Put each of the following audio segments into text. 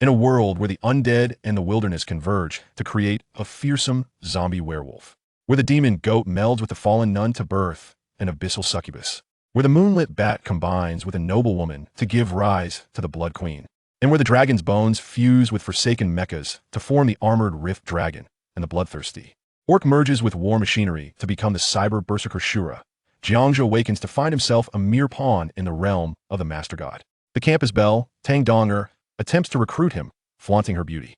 in a world where the undead and the wilderness converge to create a fearsome zombie werewolf, where the demon goat melds with the fallen nun to birth an abyssal succubus, where the moonlit bat combines with a noble woman to give rise to the Blood Queen, and where the dragon's bones fuse with forsaken mechas to form the armored rift dragon and the bloodthirsty orc merges with war machinery to become the cyber berserker Shura. Jiang Zhe awakens to find himself a mere pawn in the realm of the master god. The campus belle, Tang Donger, attempts to recruit him, flaunting her beauty.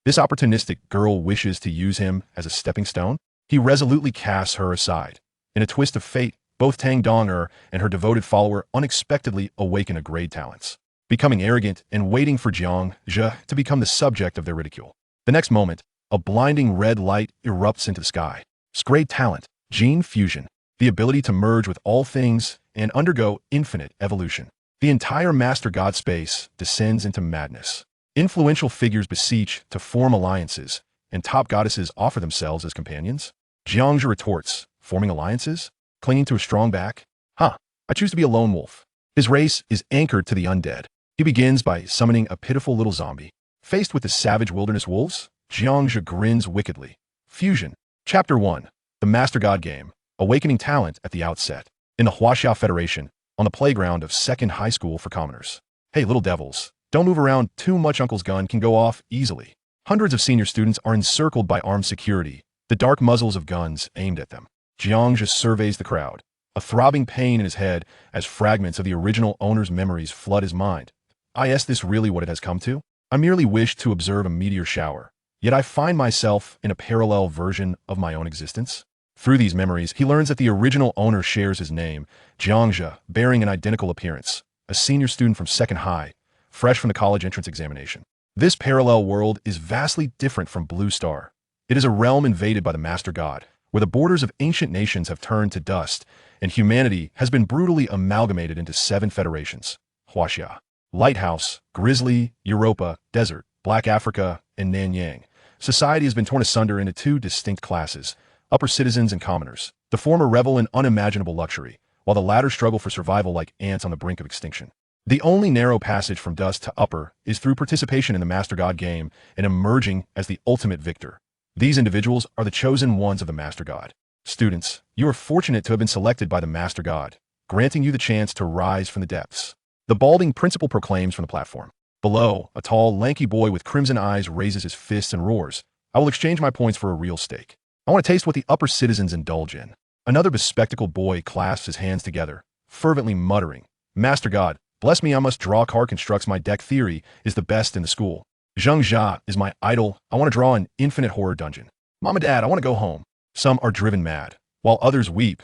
This opportunistic girl wishes to use him as a stepping stone? He resolutely casts her aside. In a twist of fate, both Tang Donger and her devoted follower unexpectedly awaken a grade talents, becoming arrogant and waiting for Jiang Zhe to become the subject of their ridicule. The next moment, a blinding red light erupts into the sky. Grade talent, gene fusion, the ability to merge with all things and undergo infinite evolution. The entire Master God space descends into madness. Influential figures beseech to form alliances, and top goddesses offer themselves as companions. Jiang Zhe retorts, forming alliances? Clinging to a strong back? I choose to be a lone wolf. His race is anchored to the undead. He begins by summoning a pitiful little zombie. Faced with the savage wilderness wolves, Jiang Zhe grins wickedly. Fusion. Chapter 1. The Master God Game. Awakening talent at the outset. In the Huaxia Federation, on the playground of Second High School for Commoners. Hey, little devils. Don't move around too much. Uncle's gun can go off easily. Hundreds of senior students are encircled by armed security, the dark muzzles of guns aimed at them. Jiang Zhe surveys the crowd, a throbbing pain in his head as fragments of the original owner's memories flood his mind. Is this really what it has come to? I merely wish to observe a meteor shower, yet I find myself in a parallel version of my own existence. Through these memories, he learns that the original owner shares his name, Jiang Zhe, bearing an identical appearance, a senior student from Second High, fresh from the college entrance examination. This parallel world is vastly different from Blue Star. It is a realm invaded by the Master God, where the borders of ancient nations have turned to dust, and humanity has been brutally amalgamated into 7 federations. Huaxia, Lighthouse, Grizzly, Europa, Desert, Black Africa, and Nanyang. Society has been torn asunder into 2 distinct classes, upper citizens and commoners. The former revel in unimaginable luxury, while the latter struggle for survival like ants on the brink of extinction. The only narrow passage from dust to upper is through participation in the Master God game and emerging as the ultimate victor. These individuals are the chosen ones of the Master God. Students, you are fortunate to have been selected by the Master God, granting you the chance to rise from the depths. The balding principal proclaims from the platform. Below, a tall, lanky boy with crimson eyes raises his fists and roars. I will exchange my points for a real steak. I want to taste what the upper citizens indulge in. Another bespectacled boy clasps his hands together, fervently muttering, Master God, bless me, I must draw car constructs my deck theory is the best in the school. Jiang Zhe is my idol. I want to draw an infinite horror dungeon. Mama, Dad, I want to go home. Some are driven mad, while others weep.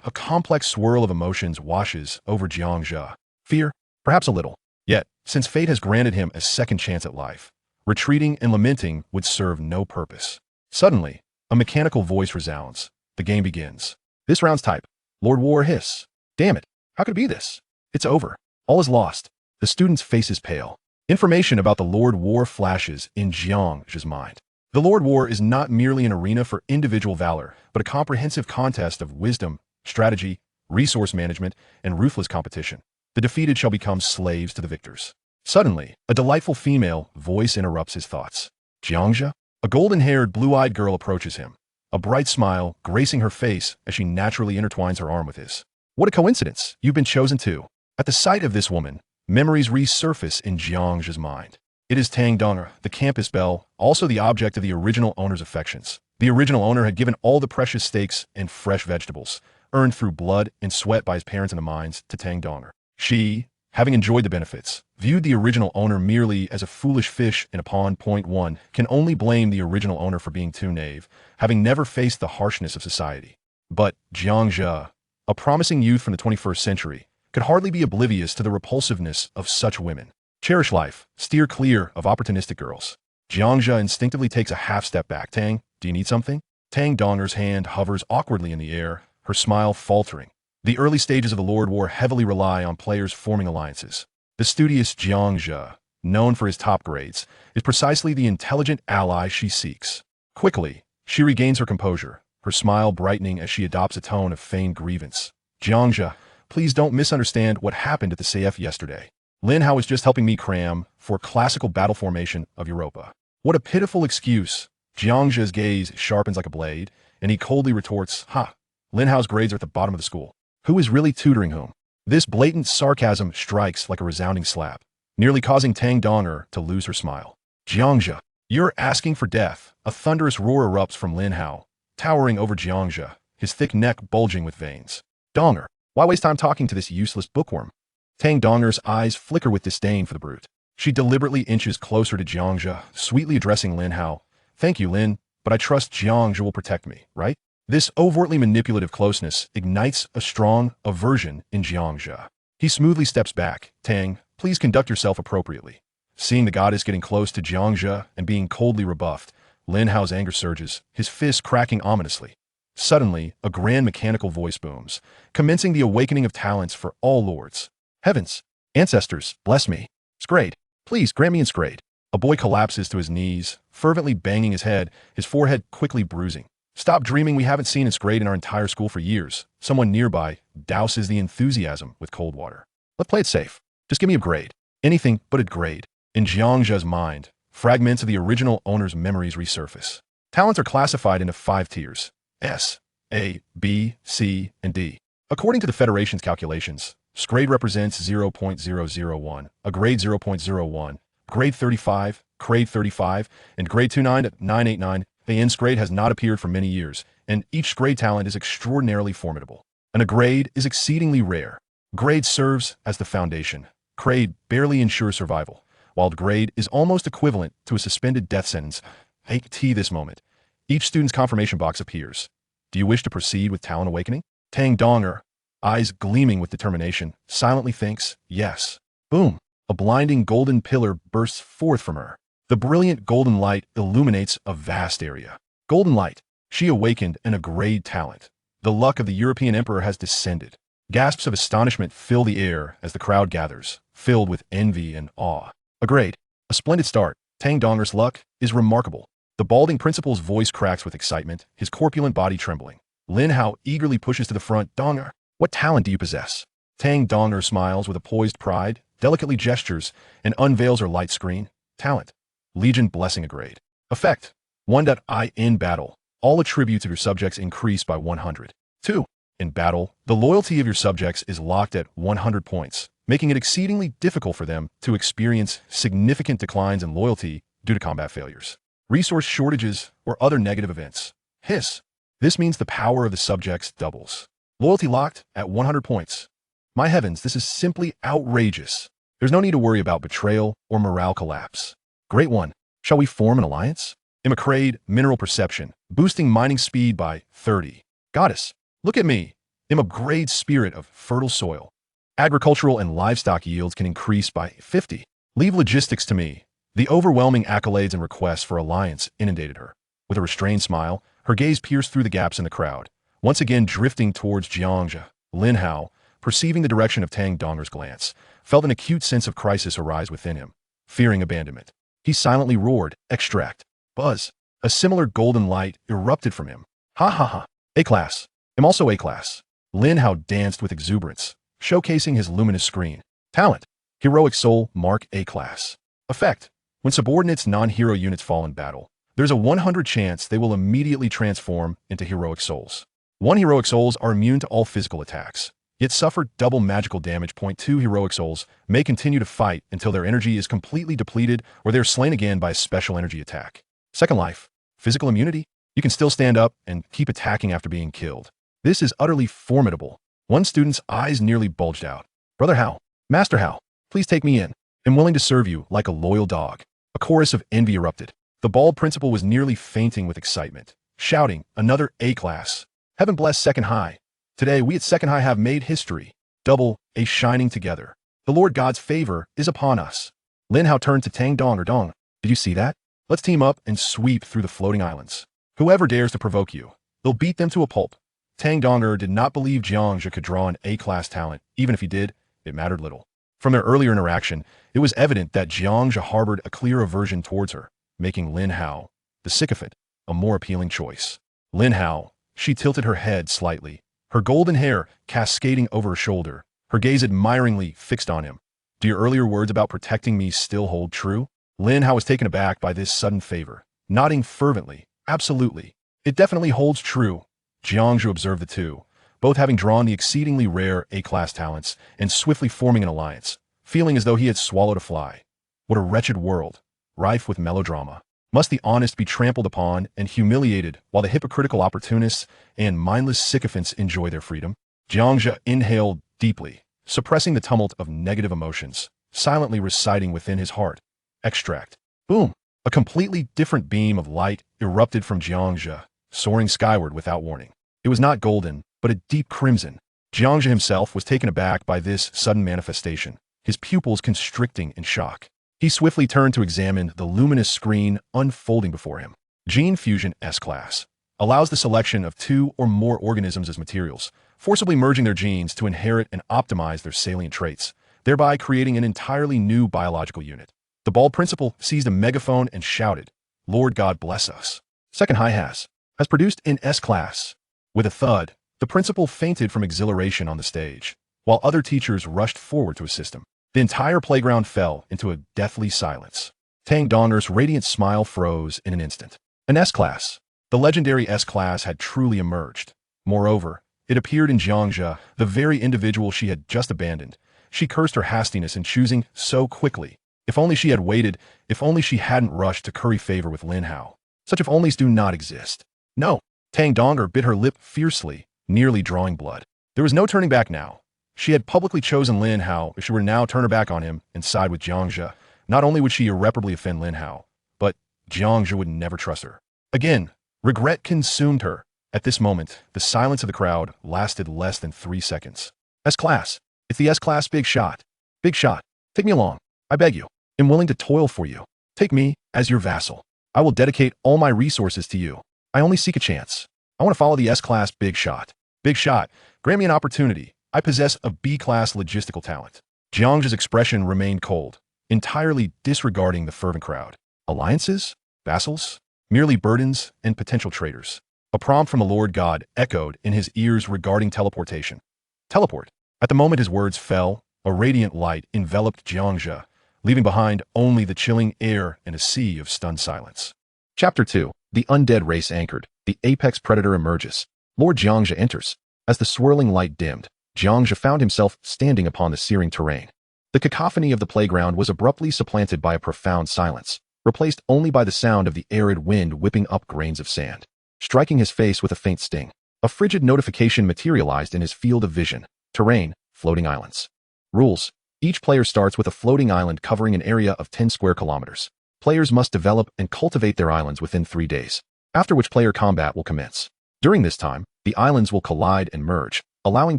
A complex swirl of emotions washes over Jiang Zhe. Fear, perhaps a little. Yet, since fate has granted him a second chance at life, retreating and lamenting would serve no purpose. Suddenly, a mechanical voice resounds. The game begins. This round's type. Lord War hiss. Damn it. How could it be this? It's over. All is lost. The student's face is pale. Information about the Lord War flashes in Jiang Zhe's mind. The Lord War is not merely an arena for individual valor, but a comprehensive contest of wisdom, strategy, resource management, and ruthless competition. The defeated shall become slaves to the victors. Suddenly, a delightful female voice interrupts his thoughts. Jiang Zhe? A golden-haired, blue-eyed girl approaches him, a bright smile gracing her face as she naturally intertwines her arm with his. What a coincidence! You've been chosen too. At the sight of this woman, memories resurface in Jiang Zhe's mind. It is Tang Donger, the campus belle, also the object of the original owner's affections. The original owner had given all the precious steaks and fresh vegetables, earned through blood and sweat by his parents in the mines, to Tang Donger. She, having enjoyed the benefits, viewed the original owner merely as a foolish fish in a pond. Point 1 can only blame the original owner for being too naive, having never faced the harshness of society. But Jiang Zhe, a promising youth from the 21st century, could hardly be oblivious to the repulsiveness of such women. Cherish life, steer clear of opportunistic girls. Jiang Zhe instinctively takes a half step back. Tang, do you need something? Tang Donger's hand hovers awkwardly in the air, her smile faltering. The early stages of the Lord War heavily rely on players forming alliances. The studious Jiang Zhe, known for his top grades, is precisely the intelligent ally she seeks. Quickly, she regains her composure, her smile brightening as she adopts a tone of feigned grievance. Jiang Zhe, please don't misunderstand what happened at the CF yesterday. Linhao was just helping me cram for classical battle formation of Europa. What a pitiful excuse. Jiang Zhe's gaze sharpens like a blade, and he coldly retorts, Ha! Linhao's grades are at the bottom of the school. Who is really tutoring whom? This blatant sarcasm strikes like a resounding slap, nearly causing Tang Donger to lose her smile. Jiang Zhe, you're asking for death. A thunderous roar erupts from Linhao, towering over Jiang Zhe, his thick neck bulging with veins. Donger, why waste time talking to this useless bookworm? Tang Donger's eyes flicker with disdain for the brute. She deliberately inches closer to Jiang Zhe, sweetly addressing Linhao. Thank you, Lin, but I trust Jiang Zhe will protect me, right? This overtly manipulative closeness ignites a strong aversion in Jiang Zhe. He smoothly steps back. Tang, please conduct yourself appropriately. Seeing the goddess getting close to Jiang Zhe and being coldly rebuffed, Linhao's anger surges, his fists cracking ominously. Suddenly, a grand mechanical voice booms, commencing the awakening of talents for all lords. Heavens! Ancestors, bless me. Scrade, please grant me in Scrade. A boy collapses to his knees, fervently banging his head, his forehead quickly bruising. Stop dreaming we haven't seen in Scrade in our entire school for years. Someone nearby douses the enthusiasm with cold water. Let's play it safe. Just give me a grade. Anything but a grade. In Jiang Zhe's mind, fragments of the original owner's memories resurface. Talents are classified into 5 tiers: S, A, B, C, and D. According to the Federation's calculations, Scrade represents 0.001, a grade 0.01, grade 35, grade 35, and grade 29 at 989. The end Scrade has not appeared for many years, and each Scrade talent is extraordinarily formidable. And a grade is exceedingly rare. Grade serves as the foundation. Grade barely ensures survival, while grade is almost equivalent to a suspended death sentence. This moment. Each student's confirmation box appears. Do you wish to proceed with talent awakening? Tang Donger, eyes gleaming with determination, silently thinks, yes. Boom! A blinding golden pillar bursts forth from her. The brilliant golden light illuminates a vast area. Golden light. She awakened in a grade talent. The luck of the European emperor has descended. Gasps of astonishment fill the air as the crowd gathers, filled with envy and awe. A grade. A splendid start. Tang Donger's luck is remarkable. The balding principal's voice cracks with excitement, his corpulent body trembling. Linhao eagerly pushes to the front. Donger, what talent do you possess? Tang Donger smiles with a poised pride, delicately gestures, and unveils her light screen. Talent. Legion blessing a grade. Effect. 1.I in battle. All attributes of your subjects increase by 100. 2. In battle, the loyalty of your subjects is locked at 100 points, making it exceedingly difficult for them to experience significant declines in loyalty due to combat failures, resource shortages, or other negative events. Hiss. This means the power of the subjects doubles. Loyalty locked at 100 points. My heavens, this is simply outrageous. There's no need to worry about betrayal or morale collapse. Great one. Shall we form an alliance? Imacrade, mineral perception, boosting mining speed by 30. Goddess, look at me. Imacrade spirit of fertile soil. Agricultural and livestock yields can increase by 50. Leave logistics to me. The overwhelming accolades and requests for alliance inundated her. With a restrained smile, her gaze pierced through the gaps in the crowd, once again drifting towards Jiang Zhe. Linhao, perceiving the direction of Tang Donger's glance, felt an acute sense of crisis arise within him, fearing abandonment. He silently roared, extract. Buzz. A similar golden light erupted from him. Ha ha ha. A-class. I'm also A-class. Linhao danced with exuberance, showcasing his luminous screen. Talent. Heroic soul, mark A-class. Effect. When subordinates non-hero units fall in battle, there's a 100 chance they will immediately transform into heroic souls. 1 heroic souls are immune to all physical attacks, yet suffer double magical damage. 2 heroic souls may continue to fight until their energy is completely depleted or they're slain again by a special energy attack. Second life. Physical immunity. You can still stand up and keep attacking after being killed. This is utterly formidable. One student's eyes nearly bulged out. Brother Hao, Master Hao, please take me in. I'm willing to serve you like a loyal dog. A chorus of envy erupted. The bald principal was nearly fainting with excitement, shouting, another A-class. Heaven bless Second High. Today, we at Second High have made history. Double A shining together. The Lord God's favor is upon us. Linhao turned to Tang Donger. Dong, did you see that? Let's team up and sweep through the floating islands. Whoever dares to provoke you, they'll beat them to a pulp. Tang Donger did not believe Jiang Zhe could draw an A-class talent. Even if he did, it mattered little. From their earlier interaction, it was evident that Jiang Zhe harbored a clear aversion towards her, making Linhao, the sycophant, a more appealing choice. Linhao, she tilted her head slightly, her golden hair cascading over her shoulder, her gaze admiringly fixed on him. Do your earlier words about protecting me still hold true? Linhao was taken aback by this sudden favor, nodding fervently. Absolutely. It definitely holds true. Jiang Zhe observed the two, both having drawn the exceedingly rare A-class talents and swiftly forming an alliance, feeling as though he had swallowed a fly. What a wretched world, rife with melodrama. Must the honest be trampled upon and humiliated while the hypocritical opportunists and mindless sycophants enjoy their freedom? Jiang Zhe inhaled deeply, suppressing the tumult of negative emotions, silently reciting within his heart. Extract. Boom! A completely different beam of light erupted from Jiang Zhe, soaring skyward without warning. It was not golden, but a deep crimson. Jiang Zhe himself was taken aback by this sudden manifestation, his pupils constricting in shock. He swiftly turned to examine the luminous screen unfolding before him. Gene Fusion S-Class allows the selection of 2 or more organisms as materials, forcibly merging their genes to inherit and optimize their salient traits, thereby creating an entirely new biological unit. The bald principal seized a megaphone and shouted, "Lord God bless us." Second has produced in S-Class. With a thud, the principal fainted from exhilaration on the stage, while other teachers rushed forward to assist him. The entire playground fell into a deathly silence. Tang Donger's radiant smile froze in an instant. An S-Class. The legendary S-Class had truly emerged. Moreover, it appeared in Jiang Zhe, the very individual she had just abandoned. She cursed her hastiness in choosing so quickly. If only she had waited, if only she hadn't rushed to curry favor with Linhao. Such if-onlys do not exist. No. Tang Donger bit her lip fiercely, nearly drawing blood. There was no turning back now. She had publicly chosen Linhao. If she were to now turn her back on him and side with Jiang Zhe, not only would she irreparably offend Linhao, but Jiang Zhe would never trust her. Again, regret consumed her. At this moment, the silence of the crowd lasted less than 3 seconds. S-Class. It's the S-Class Big Shot. Big Shot. Take me along. I beg you. I'm willing to toil for you. Take me as your vassal. I will dedicate all my resources to you. I only seek a chance. I want to follow the S-Class Big Shot. Big Shot. Grant me an opportunity. I possess a B-class logistical talent. Jiang Zhe's expression remained cold, entirely disregarding the fervent crowd. Alliances? Vassals? Merely burdens and potential traitors. A prompt from the Lord God echoed in his ears regarding teleportation. Teleport. At the moment his words fell, a radiant light enveloped Jiang Zhe, leaving behind only the chilling air and a sea of stunned silence. Chapter 2. The Undead Race Anchored. The apex predator emerges. Lord Jiang Zhe enters. As the swirling light dimmed, Jiang Zhe found himself standing upon the searing terrain. The cacophony of the playground was abruptly supplanted by a profound silence, replaced only by the sound of the arid wind whipping up grains of sand. Striking his face with a faint sting, a frigid notification materialized in his field of vision. Terrain, floating islands. Rules. Each player starts with a floating island covering an area of 10 square kilometers. Players must develop and cultivate their islands within 3 days, after which player combat will commence. During this time, the islands will collide and merge, allowing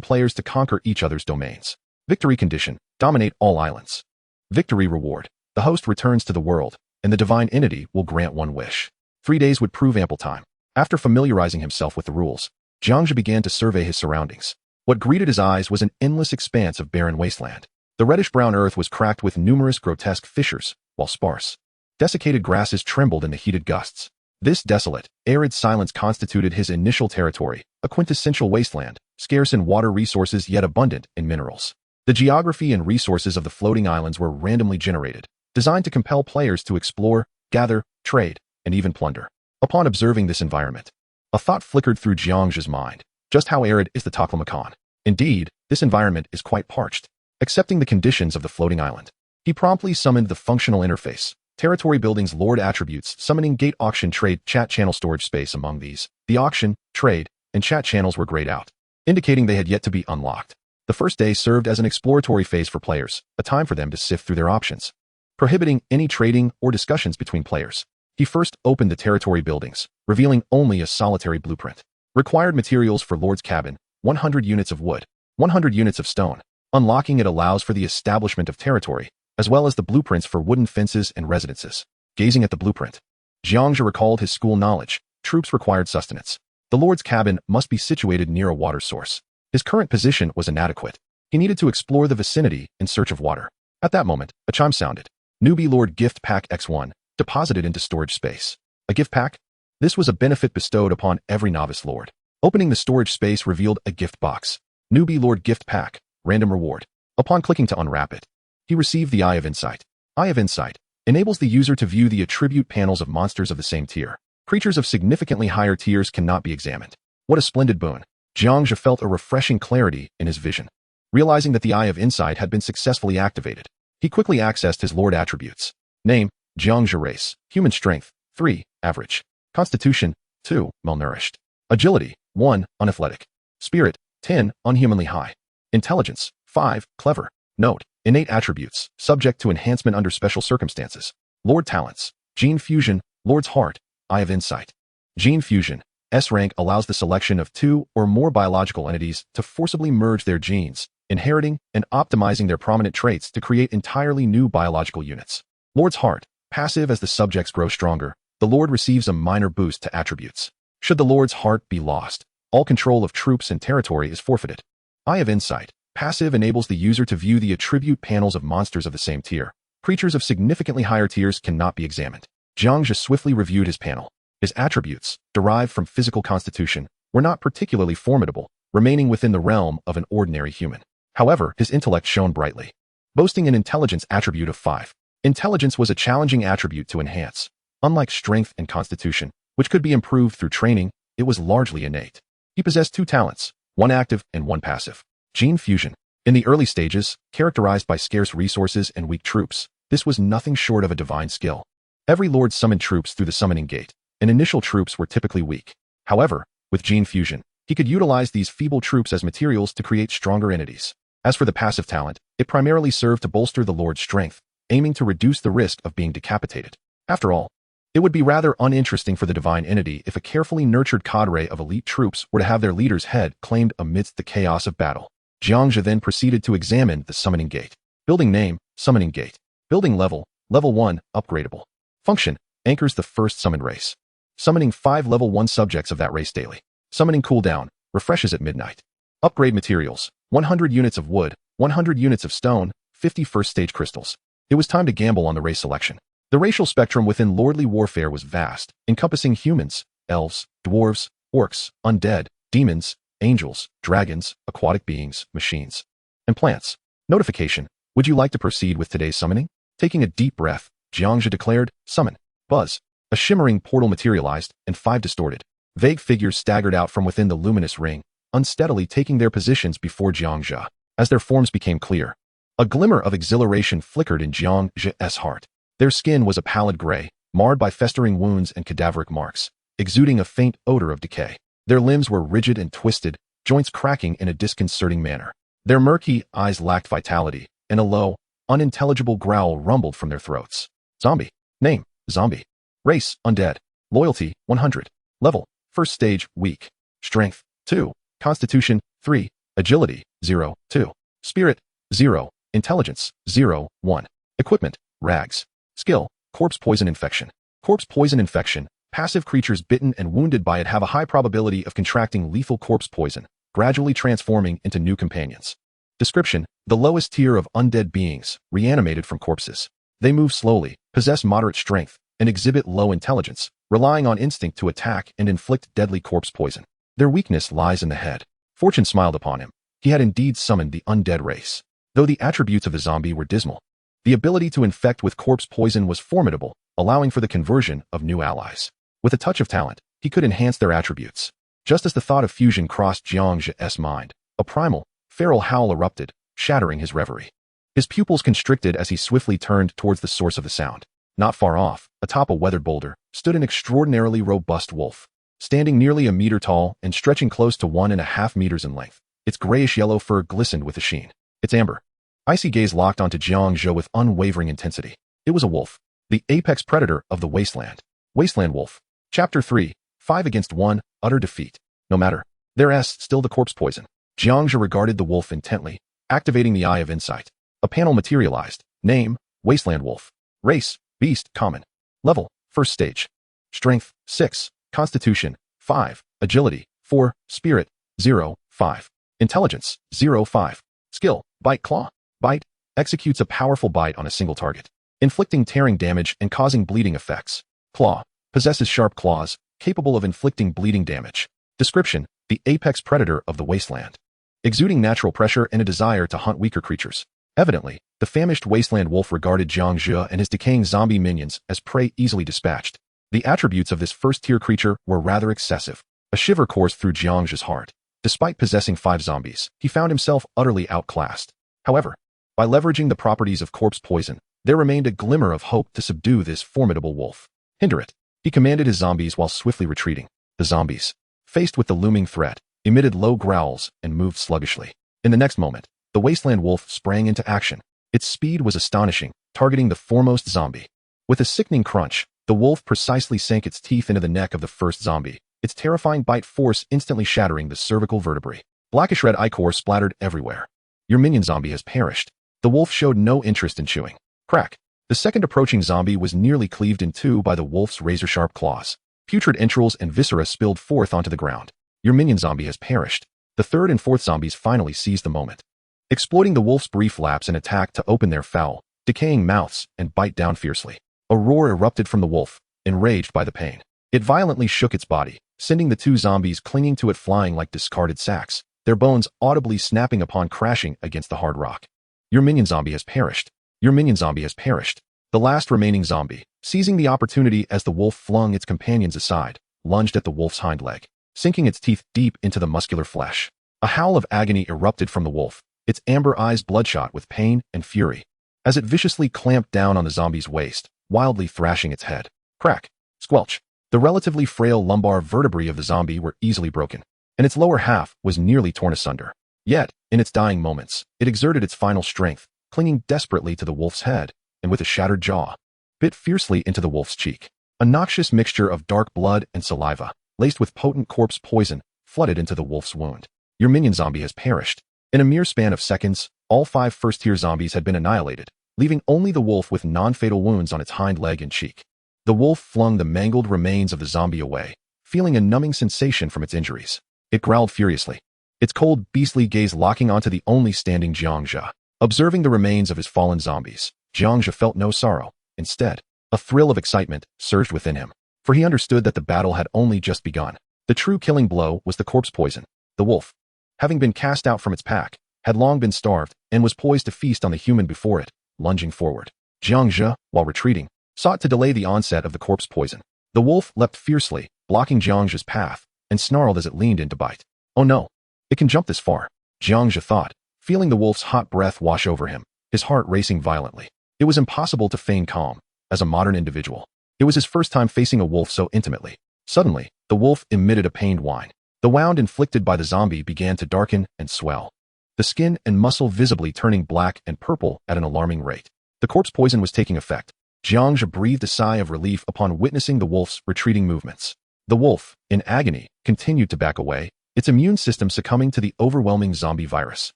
players to conquer each other's domains. Victory condition. Dominate all islands. Victory reward. The host returns to the world, and the divine entity will grant one wish. 3 days would prove ample time. After familiarizing himself with the rules, Jiang Zhe began to survey his surroundings. What greeted his eyes was an endless expanse of barren wasteland. The reddish-brown earth was cracked with numerous grotesque fissures, while sparse, desiccated grasses trembled in the heated gusts. This desolate, arid silence constituted his initial territory, a quintessential wasteland, scarce in water resources yet abundant in minerals. The geography and resources of the floating islands were randomly generated, designed to compel players to explore, gather, trade, and even plunder. Upon observing this environment, a thought flickered through Jiang Zhe's mind. Just how arid is the Taklamakan? Indeed, this environment is quite parched. Accepting the conditions of the floating island, he promptly summoned the functional interface, territory building's Lord attributes, summoning gate auction trade chat channel storage space among these. The auction, trade, and chat channels were grayed out, indicating they had yet to be unlocked. The first day served as an exploratory phase for players, a time for them to sift through their options, prohibiting any trading or discussions between players. He first opened the territory buildings, revealing only a solitary blueprint. Required materials for Lord's cabin, 100 units of wood, 100 units of stone. Unlocking it allows for the establishment of territory, as well as the blueprints for wooden fences and residences. Gazing at the blueprint, Jiang Zhe recalled his school knowledge. Troops required sustenance. The Lord's cabin must be situated near a water source. His current position was inadequate. He needed to explore the vicinity in search of water. At that moment, a chime sounded. Newbie Lord Gift Pack X1, deposited into storage space. A gift pack? This was a benefit bestowed upon every novice lord. Opening the storage space revealed a gift box. Newbie Lord Gift Pack, random reward. Upon clicking to unwrap it, he received the Eye of Insight. Eye of Insight enables the user to view the attribute panels of monsters of the same tier. Creatures of significantly higher tiers cannot be examined. What a splendid boon. Jiang Zhe felt a refreshing clarity in his vision. Realizing that the Eye of Insight had been successfully activated, he quickly accessed his Lord attributes. Name, Jiang Zhe. Race, human strength, 3, average. Constitution, 2, malnourished. Agility, 1, unathletic. Spirit, 10, unhumanly high. Intelligence, 5, clever. Note, innate attributes, subject to enhancement under special circumstances. Lord talents, gene fusion, Lord's heart, Eye of Insight. Gene fusion, S rank allows the selection of 2 or more biological entities to forcibly merge their genes, inheriting and optimizing their prominent traits to create entirely new biological units. Lord's heart, passive. As the subjects grow stronger, the Lord receives a minor boost to attributes. Should the Lord's heart be lost, all control of troops and territory is forfeited. Eye of Insight, passive, enables the user to view the attribute panels of monsters of the same tier. Creatures of significantly higher tiers cannot be examined. Jiang Zhe swiftly reviewed his panel. His attributes, derived from physical constitution, were not particularly formidable, remaining within the realm of an ordinary human. However, his intellect shone brightly, boasting an intelligence attribute of 5. Intelligence was a challenging attribute to enhance. Unlike strength and constitution, which could be improved through training, it was largely innate. He possessed 2 talents, 1 active and 1 passive. Gene fusion. In the early stages, characterized by scarce resources and weak troops, this was nothing short of a divine skill. Every lord summoned troops through the summoning gate, and initial troops were typically weak. However, with gene fusion, he could utilize these feeble troops as materials to create stronger entities. As for the passive talent, it primarily served to bolster the lord's strength, aiming to reduce the risk of being decapitated. After all, it would be rather uninteresting for the divine entity if a carefully nurtured cadre of elite troops were to have their leader's head claimed amidst the chaos of battle. Jiang Zhe then proceeded to examine the summoning gate. Building name, summoning gate. Building level, level 1, upgradable. Function, anchors the first summoned race. Summoning 5 level 1 subjects of that race daily. Summoning cooldown, refreshes at midnight. Upgrade materials, 100 units of wood, 100 units of stone, 50 first stage crystals. It was time to gamble on the race selection. The racial spectrum within lordly warfare was vast, encompassing humans, elves, dwarves, orcs, undead, demons, angels, dragons, aquatic beings, machines, and plants. Notification. Would you like to proceed with today's summoning? Taking a deep breath, Jiang Zhe declared, summon. Buzz. A shimmering portal materialized, and 5 distorted, vague figures staggered out from within the luminous ring, unsteadily taking their positions before Jiang Zhe. As their forms became clear, a glimmer of exhilaration flickered in Jiang Zhe's heart. Their skin was a pallid gray, marred by festering wounds and cadaveric marks, exuding a faint odor of decay. Their limbs were rigid and twisted, joints cracking in a disconcerting manner. Their murky eyes lacked vitality, and a low, unintelligible growl rumbled from their throats. Zombie. Name, zombie. Race, undead. Loyalty, 100. Level, first stage, weak. Strength, 2. Constitution, 3. Agility, 0, 2. Spirit, 0. Intelligence, 0, 1. Equipment, rags. Skill, corpse poison infection. Corpse poison infection. Passive creatures bitten and wounded by it have a high probability of contracting lethal corpse poison, gradually transforming into new companions. Description, the lowest tier of undead beings, reanimated from corpses. They move slowly, possess moderate strength, and exhibit low intelligence, relying on instinct to attack and inflict deadly corpse poison. Their weakness lies in the head. Fortune smiled upon him. He had indeed summoned the undead race. Though the attributes of the zombie were dismal, the ability to infect with corpse poison was formidable, allowing for the conversion of new allies. With a touch of talent, he could enhance their attributes. Just as the thought of fusion crossed Jiang Zhe's mind, a primal, feral howl erupted, shattering his reverie. His pupils constricted as he swiftly turned towards the source of the sound. Not far off, atop a weathered boulder, stood an extraordinarily robust wolf. Standing nearly a meter tall and stretching close to 1.5 meters in length, its grayish-yellow fur glistened with a sheen. Its amber, icy gaze locked onto Jiang Zhe with unwavering intensity. It was a wolf, the apex predator of the wasteland. Wasteland Wolf. Chapter 3, 5 against 1, utter defeat. No matter. There's still the corpse poison. Jiang Zhe regarded the wolf intently, activating the Eye of Insight. A panel materialized. Name, Wasteland Wolf. Race, beast, common. Level, first stage. Strength, 6. Constitution, 5. Agility, 4. Spirit, 0, 5. Intelligence, 0, 5. Skill, bite claw. Bite, executes a powerful bite on a single target, inflicting tearing damage and causing bleeding effects. Claw, possesses sharp claws, capable of inflicting bleeding damage. Description, the apex predator of the wasteland. Exuding natural pressure and a desire to hunt weaker creatures. Evidently, the famished wasteland wolf regarded Jiang Zhe and his decaying zombie minions as prey easily dispatched. The attributes of this first-tier creature were rather excessive. A shiver coursed through Jiang Zhe's heart. Despite possessing 5 zombies, he found himself utterly outclassed. However, by leveraging the properties of corpse poison, there remained a glimmer of hope to subdue this formidable wolf. Hinder it, he commanded his zombies while swiftly retreating. The zombies, faced with the looming threat, emitted low growls and moved sluggishly. In the next moment, the wasteland wolf sprang into action. Its speed was astonishing, targeting the foremost zombie. With a sickening crunch, the wolf precisely sank its teeth into the neck of the first zombie, its terrifying bite force instantly shattering the cervical vertebrae. Blackish red ichor splattered everywhere. Your minion zombie has perished. The wolf showed no interest in chewing. Crack. The second approaching zombie was nearly cleaved in two by the wolf's razor-sharp claws. Putrid entrails and viscera spilled forth onto the ground. Your minion zombie has perished. The third and fourth zombies finally seized the moment, exploiting the wolf's brief lapse and attack to open their foul, decaying mouths and bite down fiercely. A roar erupted from the wolf, enraged by the pain. It violently shook its body, sending the 2 zombies clinging to it flying like discarded sacks, their bones audibly snapping upon crashing against the hard rock. Your minion zombie has perished. Your minion zombie has perished. The last remaining zombie, seizing the opportunity as the wolf flung its companions aside, lunged at the wolf's hind leg, sinking its teeth deep into the muscular flesh. A howl of agony erupted from the wolf, its amber eyes bloodshot with pain and fury, as it viciously clamped down on the zombie's waist, wildly thrashing its head. Crack. Squelch. The relatively frail lumbar vertebrae of the zombie were easily broken, and its lower half was nearly torn asunder. Yet, in its dying moments, it exerted its final strength, clinging desperately to the wolf's head, and with a shattered jaw, bit fiercely into the wolf's cheek. A noxious mixture of dark blood and saliva, laced with potent corpse poison, flooded into the wolf's wound. Your minion zombie has perished. In a mere span of seconds, all 5 first-tier zombies had been annihilated, leaving only the wolf with non-fatal wounds on its hind leg and cheek. The wolf flung the mangled remains of the zombie away, feeling a numbing sensation from its injuries. It growled furiously, its cold, beastly gaze locking onto the only standing Jiang Zhe. Observing the remains of his fallen zombies, Jiang Zhe felt no sorrow. Instead, a thrill of excitement surged within him, for he understood that the battle had only just begun. The true killing blow was the corpse poison. The wolf, having been cast out from its pack, had long been starved and was poised to feast on the human before it, lunging forward. Jiang Zhe, while retreating, sought to delay the onset of the corpse poison. The wolf leapt fiercely, blocking Jiang Zhe's path, and snarled as it leaned in to bite. Oh no! It can jump this far, Jiang Zhe thought, feeling the wolf's hot breath wash over him, his heart racing violently. It was impossible to feign calm, as a modern individual. It was his first time facing a wolf so intimately. Suddenly, the wolf emitted a pained whine. The wound inflicted by the zombie began to darken and swell, the skin and muscle visibly turning black and purple at an alarming rate. The corpse poison was taking effect. Jiang Zhe breathed a sigh of relief upon witnessing the wolf's retreating movements. The wolf, in agony, continued to back away, its immune system succumbing to the overwhelming zombie virus.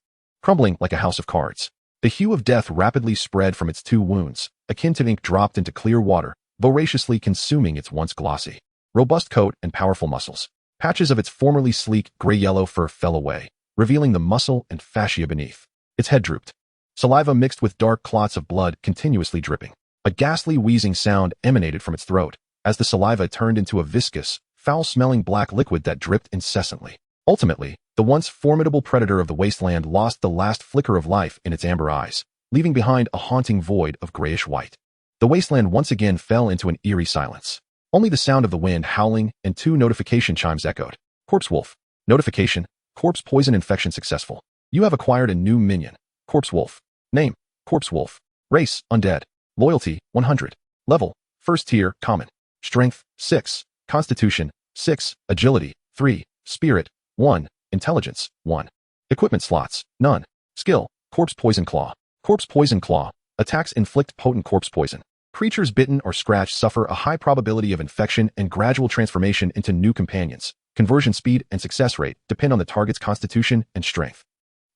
Crumbling like a house of cards, the hue of death rapidly spread from its 2 wounds, akin to ink dropped into clear water, voraciously consuming its once glossy, robust coat and powerful muscles. Patches of its formerly sleek gray-yellow fur fell away, revealing the muscle and fascia beneath. Its head drooped, saliva mixed with dark clots of blood continuously dripping. A ghastly wheezing sound emanated from its throat, as the saliva turned into a viscous, foul-smelling black liquid that dripped incessantly. Ultimately, the once formidable predator of the wasteland lost the last flicker of life in its amber eyes, leaving behind a haunting void of grayish-white. The wasteland once again fell into an eerie silence. Only the sound of the wind howling and 2 notification chimes echoed. Corpse wolf. Notification. Corpse poison infection successful. You have acquired a new minion. Corpse wolf. Name. Corpse wolf. Race. Undead. Loyalty. 100. Level. First tier. Common. Strength. 6. Constitution. 6. Agility. 3. Spirit. 1. Intelligence. 1. Equipment slots. None. Skill. Corpse poison claw. Corpse poison claw. Attacks inflict potent corpse poison. Creatures bitten or scratched suffer a high probability of infection and gradual transformation into new companions. Conversion speed and success rate depend on the target's constitution and strength.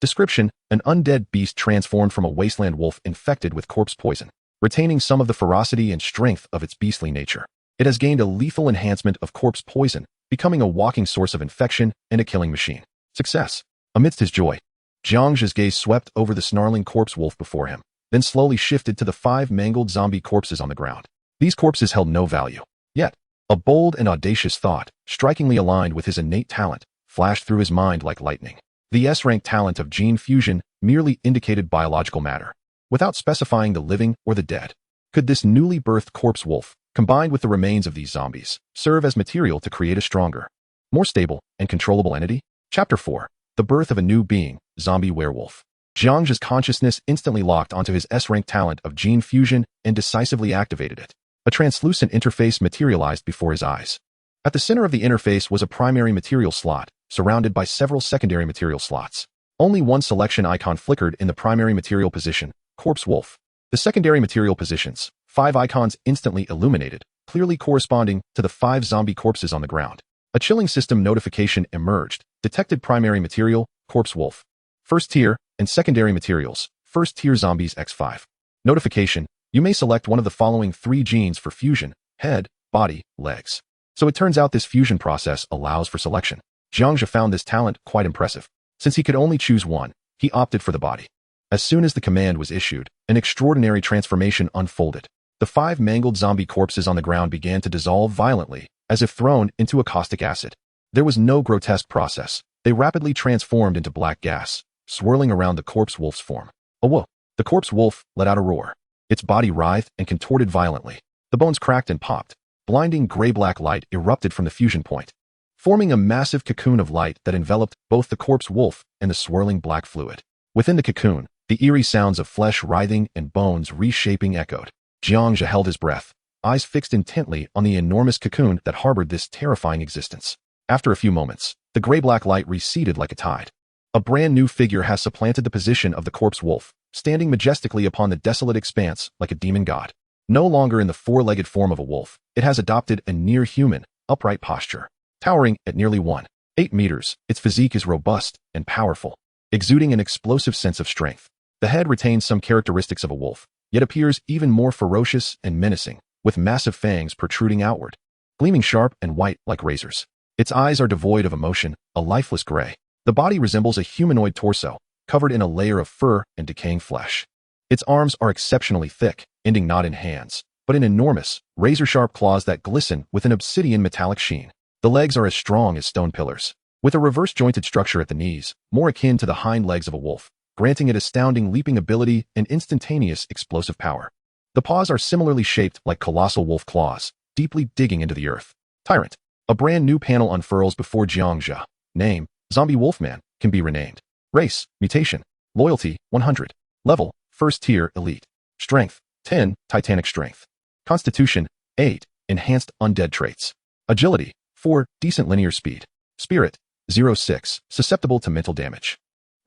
Description: an undead beast transformed from a wasteland wolf infected with corpse poison, retaining some of the ferocity and strength of its beastly nature. It has gained a lethal enhancement of corpse poison, becoming a walking source of infection and a killing machine. Success. Amidst his joy, Jiang Zhe's gaze swept over the snarling corpse wolf before him, then slowly shifted to the 5 mangled zombie corpses on the ground. These corpses held no value. Yet, a bold and audacious thought, strikingly aligned with his innate talent, flashed through his mind like lightning. The S-rank talent of gene fusion merely indicated biological matter, without specifying the living or the dead. Could this newly birthed corpse wolf, combined with the remains of these zombies, serve as material to create a stronger, more stable, and controllable entity? Chapter 4. The Birth of a New Being, Zombie Werewolf. Jiang Zhe's consciousness instantly locked onto his S-rank talent of gene fusion and decisively activated it. A translucent interface materialized before his eyes. At the center of the interface was a primary material slot, surrounded by several secondary material slots. Only one selection icon flickered in the primary material position, Corpse Wolf. The secondary material positions, 5 icons instantly illuminated, clearly corresponding to the 5 zombie corpses on the ground. A chilling system notification emerged, detected primary material, Corpse Wolf. First tier, and secondary materials, first tier zombies X5. Notification, you may select one of the following 3 genes for fusion, head, body, legs. So it turns out this fusion process allows for selection. Jiang Zhe found this talent quite impressive. Since he could only choose one, he opted for the body. As soon as the command was issued, an extraordinary transformation unfolded. The 5 mangled zombie corpses on the ground began to dissolve violently, as if thrown into a caustic acid. There was no grotesque process. They rapidly transformed into black gas, swirling around the corpse wolf's form. Whoa! The corpse wolf let out a roar. Its body writhed and contorted violently. The bones cracked and popped. Blinding gray-black light erupted from the fusion point, forming a massive cocoon of light that enveloped both the corpse wolf and the swirling black fluid. Within the cocoon, the eerie sounds of flesh writhing and bones reshaping echoed. Jiang Zhe held his breath, eyes fixed intently on the enormous cocoon that harbored this terrifying existence. After a few moments, the gray-black light receded like a tide. A brand new figure has supplanted the position of the corpse wolf, standing majestically upon the desolate expanse like a demon god. No longer in the 4-legged form of a wolf, it has adopted a near-human, upright posture. Towering at nearly 1.8 meters, its physique is robust and powerful, exuding an explosive sense of strength. The head retains some characteristics of a wolf, yet appears even more ferocious and menacing, with massive fangs protruding outward, gleaming sharp and white like razors. Its eyes are devoid of emotion, a lifeless gray. The body resembles a humanoid torso, covered in a layer of fur and decaying flesh. Its arms are exceptionally thick, ending not in hands, but in enormous, razor-sharp claws that glisten with an obsidian metallic sheen. The legs are as strong as stone pillars, with a reverse-jointed structure at the knees, more akin to the hind legs of a wolf, granting it astounding leaping ability and instantaneous explosive power. The paws are similarly shaped like colossal wolf claws, deeply digging into the earth. Tyrant. A brand new panel unfurls before Jiang Zhe. Name, Zombie Wolfman, can be renamed. Race, mutation. Loyalty, 100. Level, first tier, elite. Strength, 10, titanic strength. Constitution, 8, enhanced undead traits. Agility, 4, decent linear speed. Spirit, 0.6, susceptible to mental damage.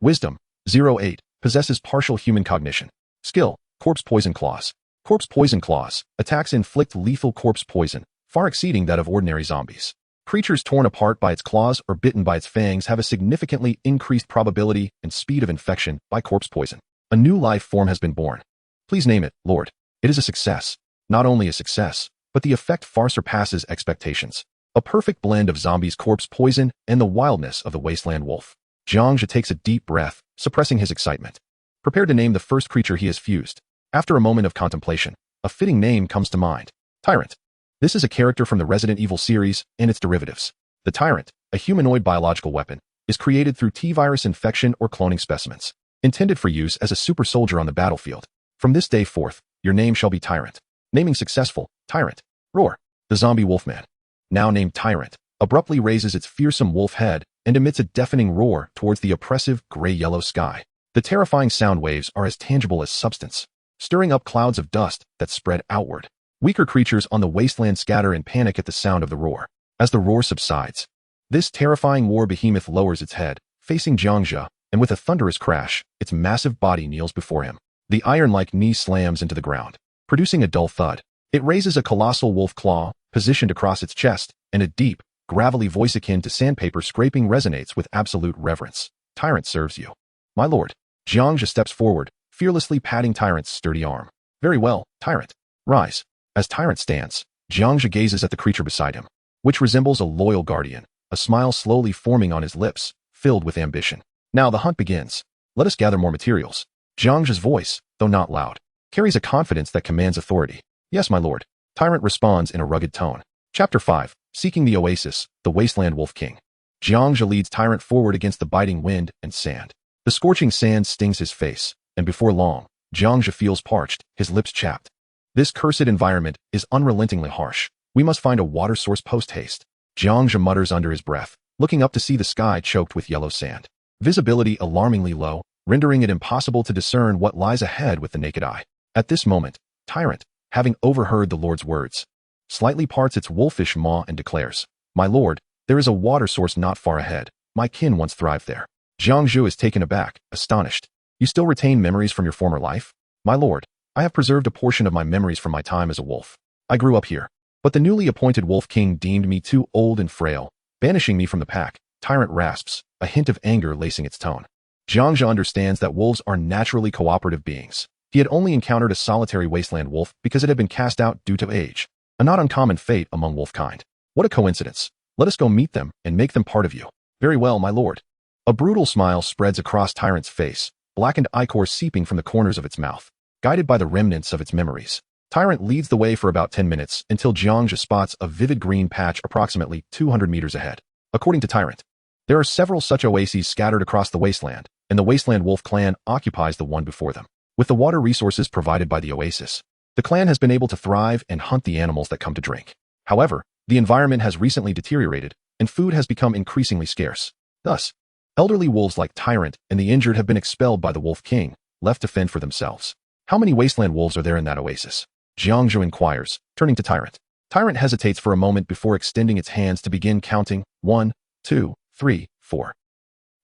Wisdom, 0.8, possesses partial human cognition. Skill, corpse poison claws. Corpse poison claws, attacks inflict lethal corpse poison, far exceeding that of ordinary zombies. Creatures torn apart by its claws or bitten by its fangs have a significantly increased probability and speed of infection by corpse poison. A new life form has been born. Please name it, Lord. It is a success. Not only a success, but the effect far surpasses expectations. A perfect blend of zombies' corpse poison and the wildness of the wasteland wolf. Jiang Zhe takes a deep breath, suppressing his excitement. Prepared to name the first creature he has fused. After a moment of contemplation, a fitting name comes to mind. Tyrant. This is a character from the Resident Evil series and its derivatives. The Tyrant, a humanoid biological weapon, is created through T-virus infection or cloning specimens, intended for use as a super soldier on the battlefield. From this day forth, your name shall be Tyrant. Naming successful, Tyrant. Roar. The zombie wolfman, now named Tyrant, abruptly raises its fearsome wolf head and emits a deafening roar towards the oppressive gray-yellow sky. The terrifying sound waves are as tangible as substance, stirring up clouds of dust that spread outward. Weaker creatures on the wasteland scatter in panic at the sound of the roar. As the roar subsides, this terrifying war behemoth lowers its head, facing Jiang Zhe, and with a thunderous crash, its massive body kneels before him. The iron-like knee slams into the ground, producing a dull thud. It raises a colossal wolf claw, positioned across its chest, and a deep, gravelly voice akin to sandpaper scraping resonates with absolute reverence. Tyrant serves you. My lord. Jiang Zhe steps forward, fearlessly patting Tyrant's sturdy arm. Very well, Tyrant. Rise. As Tyrant stands, Jiang Zhe gazes at the creature beside him, which resembles a loyal guardian, a smile slowly forming on his lips, filled with ambition. Now the hunt begins. Let us gather more materials. Jiang Zhe's voice, though not loud, carries a confidence that commands authority. Yes, my lord. Tyrant responds in a rugged tone. Chapter 5. Seeking the Oasis, the Wasteland Wolf King. Jiang Zhe leads Tyrant forward against the biting wind and sand. The scorching sand stings his face, and before long, Jiang Zhe feels parched, his lips chapped. This cursed environment is unrelentingly harsh. We must find a water source post-haste. Jiang Zhe mutters under his breath, looking up to see the sky choked with yellow sand. Visibility alarmingly low, rendering it impossible to discern what lies ahead with the naked eye. At this moment, Tyrant, having overheard the Lord's words, slightly parts its wolfish maw and declares, "My lord, there is a water source not far ahead. My kin once thrived there." Jiang Zhe is taken aback, astonished. "You still retain memories from your former life?" "My lord, I have preserved a portion of my memories from my time as a wolf. I grew up here. But the newly appointed wolf king deemed me too old and frail, banishing me from the pack." Tyrant rasps, a hint of anger lacing its tone. Jiang Zhe understands that wolves are naturally cooperative beings. He had only encountered a solitary wasteland wolf because it had been cast out due to age, a not uncommon fate among wolfkind. What a coincidence. Let us go meet them and make them part of you. "Very well, my lord." A brutal smile spreads across Tyrant's face, blackened ichor seeping from the corners of its mouth. Guided by the remnants of its memories, Tyrant leads the way for about 10 minutes until Jiang Zhe spots a vivid green patch approximately 200 meters ahead. According to Tyrant, there are several such oases scattered across the wasteland, and the wasteland wolf clan occupies the one before them. With the water resources provided by the oasis, the clan has been able to thrive and hunt the animals that come to drink. However, the environment has recently deteriorated, and food has become increasingly scarce. Thus, elderly wolves like Tyrant and the injured have been expelled by the Wolf King, left to fend for themselves. "How many wasteland wolves are there in that oasis?" Jiang Zhe inquires, turning to Tyrant. Tyrant hesitates for a moment before extending its hands to begin counting. 1, 2, 3, 4.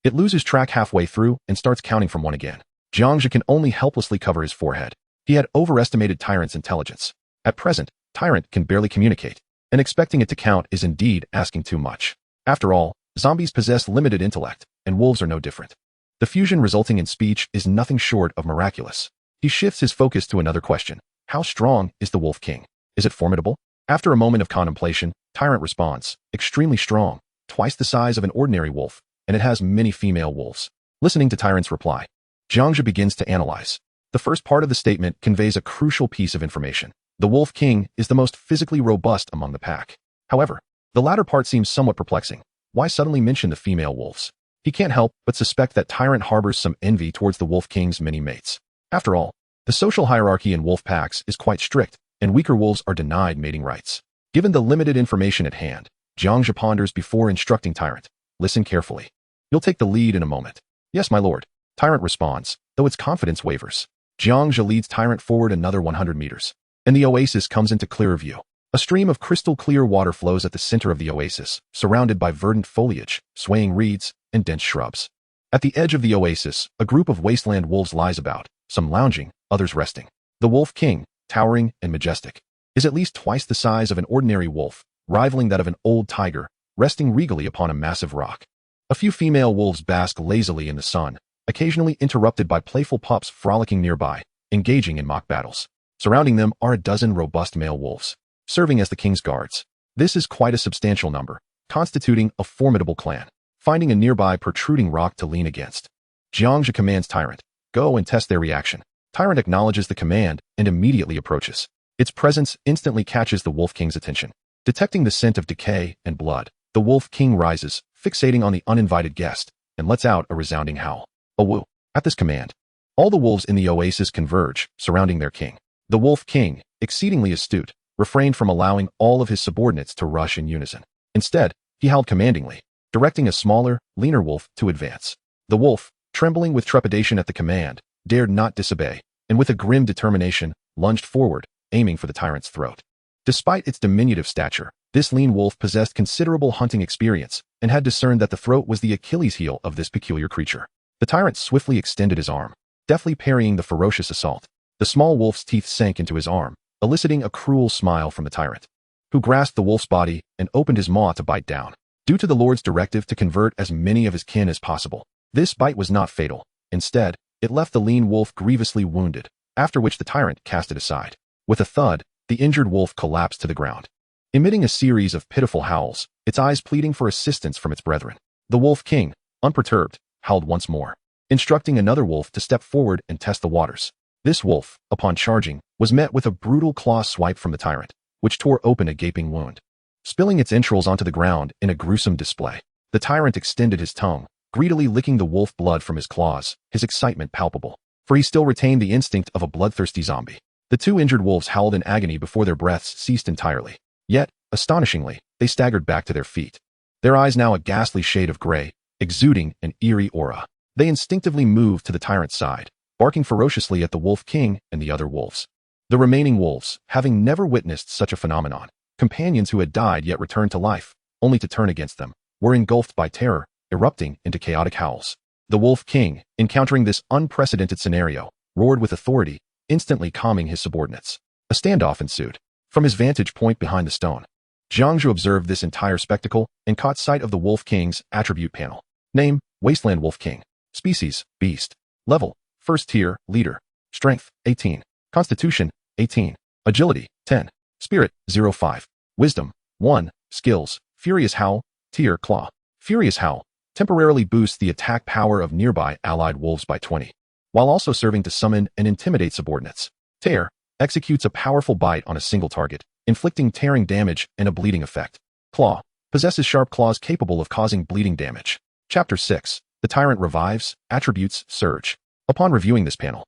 It loses track halfway through and starts counting from 1 again. Jiang Zhe can only helplessly cover his forehead. He had overestimated Tyrant's intelligence. At present, Tyrant can barely communicate, and expecting it to count is indeed asking too much. After all, zombies possess limited intellect, and wolves are no different. The fusion resulting in speech is nothing short of miraculous. He shifts his focus to another question. How strong is the Wolf King? Is it formidable? After a moment of contemplation, Tyrant responds, extremely strong, twice the size of an ordinary wolf, and it has many female wolves. Listening to Tyrant's reply, Jiang Zhe begins to analyze. The first part of the statement conveys a crucial piece of information. The Wolf King is the most physically robust among the pack. However, the latter part seems somewhat perplexing. Why suddenly mention the female wolves? He can't help but suspect that Tyrant harbors some envy towards the Wolf King's many mates. After all, the social hierarchy in wolf packs is quite strict, and weaker wolves are denied mating rights. Given the limited information at hand, Jiang Zhe ponders before instructing Tyrant. Listen carefully. You'll take the lead in a moment. Yes, my lord. Tyrant responds, though its confidence wavers. Jiang Zhe leads Tyrant forward another 100 meters, and the oasis comes into clearer view. A stream of crystal clear water flows at the center of the oasis, surrounded by verdant foliage, swaying reeds, and dense shrubs. At the edge of the oasis, a group of wasteland wolves lies about, some lounging, others resting. The Wolf King, towering and majestic, is at least twice the size of an ordinary wolf, rivaling that of an old tiger, resting regally upon a massive rock. A few female wolves bask lazily in the sun, occasionally interrupted by playful pups frolicking nearby, engaging in mock battles. Surrounding them are a dozen robust male wolves, serving as the king's guards. This is quite a substantial number, constituting a formidable clan. Finding a nearby protruding rock to lean against, Jiang Zhe commands Tyrant, go and test their reaction. Tyrant acknowledges the command and immediately approaches. Its presence instantly catches the Wolf King's attention. Detecting the scent of decay and blood, the Wolf King rises, fixating on the uninvited guest, and lets out a resounding howl. A woo. At this command, all the wolves in the oasis converge, surrounding their king. The Wolf King, exceedingly astute, refrained from allowing all of his subordinates to rush in unison. Instead, he howled commandingly, directing a smaller, leaner wolf to advance. The wolf, trembling with trepidation at the command, dared not disobey, and with a grim determination, lunged forward, aiming for the tyrant's throat. Despite its diminutive stature, this lean wolf possessed considerable hunting experience and had discerned that the throat was the Achilles heel of this peculiar creature. The tyrant swiftly extended his arm, deftly parrying the ferocious assault. The small wolf's teeth sank into his arm, eliciting a cruel smile from the tyrant, who grasped the wolf's body and opened his maw to bite down. Due to the Lord's directive to convert as many of his kin as possible, this bite was not fatal. Instead, it left the lean wolf grievously wounded, after which the tyrant cast it aside. With a thud, the injured wolf collapsed to the ground, emitting a series of pitiful howls, its eyes pleading for assistance from its brethren. The Wolf King, unperturbed, howled once more, instructing another wolf to step forward and test the waters. This wolf, upon charging, was met with a brutal claw swipe from the tyrant, which tore open a gaping wound, spilling its entrails onto the ground in a gruesome display. The tyrant extended his tongue, greedily licking the wolf blood from his claws, his excitement palpable. For he still retained the instinct of a bloodthirsty zombie. The two injured wolves howled in agony before their breaths ceased entirely. Yet, astonishingly, they staggered back to their feet. Their eyes now a ghastly shade of gray, exuding an eerie aura. They instinctively moved to the tyrant's side, barking ferociously at the Wolf King and the other wolves. The remaining wolves, having never witnessed such a phenomenon, companions who had died yet returned to life, only to turn against them, were engulfed by terror, erupting into chaotic howls. The Wolf King, encountering this unprecedented scenario, roared with authority, instantly calming his subordinates. A standoff ensued. From his vantage point behind the stone, Jiang Zhe observed this entire spectacle and caught sight of the Wolf King's attribute panel. Name, Wasteland Wolf King. Species, Beast. Level, First Tier, Leader. Strength, 18. Constitution, 18. Agility, 10. Spirit, 05. Wisdom, 1. Skills, Furious Howl, Tier Claw. Furious Howl temporarily boosts the attack power of nearby allied wolves by 20, while also serving to summon and intimidate subordinates. Tear executes a powerful bite on a single target, inflicting tearing damage and a bleeding effect. Claw possesses sharp claws capable of causing bleeding damage. Chapter 6. The Tyrant revives, attributes, surge. Upon reviewing this panel,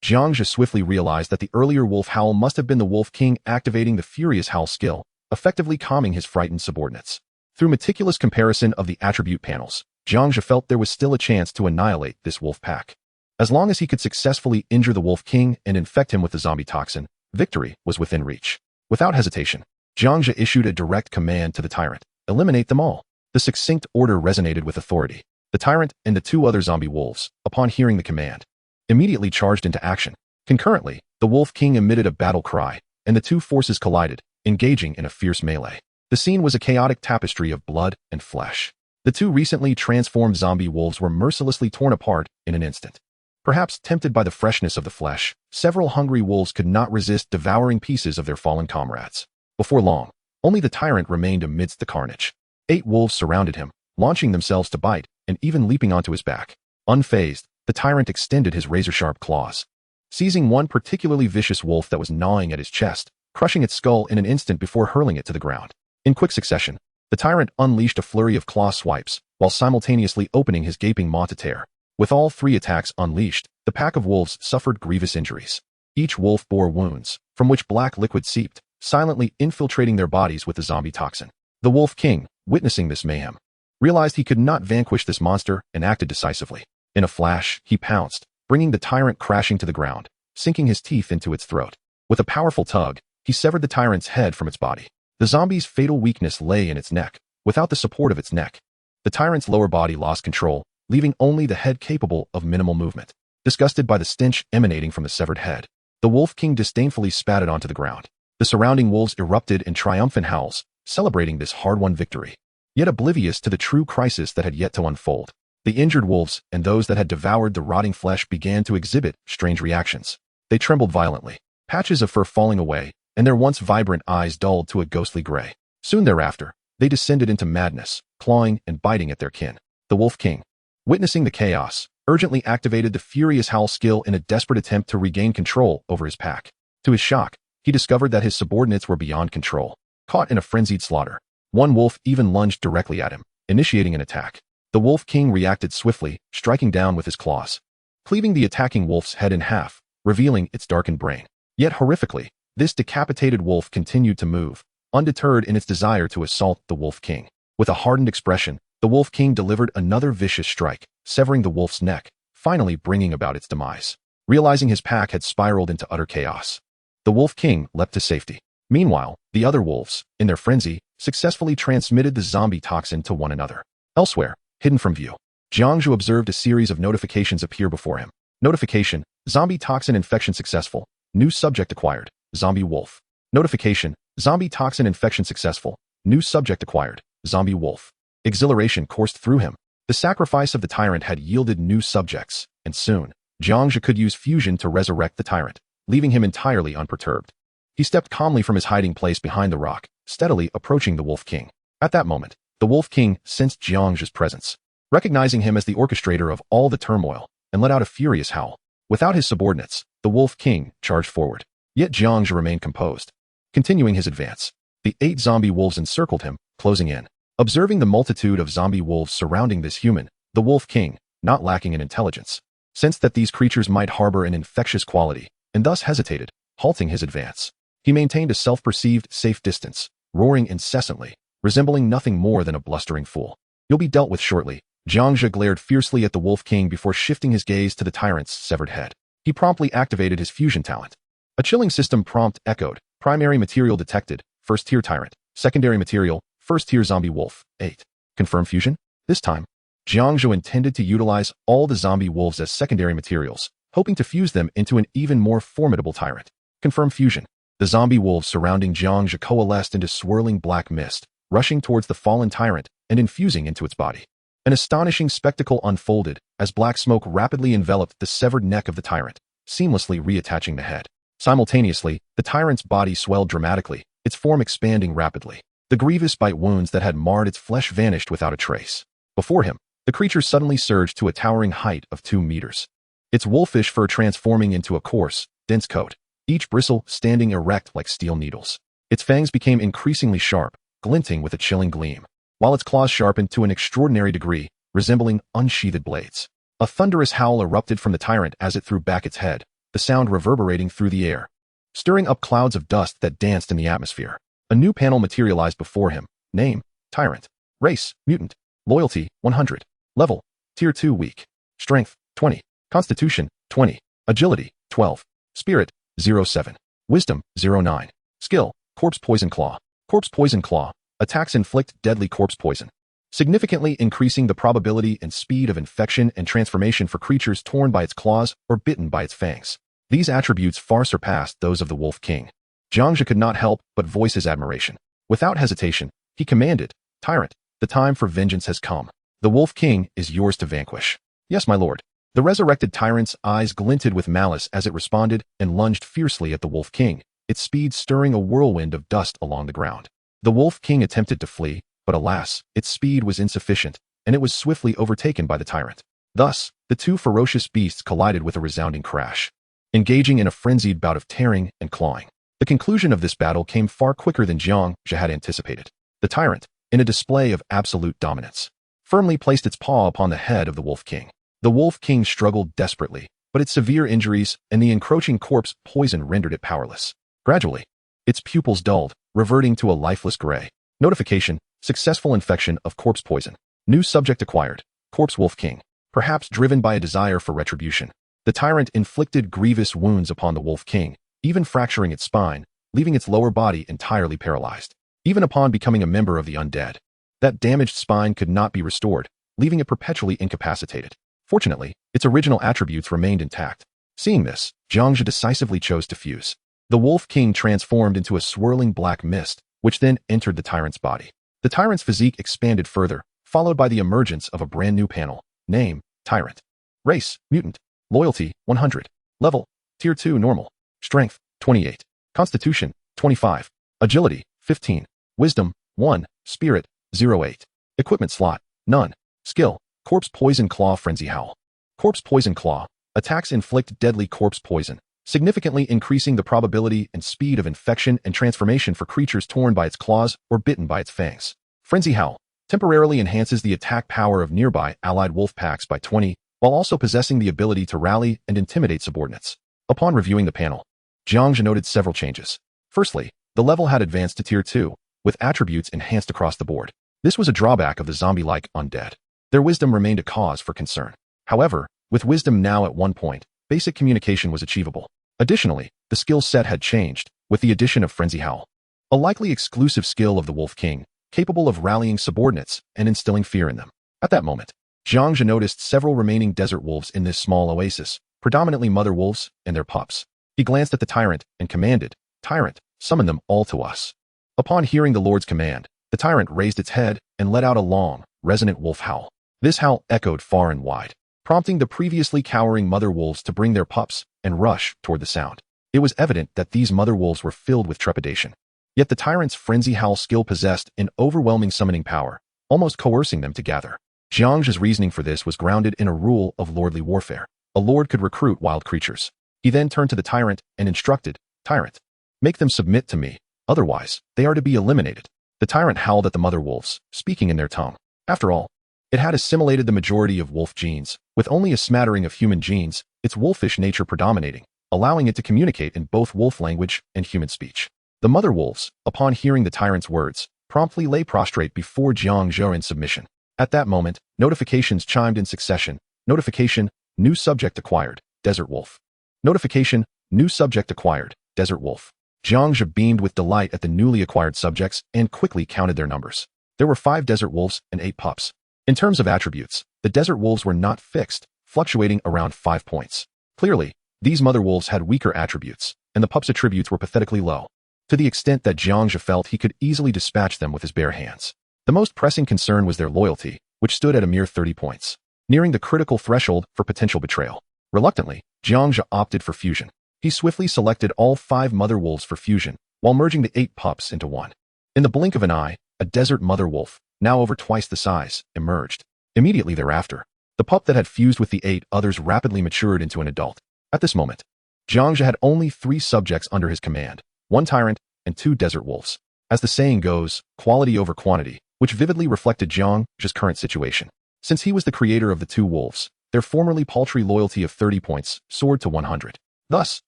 Jiang Zhe swiftly realized that the earlier wolf howl must have been the Wolf King activating the Furious Howl skill, effectively calming his frightened subordinates. Through meticulous comparison of the attribute panels, Jiang Zhe felt there was still a chance to annihilate this wolf pack. As long as he could successfully injure the Wolf King and infect him with the zombie toxin, victory was within reach. Without hesitation, Jiang Zhe issued a direct command to the Tyrant: eliminate them all. The succinct order resonated with authority. The Tyrant and the two other zombie wolves, upon hearing the command, immediately charged into action. Concurrently, the Wolf King emitted a battle cry, and the two forces collided, engaging in a fierce melee. The scene was a chaotic tapestry of blood and flesh. The two recently transformed zombie wolves were mercilessly torn apart in an instant. Perhaps tempted by the freshness of the flesh, several hungry wolves could not resist devouring pieces of their fallen comrades. Before long, only the Tyrant remained amidst the carnage. 8 wolves surrounded him, launching themselves to bite, and even leaping onto his back. Unfazed, the Tyrant extended his razor-sharp claws, seizing one particularly vicious wolf that was gnawing at his chest, crushing its skull in an instant before hurling it to the ground. In quick succession, the Tyrant unleashed a flurry of claw swipes, while simultaneously opening his gaping maw to tear. With all 3 attacks unleashed, the pack of wolves suffered grievous injuries. Each wolf bore wounds, from which black liquid seeped, silently infiltrating their bodies with the zombie toxin. The Wolf King, witnessing this mayhem, realized he could not vanquish this monster and acted decisively. In a flash, he pounced, bringing the Tyrant crashing to the ground, sinking his teeth into its throat. With a powerful tug, he severed the Tyrant's head from its body. The zombie's fatal weakness lay in its neck. Without the support of its neck, the Tyrant's lower body lost control, leaving only the head capable of minimal movement. Disgusted by the stench emanating from the severed head, the Wolf King disdainfully spat it onto the ground. The surrounding wolves erupted in triumphant howls, celebrating this hard-won victory, yet oblivious to the true crisis that had yet to unfold. The injured wolves and those that had devoured the rotting flesh began to exhibit strange reactions. They trembled violently, patches of fur falling away, and their once vibrant eyes dulled to a ghostly gray. Soon thereafter, they descended into madness, clawing and biting at their kin. The Wolf King, witnessing the chaos, urgently activated the Furious Howl skill in a desperate attempt to regain control over his pack. To his shock, he discovered that his subordinates were beyond control, caught in a frenzied slaughter. One wolf even lunged directly at him, initiating an attack. The Wolf King reacted swiftly, striking down with his claws, cleaving the attacking wolf's head in half, revealing its darkened brain. Yet horrifically, this decapitated wolf continued to move, undeterred in its desire to assault the Wolf King. With a hardened expression, the Wolf King delivered another vicious strike, severing the wolf's neck, finally bringing about its demise. Realizing his pack had spiraled into utter chaos, the Wolf King leapt to safety. Meanwhile, the other wolves, in their frenzy, successfully transmitted the zombie toxin to one another. Elsewhere, hidden from view, Jiang Zhe observed a series of notifications appear before him. Notification: zombie toxin infection successful. New subject acquired. Zombie wolf. Notification: zombie toxin infection successful. New subject acquired. Zombie wolf. Exhilaration coursed through him. The sacrifice of the Tyrant had yielded new subjects, and soon, Jiang Zhe could use fusion to resurrect the Tyrant, leaving him entirely unperturbed. He stepped calmly from his hiding place behind the rock, steadily approaching the Wolf King. At that moment, the Wolf King sensed Jiang Zhe's presence, recognizing him as the orchestrator of all the turmoil, and let out a furious howl. Without his subordinates, the Wolf King charged forward. Yet Jiang Zhe remained composed, continuing his advance. The 8 zombie wolves encircled him, closing in. Observing the multitude of zombie wolves surrounding this human, The Wolf King, not lacking in intelligence, sensed that these creatures might harbor an infectious quality, and thus hesitated, halting his advance. He maintained a self-perceived safe distance, roaring incessantly, resembling nothing more than a blustering fool. "You'll be dealt with shortly." Jiang Zhe glared fiercely at the Wolf King before shifting his gaze to the tyrant's severed head. He promptly activated his fusion talent. A chilling system prompt echoed. Primary material detected, first-tier tyrant. Secondary material, first-tier zombie wolf. 8. Confirm fusion? This time, Jiang Zhe intended to utilize all the zombie wolves as secondary materials, hoping to fuse them into an even more formidable tyrant. Confirm fusion. The zombie wolves surrounding Jiang Zhe coalesced into swirling black mist, rushing towards the fallen tyrant and infusing into its body. An astonishing spectacle unfolded as black smoke rapidly enveloped the severed neck of the tyrant, seamlessly reattaching the head. Simultaneously, the tyrant's body swelled dramatically, its form expanding rapidly. The grievous bite wounds that had marred its flesh vanished without a trace. Before him, the creature suddenly surged to a towering height of 2 meters. Its wolfish fur transforming into a coarse, dense coat, each bristle standing erect like steel needles. Its fangs became increasingly sharp, glinting with a chilling gleam, while its claws sharpened to an extraordinary degree, resembling unsheathed blades. A thunderous howl erupted from the tyrant as it threw back its head, the sound reverberating through the air, stirring up clouds of dust that danced in the atmosphere. A new panel materialized before him. Name, Tyrant. Race, Mutant. Loyalty, 100. Level, Tier 2 weak. Strength, 20. Constitution, 20. Agility, 12. Spirit, 07. Wisdom, 09. Skill, Corpse Poison Claw. Corpse Poison Claw. Attacks inflict deadly corpse poison, significantly increasing the probability and speed of infection and transformation for creatures torn by its claws or bitten by its fangs. These attributes far surpassed those of the Wolf King. Jiang Zhe could not help but voice his admiration. Without hesitation, he commanded, "Tyrant, the time for vengeance has come. The Wolf King is yours to vanquish." "Yes, my lord." The resurrected tyrant's eyes glinted with malice as it responded and lunged fiercely at the Wolf King, its speed stirring a whirlwind of dust along the ground. The Wolf King attempted to flee, but alas, its speed was insufficient, and it was swiftly overtaken by the tyrant. Thus, the two ferocious beasts collided with a resounding crash, engaging in a frenzied bout of tearing and clawing. The conclusion of this battle came far quicker than Jiang Zhe had anticipated. The tyrant, in a display of absolute dominance, firmly placed its paw upon the head of the Wolf King. The Wolf King struggled desperately, but its severe injuries and the encroaching corpse poison rendered it powerless. Gradually, its pupils dulled, reverting to a lifeless gray. Notification: successful infection of corpse poison. New subject acquired, Corpse Wolf King. Perhaps driven by a desire for retribution, the tyrant inflicted grievous wounds upon the Wolf King, even fracturing its spine, leaving its lower body entirely paralyzed. Even upon becoming a member of the Undead, that damaged spine could not be restored, leaving it perpetually incapacitated. Fortunately, its original attributes remained intact. Seeing this, Jiang Zhe decisively chose to fuse. The Wolf King transformed into a swirling black mist, which then entered the tyrant's body. The tyrant's physique expanded further, followed by the emergence of a brand new panel. Name, Tyrant. Race, Mutant. Loyalty, 100. Level, Tier 2 normal. Strength, 28. Constitution, 25. Agility, 15. Wisdom, 1. Spirit, 08. Equipment slot, none. Skill, Corpse Poison Claw Frenzy Howl. Corpse Poison Claw. Attacks inflict deadly corpse poison, significantly increasing the probability and speed of infection and transformation for creatures torn by its claws or bitten by its fangs. Frenzy Howl temporarily enhances the attack power of nearby allied wolf packs by 20, while also possessing the ability to rally and intimidate subordinates. Upon reviewing the panel, Jiang Zhe noted several changes. Firstly, the level had advanced to Tier 2, with attributes enhanced across the board. This was a drawback of the zombie-like Undead. Their wisdom remained a cause for concern. However, with wisdom now at 1 point, basic communication was achievable. Additionally, the skill set had changed, with the addition of Frenzy Howl, a likely exclusive skill of the Wolf King, capable of rallying subordinates and instilling fear in them. At that moment, Jiang Zhe noticed several remaining desert wolves in this small oasis, predominantly mother wolves and their pups. He glanced at the tyrant and commanded, "Tyrant, summon them all to us." Upon hearing the Lord's command, the tyrant raised its head and let out a long, resonant wolf howl. This howl echoed far and wide, prompting the previously cowering mother wolves to bring their pups and rush toward the sound. It was evident that these mother wolves were filled with trepidation. Yet the tyrant's frenzy howl skill possessed an overwhelming summoning power, almost coercing them to gather. Jiang Zhe's reasoning for this was grounded in a rule of lordly warfare. A lord could recruit wild creatures. He then turned to the tyrant and instructed, "Tyrant, make them submit to me, otherwise, they are to be eliminated." The tyrant howled at the mother wolves, speaking in their tongue. After all, It had assimilated the majority of wolf genes, with only a smattering of human genes, its wolfish nature predominating, allowing it to communicate in both wolf language and human speech. The mother wolves, upon hearing the tyrant's words, promptly lay prostrate before Jiang Zhe in submission. At that moment, notifications chimed in succession. Notification, new subject acquired, desert wolf. Notification, new subject acquired, desert wolf. Jiang Zhe beamed with delight at the newly acquired subjects and quickly counted their numbers. There were 5 desert wolves and 8 pups. In terms of attributes, the desert wolves were not fixed, fluctuating around 5 points. Clearly, these mother wolves had weaker attributes, and the pups' attributes were pathetically low, to the extent that Jiang Zhe felt he could easily dispatch them with his bare hands. The most pressing concern was their loyalty, which stood at a mere 30 points, nearing the critical threshold for potential betrayal. Reluctantly, Jiang Zhe opted for fusion. He swiftly selected all 5 mother wolves for fusion, while merging the 8 pups into one. In the blink of an eye, a desert mother wolf, now over twice the size, emerged. Immediately thereafter, the pup that had fused with the 8 others rapidly matured into an adult. At this moment, Jiang Zhe had only 3 subjects under his command, 1 tyrant and 2 desert wolves. As the saying goes, quality over quantity, which vividly reflected Jiang Zhe's current situation. Since he was the creator of the 2 wolves, their formerly paltry loyalty of 30 points soared to 100. Thus,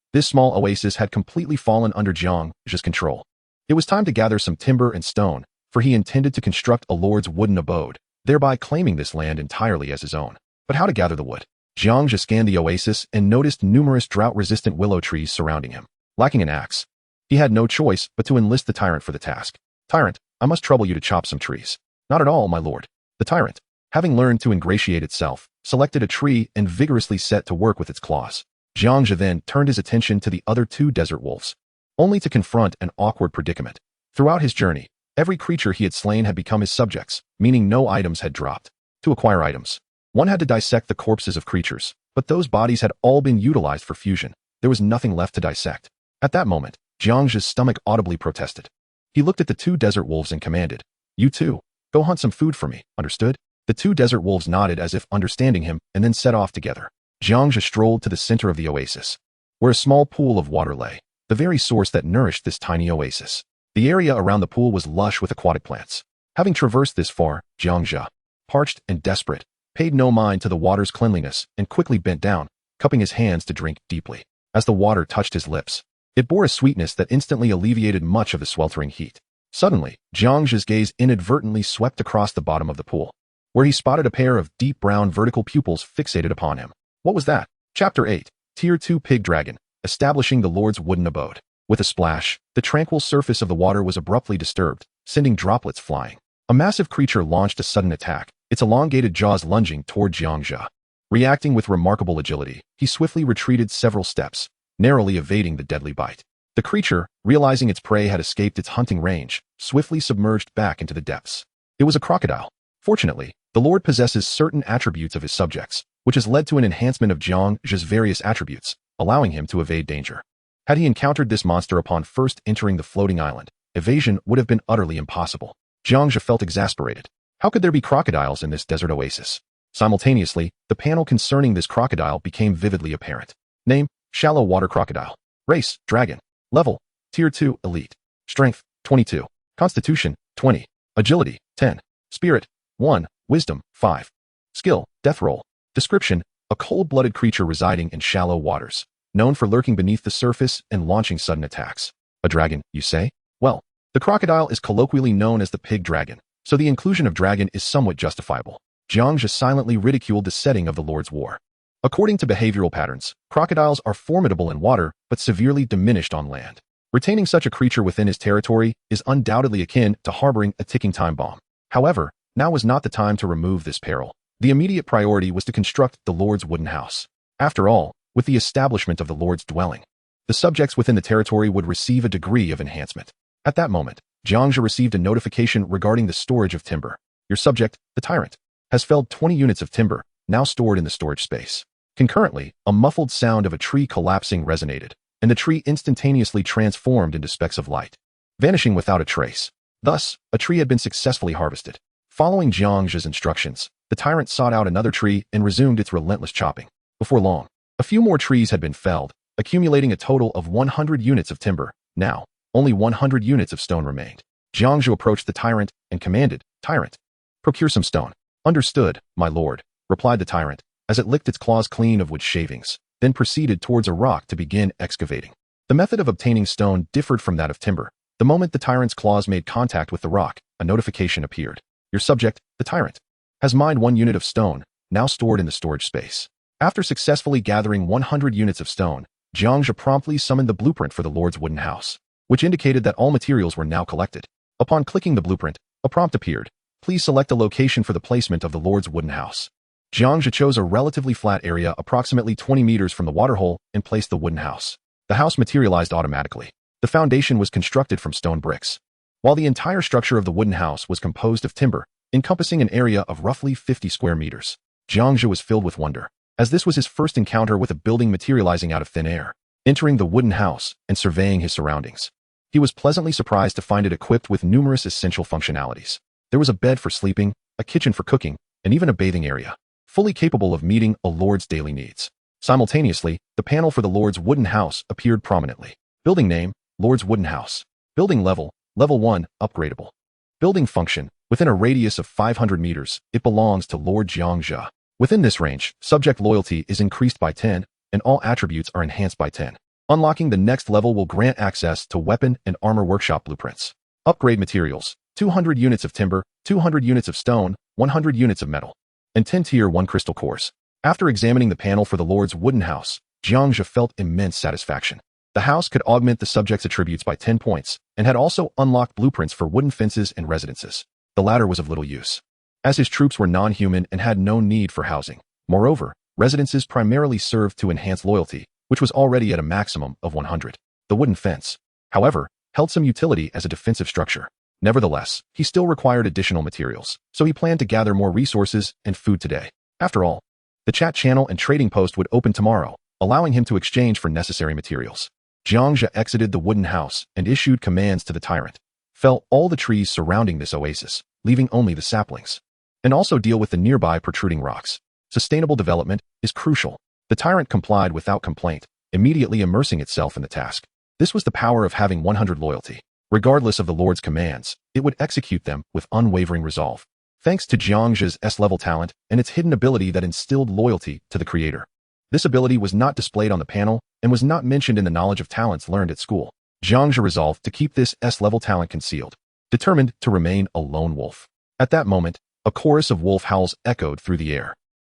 this small oasis had completely fallen under Jiang Zhe's control. It was time to gather some timber and stone, for he intended to construct a lord's wooden abode, thereby claiming this land entirely as his own. But how to gather the wood? Jiang Zhe scanned the oasis and noticed numerous drought-resistant willow trees surrounding him. Lacking an axe, he had no choice but to enlist the tyrant for the task. Tyrant, I must trouble you to chop some trees. Not at all, my lord. The tyrant, having learned to ingratiate itself, selected a tree and vigorously set to work with its claws. Jiang Zhe then turned his attention to the other 2 desert wolves, only to confront an awkward predicament. Throughout his journey, every creature he had slain had become his subjects, meaning no items had dropped. To acquire items, one had to dissect the corpses of creatures, but those bodies had all been utilized for fusion. There was nothing left to dissect. At that moment, Jiang Zhe's stomach audibly protested. He looked at the 2 desert wolves and commanded, "You two, go hunt some food for me, understood?" The 2 desert wolves nodded as if understanding him and then set off together. Jiang Zhe strolled to the center of the oasis, where a small pool of water lay, the very source that nourished this tiny oasis. The area around the pool was lush with aquatic plants. Having traversed this far, Jiang Zhe, parched and desperate, paid no mind to the water's cleanliness and quickly bent down, cupping his hands to drink deeply. As the water touched his lips, it bore a sweetness that instantly alleviated much of the sweltering heat. Suddenly, Jiang Zhe's gaze inadvertently swept across the bottom of the pool, where he spotted a pair of deep brown vertical pupils fixated upon him. What was that? Chapter 8, Tier 2 Pig Dragon, establishing the Lord's wooden abode. With a splash, the tranquil surface of the water was abruptly disturbed, sending droplets flying. A massive creature launched a sudden attack, its elongated jaws lunging toward Jiang Zhe. Reacting with remarkable agility, he swiftly retreated several steps, narrowly evading the deadly bite. The creature, realizing its prey had escaped its hunting range, swiftly submerged back into the depths. It was a crocodile. Fortunately, the Lord possesses certain attributes of his subjects, which has led to an enhancement of Jiang Zhe's various attributes, allowing him to evade danger. Had he encountered this monster upon first entering the floating island, evasion would have been utterly impossible. Jiang Zhe felt exasperated. How could there be crocodiles in this desert oasis? Simultaneously, the panel concerning this crocodile became vividly apparent. Name, shallow water crocodile. Race, dragon. Level, Tier 2 Elite. Strength, 22. Constitution, 20. Agility, 10. Spirit, 1. Wisdom, 5. Skill, death roll. Description, a cold-blooded creature residing in shallow waters, known for lurking beneath the surface and launching sudden attacks. A dragon, you say? Well, the crocodile is colloquially known as the pig dragon, so the inclusion of dragon is somewhat justifiable. Jiang Zhe silently ridiculed the setting of the Lord's War. According to behavioral patterns, crocodiles are formidable in water, but severely diminished on land. Retaining such a creature within his territory is undoubtedly akin to harboring a ticking time bomb. However, now was not the time to remove this peril. The immediate priority was to construct the Lord's wooden house. After all, with the establishment of the Lord's dwelling, the subjects within the territory would receive a degree of enhancement. At that moment, Jiang Zhe received a notification regarding the storage of timber. Your subject, the Tyrant, has felled 20 units of timber, now stored in the storage space. Concurrently, a muffled sound of a tree collapsing resonated, and the tree instantaneously transformed into specks of light, vanishing without a trace. Thus, a tree had been successfully harvested. Following Jiang Zhe's instructions, the Tyrant sought out another tree and resumed its relentless chopping. Before long, a few more trees had been felled, accumulating a total of 100 units of timber. Now, only 100 units of stone remained. Jiang Zhe approached the Tyrant and commanded, "Tyrant, procure some stone." Understood, my lord, replied the tyrant, as it licked its claws clean of wood shavings, then proceeded towards a rock to begin excavating. The method of obtaining stone differed from that of timber. The moment the tyrant's claws made contact with the rock, a notification appeared. Your subject, the tyrant, has mined 1 unit of stone, now stored in the storage space. After successfully gathering 100 units of stone, Jiang Zhe promptly summoned the blueprint for the Lord's wooden house, which indicated that all materials were now collected. Upon clicking the blueprint, a prompt appeared. Please select a location for the placement of the Lord's wooden house. Jiang Zhe chose a relatively flat area approximately 20 meters from the waterhole and placed the wooden house. The house materialized automatically. The foundation was constructed from stone bricks, while the entire structure of the wooden house was composed of timber, encompassing an area of roughly 50 square meters. Jiang Zhe was filled with wonder, as this was his first encounter with a building materializing out of thin air. Entering the wooden house and surveying his surroundings, he was pleasantly surprised to find it equipped with numerous essential functionalities. There was a bed for sleeping, a kitchen for cooking, and even a bathing area, fully capable of meeting a lord's daily needs. Simultaneously, the panel for the Lord's wooden house appeared prominently. Building name, Lord's wooden house. Building level, level 1, upgradable. Building function, within a radius of 500 meters, it belongs to Lord Jiang Zhe. Within this range, subject loyalty is increased by 10, and all attributes are enhanced by 10. Unlocking the next level will grant access to weapon and armor workshop blueprints. Upgrade materials, 200 units of timber, 200 units of stone, 100 units of metal, and 10 tier 1 crystal cores. After examining the panel for the Lord's wooden house, Jiang Zhe felt immense satisfaction. The house could augment the subject's attributes by 10 points, and had also unlocked blueprints for wooden fences and residences. The latter was of little use, as his troops were non-human and had no need for housing. Moreover, residences primarily served to enhance loyalty, which was already at a maximum of 100. The wooden fence, however, held some utility as a defensive structure. Nevertheless, he still required additional materials, so he planned to gather more resources and food today. After all, the chat channel and trading post would open tomorrow, allowing him to exchange for necessary materials. Jiang Zhe exited the wooden house and issued commands to the tyrant. Fell all the trees surrounding this oasis, leaving only the saplings, and also deal with the nearby protruding rocks. Sustainable development is crucial. The tyrant complied without complaint, immediately immersing itself in the task. This was the power of having 100 loyalty. Regardless of the Lord's commands, it would execute them with unwavering resolve. Thanks to Jiang Zhe's S-level talent and its hidden ability that instilled loyalty to the creator. This ability was not displayed on the panel and was not mentioned in the knowledge of talents learned at school. Jiang Zhe resolved to keep this S-level talent concealed, determined to remain a lone wolf. At that moment, a chorus of wolf howls echoed through the air.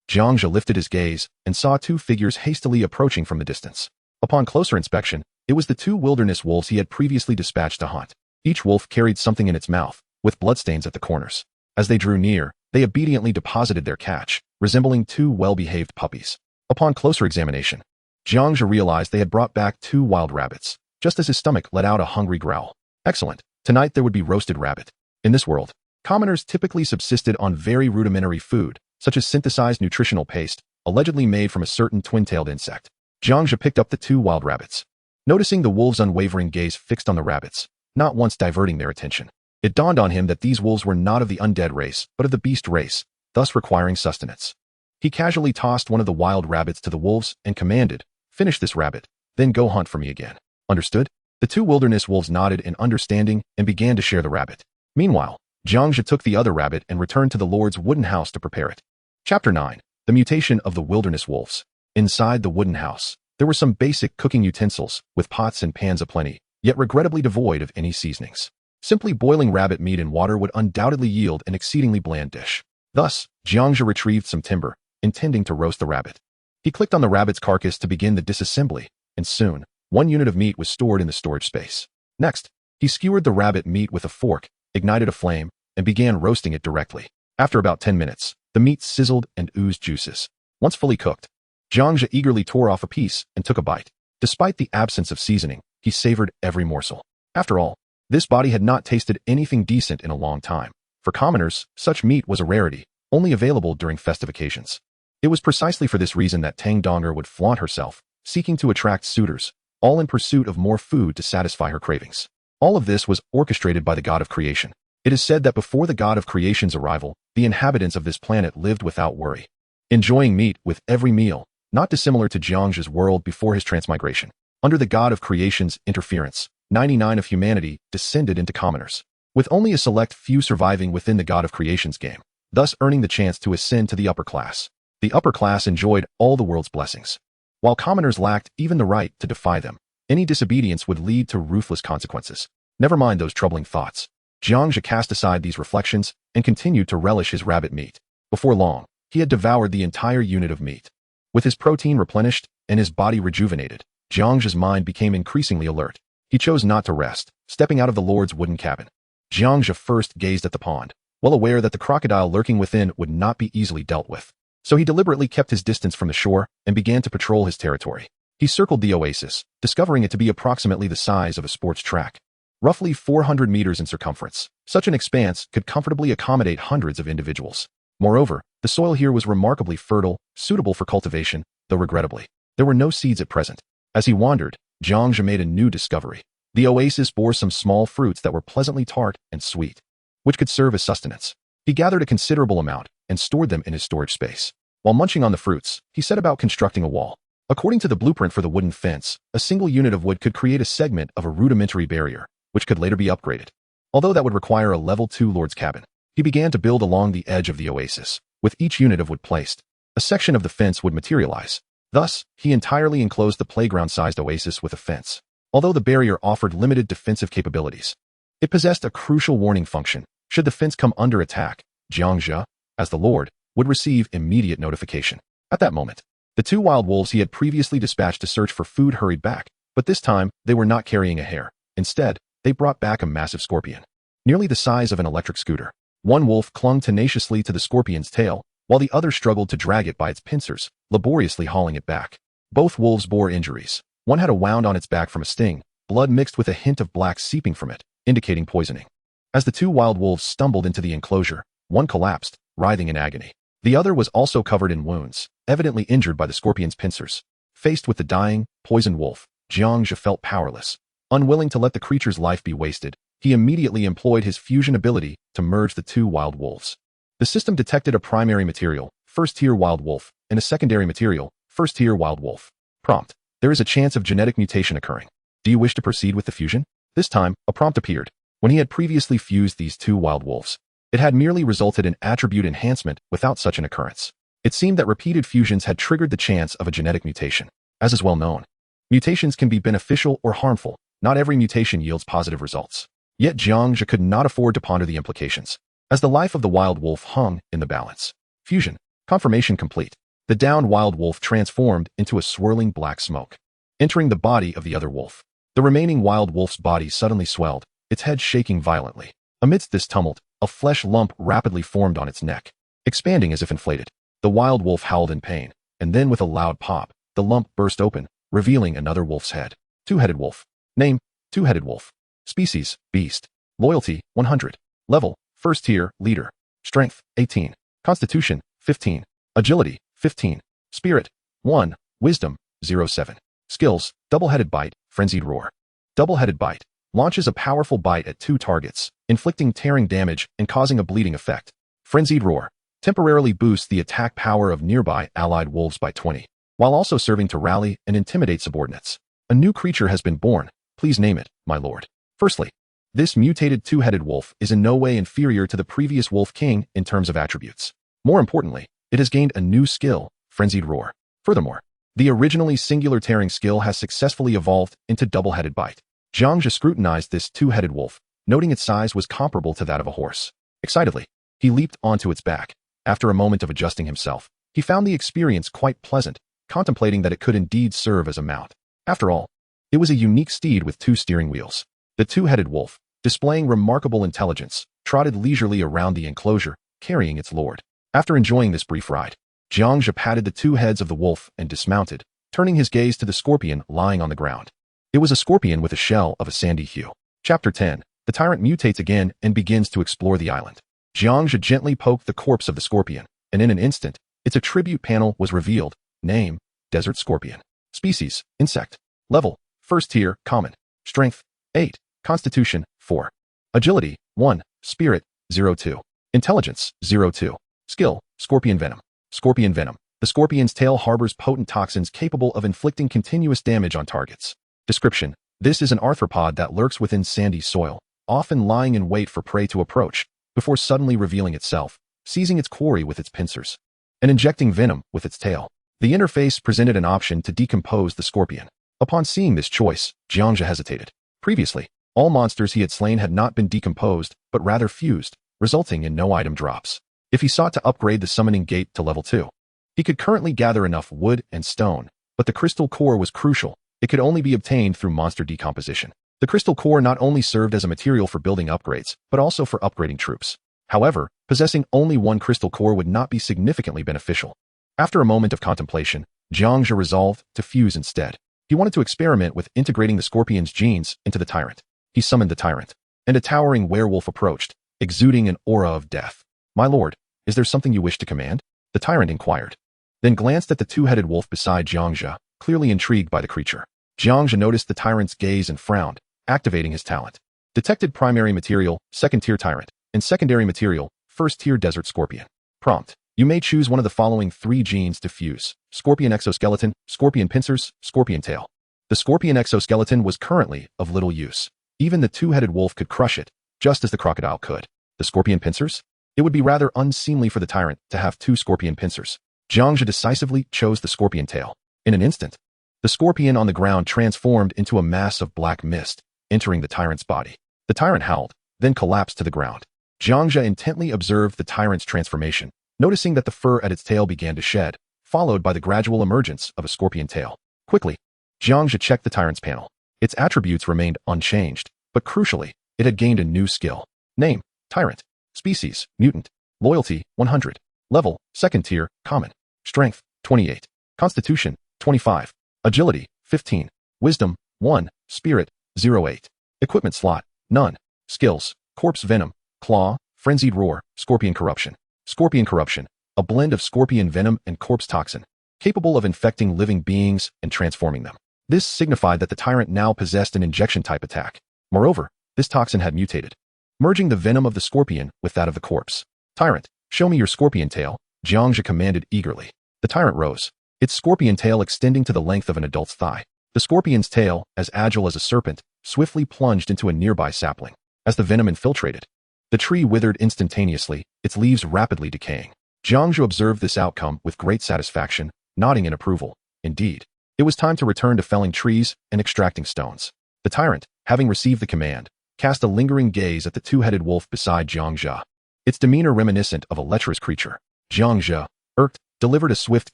Jiang Zhe lifted his gaze and saw 2 figures hastily approaching from the distance. Upon closer inspection, it was the 2 wilderness wolves he had previously dispatched to hunt. Each wolf carried something in its mouth, with bloodstains at the corners. As they drew near, they obediently deposited their catch, resembling 2 well-behaved puppies. Upon closer examination, Jiang Zhe realized they had brought back 2 wild rabbits, just as his stomach let out a hungry growl. Excellent. Tonight there would be roasted rabbit. In this world, commoners typically subsisted on very rudimentary food, such as synthesized nutritional paste, allegedly made from a certain twin-tailed insect. Jiang Zhe picked up the 2 wild rabbits, noticing the wolves' unwavering gaze fixed on the rabbits, not once diverting their attention. It dawned on him that these wolves were not of the undead race, but of the beast race, thus requiring sustenance. He casually tossed one of the wild rabbits to the wolves and commanded, "Finish this rabbit, then go hunt for me again." Understood? The 2 wilderness wolves nodded in understanding and began to share the rabbit. Meanwhile, Jiang Zhe took the other rabbit and returned to the Lord's wooden house to prepare it. Chapter 9. The Mutation of the Wilderness Wolves. Inside the wooden house, there were some basic cooking utensils, with pots and pans aplenty, yet regrettably devoid of any seasonings. Simply boiling rabbit meat in water would undoubtedly yield an exceedingly bland dish. Thus, Jiang Zhe retrieved some timber, intending to roast the rabbit. He clicked on the rabbit's carcass to begin the disassembly, and soon, 1 unit of meat was stored in the storage space. Next, he skewered the rabbit meat with a fork, ignited a flame, and began roasting it directly. After about 10 minutes, the meat sizzled and oozed juices. Once fully cooked, Jiang Zhe eagerly tore off a piece and took a bite. Despite the absence of seasoning, he savored every morsel. After all, this body had not tasted anything decent in a long time. For commoners, such meat was a rarity, only available during festive occasions. It was precisely for this reason that Tang Donger would flaunt herself, seeking to attract suitors, all in pursuit of more food to satisfy her cravings. All of this was orchestrated by the god of creation. It is said that before the god of creation's arrival, the inhabitants of this planet lived without worry, enjoying meat with every meal, not dissimilar to Jiang Zhe's world before his transmigration. Under the god of creation's interference, 99% of humanity descended into commoners, with only a select few surviving within the god of creation's game. thus earning the chance to ascend to the upper class. The upper class enjoyed all the world's blessings, while commoners lacked even the right to defy them. Any disobedience would lead to ruthless consequences. Never mind those troubling thoughts. Jiang Zhe cast aside these reflections and continued to relish his rabbit meat. Before long, he had devoured the entire unit of meat. With his protein replenished and his body rejuvenated, Jiang Zhe's mind became increasingly alert. He chose not to rest, stepping out of the Lord's wooden cabin. Jiang Zhe first gazed at the pond, well aware that the crocodile lurking within would not be easily dealt with. So he deliberately kept his distance from the shore and began to patrol his territory. He circled the oasis, discovering it to be approximately the size of a sports track. Roughly 400 meters in circumference, such an expanse could comfortably accommodate hundreds of individuals. Moreover, the soil here was remarkably fertile, suitable for cultivation, though regrettably, there were no seeds at present. As he wandered, Jiang Zhe made a new discovery. The oasis bore some small fruits that were pleasantly tart and sweet, which could serve as sustenance. He gathered a considerable amount and stored them in his storage space. While munching on the fruits, he set about constructing a wall. According to the blueprint for the wooden fence, a single unit of wood could create a segment of a rudimentary barrier, which could later be upgraded. Although that would require a level 2 lord's cabin, he began to build along the edge of the oasis. With each unit of wood placed, a section of the fence would materialize. Thus, he entirely enclosed the playground-sized oasis with a fence. Although the barrier offered limited defensive capabilities, it possessed a crucial warning function. Should the fence come under attack, Jiang Zhe, as the Lord, would receive immediate notification. At that moment, the 2 wild wolves he had previously dispatched to search for food hurried back, but this time they were not carrying a hare. Instead, they brought back a massive scorpion, nearly the size of an electric scooter. One wolf clung tenaciously to the scorpion's tail, while the other struggled to drag it by its pincers, laboriously hauling it back. Both wolves bore injuries. One had a wound on its back from a sting, blood mixed with a hint of black seeping from it, indicating poisoning. As the 2 wild wolves stumbled into the enclosure, one collapsed, writhing in agony. The other was also covered in wounds, evidently injured by the scorpion's pincers. Faced with the dying, poisoned wolf, Jiang Zhe felt powerless. Unwilling to let the creature's life be wasted, he immediately employed his fusion ability to merge the 2 wild wolves. The system detected a primary material, first-tier wild wolf, and a secondary material, first-tier wild wolf. Prompt: there is a chance of genetic mutation occurring. Do you wish to proceed with the fusion? This time, a prompt appeared. When he had previously fused these 2 wild wolves, it had merely resulted in attribute enhancement without such an occurrence. It seemed that repeated fusions had triggered the chance of a genetic mutation. As is well known, mutations can be beneficial or harmful. Not every mutation yields positive results. Yet Jiang Zhe could not afford to ponder the implications, as the life of the wild wolf hung in the balance. Fusion. Confirmation complete. The downed wild wolf transformed into a swirling black smoke, entering the body of the other wolf. The remaining wild wolf's body suddenly swelled, its head shaking violently. Amidst this tumult, a flesh lump rapidly formed on its neck, expanding as if inflated. The wild wolf howled in pain, and then with a loud pop, the lump burst open, revealing another wolf's head. Two-headed wolf. Name: Two-headed wolf. Species: beast. Loyalty: 100. Level: first tier, leader. Strength: 18. Constitution: 15. Agility: 15. Spirit: 1. Wisdom: 07. Skills: double-headed bite, frenzied roar. Double-headed bite launches a powerful bite at 2 targets, inflicting tearing damage and causing a bleeding effect. Frenzied roar temporarily boosts the attack power of nearby allied wolves by 20, while also serving to rally and intimidate subordinates. A new creature has been born. Please name it, my lord. Firstly, this mutated 2-headed wolf is in no way inferior to the previous wolf king in terms of attributes. More importantly, it has gained a new skill, frenzied roar. Furthermore, the originally singular tearing skill has successfully evolved into double-headed bite. Jiang Zhe scrutinized this 2-headed wolf, noting its size was comparable to that of a horse. Excitedly, he leaped onto its back. After a moment of adjusting himself, he found the experience quite pleasant, contemplating that it could indeed serve as a mount. After all, it was a unique steed with 2 steering wheels. The 2-headed wolf, displaying remarkable intelligence, trotted leisurely around the enclosure, carrying its lord. After enjoying this brief ride, Jiang Zhe patted the 2 heads of the wolf and dismounted, turning his gaze to the scorpion lying on the ground. It was a scorpion with a shell of a sandy hue. Chapter 10. The Tyrant mutates again and begins to explore the island. Jiang Zhe gently poked the corpse of the scorpion, and in an instant, its attribute panel was revealed. Name: Desert Scorpion. Species: insect. Level: first tier, common. Strength: 8. Constitution: 4. Agility: 1. Spirit: 02. Intelligence: 02. Skill: Scorpion Venom. Scorpion Venom. The scorpion's tail harbors potent toxins capable of inflicting continuous damage on targets. Description: this is an arthropod that lurks within sandy soil, often lying in wait for prey to approach, before suddenly revealing itself. seizing its quarry with its pincers, and injecting venom with its tail. The interface presented an option to decompose the scorpion. Upon seeing this choice, Jiang Zhe hesitated. Previously, all monsters he had slain had not been decomposed, but rather fused, resulting in no item drops. If he sought to upgrade the summoning gate to level 2, he could currently gather enough wood and stone, but the crystal core was crucial. It could only be obtained through monster decomposition. The crystal core not only served as a material for building upgrades, but also for upgrading troops. However, possessing only one crystal core would not be significantly beneficial. After a moment of contemplation, Jiang Zhe resolved to fuse instead. He wanted to experiment with integrating the scorpion's genes into the Tyrant. He summoned the Tyrant, and a towering werewolf approached, exuding an aura of death. "My lord, is there something you wish to command?" the Tyrant inquired, then glanced at the two-headed wolf beside Jiang Zhe, clearly intrigued by the creature. Jiang Zhe noticed the Tyrant's gaze and frowned, activating his talent. Detected primary material, second-tier Tyrant, and secondary material, first-tier desert scorpion. Prompt: you may choose one of the following 3 genes to fuse: scorpion exoskeleton, scorpion pincers, scorpion tail. The scorpion exoskeleton was currently of little use. Even the two-headed wolf could crush it, just as the crocodile could. The scorpion pincers? It would be rather unseemly for the Tyrant to have 2 scorpion pincers. Jiang Zhe decisively chose the scorpion tail. In an instant, the scorpion on the ground transformed into a mass of black mist, entering the Tyrant's body. The Tyrant howled, then collapsed to the ground. Jiang Zhe intently observed the Tyrant's transformation, noticing that the fur at its tail began to shed, followed by the gradual emergence of a scorpion tail. Quickly, Jiang Zhe checked the Tyrant's panel. Its attributes remained unchanged, but crucially, it had gained a new skill. Name: Tyrant. Species: mutant. Loyalty: 100. Level: second tier, common. Strength: 28. Constitution: 25. Agility: 15. Wisdom: 1. Spirit: 08. Equipment slot: none. Skills: corpse venom, claw, frenzied roar, scorpion corruption. Scorpion corruption: a blend of scorpion venom and corpse toxin, capable of infecting living beings and transforming them. This signified that the Tyrant now possessed an injection-type attack. Moreover, this toxin had mutated, merging the venom of the scorpion with that of the corpse. "Tyrant, show me your scorpion tail," Jiang Zhe commanded eagerly. The Tyrant rose, its scorpion tail extending to the length of an adult's thigh. The scorpion's tail, as agile as a serpent, swiftly plunged into a nearby sapling. As the venom infiltrated, the tree withered instantaneously, its leaves rapidly decaying. Jiang Zhe observed this outcome with great satisfaction, nodding in approval. Indeed, it was time to return to felling trees and extracting stones. The Tyrant, having received the command, cast a lingering gaze at the two-headed wolf beside Jiang Zhe, its demeanor reminiscent of a lecherous creature. Jiang Zhe, irked, delivered a swift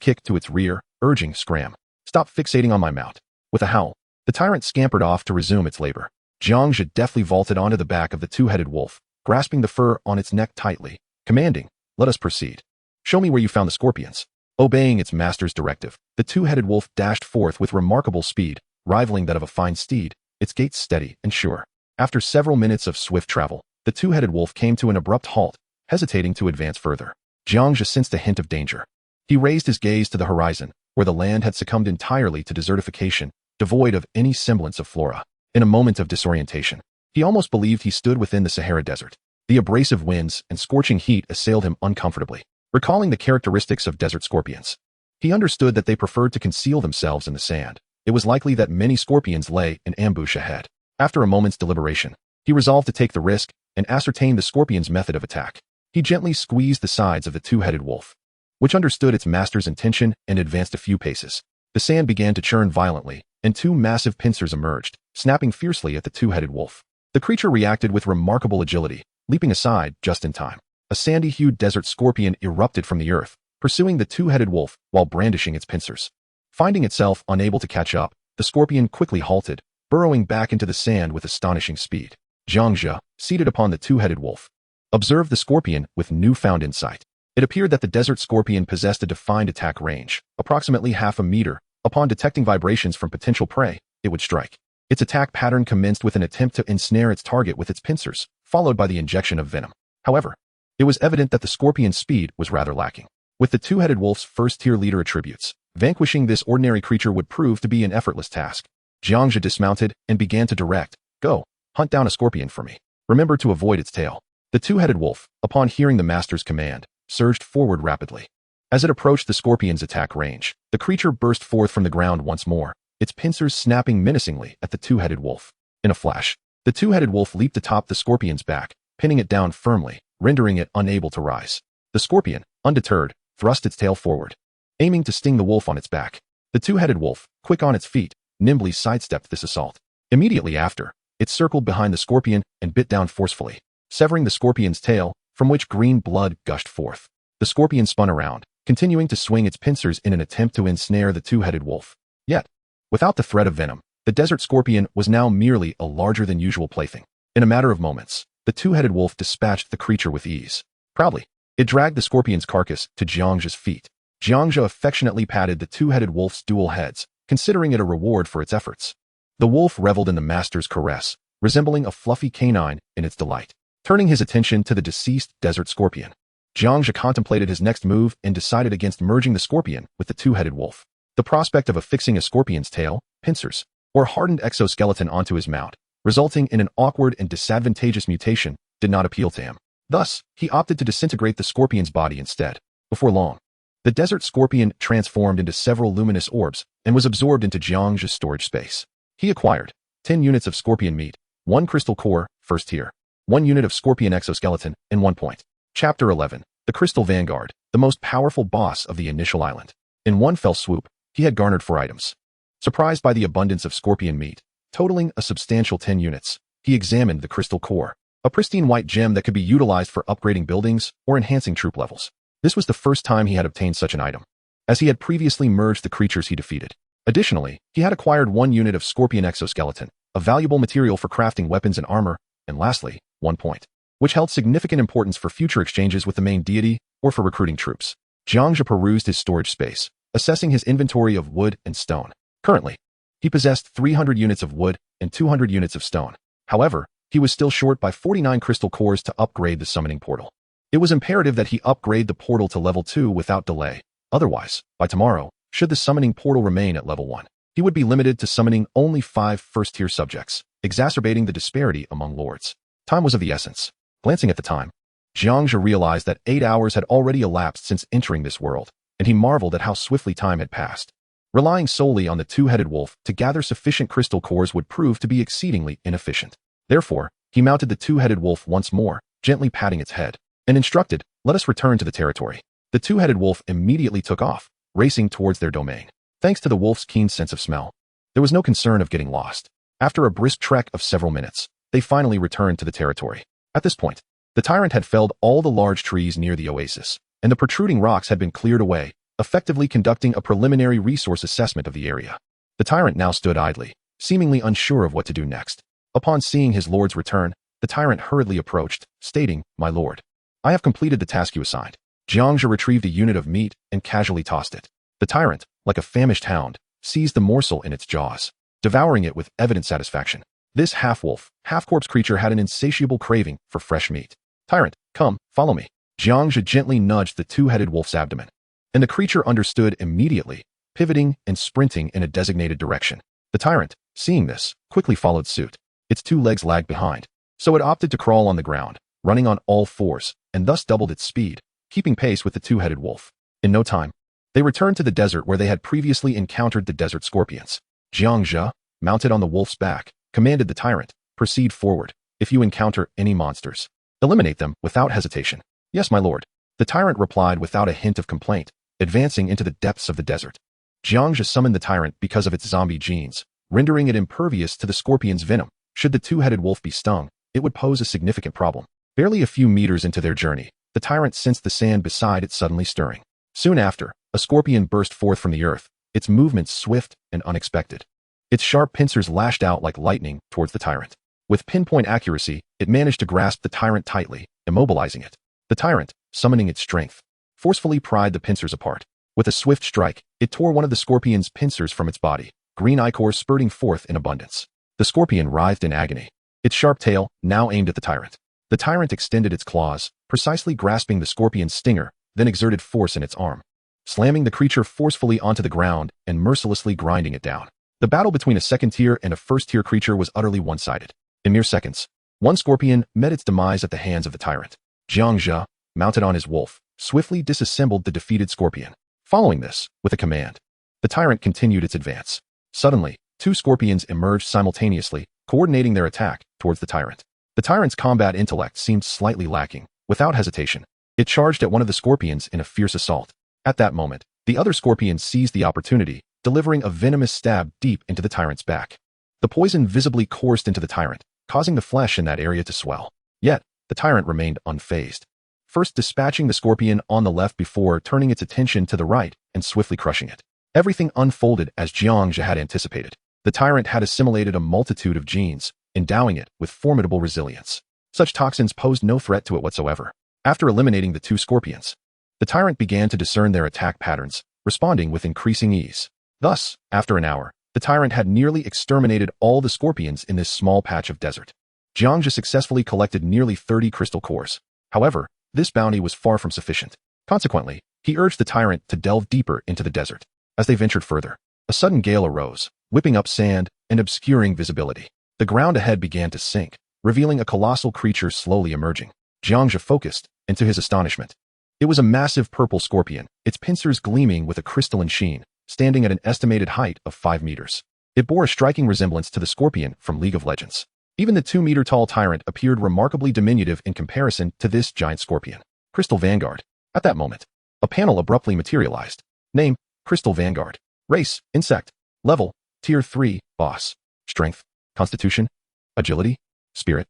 kick to its rear, urging "Scram! Stop fixating on my mount." With a howl, the Tyrant scampered off to resume its labor. Jiang Zhe deftly vaulted onto the back of the two-headed wolf, grasping the fur on its neck tightly, commanding, "Let us proceed. Show me where you found the scorpions." Obeying its master's directive, the two-headed wolf dashed forth with remarkable speed, rivaling that of a fine steed, its gait steady and sure. After several minutes of swift travel, the two-headed wolf came to an abrupt halt, hesitating to advance further. Jiang Zhe sensed a hint of danger. He raised his gaze to the horizon, where the land had succumbed entirely to desertification, devoid of any semblance of flora. In a moment of disorientation, he almost believed he stood within the Sahara Desert. The abrasive winds and scorching heat assailed him uncomfortably. Recalling the characteristics of desert scorpions, he understood that they preferred to conceal themselves in the sand. It was likely that many scorpions lay in ambush ahead. After a moment's deliberation, he resolved to take the risk and ascertain the scorpion's method of attack. He gently squeezed the sides of the two-headed wolf, which understood its master's intention and advanced a few paces. The sand began to churn violently, and 2 massive pincers emerged, snapping fiercely at the two-headed wolf. The creature reacted with remarkable agility, leaping aside just in time. A sandy-hued desert scorpion erupted from the earth, pursuing the two-headed wolf while brandishing its pincers. Finding itself unable to catch up, the scorpion quickly halted, burrowing back into the sand with astonishing speed. Jiang Zhe, seated upon the two-headed wolf, observed the scorpion with newfound insight. It appeared that the desert scorpion possessed a defined attack range, approximately half a meter. Upon detecting vibrations from potential prey, it would strike. Its attack pattern commenced with an attempt to ensnare its target with its pincers, followed by the injection of venom. However, it was evident that the scorpion's speed was rather lacking. With the two-headed wolf's first-tier leader attributes, vanquishing this ordinary creature would prove to be an effortless task. Jiang Zhe dismounted and began to direct, "Go, hunt down a scorpion for me. Remember to avoid its tail." The two-headed wolf, upon hearing the master's command, surged forward rapidly. As it approached the scorpion's attack range, the creature burst forth from the ground once more, its pincers snapping menacingly at the two-headed wolf. In a flash, the two-headed wolf leaped atop the scorpion's back, pinning it down firmly, rendering it unable to rise. The scorpion, undeterred, thrust its tail forward, aiming to sting the wolf on its back. The two-headed wolf, quick on its feet, nimbly sidestepped this assault. Immediately after, it circled behind the scorpion and bit down forcefully, severing the scorpion's tail, from which green blood gushed forth. The scorpion spun around, continuing to swing its pincers in an attempt to ensnare the two-headed wolf. Yet, without the threat of venom, the desert scorpion was now merely a larger-than-usual plaything. In a matter of moments, the two-headed wolf dispatched the creature with ease. Proudly, it dragged the scorpion's carcass to Jiang Zhe's feet. Jiang Zhe affectionately patted the two-headed wolf's dual heads, considering it a reward for its efforts. The wolf reveled in the master's caress, resembling a fluffy canine in its delight. Turning his attention to the deceased desert scorpion, Jiang Zhe contemplated his next move and decided against merging the scorpion with the two-headed wolf. The prospect of affixing a scorpion's tail, pincers, or hardened exoskeleton onto his mount, resulting in an awkward and disadvantageous mutation, did not appeal to him. Thus, he opted to disintegrate the scorpion's body instead. Before long, the desert scorpion transformed into several luminous orbs and was absorbed into Jiang Zhe's storage space. He acquired 10 units of scorpion meat, 1 crystal core, first tier, 1 unit of scorpion exoskeleton, and 1 point. Chapter 11. The Crystal Vanguard, the most powerful boss of the initial island. In one fell swoop, he had garnered 4 items. Surprised by the abundance of scorpion meat, totaling a substantial 10 units, he examined the crystal core, a pristine white gem that could be utilized for upgrading buildings or enhancing troop levels. This was the first time he had obtained such an item, as he had previously merged the creatures he defeated. Additionally, he had acquired 1 unit of scorpion exoskeleton, a valuable material for crafting weapons and armor, and lastly, 1 point, which held significant importance for future exchanges with the main deity or for recruiting troops. Jiang Zhe perused his storage space, assessing his inventory of wood and stone. Currently, he possessed 300 units of wood and 200 units of stone. However, he was still short by 49 crystal cores to upgrade the summoning portal. It was imperative that he upgrade the portal to level 2 without delay. Otherwise, by tomorrow, should the summoning portal remain at level 1, he would be limited to summoning only 5 first-tier subjects, exacerbating the disparity among lords. Time was of the essence. Glancing at the time, Jiang Zhe realized that 8 hours had already elapsed since entering this world, and he marveled at how swiftly time had passed. Relying solely on the two-headed wolf to gather sufficient crystal cores would prove to be exceedingly inefficient. Therefore, he mounted the two-headed wolf once more, gently patting its head, and instructed, "Let us return to the territory." The two-headed wolf immediately took off, racing towards their domain. Thanks to the wolf's keen sense of smell, there was no concern of getting lost. After a brisk trek of several minutes, they finally returned to the territory. At this point, the tyrant had felled all the large trees near the oasis, and the protruding rocks had been cleared away, effectively conducting a preliminary resource assessment of the area. The tyrant now stood idly, seemingly unsure of what to do next. Upon seeing his lord's return, the tyrant hurriedly approached, stating, "My lord, I have completed the task you assigned." Jiang Zhe retrieved a unit of meat and casually tossed it. The tyrant, like a famished hound, seized the morsel in its jaws, devouring it with evident satisfaction. This half-wolf, half-corpse creature had an insatiable craving for fresh meat. "Tyrant, come, follow me." Jiang Zhe gently nudged the two-headed wolf's abdomen, and the creature understood immediately, pivoting and sprinting in a designated direction. The tyrant, seeing this, quickly followed suit. Its 2 legs lagged behind, so it opted to crawl on the ground, running on all 4s, and thus doubled its speed, keeping pace with the two-headed wolf. In no time, they returned to the desert where they had previously encountered the desert scorpions. Jiang Zhe, mounted on the wolf's back, commanded the tyrant, "Proceed forward. If you encounter any monsters, eliminate them without hesitation." "Yes, my lord." The tyrant replied without a hint of complaint, advancing into the depths of the desert. Jiang Zhe summoned the tyrant because of its zombie genes, rendering it impervious to the scorpion's venom. Should the two-headed wolf be stung, it would pose a significant problem. Barely a few meters into their journey, the tyrant sensed the sand beside it suddenly stirring. Soon after, a scorpion burst forth from the earth, its movements swift and unexpected. Its sharp pincers lashed out like lightning towards the tyrant. With pinpoint accuracy, it managed to grasp the tyrant tightly, immobilizing it. The tyrant, summoning its strength, forcefully pried the pincers apart. With a swift strike, it tore one of the scorpion's pincers from its body, green ichor spurting forth in abundance. The scorpion writhed in agony, its sharp tail now aimed at the tyrant. The tyrant extended its claws, precisely grasping the scorpion's stinger, then exerted force in its arm, slamming the creature forcefully onto the ground and mercilessly grinding it down. The battle between a second-tier and a first-tier creature was utterly one-sided. In mere seconds, one scorpion met its demise at the hands of the tyrant. Jiang Zhe, mounted on his wolf, swiftly disassembled the defeated scorpion. Following this, with a command, the tyrant continued its advance. Suddenly, 2 scorpions emerged simultaneously, coordinating their attack towards the tyrant. The tyrant's combat intellect seemed slightly lacking. Without hesitation, It charged at one of the scorpions in a fierce assault. At that moment, the other scorpion seized the opportunity, delivering a venomous stab deep into the tyrant's back. The poison visibly coursed into the tyrant, causing the flesh in that area to swell. Yet, the tyrant remained unfazed. First dispatching the scorpion on the left before turning its attention to the right and swiftly crushing it. Everything unfolded as Jiang Zhe had anticipated. The tyrant had assimilated a multitude of genes, endowing it with formidable resilience. Such toxins posed no threat to it whatsoever. After eliminating the two scorpions, the tyrant began to discern their attack patterns, responding with increasing ease. Thus, after an hour, the tyrant had nearly exterminated all the scorpions in this small patch of desert. Jiang Zhe successfully collected nearly 30 crystal cores. However, this bounty was far from sufficient. Consequently, he urged the tyrant to delve deeper into the desert. As they ventured further, a sudden gale arose, whipping up sand and obscuring visibility. The ground ahead began to sink, revealing a colossal creature slowly emerging. Jiang Zhe focused, and to his astonishment, it was a massive purple scorpion, its pincers gleaming with a crystalline sheen, standing at an estimated height of 5 meters. It bore a striking resemblance to the scorpion from League of Legends. Even the 2-meter-tall tyrant appeared remarkably diminutive in comparison to this giant scorpion. Crystal Vanguard. At that moment, a panel abruptly materialized. Name, Crystal Vanguard. Race, Insect. Level, Tier 3, Boss. Strength, Constitution, Agility, Spirit,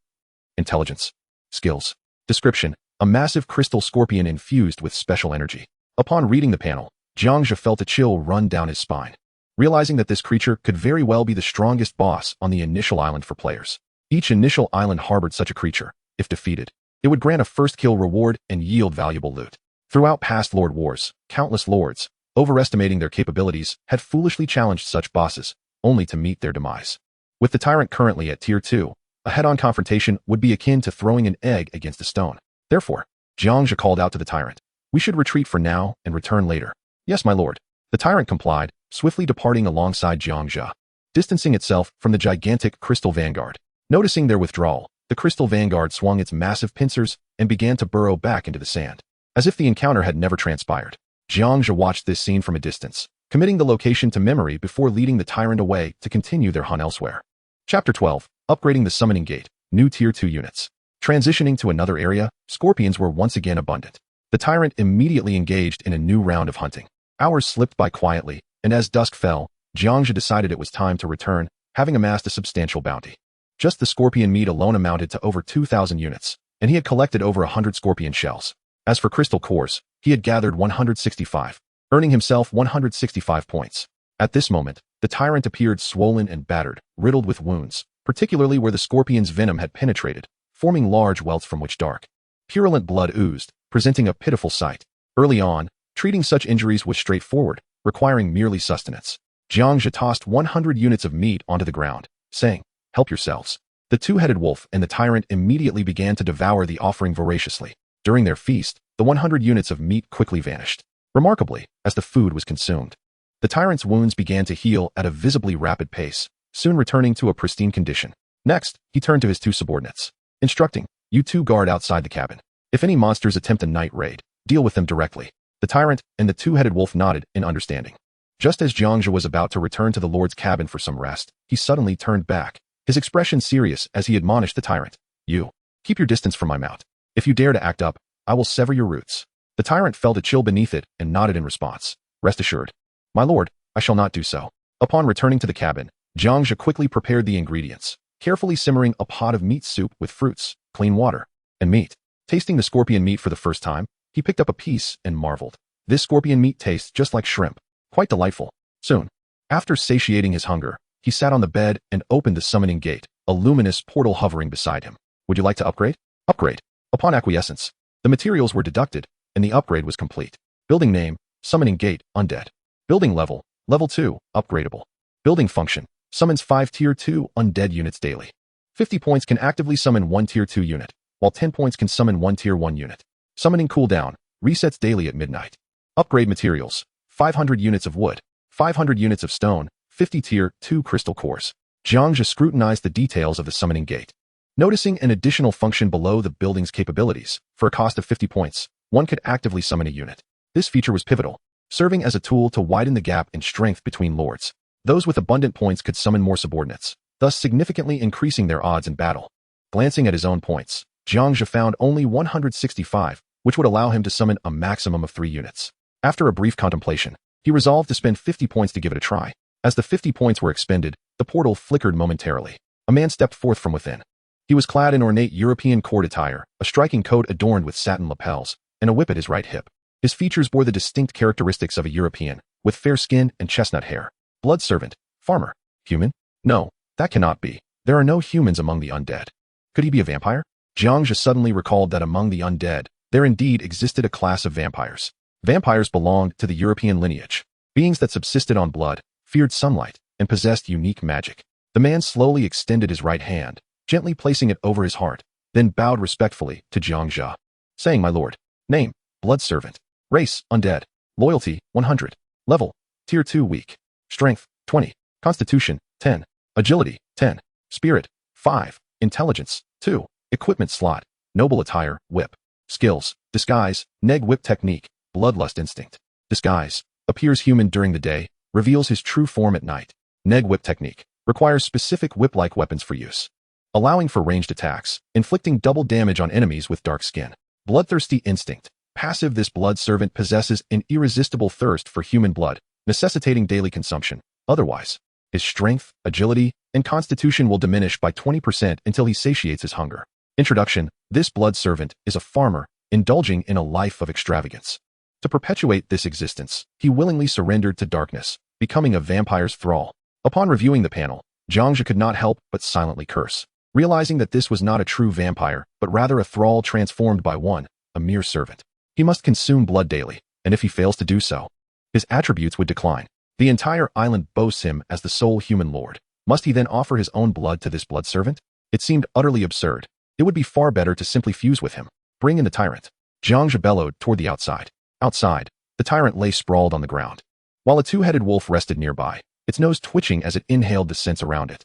Intelligence, Skills. Description, a massive crystal scorpion infused with special energy. Upon reading the panel, Jiang Zhe felt a chill run down his spine, realizing that this creature could very well be the strongest boss on the initial island for players. Each initial island harbored such a creature. If defeated, it would grant a first kill reward and yield valuable loot. Throughout past Lord Wars, countless lords, overestimating their capabilities, had foolishly challenged such bosses, only to meet their demise. With the tyrant currently at Tier 2, a head-on confrontation would be akin to throwing an egg against a stone. Therefore, Jiang Zhe called out to the tyrant, "We should retreat for now and return later." "Yes, my lord." The tyrant complied, swiftly departing alongside Jiang Zhe, distancing itself from the gigantic Crystal Vanguard. Noticing their withdrawal, the Crystal Vanguard swung its massive pincers and began to burrow back into the sand, as if the encounter had never transpired. Jiang Zhe watched this scene from a distance, committing the location to memory before leading the tyrant away to continue their hunt elsewhere. Chapter 12. Upgrading the Summoning Gate. New Tier 2 units. Transitioning to another area, scorpions were once again abundant. The tyrant immediately engaged in a new round of hunting. Hours slipped by quietly, and as dusk fell, Jiang Zhe decided it was time to return, having amassed a substantial bounty. Just the scorpion meat alone amounted to over 2,000 units, and he had collected over 100 scorpion shells. As for crystal cores, he had gathered 165, earning himself 165 points. At this moment, the tyrant appeared swollen and battered, riddled with wounds, particularly where the scorpion's venom had penetrated, forming large welts from which dark, purulent blood oozed, presenting a pitiful sight. Early on, treating such injuries was straightforward, requiring merely sustenance. Jiang Zhe tossed 100 units of meat onto the ground, saying, "Help yourselves." The two-headed wolf and the tyrant immediately began to devour the offering voraciously. During their feast, the 100 units of meat quickly vanished. Remarkably, as the food was consumed, the tyrant's wounds began to heal at a visibly rapid pace, soon returning to a pristine condition. Next, he turned to his two subordinates, instructing, "You two guard outside the cabin. If any monsters attempt a night raid, deal with them directly." The tyrant and the two-headed wolf nodded in understanding. Just as Jiang Zhe was about to return to the lord's cabin for some rest, he suddenly turned back, his expression serious as he admonished the tyrant, "You, keep your distance from my mount. If you dare to act up, I will sever your roots." The tyrant felt a chill beneath it and nodded in response. "Rest assured, my lord, I shall not do so." Upon returning to the cabin, Jiang Zhe quickly prepared the ingredients, carefully simmering a pot of meat soup with fruits, clean water, and meat. Tasting the scorpion meat for the first time, he picked up a piece and marveled. This scorpion meat tastes just like shrimp. Quite delightful. Soon, after satiating his hunger, he sat on the bed and opened the summoning gate, a luminous portal hovering beside him. "Would you like to upgrade?" "Upgrade." Upon acquiescence, the materials were deducted, and the upgrade was complete. Building name, Summoning Gate, Undead. Building level, Level 2, upgradable. Building function, summons 5 Tier 2 Undead units daily. 50 points can actively summon 1 Tier 2 unit, while 10 points can summon 1 Tier 1 unit. Summoning cooldown, resets daily at midnight. Upgrade materials, 500 units of wood, 500 units of stone, 50 Tier 2 crystal cores. Jiang Zhe scrutinized the details of the summoning gate. Noticing an additional function below the building's capabilities, for a cost of 50 points, one could actively summon a unit. This feature was pivotal, serving as a tool to widen the gap in strength between lords. Those with abundant points could summon more subordinates, thus significantly increasing their odds in battle. Glancing at his own points, Jiang Zhe found only 165, which would allow him to summon a maximum of 3 units. After a brief contemplation, he resolved to spend 50 points to give it a try. As the 50 points were expended, the portal flickered momentarily. A man stepped forth from within. He was clad in ornate European court attire, a striking coat adorned with satin lapels, and a whip at his right hip. His features bore the distinct characteristics of a European, with fair skin and chestnut hair. Blood servant, farmer, human? No, that cannot be. There are no humans among the undead. Could he be a vampire? Jiang Zhe suddenly recalled that among the undead, there indeed existed a class of vampires. Vampires belonged to the European lineage, beings that subsisted on blood, feared sunlight, and possessed unique magic. The man slowly extended his right hand, gently placing it over his heart, then bowed respectfully to Jiang Zhe, saying, "My lord, name, blood servant, race, undead, loyalty, 100, level, tier 2 weak, strength, 20, constitution, 10, agility, 10, spirit, 5, intelligence, 2, equipment slot, noble attire, whip, skills, disguise, neg whip technique, bloodlust instinct, disguise, appears human during the day, reveals his true form at night, neg whip technique, requires specific whip-like weapons for use, allowing for ranged attacks, inflicting double damage on enemies with dark skin, bloodthirsty instinct, passive. This blood servant possesses an irresistible thirst for human blood, necessitating daily consumption. Otherwise, his strength, agility, and constitution will diminish by 20% until he satiates his hunger. Introduction: this blood servant is a farmer, indulging in a life of extravagance. To perpetuate this existence, he willingly surrendered to darkness, becoming a vampire's thrall. Upon reviewing the panel, Jiang Zhe could not help but silently curse, realizing that this was not a true vampire, but rather a thrall transformed by one, a mere servant. He must consume blood daily, and if he fails to do so, his attributes would decline. The entire island boasts him as the sole human lord. Must he then offer his own blood to this blood servant? It seemed utterly absurd. It would be far better to simply fuse with him. Bring in the tyrant. Jiang Zhe bellowed toward the outside. Outside, the tyrant lay sprawled on the ground, while a two-headed wolf rested nearby, its nose twitching as it inhaled the scents around it.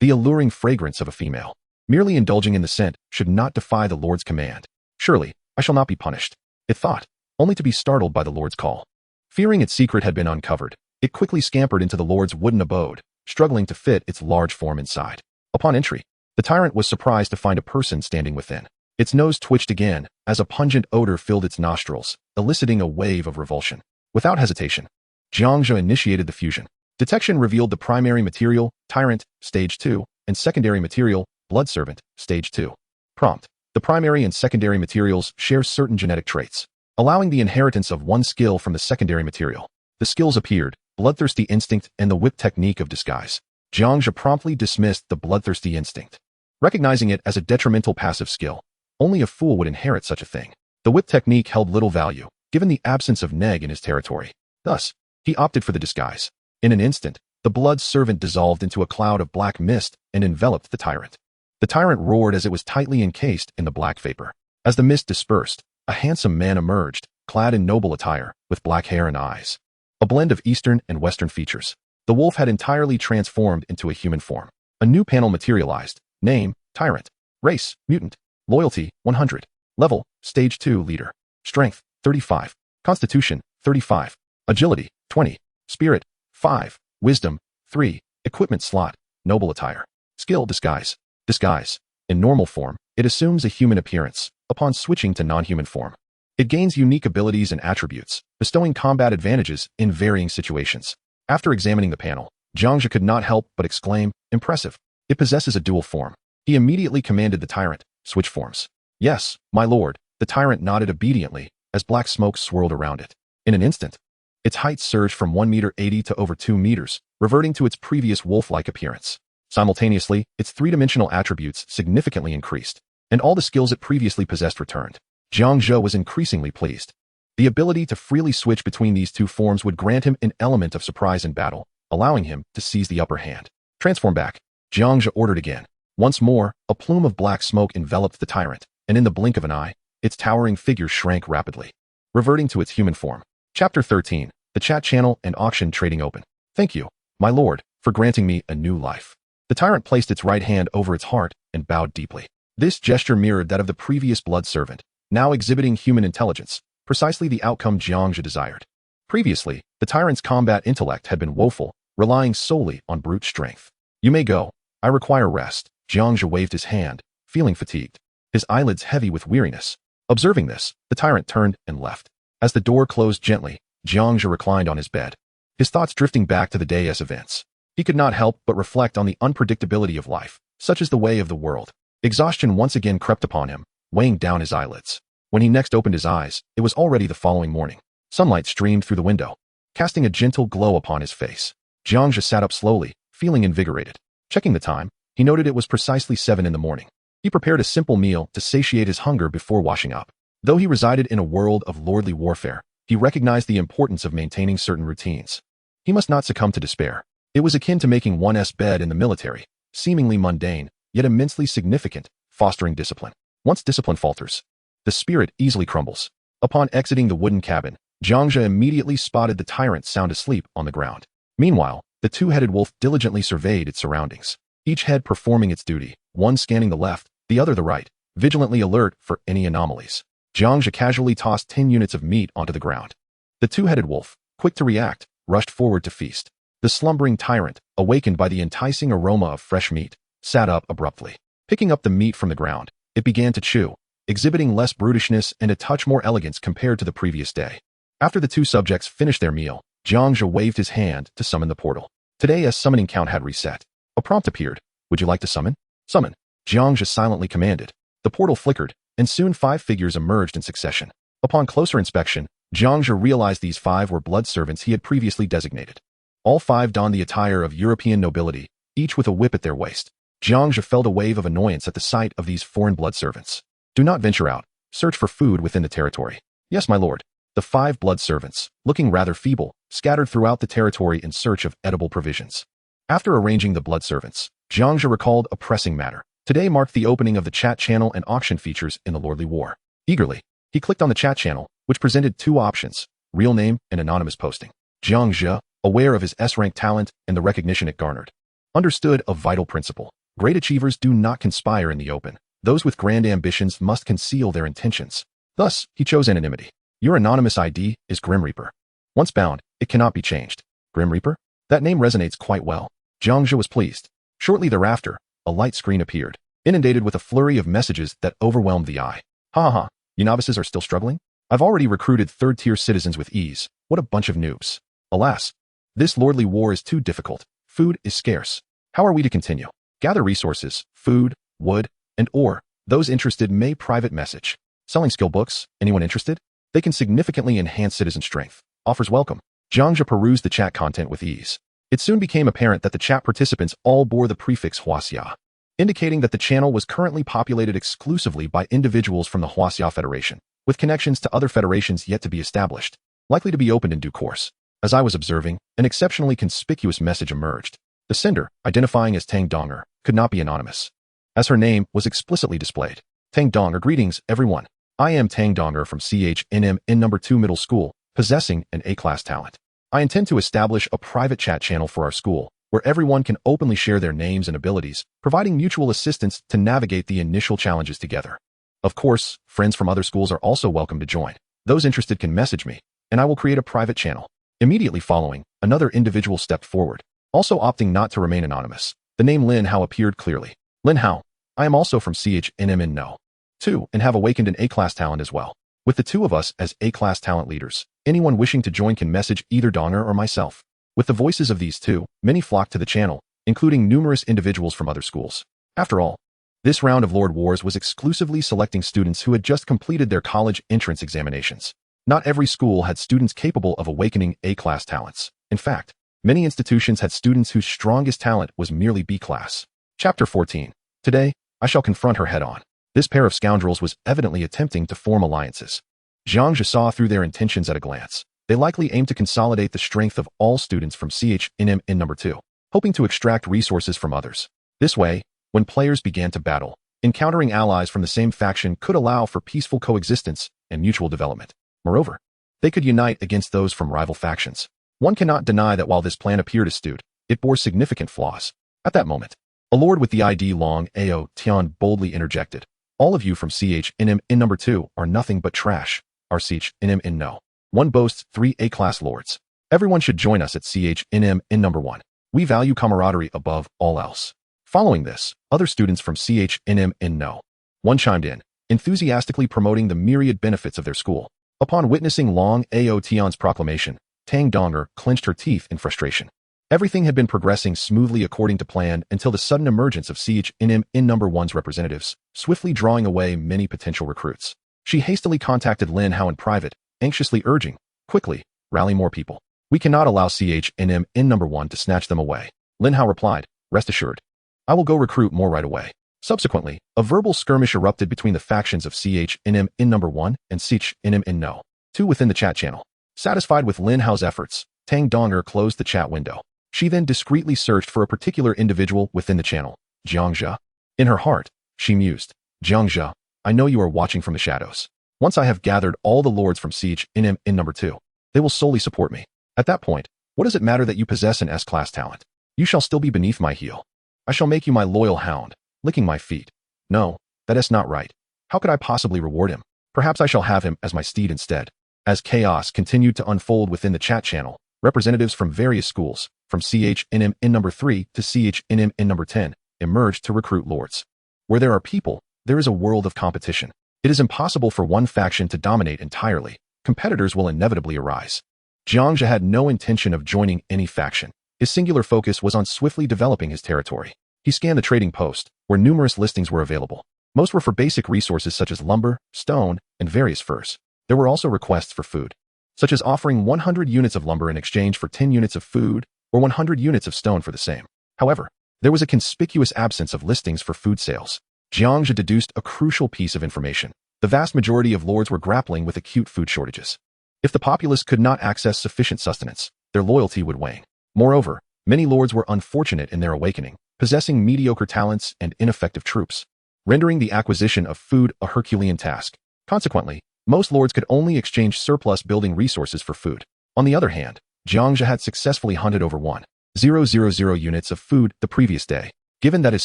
The alluring fragrance of a female. Merely indulging in the scent should not defy the Lord's command. Surely, I shall not be punished, it thought, only to be startled by the Lord's call. Fearing its secret had been uncovered, it quickly scampered into the Lord's wooden abode, struggling to fit its large form inside. Upon entry, the tyrant was surprised to find a person standing within. Its nose twitched again, as a pungent odor filled its nostrils, eliciting a wave of revulsion. Without hesitation, Jiang Zhe initiated the fusion. Detection revealed the primary material, Tyrant, Stage 2, and secondary material, Blood Servant, Stage 2. Prompt: the primary and secondary materials share certain genetic traits, allowing the inheritance of one skill from the secondary material. The skills appeared: Bloodthirsty Instinct and the Whip Technique of Disguise. Jiang Zhe promptly dismissed the Bloodthirsty Instinct, recognizing it as a detrimental passive skill. Only a fool would inherit such a thing. The Whip Technique held little value, given the absence of neg in his territory. Thus, he opted for the disguise. In an instant, the blood servant dissolved into a cloud of black mist and enveloped the tyrant. The tyrant roared as it was tightly encased in the black vapor. As the mist dispersed, a handsome man emerged, clad in noble attire, with black hair and eyes, a blend of Eastern and Western features. The wolf had entirely transformed into a human form. A new panel materialized. Name: Tyrant. Race: Mutant. Loyalty: 100. Level: Stage 2 Leader. Strength: 35. Constitution: 35. Agility: 20. Spirit: 5. Wisdom: 3. Equipment slot: Noble attire. Skill: Disguise. Disguise. In normal form, it assumes a human appearance. Upon switching to non-human form, it gains unique abilities and attributes, bestowing combat advantages in varying situations. After examining the panel, Jiang Zhe could not help but exclaim, "Impressive. It possesses a dual form." He immediately commanded the tyrant, "Switch forms." "Yes, my lord." The tyrant nodded obediently as black smoke swirled around it. In an instant, its height surged from 1.80 meters to over 2 meters, reverting to its previous wolf-like appearance. Simultaneously, its three-dimensional attributes significantly increased, and all the skills it previously possessed returned. Jiang Zhe was increasingly pleased. The ability to freely switch between these two forms would grant him an element of surprise in battle, allowing him to seize the upper hand. "Transform back," Jiang Zhe ordered again. Once more, a plume of black smoke enveloped the tyrant, and in the blink of an eye, its towering figure shrank rapidly, reverting to its human form. Chapter 13. The chat channel and auction trading open. "Thank you, my lord, for granting me a new life." The tyrant placed its right hand over its heart and bowed deeply. This gesture mirrored that of the previous blood servant, now exhibiting human intelligence, precisely the outcome Jiang Zhe desired. Previously, the tyrant's combat intellect had been woeful, relying solely on brute strength. "You may go. I require rest." Jiang Zhe waved his hand, feeling fatigued, his eyelids heavy with weariness. Observing this, the tyrant turned and left. As the door closed gently, Jiang Zhe reclined on his bed, his thoughts drifting back to the day's events. He could not help but reflect on the unpredictability of life, such as the way of the world. Exhaustion once again crept upon him, weighing down his eyelids. When he next opened his eyes, it was already the following morning. Sunlight streamed through the window, casting a gentle glow upon his face. Jiang Zhe sat up slowly, feeling invigorated. Checking the time, he noted it was precisely 7 in the morning. He prepared a simple meal to satiate his hunger before washing up. Though he resided in a world of lordly warfare, he recognized the importance of maintaining certain routines. He must not succumb to despair. It was akin to making one's bed in the military, seemingly mundane, yet immensely significant, fostering discipline. Once discipline falters, the spirit easily crumbles. Upon exiting the wooden cabin, Jiang Zhe immediately spotted the tyrant sound asleep on the ground. Meanwhile, the two-headed wolf diligently surveyed its surroundings, each head performing its duty, one scanning the left, the other the right, vigilantly alert for any anomalies. Jiang Zhe casually tossed 10 units of meat onto the ground. The two-headed wolf, quick to react, rushed forward to feast. The slumbering tyrant, awakened by the enticing aroma of fresh meat, sat up abruptly. Picking up the meat from the ground, it began to chew, exhibiting less brutishness and a touch more elegance compared to the previous day. After the two subjects finished their meal, Jiang Zhe waved his hand to summon the portal. Today's summoning count had reset. A prompt appeared. Would you like to summon? Summon. Jiang Zhe silently commanded. The portal flickered, and soon 5 figures emerged in succession. Upon closer inspection, Jiang Zhe realized these 5 were blood servants he had previously designated. All 5 donned the attire of European nobility, each with a whip at their waist. Jiang Zhe felt a wave of annoyance at the sight of these foreign blood servants. Do not venture out. Search for food within the territory. Yes, my lord. The 5 blood servants, looking rather feeble, scattered throughout the territory in search of edible provisions. After arranging the blood servants, Jiang Zhe recalled a pressing matter. Today marked the opening of the chat channel and auction features in the Lordly War. Eagerly, he clicked on the chat channel, which presented 2 options, real name and anonymous posting. Jiang Zhe, aware of his S-rank talent and the recognition it garnered, understood a vital principle. Great achievers do not conspire in the open. Those with grand ambitions must conceal their intentions. Thus, he chose anonymity. Your anonymous ID is Grim Reaper. Once bound, it cannot be changed. Grim Reaper? That name resonates quite well. Jiang Zhe was pleased. Shortly thereafter, a light screen appeared, inundated with a flurry of messages that overwhelmed the eye. Ha ha ha, you novices are still struggling? I've already recruited 3rd-tier citizens with ease. What a bunch of noobs. Alas, this lordly war is too difficult. Food is scarce. How are we to continue? Gather resources, food, wood, and ore. Those interested may private message. Selling skill books, anyone interested? They can significantly enhance citizen strength. Offers welcome. Jiang Zhe perused the chat content with ease. It soon became apparent that the chat participants all bore the prefix Huaxia, indicating that the channel was currently populated exclusively by individuals from the Huaxia Federation, with connections to other federations yet to be established, likely to be opened in due course. As I was observing, an exceptionally conspicuous message emerged. The sender, identifying as Tang Donger, could not be anonymous, as her name was explicitly displayed. Tang Donger, greetings, everyone. I am Tang Donger from CHNM in number 2 middle school, possessing an A-class talent. I intend to establish a private chat channel for our school, where everyone can openly share their names and abilities, providing mutual assistance to navigate the initial challenges together. Of course, friends from other schools are also welcome to join. Those interested can message me, and I will create a private channel. Immediately following, another individual stepped forward, also opting not to remain anonymous. The name Linhao appeared clearly. Linhao, I am also from CHNM in No. 2 and have awakened an A-class talent as well. With the 2 of us as A-class talent leaders, anyone wishing to join can message either Donger or myself. With the voices of these 2, many flocked to the channel, including numerous individuals from other schools. After all, this round of Lord Wars was exclusively selecting students who had just completed their college entrance examinations. Not every school had students capable of awakening A-class talents. In fact, many institutions had students whose strongest talent was merely B-class. Chapter 14. Today, I shall confront her head-on. This pair of scoundrels was evidently attempting to form alliances. Jiang Zhe saw through their intentions at a glance. They likely aimed to consolidate the strength of all students from CHNM in number 2, hoping to extract resources from others. This way, when players began to battle, encountering allies from the same faction could allow for peaceful coexistence and mutual development. Moreover, they could unite against those from rival factions. One cannot deny that while this plan appeared astute, it bore significant flaws. At that moment, a lord with the ID Long Ao Tian boldly interjected. All of you from CHNM in number 2 are nothing but trash. Our CHNM in No. 1 boasts 3 A-class lords. Everyone should join us at CHNM in number 1. We value camaraderie above all else. Following this, other students from CHNM in No. 1 chimed in. enthusiastically promoting the myriad benefits of their school. Upon witnessing Long Ao Tian's proclamation, Tang Donger clenched her teeth in frustration. Everything had been progressing smoothly according to plan until the sudden emergence of CHNM in number 1's representatives, swiftly drawing away many potential recruits. She hastily contacted Linhao in private, anxiously urging, "Quickly, rally more people. We cannot allow CHNM in number 1 to snatch them away." Linhao replied, "Rest assured. I will go recruit more right away." Subsequently, a verbal skirmish erupted between the factions of CHNM in number 1 and CHNM in no. 2 within the chat channel. Satisfied with Linhao's efforts, Tang Donger closed the chat window. She then discreetly searched for a particular individual within the channel, Jiang Zhe. In her heart, she mused, "Jiang Zhe, I know you are watching from the shadows. Once I have gathered all the lords from CHNM in number 2, they will solely support me. At that point, what does it matter that you possess an S-class talent? You shall still be beneath my heel. I shall make you my loyal hound, licking my feet. No, that is not right. How could I possibly reward him? Perhaps I shall have him as my steed instead." As chaos continued to unfold within the chat channel, representatives from various schools, from CHNM in number 3 to CHNM in number 10, emerged to recruit lords. Where there are people, there is a world of competition. It is impossible for one faction to dominate entirely. Competitors will inevitably arise. Jiang Zhe had no intention of joining any faction. His singular focus was on swiftly developing his territory. He scanned the trading post, where numerous listings were available. Most were for basic resources such as lumber, stone, and various furs. There were also requests for food, such as offering 100 units of lumber in exchange for 10 units of food, or 100 units of stone for the same. However, there was a conspicuous absence of listings for food sales. Jiang Zhe deduced a crucial piece of information. The vast majority of lords were grappling with acute food shortages. If the populace could not access sufficient sustenance, their loyalty would wane. Moreover, many lords were unfortunate in their awakening, possessing mediocre talents and ineffective troops, rendering the acquisition of food a Herculean task. Consequently, most lords could only exchange surplus building resources for food. On the other hand, Jiang Zhe had successfully hunted over 1,000 units of food the previous day. Given that his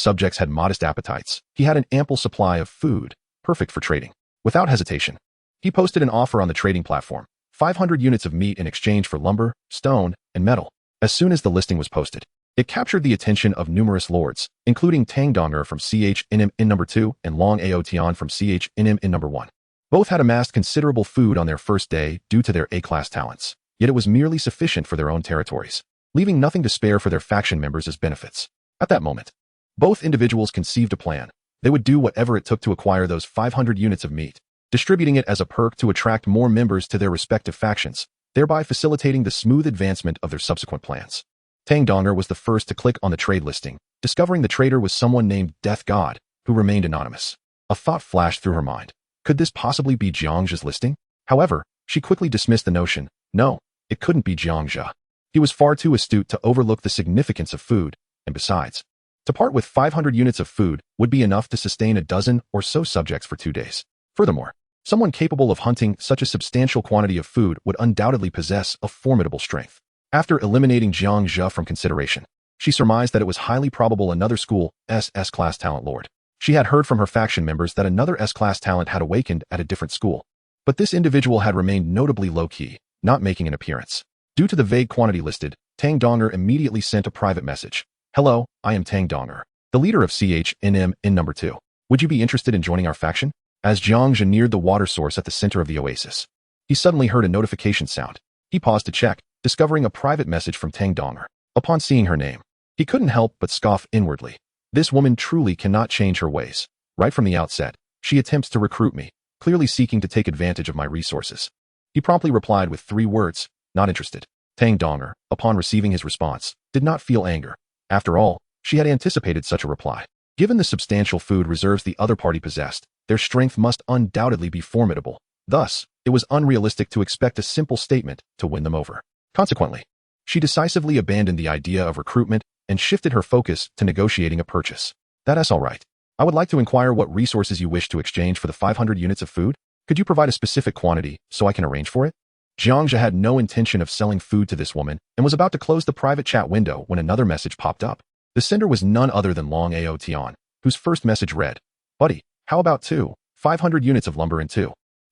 subjects had modest appetites, he had an ample supply of food, perfect for trading. Without hesitation, he posted an offer on the trading platform, 500 units of meat in exchange for lumber, stone, and metal. As soon as the listing was posted, it captured the attention of numerous lords, including Tang Donger from CHNM in number 2 and Long Ao Tian from CHNM in number 1. Both had amassed considerable food on their first day due to their A-class talents, yet it was merely sufficient for their own territories, leaving nothing to spare for their faction members as benefits. At that moment, both individuals conceived a plan. They would do whatever it took to acquire those 500 units of meat, distributing it as a perk to attract more members to their respective factions, thereby facilitating the smooth advancement of their subsequent plans. Tang Donger was the first to click on the trade listing, discovering the trader was someone named Death God, who remained anonymous. A thought flashed through her mind. Could this possibly be Jiang Zhe's listing? However, she quickly dismissed the notion. No, it couldn't be Jiang Zhe. He was far too astute to overlook the significance of food, and besides, to part with 500 units of food would be enough to sustain a dozen or so subjects for 2 days. Furthermore, someone capable of hunting such a substantial quantity of food would undoubtedly possess a formidable strength. After eliminating Jiang Zhe from consideration, she surmised that it was highly probable another school S-class talent lord. She had heard from her faction members that another S-class talent had awakened at a different school, but this individual had remained notably low-key, not making an appearance. Due to the vague quantity listed, Tang Donger immediately sent a private message. "Hello, I am Tang Donger, the leader of CHNM in number 2. Would you be interested in joining our faction?" As Jiang Zhe neared the water source at the center of the oasis, he suddenly heard a notification sound. He paused to check, discovering a private message from Tang Donger. Upon seeing her name, he couldn't help but scoff inwardly. This woman truly cannot change her ways. Right from the outset, she attempts to recruit me, clearly seeking to take advantage of my resources. He promptly replied with 3 words, "Not interested." Tang Donger, upon receiving his response, did not feel anger. After all, she had anticipated such a reply. Given the substantial food reserves the other party possessed, their strength must undoubtedly be formidable. Thus, it was unrealistic to expect a simple statement to win them over. Consequently, she decisively abandoned the idea of recruitment and shifted her focus to negotiating a purchase. "That's all right. I would like to inquire what resources you wish to exchange for the 500 units of food. Could you provide a specific quantity so I can arrange for it?" Jiang Zhe had no intention of selling food to this woman and was about to close the private chat window when another message popped up. The sender was none other than Long Ao Tian, whose first message read, "Buddy, how about 500 units of lumber and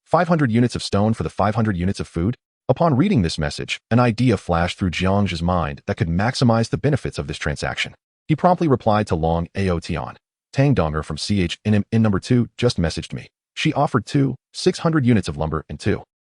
500 units of stone for the 500 units of food?" Upon reading this message, an idea flashed through Jiang Zhe's mind that could maximize the benefits of this transaction. He promptly replied to Long Ao Tian. "Tang Donger from CHNM in number 2 just messaged me. She offered 600 units of lumber and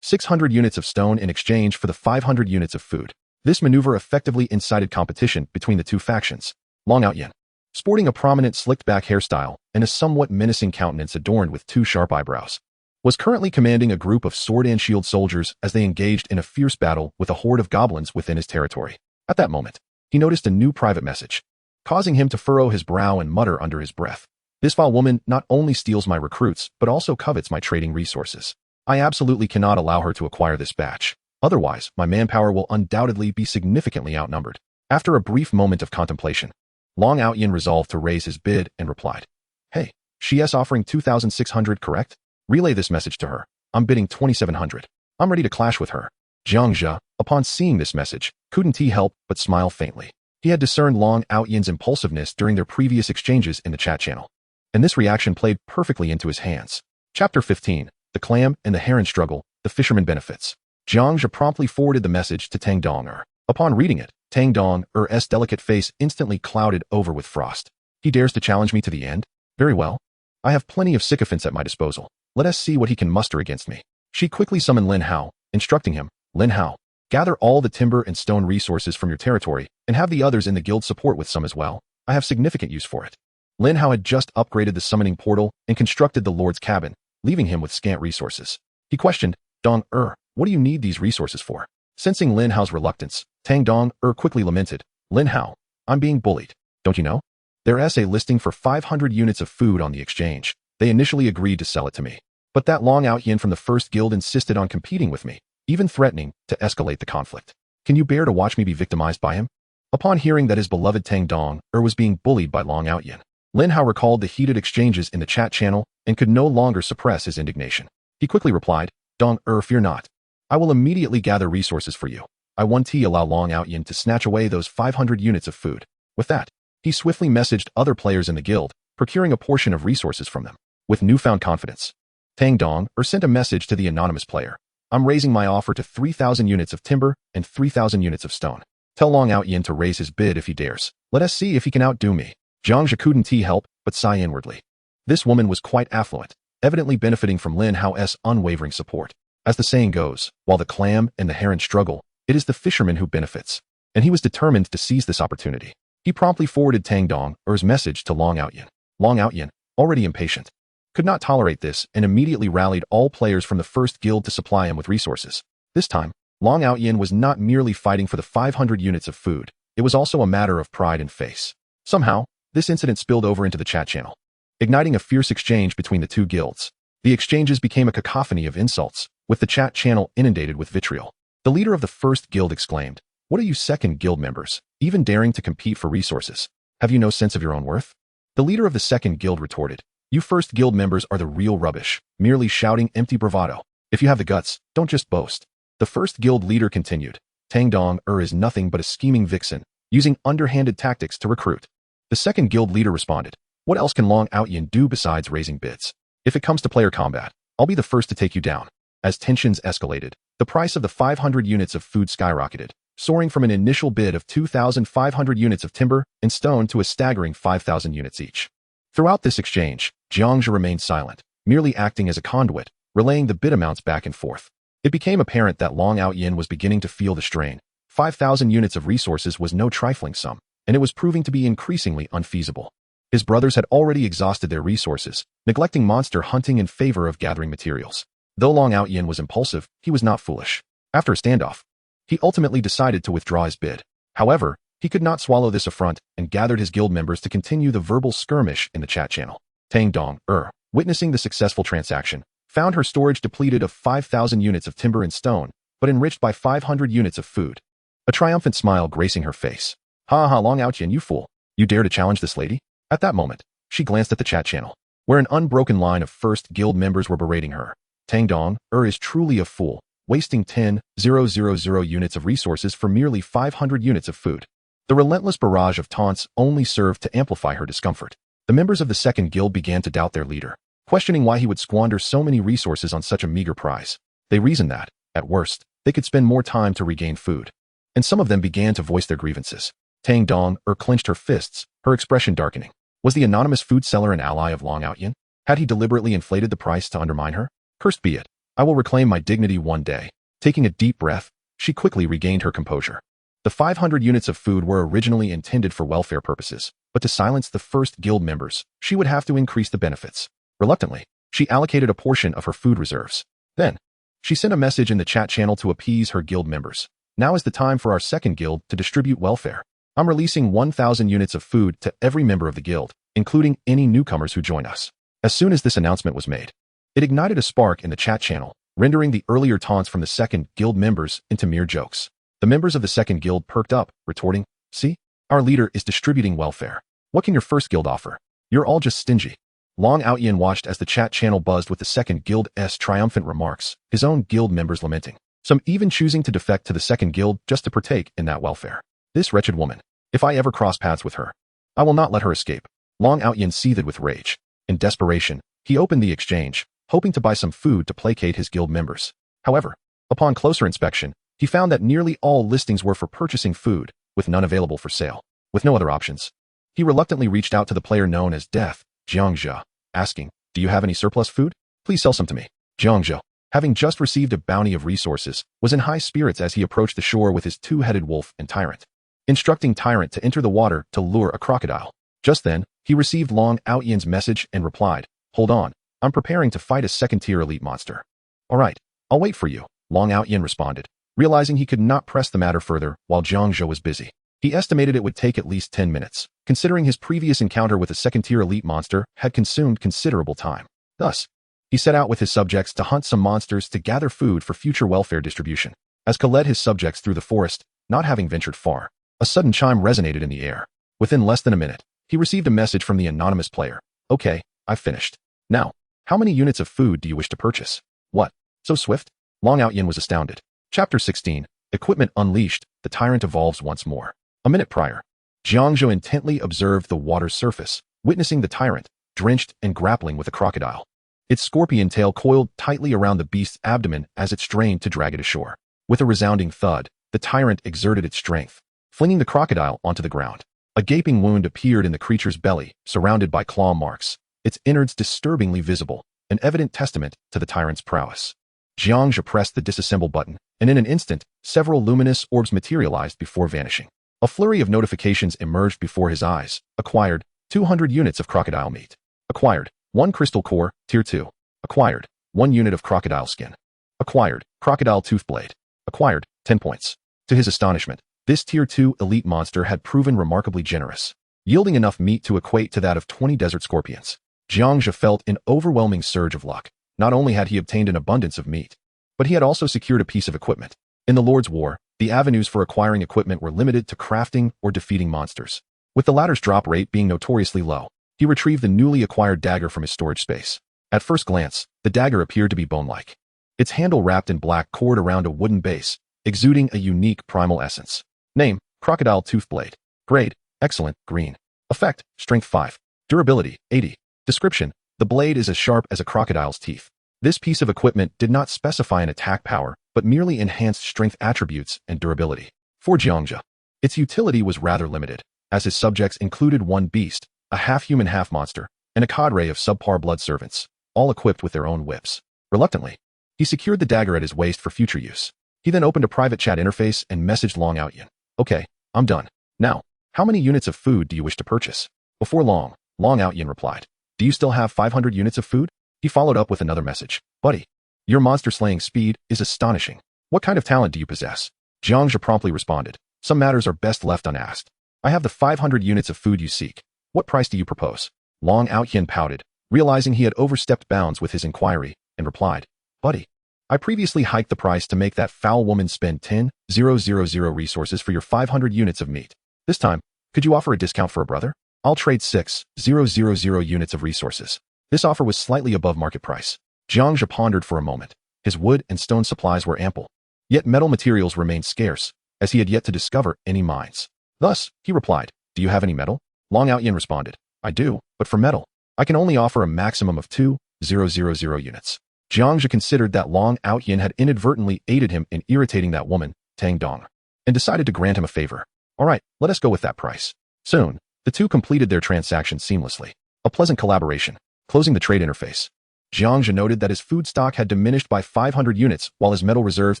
600 units of stone in exchange for the 500 units of food. This maneuver effectively incited competition between the two factions. Long Outyin, sporting a prominent slicked-back hairstyle and a somewhat menacing countenance adorned with two sharp eyebrows, was currently commanding a group of sword and shield soldiers as they engaged in a fierce battle with a horde of goblins within his territory. At that moment, he noticed a new private message, causing him to furrow his brow and mutter under his breath. This foul woman not only steals my recruits, but also covets my trading resources. I absolutely cannot allow her to acquire this batch. Otherwise, my manpower will undoubtedly be significantly outnumbered. After a brief moment of contemplation, Long Outyin resolved to raise his bid and replied, "Hey, she's offering 2,600, correct? Relay this message to her. I'm bidding 2,700. I'm ready to clash with her." Jiang Zhe, upon seeing this message, couldn't help but smile faintly. He had discerned Long Outyin's impulsiveness during their previous exchanges in the chat channel, and this reaction played perfectly into his hands. Chapter 15. The Clam and the Heron Struggle, the Fisherman Benefits. Jiang Zhe promptly forwarded the message to Tang Donger. Upon reading it, Tang Donger's delicate face instantly clouded over with frost. He dares to challenge me to the end? Very well. I have plenty of sycophants at my disposal. Let us see what he can muster against me. She quickly summoned Linhao, instructing him, "Linhao, gather all the timber and stone resources from your territory and have the others in the guild support with some as well. I have significant use for it." Linhao had just upgraded the summoning portal and constructed the Lord's cabin, leaving him with scant resources. He questioned, "Donger, what do you need these resources for?" Sensing Linhao's reluctance, Tang Donger quickly lamented, "Linhao, I'm being bullied. Don't you know? There's a listing for 500 units of food on the exchange. They initially agreed to sell it to me. But that Long Outyin from the first guild insisted on competing with me, even threatening to escalate the conflict. Can you bear to watch me be victimized by him?" Upon hearing that his beloved Tang Donger was being bullied by Long Outyin, Linhao recalled the heated exchanges in the chat channel and could no longer suppress his indignation. He quickly replied, "Donger, fear not. I will immediately gather resources for you. I won't allow Long Outyin to snatch away those 500 units of food." With that, he swiftly messaged other players in the guild, procuring a portion of resources from them. With newfound confidence, Tang Donger sent a message to the anonymous player. "I'm raising my offer to 3,000 units of timber and 3,000 units of stone. Tell Long Outyin to raise his bid if he dares. Let us see if he can outdo me." Jiang Zhe couldn't help but sigh inwardly. This woman was quite affluent, evidently benefiting from Linhao's unwavering support. As the saying goes, while the clam and the heron struggle, it is the fisherman who benefits. And he was determined to seize this opportunity. He promptly forwarded Tang Donger's message to Long Outyin. Long Outyin, already impatient, could not tolerate this and immediately rallied all players from the first guild to supply him with resources. This time, Long Outyin was not merely fighting for the 500 units of food, it was also a matter of pride and face. Somehow, this incident spilled over into the chat channel, igniting a fierce exchange between the two guilds. The exchanges became a cacophony of insults, with the chat channel inundated with vitriol. The leader of the first guild exclaimed, "What are you second guild members, even daring to compete for resources? Have you no sense of your own worth?" The leader of the second guild retorted, "You first guild members are the real rubbish, merely shouting empty bravado. If you have the guts, don't just boast." The first guild leader continued, "Tang Donger is nothing but a scheming vixen, using underhanded tactics to recruit." The second guild leader responded, "What else can Long Outyin do besides raising bids? If it comes to player combat, I'll be the first to take you down." As tensions escalated, the price of the 500 units of food skyrocketed, soaring from an initial bid of 2,500 units of timber and stone to a staggering 5,000 units each. Throughout this exchange, Jiang Zhe remained silent, merely acting as a conduit, relaying the bid amounts back and forth. It became apparent that Long Outyin was beginning to feel the strain. 5,000 units of resources was no trifling sum, and it was proving to be increasingly unfeasible. His brothers had already exhausted their resources, neglecting monster hunting in favor of gathering materials. Though Long Outyin was impulsive, he was not foolish. After a standoff, he ultimately decided to withdraw his bid. However, he could not swallow this affront and gathered his guild members to continue the verbal skirmish in the chat channel. Tang Donger, witnessing the successful transaction, found her storage depleted of 5,000 units of timber and stone, but enriched by 500 units of food. A triumphant smile gracing her face. "Ha ha, Long Outyin, you fool. You dare to challenge this lady?" At that moment, she glanced at the chat channel, where an unbroken line of first guild members were berating her. "Tang Donger is truly a fool, wasting 10,000 units of resources for merely 500 units of food." The relentless barrage of taunts only served to amplify her discomfort. The members of the second guild began to doubt their leader, questioning why he would squander so many resources on such a meager prize. They reasoned that, at worst, they could spend more time to regain food. And some of them began to voice their grievances. Tang Donger clenched her fists, her expression darkening. Was the anonymous food seller an ally of Long Outyin? Had he deliberately inflated the price to undermine her? Cursed be it. I will reclaim my dignity one day. Taking a deep breath, she quickly regained her composure. The 500 units of food were originally intended for welfare purposes, but to silence the first guild members, she would have to increase the benefits. Reluctantly, she allocated a portion of her food reserves. Then, she sent a message in the chat channel to appease her guild members. Now is the time for our second guild to distribute welfare. I'm releasing 1,000 units of food to every member of the guild, including any newcomers who join us. As soon as this announcement was made, it ignited a spark in the chat channel, rendering the earlier taunts from the second guild members into mere jokes. The members of the second guild perked up, retorting, "See? Our leader is distributing welfare. What can your first guild offer? You're all just stingy." Long Outyin watched as the chat channel buzzed with the second guild's triumphant remarks, his own guild members lamenting, some even choosing to defect to the second guild just to partake in that welfare. This wretched woman. If I ever cross paths with her, I will not let her escape. Long Outyin seethed with rage. In desperation, he opened the exchange, hoping to buy some food to placate his guild members. However, upon closer inspection, he found that nearly all listings were for purchasing food, with none available for sale. With no other options, he reluctantly reached out to the player known as Death, Jiang Zhe, asking, "Do you have any surplus food? Please sell some to me." Jiang Zhe, having just received a bounty of resources, was in high spirits as he approached the shore with his two-headed wolf and Tyrant, instructing Tyrant to enter the water to lure a crocodile. Just then, he received Long Outyin's message and replied, "Hold on, I'm preparing to fight a second-tier elite monster." "All right, I'll wait for you," Long Outyin responded, realizing he could not press the matter further while Jiang Zhe was busy. He estimated it would take at least 10 minutes, considering his previous encounter with a second-tier elite monster had consumed considerable time. Thus, he set out with his subjects to hunt some monsters to gather food for future welfare distribution. As Ka led his subjects through the forest, not having ventured far, a sudden chime resonated in the air. Within less than a minute, he received a message from the anonymous player. "Okay, I've finished. Now, how many units of food do you wish to purchase?" "What? So swift?" Long Outyin was astounded. Chapter 16, Equipment Unleashed, the Tyrant evolves once more. A minute prior, Jiang Zhe intently observed the water's surface, witnessing the Tyrant, drenched and grappling with a crocodile. Its scorpion tail coiled tightly around the beast's abdomen as it strained to drag it ashore. With a resounding thud, the Tyrant exerted its strength, flinging the crocodile onto the ground. A gaping wound appeared in the creature's belly, surrounded by claw marks, its innards disturbingly visible, an evident testament to the Tyrant's prowess. Jiang Zhe pressed the disassemble button, and in an instant, several luminous orbs materialized before vanishing. A flurry of notifications emerged before his eyes. Acquired, 200 units of crocodile meat. Acquired, 1 crystal core, tier 2. Acquired, 1 unit of crocodile skin. Acquired, crocodile tooth blade. Acquired, 10 points. To his astonishment, this tier 2 elite monster had proven remarkably generous, yielding enough meat to equate to that of 20 desert scorpions. Jiang Zhe felt an overwhelming surge of luck. Not only had he obtained an abundance of meat, but he had also secured a piece of equipment. In the Lord's War, the avenues for acquiring equipment were limited to crafting or defeating monsters. With the latter's drop rate being notoriously low, he retrieved the newly acquired dagger from his storage space. At first glance, the dagger appeared to be bone-like. Its handle wrapped in black cord around a wooden base, exuding a unique primal essence. Name, Crocodile Tooth Blade. Grade, excellent, green. Effect, strength 5. Durability, 80. Description, the blade is as sharp as a crocodile's teeth. This piece of equipment did not specify an attack power, but merely enhanced strength attributes and durability. For Jiang Zhe, its utility was rather limited, as his subjects included 1 beast, a half-human half-monster, and a cadre of subpar blood servants, all equipped with their own whips. Reluctantly, he secured the dagger at his waist for future use. He then opened a private chat interface and messaged Long Outyin. "Okay, I'm done. Now, how many units of food do you wish to purchase?" Before long, Long Outyin replied, "Do you still have 500 units of food?" He followed up with another message. "Buddy, your monster-slaying speed is astonishing. What kind of talent do you possess?" Jiang Zhe promptly responded, "Some matters are best left unasked. I have the 500 units of food you seek. What price do you propose?" Long Outyin pouted, realizing he had overstepped bounds with his inquiry, and replied, "Buddy, I previously hiked the price to make that foul woman spend 10,000 resources for your 500 units of meat. This time, could you offer a discount for a brother? I'll trade 6,000 units of resources." This offer was slightly above market price. Jiang Zhe pondered for a moment. His wood and stone supplies were ample, yet metal materials remained scarce, as he had yet to discover any mines. Thus, he replied, "Do you have any metal?" Long Outyin responded, "I do, but for metal, I can only offer a maximum of 2,000 units." Jiang Zhe considered that Long Outyin had inadvertently aided him in irritating that woman, Tang Donger, and decided to grant him a favor. "All right, let us go with that price." Soon, the two completed their transaction seamlessly. A pleasant collaboration. Closing the trade interface. Jiang Zhe noted that his food stock had diminished by 500 units while his metal reserves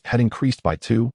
had increased by 2,000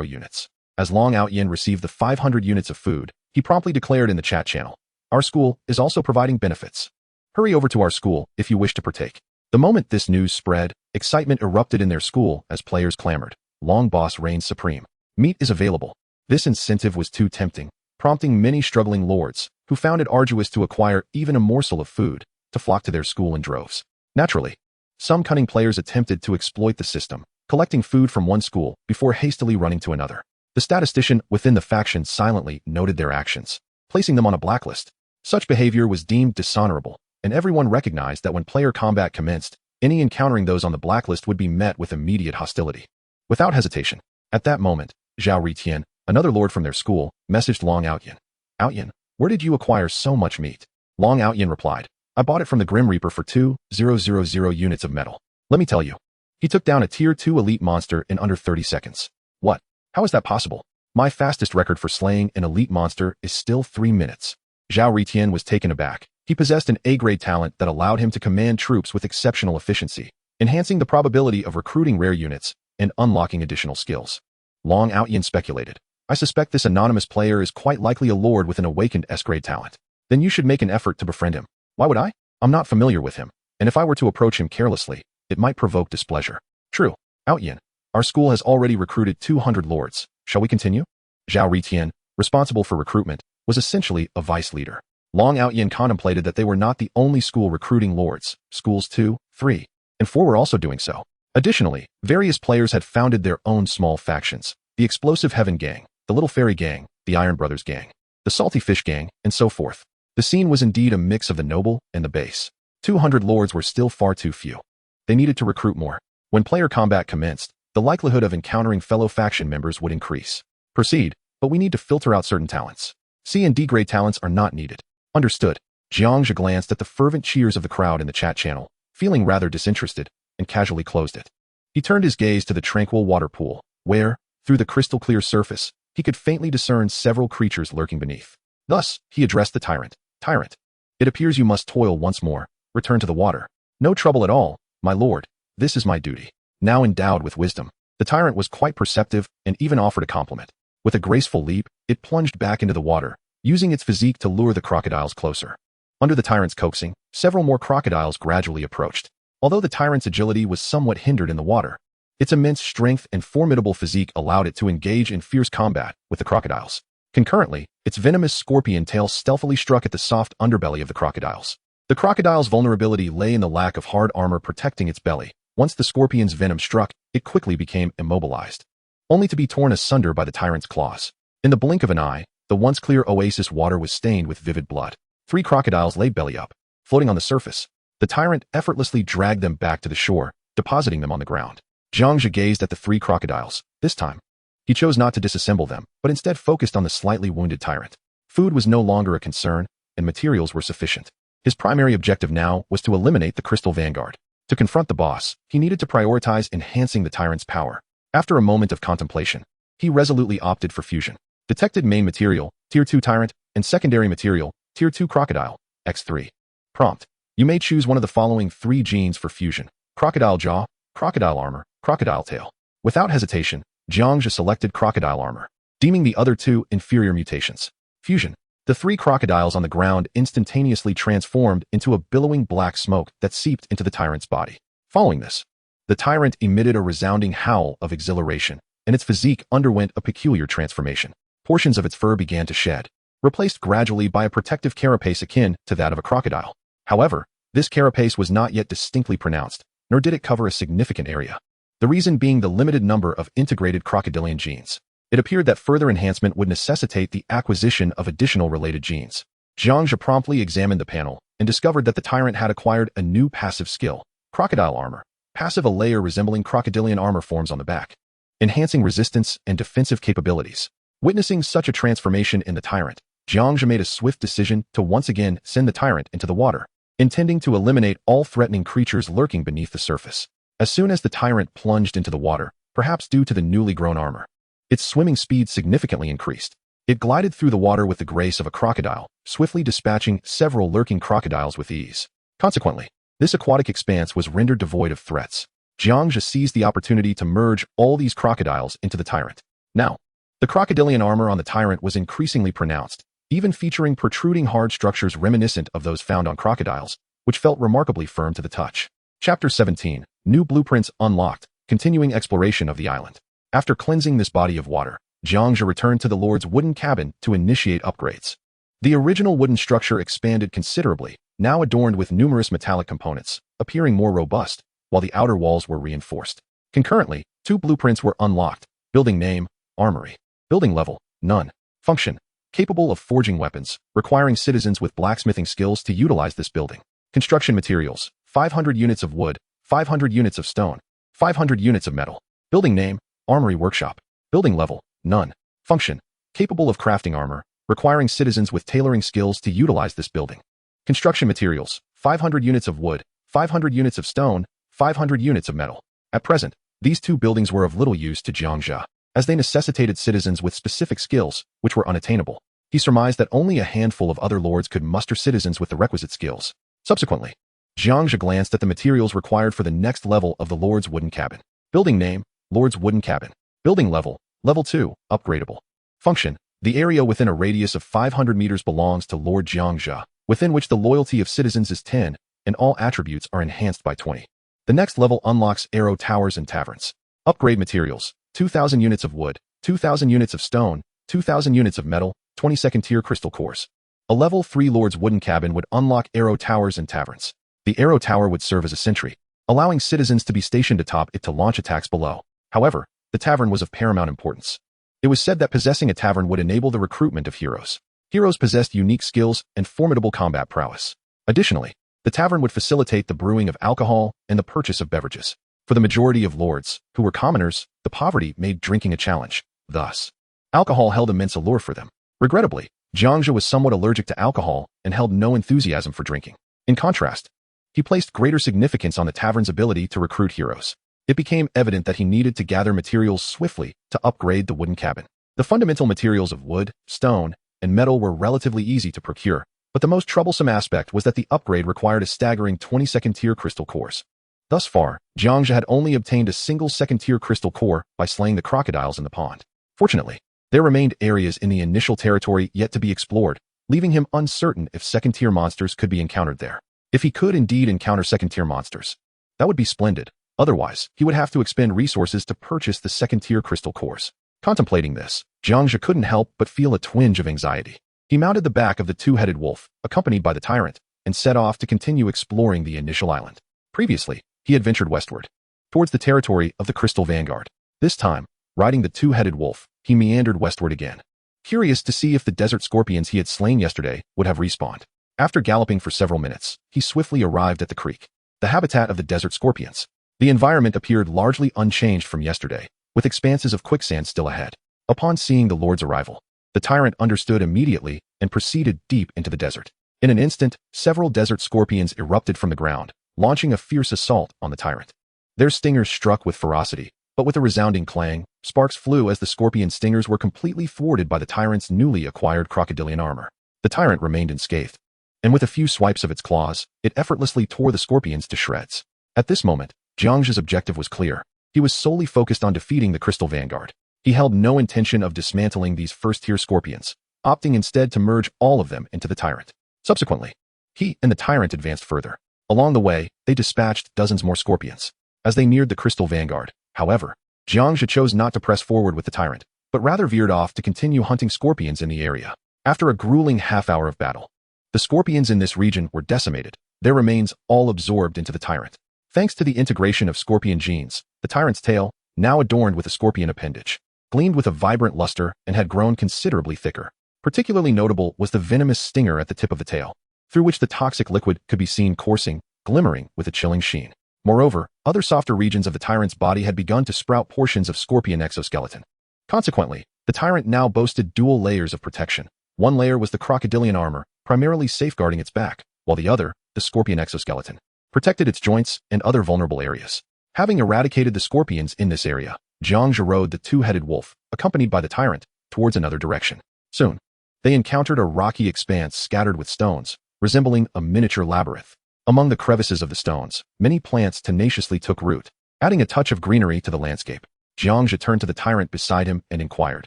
units. As Long Outyin received the 500 units of food, he promptly declared in the chat channel, "Our school is also providing benefits. Hurry over to our school if you wish to partake." The moment this news spread, excitement erupted in their school as players clamored, "Long Boss reigns supreme. Meat is available." This incentive was too tempting, prompting many struggling lords, who found it arduous to acquire even a morsel of food, to flock to their school in droves. Naturally, some cunning players attempted to exploit the system, collecting food from one school before hastily running to another. The statistician within the faction silently noted their actions, placing them on a blacklist. Such behavior was deemed dishonorable, and everyone recognized that when player combat commenced, any encountering those on the blacklist would be met with immediate hostility. Without hesitation, at that moment, Zhao Ritian, another lord from their school, messaged Long Outyin. "Outyin, where did you acquire so much meat?" Long Outyin replied, "I bought it from the Grim Reaper for 2,000 units of metal. Let me tell you, he took down a tier 2 elite monster in under 30 seconds. What? How is that possible? My fastest record for slaying an elite monster is still 3 minutes. Zhao Ritian was taken aback. He possessed an A-grade talent that allowed him to command troops with exceptional efficiency, enhancing the probability of recruiting rare units and unlocking additional skills. Long Outyin speculated, "I suspect this anonymous player is quite likely a lord with an awakened S-grade talent. Then you should make an effort to befriend him." "Why would I? I'm not familiar with him, and if I were to approach him carelessly, it might provoke displeasure." "True. Outyin, our school has already recruited 200 lords. Shall we continue?" Zhao Ritian, responsible for recruitment, was essentially a vice leader. Long Outyin contemplated that they were not the only school recruiting lords. Schools 2, 3, and 4 were also doing so. Additionally, various players had founded their own small factions: the Explosive Heaven Gang, the Little Fairy Gang, the Iron Brothers Gang, the Salty Fish Gang, and so forth. The scene was indeed a mix of the noble and the base. 200 lords were still far too few. They needed to recruit more. When player combat commenced, the likelihood of encountering fellow faction members would increase. "Proceed, but we need to filter out certain talents. C and D grade talents are not needed." "Understood." Jiang Zhe glanced at the fervent cheers of the crowd in the chat channel, feeling rather disinterested, and casually closed it. He turned his gaze to the tranquil water pool, where, through the crystal-clear surface, he could faintly discern several creatures lurking beneath. Thus, he addressed the Tyrant. "Tyrant, it appears you must toil once more. Return to the water." "No trouble at all, my lord. This is my duty." Now endowed with wisdom, the Tyrant was quite perceptive and even offered a compliment. With a graceful leap, it plunged back into the water, using its physique to lure the crocodiles closer. Under the Tyrant's coaxing, several more crocodiles gradually approached. Although the Tyrant's agility was somewhat hindered in the water, its immense strength and formidable physique allowed it to engage in fierce combat with the crocodiles. Concurrently, its venomous scorpion tail stealthily struck at the soft underbelly of the crocodiles. The crocodile's vulnerability lay in the lack of hard armor protecting its belly. Once the scorpion's venom struck, it quickly became immobilized, only to be torn asunder by the Tyrant's claws. In the blink of an eye, the once clear oasis water was stained with vivid blood. 3 crocodiles lay belly up, floating on the surface. The Tyrant effortlessly dragged them back to the shore, depositing them on the ground. Jiang Zhe gazed at the 3 crocodiles. This time, he chose not to disassemble them, but instead focused on the slightly wounded Tyrant. Food was no longer a concern, and materials were sufficient. His primary objective now was to eliminate the Crystal Vanguard. To confront the boss, he needed to prioritize enhancing the Tyrant's power. After a moment of contemplation, he resolutely opted for fusion. Detected main material, Tier 2 Tyrant, and secondary material, Tier 2 Crocodile, X3. Prompt: you may choose one of the following 3 genes for fusion: Crocodile Jaw, Crocodile Armor, Crocodile Tail. Without hesitation, Jiang Zhe selected Crocodile Armor, deeming the other 2 inferior mutations. Fusion. The 3 crocodiles on the ground instantaneously transformed into a billowing black smoke that seeped into the Tyrant's body. Following this, the Tyrant emitted a resounding howl of exhilaration, and its physique underwent a peculiar transformation. Portions of its fur began to shed, replaced gradually by a protective carapace akin to that of a crocodile. However, this carapace was not yet distinctly pronounced, nor did it cover a significant area. The reason being the limited number of integrated crocodilian genes. It appeared that further enhancement would necessitate the acquisition of additional related genes. Jiang Zhe promptly examined the panel and discovered that the Tyrant had acquired a new passive skill: Crocodile Armor. Passive: a layer resembling crocodilian armor forms on the back, enhancing resistance and defensive capabilities. Witnessing such a transformation in the Tyrant, Jiang Zhe made a swift decision to once again send the Tyrant into the water, intending to eliminate all threatening creatures lurking beneath the surface. As soon as the Tyrant plunged into the water, perhaps due to the newly grown armor, its swimming speed significantly increased. It glided through the water with the grace of a crocodile, swiftly dispatching several lurking crocodiles with ease. Consequently, this aquatic expanse was rendered devoid of threats. Jiang Zhe seized the opportunity to merge all these crocodiles into the Tyrant. Now, the crocodilian armor on the Tyrant was increasingly pronounced, even featuring protruding hard structures reminiscent of those found on crocodiles, which felt remarkably firm to the touch. Chapter 17. New Blueprints Unlocked. Continuing exploration of the island. After cleansing this body of water, Jiang Zhe returned to the Lord's wooden cabin to initiate upgrades. The original wooden structure expanded considerably, now adorned with numerous metallic components, appearing more robust, while the outer walls were reinforced. Concurrently, 2 blueprints were unlocked: building name, armory. Building level, none. Function, capable of forging weapons, requiring citizens with blacksmithing skills to utilize this building. Construction materials, 500 units of wood, 500 units of stone, 500 units of metal. Building name, armory workshop. Building level, none. Function, capable of crafting armor, requiring citizens with tailoring skills to utilize this building. Construction materials, 500 units of wood, 500 units of stone, 500 units of metal. At present, these 2 buildings were of little use to Jiang Zhe, as they necessitated citizens with specific skills, which were unattainable. He surmised that only a handful of other lords could muster citizens with the requisite skills. Subsequently, Jiang Zhe glanced at the materials required for the next level of the Lord's wooden cabin. Building name, Lord's wooden cabin. Building level, level 2, upgradable. Function, the area within a radius of 500 meters belongs to Lord Jiang Zhe, within which the loyalty of citizens is 10, and all attributes are enhanced by 20. The next level unlocks arrow towers and taverns. Upgrade materials, 2,000 units of wood, 2,000 units of stone, 2,000 units of metal, 22nd tier crystal cores. A level 3 Lord's wooden cabin would unlock arrow towers and taverns. The arrow tower would serve as a sentry, allowing citizens to be stationed atop it to launch attacks below. However, the tavern was of paramount importance. It was said that possessing a tavern would enable the recruitment of heroes. Heroes possessed unique skills and formidable combat prowess. Additionally, the tavern would facilitate the brewing of alcohol and the purchase of beverages. For the majority of lords, who were commoners, the poverty made drinking a challenge. Thus, alcohol held immense allure for them. Regrettably, Jiang Zhe was somewhat allergic to alcohol and held no enthusiasm for drinking. In contrast, he placed greater significance on the tavern's ability to recruit heroes. It became evident that he needed to gather materials swiftly to upgrade the wooden cabin. The fundamental materials of wood, stone, and metal were relatively easy to procure, but the most troublesome aspect was that the upgrade required a staggering 22nd tier crystal cores. Thus far, Jiang Zhe had only obtained a single 2nd tier crystal core by slaying the crocodiles in the pond. Fortunately, there remained areas in the initial territory yet to be explored, leaving him uncertain if 2nd tier monsters could be encountered there. If he could indeed encounter 2nd tier monsters, that would be splendid. Otherwise, he would have to expend resources to purchase the 2nd tier crystal cores. Contemplating this, Jiang Zhe couldn't help but feel a twinge of anxiety. He mounted the back of the 2-headed wolf, accompanied by the Tyrant, and set off to continue exploring the initial island. Previously, he had ventured westward, towards the territory of the Crystal Vanguard. This time, riding the 2-headed wolf, he meandered westward again, curious to see if the desert scorpions he had slain yesterday would have respawned. After galloping for several minutes, he swiftly arrived at the creek, the habitat of the desert scorpions. The environment appeared largely unchanged from yesterday, with expanses of quicksand still ahead. Upon seeing the Lord's arrival, the Tyrant understood immediately and proceeded deep into the desert. In an instant, several desert scorpions erupted from the ground, launching a fierce assault on the Tyrant. Their stingers struck with ferocity, but with a resounding clang, sparks flew as the scorpion stingers were completely thwarted by the Tyrant's newly acquired crocodilian armor. The Tyrant remained unscathed, and with a few swipes of its claws, it effortlessly tore the scorpions to shreds. At this moment, Jiang Zhe's objective was clear. He was solely focused on defeating the Crystal Vanguard. He held no intention of dismantling these first-tier scorpions, opting instead to merge all of them into the Tyrant. Subsequently, he and the Tyrant advanced further. Along the way, they dispatched dozens more scorpions. As they neared the Crystal Vanguard, however, Jiang Zhe chose not to press forward with the Tyrant, but rather veered off to continue hunting scorpions in the area. After a grueling half-hour of battle, the scorpions in this region were decimated, their remains all absorbed into the Tyrant. Thanks to the integration of scorpion genes, the Tyrant's tail, now adorned with a scorpion appendage, gleamed with a vibrant luster and had grown considerably thicker. Particularly notable was the venomous stinger at the tip of the tail, through which the toxic liquid could be seen coursing, glimmering with a chilling sheen. Moreover, other softer regions of the Tyrant's body had begun to sprout portions of scorpion exoskeleton. Consequently, the Tyrant now boasted dual layers of protection. One layer was the crocodilian armor, primarily safeguarding its back, while the other, the scorpion exoskeleton, protected its joints and other vulnerable areas. Having eradicated the scorpions in this area, Jiang Zhe rode the 2-headed wolf, accompanied by the Tyrant, towards another direction. Soon, they encountered a rocky expanse scattered with stones, resembling a miniature labyrinth. Among the crevices of the stones, many plants tenaciously took root, adding a touch of greenery to the landscape. Jiang Zhe turned to the tyrant beside him and inquired,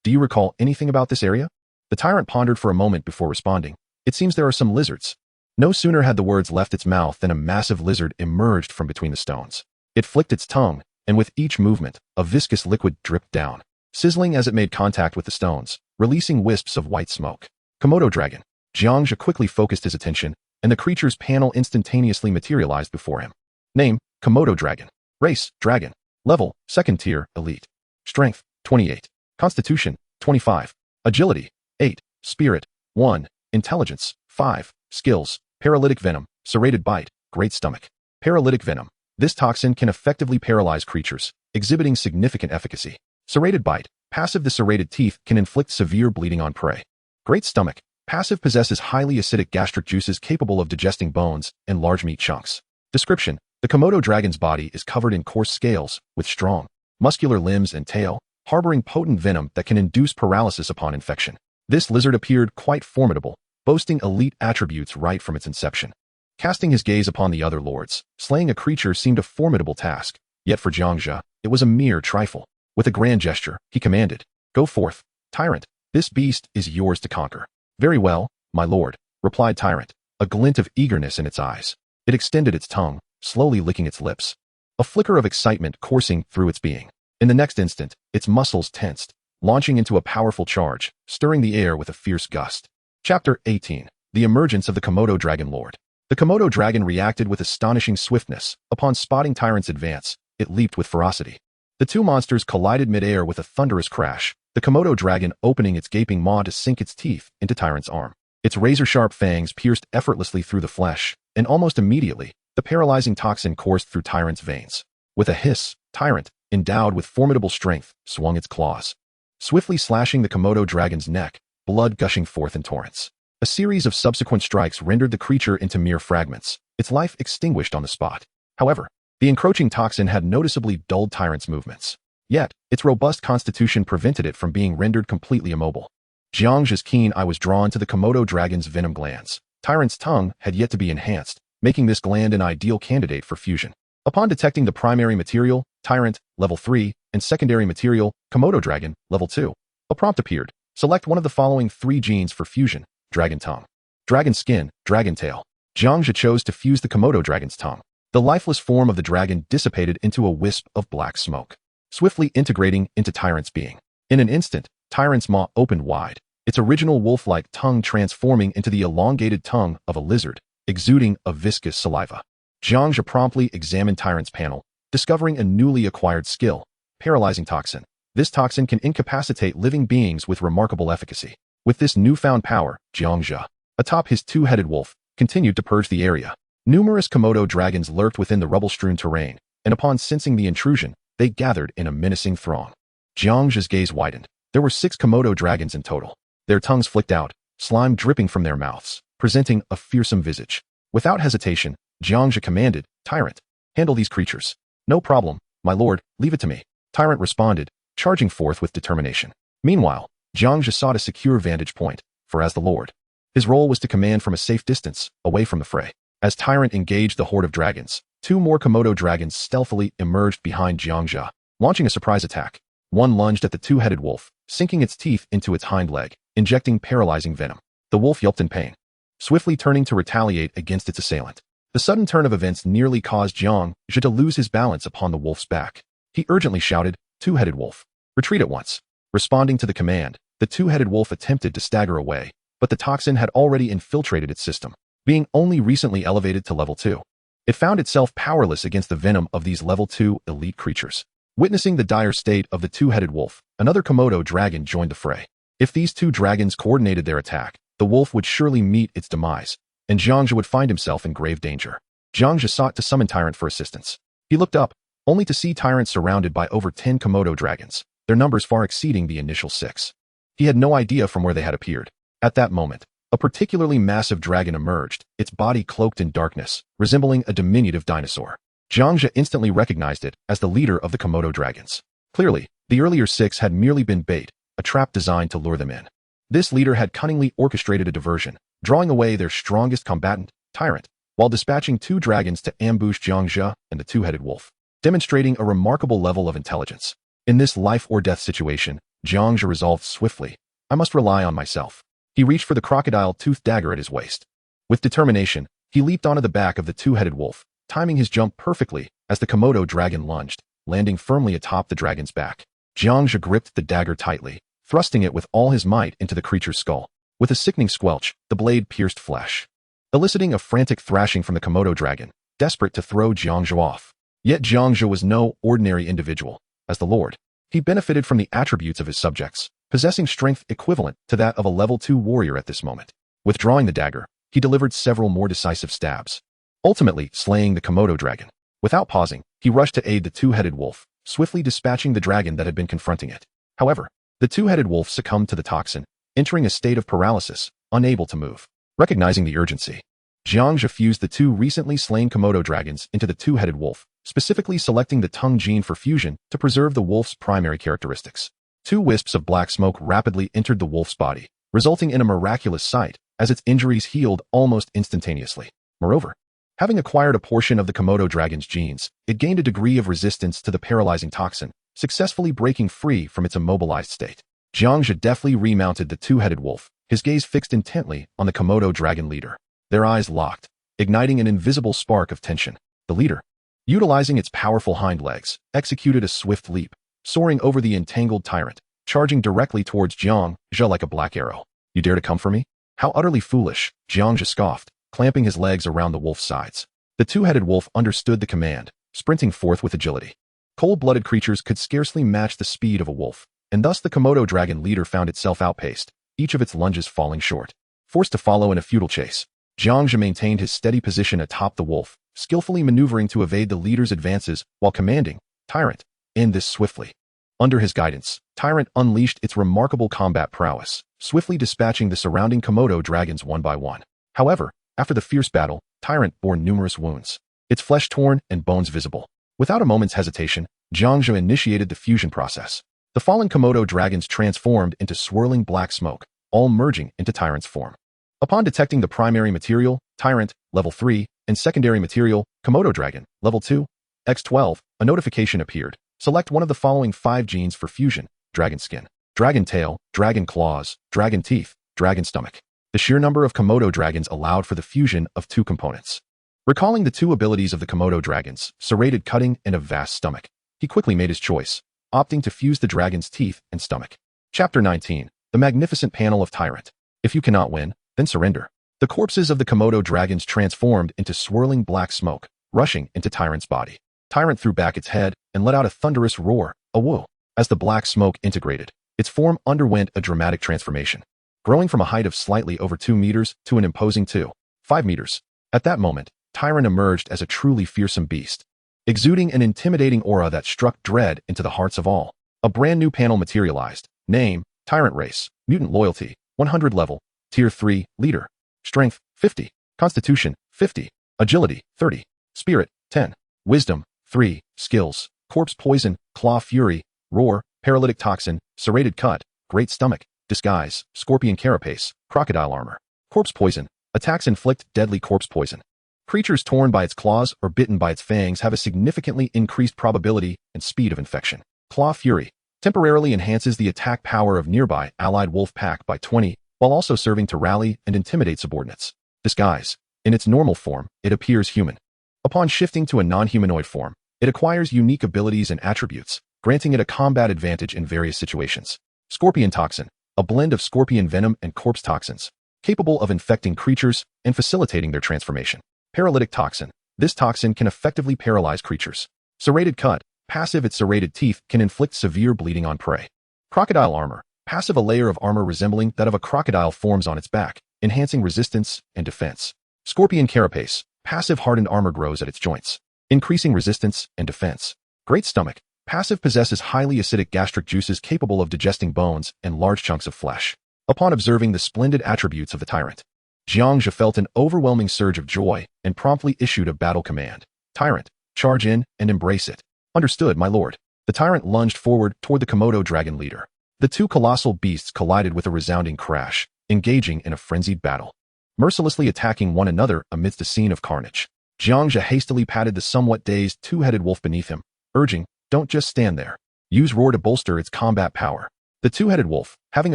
"Do you recall anything about this area?" The tyrant pondered for a moment before responding, "It seems there are some lizards." No sooner had the words left its mouth than a massive lizard emerged from between the stones. It flicked its tongue, and with each movement, a viscous liquid dripped down, sizzling as it made contact with the stones, releasing wisps of white smoke. Komodo dragon. Jiang Zhe quickly focused his attention, and the creature's panel instantaneously materialized before him. Name, Komodo dragon. Race, dragon. Level, 2nd tier, elite. Strength, 28. Constitution, 25. Agility, 8. Spirit, 1. Intelligence, 5. Skills, paralytic venom, serrated bite, great stomach. Paralytic venom. This toxin can effectively paralyze creatures, exhibiting significant efficacy. Serrated bite. Passive. The serrated teeth can inflict severe bleeding on prey. Great stomach. Passive possesses highly acidic gastric juices capable of digesting bones and large meat chunks. Description. The Komodo dragon's body is covered in coarse scales, with strong, muscular limbs and tail, harboring potent venom that can induce paralysis upon infection. This lizard appeared quite formidable, boasting elite attributes right from its inception. Casting his gaze upon the other lords, slaying a creature seemed a formidable task, yet for Jiang Zhe, it was a mere trifle. With a grand gesture, he commanded, "Go forth, Tyrant, this beast is yours to conquer." "Very well, my lord," replied Tyrant, a glint of eagerness in its eyes. It extended its tongue, slowly licking its lips. A flicker of excitement coursing through its being. In the next instant, its muscles tensed, launching into a powerful charge, stirring the air with a fierce gust. Chapter 18. The Emergence of the Komodo Dragon Lord. The Komodo dragon reacted with astonishing swiftness. Upon spotting Tyrant's advance, it leaped with ferocity. The two monsters collided mid-air with a thunderous crash, the Komodo dragon opening its gaping maw to sink its teeth into Tyrant's arm. Its razor-sharp fangs pierced effortlessly through the flesh, and almost immediately, the paralyzing toxin coursed through Tyrant's veins. With a hiss, Tyrant, endowed with formidable strength, swung its claws, swiftly slashing the Komodo dragon's neck, blood gushing forth in torrents. A series of subsequent strikes rendered the creature into mere fragments, its life extinguished on the spot. However, the encroaching toxin had noticeably dulled Tyrant's movements. Yet, its robust constitution prevented it from being rendered completely immobile. Jiang Zhe's keen eye was drawn to the Komodo dragon's venom glands. Tyrant's tongue had yet to be enhanced, making this gland an ideal candidate for fusion. Upon detecting the primary material, Tyrant, level 3, and secondary material, Komodo dragon, level 2, a prompt appeared. Select one of the following 3 genes for fusion: dragon tongue, dragon skin, dragon tail. Jiang Zhe chose to fuse the Komodo dragon's tongue. The lifeless form of the dragon dissipated into a wisp of black smoke, swiftly integrating into Tyrant's being. In an instant, Tyrant's maw opened wide, its original wolf-like tongue transforming into the elongated tongue of a lizard, exuding a viscous saliva. Jiang Zhe promptly examined Tyrant's panel, discovering a newly acquired skill: paralyzing toxin. This toxin can incapacitate living beings with remarkable efficacy. With this newfound power, Jiang Zhe, atop his two-headed wolf, continued to purge the area. Numerous Komodo dragons lurked within the rubble-strewn terrain, and upon sensing the intrusion, they gathered in a menacing throng. Jiang Zhe's gaze widened. There were 6 Komodo dragons in total. Their tongues flicked out, slime dripping from their mouths, presenting a fearsome visage. Without hesitation, Jiang Zhe commanded, "Tyrant, handle these creatures." "No problem, my lord, leave it to me," Tyrant responded, charging forth with determination. Meanwhile, Jiang Zhe sought a secure vantage point, for as the lord, his role was to command from a safe distance, away from the fray. As Tyrant engaged the horde of dragons, 2 more Komodo dragons stealthily emerged behind Jiang Zhe, launching a surprise attack. One lunged at the two-headed wolf, sinking its teeth into its hind leg, injecting paralyzing venom. The wolf yelped in pain, swiftly turning to retaliate against its assailant. The sudden turn of events nearly caused Jiang Zhe to lose his balance upon the wolf's back. He urgently shouted, "Two-headed wolf, retreat at once." Responding to the command, the two-headed wolf attempted to stagger away, but the toxin had already infiltrated its system. Being only recently elevated to level 2, it found itself powerless against the venom of these level 2 elite creatures. Witnessing the dire state of the two-headed wolf, another Komodo dragon joined the fray. If these 2 dragons coordinated their attack, the wolf would surely meet its demise, and Jiang Zhe would find himself in grave danger. Jiang Zhe sought to summon Tyrant for assistance. He looked up, only to see Tyrant surrounded by over 10 Komodo dragons, their numbers far exceeding the initial 6. He had no idea from where they had appeared. At that moment, a particularly massive dragon emerged, its body cloaked in darkness, resembling a diminutive dinosaur. Jiang Zhe instantly recognized it as the leader of the Komodo dragons. Clearly, the earlier 6 had merely been bait, a trap designed to lure them in. This leader had cunningly orchestrated a diversion, drawing away their strongest combatant, Tyrant, while dispatching 2 dragons to ambush Jiang Zhe and the two-headed wolf, demonstrating a remarkable level of intelligence. In this life-or-death situation, Jiang Zhe resolved swiftly, I must rely on myself. He reached for the crocodile-toothed dagger at his waist. With determination, he leaped onto the back of the two-headed wolf, timing his jump perfectly as the Komodo dragon lunged, landing firmly atop the dragon's back. Jiang Zhe gripped the dagger tightly, thrusting it with all his might into the creature's skull. With a sickening squelch, the blade pierced flesh, eliciting a frantic thrashing from the Komodo dragon, desperate to throw Jiang Zhe off. Yet Jiang Zhe was no ordinary individual. As the Lord, he benefited from the attributes of his subjects, possessing strength equivalent to that of a level 2 warrior at this moment. Withdrawing the dagger, he delivered several more decisive stabs, ultimately slaying the Komodo dragon. Without pausing, he rushed to aid the two-headed wolf, swiftly dispatching the dragon that had been confronting it. However, the two-headed wolf succumbed to the toxin, entering a state of paralysis, unable to move. Recognizing the urgency, Jiang Zhe fused the 2 recently slain Komodo dragons into the two-headed wolf, specifically selecting the tongue gene for fusion to preserve the wolf's primary characteristics. 2 wisps of black smoke rapidly entered the wolf's body, resulting in a miraculous sight as its injuries healed almost instantaneously. Moreover, having acquired a portion of the Komodo dragon's genes, it gained a degree of resistance to the paralyzing toxin, successfully breaking free from its immobilized state. Jiang Zhe deftly remounted the two-headed wolf, his gaze fixed intently on the Komodo dragon leader. Their eyes locked, igniting an invisible spark of tension. The leader, utilizing its powerful hind legs, executed a swift leap, soaring over the entangled tyrant, charging directly towards Jiang Zhe like a black arrow. You dare to come for me? How utterly foolish, Jiang Zhe scoffed, clamping his legs around the wolf's sides. The two-headed wolf understood the command, sprinting forth with agility. Cold-blooded creatures could scarcely match the speed of a wolf, and thus the Komodo dragon leader found itself outpaced, each of its lunges falling short. Forced to follow in a futile chase, Jiang Zhe maintained his steady position atop the wolf, skillfully maneuvering to evade the leader's advances while commanding, Tyrant, end this swiftly. Under his guidance, Tyrant unleashed its remarkable combat prowess, swiftly dispatching the surrounding Komodo dragons one by one. However, after the fierce battle, Tyrant bore numerous wounds, its flesh torn and bones visible. Without a moment's hesitation, Jiang Zhe initiated the fusion process. The fallen Komodo dragons transformed into swirling black smoke, all merging into Tyrant's form. Upon detecting the primary material, Tyrant, level 3, and secondary material, Komodo dragon, level 2, X12, a notification appeared. Select one of the following 5 genes for fusion: dragon skin, dragon tail, dragon claws, dragon teeth, dragon stomach. The sheer number of Komodo dragons allowed for the fusion of 2 components. Recalling the 2 abilities of the Komodo dragons, serrated cutting and a vast stomach, he quickly made his choice, opting to fuse the dragon's teeth and stomach. Chapter 19, The Magnificent Panel of Tyrant. If you cannot win, then surrender. The corpses of the Komodo dragons transformed into swirling black smoke, rushing into Tyrant's body. Tyrant threw back its head and let out a thunderous roar, a woo. As the black smoke integrated, its form underwent a dramatic transformation, growing from a height of slightly over 2 meters to an imposing 2.5 meters. At that moment, Tyrant emerged as a truly fearsome beast, exuding an intimidating aura that struck dread into the hearts of all. A brand new panel materialized. Name, Tyrant Race, Mutant Loyalty, 100 level, Tier 3, Leader, Strength, 50, Constitution, 50, Agility, 30, Spirit, 10, Wisdom, 3, Skills, Corpse Poison, Claw Fury, Roar, Paralytic Toxin, Serrated Cut, Great Stomach, Disguise, Scorpion Carapace, Crocodile Armor. Corpse Poison, attacks inflict deadly corpse poison. Creatures torn by its claws or bitten by its fangs have a significantly increased probability and speed of infection. Claw Fury, temporarily enhances the attack power of nearby allied wolf pack by 20, while also serving to rally and intimidate subordinates. Disguise, in its normal form, it appears human. Upon shifting to a non-humanoid form, it acquires unique abilities and attributes, granting it a combat advantage in various situations. Scorpion Toxin, a blend of scorpion venom and corpse toxins, capable of infecting creatures and facilitating their transformation. Paralytic Toxin, this toxin can effectively paralyze creatures. Serrated Cut, passive, its serrated teeth can inflict severe bleeding on prey. Crocodile Armor, passive, a layer of armor resembling that of a crocodile forms on its back, enhancing resistance and defense. Scorpion Carapace, passive, hardened armor grows at its joints, increasing resistance and defense. Great Stomach, passive, possesses highly acidic gastric juices capable of digesting bones and large chunks of flesh. Upon observing the splendid attributes of the Tyrant, Jiang Zhe felt an overwhelming surge of joy and promptly issued a battle command. Tyrant, charge in and embrace it. Understood, my lord. The Tyrant lunged forward toward the Komodo dragon leader. The 2 colossal beasts collided with a resounding crash, engaging in a frenzied battle. mercilessly attacking one another amidst a scene of carnage. Jiang Zhe hastily patted the somewhat dazed two-headed wolf beneath him, urging, "Don't just stand there. Use roar to bolster its combat power." The two-headed wolf, having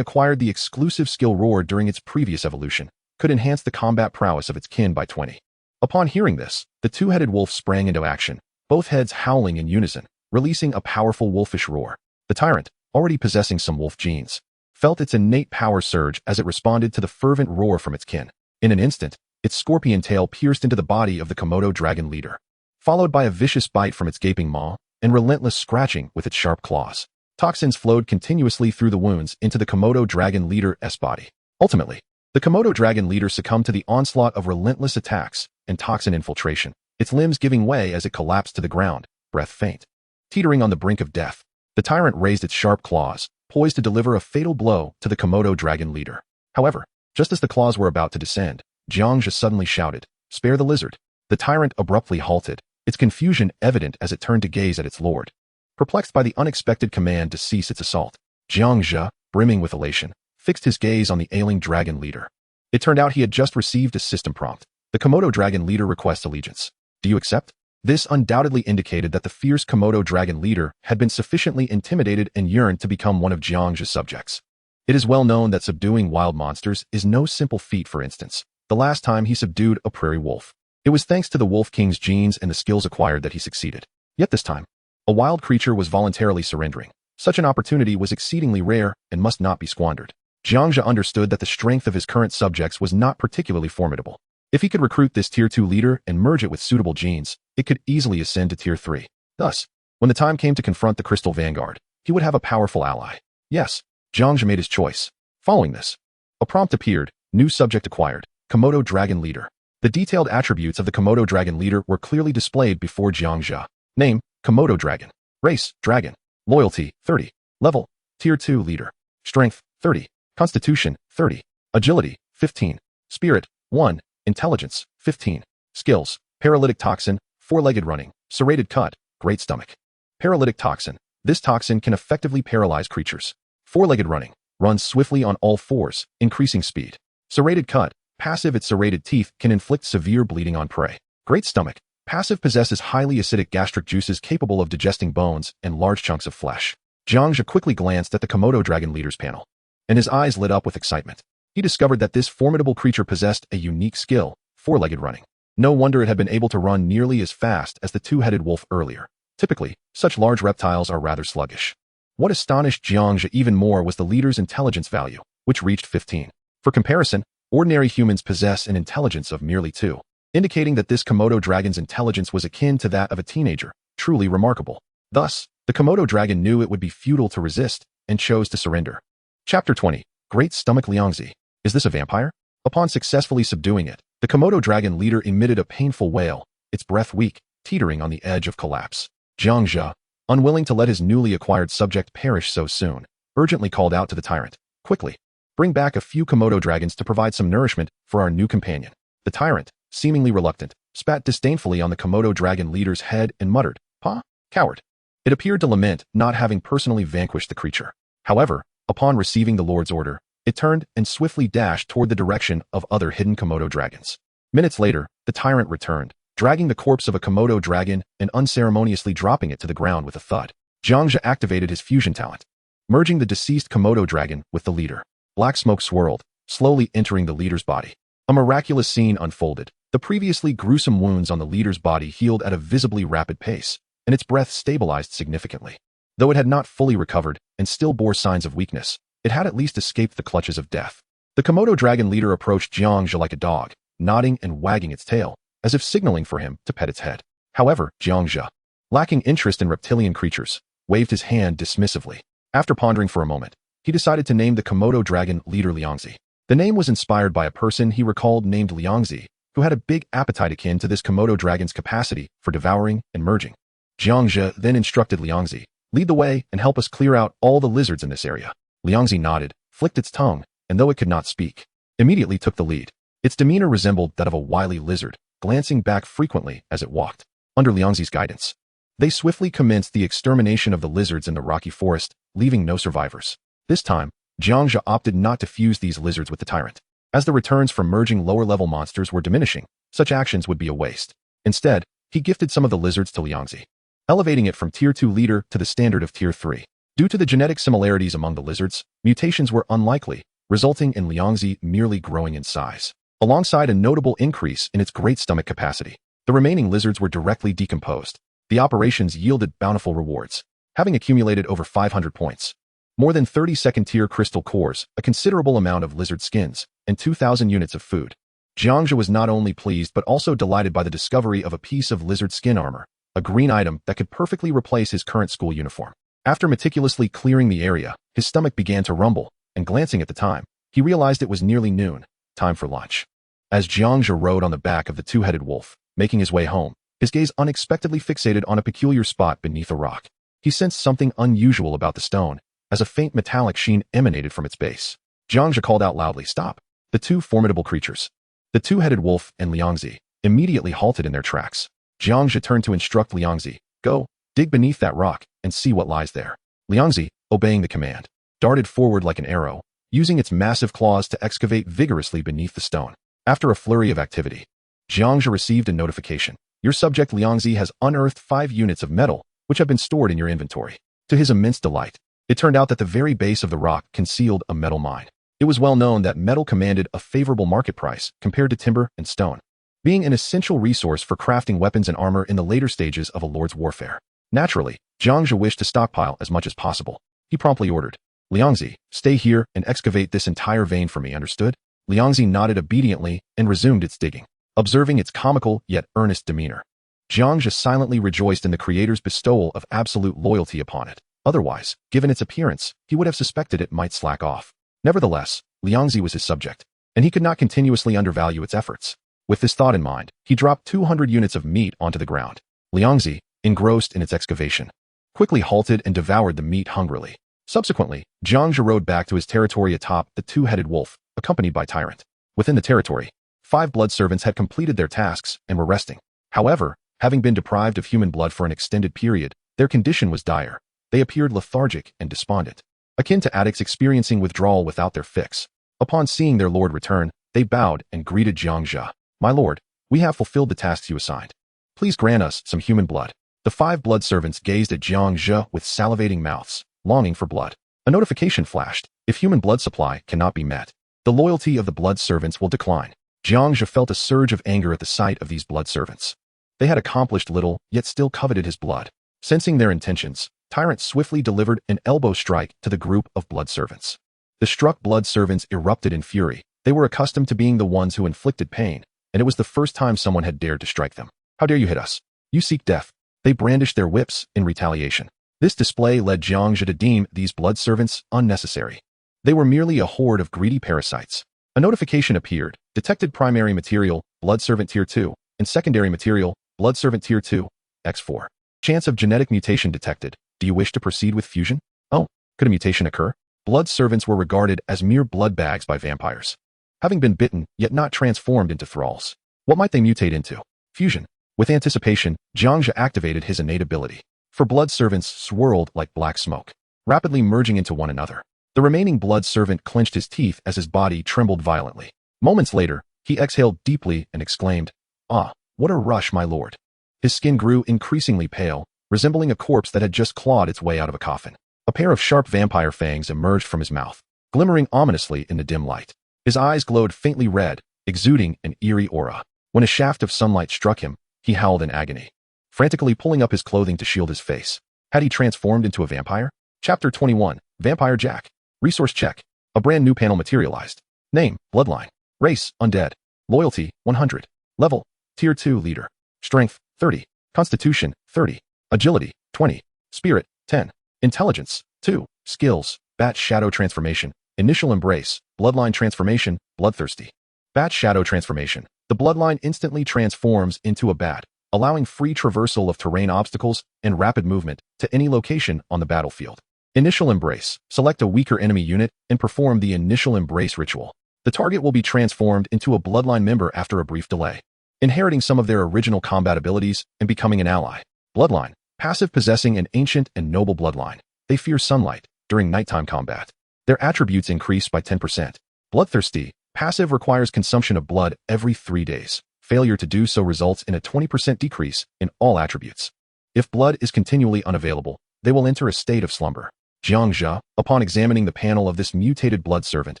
acquired the exclusive skill roar during its previous evolution, could enhance the combat prowess of its kin by 20. Upon hearing this, the two-headed wolf sprang into action, both heads howling in unison, releasing a powerful wolfish roar. The tyrant, already possessing some wolf genes, felt its innate power surge as it responded to the fervent roar from its kin. In an instant, its scorpion tail pierced into the body of the Komodo dragon leader, followed by a vicious bite from its gaping maw and relentless scratching with its sharp claws. Toxins flowed continuously through the wounds into the Komodo dragon leader's body. Ultimately, the Komodo dragon leader succumbed to the onslaught of relentless attacks and toxin infiltration, its limbs giving way as it collapsed to the ground, breath faint. Teetering on the brink of death, the tyrant raised its sharp claws, poised to deliver a fatal blow to the Komodo dragon leader. However, just as the claws were about to descend, Jiang Zhe suddenly shouted, "Spare the lizard." The tyrant abruptly halted, its confusion evident as it turned to gaze at its lord. Perplexed by the unexpected command to cease its assault, Jiang Zhe, brimming with elation, fixed his gaze on the ailing dragon leader. It turned out he had just received a system prompt. The Komodo dragon leader requests allegiance. Do you accept? This undoubtedly indicated that the fierce Komodo dragon leader had been sufficiently intimidated and yearned to become one of Jiang Zhe's subjects. It is well known that subduing wild monsters is no simple feat. For instance, the last time he subdued a prairie wolf, it was thanks to the Wolf King's genes and the skills acquired that he succeeded. Yet this time, a wild creature was voluntarily surrendering. Such an opportunity was exceedingly rare and must not be squandered. Jiang Zhe understood that the strength of his current subjects was not particularly formidable. If he could recruit this Tier 2 leader and merge it with suitable genes, it could easily ascend to Tier 3. Thus, when the time came to confront the Crystal Vanguard, he would have a powerful ally. Yes, Jiang Zhe made his choice. Following this, a prompt appeared, new subject acquired, Komodo Dragon Leader. The detailed attributes of the Komodo Dragon Leader were clearly displayed before Jiang Zhe. Name, Komodo Dragon. Race, Dragon. Loyalty, 30. Level, Tier 2 Leader. Strength, 30. Constitution, 30. Agility, 15. Spirit, 1. Intelligence, 15. Skills, Paralytic Toxin, Four-Legged Running, Serrated Cut, Great Stomach. Paralytic Toxin. This toxin can effectively paralyze creatures. Four-Legged Running. Runs swiftly on all fours, increasing speed. Serrated Cut. Passive. Its serrated teeth can inflict severe bleeding on prey. Great Stomach. Passive possesses highly acidic gastric juices capable of digesting bones and large chunks of flesh. Jiang Zhe quickly glanced at the Komodo Dragon Leader's panel, and his eyes lit up with excitement. He discovered that this formidable creature possessed a unique skill, four-legged running. No wonder it had been able to run nearly as fast as the two-headed wolf earlier. Typically, such large reptiles are rather sluggish. What astonished Jiang Zhe even more was the leader's intelligence value, which reached 15. For comparison, ordinary humans possess an intelligence of merely 2, indicating that this Komodo dragon's intelligence was akin to that of a teenager, truly remarkable. Thus, the Komodo dragon knew it would be futile to resist and chose to surrender. Chapter 20. Great Stomach Liangzi. Is this a vampire? Upon successfully subduing it, the Komodo dragon leader emitted a painful wail, its breath weak, teetering on the edge of collapse. Jiang Zhe, unwilling to let his newly acquired subject perish so soon, urgently called out to the tyrant, "Quickly, bring back a few Komodo dragons to provide some nourishment for our new companion." The tyrant, seemingly reluctant, spat disdainfully on the Komodo dragon leader's head and muttered, "Pah, coward." It appeared to lament not having personally vanquished the creature. However, upon receiving the Lord's order, it turned and swiftly dashed toward the direction of other hidden Komodo dragons. Minutes later, the tyrant returned, dragging the corpse of a Komodo dragon and unceremoniously dropping it to the ground with a thud. Jiang Zhe activated his fusion talent, merging the deceased Komodo dragon with the leader. Black smoke swirled, slowly entering the leader's body. A miraculous scene unfolded. The previously gruesome wounds on the leader's body healed at a visibly rapid pace, and its breath stabilized significantly. Though it had not fully recovered and still bore signs of weakness, it had at least escaped the clutches of death. The Komodo dragon leader approached Jiang Zhe like a dog, nodding and wagging its tail, as if signaling for him to pet its head. However, Jiang Zhe, lacking interest in reptilian creatures, waved his hand dismissively. After pondering for a moment, he decided to name the Komodo dragon leader Liangzi. The name was inspired by a person he recalled named Liangzi, who had a big appetite akin to this Komodo dragon's capacity for devouring and merging. Jiang Zhe then instructed Liangzi, "Lead the way and help us clear out all the lizards in this area." Liangzi nodded, flicked its tongue, and though it could not speak, immediately took the lead. Its demeanor resembled that of a wily lizard, glancing back frequently as it walked. Under Liangzi's guidance, they swiftly commenced the extermination of the lizards in the rocky forest, leaving no survivors. This time, Jiang Zhe opted not to fuse these lizards with the tyrant. As the returns from merging lower-level monsters were diminishing, such actions would be a waste. Instead, he gifted some of the lizards to Jiang Zhe, elevating it from Tier 2 leader to the standard of Tier 3. Due to the genetic similarities among the lizards, mutations were unlikely, resulting in Jiang Zhe merely growing in size. Alongside a notable increase in its great stomach capacity, the remaining lizards were directly decomposed. The operations yielded bountiful rewards, having accumulated over 500 points. More than 30 second-tier crystal cores, a considerable amount of lizard skins, and 2,000 units of food. Jiang Zhe was not only pleased but also delighted by the discovery of a piece of lizard skin armor, a green item that could perfectly replace his current school uniform. After meticulously clearing the area, his stomach began to rumble, and glancing at the time, he realized it was nearly noon, time for lunch. As Jiang Zhe rode on the back of the two-headed wolf, making his way home, his gaze unexpectedly fixated on a peculiar spot beneath a rock. He sensed something unusual about the stone, as a faint metallic sheen emanated from its base. Jiang Zhe called out loudly, "Stop!" The two formidable creatures, the two-headed wolf and Jiang Zhe, immediately halted in their tracks. Jiang Zhe turned to instruct Jiang Zhe, "Go, dig beneath that rock, and see what lies there." Jiang Zhe, obeying the command, darted forward like an arrow, using its massive claws to excavate vigorously beneath the stone. After a flurry of activity, Jiang Zhe received a notification. Your subject Jiang Zhe has unearthed 5 units of metal, which have been stored in your inventory. To his immense delight, it turned out that the very base of the rock concealed a metal mine. It was well known that metal commanded a favorable market price compared to timber and stone, being an essential resource for crafting weapons and armor in the later stages of a lord's warfare. Naturally, Jiang Zhe wished to stockpile as much as possible. He promptly ordered, "Jiang Zhe, stay here and excavate this entire vein for me, understood?" Jiang Zhe nodded obediently and resumed its digging. Observing its comical yet earnest demeanor, Jiang Zhe silently rejoiced in the creator's bestowal of absolute loyalty upon it. Otherwise, given its appearance, he would have suspected it might slack off. Nevertheless, Jiang Zhe was his subject, and he could not continuously undervalue its efforts. With this thought in mind, he dropped 200 units of meat onto the ground. Jiang Zhe, engrossed in its excavation, quickly halted and devoured the meat hungrily. Subsequently, Jiang Zhe rode back to his territory atop the two-headed wolf, accompanied by Tyrant. Within the territory, 5 blood servants had completed their tasks and were resting. However, having been deprived of human blood for an extended period, their condition was dire. They appeared lethargic and despondent, akin to addicts experiencing withdrawal without their fix. Upon seeing their lord return, they bowed and greeted Jiang Zhe. "My lord, we have fulfilled the tasks you assigned. Please grant us some human blood." The 5 blood servants gazed at Jiang Zhe with salivating mouths, longing for blood. A notification flashed. If human blood supply cannot be met, the loyalty of the blood servants will decline. Jiang Zhe felt a surge of anger at the sight of these blood servants. They had accomplished little, yet still coveted his blood. Sensing their intentions, Tyrant swiftly delivered an elbow strike to the group of blood servants. The struck blood servants erupted in fury. They were accustomed to being the ones who inflicted pain, and it was the first time someone had dared to strike them. "How dare you hit us? You seek death." They brandished their whips in retaliation. This display led Jiang Zhe to deem these blood servants unnecessary. They were merely a horde of greedy parasites. A notification appeared. Detected primary material, blood servant tier 2, and secondary material, blood servant tier 2, X4. Chance of genetic mutation detected. Do you wish to proceed with fusion? Oh, could a mutation occur? Blood servants were regarded as mere blood bags by vampires, having been bitten yet not transformed into thralls. What might they mutate into? Fusion. With anticipation, Jiang Zhe activated his innate ability. For blood servants swirled like black smoke, rapidly merging into one another. The remaining blood servant clenched his teeth as his body trembled violently. Moments later, he exhaled deeply and exclaimed, "Ah, what a rush, my lord." His skin grew increasingly pale, resembling a corpse that had just clawed its way out of a coffin. A pair of sharp vampire fangs emerged from his mouth, glimmering ominously in the dim light. His eyes glowed faintly red, exuding an eerie aura. When a shaft of sunlight struck him, he howled in agony, frantically pulling up his clothing to shield his face. Had he transformed into a vampire? Chapter 21, Vampire Jack. Resource check. A brand new panel materialized. Name, Bloodline. Race, Undead. Loyalty, 100. Level, Tier 2 Leader. Strength, 30. Constitution, 30. Agility, 20. Spirit, 10. Intelligence, 2. Skills, Bat Shadow Transformation. Initial Embrace, Bloodline Transformation, Bloodthirsty. Bat Shadow Transformation. The Bloodline instantly transforms into a bat, allowing free traversal of terrain obstacles and rapid movement to any location on the battlefield. Initial Embrace. Select a weaker enemy unit and perform the Initial Embrace ritual. The target will be transformed into a Bloodline member after a brief delay, inheriting some of their original combat abilities and becoming an ally. Bloodline. Passive possessing an ancient and noble bloodline. They fear sunlight during nighttime combat. Their attributes increase by 10%. Bloodthirsty. Passive requires consumption of blood every 3 days. Failure to do so results in a 20% decrease in all attributes. If blood is continually unavailable, they will enter a state of slumber. Jiang Zhe, upon examining the panel of this mutated blood servant,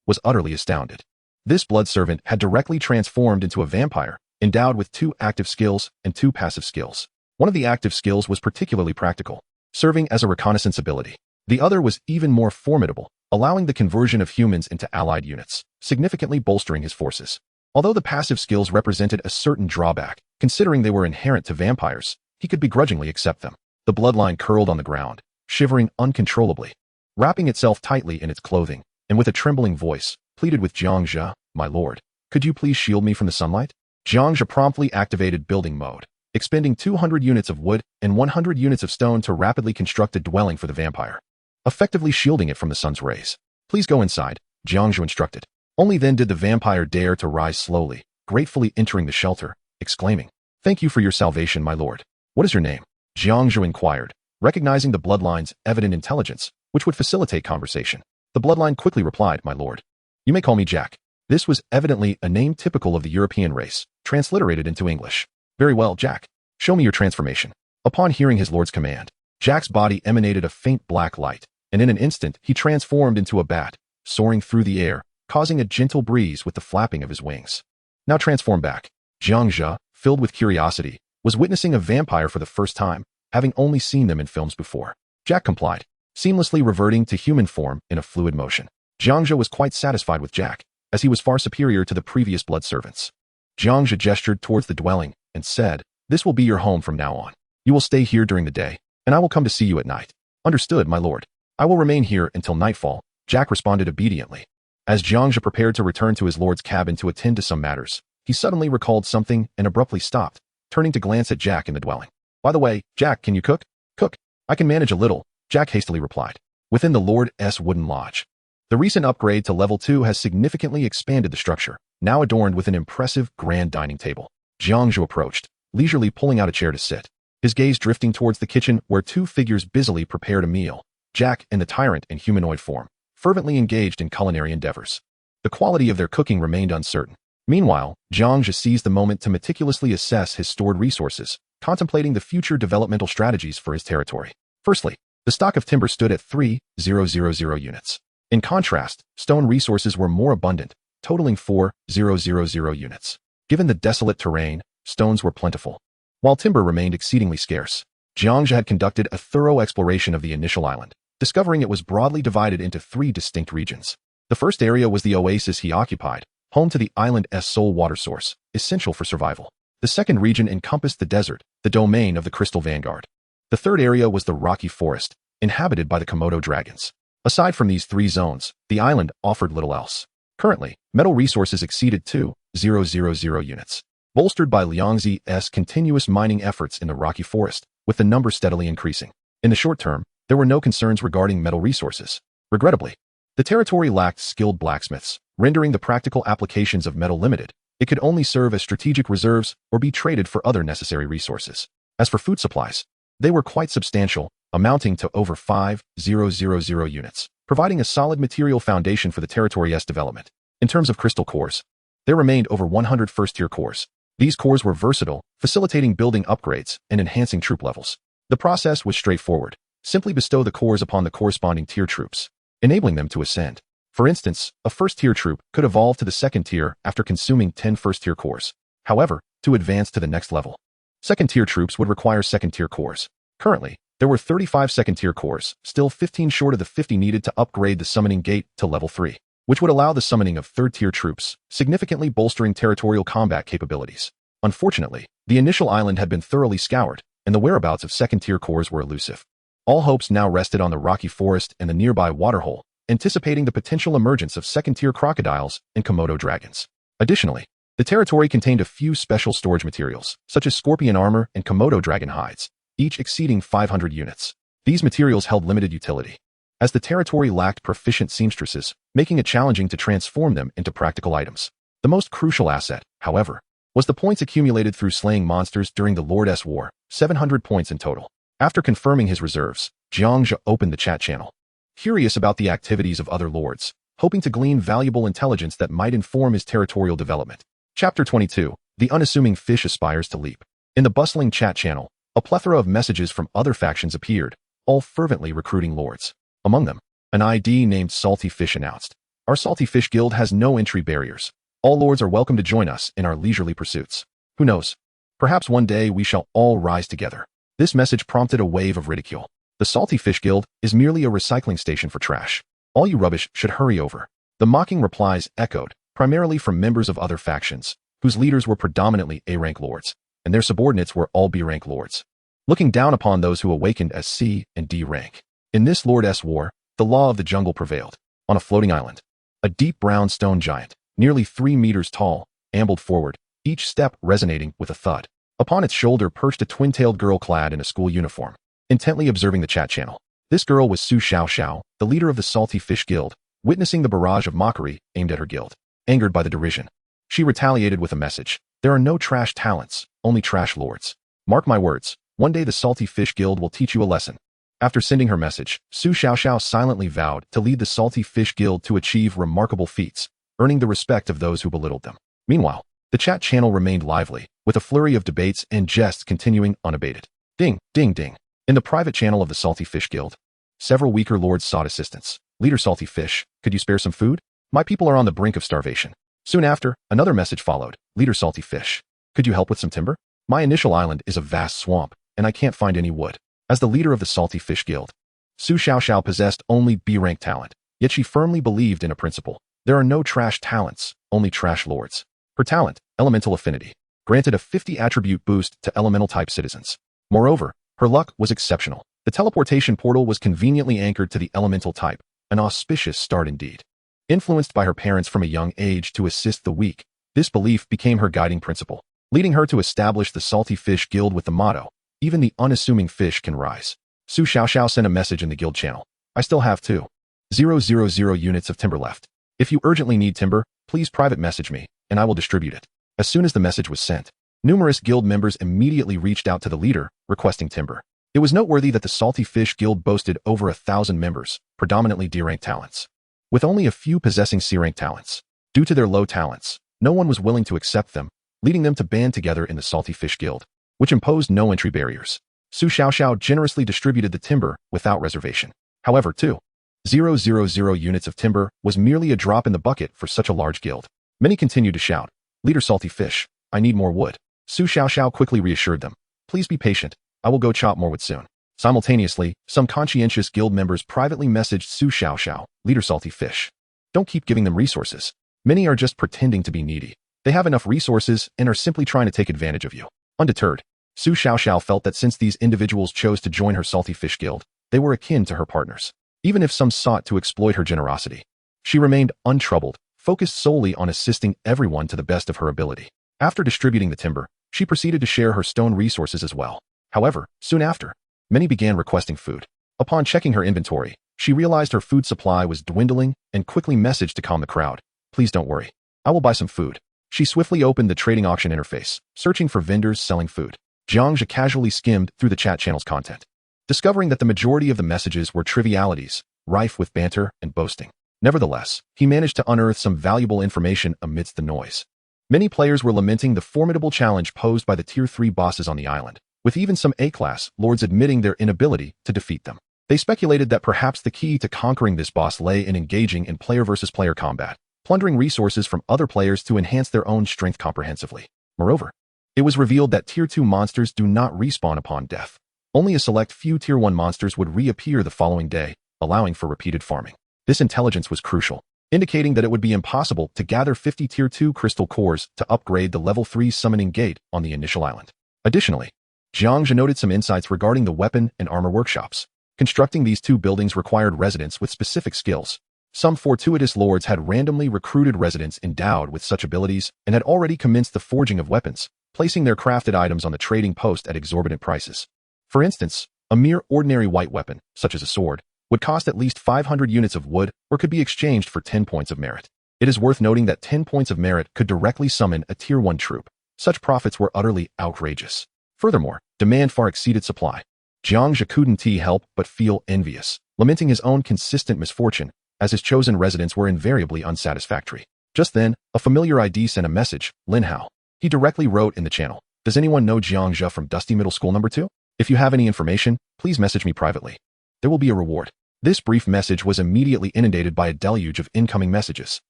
was utterly astounded. This blood servant had directly transformed into a vampire, endowed with 2 active skills and 2 passive skills. One of the active skills was particularly practical, serving as a reconnaissance ability. The other was even more formidable, allowing the conversion of humans into allied units, significantly bolstering his forces. Although the passive skills represented a certain drawback, considering they were inherent to vampires, he could begrudgingly accept them. The bloodline curled on the ground, shivering uncontrollably, wrapping itself tightly in its clothing, and with a trembling voice, pleaded with Jiang Zhe, "My lord, could you please shield me from the sunlight?" Jiang Zhe promptly activated building mode, expending 200 units of wood and 100 units of stone to rapidly construct a dwelling for the vampire, effectively shielding it from the sun's rays. "Please go inside," Jiang Zhe instructed. Only then did the vampire dare to rise slowly, gratefully entering the shelter, exclaiming, "Thank you for your salvation, my lord. What is your name?" Jiang Zhe inquired, recognizing the bloodline's evident intelligence, which would facilitate conversation. The bloodline quickly replied, "My lord. You may call me Jack." This was evidently a name typical of the European race, transliterated into English. "Very well, Jack. Show me your transformation." Upon hearing his lord's command, Jack's body emanated a faint black light, and in an instant he transformed into a bat, soaring through the air, causing a gentle breeze with the flapping of his wings. Now transform back. Jiang Zhe, filled with curiosity, was witnessing a vampire for the first time, having only seen them in films before. Jack complied, seamlessly reverting to human form in a fluid motion. Jiang Zhe was quite satisfied with Jack, as he was far superior to the previous blood servants. Jiang Zhe gestured towards the dwelling and said, "This will be your home from now on. You will stay here during the day, and I will come to see you at night." "Understood, my lord. I will remain here until nightfall," Jack responded obediently. As Jiang Zhe prepared to return to his lord's cabin to attend to some matters, he suddenly recalled something and abruptly stopped, turning to glance at Jack in the dwelling. "By the way, Jack, can you cook?" "Cook? I can manage a little," Jack hastily replied. Within the Lord's wooden lodge, the recent upgrade to level 2 has significantly expanded the structure, now adorned with an impressive grand dining table. Jiang Zhe approached, leisurely pulling out a chair to sit, his gaze drifting towards the kitchen where 2 figures busily prepared a meal, Jack and the Tyrant in humanoid form, fervently engaged in culinary endeavors. The quality of their cooking remained uncertain. Meanwhile, Jiang Zhe seized the moment to meticulously assess his stored resources, contemplating the future developmental strategies for his territory. Firstly, the stock of timber stood at 3,000 units. In contrast, stone resources were more abundant, totaling 4,000 units. Given the desolate terrain, stones were plentiful, while timber remained exceedingly scarce. Jiang Zhe had conducted a thorough exploration of the initial island, discovering it was broadly divided into 3 distinct regions. The first area was the oasis he occupied, home to the island's sole water source, essential for survival. The second region encompassed the desert, the domain of the crystal vanguard. The third area was the rocky forest, inhabited by the Komodo dragons. Aside from these 3 zones, the island offered little else. Currently, metal resources exceeded 2,000 units, bolstered by Jiang Zhe's continuous mining efforts in the rocky forest, with the number steadily increasing. In the short term, there were no concerns regarding metal resources. Regrettably, the territory lacked skilled blacksmiths, rendering the practical applications of metal limited. It could only serve as strategic reserves or be traded for other necessary resources. As for food supplies, they were quite substantial, amounting to over 5,000 units, providing a solid material foundation for the territory's development. In terms of crystal cores, there remained over 100 first-tier cores. These cores were versatile, facilitating building upgrades and enhancing troop levels. The process was straightforward. Simply bestow the cores upon the corresponding tier troops, enabling them to ascend. For instance, a first-tier troop could evolve to the second tier after consuming 10 first-tier cores. However, to advance to the next level, second-tier troops would require second-tier cores. Currently, there were 35 second-tier cores, still 15 short of the 50 needed to upgrade the summoning gate to level 3, which would allow the summoning of third-tier troops, significantly bolstering territorial combat capabilities. Unfortunately, the initial island had been thoroughly scoured, and the whereabouts of second-tier cores were elusive. All hopes now rested on the rocky forest and the nearby waterhole, anticipating the potential emergence of second-tier crocodiles and Komodo dragons. Additionally, the territory contained a few special storage materials, such as scorpion armor and Komodo dragon hides, each exceeding 500 units. These materials held limited utility, as the territory lacked proficient seamstresses, making it challenging to transform them into practical items. The most crucial asset, however, was the points accumulated through slaying monsters during the Lord's War, 700 points in total. After confirming his reserves, Jiang Zhe opened the chat channel. Curious about the activities of other lords, hoping to glean valuable intelligence that might inform his territorial development. Chapter 22. The unassuming fish aspires to leap. In the bustling chat channel, a plethora of messages from other factions appeared, all fervently recruiting lords. Among them, an ID named Salty Fish announced, "Our Salty Fish Guild has no entry barriers. All lords are welcome to join us in our leisurely pursuits. Who knows? Perhaps one day we shall all rise together." This message prompted a wave of ridicule. The Salty Fish Guild is merely a recycling station for trash. All you rubbish should hurry over. The mocking replies echoed, primarily from members of other factions, whose leaders were predominantly A-rank lords, and their subordinates were all B-rank lords, looking down upon those who awakened as C and D rank. In this Lord-S war, the law of the jungle prevailed. On a floating island, a deep brown stone giant, nearly 3 meters tall, ambled forward, each step resonating with a thud. Upon its shoulder perched a twin-tailed girl clad in a school uniform, intently observing the chat channel. This girl was Su Xiao, the leader of the Salty Fish Guild, witnessing the barrage of mockery aimed at her guild. Angered by the derision, she retaliated with a message. "There are no trash talents, only trash lords. Mark my words, one day the Salty Fish Guild will teach you a lesson." After sending her message, Su Xiao silently vowed to lead the Salty Fish Guild to achieve remarkable feats, earning the respect of those who belittled them. Meanwhile, the chat channel remained lively, with a flurry of debates and jests continuing unabated. Ding, ding, ding. In the private channel of the Salty Fish Guild, several weaker lords sought assistance. "Leader Salty Fish, could you spare some food? My people are on the brink of starvation." Soon after, another message followed. "Leader Salty Fish, could you help with some timber? My initial island is a vast swamp, and I can't find any wood." As the leader of the Salty Fish Guild, Su Xiao possessed only B-rank talent, yet she firmly believed in a principle. There are no trash talents, only trash lords. Her talent, Elemental Affinity, granted a 50 attribute boost to elemental-type citizens. Moreover, her luck was exceptional. The teleportation portal was conveniently anchored to the elemental type, an auspicious start indeed. Influenced by her parents from a young age to assist the weak, this belief became her guiding principle, leading her to establish the Salty Fish Guild with the motto, "Even the unassuming fish can rise." Su Xiao sent a message in the guild channel. "I still have 2,000 units of timber left. If you urgently need timber, please private message me, and I will distribute it." As soon as the message was sent, numerous guild members immediately reached out to the leader, requesting timber. It was noteworthy that the Salty Fish Guild boasted over 1,000 members, predominantly D-rank talents, with only a few possessing C-rank talents. Due to their low talents, no one was willing to accept them, leading them to band together in the Salty Fish Guild, which imposed no entry barriers. Su Xiao generously distributed the timber without reservation. However, 2,000 units of timber was merely a drop in the bucket for such a large guild. Many continued to shout, "Leader Salty Fish, I need more wood." Su Xiao quickly reassured them, "Please be patient, I will go chop more wood soon." Simultaneously, some conscientious guild members privately messaged Su Xiao, "Leader Salty Fish, don't keep giving them resources. Many are just pretending to be needy. They have enough resources and are simply trying to take advantage of you." Undeterred, Su Xiao felt that since these individuals chose to join her Salty Fish Guild, they were akin to her partners. Even if some sought to exploit her generosity, she remained untroubled, focused solely on assisting everyone to the best of her ability. After distributing the timber, she proceeded to share her stone resources as well. However, soon after, many began requesting food. Upon checking her inventory, she realized her food supply was dwindling and quickly messaged to calm the crowd, "Please don't worry. I will buy some food." She swiftly opened the trading auction interface, searching for vendors selling food. Jiang Zhe casually skimmed through the chat channel's content, discovering that the majority of the messages were trivialities, rife with banter and boasting. Nevertheless, he managed to unearth some valuable information amidst the noise. Many players were lamenting the formidable challenge posed by the Tier 3 bosses on the island, with even some A-class lords admitting their inability to defeat them. They speculated that perhaps the key to conquering this boss lay in engaging in player-versus-player combat, plundering resources from other players to enhance their own strength comprehensively. Moreover, it was revealed that Tier 2 monsters do not respawn upon death. Only a select few Tier 1 monsters would reappear the following day, allowing for repeated farming. This intelligence was crucial, indicating that it would be impossible to gather 50 Tier 2 crystal cores to upgrade the Level 3 summoning gate on the initial island. Additionally, Jiang Zhe noted some insights regarding the weapon and armor workshops. Constructing these two buildings required residents with specific skills. Some fortuitous lords had randomly recruited residents endowed with such abilities and had already commenced the forging of weapons, placing their crafted items on the trading post at exorbitant prices. For instance, a mere ordinary white weapon, such as a sword, would cost at least 500 units of wood or could be exchanged for 10 points of merit. It is worth noting that 10 points of merit could directly summon a Tier 1 troop. Such profits were utterly outrageous. Furthermore, demand far exceeded supply. Jiang Zhe couldn't help but feel envious, lamenting his own consistent misfortune, as his chosen residents were invariably unsatisfactory. Just then, a familiar ID sent a message, Linhao. He directly wrote in the channel, "Does anyone know Jiang Zhe from Dusty Middle School number 2? If you have any information, please message me privately. There will be a reward." This brief message was immediately inundated by a deluge of incoming messages.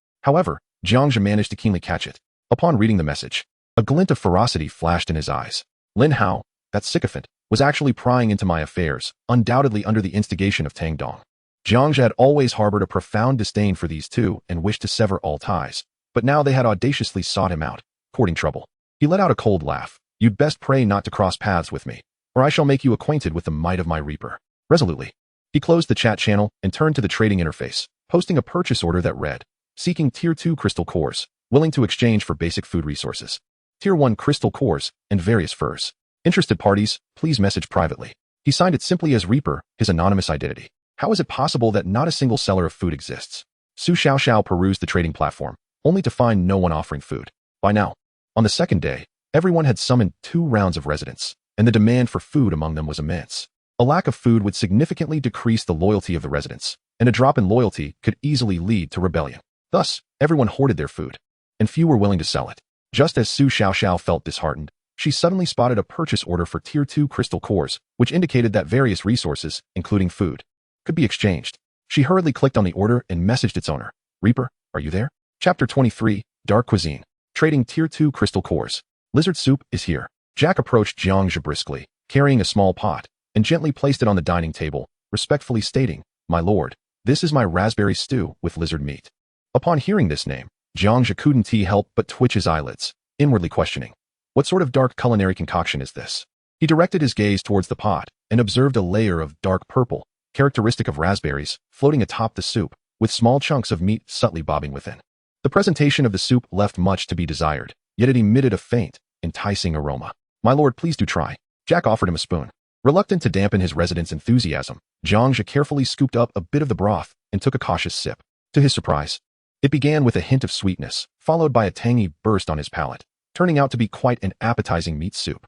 However, Jiang Zhe managed to keenly catch it. Upon reading the message, a glint of ferocity flashed in his eyes. Linhao, that sycophant, was actually prying into my affairs, undoubtedly under the instigation of Tang Donger. Jiang Zhe had always harbored a profound disdain for these two and wished to sever all ties, but now they had audaciously sought him out, courting trouble. He let out a cold laugh. "You'd best pray not to cross paths with me, or I shall make you acquainted with the might of my reaper." Resolutely, he closed the chat channel and turned to the trading interface, posting a purchase order that read, "Seeking Tier 2 crystal cores, willing to exchange for basic food resources. Tier 1 crystal cores, and various furs. Interested parties, please message privately." He signed it simply as Reaper, his anonymous identity. How is it possible that not a single seller of food exists? Su Xiaoxiao perused the trading platform, only to find no one offering food. By now, on the second day, everyone had summoned 2 rounds of residents, and the demand for food among them was immense. A lack of food would significantly decrease the loyalty of the residents, and a drop in loyalty could easily lead to rebellion. Thus, everyone hoarded their food, and few were willing to sell it. Just as Su Xiaoxiao felt disheartened, she suddenly spotted a purchase order for Tier 2 crystal cores, which indicated that various resources, including food, could be exchanged. She hurriedly clicked on the order and messaged its owner. "Reaper, are you there?" Chapter 23, Dark Cuisine. Trading Tier 2 crystal cores. "Lizard soup is here." Jack approached Jiang Zhe briskly, carrying a small pot, and gently placed it on the dining table, respectfully stating, "My lord, this is my raspberry stew with lizard meat." Upon hearing this name, Jiang Zhe couldn't help but twitch his eyelids, inwardly questioning, what sort of dark culinary concoction is this? He directed his gaze towards the pot and observed a layer of dark purple, characteristic of raspberries, floating atop the soup, with small chunks of meat subtly bobbing within. The presentation of the soup left much to be desired, yet it emitted a faint, enticing aroma. "My lord, please do try." Jack offered him a spoon. Reluctant to dampen his resident's enthusiasm, Jiang Zhe carefully scooped up a bit of the broth and took a cautious sip. To his surprise, it began with a hint of sweetness, followed by a tangy burst on his palate, turning out to be quite an appetizing meat soup.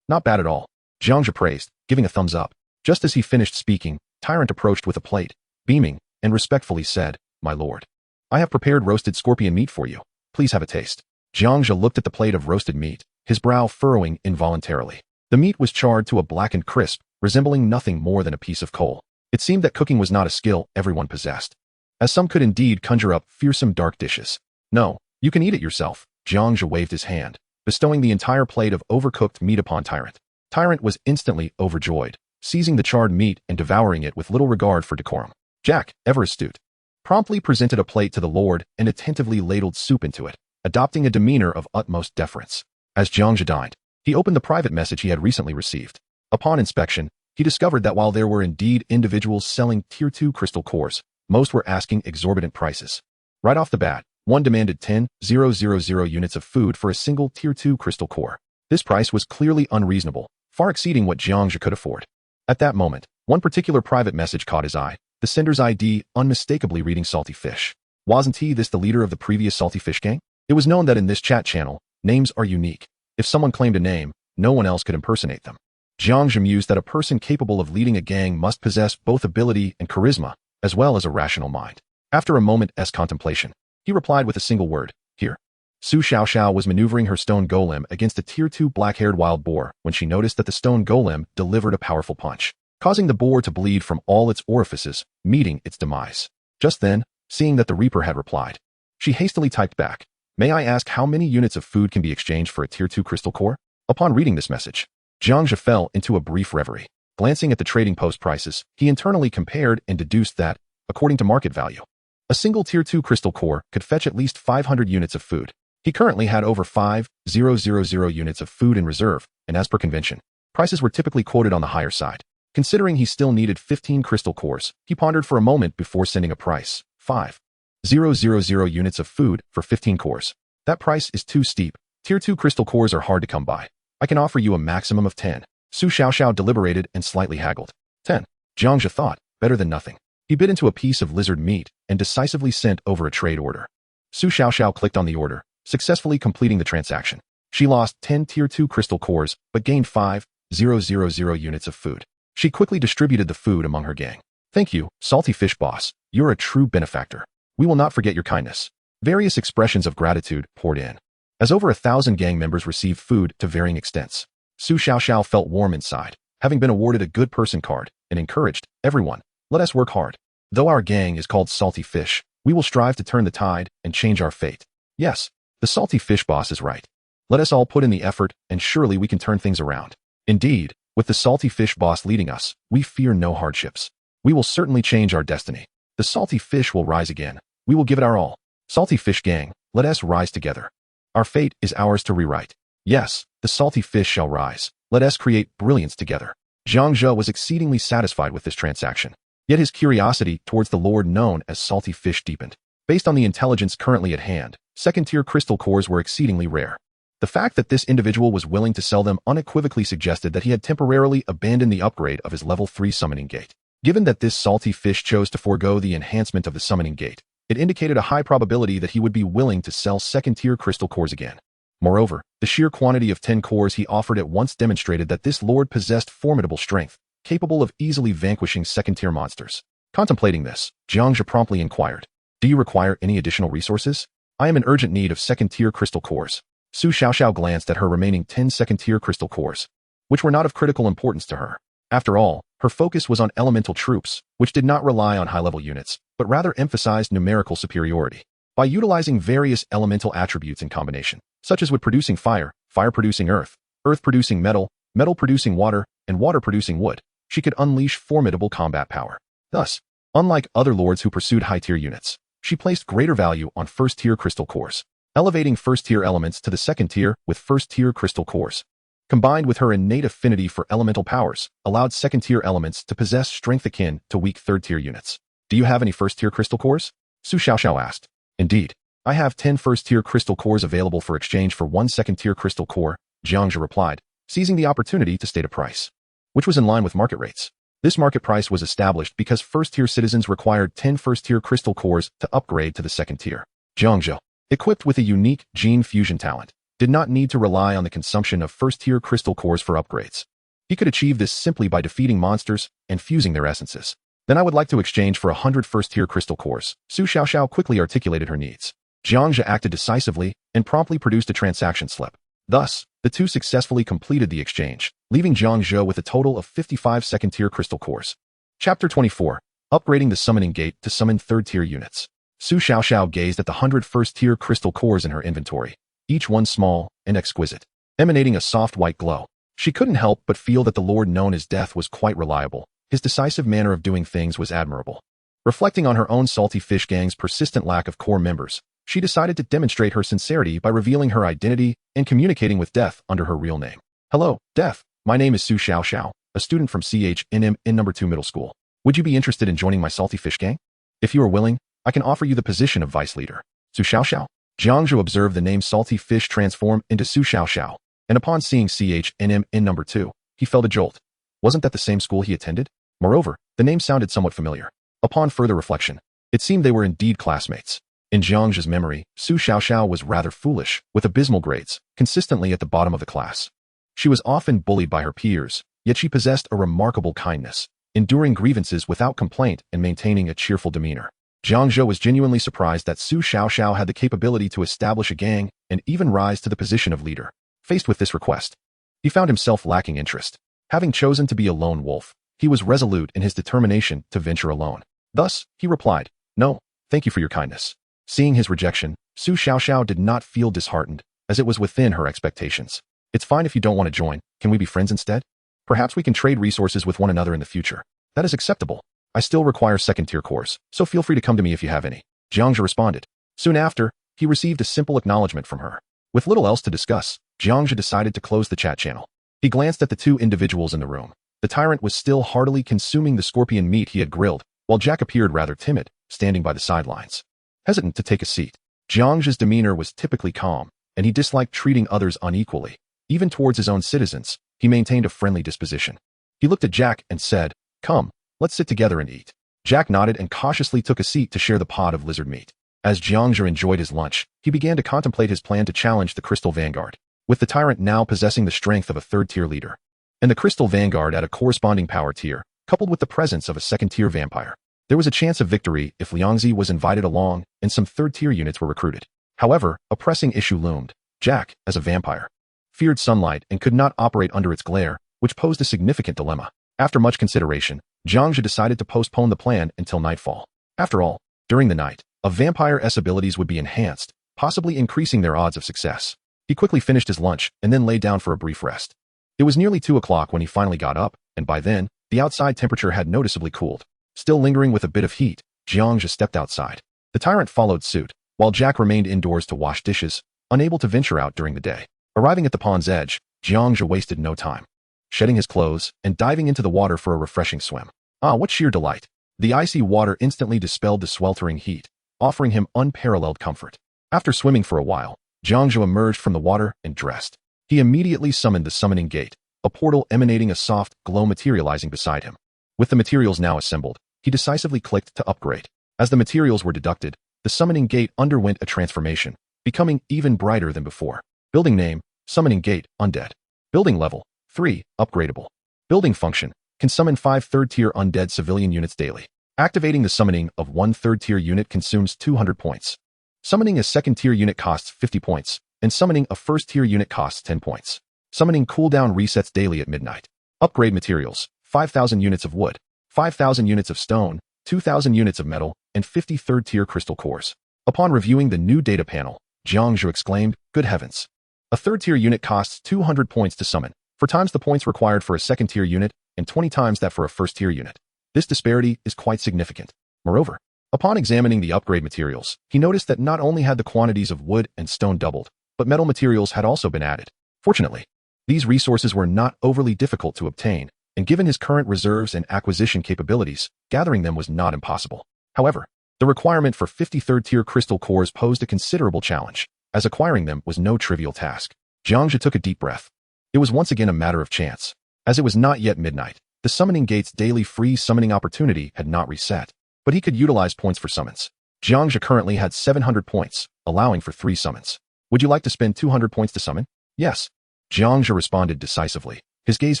Not bad at all," Jiang Zhe praised, giving a thumbs up. Just as he finished speaking, Tyrant approached with a plate, beaming, and respectfully said, "My lord, I have prepared roasted scorpion meat for you. Please have a taste." Jiang Zhe looked at the plate of roasted meat, his brow furrowing involuntarily. The meat was charred to a blackened crisp, resembling nothing more than a piece of coal. It seemed that cooking was not a skill everyone possessed, as some could indeed conjure up fearsome dark dishes. "No, you can eat it yourself." Jiang Zhe waved his hand, bestowing the entire plate of overcooked meat upon Tyrant. Tyrant was instantly overjoyed, seizing the charred meat and devouring it with little regard for decorum. Jack, ever astute, promptly presented a plate to the lord and attentively ladled soup into it, adopting a demeanor of utmost deference. As Jiang Zhe dined, he opened the private message he had recently received. Upon inspection, he discovered that while there were indeed individuals selling Tier 2 crystal cores, most were asking exorbitant prices. Right off the bat, one demanded 10,000 units of food for a single Tier 2 crystal core. This price was clearly unreasonable, far exceeding what Jiang Zhe could afford. At that moment, one particular private message caught his eye, the sender's ID unmistakably reading Salty Fish. Wasn't he this the leader of the previous Salty Fish gang? It was known that in this chat channel, names are unique. If someone claimed a name, no one else could impersonate them. Jiang Zhe mused that a person capable of leading a gang must possess both ability and charisma, as well as a rational mind. After a moment's contemplation, he replied with a single word, "Here." Su Xiaoxiao was maneuvering her stone golem against a Tier 2 black-haired wild boar when she noticed that the stone golem delivered a powerful punch, causing the boar to bleed from all its orifices, meeting its demise. Just then, seeing that the Reaper had replied, she hastily typed back, "May I ask how many units of food can be exchanged for a Tier 2 crystal core?" Upon reading this message, Jiang Zhe fell into a brief reverie. Glancing at the trading post prices, he internally compared and deduced that, according to market value, a single Tier 2 crystal core could fetch at least 500 units of food. He currently had over 5,000 units of food in reserve, and as per convention, prices were typically quoted on the higher side. Considering he still needed 15 crystal cores, he pondered for a moment before sending a price, 5,000 units of food for 15 cores. That price is too steep. Tier 2 crystal cores are hard to come by. I can offer you a maximum of 10. Su Xiaoxiao deliberated and slightly haggled. 10. Jiang Zhe thought, better than nothing. He bit into a piece of lizard meat and decisively sent over a trade order. Su Xiaoxiao clicked on the order, successfully completing the transaction. She lost 10 Tier 2 crystal cores, but gained 5,000 units of food. She quickly distributed the food among her gang. Thank you, salty fish boss. You're a true benefactor. We will not forget your kindness. Various expressions of gratitude poured in. As over 1,000 gang members received food to varying extents, Su Xiaoxiao felt warm inside, having been awarded a good person card, and encouraged, everyone, let us work hard. Though our gang is called Salty Fish, we will strive to turn the tide and change our fate. Yes, the salty fish boss is right. Let us all put in the effort, and surely we can turn things around. Indeed, with the salty fish boss leading us, we fear no hardships. We will certainly change our destiny. The salty fish will rise again. We will give it our all. Salty fish gang, let us rise together. Our fate is ours to rewrite. Yes, the salty fish shall rise. Let us create brilliance together. Jiang Zhe was exceedingly satisfied with this transaction. Yet his curiosity towards the lord known as salty fish deepened. Based on the intelligence currently at hand, second-tier crystal cores were exceedingly rare. The fact that this individual was willing to sell them unequivocally suggested that he had temporarily abandoned the upgrade of his level 3 summoning gate. Given that this salty fish chose to forego the enhancement of the summoning gate, it indicated a high probability that he would be willing to sell second-tier crystal cores again. Moreover, the sheer quantity of 10 cores he offered at once demonstrated that this lord possessed formidable strength, capable of easily vanquishing second-tier monsters. Contemplating this, Jiang Zhe promptly inquired, "Do you require any additional resources? I am in urgent need of second-tier crystal cores." Su Xiaoxiao glanced at her remaining 10 second-tier crystal cores, which were not of critical importance to her. After all, her focus was on elemental troops, which did not rely on high-level units, but rather emphasized numerical superiority. By utilizing various elemental attributes in combination, such as wood producing fire, fire producing earth, earth producing metal, metal producing water, and water producing wood, she could unleash formidable combat power. Thus, unlike other lords who pursued high-tier units, she placed greater value on first-tier crystal cores, elevating first-tier elements to the second tier with first-tier crystal cores. Combined with her innate affinity for elemental powers, allowed second-tier elements to possess strength akin to weak third-tier units. "Do you have any first-tier crystal cores?" Su Xiaoxiao asked. "Indeed. I have 10 first-tier crystal cores available for exchange for 1 second-tier crystal core," Jiang Zhe replied, seizing the opportunity to state a price, which was in line with market rates. This market price was established because first-tier citizens required 10 first-tier crystal cores to upgrade to the second tier. Jiang Zhe, equipped with a unique gene fusion talent, did not need to rely on the consumption of first-tier crystal cores for upgrades. He could achieve this simply by defeating monsters and fusing their essences. "Then I would like to exchange for 100 first-tier crystal cores." Su Xiaoxiao quickly articulated her needs. Jiang Zhe acted decisively and promptly produced a transaction slip. Thus, the two successfully completed the exchange, leaving Jiang Zhe with a total of 55 second-tier crystal cores. Chapter 24. Upgrading the summoning gate to summon third-tier units. Su Xiaoxiao gazed at the 100 first-tier crystal cores in her inventory, each one small and exquisite, emanating a soft white glow. She couldn't help but feel that the lord known as Death was quite reliable. His decisive manner of doing things was admirable. Reflecting on her own salty fish gang's persistent lack of core members, she decided to demonstrate her sincerity by revealing her identity and communicating with Death under her real name. "Hello, Death. My name is Su Xiaoxiao, a student from CHNM in No. 2 Middle School. Would you be interested in joining my salty fish gang? If you are willing, I can offer you the position of vice leader." Su Xiaoxiao. Jiang Zhe observed the name Salty Fish transform into Su Xiaoxiao, and upon seeing CHNM in No. 2, he felt a jolt. Wasn't that the same school he attended? Moreover, the name sounded somewhat familiar. Upon further reflection, it seemed they were indeed classmates. In Jiang Zhe's memory, Su Xiaoxiao was rather foolish, with abysmal grades, consistently at the bottom of the class. She was often bullied by her peers, yet she possessed a remarkable kindness, enduring grievances without complaint and maintaining a cheerful demeanor. Jiang Zhe was genuinely surprised that Su Xiaoxiao had the capability to establish a gang and even rise to the position of leader. Faced with this request, he found himself lacking interest. Having chosen to be a lone wolf, he was resolute in his determination to venture alone. Thus, he replied, "No, thank you for your kindness." Seeing his rejection, Su Xiaoxiao did not feel disheartened, as it was within her expectations. "It's fine if you don't want to join. Can we be friends instead? Perhaps we can trade resources with one another in the future." "That is acceptable. I still require second-tier cores, so feel free to come to me if you have any," Jiang Zhe responded. Soon after, he received a simple acknowledgement from her. With little else to discuss, Jiang Zhe decided to close the chat channel. He glanced at the two individuals in the room. The tyrant was still heartily consuming the scorpion meat he had grilled, while Jack appeared rather timid, standing by the sidelines, hesitant to take a seat. Jiang Zhe's demeanor was typically calm, and he disliked treating others unequally. Even towards his own citizens, he maintained a friendly disposition. He looked at Jack and said, "Come, let's sit together and eat." Jack nodded and cautiously took a seat to share the pot of lizard meat. As Jiang Zhe enjoyed his lunch, he began to contemplate his plan to challenge the Crystal Vanguard, with the tyrant now possessing the strength of a third-tier leader, and the Crystal Vanguard at a corresponding power tier, coupled with the presence of a second-tier vampire. There was a chance of victory if Jiang Zhe was invited along and some third-tier units were recruited. However, a pressing issue loomed. Jack, as a vampire, feared sunlight and could not operate under its glare, which posed a significant dilemma. After much consideration, Jiang Zhe decided to postpone the plan until nightfall. After all, during the night, a vampire's abilities would be enhanced, possibly increasing their odds of success. He quickly finished his lunch and then lay down for a brief rest. It was nearly 2 o'clock when he finally got up, and by then, the outside temperature had noticeably cooled. Still lingering with a bit of heat, Jiang Zhe stepped outside. The Tyrant followed suit, while Jack remained indoors to wash dishes, unable to venture out during the day. Arriving at the pond's edge, Jiang Zhe wasted no time, shedding his clothes and diving into the water for a refreshing swim. Ah, what sheer delight! The icy water instantly dispelled the sweltering heat, offering him unparalleled comfort. After swimming for a while, Jiang Zhe emerged from the water and dressed. He immediately summoned the summoning gate, a portal emanating a soft glow materializing beside him. With the materials now assembled, he decisively clicked to upgrade. As the materials were deducted, the summoning gate underwent a transformation, becoming even brighter than before. Building name, Summoning Gate, Undead. Building level, 3, upgradable. Building function, can summon 5 third-tier undead civilian units daily. Activating the summoning of 1 third-tier unit consumes 200 points. Summoning a second-tier unit costs 50 points, and summoning a first-tier unit costs 10 points. Summoning cooldown resets daily at midnight. Upgrade materials, 5,000 units of wood, 5,000 units of stone, 2,000 units of metal, and 50 third-tier crystal cores. Upon reviewing the new data panel, Jiang Zhe exclaimed, "Good heavens! A third-tier unit costs 200 points to summon, 4 times the points required for a second-tier unit, and 20 times that for a first-tier unit. This disparity is quite significant." Moreover, upon examining the upgrade materials, he noticed that not only had the quantities of wood and stone doubled, but metal materials had also been added. Fortunately, these resources were not overly difficult to obtain, and given his current reserves and acquisition capabilities, gathering them was not impossible. However, the requirement for 50 third-tier crystal cores posed a considerable challenge, as acquiring them was no trivial task. Jiang Zhe took a deep breath. It was once again a matter of chance. As it was not yet midnight, the Summoning Gate's daily free summoning opportunity had not reset, but he could utilize points for summons. Jiang Zhe currently had 700 points, allowing for 3 summons. "Would you like to spend 200 points to summon?" "Yes." Jiang Zhe responded decisively, his gaze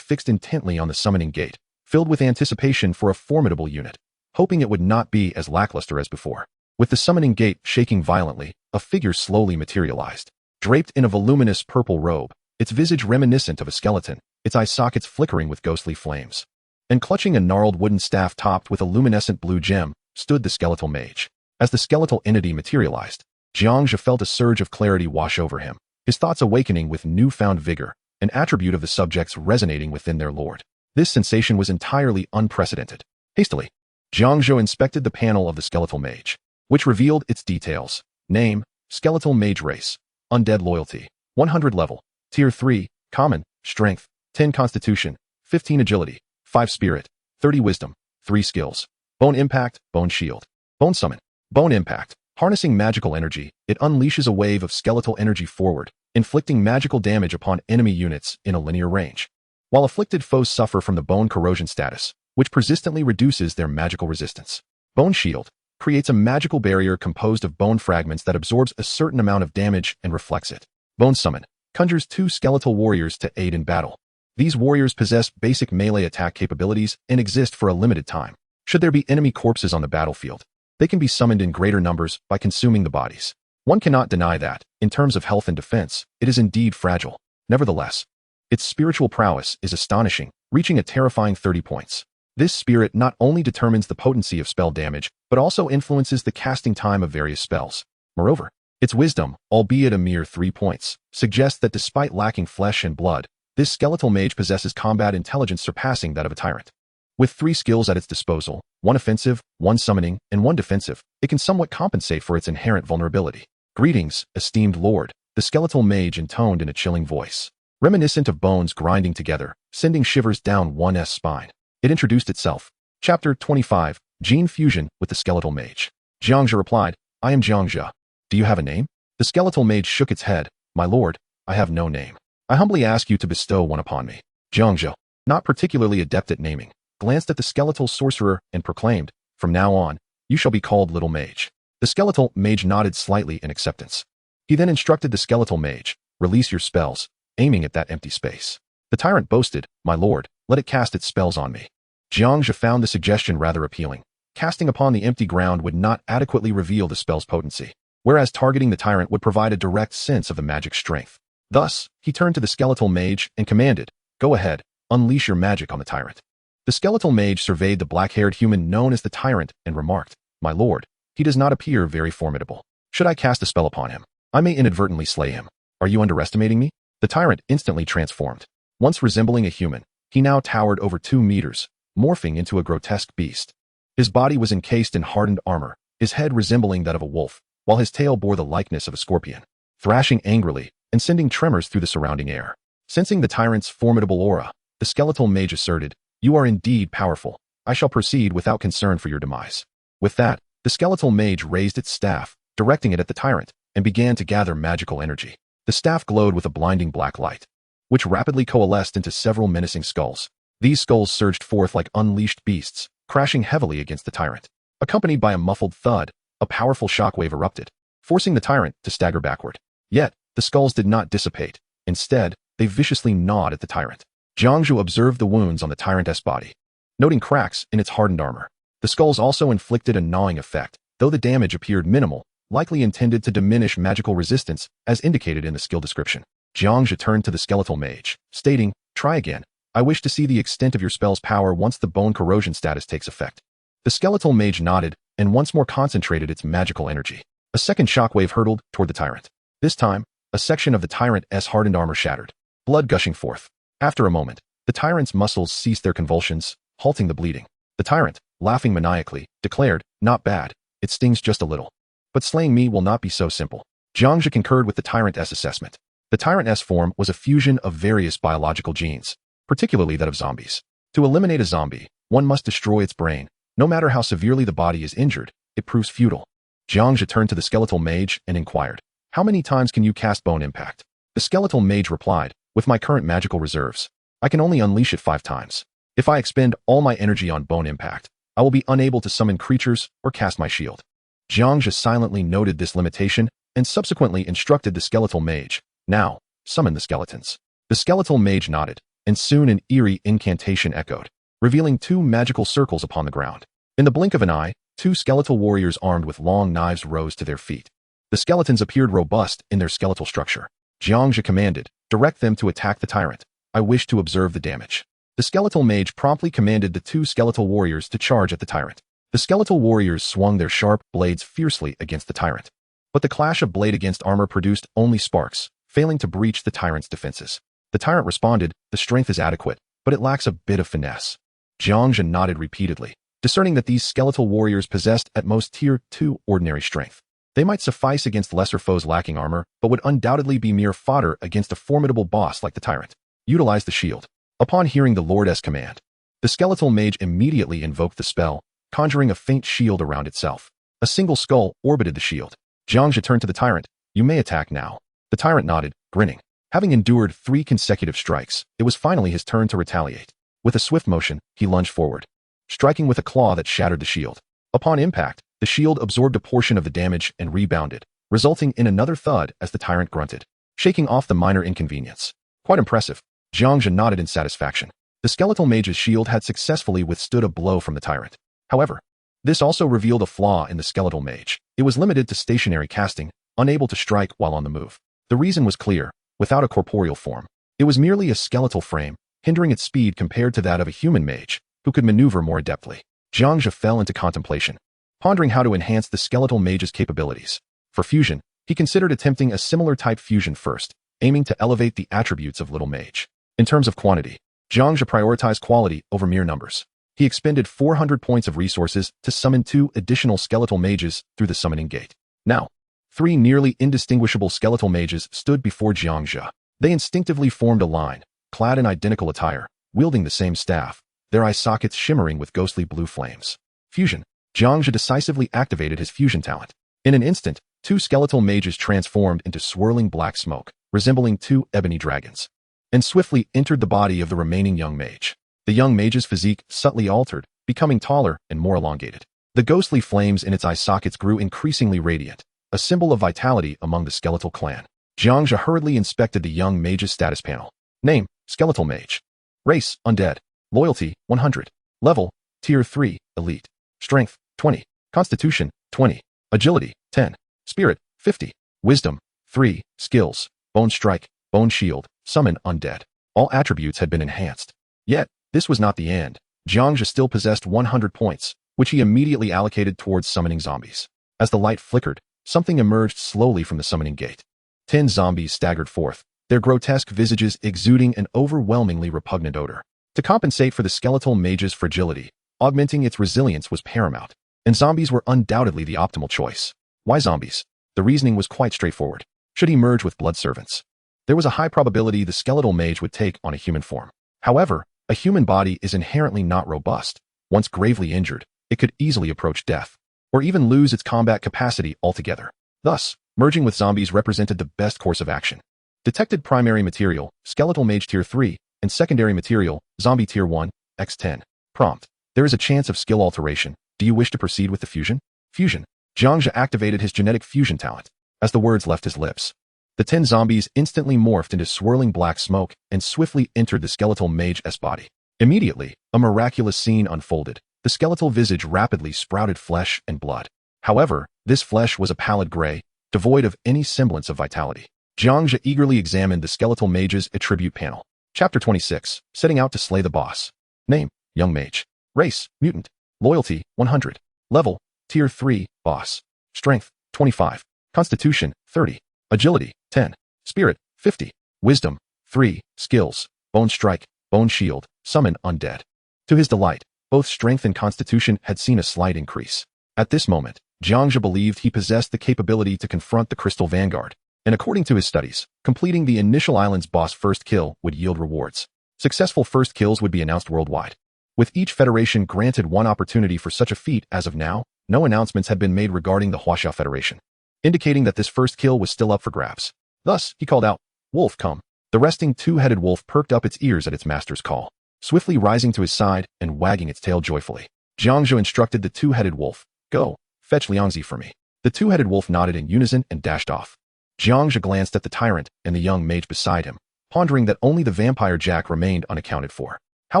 fixed intently on the Summoning Gate, filled with anticipation for a formidable unit, hoping it would not be as lackluster as before. With the Summoning Gate shaking violently, a figure slowly materialized. Draped in a voluminous purple robe, its visage reminiscent of a skeleton, its eye sockets flickering with ghostly flames. And clutching a gnarled wooden staff topped with a luminescent blue gem, stood the skeletal mage. As the skeletal entity materialized, Jiang Zhe felt a surge of clarity wash over him, his thoughts awakening with newfound vigor, an attribute of the subjects resonating within their lord. This sensation was entirely unprecedented. Hastily, Jiang Zhe inspected the panel of the skeletal mage, which revealed its details. Name, Skeletal Mage Race, Undead Loyalty, 100 level, Tier 3, Common, Strength, 10 Constitution, 15 Agility, 5 Spirit, 30 Wisdom, 3 Skills. Bone Impact, Bone Shield. Bone Summon. Bone Impact. Harnessing magical energy, it unleashes a wave of skeletal energy forward, inflicting magical damage upon enemy units in a linear range. While afflicted foes suffer from the bone corrosion status, which persistently reduces their magical resistance. Bone Shield creates a magical barrier composed of bone fragments that absorbs a certain amount of damage and reflects it. Bone Summon conjures 2 skeletal warriors to aid in battle. These warriors possess basic melee attack capabilities and exist for a limited time. Should there be enemy corpses on the battlefield, they can be summoned in greater numbers by consuming the bodies. One cannot deny that, in terms of health and defense, it is indeed fragile. Nevertheless, its spiritual prowess is astonishing, reaching a terrifying 30 points. This spirit not only determines the potency of spell damage, but also influences the casting time of various spells. Moreover, its wisdom, albeit a mere 3 points, suggests that despite lacking flesh and blood, this skeletal mage possesses combat intelligence surpassing that of a tyrant. With 3 skills at its disposal, 1 offensive, 1 summoning, and 1 defensive, it can somewhat compensate for its inherent vulnerability. "Greetings, esteemed lord," the skeletal mage intoned in a chilling voice, reminiscent of bones grinding together, sending shivers down one's spine. It introduced itself. Chapter 25, Gene Fusion with the Skeletal Mage. Jiang Zhe replied, "I am Jiang Zhe. Do you have a name?" The skeletal mage shook its head. "My lord, I have no name. I humbly ask you to bestow one upon me." Jiang Zhe, not particularly adept at naming, glanced at the skeletal sorcerer and proclaimed, "From now on, you shall be called Little Mage." The skeletal mage nodded slightly in acceptance. He then instructed the skeletal mage, "Release your spells," aiming at that empty space. The tyrant boasted, "My lord, let it cast its spells on me." Jiang Zhe found the suggestion rather appealing. Casting upon the empty ground would not adequately reveal the spell's potency, whereas targeting the tyrant would provide a direct sense of the magic's strength. Thus, he turned to the skeletal mage and commanded, "Go ahead, unleash your magic on the tyrant." The skeletal mage surveyed the black-haired human known as the Tyrant and remarked, "My lord, he does not appear very formidable. Should I cast a spell upon him, I may inadvertently slay him. Are you underestimating me?" The Tyrant instantly transformed. Once resembling a human, he now towered over 2 meters, morphing into a grotesque beast. His body was encased in hardened armor, his head resembling that of a wolf, while his tail bore the likeness of a scorpion, thrashing angrily and sending tremors through the surrounding air. Sensing the Tyrant's formidable aura, the skeletal mage asserted, "You are indeed powerful. I shall proceed without concern for your demise." With that, the skeletal mage raised its staff, directing it at the Tyrant, and began to gather magical energy. The staff glowed with a blinding black light, which rapidly coalesced into several menacing skulls. These skulls surged forth like unleashed beasts, crashing heavily against the Tyrant. Accompanied by a muffled thud, a powerful shockwave erupted, forcing the Tyrant to stagger backward. Yet, the skulls did not dissipate. Instead, they viciously gnawed at the Tyrant. Jiang Zhe observed the wounds on the Tyrant's body, noting cracks in its hardened armor. The skulls also inflicted a gnawing effect, though the damage appeared minimal, likely intended to diminish magical resistance as indicated in the skill description. Jiang Zhe turned to the skeletal mage, stating, "Try again. I wish to see the extent of your spell's power once the bone corrosion status takes effect." The skeletal mage nodded and once more concentrated its magical energy. A second shockwave hurtled toward the Tyrant. This time, a section of the Tyrant's hardened armor shattered, blood gushing forth. After a moment, the Tyrant's muscles ceased their convulsions, halting the bleeding. The Tyrant, laughing maniacally, declared, "Not bad. It stings just a little. But slaying me will not be so simple." Jiang Zhe concurred with the Tyrant's assessment. The Tyrant's form was a fusion of various biological genes, particularly that of zombies. To eliminate a zombie, one must destroy its brain. No matter how severely the body is injured, it proves futile. Jiang Zhe turned to the skeletal mage and inquired, "How many times can you cast Bone Impact?" The skeletal mage replied, "With my current magical reserves, I can only unleash it 5 times. If I expend all my energy on Bone Impact, I will be unable to summon creatures or cast my shield." Jiang Zhe silently noted this limitation and subsequently instructed the skeletal mage, "Now, summon the skeletons." The skeletal mage nodded, and soon an eerie incantation echoed, revealing 2 magical circles upon the ground. In the blink of an eye, 2 skeletal warriors armed with long knives rose to their feet. The skeletons appeared robust in their skeletal structure. Jiang Zhe commanded, "Direct them to attack the Tyrant. I wish to observe the damage." The skeletal mage promptly commanded the 2 skeletal warriors to charge at the Tyrant. The skeletal warriors swung their sharp blades fiercely against the Tyrant. But the clash of blade against armor produced only sparks, failing to breach the Tyrant's defenses. The Tyrant responded, "The strength is adequate, but it lacks a bit of finesse." Jiang Zhe nodded repeatedly, discerning that these skeletal warriors possessed at most Tier 2 ordinary strength. They might suffice against lesser foes lacking armor, but would undoubtedly be mere fodder against a formidable boss like the Tyrant. Utilize the shield. Upon hearing the Lord's command, the skeletal mage immediately invoked the spell, conjuring a faint shield around itself. A single skull orbited the shield. Jiang Zhe turned to the Tyrant, "You may attack now." The Tyrant nodded, grinning. Having endured 3 consecutive strikes, it was finally his turn to retaliate. With a swift motion, he lunged forward, striking with a claw that shattered the shield. Upon impact, the shield absorbed a portion of the damage and rebounded, resulting in another thud as the Tyrant grunted, shaking off the minor inconvenience. "Quite impressive." Jiang Zhe nodded in satisfaction. The skeletal mage's shield had successfully withstood a blow from the Tyrant. However, this also revealed a flaw in the skeletal mage. It was limited to stationary casting, unable to strike while on the move. The reason was clear: without a corporeal form, it was merely a skeletal frame, hindering its speed compared to that of a human mage, who could maneuver more adeptly. Jiang Zhe fell into contemplation, pondering how to enhance the skeletal mage's capabilities. For fusion, he considered attempting a similar type fusion first, aiming to elevate the attributes of Little Mage. In terms of quantity, Jiang Zhe prioritized quality over mere numbers. He expended 400 points of resources to summon 2 additional skeletal mages through the summoning gate. Now, 3 nearly indistinguishable skeletal mages stood before Jiang Zhe. They instinctively formed a line, clad in identical attire, wielding the same staff, their eye sockets shimmering with ghostly blue flames. Fusion. Jiang Zhe decisively activated his fusion talent. In an instant, 2 skeletal mages transformed into swirling black smoke, resembling 2 ebony dragons, and swiftly entered the body of the remaining young mage. The young mage's physique subtly altered, becoming taller and more elongated. The ghostly flames in its eye sockets grew increasingly radiant, a symbol of vitality among the skeletal clan. Jiang Zhe hurriedly inspected the young mage's status panel. Name: Skeletal Mage. Race: Undead. Loyalty: 100. Level, Tier 3, Elite. Strength, 20. Constitution, 20. Agility, 10. Spirit, 50. Wisdom, 3. Skills, Bone Strike, Bone Shield, Summon Undead. All attributes had been enhanced. Yet, this was not the end. Jiang Zhe still possessed 100 points, which he immediately allocated towards summoning zombies. As the light flickered, something emerged slowly from the summoning gate. 10 zombies staggered forth, their grotesque visages exuding an overwhelmingly repugnant odor. To compensate for the skeletal mage's fragility, augmenting its resilience was paramount, and zombies were undoubtedly the optimal choice. Why zombies? The reasoning was quite straightforward. Should he merge with blood servants? There was a high probability the skeletal mage would take on a human form. However, a human body is inherently not robust. Once gravely injured, it could easily approach death, or even lose its combat capacity altogether. Thus, merging with zombies represented the best course of action. Detected primary material, Skeletal Mage Tier 3, and secondary material, Zombie Tier 1, X10. Prompt. There is a chance of skill alteration. Do you wish to proceed with the fusion? Fusion. Jiang Zhe activated his genetic fusion talent. As the words left his lips, the 10 zombies instantly morphed into swirling black smoke and swiftly entered the skeletal mage's body. Immediately, a miraculous scene unfolded. The skeletal visage rapidly sprouted flesh and blood. However, this flesh was a pallid gray, devoid of any semblance of vitality. Jiang Zhe eagerly examined the skeletal mage's attribute panel. Chapter 26, Setting Out to Slay the Boss. Name, Young Mage. Race, Mutant. Loyalty, 100. Level, Tier 3, Boss. Strength, 25. Constitution, 30. Agility, 10. Spirit, 50. Wisdom, 3. Skills, Bone Strike, Bone Shield, Summon Undead. To his delight, both strength and constitution had seen a slight increase. At this moment, Jiang Zhe believed he possessed the capability to confront the Crystal Vanguard, and according to his studies, completing the initial island's boss first kill would yield rewards. Successful first kills would be announced worldwide. With each federation granted one opportunity for such a feat, as of now, no announcements had been made regarding the Huaxiao Federation, indicating that this first kill was still up for grabs. Thus, he called out, "Wolf, come." The resting two-headed wolf perked up its ears at its master's call, swiftly rising to his side and wagging its tail joyfully. Jiang Zhe instructed the two-headed wolf, "Go, fetch Liangzi for me." The two-headed wolf nodded in unison and dashed off. Jiang Zhe glanced at the tyrant and the young mage beside him, pondering that only the vampire Jack remained unaccounted for. How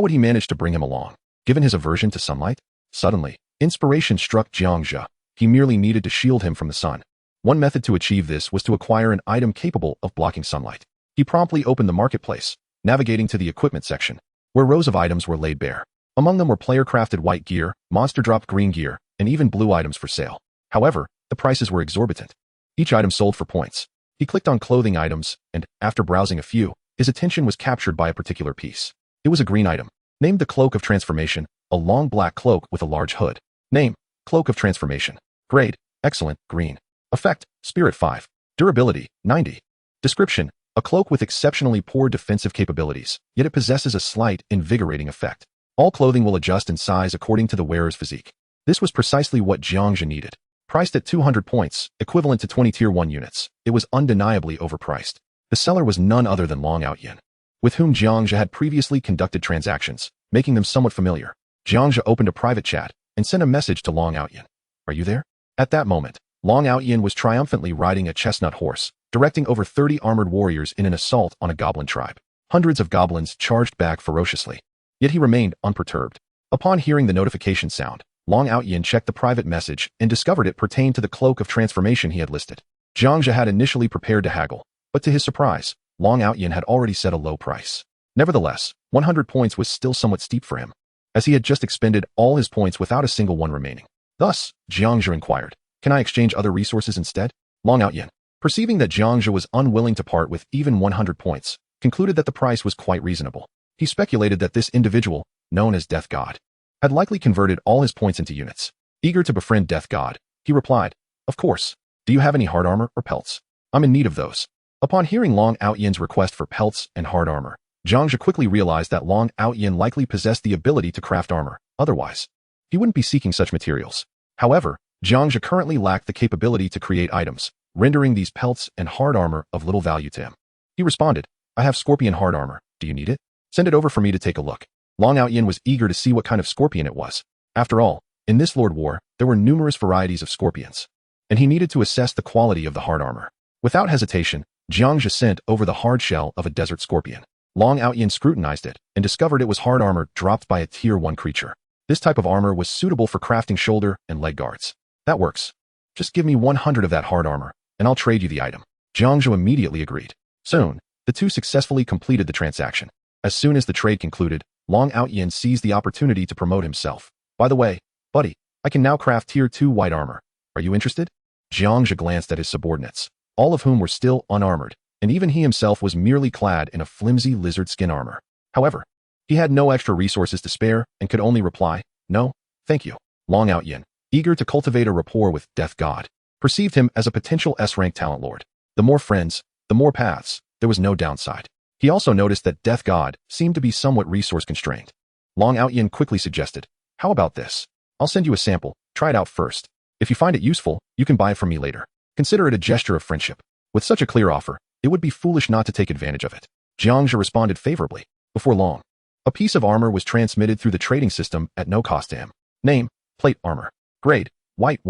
would he manage to bring him along, given his aversion to sunlight? Suddenly, inspiration struck Jiang Zhe. He merely needed to shield him from the sun. One method to achieve this was to acquire an item capable of blocking sunlight. He promptly opened the marketplace, navigating to the equipment section, where rows of items were laid bare. Among them were player-crafted white gear, monster-dropped green gear, and even blue items for sale. However, the prices were exorbitant. Each item sold for points. He clicked on clothing items, and, after browsing a few, his attention was captured by a particular piece. It was a green item, named the Cloak of Transformation, a long black cloak with a large hood. Name, Cloak of Transformation. Grade, excellent, green. Effect, Spirit 5. Durability, 90. Description, a cloak with exceptionally poor defensive capabilities, yet it possesses a slight, invigorating effect. All clothing will adjust in size according to the wearer's physique. This was precisely what Jiang Zhe needed. Priced at 200 points, equivalent to 20 Tier 1 units, it was undeniably overpriced. The seller was none other than Long Outyin, with whom Jiang Zhe had previously conducted transactions, making them somewhat familiar. Jiang Zhe opened a private chat and sent a message to Long Outyin. "Are you there?" At that moment, Long Outyin was triumphantly riding a chestnut horse, directing over 30 armored warriors in an assault on a goblin tribe. Hundreds of goblins charged back ferociously, yet he remained unperturbed. Upon hearing the notification sound, Long Outyin checked the private message and discovered it pertained to the Cloak of Transformation he had listed. Jiang Zhe had initially prepared to haggle, but to his surprise, Long Outyin had already set a low price. Nevertheless, 100 points was still somewhat steep for him, as he had just expended all his points without a single one remaining. Thus, Jiang Zhe inquired, "Can I exchange other resources instead?" Long Outyin, perceiving that Jiang Zhe was unwilling to part with even 100 points, concluded that the price was quite reasonable. He speculated that this individual, known as Death God, had likely converted all his points into units. Eager to befriend Death God, he replied, "Of course. Do you have any hard armor or pelts? I'm in need of those." Upon hearing Long Outyin's request for pelts and hard armor, Jiang Zhe quickly realized that Long Outyin likely possessed the ability to craft armor. Otherwise, he wouldn't be seeking such materials. However, Jiang Zhe currently lacked the capability to create items, rendering these pelts and hard armor of little value to him. He responded, "I have scorpion hard armor. Do you need it? Send it over for me to take a look." Long Outyin was eager to see what kind of scorpion it was. After all, in this Lord War, there were numerous varieties of scorpions, and he needed to assess the quality of the hard armor. Without hesitation, Jiang Zhe sent over the hard shell of a desert scorpion. Long Outyin scrutinized it and discovered it was hard armor dropped by a Tier 1 creature. This type of armor was suitable for crafting shoulder and leg guards. That works. Just give me 100 of that hard armor, and I'll trade you the item. Jiang Zhe immediately agreed. Soon, the two successfully completed the transaction. As soon as the trade concluded, Long Outyin seized the opportunity to promote himself. By the way, buddy, I can now craft Tier 2 white armor. Are you interested? Jiang Zhe glanced at his subordinates, all of whom were still unarmored, and even he himself was merely clad in a flimsy lizard skin armor. However, he had no extra resources to spare and could only reply, no, thank you. Long Outyin, eager to cultivate a rapport with Death God, perceived him as a potential S-rank talent lord. The more friends, the more paths, there was no downside. He also noticed that Death God seemed to be somewhat resource-constrained. Long Outyin quickly suggested, how about this? I'll send you a sample, try it out first. If you find it useful, you can buy it from me later. Consider it a gesture of friendship. With such a clear offer, it would be foolish not to take advantage of it. Jiang Zhe responded favorably. Before long, a piece of armor was transmitted through the trading system at no cost to him. Name, plate armor. Grade, white.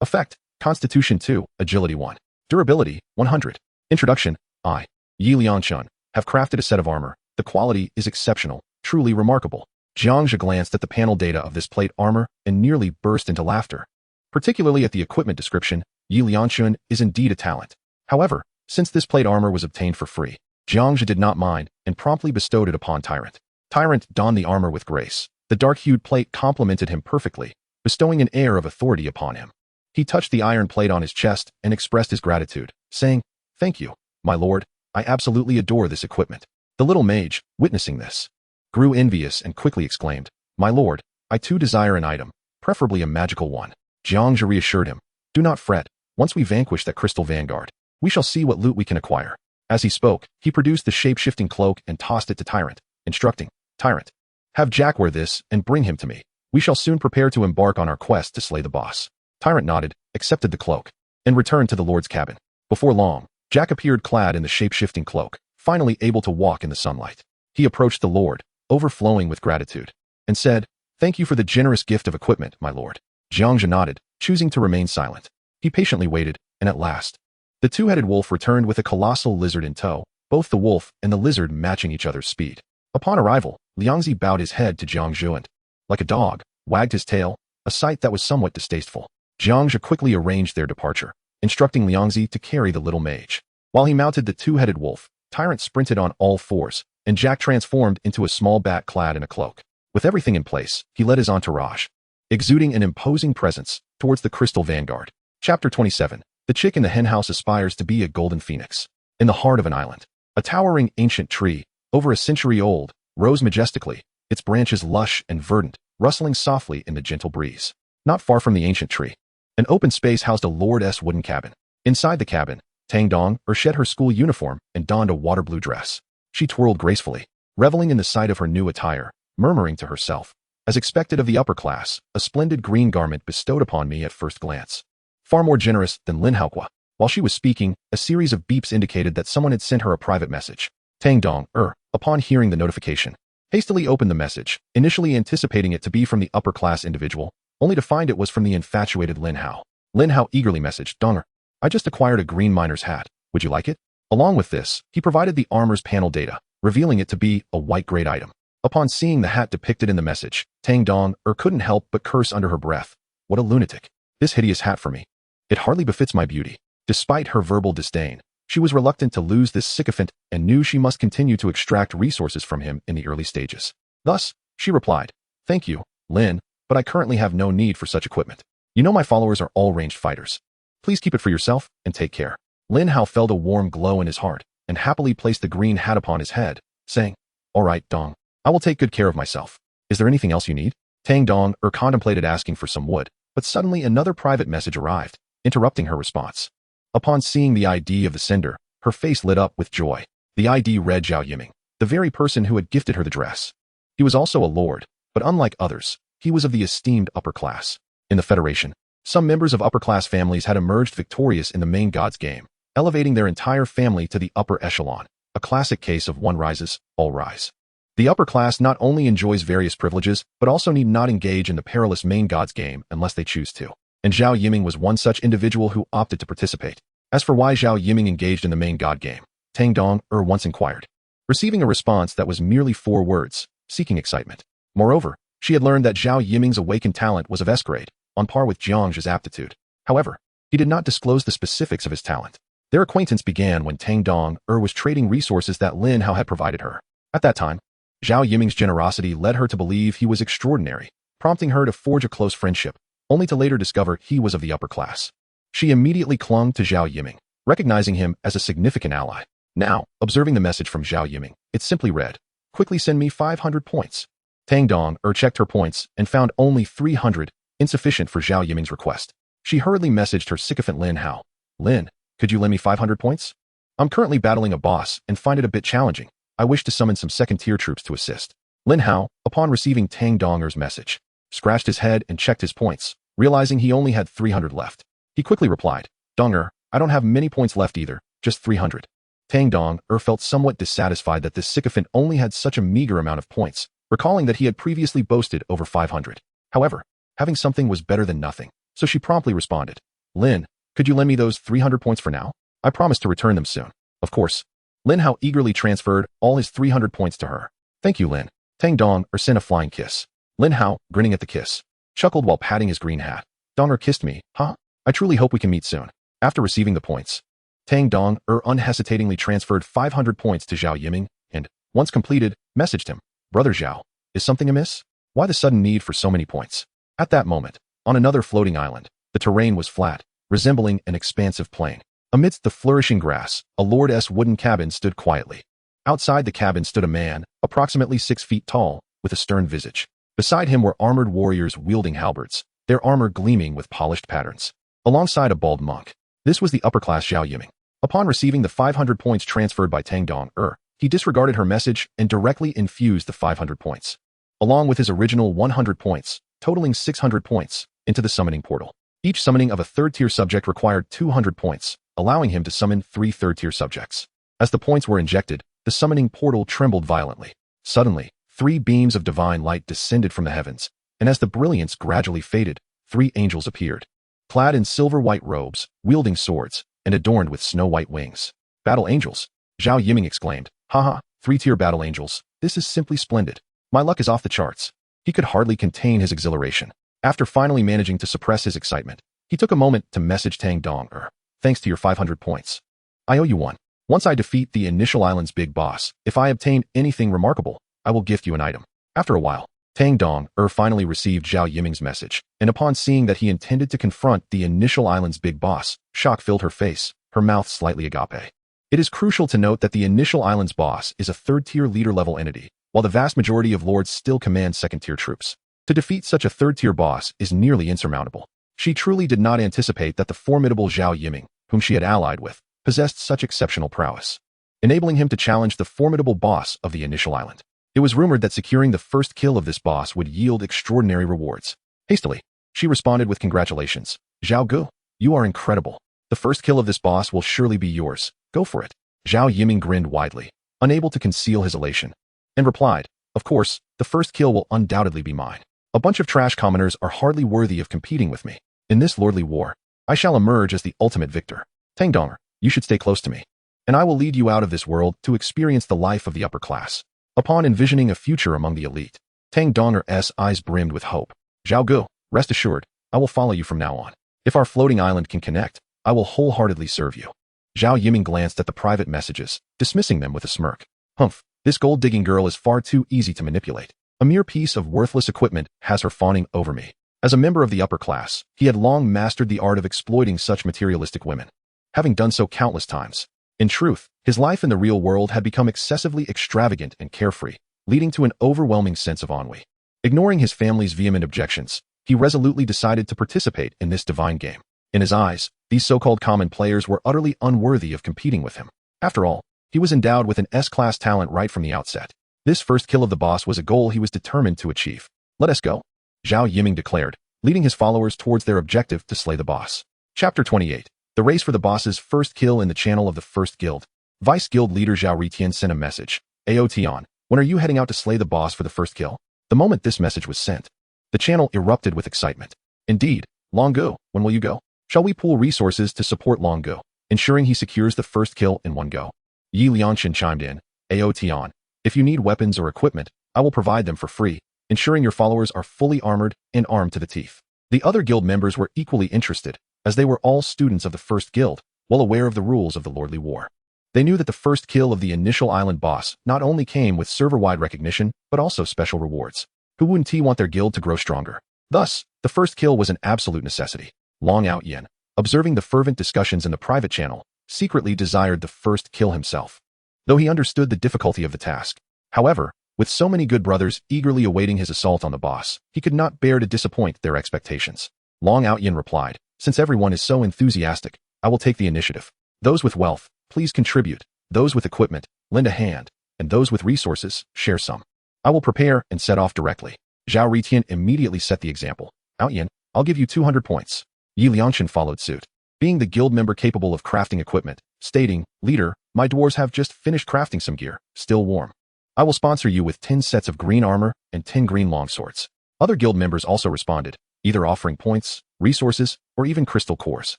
Effect, Constitution 2, Agility 1. Durability, 100. Introduction, I, Yi Lianchun, have crafted a set of armor. The quality is exceptional, truly remarkable. Jiang Zhe glanced at the panel data of this plate armor and nearly burst into laughter. Particularly at the equipment description, Yi Lianchun is indeed a talent. However, since this plate armor was obtained for free, Jiang Zhe did not mind and promptly bestowed it upon Tyrant. Tyrant donned the armor with grace. The dark-hued plate complemented him perfectly, bestowing an air of authority upon him. He touched the iron plate on his chest and expressed his gratitude, saying, thank you, my lord, I absolutely adore this equipment. The little mage, witnessing this, grew envious and quickly exclaimed, my lord, I too desire an item, preferably a magical one. Jiang Zhe reassured him, do not fret, once we vanquish that crystal vanguard, we shall see what loot we can acquire. As he spoke, he produced the shape-shifting cloak and tossed it to Tyrant, instructing, Tyrant, have Jack wear this and bring him to me. We shall soon prepare to embark on our quest to slay the boss. Tyrant nodded, accepted the cloak, and returned to the lord's cabin. Before long, Jack appeared clad in the shape-shifting cloak, finally able to walk in the sunlight. He approached the lord, overflowing with gratitude, and said, thank you for the generous gift of equipment, my lord. Jiang Zhe nodded, choosing to remain silent. He patiently waited, and at last, the two-headed wolf returned with a colossal lizard in tow, both the wolf and the lizard matching each other's speed. Upon arrival, Liangzi bowed his head to Jiang Zhe and, like a dog, wagged his tail, a sight that was somewhat distasteful. Jiang Zhe quickly arranged their departure, instructing Liangzi to carry the little mage. While he mounted the two-headed wolf, Tyrant sprinted on all fours, and Jack transformed into a small bat clad in a cloak. With everything in place, he led his entourage, exuding an imposing presence, towards the crystal vanguard. Chapter 27. The chick in the henhouse aspires to be a golden phoenix. In the heart of an island, a towering ancient tree, over a century old, rose majestically, its branches lush and verdant, rustling softly in the gentle breeze. Not far from the ancient tree, an open space housed a lordess wooden cabin. Inside the cabin, Tang Donger shed her school uniform and donned a water blue dress. She twirled gracefully, reveling in the sight of her new attire, murmuring to herself, as expected of the upper class, a splendid green garment bestowed upon me at first glance. Far more generous than Linhao. While she was speaking, a series of beeps indicated that someone had sent her a private message. Tang Donger, upon hearing the notification, hastily opened the message, initially anticipating it to be from the upper-class individual, only to find it was from the infatuated Linhao. Linhao eagerly messaged, Donger, I just acquired a green miner's hat. Would you like it? Along with this, he provided the armor's panel data, revealing it to be a white-grade item. Upon seeing the hat depicted in the message, Tang Donger couldn't help but curse under her breath. What a lunatic. This hideous hat for me. It hardly befits my beauty. Despite her verbal disdain, she was reluctant to lose this sycophant and knew she must continue to extract resources from him in the early stages. Thus, she replied, thank you, Lin, but I currently have no need for such equipment. You know my followers are all ranged fighters. Please keep it for yourself and take care. Linhao felt a warm glow in his heart and happily placed the green hat upon his head, saying, all right, Dong, I will take good care of myself. Is there anything else you need? Tang Donger contemplated asking for some wood, but suddenly another private message arrived, interrupting her response. Upon seeing the ID of the sender, her face lit up with joy. The ID read Zhao Yiming, the very person who had gifted her the dress. He was also a lord, but unlike others, he was of the esteemed upper class. In the Federation, some members of upper-class families had emerged victorious in the main god's game, elevating their entire family to the upper echelon, a classic case of one rises, all rise. The upper class not only enjoys various privileges, but also need not engage in the perilous main god's game unless they choose to. And Zhao Yiming was one such individual who opted to participate. As for why Zhao Yiming engaged in the main god game, Tang Donger once inquired, receiving a response that was merely 4 words, seeking excitement. Moreover, She had learned that Zhao Yiming's awakened talent was of S grade, on par with Jiang Zhe's aptitude. However, he did not disclose the specifics of his talent. Their acquaintance began when Tang Donger was trading resources that Linhao had provided her. At that time, Zhao Yiming's generosity led her to believe he was extraordinary, prompting her to forge a close friendship, only to later discover he was of the upper class. She immediately clung to Zhao Yiming, recognizing him as a significant ally. Now, observing the message from Zhao Yiming, it simply read, "Quickly send me 500 points." Tang Donger checked her points and found only 300, insufficient for Zhao Yiming's request. She hurriedly messaged her sycophant Linhao. "Lin, could you lend me 500 points? I'm currently battling a boss and find it a bit challenging. I wish to summon some second-tier troops to assist." Linhao, upon receiving Tang Donger's message, scratched his head and checked his points, realizing he only had 300 left. He quickly replied, "Donger, I don't have many points left either, just 300. Tang Donger felt somewhat dissatisfied that this sycophant only had such a meager amount of points, recalling that he had previously boasted over 500. However, having something was better than nothing, so she promptly responded, "Lin, could you lend me those 300 points for now? I promise to return them soon." Of course, Linhao eagerly transferred all his 300 points to her. "Thank you, Lin." Tang Donger sent a flying kiss. Linhao, grinning at the kiss, chuckled while patting his green hat. "Donger kissed me, huh? I truly hope we can meet soon." After receiving the points, Tang Donger unhesitatingly transferred 500 points to Zhao Yiming and, once completed, messaged him, "Brother Zhao, is something amiss? Why the sudden need for so many points?" At that moment, on another floating island, the terrain was flat, resembling an expansive plain. Amidst the flourishing grass, a lord's wooden cabin stood quietly. Outside the cabin stood a man, approximately 6 feet tall, with a stern visage. Beside him were armored warriors wielding halberds, their armor gleaming with polished patterns. Alongside a bald monk. This was the upper-class Zhao Yiming. Upon receiving the 500 points transferred by Tang Donger, he disregarded her message and directly infused the 500 points, along with his original 100 points, totaling 600 points, into the summoning portal. Each summoning of a third-tier subject required 200 points, allowing him to summon 3 third-tier subjects. As the points were injected, the summoning portal trembled violently. Suddenly, 3 beams of divine light descended from the heavens, and as the brilliance gradually faded, 3 angels appeared, clad in silver-white robes, wielding swords, and adorned with snow-white wings. "Battle angels!" Zhao Yiming exclaimed. "Haha, 3-tier battle angels. This is simply splendid. My luck is off the charts." He could hardly contain his exhilaration. After finally managing to suppress his excitement, he took a moment to message Tang Donger. "Thanks to your 500 points. I owe you one. Once I defeat the initial island's big boss, if I obtain anything remarkable, I will gift you an item." After a while, Tang Donger finally received Zhao Yiming's message, and upon seeing that he intended to confront the initial island's big boss, shock filled her face, her mouth slightly agape. It is crucial to note that the initial island's boss is a third-tier leader-level entity, while the vast majority of lords still command second-tier troops. To defeat such a third-tier boss is nearly insurmountable. She truly did not anticipate that the formidable Zhao Yiming, whom she had allied with, possessed such exceptional prowess, enabling him to challenge the formidable boss of the initial island. It was rumored that securing the first kill of this boss would yield extraordinary rewards. Hastily, she responded with congratulations. "Zhao Gu, you are incredible. The first kill of this boss will surely be yours. Go for it." Zhao Yiming grinned widely, unable to conceal his elation, and replied, "Of course, the first kill will undoubtedly be mine. A bunch of trash commoners are hardly worthy of competing with me. In this lordly war, I shall emerge as the ultimate victor. Tang Donger, you should stay close to me, and I will lead you out of this world to experience the life of the upper class." Upon envisioning a future among the elite, Tang Donger's eyes brimmed with hope. "Zhao Gu, rest assured, I will follow you from now on. If our floating island can connect, I will wholeheartedly serve you." Zhao Yiming glanced at the private messages, dismissing them with a smirk. "Humph, this gold-digging girl is far too easy to manipulate. A mere piece of worthless equipment has her fawning over me." As a member of the upper class, he had long mastered the art of exploiting such materialistic women, having done so countless times. In truth, his life in the real world had become excessively extravagant and carefree, leading to an overwhelming sense of ennui. Ignoring his family's vehement objections, he resolutely decided to participate in this divine game. In his eyes, these so-called common players were utterly unworthy of competing with him. After all, he was endowed with an S-class talent right from the outset. This first kill of the boss was a goal he was determined to achieve. "Let us go," Zhao Yiming declared, leading his followers towards their objective to slay the boss. Chapter 28. The race for the boss's first kill in the channel of the first guild. Vice guild leader Zhao Ritian sent a message. "Aotion, when are you heading out to slay the boss for the first kill?" The moment this message was sent, the channel erupted with excitement. "Indeed, Longu, when will you go? Shall we pool resources to support Longu, ensuring he secures the first kill in one go?" Yi Lianshan chimed in. "Aotion, if you need weapons or equipment, I will provide them for free. ensuring your followers are fully armored and armed to the teeth. The other guild members were equally interested, as they were all students of the first guild, well aware of the rules of the Lordly War. They knew that the first kill of the initial island boss not only came with server-wide recognition, but also special rewards. Who wouldn't want their guild to grow stronger? Thus, the first kill was an absolute necessity. Long Out Yin, observing the fervent discussions in the private channel, secretly desired the first kill himself, though he understood the difficulty of the task. However, with so many good brothers eagerly awaiting his assault on the boss, he could not bear to disappoint their expectations. Long Out Yin replied, "Since everyone is so enthusiastic, I will take the initiative. Those with wealth, please contribute. Those with equipment, lend a hand. And those with resources, share some. I will prepare and set off directly." Zhao Ritian immediately set the example. "Out Yin, I'll give you 200 points. Yi Liangshan followed suit, being the guild member capable of crafting equipment, stating, "Leader, my dwarves have just finished crafting some gear, still warm. I will sponsor you with 10 sets of green armor and 10 green longswords." Other guild members also responded, either offering points, resources, or even crystal cores.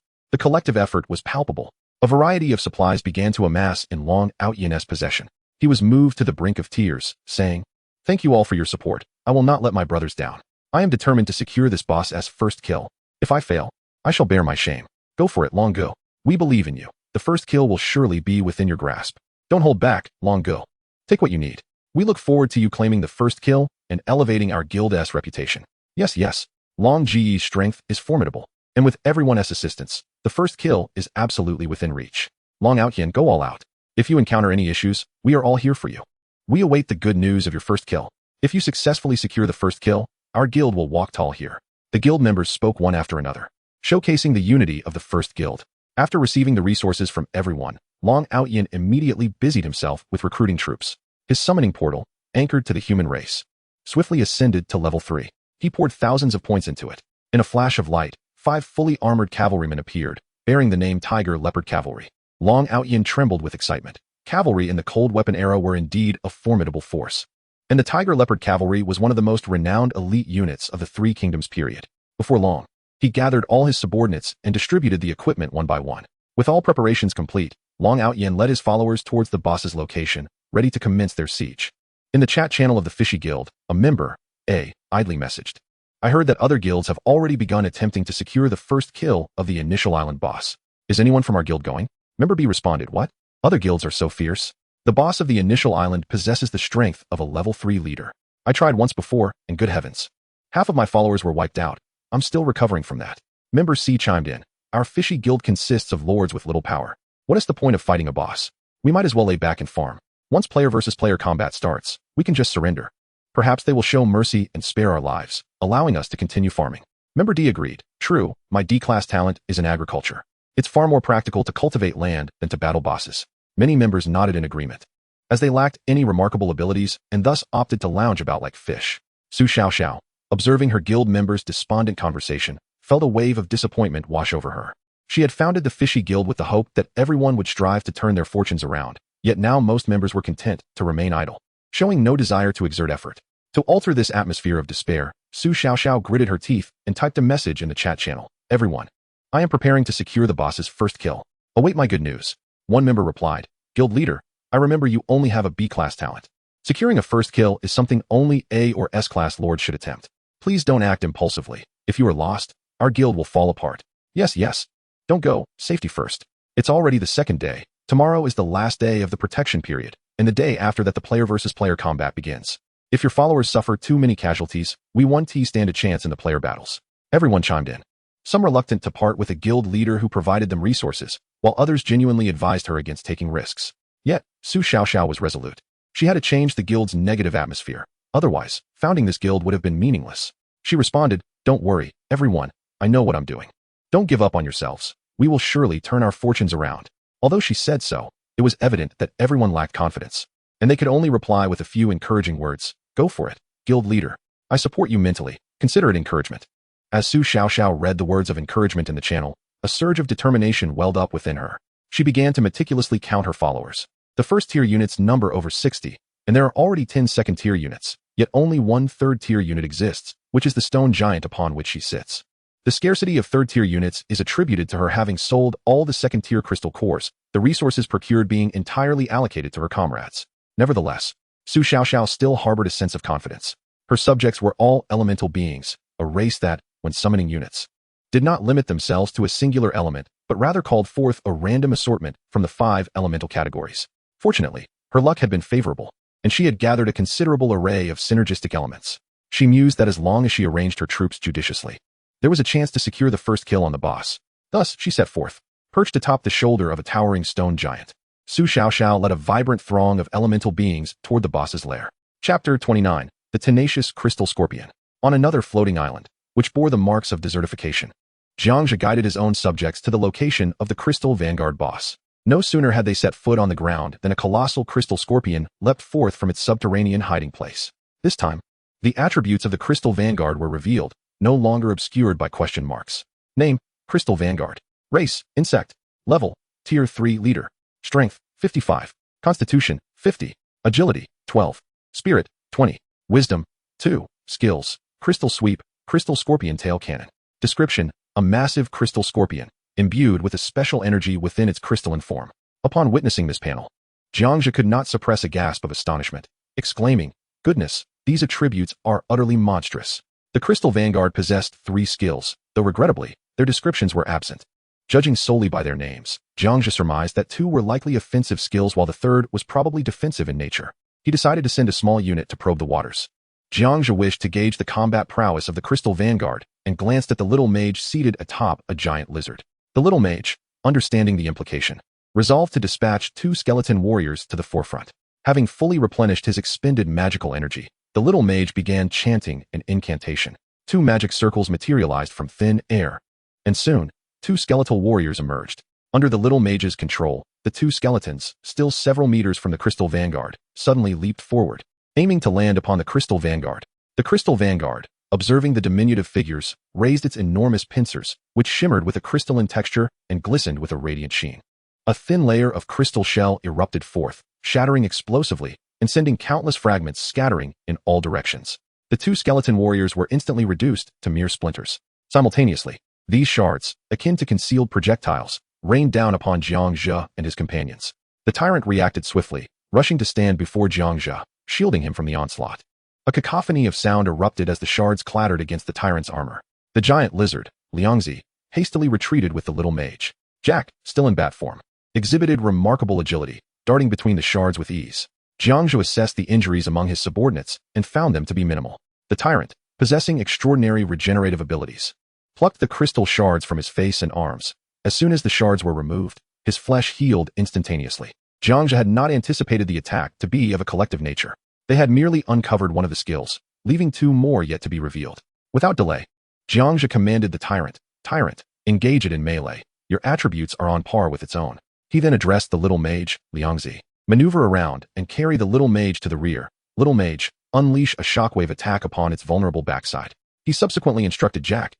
The collective effort was palpable. A variety of supplies began to amass in Long Out Yin's possession. He was moved to the brink of tears, saying, "Thank you all for your support. I will not let my brothers down. I am determined to secure this boss as first kill. If I fail, I shall bear my shame. Go for it, Long Go. We believe in you. The first kill will surely be within your grasp. Don't hold back, Long Go. Take what you need. We look forward to you claiming the first kill and elevating our guild's reputation." Yes. Long Ji's strength is formidable, and with everyone's assistance, the first kill is absolutely within reach. Long Out Yin, go all out. If you encounter any issues, we are all here for you. We await the good news of your first kill. If you successfully secure the first kill, our guild will walk tall here. The guild members spoke one after another, showcasing the unity of the first guild. After receiving the resources from everyone, Long Out Yin immediately busied himself with recruiting troops. His summoning portal, anchored to the human race, swiftly ascended to level 3. He poured thousands of points into it. In a flash of light, 5 fully armored cavalrymen appeared, bearing the name Tiger Leopard Cavalry. Long Out Yin trembled with excitement. Cavalry in the Cold Weapon era were indeed a formidable force. And the Tiger Leopard Cavalry was one of the most renowned elite units of the Three Kingdoms period. Before long, he gathered all his subordinates and distributed the equipment one by one. With all preparations complete, Long Out Yin led his followers towards the boss's location, ready to commence their siege. In the chat channel of the Fishy Guild, a member, idly messaged, "I heard that other guilds have already begun attempting to secure the first kill of the initial island boss. Is anyone from our guild going?" Member B responded, "What? Other guilds are so fierce? The boss of the initial island possesses the strength of a level 3 leader. I tried once before, and good heavens. Half of my followers were wiped out. I'm still recovering from that." Member C chimed in, "Our Fishy Guild consists of lords with little power. What is the point of fighting a boss? We might as well lay back and farm. Once player versus player combat starts, we can just surrender. Perhaps they will show mercy and spare our lives, allowing us to continue farming." Member D agreed, "True, my D-class talent is in agriculture. It's far more practical to cultivate land than to battle bosses." Many members nodded in agreement, as they lacked any remarkable abilities and thus opted to lounge about like fish. Su Xiao, observing her guild members' despondent conversation, felt a wave of disappointment wash over her. She had founded the Fishy Guild with the hope that everyone would strive to turn their fortunes around, yet now most members were content to remain idle, showing no desire to exert effort. To alter this atmosphere of despair, Su Xiao gritted her teeth and typed a message in the chat channel. "Everyone, I am preparing to secure the boss's first kill. Await my good news." One member replied, "Guild leader, I remember you only have a B-class talent. Securing a first kill is something only A or S-class lords should attempt. Please don't act impulsively. If you are lost, our guild will fall apart." Yes. Don't go, safety first. It's already the second day. Tomorrow is the last day of the protection period, and the day after that the player versus player combat begins. If your followers suffer too many casualties, we won't stand a chance in the player battles. Everyone chimed in, some reluctant to part with a guild leader who provided them resources, while others genuinely advised her against taking risks. Yet, Su Xiao was resolute. She had to change the guild's negative atmosphere. Otherwise, founding this guild would have been meaningless. She responded, "Don't worry, everyone. I know what I'm doing. Don't give up on yourselves. We will surely turn our fortunes around." Although she said so, it was evident that everyone lacked confidence, and they could only reply with a few encouraging words. "Go for it, guild leader. I support you mentally. Consider it encouragement." As Su Xiao read the words of encouragement in the channel, a surge of determination welled up within her. She began to meticulously count her followers. The first-tier units number over 60, and there are already 10 second-tier units, yet only one third-tier unit exists, which is the stone giant upon which she sits. The scarcity of third-tier units is attributed to her having sold all the second-tier crystal cores, the resources procured being entirely allocated to her comrades. Nevertheless, Su Xiao still harbored a sense of confidence. Her subjects were all elemental beings, a race that, when summoning units, did not limit themselves to a singular element, but rather called forth a random assortment from the 5 elemental categories. Fortunately, her luck had been favorable, and she had gathered a considerable array of synergistic elements. She mused that as long as she arranged her troops judiciously, there was a chance to secure the first kill on the boss. Thus, she set forth, perched atop the shoulder of a towering stone giant. Su Xiaoxiao led a vibrant throng of elemental beings toward the boss's lair. Chapter 29. The Tenacious Crystal Scorpion. On another floating island, which bore the marks of desertification, Jiang Zhe guided his own subjects to the location of the Crystal Vanguard boss. No sooner had they set foot on the ground than a colossal crystal scorpion leapt forth from its subterranean hiding place. This time, the attributes of the Crystal Vanguard were revealed, no longer obscured by question marks. Name, Crystal Vanguard. Race, Insect. Level, Tier 3 Leader. Strength, 55. Constitution, 50. Agility, 12. Spirit, 20. Wisdom, 2. Skills, Crystal Sweep, Crystal Scorpion Tail Cannon. Description, a massive crystal scorpion, imbued with a special energy within its crystalline form. Upon witnessing this panel, Jiang Zhe could not suppress a gasp of astonishment, exclaiming, "Goodness, these attributes are utterly monstrous." The Crystal Vanguard possessed 3 skills, though regrettably, their descriptions were absent. Judging solely by their names, Jiang Zhe surmised that 2 were likely offensive skills while the third was probably defensive in nature. He decided to send a small unit to probe the waters. Jiang Zhe wished to gauge the combat prowess of the Crystal Vanguard and glanced at the little mage seated atop a giant lizard. The little mage, understanding the implication, resolved to dispatch 2 skeleton warriors to the forefront. Having fully replenished his expended magical energy, the little mage began chanting an incantation. 2 magic circles materialized from thin air, and soon, 2 skeletal warriors emerged. Under the little mage's control, the 2 skeletons, still several meters from the Crystal Vanguard, suddenly leaped forward, aiming to land upon the Crystal Vanguard. The Crystal Vanguard, observing the diminutive figures, raised its enormous pincers, which shimmered with a crystalline texture and glistened with a radiant sheen. A thin layer of crystal shell erupted forth, shattering explosively and sending countless fragments scattering in all directions. The 2 skeleton warriors were instantly reduced to mere splinters. Simultaneously, these shards, akin to concealed projectiles, rained down upon Jiang Zhe and his companions. The Tyrant reacted swiftly, rushing to stand before Jiang Zhe, shielding him from the onslaught. A cacophony of sound erupted as the shards clattered against the Tyrant's armor. The giant lizard, Liangzi, hastily retreated with the little mage. Jack, still in bat form, exhibited remarkable agility, darting between the shards with ease. Jiang Zhe assessed the injuries among his subordinates and found them to be minimal. The Tyrant, possessing extraordinary regenerative abilities, plucked the crystal shards from his face and arms. As soon as the shards were removed, his flesh healed instantaneously. Jiang Zhe had not anticipated the attack to be of a collective nature. They had merely uncovered one of the skills, leaving 2 more yet to be revealed. Without delay, Jiang Zhe commanded the Tyrant, engage it in melee. Your attributes are on par with its own. He then addressed the little mage, Liangzi. Maneuver around and carry the little mage to the rear. Little mage, unleash a shockwave attack upon its vulnerable backside. He subsequently instructed Jack,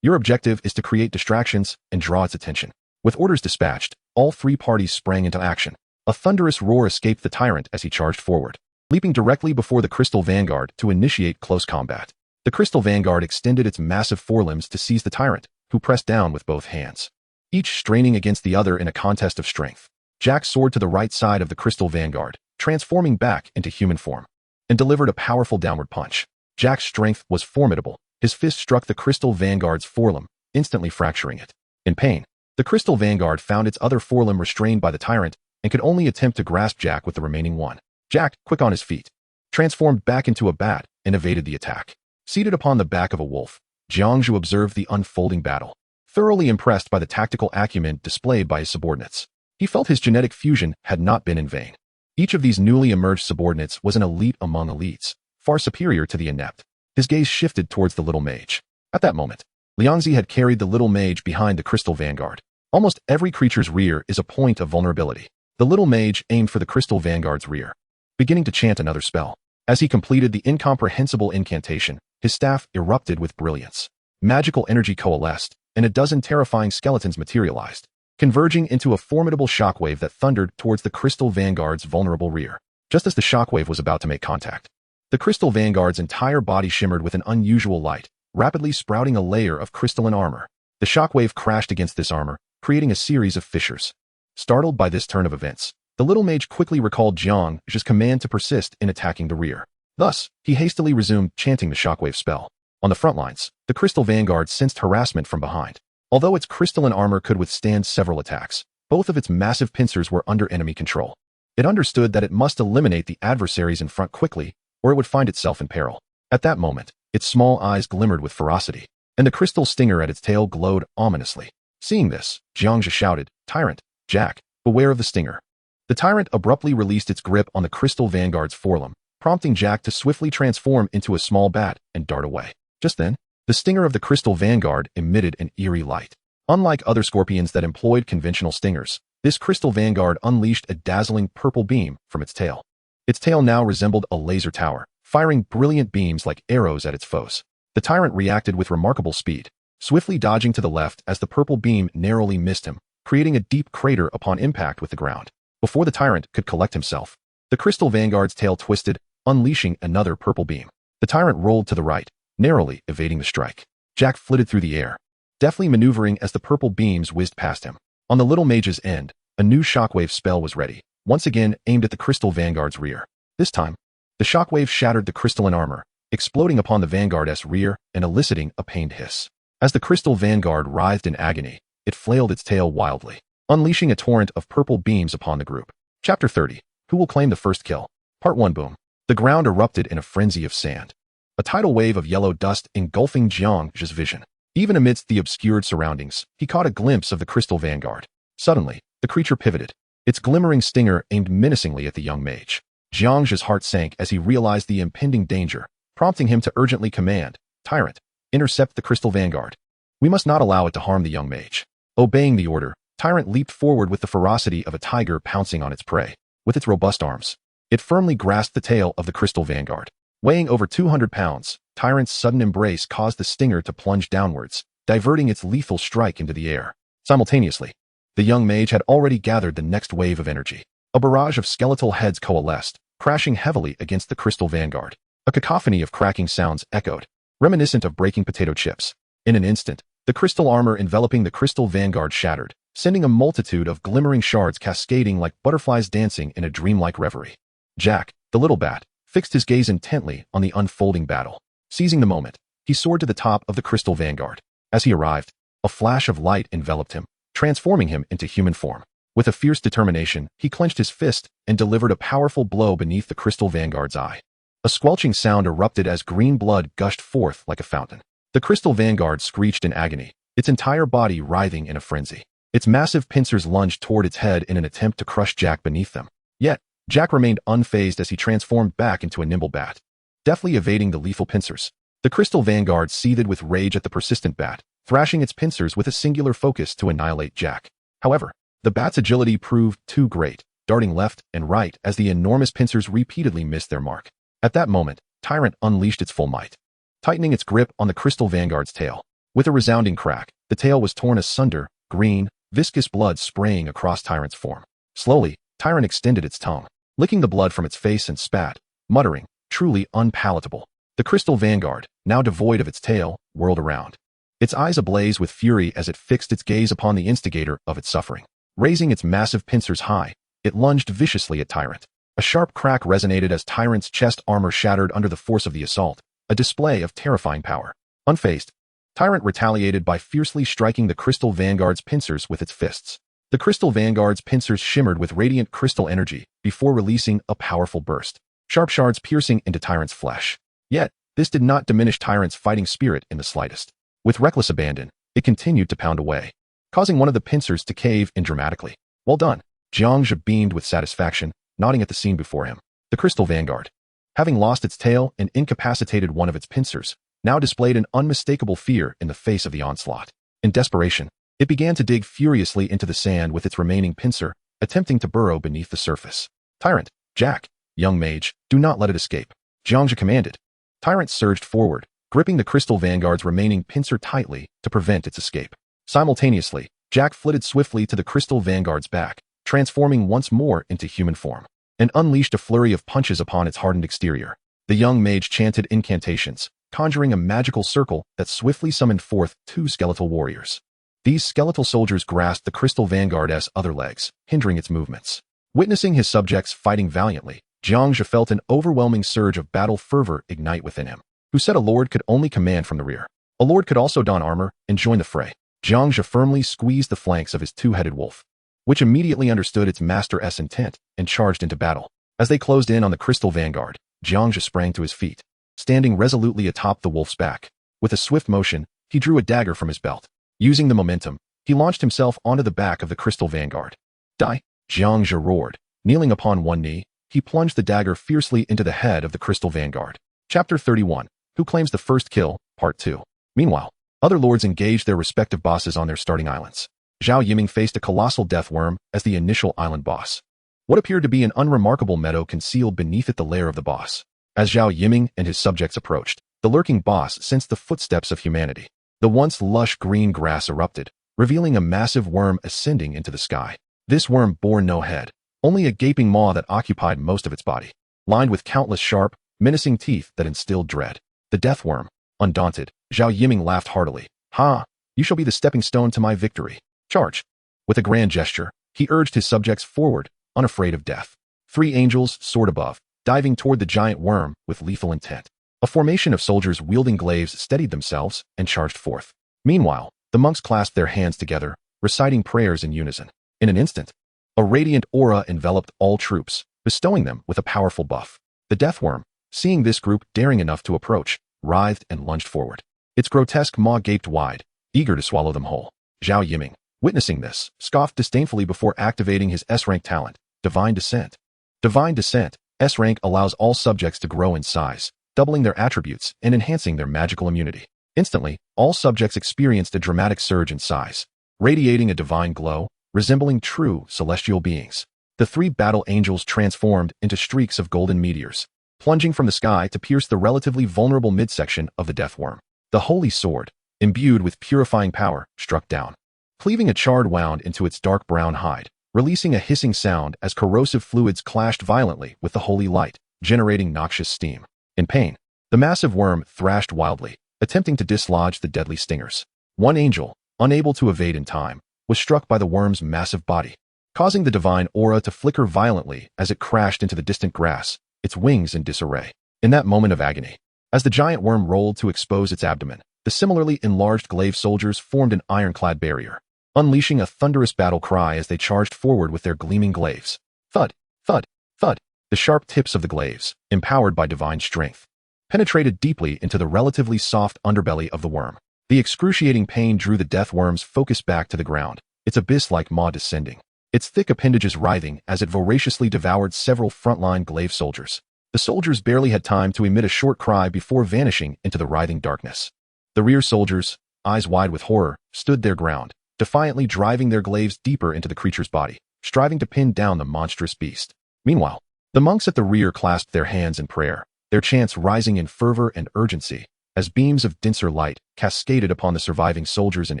your objective is to create distractions and draw its attention. With orders dispatched, all 3 parties sprang into action. A thunderous roar escaped the Tyrant as he charged forward, leaping directly before the Crystal Vanguard to initiate close combat. The Crystal Vanguard extended its massive forelimbs to seize the Tyrant, who pressed down with both hands, each straining against the other in a contest of strength. Jack soared to the right side of the Crystal Vanguard, transforming back into human form, and delivered a powerful downward punch. Jack's strength was formidable. His fist struck the Crystal Vanguard's forelimb, instantly fracturing it. In pain, the Crystal Vanguard found its other forelimb restrained by the Tyrant and could only attempt to grasp Jack with the remaining one. Jack, quick on his feet, transformed back into a bat and evaded the attack. Seated upon the back of a wolf, Jiang Zhe observed the unfolding battle, thoroughly impressed by the tactical acumen displayed by his subordinates. He felt his genetic fusion had not been in vain. Each of these newly emerged subordinates was an elite among elites, far superior to the inept. His gaze shifted towards the little mage. At that moment, Liangzi had carried the little mage behind the Crystal Vanguard. Almost every creature's rear is a point of vulnerability. The little mage aimed for the Crystal Vanguard's rear, beginning to chant another spell. As he completed the incomprehensible incantation, his staff erupted with brilliance. Magical energy coalesced, and a dozen terrifying skeletons materialized, converging into a formidable shockwave that thundered towards the Crystal Vanguard's vulnerable rear. Just as the shockwave was about to make contact, the Crystal Vanguard's entire body shimmered with an unusual light, rapidly sprouting a layer of crystalline armor. The shockwave crashed against this armor, creating a series of fissures. Startled by this turn of events, the little mage quickly recalled Jiang Zhe's command to persist in attacking the rear. Thus, he hastily resumed chanting the shockwave spell. On the front lines, the Crystal Vanguard sensed harassment from behind. Although its crystalline armor could withstand several attacks, both of its massive pincers were under enemy control. It understood that it must eliminate the adversaries in front quickly, or it would find itself in peril. At that moment, its small eyes glimmered with ferocity, and the crystal stinger at its tail glowed ominously. Seeing this, Jiang Zhe shouted, "Tyrant, Jack, beware of the stinger." The Tyrant abruptly released its grip on the Crystal Vanguard's forelimb, prompting Jack to swiftly transform into a small bat and dart away. Just then, the stinger of the Crystal Vanguard emitted an eerie light. Unlike other scorpions that employed conventional stingers, this Crystal Vanguard unleashed a dazzling purple beam from its tail. Its tail now resembled a laser tower, firing brilliant beams like arrows at its foes. The Tyrant reacted with remarkable speed, swiftly dodging to the left as the purple beam narrowly missed him, creating a deep crater upon impact with the ground. Before the Tyrant could collect himself, the Crystal Vanguard's tail twisted, unleashing another purple beam. The Tyrant rolled to the right, narrowly evading the strike. Jack flitted through the air, deftly maneuvering as the purple beams whizzed past him. On the little mage's end, a new shockwave spell was ready, once again aimed at the Crystal Vanguard's rear. This time, the shockwave shattered the crystalline armor, exploding upon the Vanguard's rear and eliciting a pained hiss. As the Crystal Vanguard writhed in agony, it flailed its tail wildly, unleashing a torrent of purple beams upon the group. Chapter 30. Who will claim the first kill? Part 1. Boom. The ground erupted in a frenzy of sand. A tidal wave of yellow dust engulfing Jiang Zhe's vision. Even amidst the obscured surroundings, he caught a glimpse of the Crystal Vanguard. Suddenly, the creature pivoted, its glimmering stinger aimed menacingly at the young mage. Jiang Zhe's heart sank as he realized the impending danger, prompting him to urgently command, "Tyrant, intercept the Crystal Vanguard. We must not allow it to harm the young mage." Obeying the order, Tyrant leaped forward with the ferocity of a tiger pouncing on its prey. With its robust arms, it firmly grasped the tail of the Crystal Vanguard. Weighing over 200 pounds, Tyrant's sudden embrace caused the stinger to plunge downwards, diverting its lethal strike into the air. Simultaneously, the young mage had already gathered the next wave of energy. A barrage of skeletal heads coalesced, crashing heavily against the Crystal Vanguard. A cacophony of cracking sounds echoed, reminiscent of breaking potato chips. In an instant, the crystal armor enveloping the Crystal Vanguard shattered, sending a multitude of glimmering shards cascading like butterflies dancing in a dreamlike reverie. Jack, the little bat, fixed his gaze intently on the unfolding battle. Seizing the moment, he soared to the top of the Crystal Vanguard. As he arrived, a flash of light enveloped him, transforming him into human form. With a fierce determination, he clenched his fist and delivered a powerful blow beneath the Crystal Vanguard's eye. A squelching sound erupted as green blood gushed forth like a fountain. The Crystal Vanguard screeched in agony, its entire body writhing in a frenzy. Its massive pincers lunged toward its head in an attempt to crush Jack beneath them. Yet, Jack remained unfazed as he transformed back into a nimble bat, deftly evading the lethal pincers. The Crystal Vanguard seethed with rage at the persistent bat, thrashing its pincers with a singular focus to annihilate Jack. However, the bat's agility proved too great, darting left and right as the enormous pincers repeatedly missed their mark. At that moment, Tyrant unleashed its full might, tightening its grip on the Crystal Vanguard's tail. With a resounding crack, the tail was torn asunder, green, viscous blood spraying across Tyrant's form. Slowly, Tyrant extended its tongue, licking the blood from its face and spat, muttering, "Truly unpalatable." The Crystal Vanguard, now devoid of its tail, whirled around, its eyes ablaze with fury as it fixed its gaze upon the instigator of its suffering. Raising its massive pincers high, it lunged viciously at Tyrant. A sharp crack resonated as Tyrant's chest armor shattered under the force of the assault, a display of terrifying power. Unfazed, Tyrant retaliated by fiercely striking the Crystal Vanguard's pincers with its fists. The Crystal Vanguard's pincers shimmered with radiant crystal energy before releasing a powerful burst, sharp shards piercing into Tyrant's flesh. Yet, this did not diminish Tyrant's fighting spirit in the slightest. With reckless abandon, it continued to pound away, causing one of the pincers to cave in dramatically. "Well done." Jiang Zhe beamed with satisfaction, nodding at the scene before him. The Crystal Vanguard, having lost its tail and incapacitated one of its pincers, now displayed an unmistakable fear in the face of the onslaught. In desperation, it began to dig furiously into the sand with its remaining pincer, attempting to burrow beneath the surface. "Tyrant, Jack, young mage, do not let it escape," Jiang Zhe commanded. Tyrant surged forward, gripping the Crystal Vanguard's remaining pincer tightly to prevent its escape. Simultaneously, Jack flitted swiftly to the Crystal Vanguard's back, transforming once more into human form, and unleashed a flurry of punches upon its hardened exterior. The young mage chanted incantations, conjuring a magical circle that swiftly summoned forth two skeletal warriors. These skeletal soldiers grasped the Crystal Vanguard's other legs, hindering its movements. Witnessing his subjects fighting valiantly, Jiang Zhe felt an overwhelming surge of battle fervor ignite within him. Who said a lord could only command from the rear? A lord could also don armor and join the fray. Jiang Zhe firmly squeezed the flanks of his two-headed wolf, which immediately understood its master's intent and charged into battle. As they closed in on the crystal vanguard, Jiang Zhe sprang to his feet, standing resolutely atop the wolf's back. With a swift motion, he drew a dagger from his belt. Using the momentum, he launched himself onto the back of the crystal vanguard. Die! Jiang Zhe roared. Kneeling upon one knee, he plunged the dagger fiercely into the head of the crystal vanguard. Chapter 31. Who claims the first kill? Part 2. Meanwhile, other lords engaged their respective bosses on their starting islands. Zhao Yiming faced a colossal death worm as the initial island boss. What appeared to be an unremarkable meadow concealed beneath it the lair of the boss. As Zhao Yiming and his subjects approached, the lurking boss sensed the footsteps of humanity. The once lush green grass erupted, revealing a massive worm ascending into the sky. This worm bore no head, only a gaping maw that occupied most of its body, lined with countless sharp, menacing teeth that instilled dread. The death worm. Undaunted, Zhao Yiming laughed heartily. Ha! You shall be the stepping stone to my victory. Charge! With a grand gesture, he urged his subjects forward, unafraid of death. 3 angels soared above, diving toward the giant worm with lethal intent. A formation of soldiers wielding glaives steadied themselves and charged forth. Meanwhile, the monks clasped their hands together, reciting prayers in unison. In an instant, a radiant aura enveloped all troops, bestowing them with a powerful buff. The death worm, seeing this group daring enough to approach, writhed and lunged forward. Its grotesque maw gaped wide, eager to swallow them whole. Zhao Yiming, witnessing this, scoffed disdainfully before activating his S-rank talent, Divine Descent. Divine Descent, S-rank allows all subjects to grow in size, doubling their attributes and enhancing their magical immunity. Instantly, all subjects experienced a dramatic surge in size, radiating a divine glow, resembling true celestial beings. The 3 battle angels transformed into streaks of golden meteors, plunging from the sky to pierce the relatively vulnerable midsection of the death worm. The holy sword, imbued with purifying power, struck down, cleaving a charred wound into its dark brown hide, releasing a hissing sound as corrosive fluids clashed violently with the holy light, generating noxious steam. In pain, the massive worm thrashed wildly, attempting to dislodge the deadly stingers. One angel, unable to evade in time, was struck by the worm's massive body, causing the divine aura to flicker violently as it crashed into the distant grass, its wings in disarray. In that moment of agony, as the giant worm rolled to expose its abdomen, the similarly enlarged glaive soldiers formed an ironclad barrier, unleashing a thunderous battle cry as they charged forward with their gleaming glaives. Thud, thud, thud. The sharp tips of the glaives, empowered by divine strength, penetrated deeply into the relatively soft underbelly of the worm. The excruciating pain drew the death worm's focus back to the ground, its abyss-like maw descending, its thick appendages writhing as it voraciously devoured several frontline glaive soldiers. The soldiers barely had time to emit a short cry before vanishing into the writhing darkness. The rear soldiers, eyes wide with horror, stood their ground, defiantly driving their glaives deeper into the creature's body, striving to pin down the monstrous beast. Meanwhile, the monks at the rear clasped their hands in prayer, their chants rising in fervor and urgency as beams of denser light cascaded upon the surviving soldiers and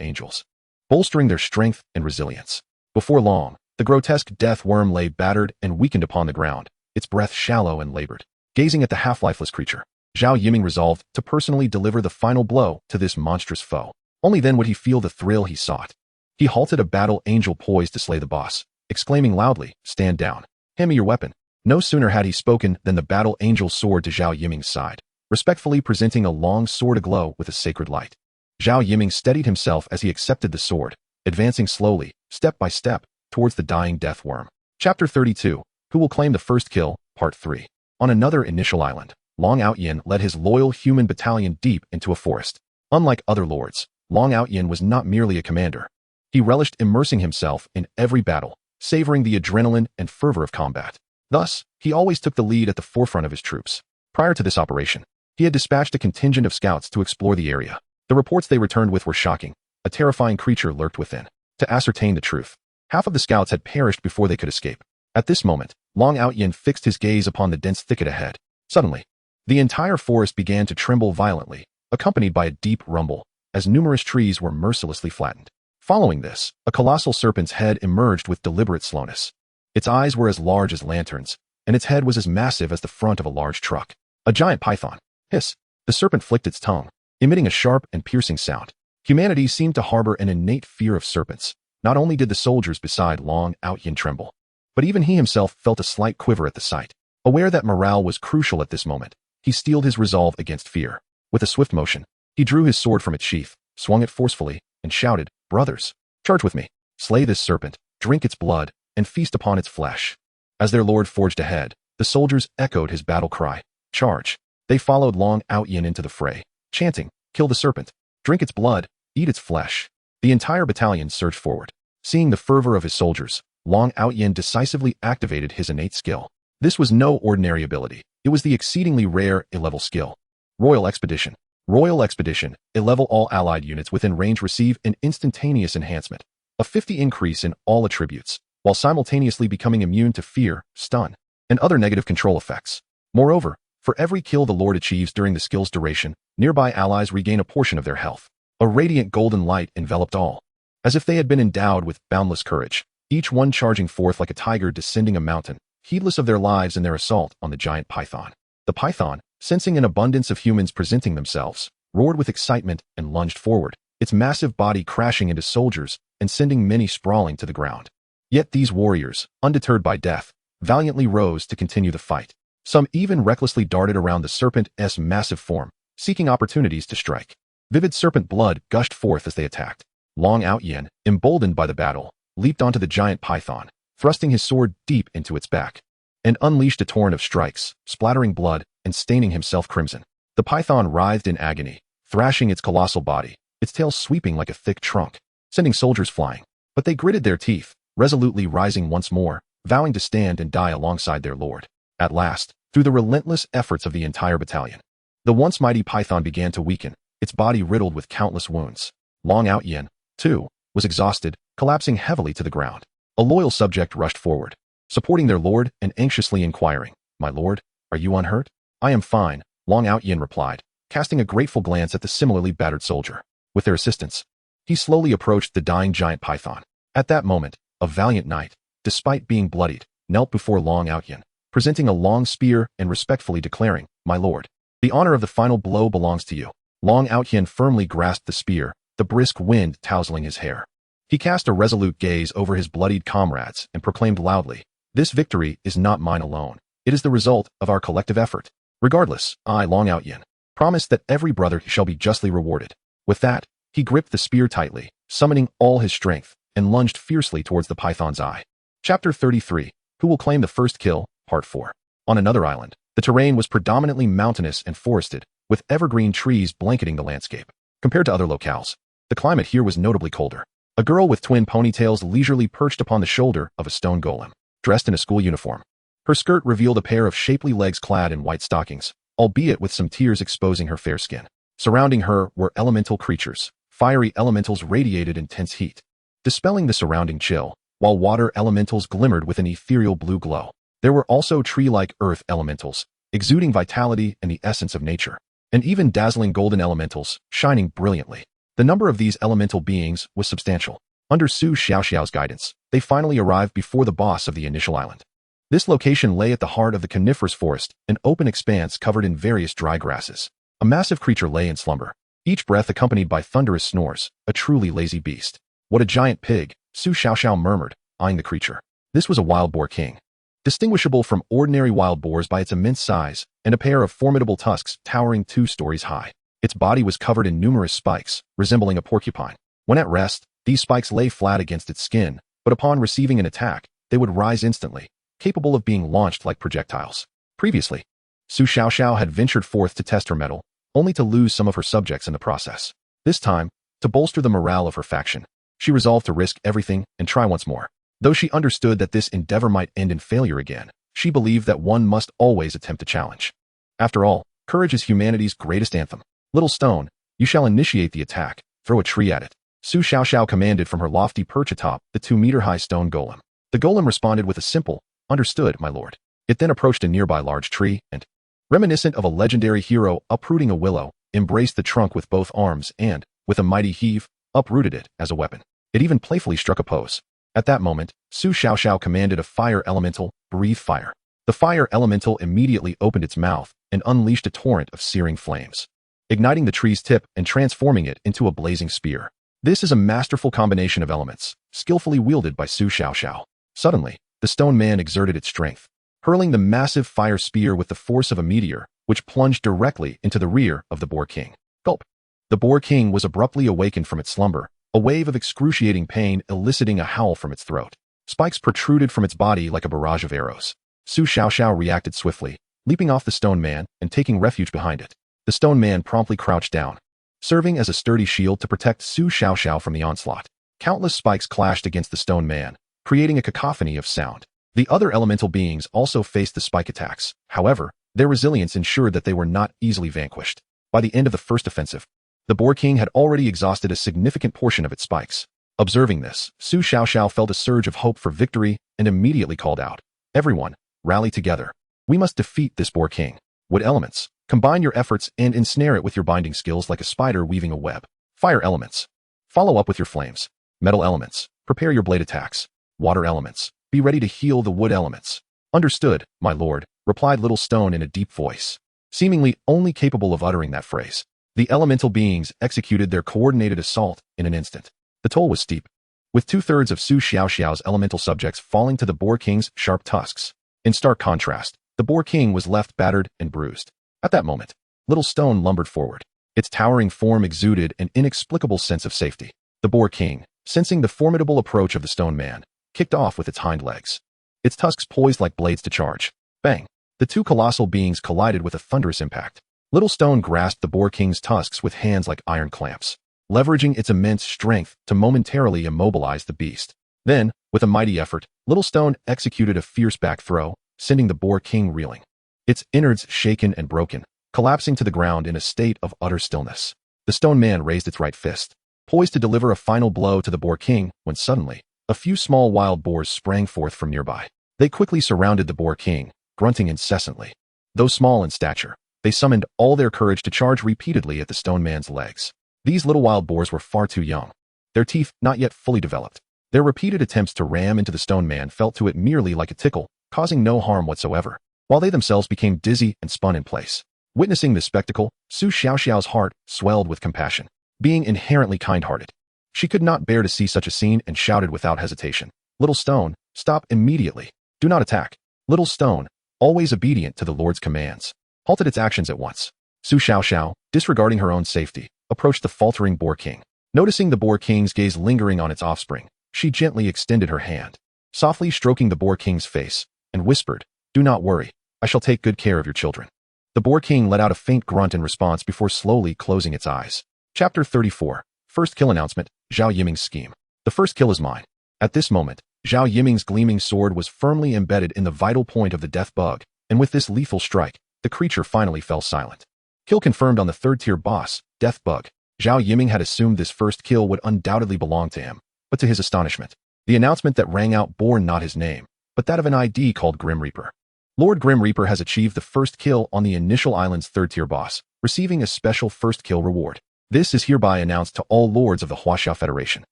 angels, bolstering their strength and resilience. Before long, the grotesque death worm lay battered and weakened upon the ground, its breath shallow and labored. Gazing at the half-lifeless creature, Zhao Yiming resolved to personally deliver the final blow to this monstrous foe. Only then would he feel the thrill he sought. He halted a battle angel poised to slay the boss, exclaiming loudly, "Stand down. Hand me your weapon." No sooner had he spoken than the battle angel soared to Zhao Yiming's side, respectfully presenting a long sword aglow with a sacred light. Zhao Yiming steadied himself as he accepted the sword, advancing slowly, step by step, towards the dying death worm. Chapter 32. Who will claim the first kill? Part 3. On another initial island, Long Outyin led his loyal human battalion deep into a forest. Unlike other lords, Long Outyin was not merely a commander. He relished immersing himself in every battle, savoring the adrenaline and fervor of combat. Thus, he always took the lead at the forefront of his troops. Prior to this operation, he had dispatched a contingent of scouts to explore the area. The reports they returned with were shocking. A terrifying creature lurked within. To ascertain the truth, half of the scouts had perished before they could escape. At this moment, Long Outyin fixed his gaze upon the dense thicket ahead. Suddenly, the entire forest began to tremble violently, accompanied by a deep rumble, as numerous trees were mercilessly flattened. Following this, a colossal serpent's head emerged with deliberate slowness. Its eyes were as large as lanterns, and its head was as massive as the front of a large truck. A giant python. Hiss. The serpent flicked its tongue, emitting a sharp and piercing sound. Humanity seemed to harbor an innate fear of serpents. Not only did the soldiers beside Long Outyin tremble, but even he himself felt a slight quiver at the sight. Aware that morale was crucial at this moment, he steeled his resolve against fear. With a swift motion, he drew his sword from its sheath, swung it forcefully, and shouted, "Brothers, charge with me. Slay this serpent, drink its blood, and feast upon its flesh." As their lord forged ahead, the soldiers echoed his battle cry, "Charge." They followed Long Outyin into the fray, chanting, "Kill the serpent, drink its blood, eat its flesh." The entire battalion surged forward. Seeing the fervor of his soldiers, Long Outyin decisively activated his innate skill. This was no ordinary ability. It was the exceedingly rare A-level skill. Royal Expedition. Royal Expedition, A-level all allied units within range receive an instantaneous enhancement, a 50 increase in all attributes, while simultaneously becoming immune to fear, stun, and other negative control effects. Moreover, for every kill the Lord achieves during the skill's duration, nearby allies regain a portion of their health. A radiant golden light enveloped all, as if they had been endowed with boundless courage, each one charging forth like a tiger descending a mountain, heedless of their lives in their assault on the giant python. The python, sensing an abundance of humans presenting themselves, roared with excitement and lunged forward, its massive body crashing into soldiers and sending many sprawling to the ground. Yet these warriors, undeterred by death, valiantly rose to continue the fight. Some even recklessly darted around the serpent's massive form, seeking opportunities to strike. Vivid serpent blood gushed forth as they attacked. Long Outyin, emboldened by the battle, leaped onto the giant python, thrusting his sword deep into its back, and unleashed a torrent of strikes, splattering blood and staining himself crimson. The python writhed in agony, thrashing its colossal body, its tail sweeping like a thick trunk, sending soldiers flying. But they gritted their teeth, resolutely rising once more, vowing to stand and die alongside their lord. At last, through the relentless efforts of the entire battalion, the once mighty python began to weaken, its body riddled with countless wounds. Long Outyin, too, was exhausted, collapsing heavily to the ground. A loyal subject rushed forward, supporting their lord and anxiously inquiring, "My lord, are you unhurt?" "I am fine," Long Outyin replied, casting a grateful glance at the similarly battered soldier. With their assistance, he slowly approached the dying giant python. At that moment, a valiant knight, despite being bloodied, knelt before Long Outyin, presenting a long spear and respectfully declaring, "My lord, the honor of the final blow belongs to you." Long Outyin firmly grasped the spear, the brisk wind tousling his hair. He cast a resolute gaze over his bloodied comrades and proclaimed loudly, "This victory is not mine alone. It is the result of our collective effort. Regardless, I, Long Outyin, promise that every brother shall be justly rewarded." With that, he gripped the spear tightly, summoning all his strength, and lunged fiercely towards the python's eye. Chapter 33, Who Will Claim the First Kill, Part 4. On another island, the terrain was predominantly mountainous and forested, with evergreen trees blanketing the landscape. Compared to other locales, the climate here was notably colder. A girl with twin ponytails leisurely perched upon the shoulder of a stone golem, dressed in a school uniform. Her skirt revealed a pair of shapely legs clad in white stockings, albeit with some tears exposing her fair skin. Surrounding her were elemental creatures. Fiery elementals radiated intense heat, dispelling the surrounding chill, while water elementals glimmered with an ethereal blue glow. There were also tree-like earth elementals, exuding vitality and the essence of nature, and even dazzling golden elementals, shining brilliantly. The number of these elemental beings was substantial. Under Su Xiaoxiao's guidance, they finally arrived before the boss of the initial island. This location lay at the heart of the coniferous forest, an open expanse covered in various dry grasses. A massive creature lay in slumber, each breath accompanied by thunderous snores, a truly lazy beast. "What a giant pig," Su Xiaoxiao murmured, eyeing the creature. This was a wild boar king, distinguishable from ordinary wild boars by its immense size and a pair of formidable tusks towering 2 stories high. Its body was covered in numerous spikes, resembling a porcupine. When at rest, these spikes lay flat against its skin, but upon receiving an attack, they would rise instantly, capable of being launched like projectiles. Previously, Su Xiaoxiao had ventured forth to test her mettle, only to lose some of her subjects in the process. This time, to bolster the morale of her faction, she resolved to risk everything and try once more. Though she understood that this endeavor might end in failure again, she believed that one must always attempt a challenge. After all, courage is humanity's greatest anthem. "Little stone, you shall initiate the attack. Throw a tree at it," Su Xiaoxiao commanded from her lofty perch atop the 2-meter-high stone golem. The golem responded with a simple, "Understood, my lord." It then approached a nearby large tree and, reminiscent of a legendary hero uprooting a willow, embraced the trunk with both arms and, with a mighty heave, uprooted it as a weapon. It even playfully struck a pose. At that moment, Su Xiaoxiao commanded a fire elemental, "Breathe fire." The fire elemental immediately opened its mouth and unleashed a torrent of searing flames, igniting the tree's tip and transforming it into a blazing spear. This is a masterful combination of elements, skillfully wielded by Su Xiaoxiao. Suddenly, the stone man exerted its strength. hurling the massive fire spear with the force of a meteor, which plunged directly into the rear of the Boar King. Gulp! The Boar King was abruptly awakened from its slumber, a wave of excruciating pain eliciting a howl from its throat. Spikes protruded from its body like a barrage of arrows. Su Xiaoxiao reacted swiftly, leaping off the stone man and taking refuge behind it. The stone man promptly crouched down, serving as a sturdy shield to protect Su Xiaoxiao from the onslaught. Countless spikes clashed against the stone man, creating a cacophony of sound. The other elemental beings also faced the spike attacks. However, their resilience ensured that they were not easily vanquished. By the end of the first offensive, the Boar King had already exhausted a significant portion of its spikes. Observing this, Su Xiaoxiao felt a surge of hope for victory and immediately called out, "Everyone, rally together. We must defeat this Boar King. Wood elements, combine your efforts and ensnare it with your binding skills like a spider weaving a web. Fire elements, follow up with your flames. Metal elements, prepare your blade attacks. Water elements, be ready to heal the wood elements." "Understood, my lord," replied Little Stone in a deep voice, seemingly only capable of uttering that phrase. The elemental beings executed their coordinated assault in an instant. The toll was steep, with 2/3 of Su Xiaoxiao's elemental subjects falling to the Boar King's sharp tusks. In stark contrast, the Boar King was left battered and bruised. At that moment, Little Stone lumbered forward. Its towering form exuded an inexplicable sense of safety. The Boar King, sensing the formidable approach of the stone man, kicked off with its hind legs. Its tusks poised like blades to charge. Bang! The two colossal beings collided with a thunderous impact. Little Stone grasped the Boar King's tusks with hands like iron clamps, leveraging its immense strength to momentarily immobilize the beast. Then, with a mighty effort, Little Stone executed a fierce back throw, sending the Boar King reeling, its innards shaken and broken, collapsing to the ground in a state of utter stillness. The stone man raised its right fist, poised to deliver a final blow to the Boar King, when suddenly, a few small wild boars sprang forth from nearby. They quickly surrounded the Boar King, grunting incessantly. Though small in stature, they summoned all their courage to charge repeatedly at the stone man's legs. These little wild boars were far too young, their teeth not yet fully developed. Their repeated attempts to ram into the stone man felt to it merely like a tickle, causing no harm whatsoever, while they themselves became dizzy and spun in place. Witnessing this spectacle, Su Xiaoxiao's heart swelled with compassion. Being inherently kind-hearted, she could not bear to see such a scene and shouted without hesitation, "Little Stone, stop immediately. Do not attack." Little Stone, always obedient to the Lord's commands, halted its actions at once. Su Xiaoxiao, disregarding her own safety, approached the faltering Boar King. Noticing the Boar King's gaze lingering on its offspring, she gently extended her hand, softly stroking the Boar King's face, and whispered, "Do not worry, I shall take good care of your children." The Boar King let out a faint grunt in response before slowly closing its eyes. Chapter 34. First Kill Announcement, Zhao Yiming's Scheme. The first kill is mine. At this moment, Zhao Yiming's gleaming sword was firmly embedded in the vital point of the death bug, and with this lethal strike, the creature finally fell silent. Kill confirmed on the third-tier boss, Death Bug. Zhao Yiming had assumed this first kill would undoubtedly belong to him, but to his astonishment, the announcement that rang out bore not his name, but that of an ID called Grim Reaper. Lord Grim Reaper has achieved the first kill on the initial island's third-tier boss, receiving a special first kill reward. This is hereby announced to all lords of the Huaxia Federation.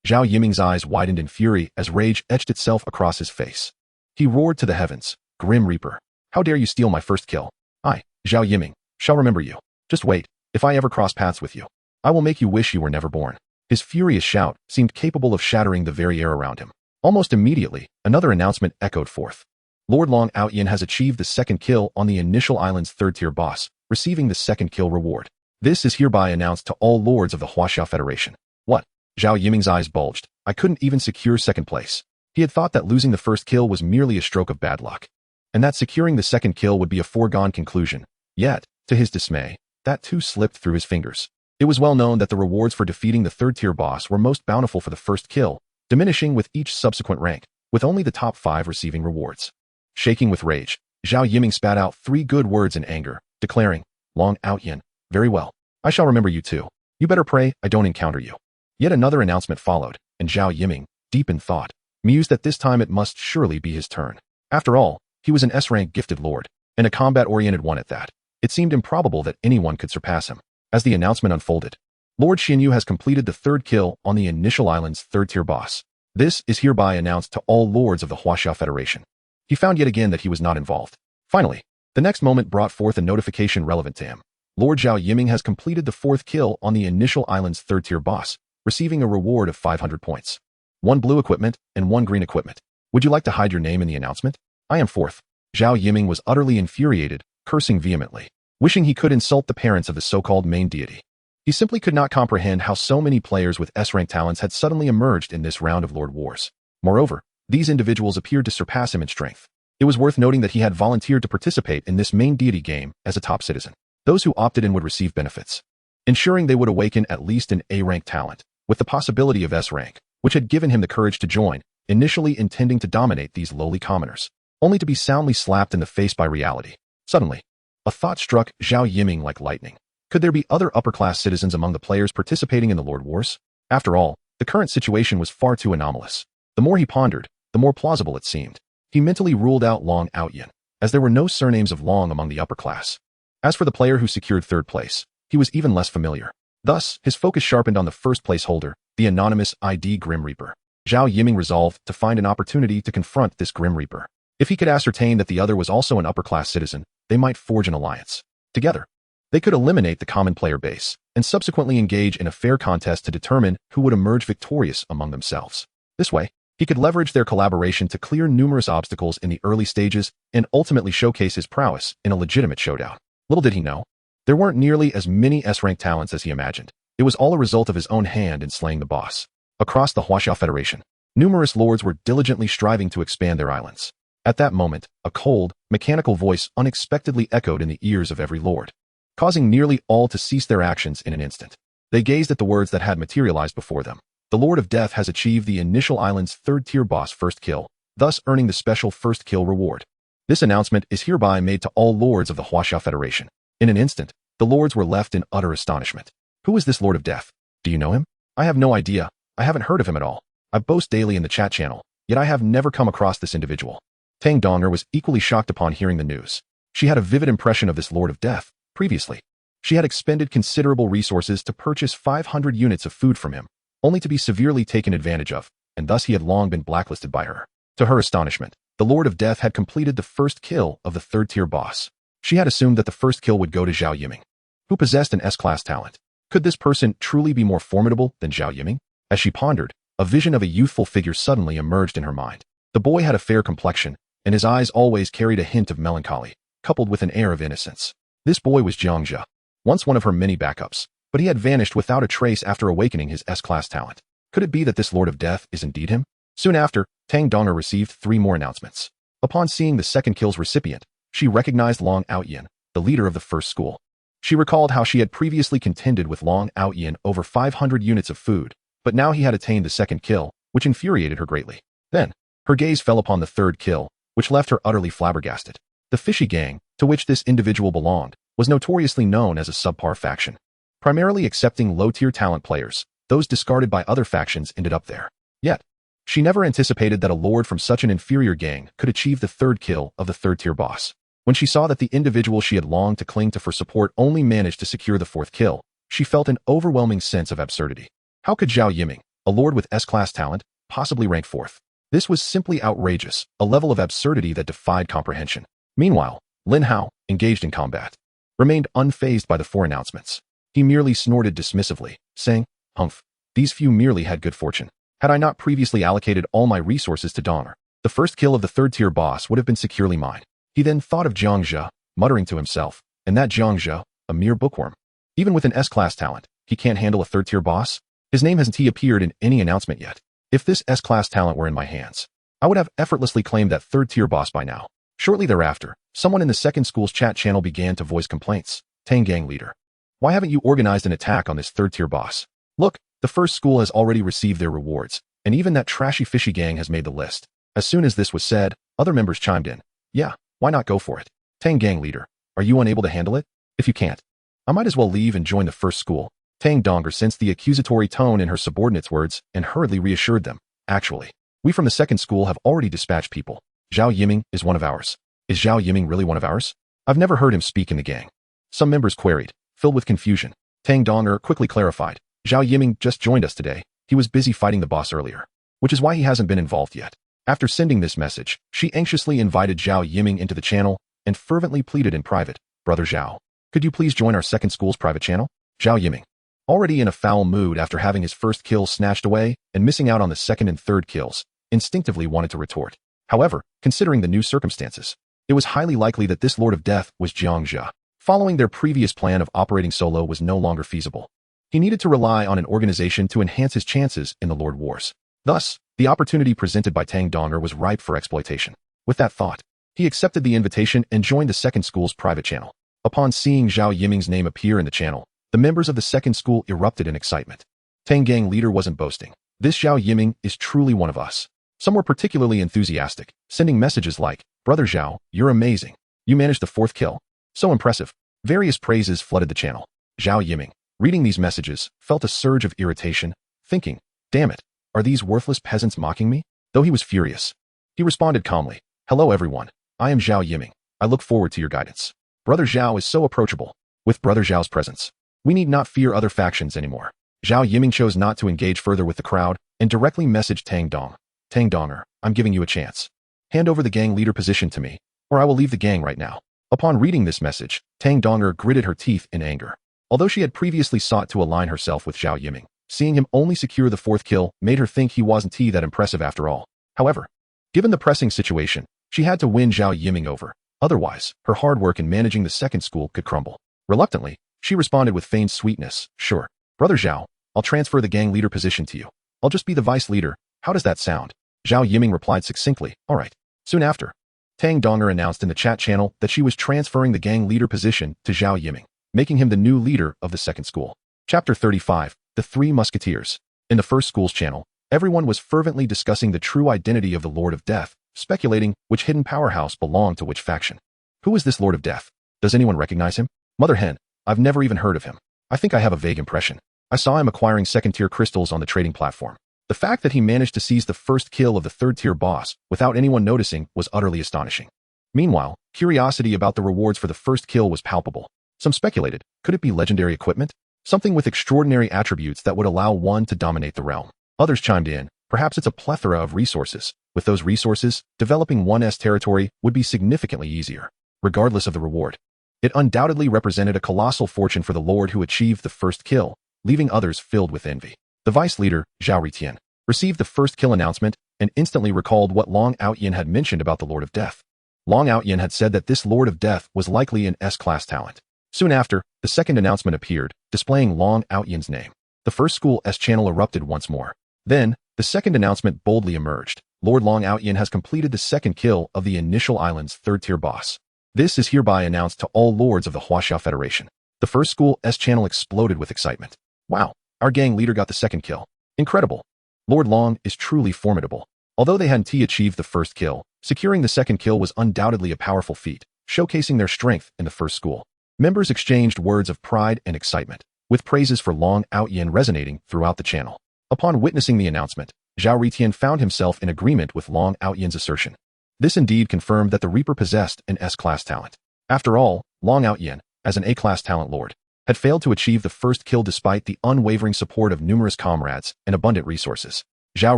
Zhao Yiming's eyes widened in fury as rage etched itself across his face. He roared to the heavens, "Grim Reaper, how dare you steal my first kill? I, Zhao Yiming, shall remember you. Just wait, if I ever cross paths with you, I will make you wish you were never born." His furious shout seemed capable of shattering the very air around him. Almost immediately, another announcement echoed forth. Lord Long Outyin has achieved the second kill on the initial island's third-tier boss, receiving the second kill reward. This is hereby announced to all lords of the Huaxia Federation. What? Zhao Yiming's eyes bulged. I couldn't even secure second place. He had thought that losing the first kill was merely a stroke of bad luck, and that securing the second kill would be a foregone conclusion. Yet, to his dismay, that too slipped through his fingers. It was well known that the rewards for defeating the third-tier boss were most bountiful for the first kill, diminishing with each subsequent rank, with only the top 5 receiving rewards. Shaking with rage, Zhao Yiming spat out 3 good words in anger, declaring, "Long Outyin, very well. I shall remember you too. You better pray I don't encounter you." Yet another announcement followed, and Zhao Yiming, deep in thought, mused that this time it must surely be his turn. After all, he was an S-rank gifted lord, and a combat-oriented one at that. It seemed improbable that anyone could surpass him. As the announcement unfolded, Lord Xinyu has completed the third kill on the initial island's third-tier boss. This is hereby announced to all lords of the Huaxia Federation. He found yet again that he was not involved. Finally, the next moment brought forth a notification relevant to him. Lord Zhao Yiming has completed the 4th kill on the initial island's third-tier boss, receiving a reward of 500 points. 1 blue equipment and 1 green equipment. Would you like to hide your name in the announcement? I am 4th. Zhao Yiming was utterly infuriated, cursing vehemently, wishing he could insult the parents of the so-called main deity. He simply could not comprehend how so many players with S-rank talents had suddenly emerged in this round of Lord Wars. Moreover, these individuals appeared to surpass him in strength. It was worth noting that he had volunteered to participate in this main deity game as a top citizen. Those who opted in would receive benefits, ensuring they would awaken at least an A-rank talent, with the possibility of S-rank, which had given him the courage to join, initially intending to dominate these lowly commoners, only to be soundly slapped in the face by reality. Suddenly, a thought struck Zhao Yiming like lightning. Could there be other upper-class citizens among the players participating in the Lord Wars? After all, the current situation was far too anomalous. The more he pondered, the more plausible it seemed. He mentally ruled out Long Outyin, as there were no surnames of Long among the upper class. As for the player who secured third place, he was even less familiar. Thus, his focus sharpened on the first place holder, the anonymous ID Grim Reaper. Zhao Yiming resolved to find an opportunity to confront this Grim Reaper. If he could ascertain that the other was also an upper-class citizen, they might forge an alliance. Together, they could eliminate the common player base, and subsequently engage in a fair contest to determine who would emerge victorious among themselves. This way, he could leverage their collaboration to clear numerous obstacles in the early stages and ultimately showcase his prowess in a legitimate showdown. Little did he know, there weren't nearly as many S-rank talents as he imagined. It was all a result of his own hand in slaying the boss. Across the Huaxiao Federation, numerous lords were diligently striving to expand their islands. At that moment, a cold, mechanical voice unexpectedly echoed in the ears of every lord, causing nearly all to cease their actions in an instant. They gazed at the words that had materialized before them. The Lord of Death has achieved the initial island's third-tier boss first kill, thus earning the special first kill reward. This announcement is hereby made to all lords of the Huaxiao Federation. In an instant, the lords were left in utter astonishment. Who is this Lord of Death? Do you know him? I have no idea. I haven't heard of him at all. I boast daily in the chat channel, yet I have never come across this individual. Tang Donger was equally shocked upon hearing the news. She had a vivid impression of this Lord of Death. Previously, she had expended considerable resources to purchase 500 units of food from him, only to be severely taken advantage of, and thus he had long been blacklisted by her. To her astonishment, the Lord of Death had completed the first kill of the third-tier boss. She had assumed that the first kill would go to Zhao Yiming, who possessed an S-class talent. Could this person truly be more formidable than Zhao Yiming? As she pondered, a vision of a youthful figure suddenly emerged in her mind. The boy had a fair complexion, and his eyes always carried a hint of melancholy, coupled with an air of innocence. This boy was Jiang Zhe, once one of her many backups, but he had vanished without a trace after awakening his S-class talent. Could it be that this Lord of Death is indeed him? Soon after, Tang Donger received 3 more announcements. Upon seeing the second kill's recipient, she recognized Long Outyin, the leader of the first school. She recalled how she had previously contended with Long Outyin over 500 units of food, but now he had attained the second kill, which infuriated her greatly. Then, her gaze fell upon the third kill, which left her utterly flabbergasted. The Fishy Gang, to which this individual belonged, was notoriously known as a subpar faction, primarily accepting low-tier talent players. Those discarded by other factions ended up there. Yet, she never anticipated that a lord from such an inferior gang could achieve the third kill of the third-tier boss. When she saw that the individual she had longed to cling to for support only managed to secure the fourth kill, she felt an overwhelming sense of absurdity. How could Zhao Yiming, a lord with S-class talent, possibly rank fourth? This was simply outrageous, a level of absurdity that defied comprehension. Meanwhile, Linhao, engaged in combat, remained unfazed by the 4 announcements. He merely snorted dismissively, saying, "Humph, these few merely had good fortune. Had I not previously allocated all my resources to Donger, the first kill of the third-tier boss would have been securely mine." He then thought of Jiang Zhe, muttering to himself, and that Jiang Zhe, a mere bookworm. Even with an S-class talent, he can't handle a third-tier boss? His name hasn't appeared in any announcement yet. If this S-class talent were in my hands, I would have effortlessly claimed that third-tier boss by now. Shortly thereafter, someone in the second school's chat channel began to voice complaints. Tang Gang leader, why haven't you organized an attack on this third-tier boss? Look, the first school has already received their rewards, and even that trashy Fishy Gang has made the list. As soon as this was said, other members chimed in. Yeah, why not go for it? Tang Gang leader, are you unable to handle it? If you can't, I might as well leave and join the first school. Tang Donger sensed the accusatory tone in her subordinates' words and hurriedly reassured them. Actually, we from the second school have already dispatched people. Zhao Yiming is one of ours. Is Zhao Yiming really one of ours? I've never heard him speak in the gang. Some members queried, filled with confusion. Tang Donger quickly clarified. Zhao Yiming just joined us today. He was busy fighting the boss earlier, which is why he hasn't been involved yet. After sending this message, she anxiously invited Zhao Yiming into the channel and fervently pleaded in private, "Brother Zhao, could you please join our second school's private channel?" Zhao Yiming, already in a foul mood after having his first kill snatched away and missing out on the second and third kills, instinctively wanted to retort. However, considering the new circumstances, It was highly likely that this Lord of Death was Jiang Zhe. Following their previous plan of operating solo was no longer feasible. He needed to rely on an organization to enhance his chances in the Lord Wars. Thus, the opportunity presented by Tang Donger was ripe for exploitation. With that thought, he accepted the invitation and joined the second school's private channel. Upon seeing Zhao Yiming's name appear in the channel, the members of the second school erupted in excitement. Tang Gang leader wasn't boasting. This Zhao Yiming is truly one of us. Some were particularly enthusiastic, sending messages like, "Brother Zhao, you're amazing. You managed the 4th kill. So impressive." Various praises flooded the channel. Zhao Yiming, reading these messages, felt a surge of irritation, thinking, "Damn it, are these worthless peasants mocking me?" Though he was furious, he responded calmly, "Hello everyone, I am Zhao Yiming. I look forward to your guidance. Brother Zhao is so approachable. With Brother Zhao's presence, we need not fear other factions anymore." Zhao Yiming chose not to engage further with the crowd and directly messaged Tang Dong. "Tang Donger, I'm giving you a chance. Hand over the gang leader position to me, or I will leave the gang right now." Upon reading this message, Tang Donger gritted her teeth in anger. Although she had previously sought to align herself with Zhao Yiming, seeing him only secure the 4th kill made her think he wasn't that impressive after all. However, given the pressing situation, she had to win Zhao Yiming over. Otherwise, her hard work in managing the second school could crumble. Reluctantly, she responded with feigned sweetness, "Sure, Brother Zhao, I'll transfer the gang leader position to you. I'll just be the vice leader. How does that sound?" Zhao Yiming replied succinctly, "All right." Soon after, Tang Donger announced in the chat channel that she was transferring the gang leader position to Zhao Yiming, making him the new leader of the second school. Chapter 35, The Three Musketeers. In the first school's channel, everyone was fervently discussing the true identity of the Lord of Death, speculating which hidden powerhouse belonged to which faction. Who is this Lord of Death? Does anyone recognize him? Mother hen, I've never even heard of him. I think I have a vague impression. I saw him acquiring second-tier crystals on the trading platform. The fact that he managed to seize the first kill of the third-tier boss without anyone noticing was utterly astonishing. Meanwhile, curiosity about the rewards for the first kill was palpable. Some speculated, could it be legendary equipment? Something with extraordinary attributes that would allow one to dominate the realm. Others chimed in, perhaps it's a plethora of resources. With those resources, developing 1's territory would be significantly easier. Regardless of the reward, it undoubtedly represented a colossal fortune for the lord who achieved the first kill, leaving others filled with envy. The vice leader, Zhao Ritian, received the first kill announcement and instantly recalled what Long Outyin had mentioned about the Lord of Death. Long Outyin had said that this Lord of Death was likely an S-class talent. Soon after, the second announcement appeared, displaying Long Outyin's name. The first school S-channel erupted once more. Then, the second announcement boldly emerged. Lord Long Outyin has completed the second kill of the initial island's third-tier boss. This is hereby announced to all lords of the Huaxia Federation. The first school S-channel exploded with excitement. Wow, our gang leader got the second kill. Incredible. Lord Long is truly formidable. Although they hadn't achieved the first kill, securing the second kill was undoubtedly a powerful feat, showcasing their strength in the first school. Members exchanged words of pride and excitement, with praises for Long Outyin resonating throughout the channel. Upon witnessing the announcement, Zhao Ritian found himself in agreement with Long Outyin's assertion. This indeed confirmed that the Reaper possessed an S-class talent. After all, Long Outyin, as an A-class talent lord, had failed to achieve the first kill despite the unwavering support of numerous comrades and abundant resources. Zhao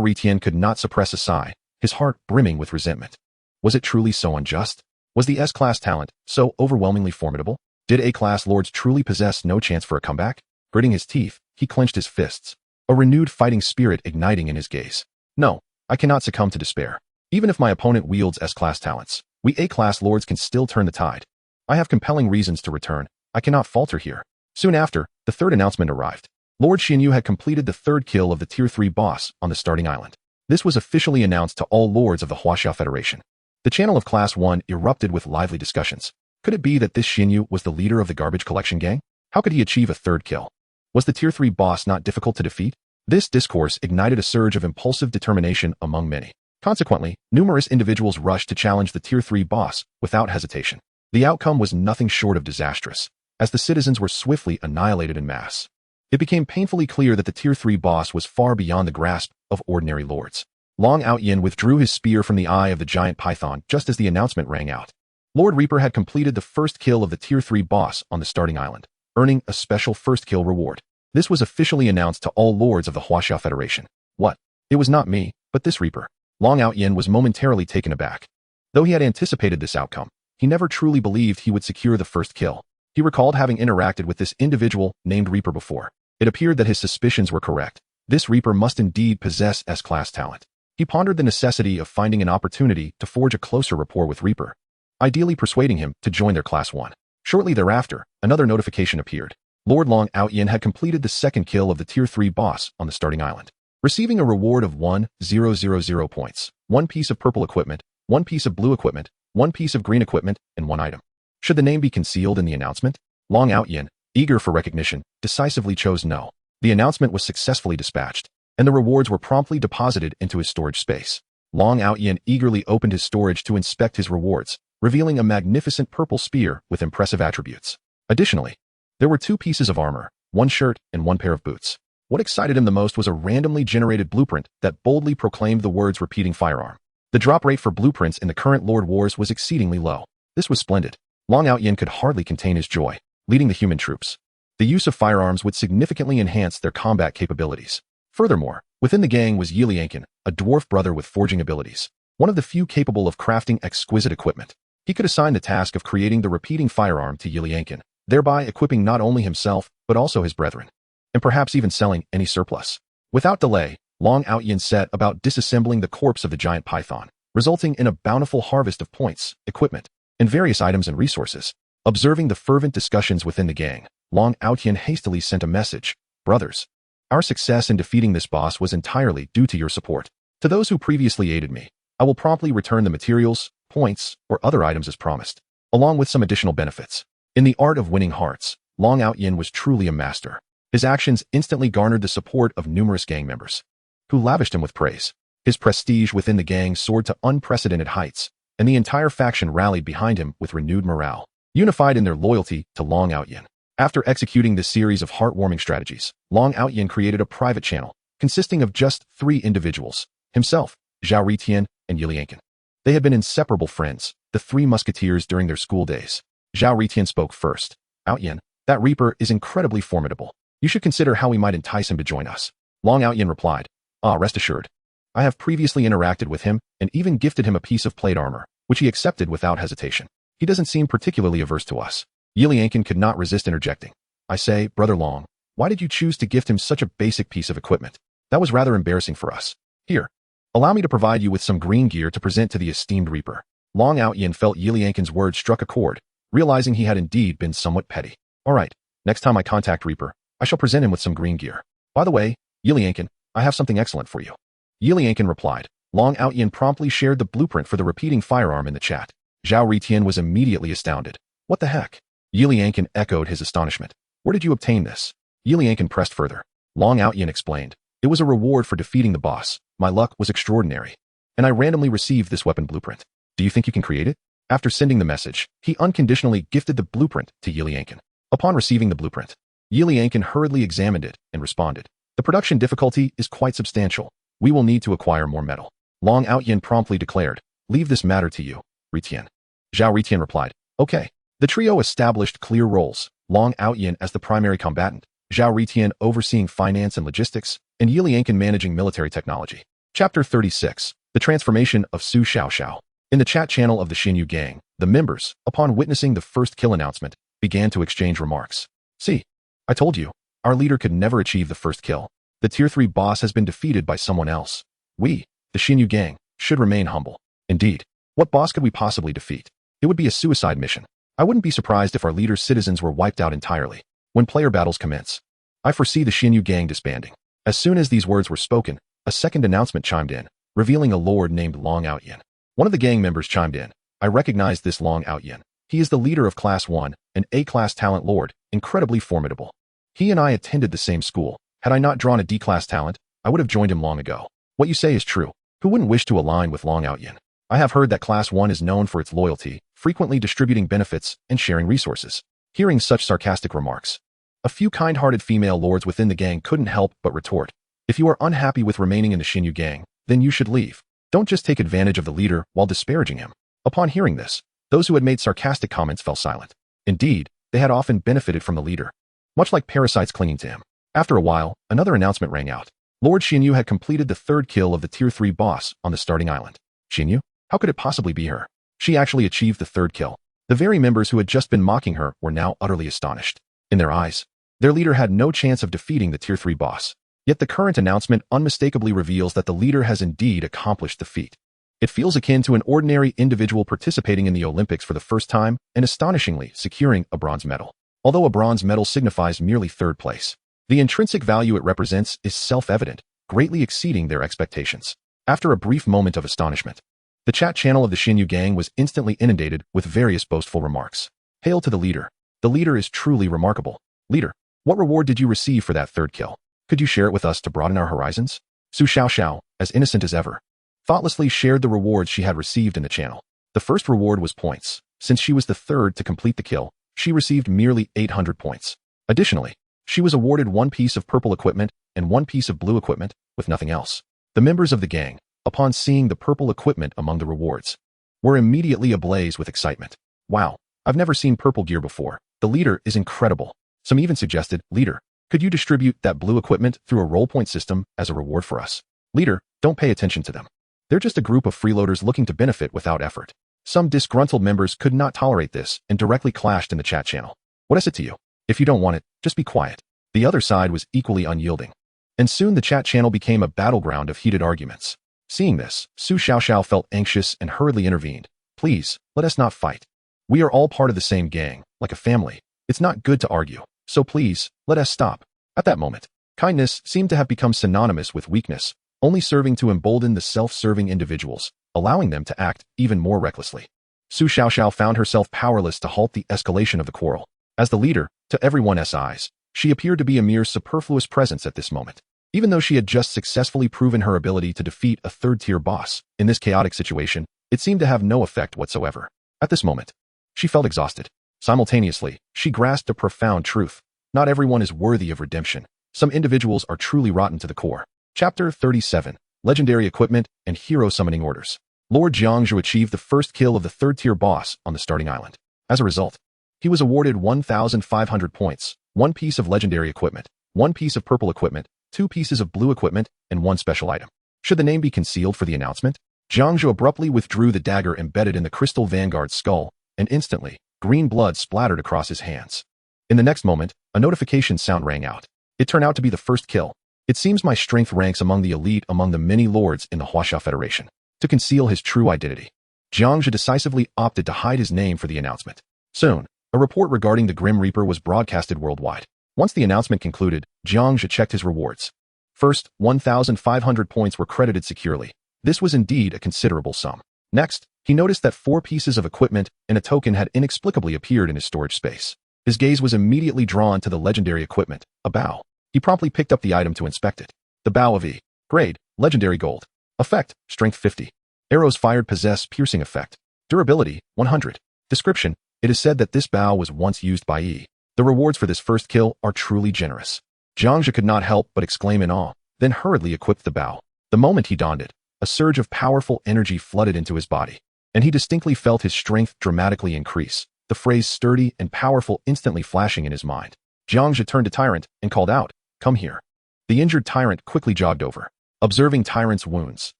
Ritian could not suppress a sigh, his heart brimming with resentment. Was it truly so unjust? Was the S-class talent so overwhelmingly formidable? Did A-class lords truly possess no chance for a comeback? Gritting his teeth, he clenched his fists, a renewed fighting spirit igniting in his gaze. No, I cannot succumb to despair. Even if my opponent wields S-class talents, we A-class lords can still turn the tide. I have compelling reasons to return. I cannot falter here. Soon after, the third announcement arrived. Lord Xinyu had completed the third kill of the Tier 3 boss on the starting island. This was officially announced to all lords of the Huaxia Federation. The channel of Class 1 erupted with lively discussions. Could it be that this Xinyu was the leader of the garbage collection gang? How could he achieve a third kill? Was the Tier 3 boss not difficult to defeat? This discourse ignited a surge of impulsive determination among many. Consequently, numerous individuals rushed to challenge the Tier 3 boss without hesitation. The outcome was nothing short of disastrous, as the citizens were swiftly annihilated en masse. It became painfully clear that the Tier 3 boss was far beyond the grasp of ordinary lords. Long Outyin withdrew his spear from the eye of the giant python just as the announcement rang out. Lord Reaper had completed the first kill of the Tier 3 boss on the starting island, earning a special first kill reward. This was officially announced to all lords of the Huaxia Federation. What? It was not me, but this Reaper. Long Outyin was momentarily taken aback. Though he had anticipated this outcome, he never truly believed he would secure the first kill. He recalled having interacted with this individual named Reaper before. It appeared that his suspicions were correct. This Reaper must indeed possess S-class talent. He pondered the necessity of finding an opportunity to forge a closer rapport with Reaper. ideally persuading him to join their Class 1. Shortly thereafter, another notification appeared. Lord Long Outyin had completed the second kill of the Tier 3 boss on the starting island, receiving a reward of 1,000 points, 1 piece of purple equipment, 1 piece of blue equipment, 1 piece of green equipment, and 1 item. Should the name be concealed in the announcement? Long Outyin, eager for recognition, decisively chose no. The announcement was successfully dispatched, and the rewards were promptly deposited into his storage space. Long Outyin eagerly opened his storage to inspect his rewards, revealing a magnificent purple spear with impressive attributes. Additionally, there were 2 pieces of armor, 1 shirt, and 1 pair of boots. What excited him the most was a randomly generated blueprint that boldly proclaimed the words repeating firearm. The drop rate for blueprints in the current Lord Wars was exceedingly low. This was splendid. Long Outyin could hardly contain his joy, leading the human troops. The use of firearms would significantly enhance their combat capabilities. Furthermore, within the gang was Yiliankin, a dwarf brother with forging abilities, one of the few capable of crafting exquisite equipment. He could assign the task of creating the repeating firearm to Yiliankin, thereby equipping not only himself, but also his brethren, and perhaps even selling any surplus. Without delay, Long Outyin set about disassembling the corpse of the giant python, resulting in a bountiful harvest of points, equipment, and various items and resources. Observing the fervent discussions within the gang, Long Outyin hastily sent a message. Brothers, our success in defeating this boss was entirely due to your support. To those who previously aided me, I will promptly return the materials, points, or other items as promised, along with some additional benefits. In the art of winning hearts, Long Outyin was truly a master. His actions instantly garnered the support of numerous gang members, who lavished him with praise. His prestige within the gang soared to unprecedented heights, and the entire faction rallied behind him with renewed morale, unified in their loyalty to Long Outyin. After executing this series of heartwarming strategies, Long Outyin created a private channel consisting of just 3 individuals, himself, Zhao Ritian, and Yiliankin. They had been inseparable friends, the 3 musketeers during their school days. Zhao Ritian spoke first. Outyin, that Reaper is incredibly formidable. You should consider how we might entice him to join us. Long Outyin replied, rest assured. I have previously interacted with him and even gifted him a piece of plate armor, which he accepted without hesitation. He doesn't seem particularly averse to us. Yiliankin could not resist interjecting. I say, Brother Long, why did you choose to gift him such a basic piece of equipment? That was rather embarrassing for us. Here, allow me to provide you with some green gear to present to the esteemed Reaper. Long Outyin felt Yiliankin's words struck a chord, realizing he had indeed been somewhat petty. All right, next time I contact Reaper, I shall present him with some green gear. By the way, Yiliankin, I have something excellent for you. Yiliankin replied. Long Outyin promptly shared the blueprint for the repeating firearm in the chat. Zhao Ritian was immediately astounded. What the heck? Yiliankin echoed his astonishment. Where did you obtain this? Yiliankin pressed further. Long Outyin explained. It was a reward for defeating the boss. My luck was extraordinary, and I randomly received this weapon blueprint. Do you think you can create it? After sending the message, he unconditionally gifted the blueprint to Yiliankin. Upon receiving the blueprint, Yiliankin hurriedly examined it and responded. The production difficulty is quite substantial. We will need to acquire more metal. Long Outyin promptly declared, leave this matter to you, Ritian. Zhao Ritian replied, okay. The trio established clear roles, Long Outyin as the primary combatant, Zhao Ritian overseeing finance and logistics, and Yiliankin managing military technology. Chapter 36, The Transformation of Su Xiaoxiao. In the chat channel of the Xinyu gang, the members, upon witnessing the first kill announcement, began to exchange remarks. See, I told you, our leader could never achieve the first kill. The Tier 3 boss has been defeated by someone else. We, the Xinyu gang, should remain humble. Indeed, what boss could we possibly defeat? It would be a suicide mission. I wouldn't be surprised if our leader's citizens were wiped out entirely. When player battles commence, I foresee the Xinyu gang disbanding. As soon as these words were spoken, a second announcement chimed in, revealing a lord named Long Outyin. One of the gang members chimed in. I recognize this Long Outyin. He is the leader of Class 1, an A-class talent lord, incredibly formidable. He and I attended the same school. Had I not drawn a D-class talent, I would have joined him long ago. What you say is true. Who wouldn't wish to align with Long Outyin? I have heard that Class 1 is known for its loyalty, frequently distributing benefits and sharing resources. Hearing such sarcastic remarks, a few kind-hearted female lords within the gang couldn't help but retort. If you are unhappy with remaining in the Xinyu gang, then you should leave. Don't just take advantage of the leader while disparaging him. Upon hearing this, those who had made sarcastic comments fell silent. Indeed, they had often benefited from the leader, much like parasites clinging to him. After a while, another announcement rang out. Lord Xinyu had completed the third kill of the Tier 3 boss on the starting island. Xinyu? How could it possibly be her? She actually achieved the third kill. The very members who had just been mocking her were now utterly astonished. In their eyes, their leader had no chance of defeating the Tier 3 boss. Yet the current announcement unmistakably reveals that the leader has indeed accomplished the feat. It feels akin to an ordinary individual participating in the Olympics for the first time and astonishingly securing a bronze medal. Although a bronze medal signifies merely third place, the intrinsic value it represents is self-evident, greatly exceeding their expectations. After a brief moment of astonishment, the chat channel of the Xinyu gang was instantly inundated with various boastful remarks. Hail to the leader. The leader is truly remarkable. Leader, what reward did you receive for that third kill? Could you share it with us to broaden our horizons? Su Xiaoxiao, as innocent as ever, thoughtlessly shared the rewards she had received in the channel. The first reward was points. Since she was the third to complete the kill, she received merely 800 points. Additionally, she was awarded 1 piece of purple equipment and 1 piece of blue equipment, with nothing else. The members of the gang, upon seeing the purple equipment among the rewards, were immediately ablaze with excitement. Wow, I've never seen purple gear before. The leader is incredible. Some even suggested, leader, could you distribute that blue equipment through a roll point system as a reward for us? Leader, don't pay attention to them. They're just a group of freeloaders looking to benefit without effort. Some disgruntled members could not tolerate this and directly clashed in the chat channel. What is it to you? If you don't want it, just be quiet. The other side was equally unyielding. And soon the chat channel became a battleground of heated arguments. Seeing this, Su Xiaoxiao felt anxious and hurriedly intervened. Please, let us not fight. We are all part of the same gang, like a family. It's not good to argue. So please, let us stop. At that moment, kindness seemed to have become synonymous with weakness, only serving to embolden the self-serving individuals, allowing them to act even more recklessly. Su Xiaoxiao found herself powerless to halt the escalation of the quarrel. As the leader, to everyone's eyes, she appeared to be a mere superfluous presence at this moment. Even though she had just successfully proven her ability to defeat a third-tier boss, in this chaotic situation, it seemed to have no effect whatsoever. At this moment, she felt exhausted. Simultaneously, she grasped a profound truth. Not everyone is worthy of redemption. Some individuals are truly rotten to the core. Chapter 37. Legendary Equipment and Hero Summoning Orders. Lord Jiang Zhe achieved the first kill of the third-tier boss on the starting island. As a result, he was awarded 1,500 points, 1 piece of legendary equipment, 1 piece of purple equipment, 2 pieces of blue equipment, and 1 special item. Should the name be concealed for the announcement? Jiang Zhe abruptly withdrew the dagger embedded in the crystal vanguard's skull, and instantly, green blood splattered across his hands. In the next moment, a notification sound rang out. It turned out to be the first kill. It seems my strength ranks among the elite among the many lords in the Huaxia Federation. To conceal his true identity, Jiang Zhe decisively opted to hide his name for the announcement. Soon, a report regarding the Grim Reaper was broadcasted worldwide. Once the announcement concluded, Jiang Zhe checked his rewards. First, 1,500 points were credited securely. This was indeed a considerable sum. Next, he noticed that 4 pieces of equipment and a token had inexplicably appeared in his storage space. His gaze was immediately drawn to the legendary equipment, a bow. He promptly picked up the item to inspect it. The bow of E. Grade, legendary gold. Effect, strength 50. Arrows fired possess piercing effect. Durability, 100. Description, it is said that this bow was once used by E. The rewards for this first kill are truly generous. Jiang Zhe could not help but exclaim in awe, then hurriedly equipped the bow. The moment he donned it, a surge of powerful energy flooded into his body, and he distinctly felt his strength dramatically increase, the phrase sturdy and powerful instantly flashing in his mind. Jiang Zhe turned to Tyrant and called out, "Come here." The injured Tyrant quickly jogged over. Observing Tyrant's wounds,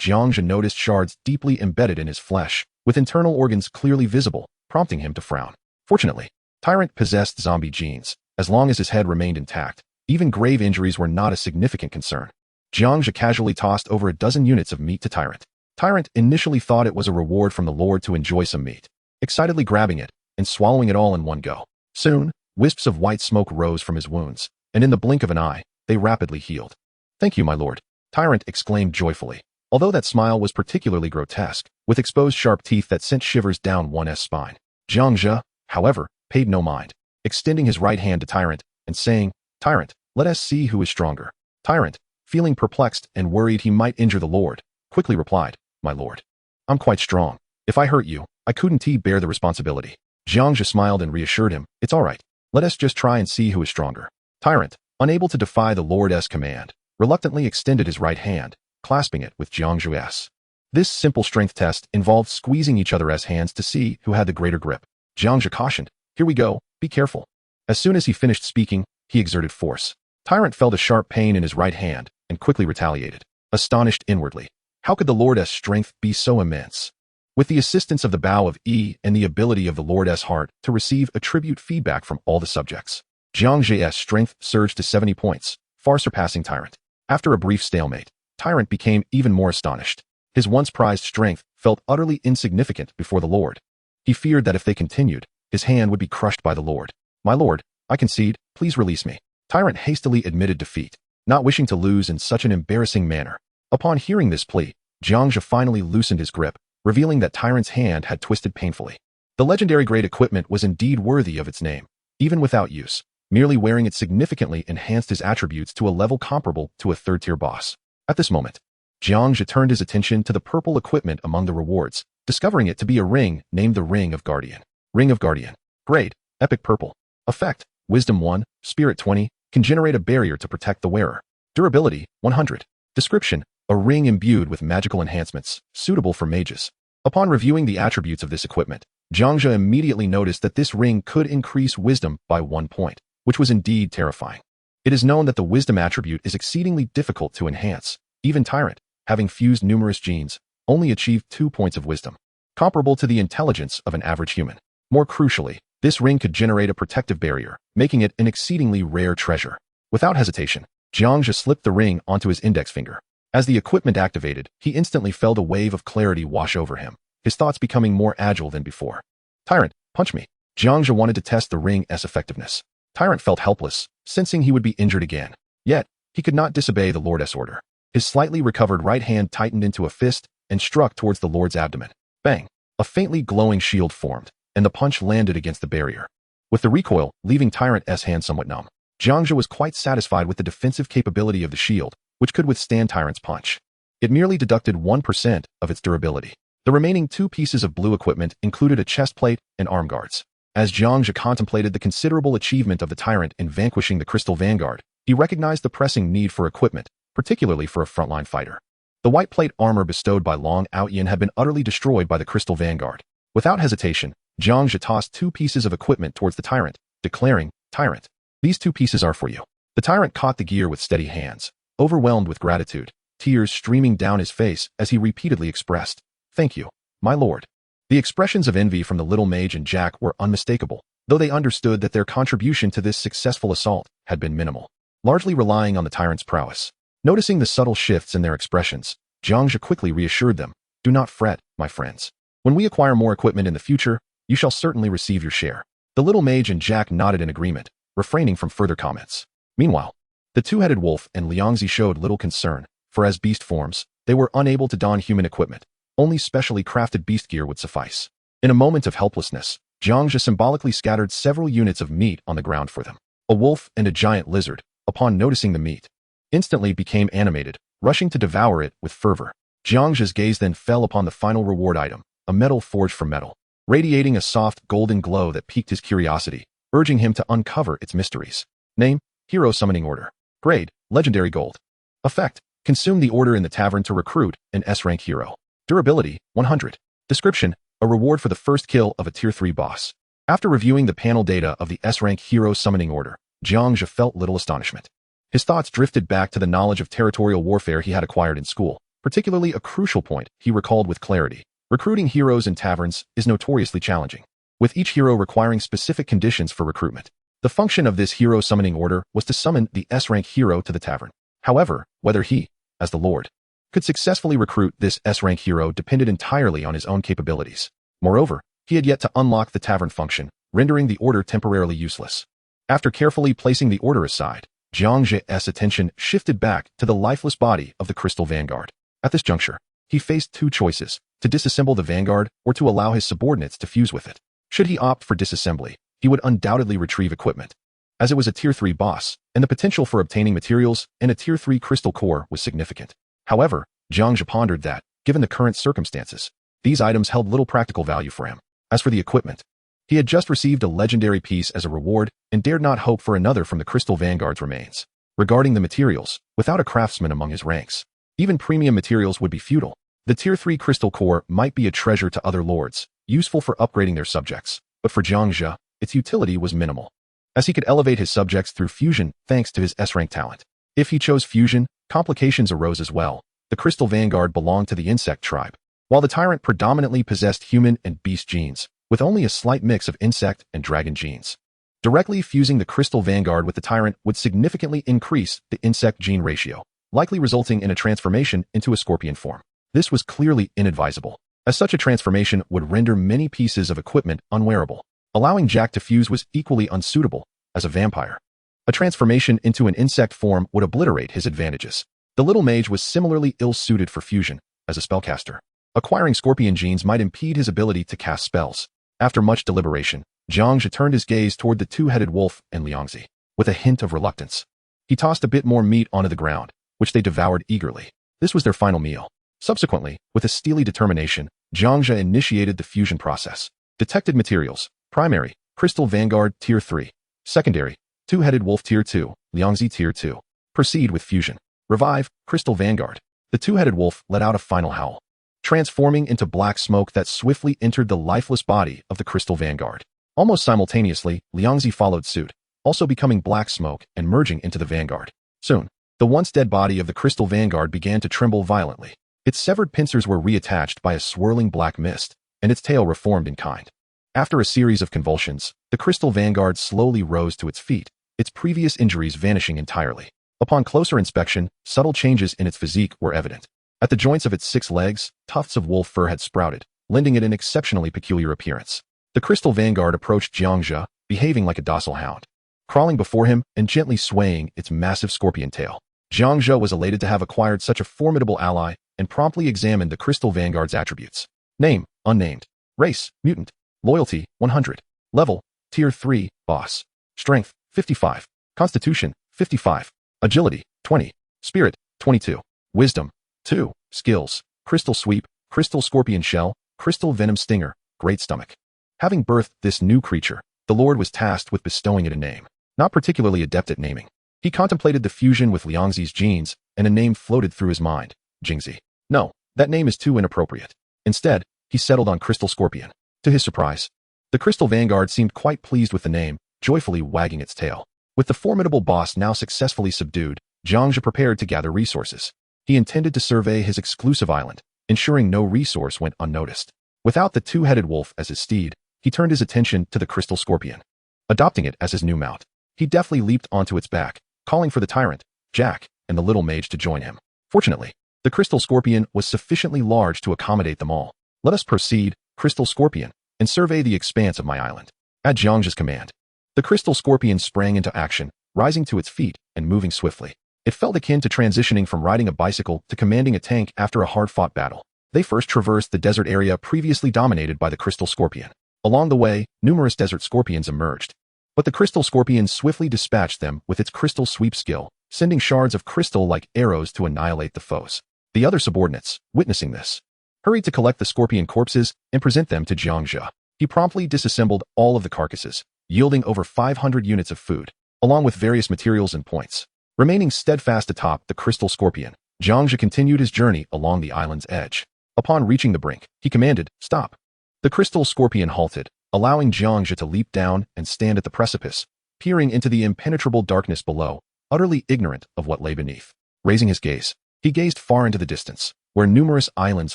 Jiang Zhe noticed shards deeply embedded in his flesh, with internal organs clearly visible, prompting him to frown. Fortunately, Tyrant possessed zombie genes. As long as his head remained intact, even grave injuries were not a significant concern. Jiang Zhe casually tossed over a dozen units of meat to Tyrant. Tyrant initially thought it was a reward from the Lord to enjoy some meat, excitedly grabbing it and swallowing it all in one go. Soon, wisps of white smoke rose from his wounds, and in the blink of an eye, they rapidly healed. "Thank you, my lord," Tyrant exclaimed joyfully, although that smile was particularly grotesque, with exposed sharp teeth that sent shivers down one's spine. Jiang Zhe, however, paid no mind, extending his right hand to Tyrant and saying, "Tyrant, let us see who is stronger." Tyrant, feeling perplexed and worried he might injure the Lord, quickly replied, "My lord, I'm quite strong. If I hurt you, I couldn't bear the responsibility." Jiang Zhe smiled and reassured him, "It's all right. Let us just try and see who is stronger." Tyrant, unable to defy the Lord's command, reluctantly extended his right hand, clasping it with Jiang Zhe's. This simple strength test involved squeezing each other's hands to see who had the greater grip. Jiang Zhe cautioned, "Here we go, be careful." As soon as he finished speaking, he exerted force. Tyrant felt a sharp pain in his right hand and quickly retaliated, astonished inwardly. How could the Lord's strength be so immense? With the assistance of the bow of E and the ability of the Lord's heart to receive attribute feedback from all the subjects, Jiang Zhe's strength surged to 70 points, far surpassing Tyrant. After a brief stalemate, Tyrant became even more astonished. His once prized strength felt utterly insignificant before the Lord. He feared that if they continued, his hand would be crushed by the Lord. "My lord, I concede, please release me." Tyrant hastily admitted defeat, not wishing to lose in such an embarrassing manner. Upon hearing this plea, Jiang Zhe finally loosened his grip, revealing that Tyrant's hand had twisted painfully. The legendary grade equipment was indeed worthy of its name, even without use. Merely wearing it significantly enhanced his attributes to a level comparable to a third-tier boss. At this moment, Jiang Zhe turned his attention to the purple equipment among the rewards, discovering it to be a ring named the Ring of Guardian. Ring of Guardian. Grade, Epic Purple. Effect, Wisdom 1, Spirit 20, can generate a barrier to protect the wearer. Durability, 100. Description, a ring imbued with magical enhancements, suitable for mages. Upon reviewing the attributes of this equipment, Jiang Zhe immediately noticed that this ring could increase wisdom by 1 point, which was indeed terrifying. It is known that the wisdom attribute is exceedingly difficult to enhance. Even Tyrant, having fused numerous genes, only achieved 2 points of wisdom, comparable to the intelligence of an average human. More crucially, this ring could generate a protective barrier, making it an exceedingly rare treasure. Without hesitation, Jiang Zhe slipped the ring onto his index finger. As the equipment activated, he instantly felt a wave of clarity wash over him, his thoughts becoming more agile than before. "Tyrant, punch me." Jiang Zhe wanted to test the ring's effectiveness. Tyrant felt helpless, sensing he would be injured again. Yet, he could not disobey the Lord's order. His slightly recovered right hand tightened into a fist and struck towards the Lord's abdomen. Bang! A faintly glowing shield formed, and the punch landed against the barrier, with the recoil leaving Tyrant's hand somewhat numb. Jiang Zhe was quite satisfied with the defensive capability of the shield, which could withstand Tyrant's punch. It merely deducted 1% of its durability. The remaining 2 pieces of blue equipment included a chest plate and arm guards. As Jiang Zhe contemplated the considerable achievement of the Tyrant in vanquishing the Crystal Vanguard, he recognized the pressing need for equipment, particularly for a frontline fighter. The white plate armor bestowed by Long Outyin had been utterly destroyed by the Crystal Vanguard. Without hesitation, Jiang Zhe tossed 2 pieces of equipment towards the Tyrant, declaring, "Tyrant, these 2 pieces are for you." The Tyrant caught the gear with steady hands, overwhelmed with gratitude, tears streaming down his face as he repeatedly expressed, "Thank you, my lord." The expressions of envy from the little mage and Jack were unmistakable, though they understood that their contribution to this successful assault had been minimal, largely relying on the Tyrant's prowess. Noticing the subtle shifts in their expressions, Jiang Zhe quickly reassured them, "Do not fret, my friends. When we acquire more equipment in the future, you shall certainly receive your share." The little mage and Jack nodded in agreement, refraining from further comments. Meanwhile, the two-headed wolf and Liangzi showed little concern, for as beast forms, they were unable to don human equipment. Only specially crafted beast gear would suffice. In a moment of helplessness, Jiang Zhe symbolically scattered several units of meat on the ground for them. A wolf and a giant lizard, upon noticing the meat, instantly became animated, rushing to devour it with fervor. Jiang Zhe's gaze then fell upon the final reward item, a medal forged from metal, radiating a soft golden glow that piqued his curiosity, urging him to uncover its mysteries. Name, Hero Summoning Order. Grade, Legendary Gold. Effect, consume the order in the tavern to recruit an S-rank hero. Durability, 100. Description, a reward for the first kill of a Tier 3 boss. After reviewing the panel data of the S-rank Hero Summoning Order, Jiang Zhe felt little astonishment. His thoughts drifted back to the knowledge of territorial warfare he had acquired in school, particularly a crucial point he recalled with clarity. Recruiting heroes in taverns is notoriously challenging, with each hero requiring specific conditions for recruitment. The function of this Hero Summoning Order was to summon the S-rank hero to the tavern. However, whether he, as the Lord, could successfully recruit this S-rank hero depended entirely on his own capabilities. Moreover, he had yet to unlock the tavern function, rendering the order temporarily useless. After carefully placing the order aside, Jiang Zhe's attention shifted back to the lifeless body of the Crystal Vanguard. At this juncture, he faced 2 choices, to disassemble the Vanguard or to allow his subordinates to fuse with it. Should he opt for disassembly, he would undoubtedly retrieve equipment, as it was a Tier 3 boss, and the potential for obtaining materials and a Tier 3 crystal core was significant. However, Jiang Zhe pondered that, given the current circumstances, these items held little practical value for him. As for the equipment, he had just received a legendary piece as a reward and dared not hope for another from the Crystal Vanguard's remains. Regarding the materials, without a craftsman among his ranks, even premium materials would be futile. The Tier 3 crystal core might be a treasure to other lords, useful for upgrading their subjects, but for Jiang Zhe, its utility was minimal, as he could elevate his subjects through fusion thanks to his S-rank talent. If he chose fusion, complications arose as well. The Crystal Vanguard belonged to the insect tribe, while the Tyrant predominantly possessed human and beast genes, with only a slight mix of insect and dragon genes. Directly fusing the Crystal Vanguard with the Tyrant would significantly increase the insect gene ratio, likely resulting in a transformation into a scorpion form. This was clearly inadvisable. as such a transformation would render many pieces of equipment unwearable. Allowing Jack to fuse was equally unsuitable as a vampire. A transformation into an insect form would obliterate his advantages. The little mage was similarly ill-suited for fusion as a spellcaster. Acquiring scorpion genes might impede his ability to cast spells. After much deliberation, Jiang Zhe turned his gaze toward the two-headed wolf and Liangzi. With a hint of reluctance, he tossed a bit more meat onto the ground, which they devoured eagerly. This was their final meal. Subsequently, with a steely determination, Jiang Zhe initiated the fusion process. Detected materials: primary, crystal vanguard tier 3. Secondary, two-headed wolf tier 2, Liangzi tier 2. Proceed with fusion. Revive, crystal vanguard. The two-headed wolf let out a final howl, transforming into black smoke that swiftly entered the lifeless body of the crystal vanguard. Almost simultaneously, Liangzi followed suit, also becoming black smoke and merging into the vanguard. Soon, the once dead body of the crystal vanguard began to tremble violently. Its severed pincers were reattached by a swirling black mist, and its tail reformed in kind. After a series of convulsions, the crystal vanguard slowly rose to its feet, its previous injuries vanishing entirely. Upon closer inspection, subtle changes in its physique were evident. At the joints of its 6 legs, tufts of wolf fur had sprouted, lending it an exceptionally peculiar appearance. The crystal vanguard approached Jiang Zhe, behaving like a docile hound, crawling before him and gently swaying its massive scorpion tail. Jiang Zhe was elated to have acquired such a formidable ally and promptly examined the crystal vanguard's attributes. Name: unnamed. Race: mutant. Loyalty: 100. Level: tier 3, boss. Strength: 55. Constitution: 55. Agility: 20. Spirit: 22. Wisdom: 2. Skills: crystal sweep, crystal scorpion shell, crystal venom stinger, great stomach. Having birthed this new creature, the Lord was tasked with bestowing it a name. Not particularly adept at naming, he contemplated the fusion with Liangzi's genes, and a name floated through his mind: Jingzi. No, that name is too inappropriate. Instead, he settled on Crystal Scorpion. To his surprise, the Crystal Vanguard seemed quite pleased with the name, joyfully wagging its tail. With the formidable boss now successfully subdued, Jiang Zhe prepared to gather resources. He intended to survey his exclusive island, ensuring no resource went unnoticed. Without the two-headed wolf as his steed, he turned his attention to the Crystal Scorpion. Adopting it as his new mount, he deftly leaped onto its back, calling for the Tyrant, Jack, and the little mage to join him. Fortunately, the Crystal Scorpion was sufficiently large to accommodate them all. Let us proceed, Crystal Scorpion, and survey the expanse of my island. At Jiang Zhe's command, the Crystal Scorpion sprang into action, rising to its feet and moving swiftly. It felt akin to transitioning from riding a bicycle to commanding a tank after a hard-fought battle. They first traversed the desert area previously dominated by the Crystal Scorpion. Along the way, numerous desert scorpions emerged, but the Crystal Scorpion swiftly dispatched them with its crystal sweep skill, sending shards of crystal like arrows to annihilate the foes. The other subordinates, witnessing this, hurried to collect the scorpion corpses and present them to Jiang Zhe. He promptly disassembled all of the carcasses, yielding over 500 units of food, along with various materials and points. Remaining steadfast atop the Crystal Scorpion, Jiang Zhe continued his journey along the island's edge. Upon reaching the brink, he commanded, "Stop." The Crystal Scorpion halted, allowing Jiang Zhe to leap down and stand at the precipice, peering into the impenetrable darkness below, utterly ignorant of what lay beneath. Raising his gaze, he gazed far into the distance, where numerous islands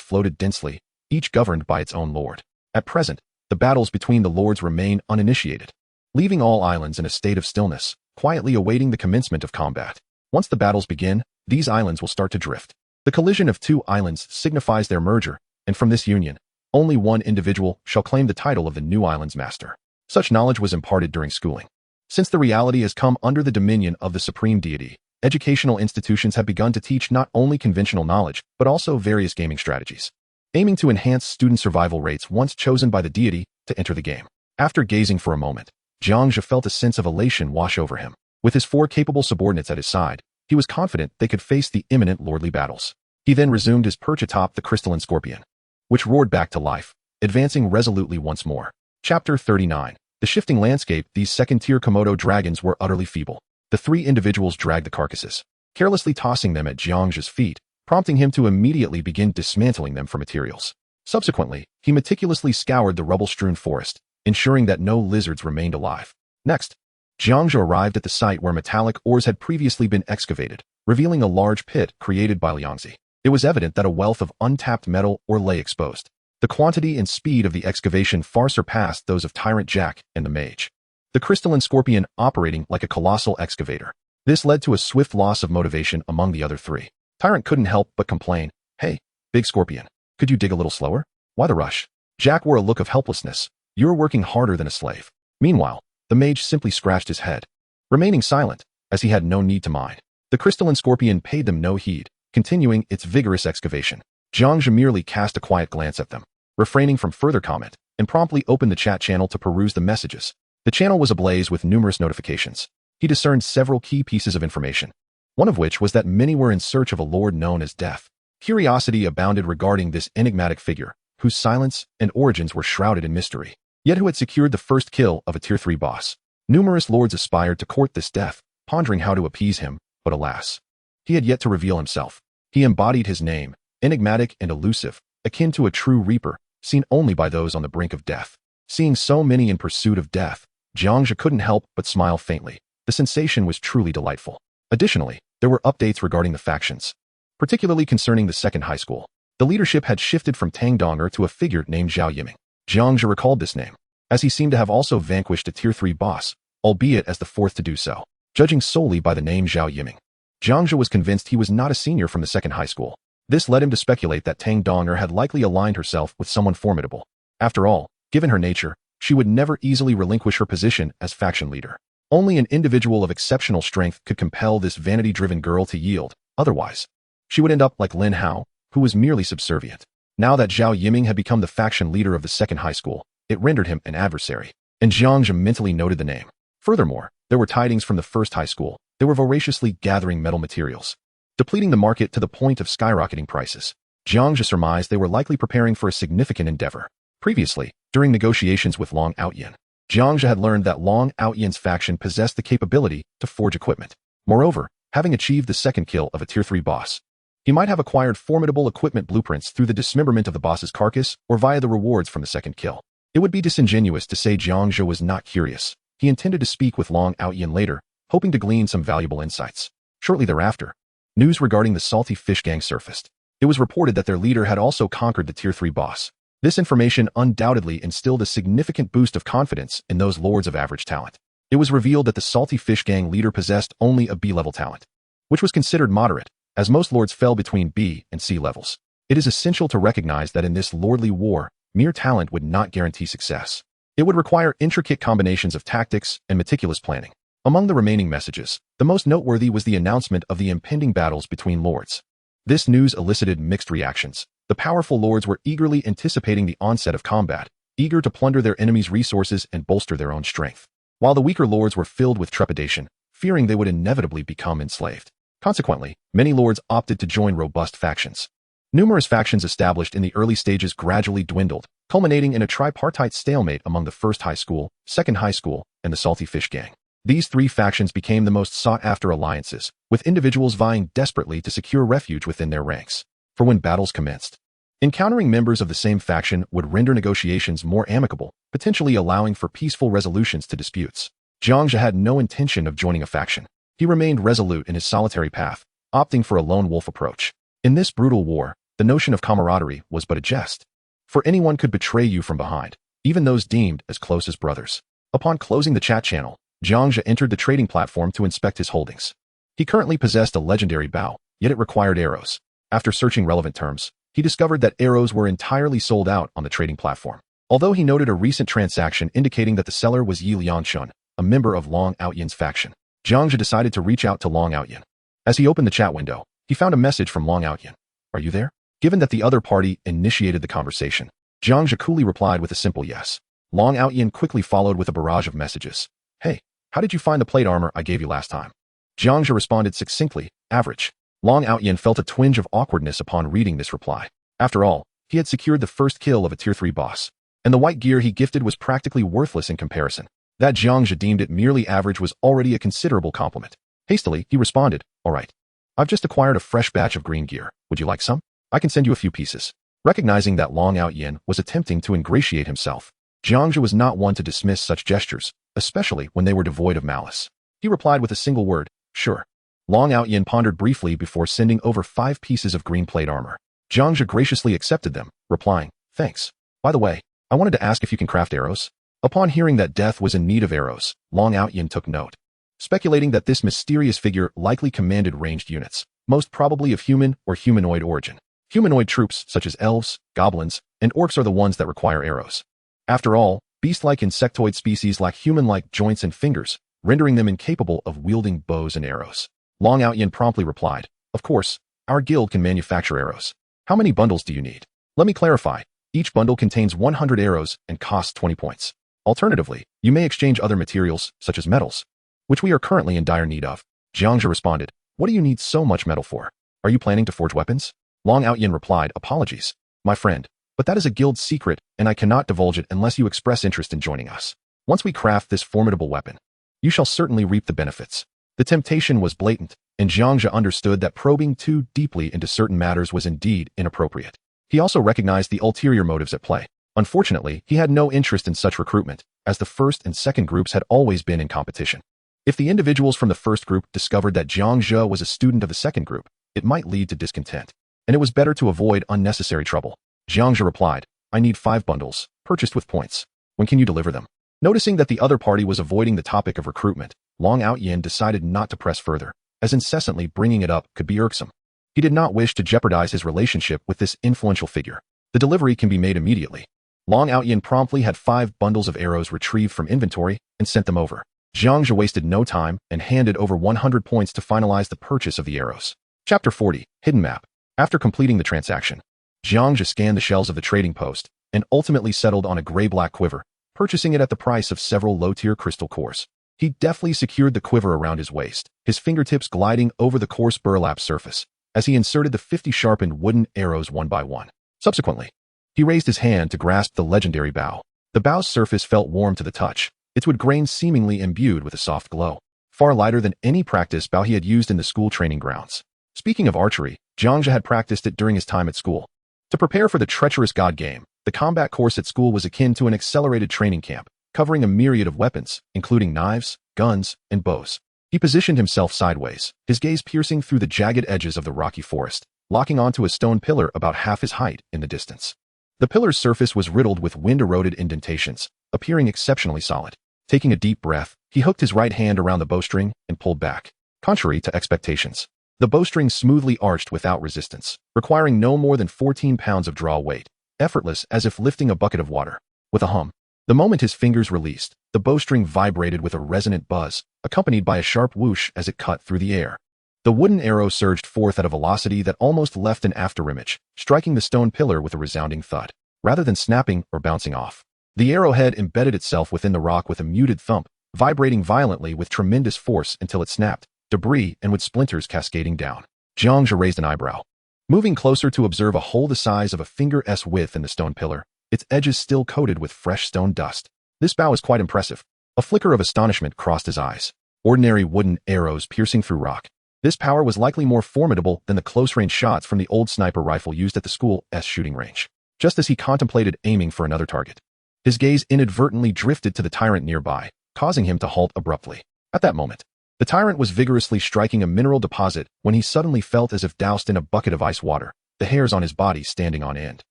floated densely, each governed by its own lord. At present, the battles between the lords remain uninitiated, leaving all islands in a state of stillness, quietly awaiting the commencement of combat. Once the battles begin, these islands will start to drift. The collision of two islands signifies their merger, and from this union, only one individual shall claim the title of the new island's master. Such knowledge was imparted during schooling. Since the reality has come under the dominion of the supreme deity, educational institutions have begun to teach not only conventional knowledge, but also various gaming strategies, aiming to enhance student survival rates once chosen by the deity to enter the game. After gazing for a moment, Jiang Zhe felt a sense of elation wash over him. With his 4 capable subordinates at his side, he was confident they could face the imminent lordly battles. He then resumed his perch atop the crystalline scorpion, which roared back to life, advancing resolutely once more. Chapter 39. The shifting landscape. These second-tier Komodo dragons were utterly feeble. The 3 individuals dragged the carcasses, carelessly tossing them at Jiang Zhe's feet, prompting him to immediately begin dismantling them for materials. Subsequently, he meticulously scoured the rubble-strewn forest, ensuring that no lizards remained alive. Next, Jiang Zhe arrived at the site where metallic ores had previously been excavated, revealing a large pit created by Liangzi. It was evident that a wealth of untapped metal ore lay exposed. The quantity and speed of the excavation far surpassed those of Tyrant, Jack, and the mage, the crystalline scorpion operating like a colossal excavator. This led to a swift loss of motivation among the other 3. Tyrant couldn't help but complain, "Hey, big scorpion, could you dig a little slower?" Why the rush? Jack wore a look of helplessness. You're working harder than a slave. Meanwhile, the mage simply scratched his head, remaining silent, as he had no need to mind. The crystalline scorpion paid them no heed, continuing its vigorous excavation. Jiang Zhe merely cast a quiet glance at them, refraining from further comment, and promptly opened the chat channel to peruse the messages. The channel was ablaze with numerous notifications. He discerned several key pieces of information, one of which was that many were in search of a lord known as Death. Curiosity abounded regarding this enigmatic figure, whose silence and origins were shrouded in mystery, yet who had secured the first kill of a Tier 3 boss. Numerous lords aspired to court this Death, pondering how to appease him, but alas, he had yet to reveal himself. He embodied his name, enigmatic and elusive, akin to a true reaper, seen only by those on the brink of death. Seeing so many in pursuit of death, Jiang Zhe couldn't help but smile faintly. The sensation was truly delightful. Additionally, there were updates regarding the factions, particularly concerning the second high school. The leadership had shifted from Tang Donger to a figure named Zhao Yiming. Jiang Zhe recalled this name, as he seemed to have also vanquished a Tier 3 boss, albeit as the fourth to do so. Judging solely by the name Zhao Yiming, Jiang Zhe was convinced he was not a senior from the second high school. This led him to speculate that Tang Donger had likely aligned herself with someone formidable. After all, given her nature, she would never easily relinquish her position as faction leader. Only an individual of exceptional strength could compel this vanity-driven girl to yield. Otherwise, she would end up like Linhao, who was merely subservient. Now that Zhao Yiming had become the faction leader of the second high school, it rendered him an adversary, and Jiang Zhe mentally noted the name. Furthermore, there were tidings from the first high school. They were voraciously gathering metal materials, depleting the market to the point of skyrocketing prices. Jiang Zhe surmised they were likely preparing for a significant endeavor. Previously, during negotiations with Long Outyin, Jiang Zhe had learned that Long Outyin's faction possessed the capability to forge equipment. Moreover, having achieved the second kill of a Tier 3 boss, he might have acquired formidable equipment blueprints through the dismemberment of the boss's carcass or via the rewards from the second kill. It would be disingenuous to say Jiang Zhe was not curious. He intended to speak with Long Outyin later, hoping to glean some valuable insights. Shortly thereafter, news regarding the Salty Fish Gang surfaced. It was reported that their leader had also conquered the Tier 3 boss. This information undoubtedly instilled a significant boost of confidence in those lords of average talent. It was revealed that the Salty Fish Gang leader possessed only a B-level talent, which was considered moderate, as most lords fell between B and C levels. It is essential to recognize that in this lordly war, mere talent would not guarantee success. It would require intricate combinations of tactics and meticulous planning. Among the remaining messages, the most noteworthy was the announcement of the impending battles between lords. This news elicited mixed reactions. The powerful lords were eagerly anticipating the onset of combat, eager to plunder their enemies' resources and bolster their own strength, while the weaker lords were filled with trepidation, fearing they would inevitably become enslaved. Consequently, many lords opted to join robust factions. Numerous factions established in the early stages gradually dwindled, culminating in a tripartite stalemate among the first high school, second high school, and the Salty Fish Gang. These three factions became the most sought-after alliances, with individuals vying desperately to secure refuge within their ranks. For when battles commenced, encountering members of the same faction would render negotiations more amicable, potentially allowing for peaceful resolutions to disputes. Jiang Zhe had no intention of joining a faction. He remained resolute in his solitary path, opting for a lone wolf approach. In this brutal war, the notion of camaraderie was but a jest, for anyone could betray you from behind, even those deemed as close as brothers. Upon closing the chat channel, Jiang Zhe entered the trading platform to inspect his holdings. He currently possessed a legendary bow, yet it required arrows. After searching relevant terms, he discovered that arrows were entirely sold out on the trading platform. Although he noted a recent transaction indicating that the seller was Yi Lianshun, a member of Long Outyin's faction, Jiang Zhe decided to reach out to Long Outyin. As he opened the chat window, he found a message from Long Outyin. "Are you there?" Given that the other party initiated the conversation, Jiang Zhe coolly replied with a simple yes. Long Outyin quickly followed with a barrage of messages. "Hey, how did you find the plate armor I gave you last time?" Jiang Zhe responded succinctly, "Average." Long Outyin felt a twinge of awkwardness upon reading this reply. After all, he had secured the first kill of a Tier 3 boss, and the white gear he gifted was practically worthless in comparison. That Jiang Zhe deemed it merely average was already a considerable compliment. Hastily, he responded, "All right. I've just acquired a fresh batch of green gear. Would you like some? I can send you a few pieces." Recognizing that Long Outyin was attempting to ingratiate himself, Jiang Zhe was not one to dismiss such gestures, especially when they were devoid of malice. He replied with a single word, "Sure." Long Outyin pondered briefly before sending over 5 pieces of green plate armor. Jiang Zhe graciously accepted them, replying, "Thanks. By the way, I wanted to ask if you can craft arrows." Upon hearing that Death was in need of arrows, Long Outyin took note, speculating that this mysterious figure likely commanded ranged units, most probably of human or humanoid origin. Humanoid troops such as elves, goblins, and orcs are the ones that require arrows. After all, beast-like insectoid species lack human-like joints and fingers, rendering them incapable of wielding bows and arrows. Long Outyin promptly replied, "Of course, our guild can manufacture arrows. How many bundles do you need? Let me clarify. Each bundle contains 100 arrows and costs 20 points. Alternatively, you may exchange other materials, such as metals, which we are currently in dire need of." Jiang Zhe responded, "What do you need so much metal for? Are you planning to forge weapons?" Long Outyin replied, "Apologies, my friend, but that is a guild secret and I cannot divulge it unless you express interest in joining us. Once we craft this formidable weapon, you shall certainly reap the benefits." The temptation was blatant, and Jiang Zhe understood that probing too deeply into certain matters was indeed inappropriate. He also recognized the ulterior motives at play. Unfortunately, he had no interest in such recruitment, as the first and second groups had always been in competition. If the individuals from the first group discovered that Jiang Zhe was a student of the second group, it might lead to discontent, and it was better to avoid unnecessary trouble. Jiang Zhe replied, "I need 5 bundles, purchased with points. When can you deliver them?" Noticing that the other party was avoiding the topic of recruitment, Long Outyin decided not to press further, as incessantly bringing it up could be irksome. He did not wish to jeopardize his relationship with this influential figure. The delivery can be made immediately. Long Outyin promptly had 5 bundles of arrows retrieved from inventory and sent them over. Jiang Zhe wasted no time and handed over 100 points to finalize the purchase of the arrows. Chapter 40, Hidden Map. After completing the transaction, Jiang Zhe scanned the shelves of the trading post and ultimately settled on a gray-black quiver, purchasing it at the price of several low-tier crystal cores. He deftly secured the quiver around his waist, his fingertips gliding over the coarse burlap surface, as he inserted the 50 sharpened wooden arrows one by one. Subsequently, he raised his hand to grasp the legendary bow. The bow's surface felt warm to the touch, its wood grain seemingly imbued with a soft glow, far lighter than any practice bow he had used in the school training grounds. Speaking of archery, Jiang Zhe had practiced it during his time at school. To prepare for the treacherous god game, the combat course at school was akin to an accelerated training camp, covering a myriad of weapons, including knives, guns, and bows. He positioned himself sideways, his gaze piercing through the jagged edges of the rocky forest, locking onto a stone pillar about half his height in the distance. The pillar's surface was riddled with wind-eroded indentations, appearing exceptionally solid. Taking a deep breath, he hooked his right hand around the bowstring and pulled back. Contrary to expectations, the bowstring smoothly arched without resistance, requiring no more than 14 pounds of draw weight, effortless as if lifting a bucket of water. With a hum, the moment his fingers released, the bowstring vibrated with a resonant buzz, accompanied by a sharp whoosh as it cut through the air. The wooden arrow surged forth at a velocity that almost left an afterimage, striking the stone pillar with a resounding thud, rather than snapping or bouncing off. The arrowhead embedded itself within the rock with a muted thump, vibrating violently with tremendous force until it snapped, debris and with splinters cascading down. Jiang Zhe raised an eyebrow. Moving closer to observe a hole the size of a finger's width in the stone pillar, its edges still coated with fresh stone dust. This bow is quite impressive. A flicker of astonishment crossed his eyes. Ordinary wooden arrows piercing through rock. This power was likely more formidable than the close-range shots from the old sniper rifle used at the school's shooting range. Just as he contemplated aiming for another target, his gaze inadvertently drifted to the Tyrant nearby, causing him to halt abruptly. At that moment, the Tyrant was vigorously striking a mineral deposit when he suddenly felt as if doused in a bucket of ice water, the hairs on his body standing on end.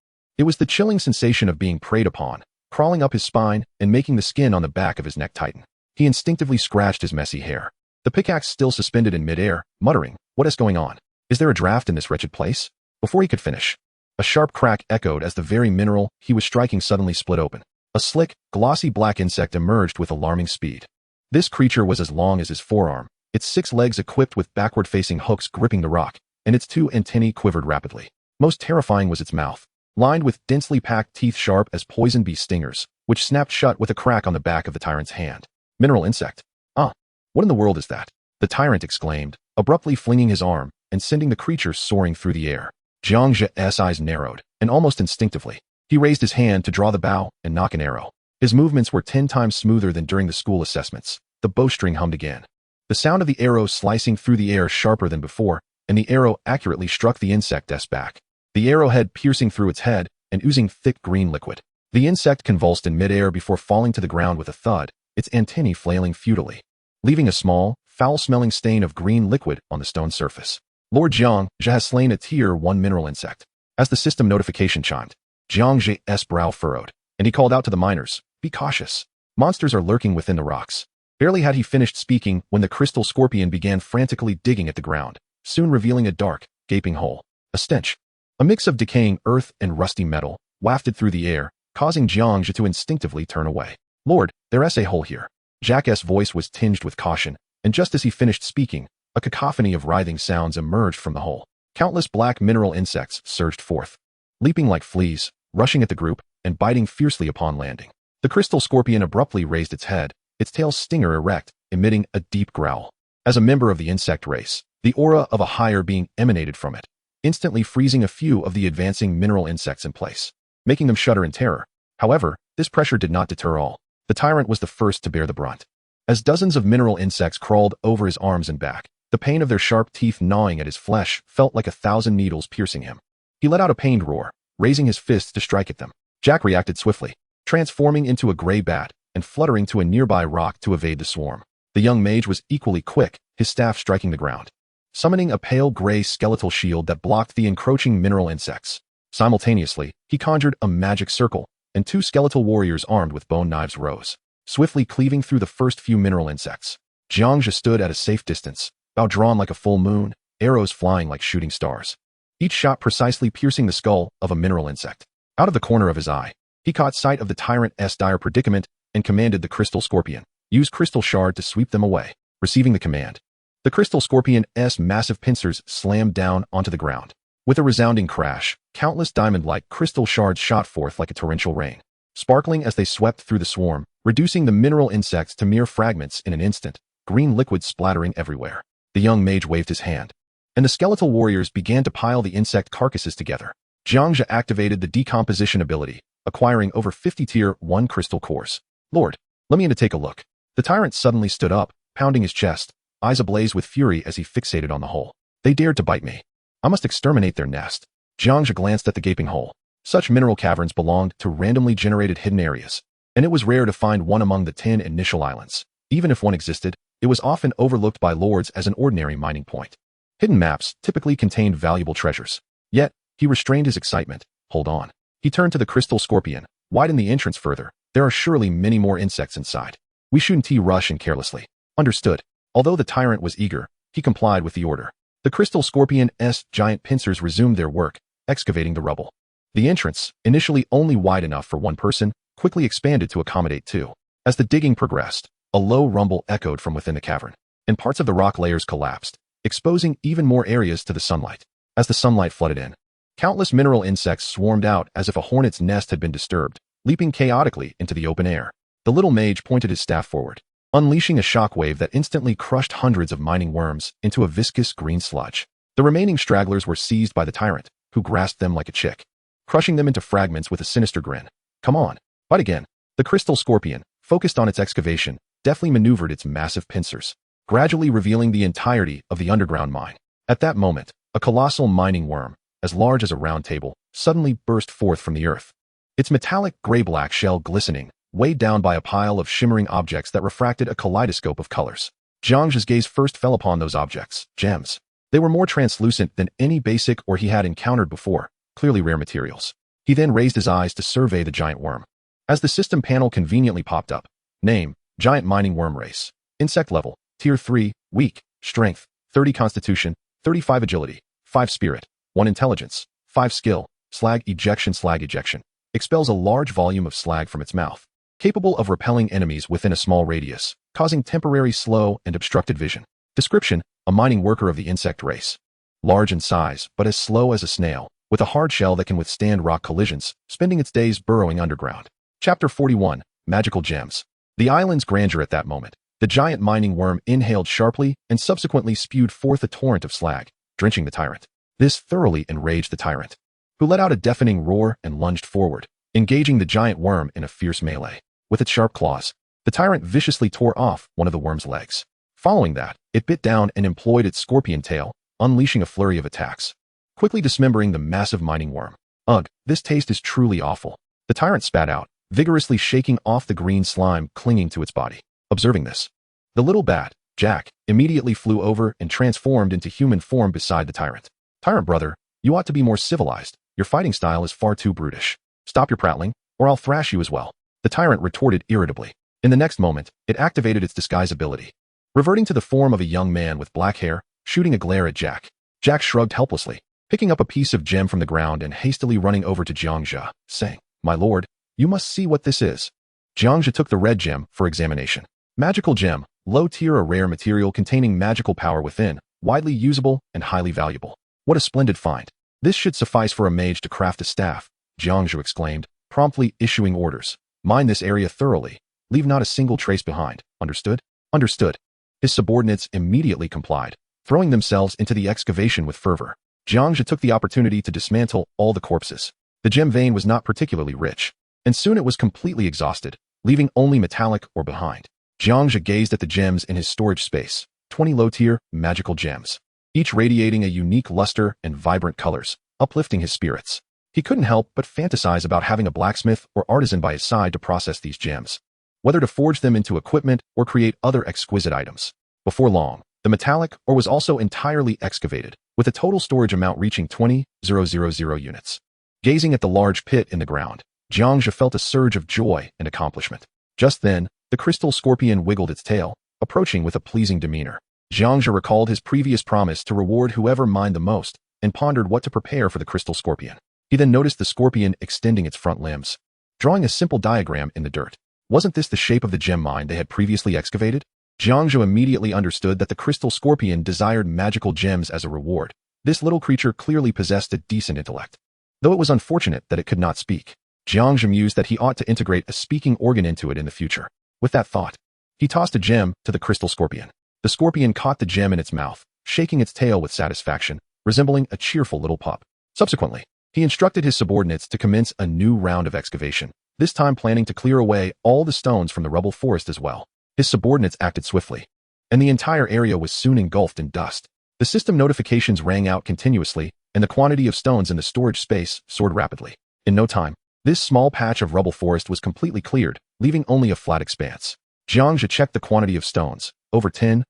It was the chilling sensation of being preyed upon, crawling up his spine and making the skin on the back of his neck tighten. He instinctively scratched his messy hair. The pickaxe still suspended in midair, muttering, "What is going on? Is there a draft in this wretched place?" Before he could finish, a sharp crack echoed as the very mineral he was striking suddenly split open. A slick, glossy black insect emerged with alarming speed. This creature was as long as his forearm, its 6 legs equipped with backward-facing hooks gripping the rock, and its 2 antennae quivered rapidly. Most terrifying was its mouth, lined with densely packed teeth sharp as poison bee stingers, which snapped shut with a crack on the back of the Tyrant's hand. Mineral insect. Ah, what in the world is that? The Tyrant exclaimed, abruptly flinging his arm and sending the creature soaring through the air. Jiang Zhe's eyes narrowed, and almost instinctively, he raised his hand to draw the bow and knock an arrow. His movements were 10 times smoother than during the school assessments. The bowstring hummed again. The sound of the arrow slicing through the air sharper than before, and the arrow accurately struck the insect's back, the arrowhead piercing through its head and oozing thick green liquid. The insect convulsed in midair before falling to the ground with a thud, its antennae flailing futilely, leaving a small, foul-smelling stain of green liquid on the stone surface. Lord Jiang Zhe has slain a Tier 1 mineral insect. As the system notification chimed, Jiang Zhe's brow furrowed, and he called out to the miners, "Be cautious. Monsters are lurking within the rocks." Barely had he finished speaking when the crystal scorpion began frantically digging at the ground, soon revealing a dark, gaping hole. A stench. A mix of decaying earth and rusty metal wafted through the air, causing Jiang Zhe to instinctively turn away. Lord, there's a hole here. Jack's voice was tinged with caution, and just as he finished speaking, a cacophony of writhing sounds emerged from the hole. Countless black mineral insects surged forth, leaping like fleas, rushing at the group, and biting fiercely upon landing. The crystal scorpion abruptly raised its head, its tail's stinger erect, emitting a deep growl. As a member of the insect race, the aura of a higher being emanated from it, instantly freezing a few of the advancing mineral insects in place, making them shudder in terror. However, this pressure did not deter all. The tyrant was the first to bear the brunt. As dozens of mineral insects crawled over his arms and back, the pain of their sharp teeth gnawing at his flesh felt like 1,000 needles piercing him. He let out a pained roar, raising his fists to strike at them. Jack reacted swiftly, transforming into a gray bat and fluttering to a nearby rock to evade the swarm. The young mage was equally quick, his staff striking the ground, summoning a pale gray skeletal shield that blocked the encroaching mineral insects. Simultaneously, he conjured a magic circle, and 2 skeletal warriors armed with bone knives rose, swiftly cleaving through the first few mineral insects. Jiang Zhe stood at a safe distance, bow drawn like a full moon, arrows flying like shooting stars, each shot precisely piercing the skull of a mineral insect. Out of the corner of his eye, he caught sight of the tyrant's dire predicament and commanded the crystal scorpion, use crystal shard to sweep them away. Receiving the command, the crystal scorpion's massive pincers slammed down onto the ground. With a resounding crash, countless diamond-like crystal shards shot forth like a torrential rain, sparkling as they swept through the swarm, reducing the mineral insects to mere fragments in an instant, green liquid splattering everywhere. The young mage waved his hand, and the skeletal warriors began to pile the insect carcasses together. Jiang Zhe activated the decomposition ability, acquiring over 50 Tier 1 crystal cores. Lord, let me in to take a look. The tyrant suddenly stood up, pounding his chest, eyes ablaze with fury as he fixated on the hole. They dared to bite me. I must exterminate their nest. Jiang Zhe glanced at the gaping hole. Such mineral caverns belonged to randomly generated hidden areas, and it was rare to find one among the 10 initial islands. Even if one existed, it was often overlooked by lords as an ordinary mining point. Hidden maps typically contained valuable treasures. Yet, he restrained his excitement. Hold on. He turned to the crystal scorpion. Widen the entrance further. There are surely many more insects inside. We shouldn't rush in carelessly. Understood. Although the tyrant was eager, he complied with the order. The crystal scorpion's giant pincers resumed their work, excavating the rubble. The entrance, initially only wide enough for one person, quickly expanded to accommodate 2. As the digging progressed, a low rumble echoed from within the cavern, and parts of the rock layers collapsed, exposing even more areas to the sunlight. As the sunlight flooded in, countless mineral insects swarmed out as if a hornet's nest had been disturbed, leaping chaotically into the open air. The little mage pointed his staff forward, unleashing a shockwave that instantly crushed hundreds of mining worms into a viscous green sludge. The remaining stragglers were seized by the tyrant, who grasped them like a chick, crushing them into fragments with a sinister grin. Come on, bite again. The crystal scorpion, focused on its excavation, deftly maneuvered its massive pincers, gradually revealing the entirety of the underground mine. At that moment, a colossal mining worm, as large as a round table, suddenly burst forth from the earth. Its metallic gray-black shell glistening, weighed down by a pile of shimmering objects that refracted a kaleidoscope of colors. Jiang Zhe's gaze first fell upon those objects, gems. They were more translucent than any basic or he had encountered before, clearly rare materials. He then raised his eyes to survey the giant worm. As the system panel conveniently popped up, name, giant mining worm race, insect level, tier 3, weak, strength, 30 constitution, 35 agility, 5 spirit, 1 intelligence, 5 skill, slag ejection, expels a large volume of slag from its mouth, capable of repelling enemies within a small radius, causing temporary slow and obstructed vision. Description, a mining worker of the insect race. Large in size, but as slow as a snail, with a hard shell that can withstand rock collisions, spending its days burrowing underground. Chapter 41, Magical Gems. The island's grandeur at that moment. The giant mining worm inhaled sharply and subsequently spewed forth a torrent of slag, drenching the tyrant. This thoroughly enraged the tyrant, who let out a deafening roar and lunged forward, engaging the giant worm in a fierce melee. With its sharp claws, the tyrant viciously tore off one of the worm's legs. Following that, it bit down and employed its scorpion tail, unleashing a flurry of attacks, quickly dismembering the massive mining worm. Ugh, this taste is truly awful. The tyrant spat out, vigorously shaking off the green slime clinging to its body. Observing this, the little bat, Jack, immediately flew over and transformed into human form beside the tyrant. Tyrant brother, you ought to be more civilized. Your fighting style is far too brutish. Stop your prattling, or I'll thrash you as well. The tyrant retorted irritably. In the next moment, it activated its disguise ability, reverting to the form of a young man with black hair, shooting a glare at Jack. Jack shrugged helplessly, picking up a piece of gem from the ground and hastily running over to Jiang Zhe, saying, "My lord, you must see what this is." Jiang Zhe took the red gem for examination. Magical gem, low tier, a rare material containing magical power within, widely usable and highly valuable. What a splendid find. This should suffice for a mage to craft a staff, Jiang Zhe exclaimed, promptly issuing orders. Mine this area thoroughly. Leave not a single trace behind. Understood? Understood. His subordinates immediately complied, throwing themselves into the excavation with fervor. Jiang Zhe took the opportunity to dismantle all the corpses. The gem vein was not particularly rich, and soon it was completely exhausted, leaving only metallic ore behind. Jiang Zhe gazed at the gems in his storage space, 20 low-tier, magical gems, each radiating a unique luster and vibrant colors, uplifting his spirits. He couldn't help but fantasize about having a blacksmith or artisan by his side to process these gems, whether to forge them into equipment or create other exquisite items. Before long, the metallic ore was also entirely excavated, with a total storage amount reaching 20,000 units. Gazing at the large pit in the ground, Jiang Zhe felt a surge of joy and accomplishment. Just then, the crystal scorpion wiggled its tail, approaching with a pleasing demeanor. Jiang Zhe recalled his previous promise to reward whoever mined the most, and pondered what to prepare for the crystal scorpion. He then noticed the scorpion extending its front limbs, drawing a simple diagram in the dirt. Wasn't this the shape of the gem mine they had previously excavated? Jiang Zhe immediately understood that the crystal scorpion desired magical gems as a reward. This little creature clearly possessed a decent intellect, though it was unfortunate that it could not speak. Jiang Zhe mused that he ought to integrate a speaking organ into it in the future. With that thought, he tossed a gem to the crystal scorpion. The scorpion caught the gem in its mouth, shaking its tail with satisfaction, resembling a cheerful little pup. Subsequently, he instructed his subordinates to commence a new round of excavation, this time planning to clear away all the stones from the rubble forest as well. His subordinates acted swiftly, and the entire area was soon engulfed in dust. The system notifications rang out continuously, and the quantity of stones in the storage space soared rapidly. In no time, this small patch of rubble forest was completely cleared, leaving only a flat expanse. Jiang Zhe checked the quantity of stones, over 10,000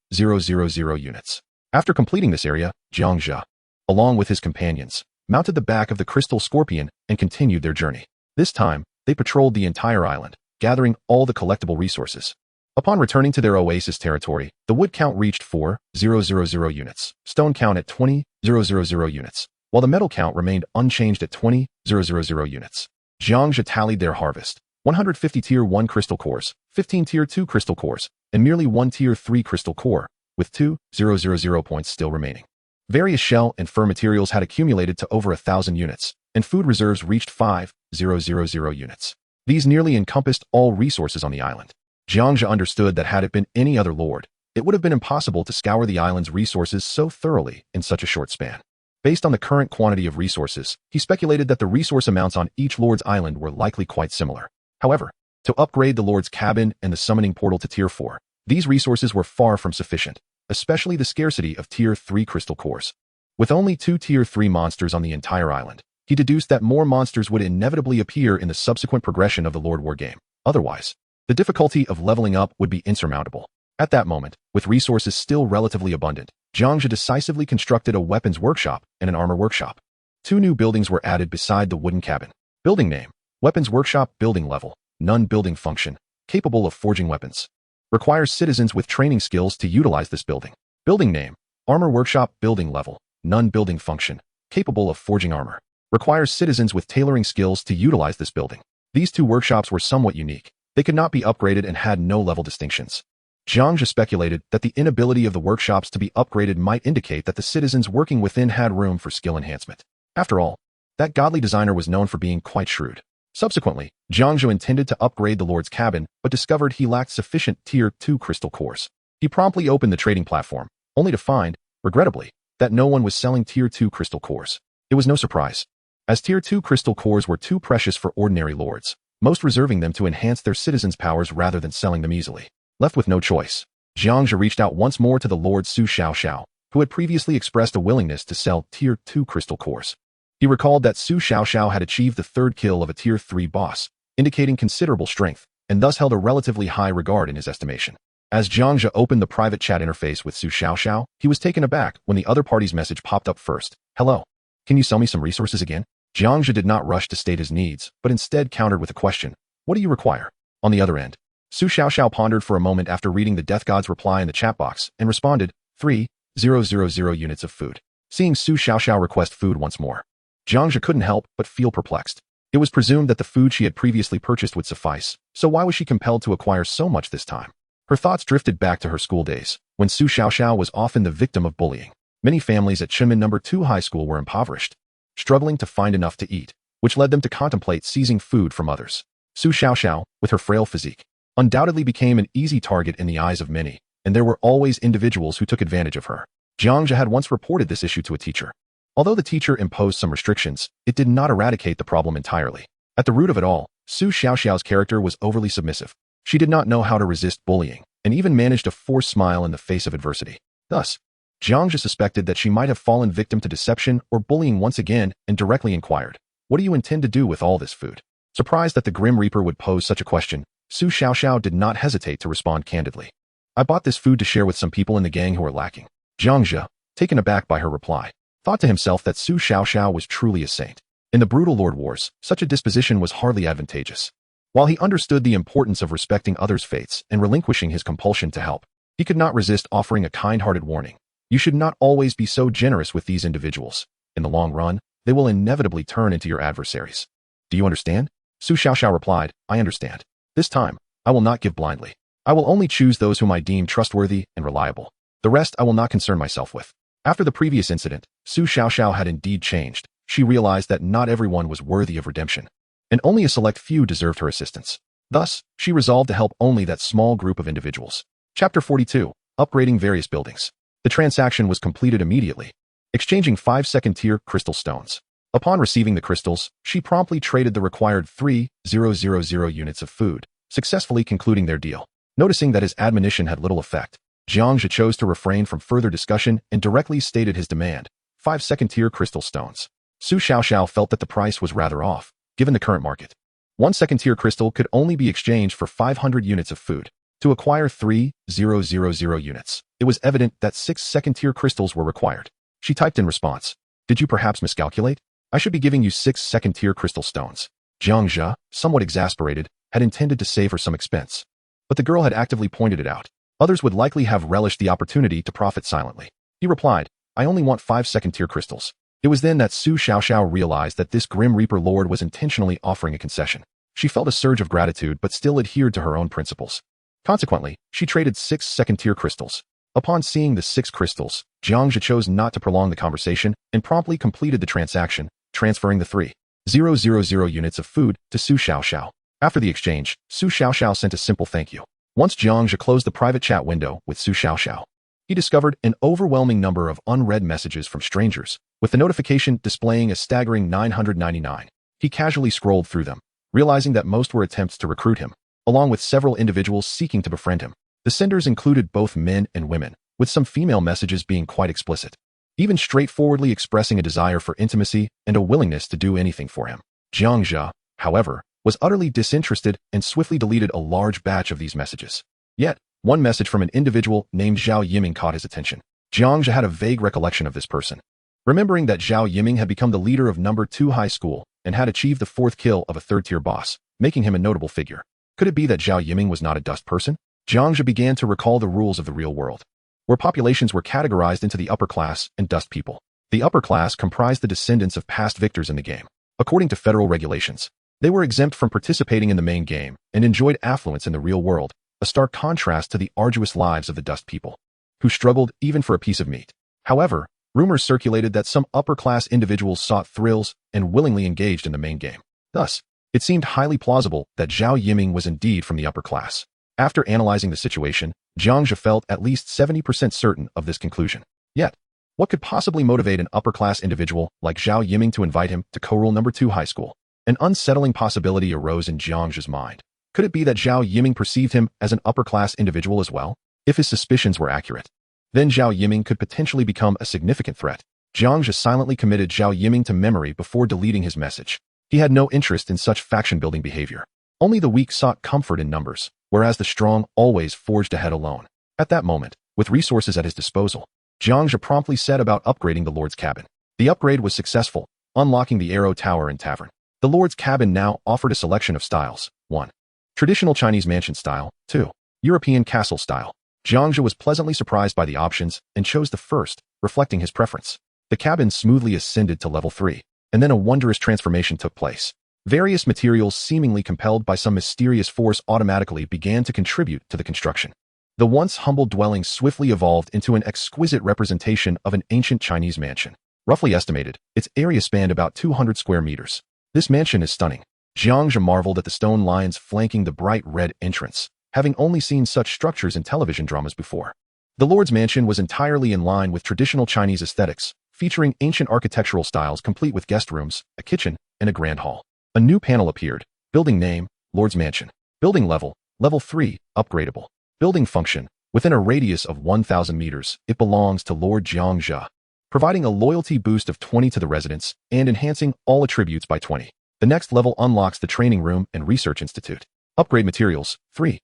units. After completing this area, Jiang Zhe, along with his companions, mounted the back of the crystal scorpion and continued their journey. This time, they patrolled the entire island, gathering all the collectible resources. Upon returning to their oasis territory, the wood count reached 4,000 units, stone count at 20,000 units, while the metal count remained unchanged at 20,000 units. Jiang Zhe tallied their harvest: 150 Tier 1 crystal cores, 15 Tier 2 crystal cores, and merely 1 Tier 3 crystal core, with 2,000 points still remaining. Various shell and fur materials had accumulated to over 1,000 units, and food reserves reached 5,000 units. These nearly encompassed all resources on the island. Jiang Zhe understood that had it been any other lord, it would have been impossible to scour the island's resources so thoroughly in such a short span. Based on the current quantity of resources, he speculated that the resource amounts on each lord's island were likely quite similar. However, to upgrade the lord's cabin and the summoning portal to Tier 4, these resources were far from sufficient, especially the scarcity of Tier 3 crystal cores. With only 2 Tier 3 monsters on the entire island, he deduced that more monsters would inevitably appear in the subsequent progression of the Lord War game. Otherwise, the difficulty of leveling up would be insurmountable. At that moment, with resources still relatively abundant, Jiang Zhe decisively constructed a weapons workshop and an armor workshop. 2 new buildings were added beside the wooden cabin. Building name: Weapons Workshop. Building level: None. Building function: Capable of forging weapons. Requires citizens with training skills to utilize this building. Building name: Armor Workshop. Building level: None. Building function: Capable of forging armor. Requires citizens with tailoring skills to utilize this building. These 2 workshops were somewhat unique. They could not be upgraded and had no level distinctions. Jiang Zhe speculated that the inability of the workshops to be upgraded might indicate that the citizens working within had room for skill enhancement. After all, that godly designer was known for being quite shrewd. Subsequently, Jiang Zhe intended to upgrade the Lord's cabin, but discovered he lacked sufficient Tier 2 crystal cores. He promptly opened the trading platform, only to find, regrettably, that no one was selling Tier 2 crystal cores. It was no surprise, as Tier 2 crystal cores were too precious for ordinary lords, most reserving them to enhance their citizens' powers rather than selling them easily. Left with no choice, Jiang Zhe reached out once more to the Lord Su Xiaoxiao, who had previously expressed a willingness to sell Tier 2 crystal cores. He recalled that Su Xiaoxiao had achieved the 3rd kill of a Tier 3 boss, indicating considerable strength, and thus held a relatively high regard in his estimation. As Jiang Zhe opened the private chat interface with Su Xiaoxiao, he was taken aback when the other party's message popped up first. "Hello. Can you sell me some resources again?" Jiang Zhe did not rush to state his needs, but instead countered with a question: "What do you require?" On the other end, Su Xiaoxiao pondered for a moment after reading the Death God's reply in the chat box and responded, 3,000 units of food. seeing Su Xiaoxiao request food once more. Jiang Zhe couldn't help but feel perplexed. It was presumed that the food she had previously purchased would suffice, so why was she compelled to acquire so much this time? Her thoughts drifted back to her school days, when Su Xiaoxiao was often the victim of bullying. Many families at Chenmin No. 2 High School were impoverished, struggling to find enough to eat, which led them to contemplate seizing food from others. Su Xiaoxiao, with her frail physique, undoubtedly became an easy target in the eyes of many, and there were always individuals who took advantage of her. Jiang Zhe had once reported this issue to a teacher. Although the teacher imposed some restrictions, it did not eradicate the problem entirely. At the root of it all, Su Xiaoxiao's character was overly submissive. She did not know how to resist bullying, and even managed a forced smile in the face of adversity. Thus, Jiang Zhe suspected that she might have fallen victim to deception or bullying once again and directly inquired, "What do you intend to do with all this food?" Surprised that the Grim Reaper would pose such a question, Su Xiaoxiao did not hesitate to respond candidly. "I bought this food to share with some people in the gang who are lacking." Jiang Zhe, taken aback by her reply, thought to himself that Su Xiaoxiao was truly a saint. In the brutal Lord Wars, such a disposition was hardly advantageous. While he understood the importance of respecting others' fates and relinquishing his compulsion to help, he could not resist offering a kind-hearted warning. You should not always be so generous with these individuals. In the long run, they will inevitably turn into your adversaries. "Do you understand?" Su Xiaoxiao replied, "I understand. This time, I will not give blindly. I will only choose those whom I deem trustworthy and reliable. The rest I will not concern myself with." After the previous incident, Su Xiaoxiao had indeed changed. She realized that not everyone was worthy of redemption, and only a select few deserved her assistance. Thus, she resolved to help only that small group of individuals. Chapter 42. Upgrading various buildings. The transaction was completed immediately, exchanging 5 second-tier crystal stones. Upon receiving the crystals, she promptly traded the required 3,000 units of food, successfully concluding their deal. Noticing that his admonition had little effect, Jiang Zhe chose to refrain from further discussion and directly stated his demand: 5 second-tier crystal stones. Su Xiaoxiao felt that the price was rather off, given the current market. 1 second-tier crystal could only be exchanged for 500 units of food. To acquire 3,000 units, it was evident that 6 second-tier crystals were required. She typed in response, "Did you perhaps miscalculate? I should be giving you 6 second-tier crystal stones." Jiang Zhe, somewhat exasperated, had intended to save her some expense, but the girl had actively pointed it out. Others would likely have relished the opportunity to profit silently. He replied, "I only want 5 second-tier crystals." It was then that Su Xiaoxiao realized that this Grim Reaper Lord was intentionally offering a concession. She felt a surge of gratitude but still adhered to her own principles. Consequently, she traded 6 second-tier crystals. Upon seeing the 6 crystals, Jiang Zhe chose not to prolong the conversation and promptly completed the transaction, transferring the 3,000 units of food to Su Xiaoxiao. After the exchange, Su Xiaoxiao sent a simple thank you. Once Jiang Zhe closed the private chat window with Su Xiaoxiao, he discovered an overwhelming number of unread messages from strangers, with the notification displaying a staggering 999. He casually scrolled through them, realizing that most were attempts to recruit him, along with several individuals seeking to befriend him. The senders included both men and women, with some female messages being quite explicit, even straightforwardly expressing a desire for intimacy and a willingness to do anything for him. Jiang Zhe, however, was utterly disinterested and swiftly deleted a large batch of these messages. Yet, one message from an individual named Zhao Yiming caught his attention. Jiang Zhe had a vague recollection of this person. Remembering that Zhao Yiming had become the leader of No. 2 High School and had achieved the 4th kill of a 3rd-tier boss, making him a notable figure. Could it be that Zhao Yiming was not a dust person? Jiang Zhe began to recall the rules of the real world, where populations were categorized into the upper class and dust people. The upper class comprised the descendants of past victors in the game. According to federal regulations, they were exempt from participating in the main game and enjoyed affluence in the real world, a stark contrast to the arduous lives of the dust people, who struggled even for a piece of meat. However, rumors circulated that some upper-class individuals sought thrills and willingly engaged in the main game. Thus, it seemed highly plausible that Zhao Yiming was indeed from the upper class. After analyzing the situation, Jiang Zhe felt at least 70% certain of this conclusion. Yet, what could possibly motivate an upper-class individual like Zhao Yiming to invite him to co-rule No. 2 High School? An unsettling possibility arose in Jiang Zhe's mind. Could it be that Zhao Yiming perceived him as an upper-class individual as well? If his suspicions were accurate, then Zhao Yiming could potentially become a significant threat. Jiang Zhe silently committed Zhao Yiming to memory before deleting his message. He had no interest in such faction-building behavior. Only the weak sought comfort in numbers, whereas the strong always forged ahead alone. At that moment, with resources at his disposal, Jiang Zhe promptly set about upgrading the Lord's cabin. The upgrade was successful, unlocking the Arrow Tower and Tavern. The Lord's cabin now offered a selection of styles. 1. Traditional Chinese mansion style. 2. European castle style. Jiang Zhe was pleasantly surprised by the options and chose the first, reflecting his preference. The cabin smoothly ascended to level 3, and then a wondrous transformation took place. Various materials seemingly compelled by some mysterious force automatically began to contribute to the construction. The once humble dwelling swiftly evolved into an exquisite representation of an ancient Chinese mansion. Roughly estimated, its area spanned about 200 square meters. This mansion is stunning. Jiang Zhe marveled at the stone lions flanking the bright red entrance, having only seen such structures in television dramas before. The Lord's mansion was entirely in line with traditional Chinese aesthetics, featuring ancient architectural styles complete with guest rooms, a kitchen, and a grand hall. A new panel appeared. Building name, Lord's Mansion. Building level, level 3, upgradable. Building function, within a radius of 1,000 meters, it belongs to Lord Jiang Zhe, providing a loyalty boost of 20 to the residents and enhancing all attributes by 20. The next level unlocks the training room and research institute. Upgrade materials, 3,000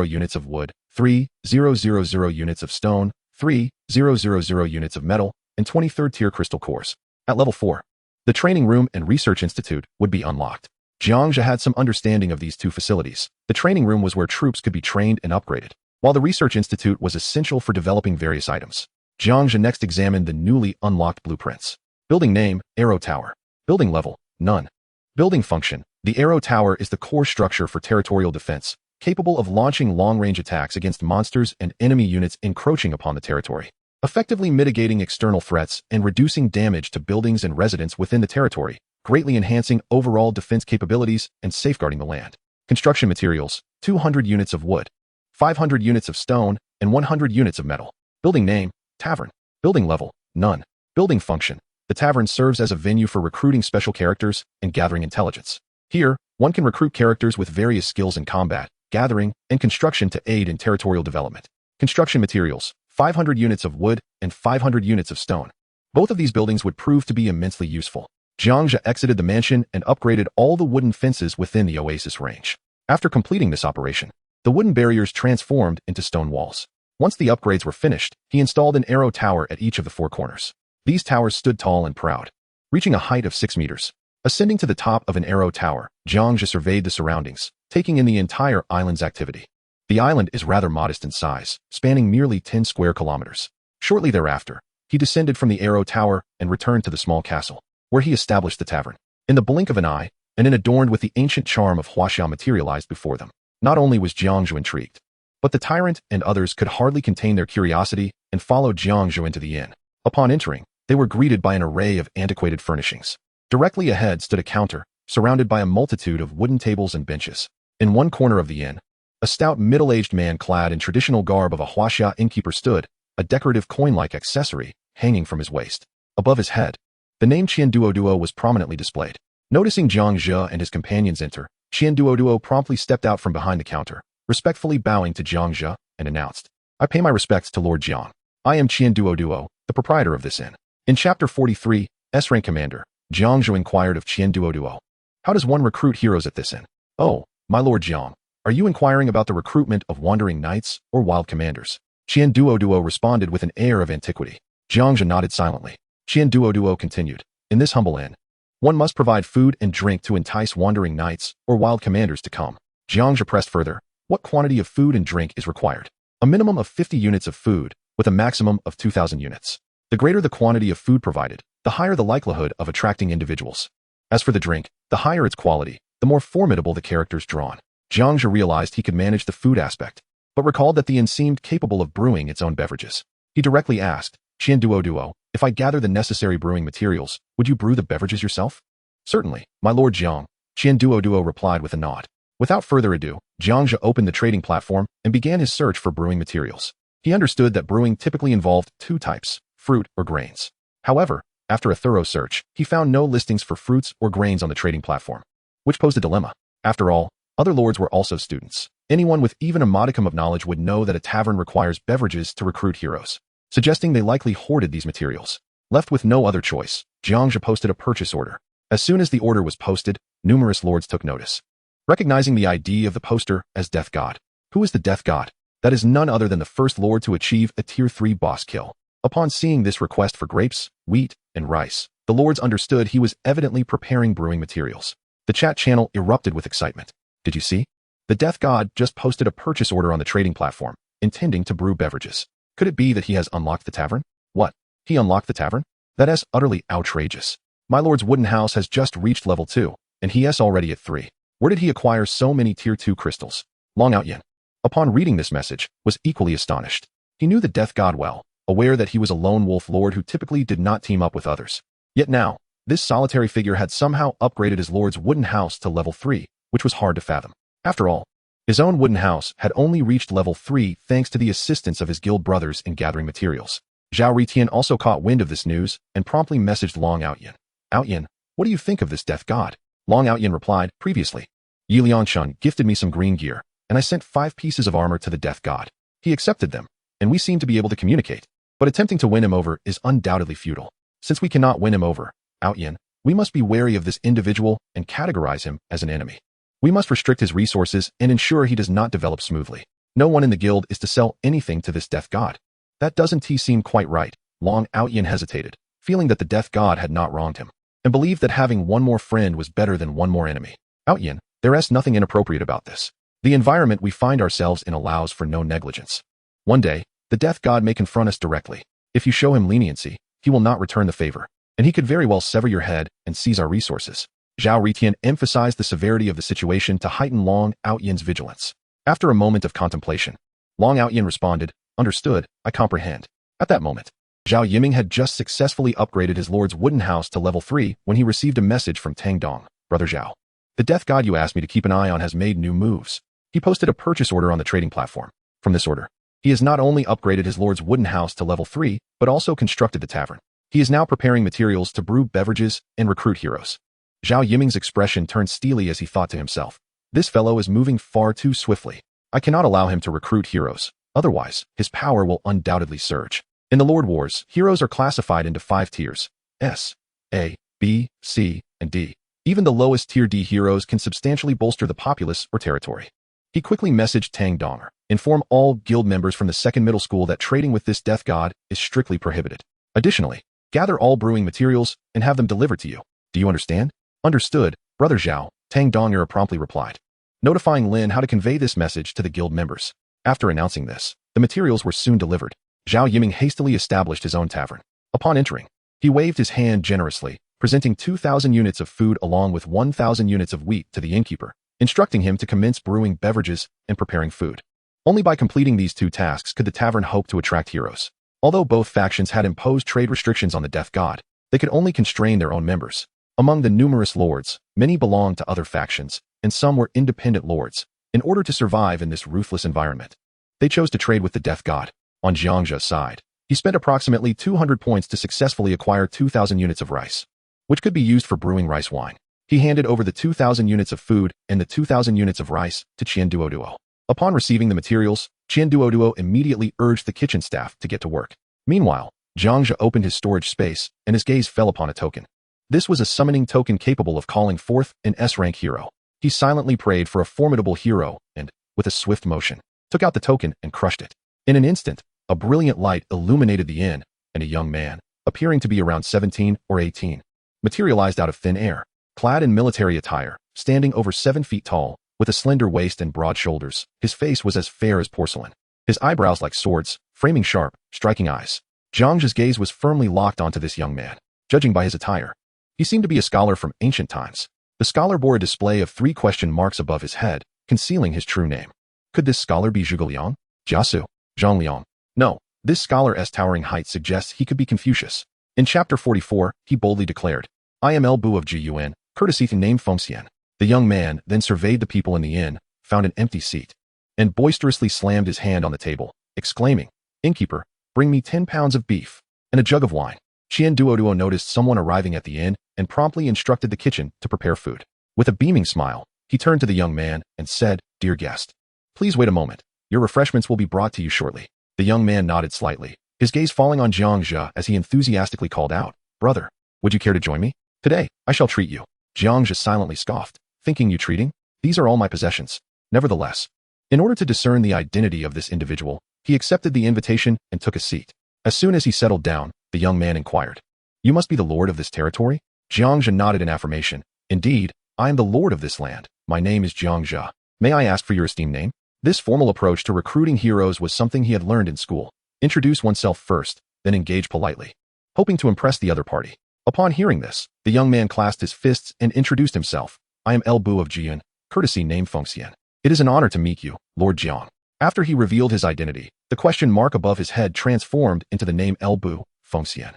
units of wood, 3,000 units of stone, 3,000 units of metal, and 23rd tier crystal cores. At level 4, the training room and research institute would be unlocked. Jiang Zhe had some understanding of these two facilities. The training room was where troops could be trained and upgraded, while the research institute was essential for developing various items. Jiang Zhe next examined the newly unlocked blueprints. Building name, Arrow Tower. Building level, none. Building function, the Arrow Tower is the core structure for territorial defense, capable of launching long-range attacks against monsters and enemy units encroaching upon the territory, effectively mitigating external threats and reducing damage to buildings and residents within the territory, greatly enhancing overall defense capabilities and safeguarding the land. Construction materials, 200 units of wood, 500 units of stone, and 100 units of metal. Building name, Tavern. Building level, none. Building function, the tavern serves as a venue for recruiting special characters and gathering intelligence. Here, one can recruit characters with various skills in combat, gathering, and construction to aid in territorial development. Construction materials, 500 units of wood and 500 units of stone. Both of these buildings would prove to be immensely useful. Jiang Zhe exited the mansion and upgraded all the wooden fences within the oasis range. After completing this operation, the wooden barriers transformed into stone walls. Once the upgrades were finished, he installed an arrow tower at each of the 4 corners. These towers stood tall and proud, reaching a height of 6 meters. Ascending to the top of an arrow tower, Jiang Zhe surveyed the surroundings, taking in the entire island's activity. The island is rather modest in size, spanning merely 10 square kilometers. Shortly thereafter, he descended from the arrow tower and returned to the small castle, where he established the tavern. In the blink of an eye, an inn adorned with the ancient charm of Huaxia materialized before them. Not only was Jiang Zhe intrigued, but the tyrant and others could hardly contain their curiosity and followed Jiang Zhe into the inn. Upon entering, they were greeted by an array of antiquated furnishings. Directly ahead stood a counter, surrounded by a multitude of wooden tables and benches. In one corner of the inn, a stout middle-aged man clad in traditional garb of a Huaxia innkeeper stood, a decorative coin-like accessory hanging from his waist. Above his head, the name Qianduoduo was prominently displayed. Noticing Jiang Zhe and his companions enter, Qianduoduo promptly stepped out from behind the counter, respectfully bowing to Jiang Zhe, and announced, "I pay my respects to Lord Jiang. I am Qianduoduo, the proprietor of this inn." In Chapter 43, S-Rank Commander, Jiang Zhe inquired of Qianduoduo, "How does one recruit heroes at this inn?" "Oh, my Lord Jiang, are you inquiring about the recruitment of wandering knights or wild commanders?" Qianduoduo responded with an air of antiquity. Jiang Zhe nodded silently. Qianduoduo continued, "In this humble inn, one must provide food and drink to entice wandering knights or wild commanders to come." Jiang Zhe pressed further, "What quantity of food and drink is required?" "A minimum of 50 units of food, with a maximum of 2,000 units. The greater the quantity of food provided, the higher the likelihood of attracting individuals. As for the drink, the higher its quality, the more formidable the characters drawn." Jiang Zhe realized he could manage the food aspect, but recalled that the inn seemed capable of brewing its own beverages. He directly asked, "Qianduoduo, if I gather the necessary brewing materials, would you brew the beverages yourself?" "Certainly, my Lord Jiang," Qianduoduo replied with a nod. Without further ado, Jiang Zhe opened the trading platform and began his search for brewing materials. He understood that brewing typically involved 2 types, fruit or grains. However, after a thorough search, he found no listings for fruits or grains on the trading platform, which posed a dilemma. After all, other lords were also students. Anyone with even a modicum of knowledge would know that a tavern requires beverages to recruit heroes, suggesting they likely hoarded these materials. Left with no other choice, Jiang Zhe posted a purchase order. As soon as the order was posted, numerous lords took notice, recognizing the ID of the poster as Death God. Who is the Death God? That is none other than the first lord to achieve a Tier 3 boss kill. Upon seeing this request for grapes, wheat, and rice, the lords understood he was evidently preparing brewing materials. The chat channel erupted with excitement. "Did you see? The Death God just posted a purchase order on the trading platform, intending to brew beverages. Could it be that he has unlocked the tavern?" "What? He unlocked the tavern?" That is utterly outrageous. My lord's wooden house has just reached level 2, and he is already at 3. Where did he acquire so many tier 2 crystals? Long Outyin, upon reading this message, was equally astonished. He knew the death god well, aware that he was a lone wolf lord who typically did not team up with others. Yet now, this solitary figure had somehow upgraded his lord's wooden house to level 3, which was hard to fathom. After all, his own wooden house had only reached level 3 thanks to the assistance of his guild brothers in gathering materials. Zhao Ritian also caught wind of this news and promptly messaged Long Outyin. Outyin, what do you think of this death god? Long Outyin replied, previously, Yi Liangshun gifted me some green gear, and I sent 5 pieces of armor to the death god. He accepted them, and we seem to be able to communicate. But attempting to win him over is undoubtedly futile. Since we cannot win him over, Outyin, we must be wary of this individual and categorize him as an enemy. We must restrict his resources and ensure he does not develop smoothly. No one in the guild is to sell anything to this death god. That doesn't seem quite right. Long Outyin hesitated, feeling that the death god had not wronged him, and believed that having one more friend was better than one more enemy. Outyin, there is nothing inappropriate about this. The environment we find ourselves in allows for no negligence. One day, the death god may confront us directly. If you show him leniency, he will not return the favor, and he could very well sever your head and seize our resources. Zhao Ritian emphasized the severity of the situation to heighten Long Outyin's vigilance. After a moment of contemplation, Long Outyin responded, understood, I comprehend. At that moment, Zhao Yiming had just successfully upgraded his lord's wooden house to level 3 when he received a message from Tang Dong, Brother Zhao. The death god you asked me to keep an eye on has made new moves. He posted a purchase order on the trading platform. From this order, he has not only upgraded his lord's wooden house to level 3, but also constructed the tavern. He is now preparing materials to brew beverages and recruit heroes. Zhao Yiming's expression turned steely as he thought to himself, this fellow is moving far too swiftly. I cannot allow him to recruit heroes. Otherwise, his power will undoubtedly surge. In the Lord Wars, heroes are classified into 5 tiers: S, A, B, C, and D. Even the lowest tier D heroes can substantially bolster the populace or territory. He quickly messaged Tang Donger, inform all guild members from the second middle school that trading with this death god is strictly prohibited. Additionally, gather all brewing materials and have them delivered to you. Do you understand? Understood, Brother Zhao, Tang Donger promptly replied, notifying Lin how to convey this message to the guild members. After announcing this, the materials were soon delivered. Zhao Yiming hastily established his own tavern. Upon entering, he waved his hand generously, presenting 2,000 units of food along with 1,000 units of wheat to the innkeeper, instructing him to commence brewing beverages and preparing food. Only by completing these 2 tasks could the tavern hope to attract heroes. Although both factions had imposed trade restrictions on the death god, they could only constrain their own members. Among the numerous lords, many belonged to other factions, and some were independent lords. In order to survive in this ruthless environment, they chose to trade with the death god. On Jiang Zhe's side, he spent approximately 200 points to successfully acquire 2,000 units of rice, which could be used for brewing rice wine. He handed over the 2,000 units of food and the 2,000 units of rice to Qian Duoduo. Upon receiving the materials, Qian Duoduo immediately urged the kitchen staff to get to work. Meanwhile, Jiang Zhe opened his storage space, and his gaze fell upon a token. This was a summoning token capable of calling forth an S-rank hero. He silently prayed for a formidable hero and, with a swift motion, took out the token and crushed it. In an instant, a brilliant light illuminated the inn, and a young man, appearing to be around 17 or 18, materialized out of thin air, clad in military attire, standing over 7 feet tall, with a slender waist and broad shoulders. His face was as fair as porcelain, his eyebrows like swords, framing sharp, striking eyes. Jiang Zhe's gaze was firmly locked onto this young man. Judging by his attire, he seemed to be a scholar from ancient times. The scholar bore a display of 3 question marks above his head, concealing his true name. Could this scholar be Zhuge Liang? Jiasu? Zhang Liang? No, this scholar's towering height suggests he could be Confucius. In chapter 44, he boldly declared, I am El Bu of Jiyuan, courtesy to name Fengxian. The young man then surveyed the people in the inn, found an empty seat, and boisterously slammed his hand on the table, exclaiming, Innkeeper, bring me 10 pounds of beef and a jug of wine. Qian Duoduo noticed someone arriving at the inn and promptly instructed the kitchen to prepare food. With a beaming smile, he turned to the young man and said, Dear guest, please wait a moment. Your refreshments will be brought to you shortly. The young man nodded slightly, his gaze falling on Jiang Zhe as he enthusiastically called out, Brother, would you care to join me? Today, I shall treat you. Jiang Zhe silently scoffed, thinking you treating? These are all my possessions. Nevertheless, in order to discern the identity of this individual, he accepted the invitation and took a seat. As soon as he settled down, the young man inquired, You must be the lord of this territory? Jiang Zhe nodded in affirmation. Indeed, I am the lord of this land. My name is Jiang Zhe. May I ask for your esteemed name? This formal approach to recruiting heroes was something he had learned in school. Introduce oneself first, then engage politely. hoping to impress the other party. Upon hearing this, the young man clasped his fists and introduced himself. I am Bu of Jian, courtesy name Fengxian. It is an honor to meet you, Lord Jiang. After he revealed his identity, the question mark above his head transformed into the name Bu, Fengxian.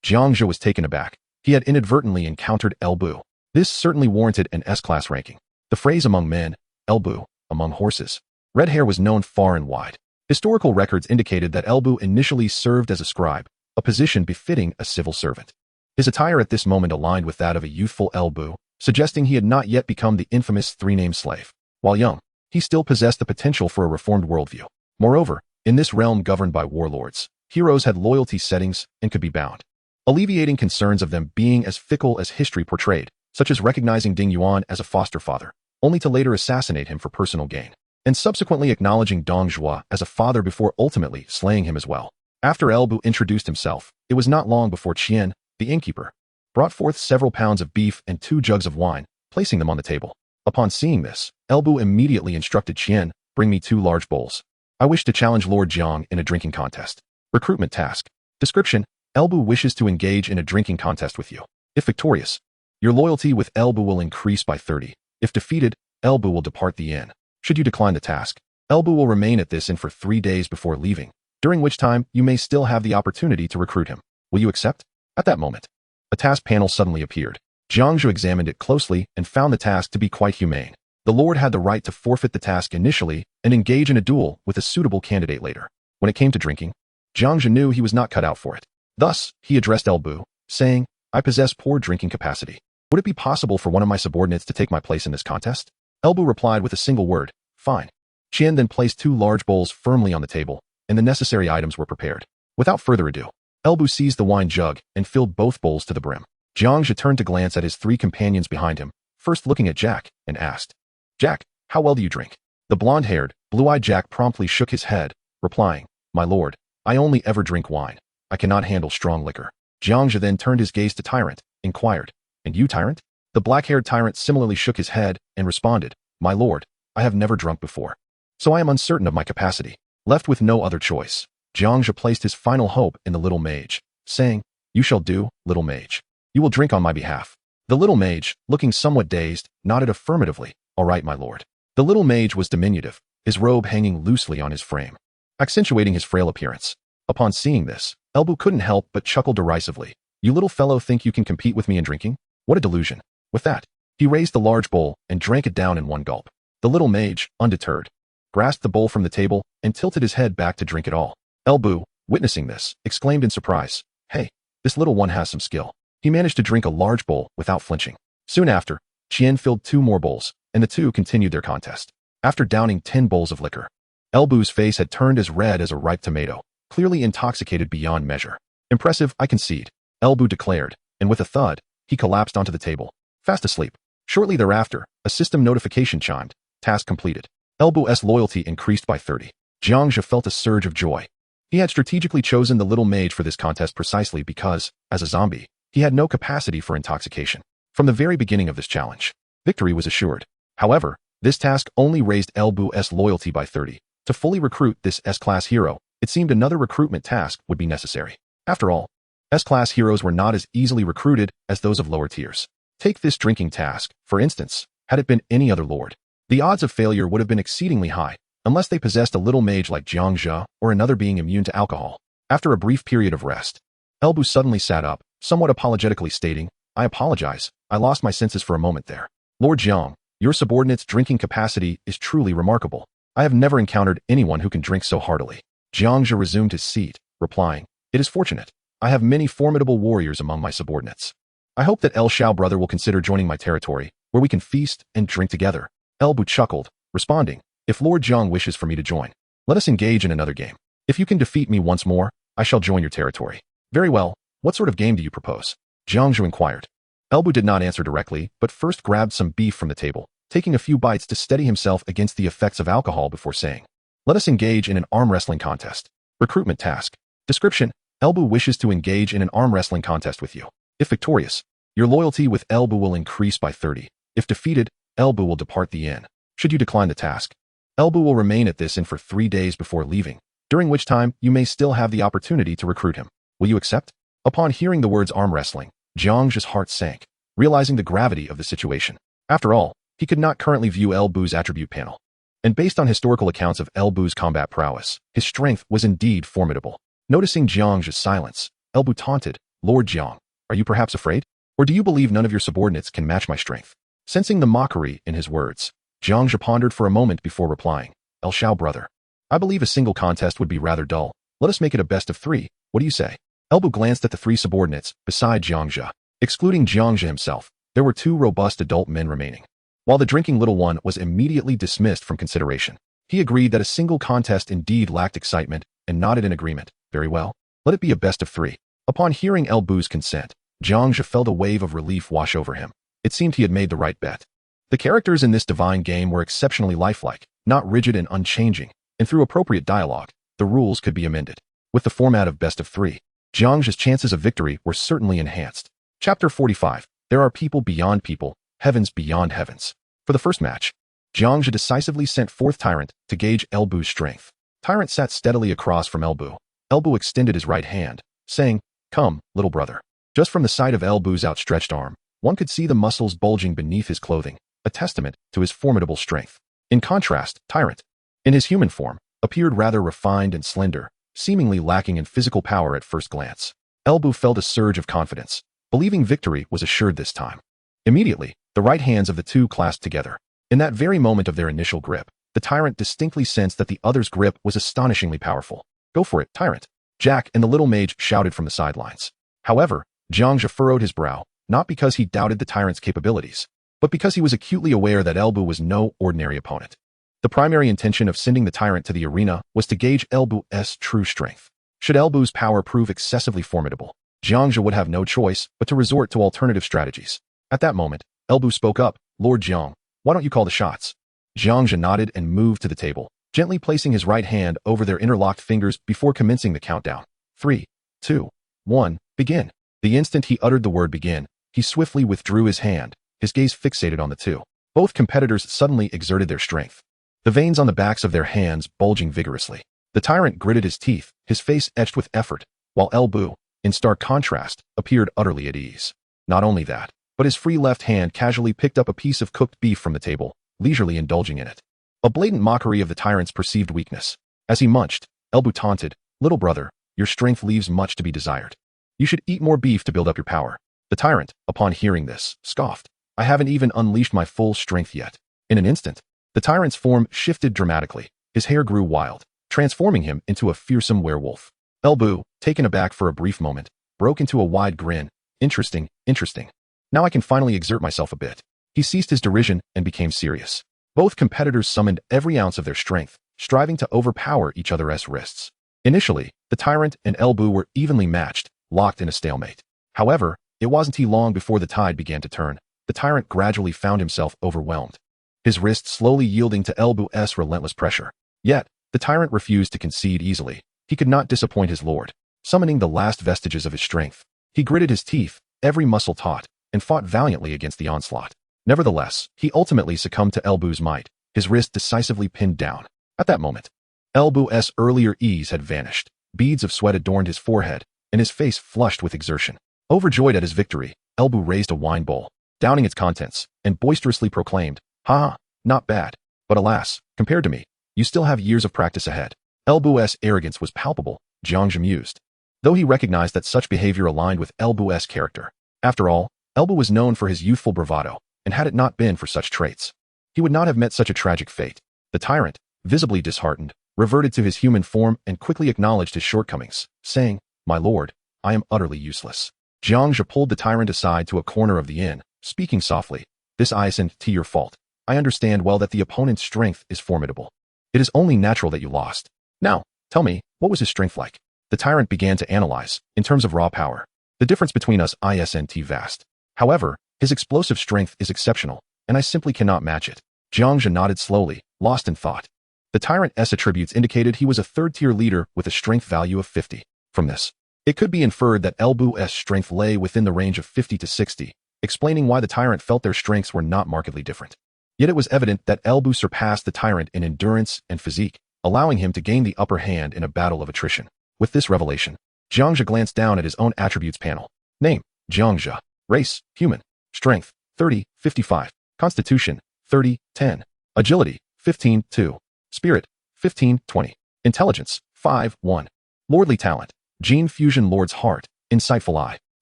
Jiang Zhe was taken aback. He had inadvertently encountered Bu. This certainly warranted an S-class ranking. The phrase among men, Bu, among horses. Red hair was known far and wide. Historical records indicated that Bu initially served as a scribe, a position befitting a civil servant. His attire at this moment aligned with that of a youthful Bu, suggesting he had not yet become the infamous three-name slave. While young, he still possessed the potential for a reformed worldview. Moreover, in this realm governed by warlords, heroes had loyalty settings and could be bound, alleviating concerns of them being as fickle as history portrayed, such as recognizing Ding Yuan as a foster father, only to later assassinate him for personal gain, and subsequently acknowledging Dong Zhuo as a father before ultimately slaying him as well. After Bu introduced himself, it was not long before Qian, the innkeeper, brought forth several pounds of beef and 2 jugs of wine, placing them on the table. Upon seeing this, Bu immediately instructed Qian, bring me 2 large bowls. I wish to challenge Lord Jiang in a drinking contest. Recruitment task. Description: Bu wishes to engage in a drinking contest with you. If victorious, your loyalty with Bu will increase by 30. If defeated, Bu will depart the inn. Should you decline the task, Bu will remain at this inn for 3 days before leaving, during which time you may still have the opportunity to recruit him. Will you accept? At that moment, a task panel suddenly appeared. Jiang Zhe examined it closely and found the task to be quite humane. The Lord had the right to forfeit the task initially and engage in a duel with a suitable candidate later. When it came to drinking, Jiang Zhe knew he was not cut out for it. Thus, he addressed Bu, saying, I possess poor drinking capacity. Would it be possible for one of my subordinates to take my place in this contest? Bu replied with a single word, fine. Qian then placed 2 large bowls firmly on the table, and the necessary items were prepared. Without further ado, Bu seized the wine jug and filled both bowls to the brim. Jiang Zhe turned to glance at his 3 companions behind him, first looking at Jack, and asked, Jack, how well do you drink? The blonde-haired, blue-eyed Jack promptly shook his head, replying, my lord, I only ever drink wine. I cannot handle strong liquor. Jiang Zhe then turned his gaze to Tyrant, inquired, and you, Tyrant? The black-haired Tyrant similarly shook his head and responded, my lord, I have never drunk before, so I am uncertain of my capacity. Left with no other choice, Jiang Zhe placed his final hope in the little mage, saying, you shall do, little mage. You will drink on my behalf. The little mage, looking somewhat dazed, nodded affirmatively, all right, my lord. The little mage was diminutive, his robe hanging loosely on his frame, accentuating his frail appearance. Upon seeing this, Bu couldn't help but chuckle derisively. You little fellow think you can compete with me in drinking? What a delusion. With that, he raised the large bowl and drank it down in one gulp. The little mage, undeterred, grasped the bowl from the table and tilted his head back to drink it all. Bu, witnessing this, exclaimed in surprise, hey, this little one has some skill. He managed to drink a large bowl without flinching. Soon after, Qian filled 2 more bowls, and the 2 continued their contest. After downing 10 bowls of liquor, Bu's face had turned as red as a ripe tomato, clearly intoxicated beyond measure. Impressive, I concede, Bu declared, and with a thud, he collapsed onto the table, fast asleep. Shortly thereafter, a system notification chimed. Task completed. Bu's loyalty increased by 30. Jiang Zhe felt a surge of joy. He had strategically chosen the little mage for this contest precisely because, as a zombie, he had no capacity for intoxication. From the very beginning of this challenge, victory was assured. However, this task only raised Bu's loyalty by 30. To fully recruit this S-class hero, it seemed another recruitment task would be necessary. After all, S-class heroes were not as easily recruited as those of lower tiers. Take this drinking task, for instance. Had it been any other lord, the odds of failure would have been exceedingly high, unless they possessed a little mage like Jiang Zhe or another being immune to alcohol. After a brief period of rest, Bu suddenly sat up, somewhat apologetically stating, I apologize, I lost my senses for a moment there. Lord Jiang, your subordinate's drinking capacity is truly remarkable. I have never encountered anyone who can drink so heartily. Jiang Zhe resumed his seat, replying, it is fortunate. I have many formidable warriors among my subordinates. I hope that Xiao brother will consider joining my territory, where we can feast and drink together. Bu chuckled, responding, if Lord Jiang wishes for me to join, let us engage in another game. If you can defeat me once more, I shall join your territory. Very well, what sort of game do you propose? Jiang Zhe inquired. Bu did not answer directly, but first grabbed some beef from the table, taking a few bites to steady himself against the effects of alcohol before saying, let us engage in an arm wrestling contest. Recruitment task. Description, Bu wishes to engage in an arm wrestling contest with you. If victorious, your loyalty with Bu will increase by 30. If defeated, Bu will depart the inn. Should you decline the task, Bu will remain at this inn for 3 days before leaving, during which time you may still have the opportunity to recruit him. Will you accept? Upon hearing the words arm wrestling, Jiang Zhe's heart sank, realizing the gravity of the situation. After all, he could not currently view El Bu's attribute panel. And based on historical accounts of El Bu's combat prowess, his strength was indeed formidable. Noticing Jiang Zhe's silence, El Bu taunted, Lord Jiang, are you perhaps afraid? Or do you believe none of your subordinates can match my strength? Sensing the mockery in his words, Jiang Zhe pondered for a moment before replying, El Shao brother, I believe a single contest would be rather dull. Let us make it a best of 3. What do you say? El Bu glanced at the 3 subordinates beside Jiang Zhe. Excluding Jiang Zhe himself, there were 2 robust adult men remaining. While the drinking little one was immediately dismissed from consideration, he agreed that a single contest indeed lacked excitement and nodded in agreement. Very well. Let it be a best of 3. Upon hearing El Bu's consent, Jiang Zhe felt a wave of relief wash over him. It seemed he had made the right bet. The characters in this divine game were exceptionally lifelike, not rigid and unchanging, and through appropriate dialogue, the rules could be amended. With the format of best of 3, Jiang Zhe's chances of victory were certainly enhanced. Chapter 45. There are people beyond people, heavens beyond heavens. For the first match, Jiang Zhe decisively sent forth Tyrant to gauge El Bu's strength. Tyrant sat steadily across from El Bu. El Bu extended his right hand, saying, Come, little brother. Just from the sight of El Bu's outstretched arm, one could see the muscles bulging beneath his clothing, a testament to his formidable strength. In contrast, Tyrant, in his human form, appeared rather refined and slender, seemingly lacking in physical power at first glance. El Bu felt a surge of confidence, believing victory was assured this time. Immediately, the right hands of the 2 clasped together. In that very moment of their initial grip, the Tyrant distinctly sensed that the other's grip was astonishingly powerful. Go for it, Tyrant! Jack and the little mage shouted from the sidelines. However, Jiang Zhe furrowed his brow, not because he doubted the Tyrant's capabilities, but because he was acutely aware that El Bu was no ordinary opponent. The primary intention of sending the Tyrant to the arena was to gauge El Bu's true strength. Should El Bu's power prove excessively formidable, Jiang Zhe would have no choice but to resort to alternative strategies. At that moment, El Bu spoke up, Lord Jiang, why don't you call the shots? Jiang Zhe nodded and moved to the table, gently placing his right hand over their interlocked fingers before commencing the countdown. 3, 2, 1, begin. The instant he uttered the word begin, he swiftly withdrew his hand, his gaze fixated on the 2. Both competitors suddenly exerted their strength, the veins on the backs of their hands bulging vigorously. The Tyrant gritted his teeth, his face etched with effort, while El Bu, in stark contrast, appeared utterly at ease. Not only that, but his free left hand casually picked up a piece of cooked beef from the table, leisurely indulging in it. A blatant mockery of the Tyrant's perceived weakness. As he munched, El Bu taunted, Little brother, your strength leaves much to be desired. You should eat more beef to build up your power. The Tyrant, upon hearing this, scoffed. I haven't even unleashed my full strength yet. In an instant, the Tyrant's form shifted dramatically. His hair grew wild, transforming him into a fearsome werewolf. El Bu, taken aback for a brief moment, broke into a wide grin. Interesting, interesting. Now I can finally exert myself a bit. He ceased his derision and became serious. Both competitors summoned every ounce of their strength, striving to overpower each other's wrists. Initially, the Tyrant and El Bu were evenly matched, locked in a stalemate. However, it wasn't long before the tide began to turn. The Tyrant gradually found himself overwhelmed, his wrist slowly yielding to El Bu's relentless pressure. Yet, the Tyrant refused to concede easily. He could not disappoint his lord. Summoning the last vestiges of his strength, he gritted his teeth, every muscle taut, and fought valiantly against the onslaught. Nevertheless, he ultimately succumbed to El Bu's might, his wrist decisively pinned down. At that moment, El Bu's earlier ease had vanished. Beads of sweat adorned his forehead, and his face flushed with exertion. Overjoyed at his victory, El Bu raised a wine bowl, downing its contents, and boisterously proclaimed, "Ha, not bad. But alas, compared to me, you still have years of practice ahead." El Bu's arrogance was palpable, Jiang Zhe mused, though he recognized that such behavior aligned with El Bu's character. After all, El Bu was known for his youthful bravado, and had it not been for such traits, he would not have met such a tragic fate. The Tyrant, visibly disheartened, reverted to his human form and quickly acknowledged his shortcomings, saying, "My lord, I am utterly useless." Jiang Zhe pulled the Tyrant aside to a corner of the inn, speaking softly, "This isn't to your fault. I understand well that the opponent's strength is formidable. It is only natural that you lost. Now, tell me, what was his strength like?" The Tyrant began to analyze, in terms of raw power. The difference between us isn't vast. However, his explosive strength is exceptional, and I simply cannot match it. Jiang Zhe nodded slowly, lost in thought. The Tyrant's attributes indicated he was a third-tier leader with a strength value of 50. From this, it could be inferred that El Bu's strength lay within the range of 50 to 60, explaining why the Tyrant felt their strengths were not markedly different. Yet it was evident that El Bu surpassed the Tyrant in endurance and physique, allowing him to gain the upper hand in a battle of attrition. With this revelation, Jiang Zhe glanced down at his own attributes panel. Name, Jiang Zhe. Race, human. Strength, 30, 55. Constitution, 30, 10. Agility, 15, 2. Spirit, 15, 20. Intelligence, 5, 1. Lordly talent, Gene Fusion Lord's Heart, Insightful Eye.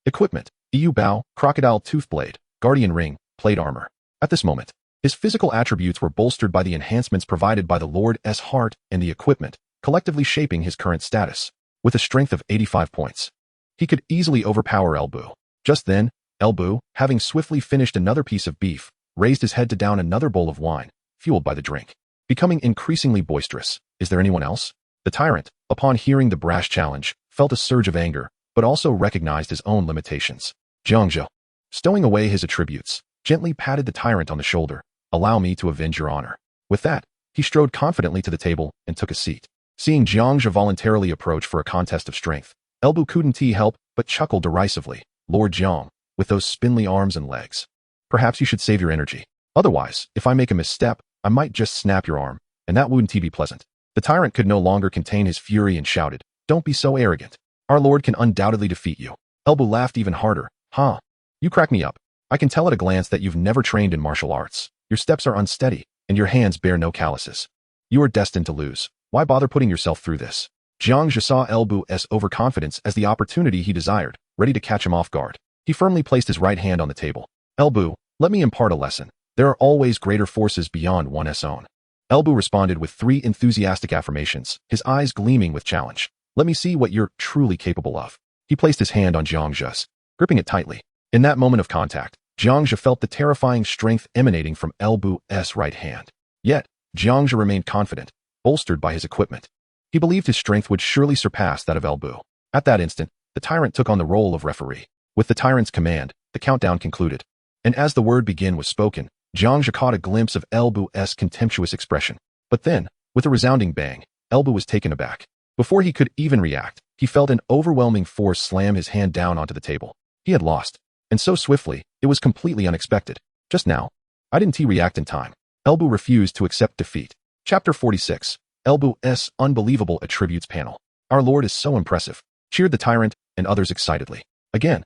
Equipment, EU Bow, Crocodile Toothblade, Guardian Ring, Plate Armor. At this moment, his physical attributes were bolstered by the enhancements provided by the Lord's Heart and the equipment, collectively shaping his current status. With a strength of 85 points, he could easily overpower Elbu. Just then, Elbu, having swiftly finished another piece of beef, raised his head to down another bowl of wine, fueled by the drink. Becoming increasingly boisterous. Is there anyone else? The tyrant, upon hearing the brash challenge, felt a surge of anger, but also recognized his own limitations. Jiang Zhe, stowing away his attributes, gently patted the tyrant on the shoulder. Allow me to avenge your honor. With that, he strode confidently to the table and took a seat. Seeing Jiang Zhe voluntarily approach for a contest of strength, Elbu couldn't help but chuckle derisively. Lord Jiang, with those spindly arms and legs. Perhaps you should save your energy. Otherwise, if I make a misstep, I might just snap your arm, and that wouldn't be pleasant. The tyrant could no longer contain his fury and shouted, Don't be so arrogant. Our lord can undoubtedly defeat you. Elbu laughed even harder. Huh? You crack me up. I can tell at a glance that you've never trained in martial arts. Your steps are unsteady, and your hands bear no calluses. You are destined to lose. Why bother putting yourself through this? Jiang Zhe saw Elbu's overconfidence as the opportunity he desired, ready to catch him off guard. He firmly placed his right hand on the table. Elbu, let me impart a lesson. There are always greater forces beyond one's own. Elbu responded with 3 enthusiastic affirmations, his eyes gleaming with challenge. Let me see what you're truly capable of. He placed his hand on Jiang Zhe's, gripping it tightly. In that moment of contact, Jiang Zhe felt the terrifying strength emanating from Elbu's right hand. Yet, Jiang Zhe remained confident, bolstered by his equipment. He believed his strength would surely surpass that of Elbu. At that instant, the tyrant took on the role of referee. With the tyrant's command, the countdown concluded. And as the word begin was spoken, Jiang Zhe caught a glimpse of Elbu's contemptuous expression. But then, with a resounding bang, Elbu was taken aback. Before he could even react, he felt an overwhelming force slam his hand down onto the table. He had lost. And so swiftly, it was completely unexpected. Just now, I didn't react in time. Elbu refused to accept defeat. Chapter 46. Elbu's Unbelievable Attributes Panel. Our lord is so impressive, cheered the tyrant and others excitedly. Again.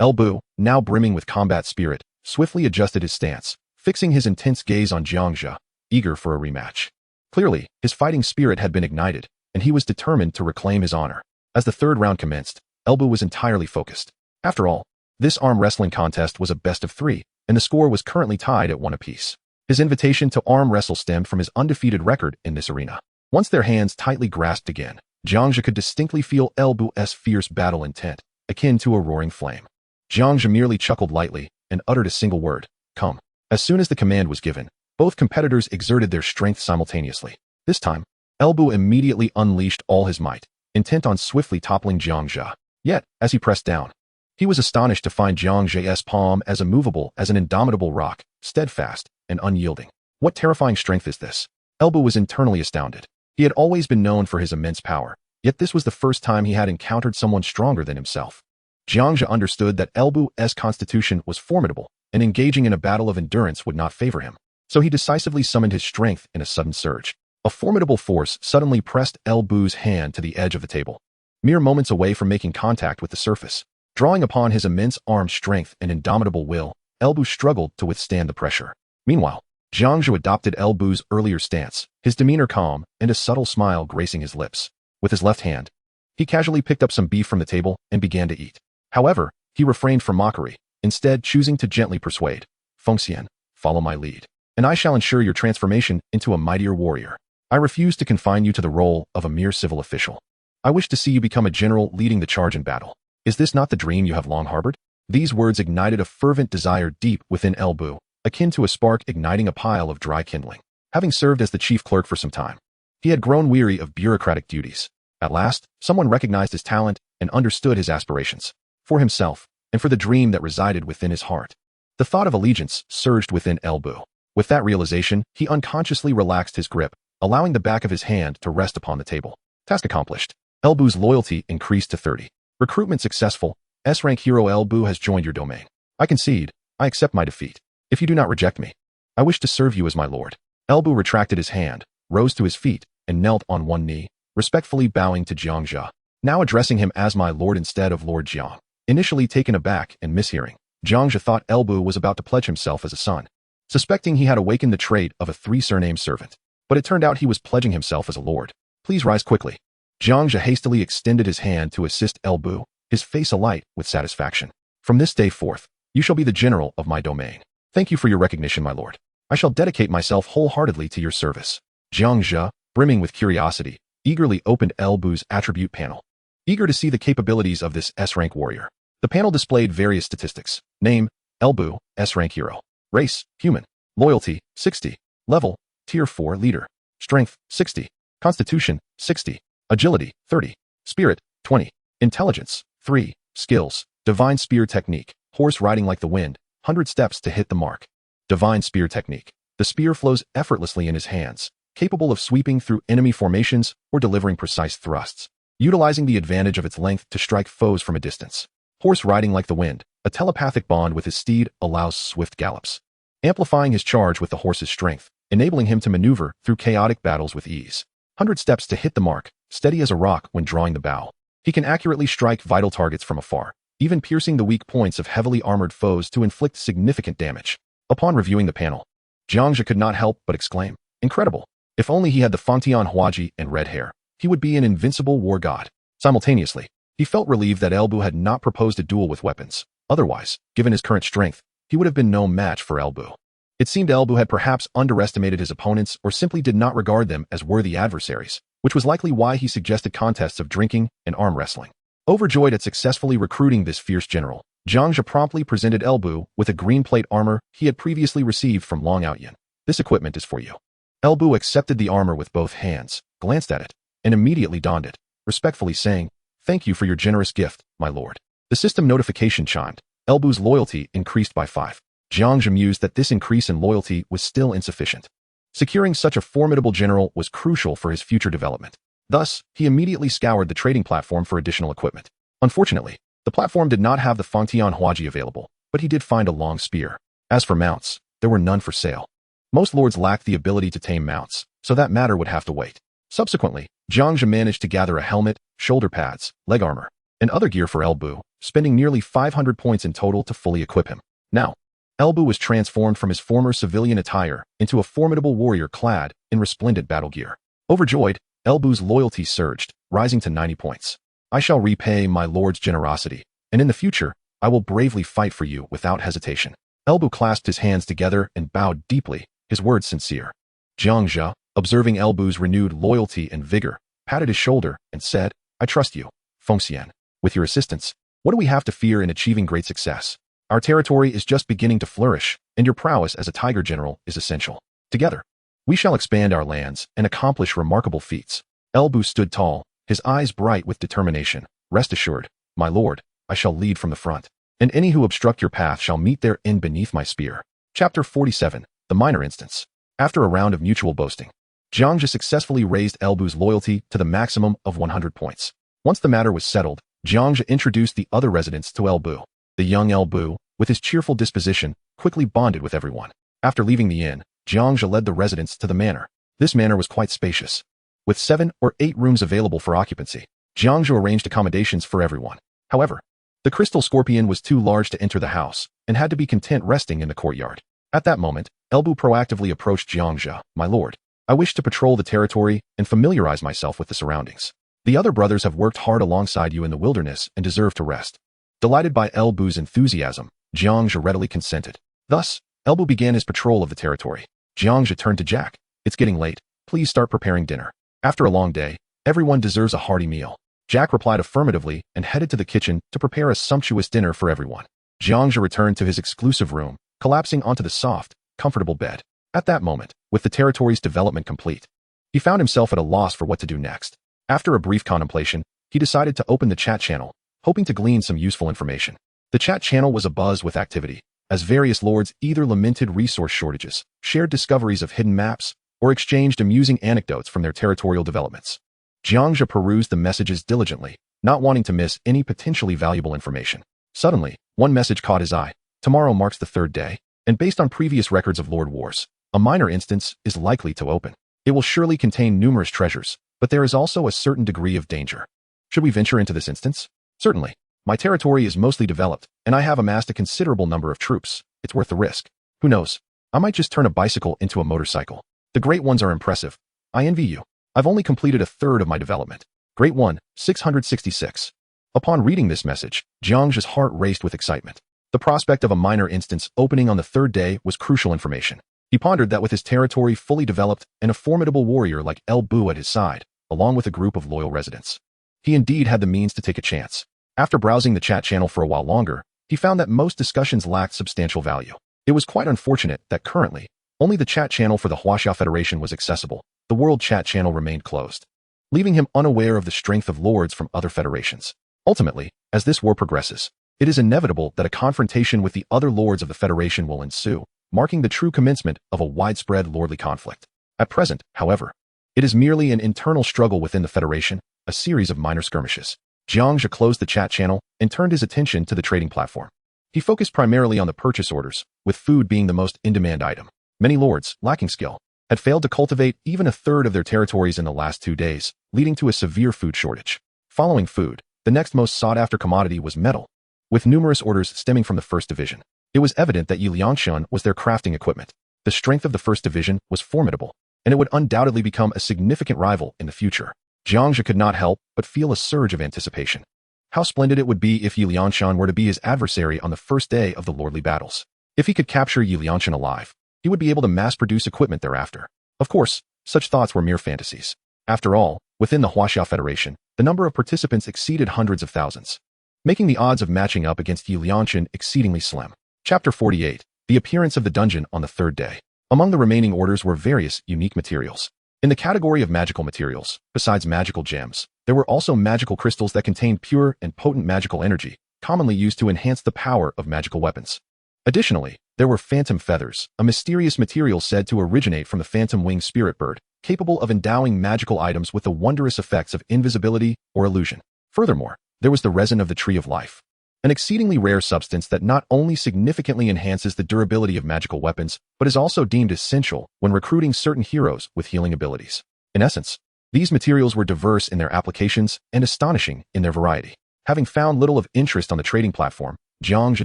Elbu, now brimming with combat spirit, swiftly adjusted his stance, fixing his intense gaze on Jiang Zhe, eager for a rematch. Clearly, his fighting spirit had been ignited, and he was determined to reclaim his honor. As the third round commenced, Elbu was entirely focused. After all, this arm wrestling contest was a best of 3, and the score was currently tied at 1 apiece. His invitation to arm wrestle stemmed from his undefeated record in this arena. Once their hands tightly grasped again, Jiang Zhe could distinctly feel Elbu's fierce battle intent, akin to a roaring flame. Jiang Zhe merely chuckled lightly and uttered a single word, come. As soon as the command was given, both competitors exerted their strength simultaneously. This time, Elbu immediately unleashed all his might, intent on swiftly toppling Jiang Zhe. Yet, as he pressed down, he was astonished to find Jiang Zhe's palm as immovable as an indomitable rock, steadfast and unyielding. What terrifying strength is this? Elbu was internally astounded. He had always been known for his immense power, yet this was the first time he had encountered someone stronger than himself. Jiang Zhe understood that Elbu's constitution was formidable, and engaging in a battle of endurance would not favor him. So he decisively summoned his strength in a sudden surge. A formidable force suddenly pressed Elbu's hand to the edge of the table, mere moments away from making contact with the surface. Drawing upon his immense arm strength and indomitable will, Elbu struggled to withstand the pressure. Meanwhile, Jiang Zhe adopted Elbu's earlier stance, his demeanor calm and a subtle smile gracing his lips. With his left hand, he casually picked up some beef from the table and began to eat. However, he refrained from mockery, instead choosing to gently persuade. Fengxian, follow my lead, and I shall ensure your transformation into a mightier warrior. I refuse to confine you to the role of a mere civil official. I wish to see you become a general leading the charge in battle. Is this not the dream you have long harbored? These words ignited a fervent desire deep within Elbu, akin to a spark igniting a pile of dry kindling. Having served as the chief clerk for some time, he had grown weary of bureaucratic duties. At last, someone recognized his talent and understood his aspirations. For himself, and for the dream that resided within his heart. The thought of allegiance surged within Elbu. With that realization, he unconsciously relaxed his grip, allowing the back of his hand to rest upon the table. Task accomplished. Elbu's loyalty increased to 30. Recruitment successful. S-rank hero Elbu has joined your domain. I concede. I accept my defeat. If you do not reject me, I wish to serve you as my lord. Elbu retracted his hand, rose to his feet, and knelt on one knee, respectfully bowing to Jiang Zhe. now addressing him as my lord instead of Lord Jiang. Initially taken aback and mishearing, Jiang Zhe thought Elbu was about to pledge himself as a son, suspecting he had awakened the trait of a three-surname servant. But it turned out he was pledging himself as a lord. Please rise quickly. Jiang Zhe hastily extended his hand to assist Elbu, his face alight with satisfaction. From this day forth, you shall be the general of my domain. Thank you for your recognition, my lord. I shall dedicate myself wholeheartedly to your service. Jiang Zhe, brimming with curiosity, eagerly opened Elbu's attribute panel, eager to see the capabilities of this S-rank warrior. The panel displayed various statistics. Name, Elbu, S-rank hero. Race, human. Loyalty, 60. Level, tier 4 leader. Strength, 60. Constitution, 60. Agility, 30. Spirit, 20. Intelligence, 3. Skills, divine spear technique. Horse riding like the wind, 100 steps to hit the mark. Divine spear technique. The spear flows effortlessly in his hands, capable of sweeping through enemy formations or delivering precise thrusts, utilizing the advantage of its length to strike foes from a distance. Horse riding like the wind. A telepathic bond with his steed allows swift gallops, amplifying his charge with the horse's strength, enabling him to maneuver through chaotic battles with ease. 100 steps to hit the mark, steady as a rock when drawing the bow. He can accurately strike vital targets from afar, even piercing the weak points of heavily armored foes to inflict significant damage. Upon reviewing the panel, Jiang Zhe could not help but exclaim, incredible! If only he had the Fantian and red hair, he would be an invincible war god. Simultaneously, he felt relieved that Elbu had not proposed a duel with weapons. Otherwise, given his current strength, he would have been no match for Elbu. It seemed Elbu had perhaps underestimated his opponents or simply did not regard them as worthy adversaries, which was likely why he suggested contests of drinking and arm wrestling. Overjoyed at successfully recruiting this fierce general, Jiang Zhe promptly presented Elbu with a green plate armor he had previously received from Long Outyin. This equipment is for you. Elbu accepted the armor with both hands, glanced at it, and immediately donned it, respectfully saying, "Thank you for your generous gift, my lord." The system notification chimed. Elbu's loyalty increased by 5. Jiang Zhe mused that this increase in loyalty was still insufficient. Securing such a formidable general was crucial for his future development. Thus, he immediately scoured the trading platform for additional equipment. Unfortunately, the platform did not have the Fantian available, but he did find a long spear. As for mounts, there were none for sale. Most lords lacked the ability to tame mounts, so that matter would have to wait. Subsequently, Jiang Zhe managed to gather a helmet, shoulder pads, leg armor, and other gear for Elbu, spending nearly 500 points in total to fully equip him. Now, Elbu was transformed from his former civilian attire into a formidable warrior clad in resplendent battle gear. Overjoyed, Elbu's loyalty surged, rising to 90 points. I shall repay my lord's generosity, and in the future, I will bravely fight for you without hesitation. Elbu clasped his hands together and bowed deeply, his words sincere. Jiang Zhe, observing Elbu's renewed loyalty and vigor, patted his shoulder and said, I trust you, Fengxian. With your assistance, what do we have to fear in achieving great success? Our territory is just beginning to flourish, and your prowess as a tiger general is essential. Together, we shall expand our lands and accomplish remarkable feats. Elbu stood tall, his eyes bright with determination. Rest assured, my lord, I shall lead from the front, and any who obstruct your path shall meet their end beneath my spear. Chapter 47, The Minor Instance. After a round of mutual boasting, Jiang Zhe successfully raised Elbu's loyalty to the maximum of 100 points. Once the matter was settled, Jiang Zhe introduced the other residents to Elbu. The young Elbu, with his cheerful disposition, quickly bonded with everyone. After leaving the inn, Jiang Zhe led the residents to the manor. This manor was quite spacious, with 7 or 8 rooms available for occupancy. Jiang Zhe arranged accommodations for everyone. However, the crystal scorpion was too large to enter the house and had to be content resting in the courtyard. At that moment, Elbu proactively approached Jiang Zhe. My lord, I wish to patrol the territory and familiarize myself with the surroundings. The other brothers have worked hard alongside you in the wilderness and deserve to rest. Delighted by Elbu's enthusiasm, Jiang Zhe readily consented. Thus, Elbu began his patrol of the territory. Jiang Zhe turned to Jack. It's getting late. Please start preparing dinner. After a long day, everyone deserves a hearty meal. Jack replied affirmatively and headed to the kitchen to prepare a sumptuous dinner for everyone. Jiang Zhe returned to his exclusive room, collapsing onto the soft, comfortable bed. At that moment, with the territory's development complete, he found himself at a loss for what to do next. After a brief contemplation, he decided to open the chat channel, hoping to glean some useful information. The chat channel was abuzz with activity, as various lords either lamented resource shortages, shared discoveries of hidden maps, or exchanged amusing anecdotes from their territorial developments. Jiang Zhe perused the messages diligently, not wanting to miss any potentially valuable information. Suddenly, one message caught his eye. Tomorrow marks the 3rd day, and based on previous records of Lord Wars, a minor instance is likely to open. It will surely contain numerous treasures, but there is also a certain degree of danger. Should we venture into this instance? Certainly. My territory is mostly developed, and I have amassed a considerable number of troops. It's worth the risk. Who knows? I might just turn a bicycle into a motorcycle. The Great Ones are impressive. I envy you. I've only completed a third of my development. Great One, 666. Upon reading this message, Jiang Zhe's heart raced with excitement. The prospect of a minor instance opening on the third day was crucial information. He pondered that with his territory fully developed and a formidable warrior like El Bu at his side, along with a group of loyal residents, he indeed had the means to take a chance. After browsing the chat channel for a while longer, he found that most discussions lacked substantial value. It was quite unfortunate that currently, only the chat channel for the Huaxia Federation was accessible. The world chat channel remained closed, leaving him unaware of the strength of lords from other federations. Ultimately, as this war progresses, it is inevitable that a confrontation with the other lords of the Federation will ensue, marking the true commencement of a widespread lordly conflict. At present, however, it is merely an internal struggle within the Federation, a series of minor skirmishes. Jiang Zhe closed the chat channel and turned his attention to the trading platform. He focused primarily on the purchase orders, with food being the most in-demand item. Many lords, lacking skill, had failed to cultivate even a third of their territories in the last 2 days, leading to a severe food shortage. Following food, the next most sought-after commodity was metal, with numerous orders stemming from the First Division. It was evident that Yiliangshan was their crafting equipment. The strength of the First Division was formidable, and it would undoubtedly become a significant rival in the future. Jiang Zhe could not help but feel a surge of anticipation. How splendid it would be if Yiliangshan were to be his adversary on the first day of the lordly battles. If he could capture Yiliangshan alive, he would be able to mass-produce equipment thereafter. Of course, such thoughts were mere fantasies. After all, within the Huaxia Federation, the number of participants exceeded hundreds of thousands, making the odds of matching up against Yiliangshan exceedingly slim. Chapter 48. The appearance of the dungeon on the third day. Among the remaining orders were various unique materials. In the category of magical materials, besides magical gems, there were also magical crystals that contained pure and potent magical energy, commonly used to enhance the power of magical weapons. Additionally, there were phantom feathers, a mysterious material said to originate from the phantom winged spirit bird, capable of endowing magical items with the wondrous effects of invisibility or illusion. Furthermore, there was the resin of the tree of life, an exceedingly rare substance that not only significantly enhances the durability of magical weapons, but is also deemed essential when recruiting certain heroes with healing abilities. In essence, these materials were diverse in their applications and astonishing in their variety. Having found little of interest on the trading platform, Jiang Zhe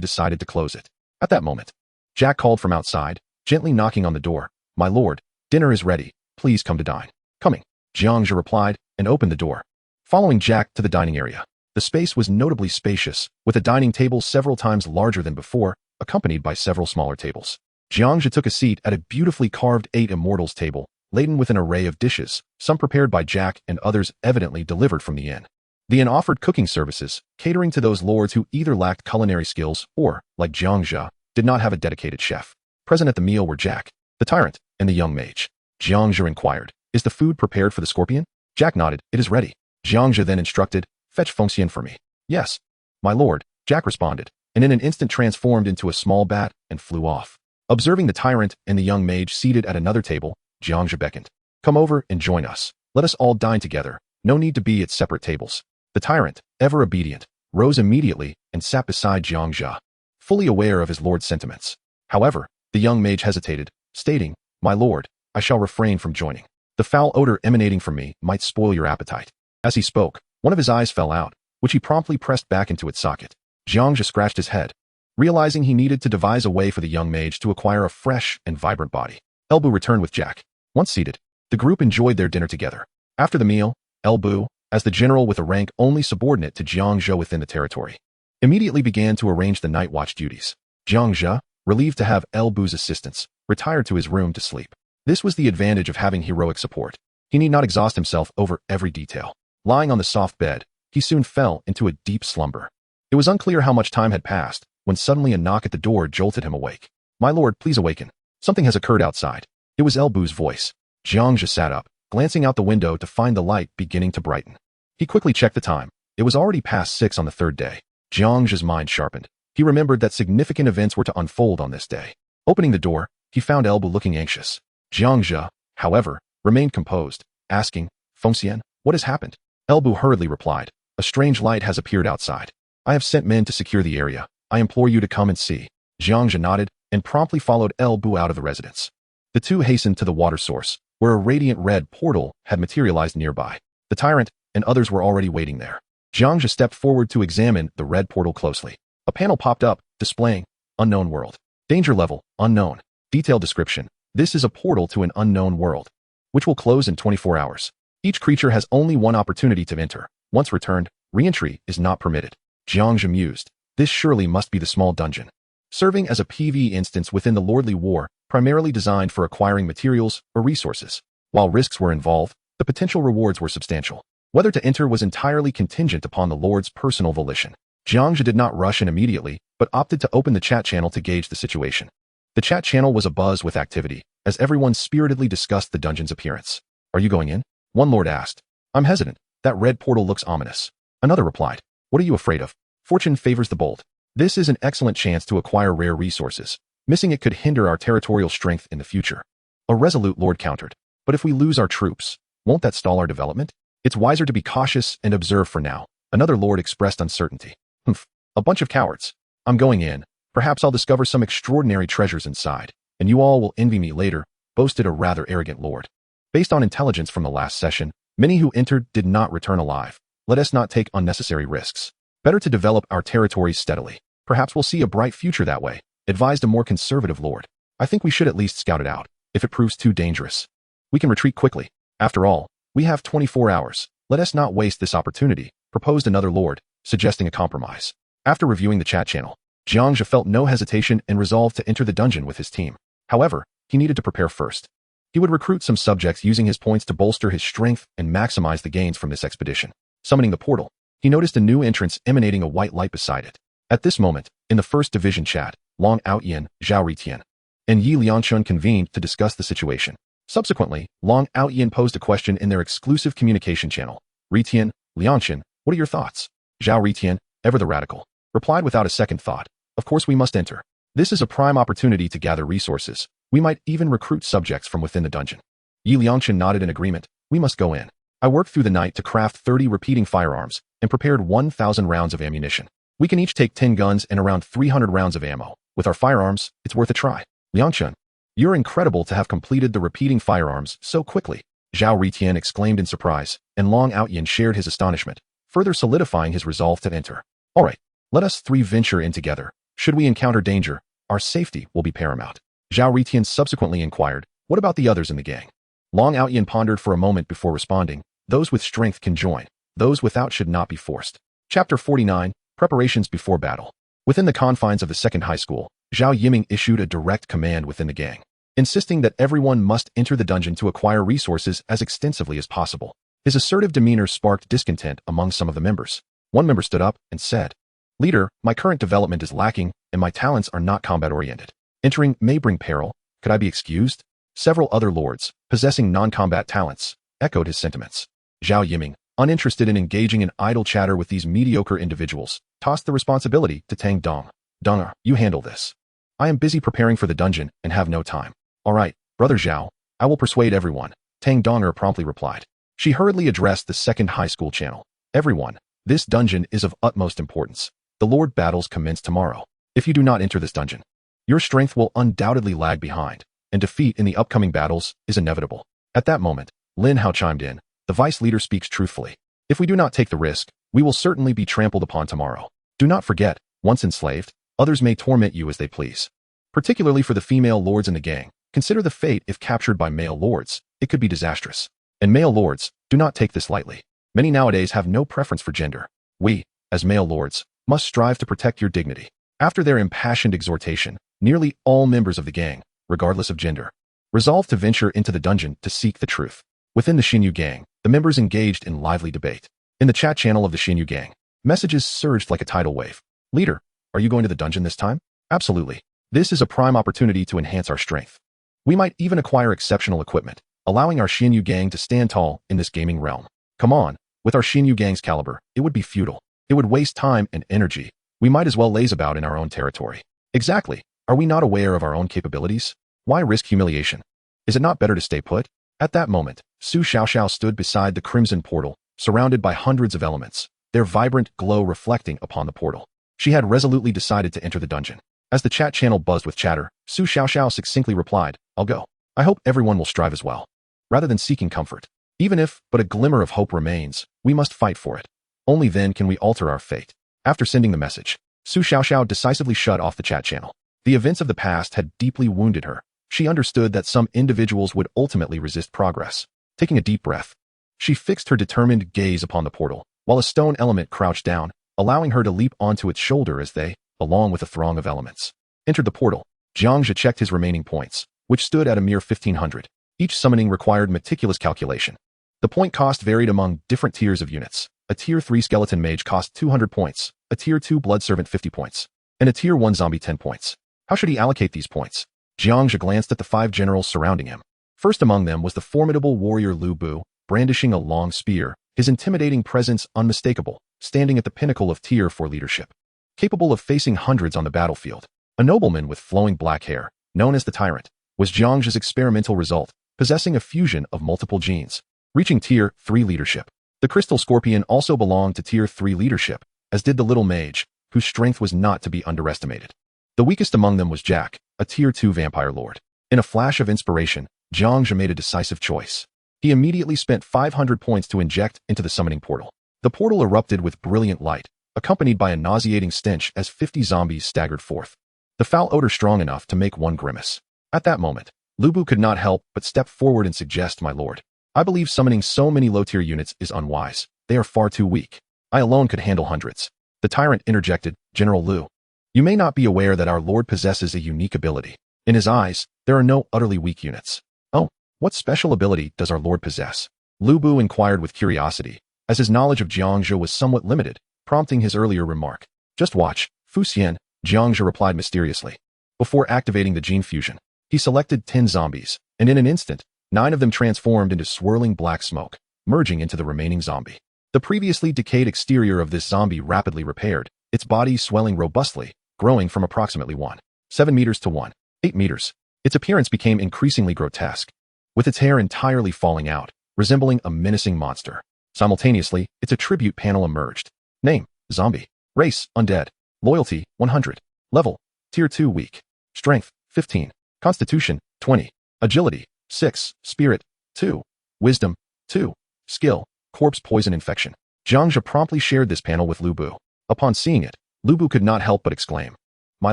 decided to close it. At that moment, Jack called from outside, gently knocking on the door. "My lord, dinner is ready. Please come to dine." "Coming," Jiang Zhe replied, and opened the door. Following Jack to the dining area, the space was notably spacious, with a dining table several times larger than before, accompanied by several smaller tables. Jiang Zhe took a seat at a beautifully carved 8 immortals table, laden with an array of dishes, some prepared by Jack and others evidently delivered from the inn. The inn offered cooking services, catering to those lords who either lacked culinary skills or, like Jiang Zhe, did not have a dedicated chef. Present at the meal were Jack, the Tyrant, and the young mage. Jiang Zhe inquired, "Is the food prepared for the scorpion?" Jack nodded, "It is ready." Jiang Zhe then instructed, "Fetch Fengxian for me." "Yes, my lord," Jack responded, and in an instant transformed into a small bat and flew off. Observing the Tyrant and the young mage seated at another table, Jiang Zhe beckoned, "Come over and join us. Let us all dine together. No need to be at separate tables." The Tyrant, ever obedient, rose immediately and sat beside Jiang Zhe, fully aware of his lord's sentiments. However, the young mage hesitated, stating, "My lord, I shall refrain from joining. The foul odor emanating from me might spoil your appetite." As he spoke, one of his eyes fell out, which he promptly pressed back into its socket. Jiang Zhe scratched his head, realizing he needed to devise a way for the young mage to acquire a fresh and vibrant body. El Bu returned with Jack. Once seated, the group enjoyed their dinner together. After the meal, El Bu, as the general with a rank only subordinate to Jiang Zhe within the territory, immediately began to arrange the night watch duties. Jiang Zhe, relieved to have El Bu's assistance, retired to his room to sleep. This was the advantage of having heroic support. He need not exhaust himself over every detail. Lying on the soft bed, he soon fell into a deep slumber. It was unclear how much time had passed, when suddenly a knock at the door jolted him awake. "My lord, please awaken. Something has occurred outside." It was El Bu's voice. Jiang Zhe sat up, glancing out the window to find the light beginning to brighten. He quickly checked the time. It was already past 6 on the third day. Jiang Zhe's mind sharpened. He remembered that significant events were to unfold on this day. Opening the door, he found El Bu looking anxious. Jiang Zhe, however, remained composed, asking, "Fengxian, what has happened?" El Bu hurriedly replied, "A strange light has appeared outside. I have sent men to secure the area. I implore you to come and see." Jiang Zhe nodded and promptly followed El Bu out of the residence. The two hastened to the water source, where a radiant red portal had materialized nearby. The Tyrant and others were already waiting there. Jiang Zhe stepped forward to examine the red portal closely. A panel popped up, displaying Unknown World. Danger level, unknown. Detailed description. This is a portal to an unknown world, which will close in 24 hours. Each creature has only one opportunity to enter. Once returned, re-entry is not permitted. Jiang Zhe mused. This surely must be the small dungeon, serving as a PvE instance within the Lordly War, primarily designed for acquiring materials or resources. While risks were involved, the potential rewards were substantial. Whether to enter was entirely contingent upon the Lord's personal volition. Jiang Zhe did not rush in immediately, but opted to open the chat channel to gauge the situation. The chat channel was abuzz with activity, as everyone spiritedly discussed the dungeon's appearance. Are you going in? One lord asked. I'm hesitant. That red portal looks ominous. Another replied. What are you afraid of? Fortune favors the bold. This is an excellent chance to acquire rare resources. Missing it could hinder our territorial strength in the future. A resolute lord countered. But if we lose our troops, won't that stall our development? It's wiser to be cautious and observe for now. Another lord expressed uncertainty. Humph. A bunch of cowards. I'm going in. Perhaps I'll discover some extraordinary treasures inside, and you all will envy me later, boasted a rather arrogant lord. Based on intelligence from the last session, many who entered did not return alive. Let us not take unnecessary risks. Better to develop our territories steadily. Perhaps we'll see a bright future that way, advised a more conservative lord. I think we should at least scout it out. If it proves too dangerous, we can retreat quickly. After all, we have 24 hours. Let us not waste this opportunity, proposed another lord, suggesting a compromise. After reviewing the chat channel, Jiang Zhe felt no hesitation and resolved to enter the dungeon with his team. However, he needed to prepare first. He would recruit some subjects using his points to bolster his strength and maximize the gains from this expedition. Summoning the portal, he noticed a new entrance emanating a white light beside it. At this moment, in the first division chat, Long Outyin, Zhao Ritian, and Yi Lianchun convened to discuss the situation. Subsequently, Long Outyin posed a question in their exclusive communication channel. Ritian, Lianchun, what are your thoughts? Zhao Ritian, ever the radical, replied without a second thought. Of course we must enter. This is a prime opportunity to gather resources. We might even recruit subjects from within the dungeon. Yi Lianchun nodded in agreement. We must go in. I worked through the night to craft 30 repeating firearms and prepared 1,000 rounds of ammunition. We can each take 10 guns and around 300 rounds of ammo. With our firearms, it's worth a try. Lianchun, you're incredible to have completed the repeating firearms so quickly. Zhao Ritian exclaimed in surprise, and Long Outyin shared his astonishment, further solidifying his resolve to enter. All right, let us three venture in together. Should we encounter danger, our safety will be paramount. Zhao Ritian subsequently inquired, what about the others in the gang? Long Outyin pondered for a moment before responding, those with strength can join. Those without should not be forced. Chapter 49, Preparations before Battle. Within the confines of the second high school, Zhao Yiming issued a direct command within the gang, insisting that everyone must enter the dungeon to acquire resources as extensively as possible. His assertive demeanor sparked discontent among some of the members. One member stood up and said, Leader, my current development is lacking, and my talents are not combat-oriented. Entering may bring peril. Could I be excused? Several other lords, possessing non-combat talents, echoed his sentiments. Zhao Yiming, uninterested in engaging in idle chatter with these mediocre individuals, tossed the responsibility to Tang Donger. You handle this. I am busy preparing for the dungeon and have no time. All right, Brother Zhao, I will persuade everyone, Tang Donger promptly replied. She hurriedly addressed the second high school channel. Everyone, this dungeon is of utmost importance. The Lord battles commence tomorrow. If you do not enter this dungeon, your strength will undoubtedly lag behind, and defeat in the upcoming battles is inevitable. At that moment, Linhao chimed in. The vice leader speaks truthfully. If we do not take the risk, we will certainly be trampled upon tomorrow. Do not forget, once enslaved, others may torment you as they please. Particularly for the female lords in the gang, consider the fate if captured by male lords. It could be disastrous. And male lords, do not take this lightly. Many nowadays have no preference for gender. We, as male lords, must strive to protect your dignity. After their impassioned exhortation, nearly all members of the gang, regardless of gender, resolved to venture into the dungeon to seek the truth. Within the Xinyu gang, the members engaged in lively debate. In the chat channel of the Xinyu gang, messages surged like a tidal wave. Leader, are you going to the dungeon this time? Absolutely. This is a prime opportunity to enhance our strength. We might even acquire exceptional equipment, allowing our Xinyu gang to stand tall in this gaming realm. Come on, with our Xinyu gang's caliber, it would be futile. It would waste time and energy. We might as well laze about in our own territory. Exactly. Are we not aware of our own capabilities? Why risk humiliation? Is it not better to stay put? At that moment, Su Xiaoxiao stood beside the crimson portal, surrounded by hundreds of elements, their vibrant glow reflecting upon the portal. She had resolutely decided to enter the dungeon. As the chat channel buzzed with chatter, Su Xiaoxiao succinctly replied, I'll go. I hope everyone will strive as well. Rather than seeking comfort, even if but a glimmer of hope remains, we must fight for it. Only then can we alter our fate. After sending the message, Su Xiaoxiao decisively shut off the chat channel. The events of the past had deeply wounded her. She understood that some individuals would ultimately resist progress. Taking a deep breath, she fixed her determined gaze upon the portal, while a stone element crouched down, allowing her to leap onto its shoulder as they, along with a throng of elements, entered the portal. Jiang Zhe checked his remaining points, which stood at a mere 1,500. Each summoning required meticulous calculation. The point cost varied among different tiers of units. A Tier 3 Skeleton Mage cost 200 points, a Tier 2 Blood Servant 50 points, and a Tier 1 Zombie 10 points. How should he allocate these points? Jiang Zhe glanced at the 5 generals surrounding him. First among them was the formidable warrior Lu Bu, brandishing a long spear, his intimidating presence unmistakable, standing at the pinnacle of Tier 4 leadership. Capable of facing hundreds on the battlefield, a nobleman with flowing black hair, known as the Tyrant, was Jiang Zhe's experimental result, possessing a fusion of multiple genes, reaching Tier 3 leadership. The Crystal Scorpion also belonged to Tier 3 leadership, as did the Little Mage, whose strength was not to be underestimated. The weakest among them was Jack, a Tier 2 vampire lord. In a flash of inspiration, Jiang Zhe made a decisive choice. He immediately spent 500 points to inject into the summoning portal. The portal erupted with brilliant light, accompanied by a nauseating stench as 50 zombies staggered forth. The foul odor strong enough to make one grimace. At that moment, Lu Bu could not help but step forward and suggest, "My lord, I believe summoning so many low-tier units is unwise. They are far too weak. I alone could handle hundreds." The Tyrant interjected, "General Lu, you may not be aware that our lord possesses a unique ability. In his eyes, there are no utterly weak units." "Oh, what special ability does our lord possess?" Lu Bu inquired with curiosity, as his knowledge of Jiang Zhe was somewhat limited, prompting his earlier remark. "Just watch, Fu Xian," Jiang Zhe replied mysteriously. Before activating the gene fusion, he selected 10 zombies, and in an instant, 9 of them transformed into swirling black smoke, merging into the remaining zombie. The previously decayed exterior of this zombie rapidly repaired, its body swelling robustly, growing from approximately 1.7 meters to 1.8 meters. Its appearance became increasingly grotesque, with its hair entirely falling out, resembling a menacing monster. Simultaneously, its attribute panel emerged. Name, Zombie. Race, Undead. Loyalty, 100. Level, Tier 2 Weak. Strength, 15. Constitution, 20. Agility, 6. Spirit, 2. Wisdom, 2. Skill, Corpse Poison Infection. Jiang Zhe promptly shared this panel with Lu Bu. Upon seeing it, Lu Bu could not help but exclaim, "My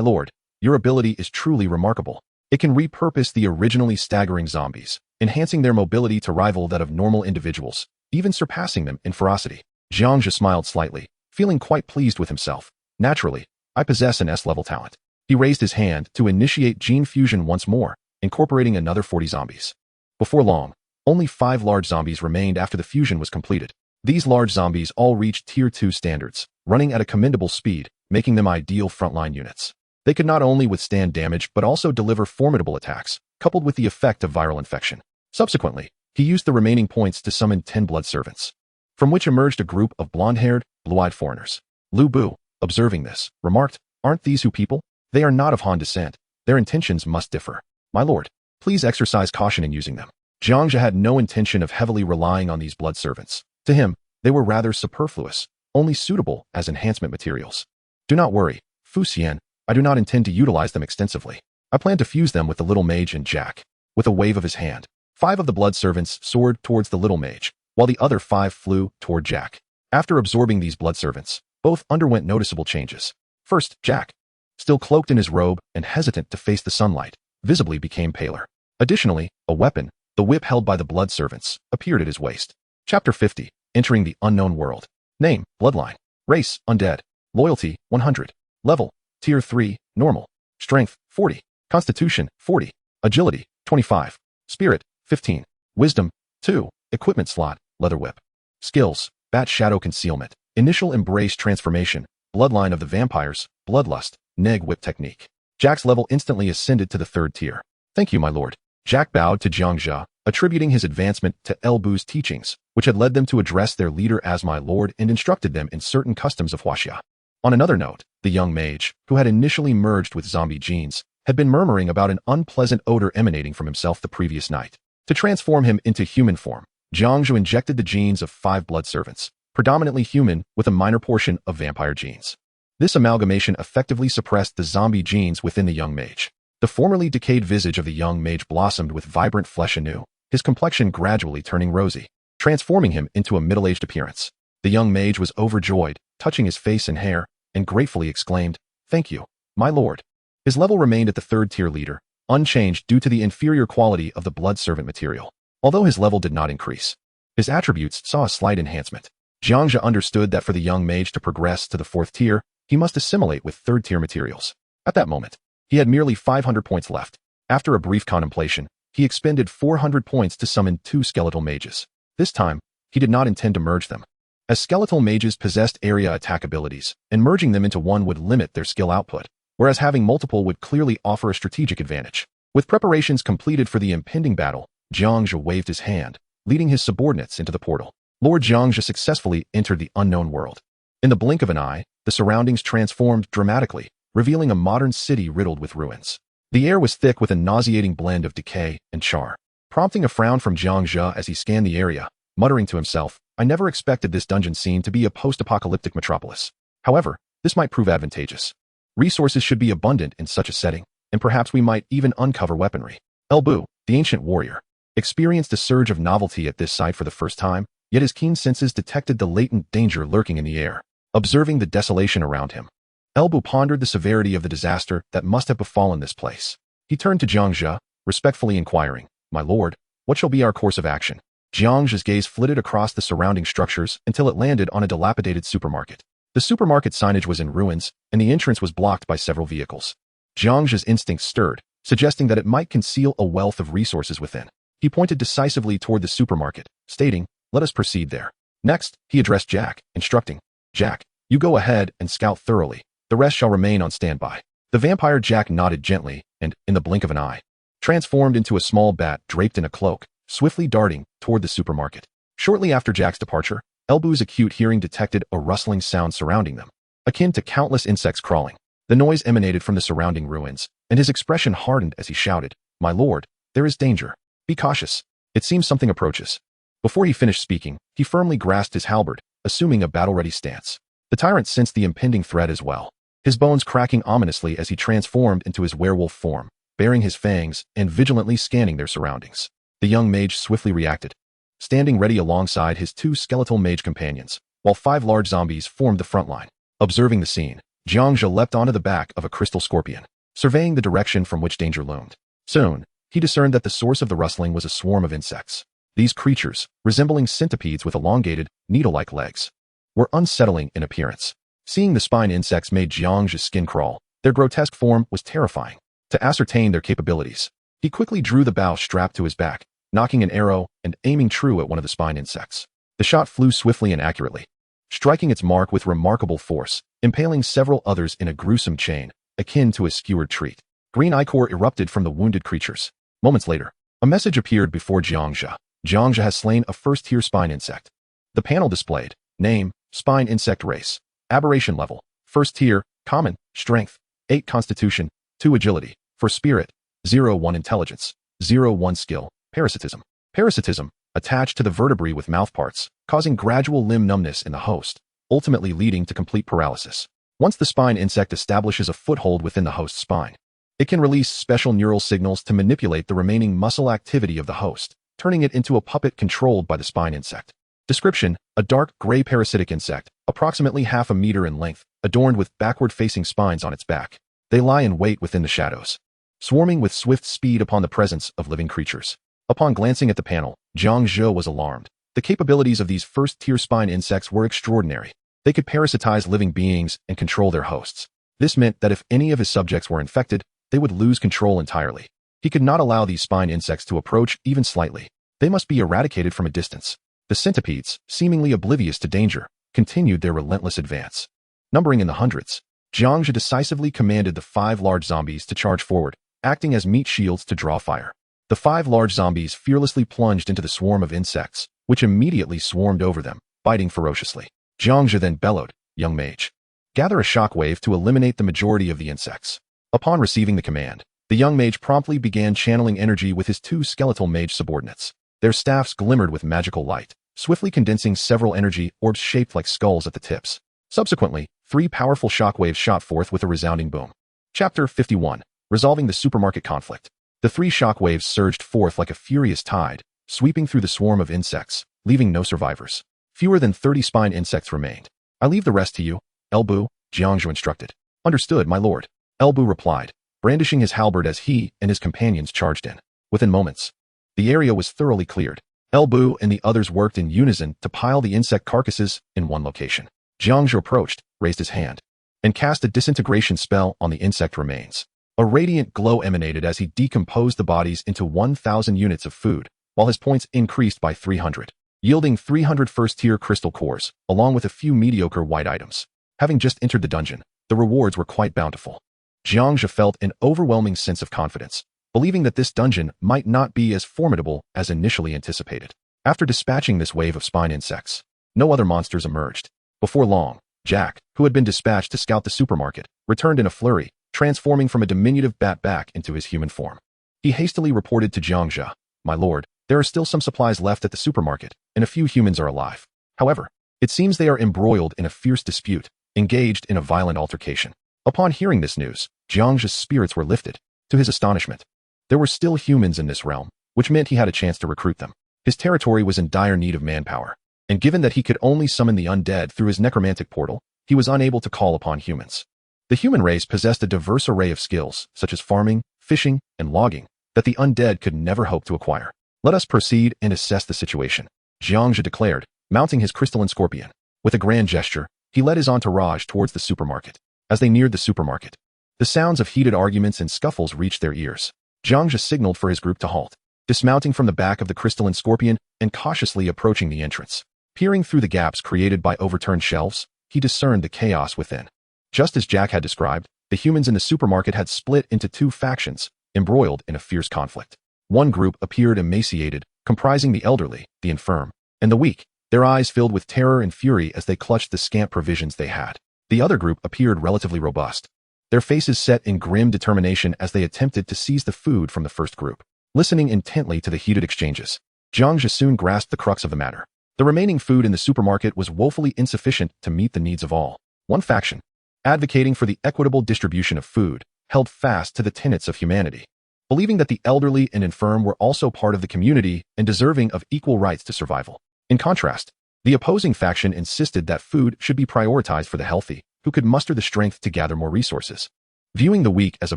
lord, your ability is truly remarkable. It can repurpose the originally staggering zombies, enhancing their mobility to rival that of normal individuals, even surpassing them in ferocity." Jiang Zhe smiled slightly, feeling quite pleased with himself. "Naturally, I possess an S-level talent." He raised his hand to initiate gene fusion once more, incorporating another 40 zombies. Before long, only 5 large zombies remained after the fusion was completed. These large zombies all reached Tier 2 standards, running at a commendable speed, making them ideal frontline units. They could not only withstand damage but also deliver formidable attacks, coupled with the effect of viral infection. Subsequently, he used the remaining points to summon 10 blood servants, from which emerged a group of blonde-haired, blue-eyed foreigners. Lu Bu, observing this, remarked, "Aren't these who people? They are not of Han descent. Their intentions must differ. My lord, please exercise caution in using them." Jiang Zhe had no intention of heavily relying on these blood servants. To him, they were rather superfluous, only suitable as enhancement materials. "Do not worry, Fu Xian, I do not intend to utilize them extensively. I plan to fuse them with the Little Mage and Jack." With a wave of his hand, 5 of the blood servants soared towards the Little Mage, while the other 5 flew toward Jack. After absorbing these blood servants, both underwent noticeable changes. First, Jack, still cloaked in his robe and hesitant to face the sunlight, visibly became paler. Additionally, a weapon, the whip held by the blood servants, appeared at his waist. Chapter 50, Entering the Unknown World. Name, Bloodline. Race, Undead. Loyalty, 100. Level, Tier 3, Normal. Strength, 40. Constitution, 40. Agility, 25. Spirit, 15. Wisdom, 2. Equipment slot, Leather Whip. Skills, Bat Shadow Concealment. Initial Embrace Transformation. Bloodline of the Vampires, Bloodlust, Neg Whip Technique. Jack's level instantly ascended to the 3rd tier. "Thank you, my lord." Jack bowed to Jiang Zhe, attributing his advancement to El Bu's teachings, which had led them to address their leader as my lord and instructed them in certain customs of Huaxia. On another note, the young mage, who had initially merged with zombie genes, had been murmuring about an unpleasant odor emanating from himself the previous night. To transform him into human form, Jiang Zhe injected the genes of 5 blood servants, predominantly human with a minor portion of vampire genes. This amalgamation effectively suppressed the zombie genes within the young mage. The formerly decayed visage of the young mage blossomed with vibrant flesh anew, his complexion gradually turning rosy, transforming him into a middle-aged appearance. The young mage was overjoyed, touching his face and hair, and gratefully exclaimed, "Thank you, my lord." His level remained at the 3rd tier leader, unchanged due to the inferior quality of the blood servant material. Although his level did not increase, his attributes saw a slight enhancement. Jiang Zhe understood that for the young mage to progress to the 4th tier, he must assimilate with 3rd tier materials. At that moment, he had merely 500 points left. After a brief contemplation, he expended 400 points to summon 2 skeletal mages. This time, he did not intend to merge them, as skeletal mages possessed area attack abilities, and merging them into one would limit their skill output, whereas having multiple would clearly offer a strategic advantage. With preparations completed for the impending battle, Jiang Zhe waved his hand, leading his subordinates into the portal. Lord Jiang Zhe successfully entered the unknown world. In the blink of an eye, the surroundings transformed dramatically, revealing a modern city riddled with ruins. The air was thick with a nauseating blend of decay and char, prompting a frown from Jiang Zhe as he scanned the area, muttering to himself, "I never expected this dungeon scene to be a post-apocalyptic metropolis. However, this might prove advantageous. Resources should be abundant in such a setting, and perhaps we might even uncover weaponry." Elbu, the ancient warrior, experienced a surge of novelty at this sight for the first time, yet his keen senses detected the latent danger lurking in the air. Observing the desolation around him, Elbu pondered the severity of the disaster that must have befallen this place. He turned to Jiang Zhe, respectfully inquiring, "My lord, what shall be our course of action?" Jiang Zhe's gaze flitted across the surrounding structures until it landed on a dilapidated supermarket. The supermarket signage was in ruins, and the entrance was blocked by several vehicles. Jiang Zhe's instincts stirred, suggesting that it might conceal a wealth of resources within. He pointed decisively toward the supermarket, stating, "Let us proceed there." Next, he addressed Jack, instructing, "Jack, you go ahead and scout thoroughly. The rest shall remain on standby." The vampire Jack nodded gently and, in the blink of an eye, transformed into a small bat draped in a cloak, swiftly darting toward the supermarket. Shortly after Jack's departure, Elbu's acute hearing detected a rustling sound surrounding them, akin to countless insects crawling. The noise emanated from the surrounding ruins, and his expression hardened as he shouted, "My lord, there is danger. Be cautious. It seems something approaches." Before he finished speaking, he firmly grasped his halberd, assuming a battle-ready stance. The tyrant sensed the impending threat as well, his bones cracking ominously as he transformed into his werewolf form, baring his fangs and vigilantly scanning their surroundings. The young mage swiftly reacted, standing ready alongside his 2 skeletal mage companions, while 5 large zombies formed the front line. Observing the scene, Jiang Zhe leapt onto the back of a crystal scorpion, surveying the direction from which danger loomed. Soon, he discerned that the source of the rustling was a swarm of insects. These creatures, resembling centipedes with elongated, needle-like legs, were unsettling in appearance. Seeing the spine insects made Jiang Zhe's skin crawl. Their grotesque form was terrifying. To ascertain their capabilities, he quickly drew the bow strapped to his back, nocking an arrow and aiming true at one of the spine insects. The shot flew swiftly and accurately, striking its mark with remarkable force, impaling several others in a gruesome chain, akin to a skewered treat. Green ichor erupted from the wounded creatures. Moments later, a message appeared before Jiang Zhe. Jiang Zhe has slain a 1st-tier spine insect. The panel displayed, name, spine insect race, aberration level, 1st tier, common, strength, 8 constitution, 2 agility, for spirit, 0-1 intelligence, 0-1 skill, parasitism. Parasitism, attached to the vertebrae with mouthparts, causing gradual limb numbness in the host, ultimately leading to complete paralysis. Once the spine insect establishes a foothold within the host's spine, it can release special neural signals to manipulate the remaining muscle activity of the host, turning it into a puppet controlled by the spine insect. Description: a dark gray parasitic insect, approximately half a meter in length, adorned with backward-facing spines on its back. They lie in wait within the shadows, swarming with swift speed upon the presence of living creatures. Upon glancing at the panel, Jiang Zhe was alarmed. The capabilities of these 1st-tier spine insects were extraordinary. They could parasitize living beings and control their hosts. This meant that if any of his subjects were infected, they would lose control entirely. He could not allow these spine insects to approach even slightly. They must be eradicated from a distance. The centipedes, seemingly oblivious to danger, continued their relentless advance. Numbering in the hundreds, Jiang Zhe decisively commanded the 5 large zombies to charge forward, acting as meat shields to draw fire. The 5 large zombies fearlessly plunged into the swarm of insects, which immediately swarmed over them, biting ferociously. Jiang Zhe then bellowed, "Young mage, gather a shockwave to eliminate the majority of the insects." Upon receiving the command, the young mage promptly began channeling energy with his 2 skeletal mage subordinates. Their staffs glimmered with magical light, swiftly condensing several energy orbs shaped like skulls at the tips. Subsequently, 3 powerful shockwaves shot forth with a resounding boom. Chapter 51. Resolving the supermarket conflict. The 3 shockwaves surged forth like a furious tide, sweeping through the swarm of insects, leaving no survivors. Fewer than 30 spine insects remained. I leave the rest to you, Elbu, Jiang Zhe instructed. Understood, my lord. Elbu replied, brandishing his halberd as he and his companions charged in. Within moments, the area was thoroughly cleared. Elbu and the others worked in unison to pile the insect carcasses in one location. Jiang Zhe approached, raised his hand, and cast a disintegration spell on the insect remains. A radiant glow emanated as he decomposed the bodies into 1,000 units of food, while his points increased by 300, yielding 300 first-tier crystal cores, along with a few mediocre white items. Having just entered the dungeon, the rewards were quite bountiful. Jiang Zhe felt an overwhelming sense of confidence, believing that this dungeon might not be as formidable as initially anticipated. After dispatching this wave of spine insects, no other monsters emerged. Before long, Jack, who had been dispatched to scout the supermarket, returned in a flurry, transforming from a diminutive bat back into his human form. He hastily reported to Jiang Zhe, my lord, there are still some supplies left at the supermarket, and a few humans are alive. However, it seems they are embroiled in a fierce dispute, engaged in a violent altercation. Upon hearing this news, Jiang Zhe's spirits were lifted. To his astonishment, there were still humans in this realm, which meant he had a chance to recruit them. His territory was in dire need of manpower, and given that he could only summon the undead through his necromantic portal, he was unable to call upon humans. The human race possessed a diverse array of skills, such as farming, fishing, and logging, that the undead could never hope to acquire. Let us proceed and assess the situation, Jiang Zhe declared, mounting his crystalline scorpion. With a grand gesture, he led his entourage towards the supermarket. As they neared the supermarket, the sounds of heated arguments and scuffles reached their ears. Jiang Zhe signaled for his group to halt, dismounting from the back of the crystalline scorpion and cautiously approaching the entrance. Peering through the gaps created by overturned shelves, he discerned the chaos within. Just as Jack had described, the humans in the supermarket had split into two factions, embroiled in a fierce conflict. One group appeared emaciated, comprising the elderly, the infirm, and the weak, their eyes filled with terror and fury as they clutched the scant provisions they had. The other group appeared relatively robust, their faces set in grim determination as they attempted to seize the food from the first group. Listening intently to the heated exchanges, Jiang Zhe soon grasped the crux of the matter. The remaining food in the supermarket was woefully insufficient to meet the needs of all. One faction, advocating for the equitable distribution of food, held fast to the tenets of humanity, believing that the elderly and infirm were also part of the community and deserving of equal rights to survival. In contrast, the opposing faction insisted that food should be prioritized for the healthy, who could muster the strength to gather more resources, viewing the weak as a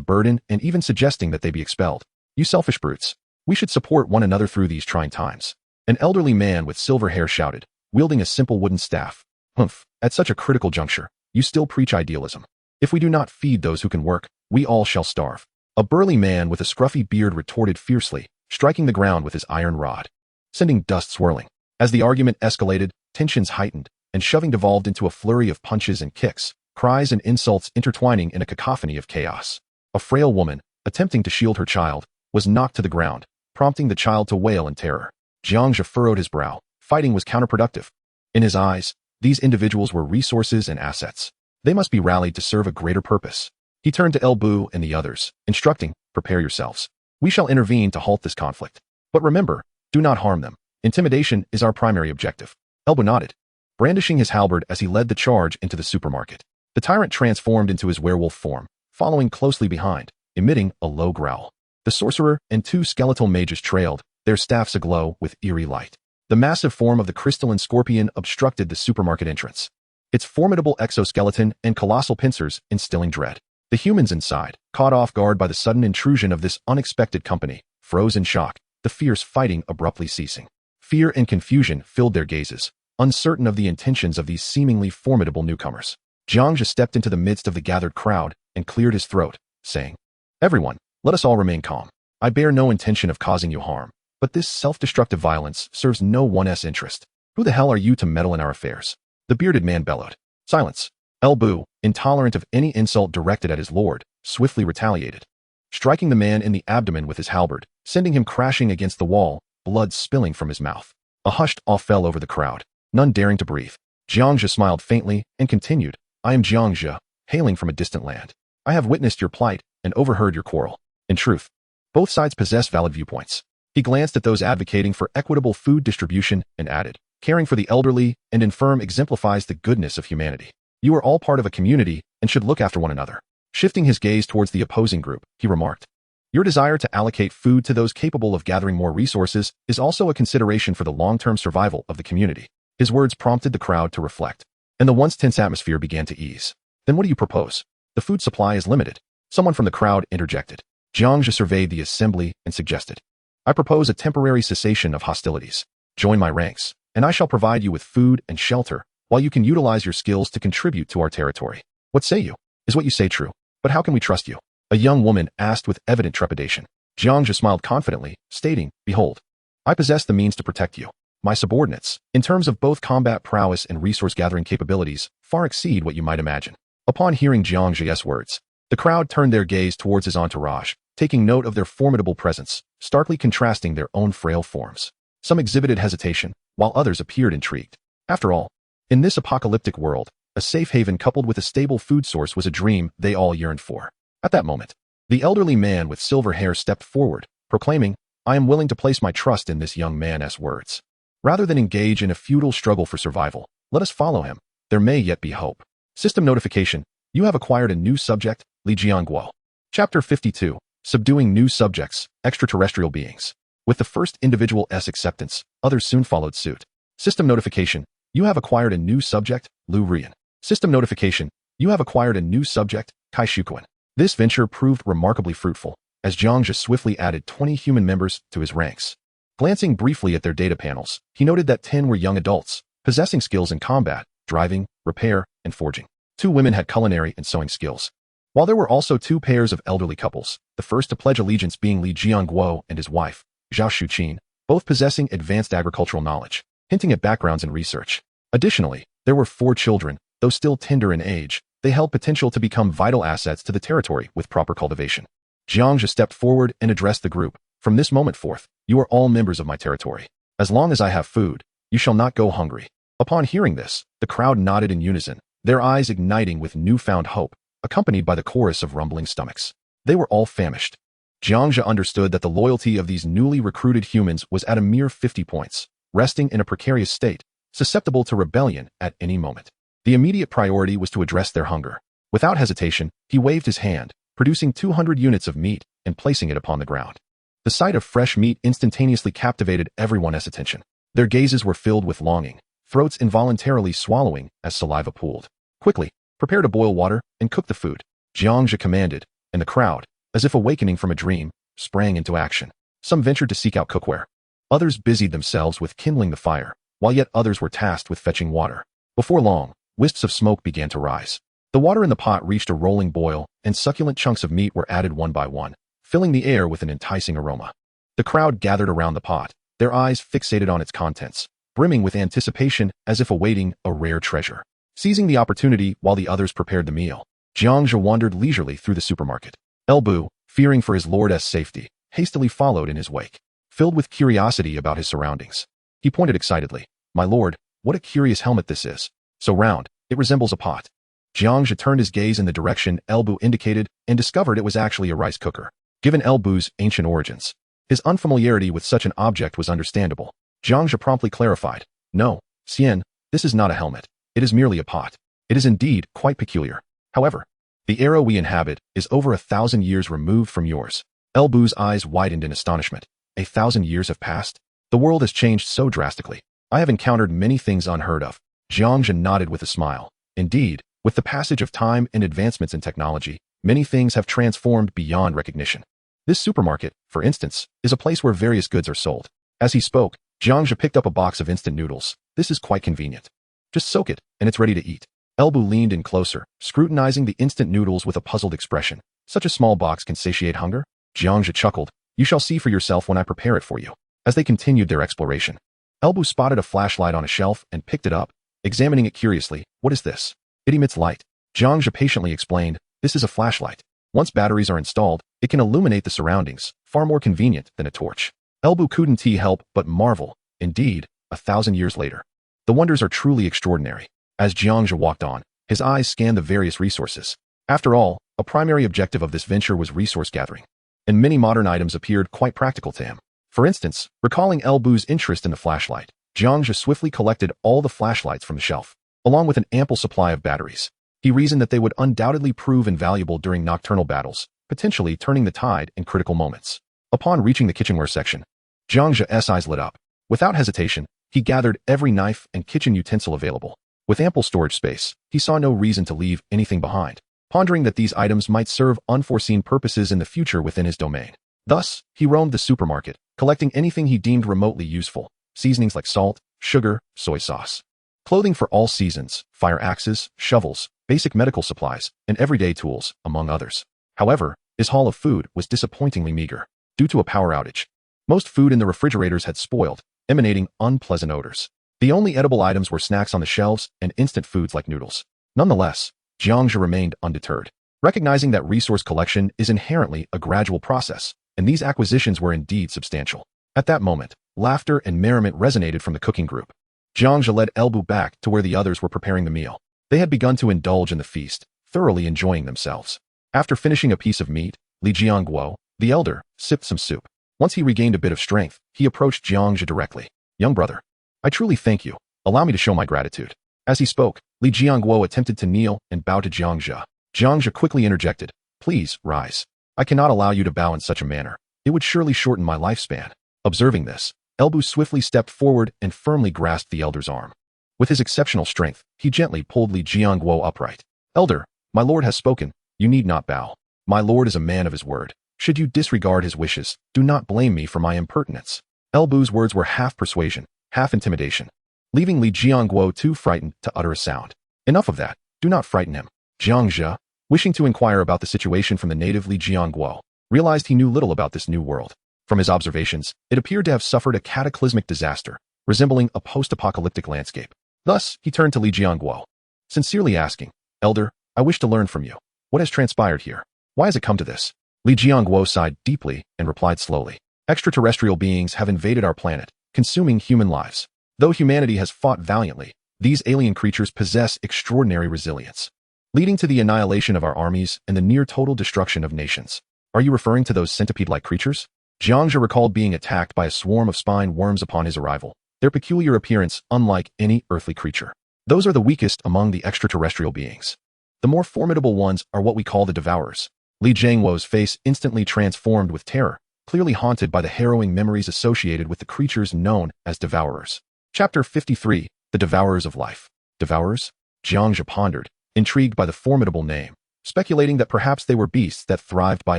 burden and even suggesting that they be expelled. You selfish brutes, we should support one another through these trying times. An elderly man with silver hair shouted, wielding a simple wooden staff. Humph, at such a critical juncture, you still preach idealism. If we do not feed those who can work, we all shall starve. A burly man with a scruffy beard retorted fiercely, striking the ground with his iron rod, sending dust swirling. As the argument escalated, tensions heightened, and shoving devolved into a flurry of punches and kicks, cries and insults intertwining in a cacophony of chaos. A frail woman, attempting to shield her child, was knocked to the ground, prompting the child to wail in terror. Jiang Zhe furrowed his brow. Fighting was counterproductive. In his eyes, these individuals were resources and assets. They must be rallied to serve a greater purpose. He turned to Elbu and the others, instructing, prepare yourselves. We shall intervene to halt this conflict. But remember, do not harm them. Intimidation is our primary objective. Elbu nodded, brandishing his halberd as he led the charge into the supermarket. The tyrant transformed into his werewolf form, following closely behind, emitting a low growl. The sorcerer and two skeletal mages trailed, their staffs aglow with eerie light. The massive form of the crystalline scorpion obstructed the supermarket entrance, its formidable exoskeleton and colossal pincers instilling dread. The humans inside, caught off guard by the sudden intrusion of this unexpected company, froze in shock, the fierce fighting abruptly ceasing. Fear and confusion filled their gazes, uncertain of the intentions of these seemingly formidable newcomers. Jiang Zhe stepped into the midst of the gathered crowd and cleared his throat, saying, everyone, let us all remain calm. I bear no intention of causing you harm, but this self-destructive violence serves no one's interest. Who the hell are you to meddle in our affairs? The bearded man bellowed. Silence. Elbu, intolerant of any insult directed at his lord, swiftly retaliated, striking the man in the abdomen with his halberd, sending him crashing against the wall, blood spilling from his mouth. A hushed awe fell over the crowd, none daring to breathe. Jiang Zhe smiled faintly and continued, I am Jiang Zhe, hailing from a distant land. I have witnessed your plight and overheard your quarrel. In truth, both sides possess valid viewpoints. He glanced at those advocating for equitable food distribution and added, caring for the elderly and infirm exemplifies the goodness of humanity. You are all part of a community and should look after one another. Shifting his gaze towards the opposing group, he remarked, your desire to allocate food to those capable of gathering more resources is also a consideration for the long-term survival of the community. His words prompted the crowd to reflect, and the once tense atmosphere began to ease. Then what do you propose? The food supply is limited. Someone from the crowd interjected. Jiang Zhe surveyed the assembly and suggested, I propose a temporary cessation of hostilities. Join my ranks, and I shall provide you with food and shelter, while you can utilize your skills to contribute to our territory. What say you? Is what you say true? But how can we trust you? A young woman asked with evident trepidation. Jiang Zhe smiled confidently, stating, Behold, I possess the means to protect you. My subordinates, in terms of both combat prowess and resource-gathering capabilities, far exceed what you might imagine. Upon hearing Jiang Zhe's words, the crowd turned their gaze towards his entourage, taking note of their formidable presence, starkly contrasting their own frail forms. Some exhibited hesitation, while others appeared intrigued. After all, in this apocalyptic world, a safe haven coupled with a stable food source was a dream they all yearned for. At that moment, the elderly man with silver hair stepped forward, proclaiming, I am willing to place my trust in this young man's words. Rather than engage in a futile struggle for survival, let us follow him. There may yet be hope. System notification. You have acquired a new subject, Li Jiangguo. Chapter 52. Subduing new subjects, extraterrestrial beings. With the first individual S acceptance, others soon followed suit. System notification. You have acquired a new subject, Lu Rian. System notification. You have acquired a new subject, Kai Shukuan. This venture proved remarkably fruitful, as Jiang Zhe swiftly added 20 human members to his ranks. Glancing briefly at their data panels, he noted that 10 were young adults, possessing skills in combat, driving, repair, and forging. 2 women had culinary and sewing skills. While there were also 2 pairs of elderly couples, the first to pledge allegiance being Li Jiangguo and his wife, Zhao Shuqin, both possessing advanced agricultural knowledge, hinting at backgrounds in research. Additionally, there were 4 children, though still tender in age, they held potential to become vital assets to the territory with proper cultivation. Jiang Zhe stepped forward and addressed the group. From this moment forth, you are all members of my territory. As long as I have food, you shall not go hungry. Upon hearing this, the crowd nodded in unison, their eyes igniting with newfound hope, accompanied by the chorus of rumbling stomachs. They were all famished. Jiang Zhe understood that the loyalty of these newly recruited humans was at a mere 50 points, resting in a precarious state, susceptible to rebellion at any moment. The immediate priority was to address their hunger. Without hesitation, he waved his hand, producing 200 units of meat and placing it upon the ground. The sight of fresh meat instantaneously captivated everyone's attention. Their gazes were filled with longing, throats involuntarily swallowing as saliva pooled. Quickly, prepare to boil water and cook the food, Jiang Zhe commanded, and the crowd, as if awakening from a dream, sprang into action. Some ventured to seek out cookware. Others busied themselves with kindling the fire, while yet others were tasked with fetching water. Before long, wisps of smoke began to rise. The water in the pot reached a rolling boil, and succulent chunks of meat were added one by one, filling the air with an enticing aroma. The crowd gathered around the pot, their eyes fixated on its contents, brimming with anticipation as if awaiting a rare treasure. Seizing the opportunity while the others prepared the meal, Jiang Zhe wandered leisurely through the supermarket. Bu, fearing for his lord's safety, hastily followed in his wake. Filled with curiosity about his surroundings, he pointed excitedly, My lord, what a curious helmet this is. So round, it resembles a pot. Jiang Zhe turned his gaze in the direction Bu indicated and discovered it was actually a rice cooker. Given Bu's ancient origins, his unfamiliarity with such an object was understandable. Jiang Zhe promptly clarified, No, Xian, this is not a helmet. It is merely a pot. It is indeed quite peculiar. However, the era we inhabit is over 1,000 years removed from yours. Bu's eyes widened in astonishment. 1,000 years have passed? The world has changed so drastically. I have encountered many things unheard of. Jiang Zhe nodded with a smile. Indeed, with the passage of time and advancements in technology, many things have transformed beyond recognition. This supermarket, for instance, is a place where various goods are sold. As he spoke, Jiang Zhe picked up a box of instant noodles. This is quite convenient. Just soak it, and it's ready to eat. Bu leaned in closer, scrutinizing the instant noodles with a puzzled expression. Such a small box can satiate hunger? Jiang Zhe chuckled. You shall see for yourself when I prepare it for you. As they continued their exploration, Bu spotted a flashlight on a shelf and picked it up, examining it curiously. What is this? It emits light. Jiang Zhe patiently explained, This is a flashlight. Once batteries are installed, it can illuminate the surroundings, far more convenient than a torch. Bu couldn't help but marvel. Indeed, 1,000 years later, the wonders are truly extraordinary. As Jiang Zhe walked on, his eyes scanned the various resources. After all, a primary objective of this venture was resource gathering, and many modern items appeared quite practical to him. For instance, recalling Bu's interest in the flashlight, Jiang Zhe swiftly collected all the flashlights from the shelf, along with an ample supply of batteries. He reasoned that they would undoubtedly prove invaluable during nocturnal battles, potentially turning the tide in critical moments. Upon reaching the kitchenware section, Jiang Zhe's eyes lit up. Without hesitation, He gathered every knife and kitchen utensil available. With ample storage space, he saw no reason to leave anything behind, pondering that these items might serve unforeseen purposes in the future within his domain. Thus, he roamed the supermarket, collecting anything he deemed remotely useful, seasonings like salt, sugar, soy sauce, clothing for all seasons, fire axes, shovels, basic medical supplies, and everyday tools, among others. However, his haul of food was disappointingly meager. Due to a power outage, most food in the refrigerators had spoiled, emanating unpleasant odors. The only edible items were snacks on the shelves and instant foods like noodles. Nonetheless, Jiang Zhe remained undeterred, recognizing that resource collection is inherently a gradual process, and these acquisitions were indeed substantial. At that moment, laughter and merriment resonated from the cooking group. Jiang Zhe led Elbu back to where the others were preparing the meal. They had begun to indulge in the feast, thoroughly enjoying themselves. After finishing a piece of meat, Li Jiangguo, the elder, sipped some soup. Once he regained a bit of strength, he approached Jiang Zhe directly. "Young brother, I truly thank you. Allow me to show my gratitude." As he spoke, Li Jiangguo attempted to kneel and bow to Jiang Zhe. Jiang Zhe quickly interjected, "Please, rise. I cannot allow you to bow in such a manner. It would surely shorten my lifespan." Observing this, Elbu swiftly stepped forward and firmly grasped the elder's arm. With his exceptional strength, he gently pulled Li Jiangguo upright. "Elder, my lord has spoken. You need not bow. My lord is a man of his word. Should you disregard his wishes, do not blame me for my impertinence." Elbu's words were half persuasion, half intimidation, leaving Li Jiangguo too frightened to utter a sound. "Enough of that. Do not frighten him." Jiang Zhe, wishing to inquire about the situation from the native Li Jiangguo, realized he knew little about this new world. From his observations, it appeared to have suffered a cataclysmic disaster, resembling a post-apocalyptic landscape. Thus, he turned to Li Jiangguo, sincerely asking, "Elder, I wish to learn from you. What has transpired here? Why has it come to this?" Li Jiangguo sighed deeply and replied slowly, "Extraterrestrial beings have invaded our planet, consuming human lives. Though humanity has fought valiantly, these alien creatures possess extraordinary resilience, leading to the annihilation of our armies and the near-total destruction of nations." "Are you referring to those centipede-like creatures?" Jiang Zhe recalled being attacked by a swarm of spine worms upon his arrival, their peculiar appearance unlike any earthly creature. "Those are the weakest among the extraterrestrial beings. The more formidable ones are what we call the devourers." Li Jiangguo's face instantly transformed with terror, clearly haunted by the harrowing memories associated with the creatures known as devourers. Chapter 53, The Devourers of Life. Devourers? Jiang Zhe pondered, intrigued by the formidable name, speculating that perhaps they were beasts that thrived by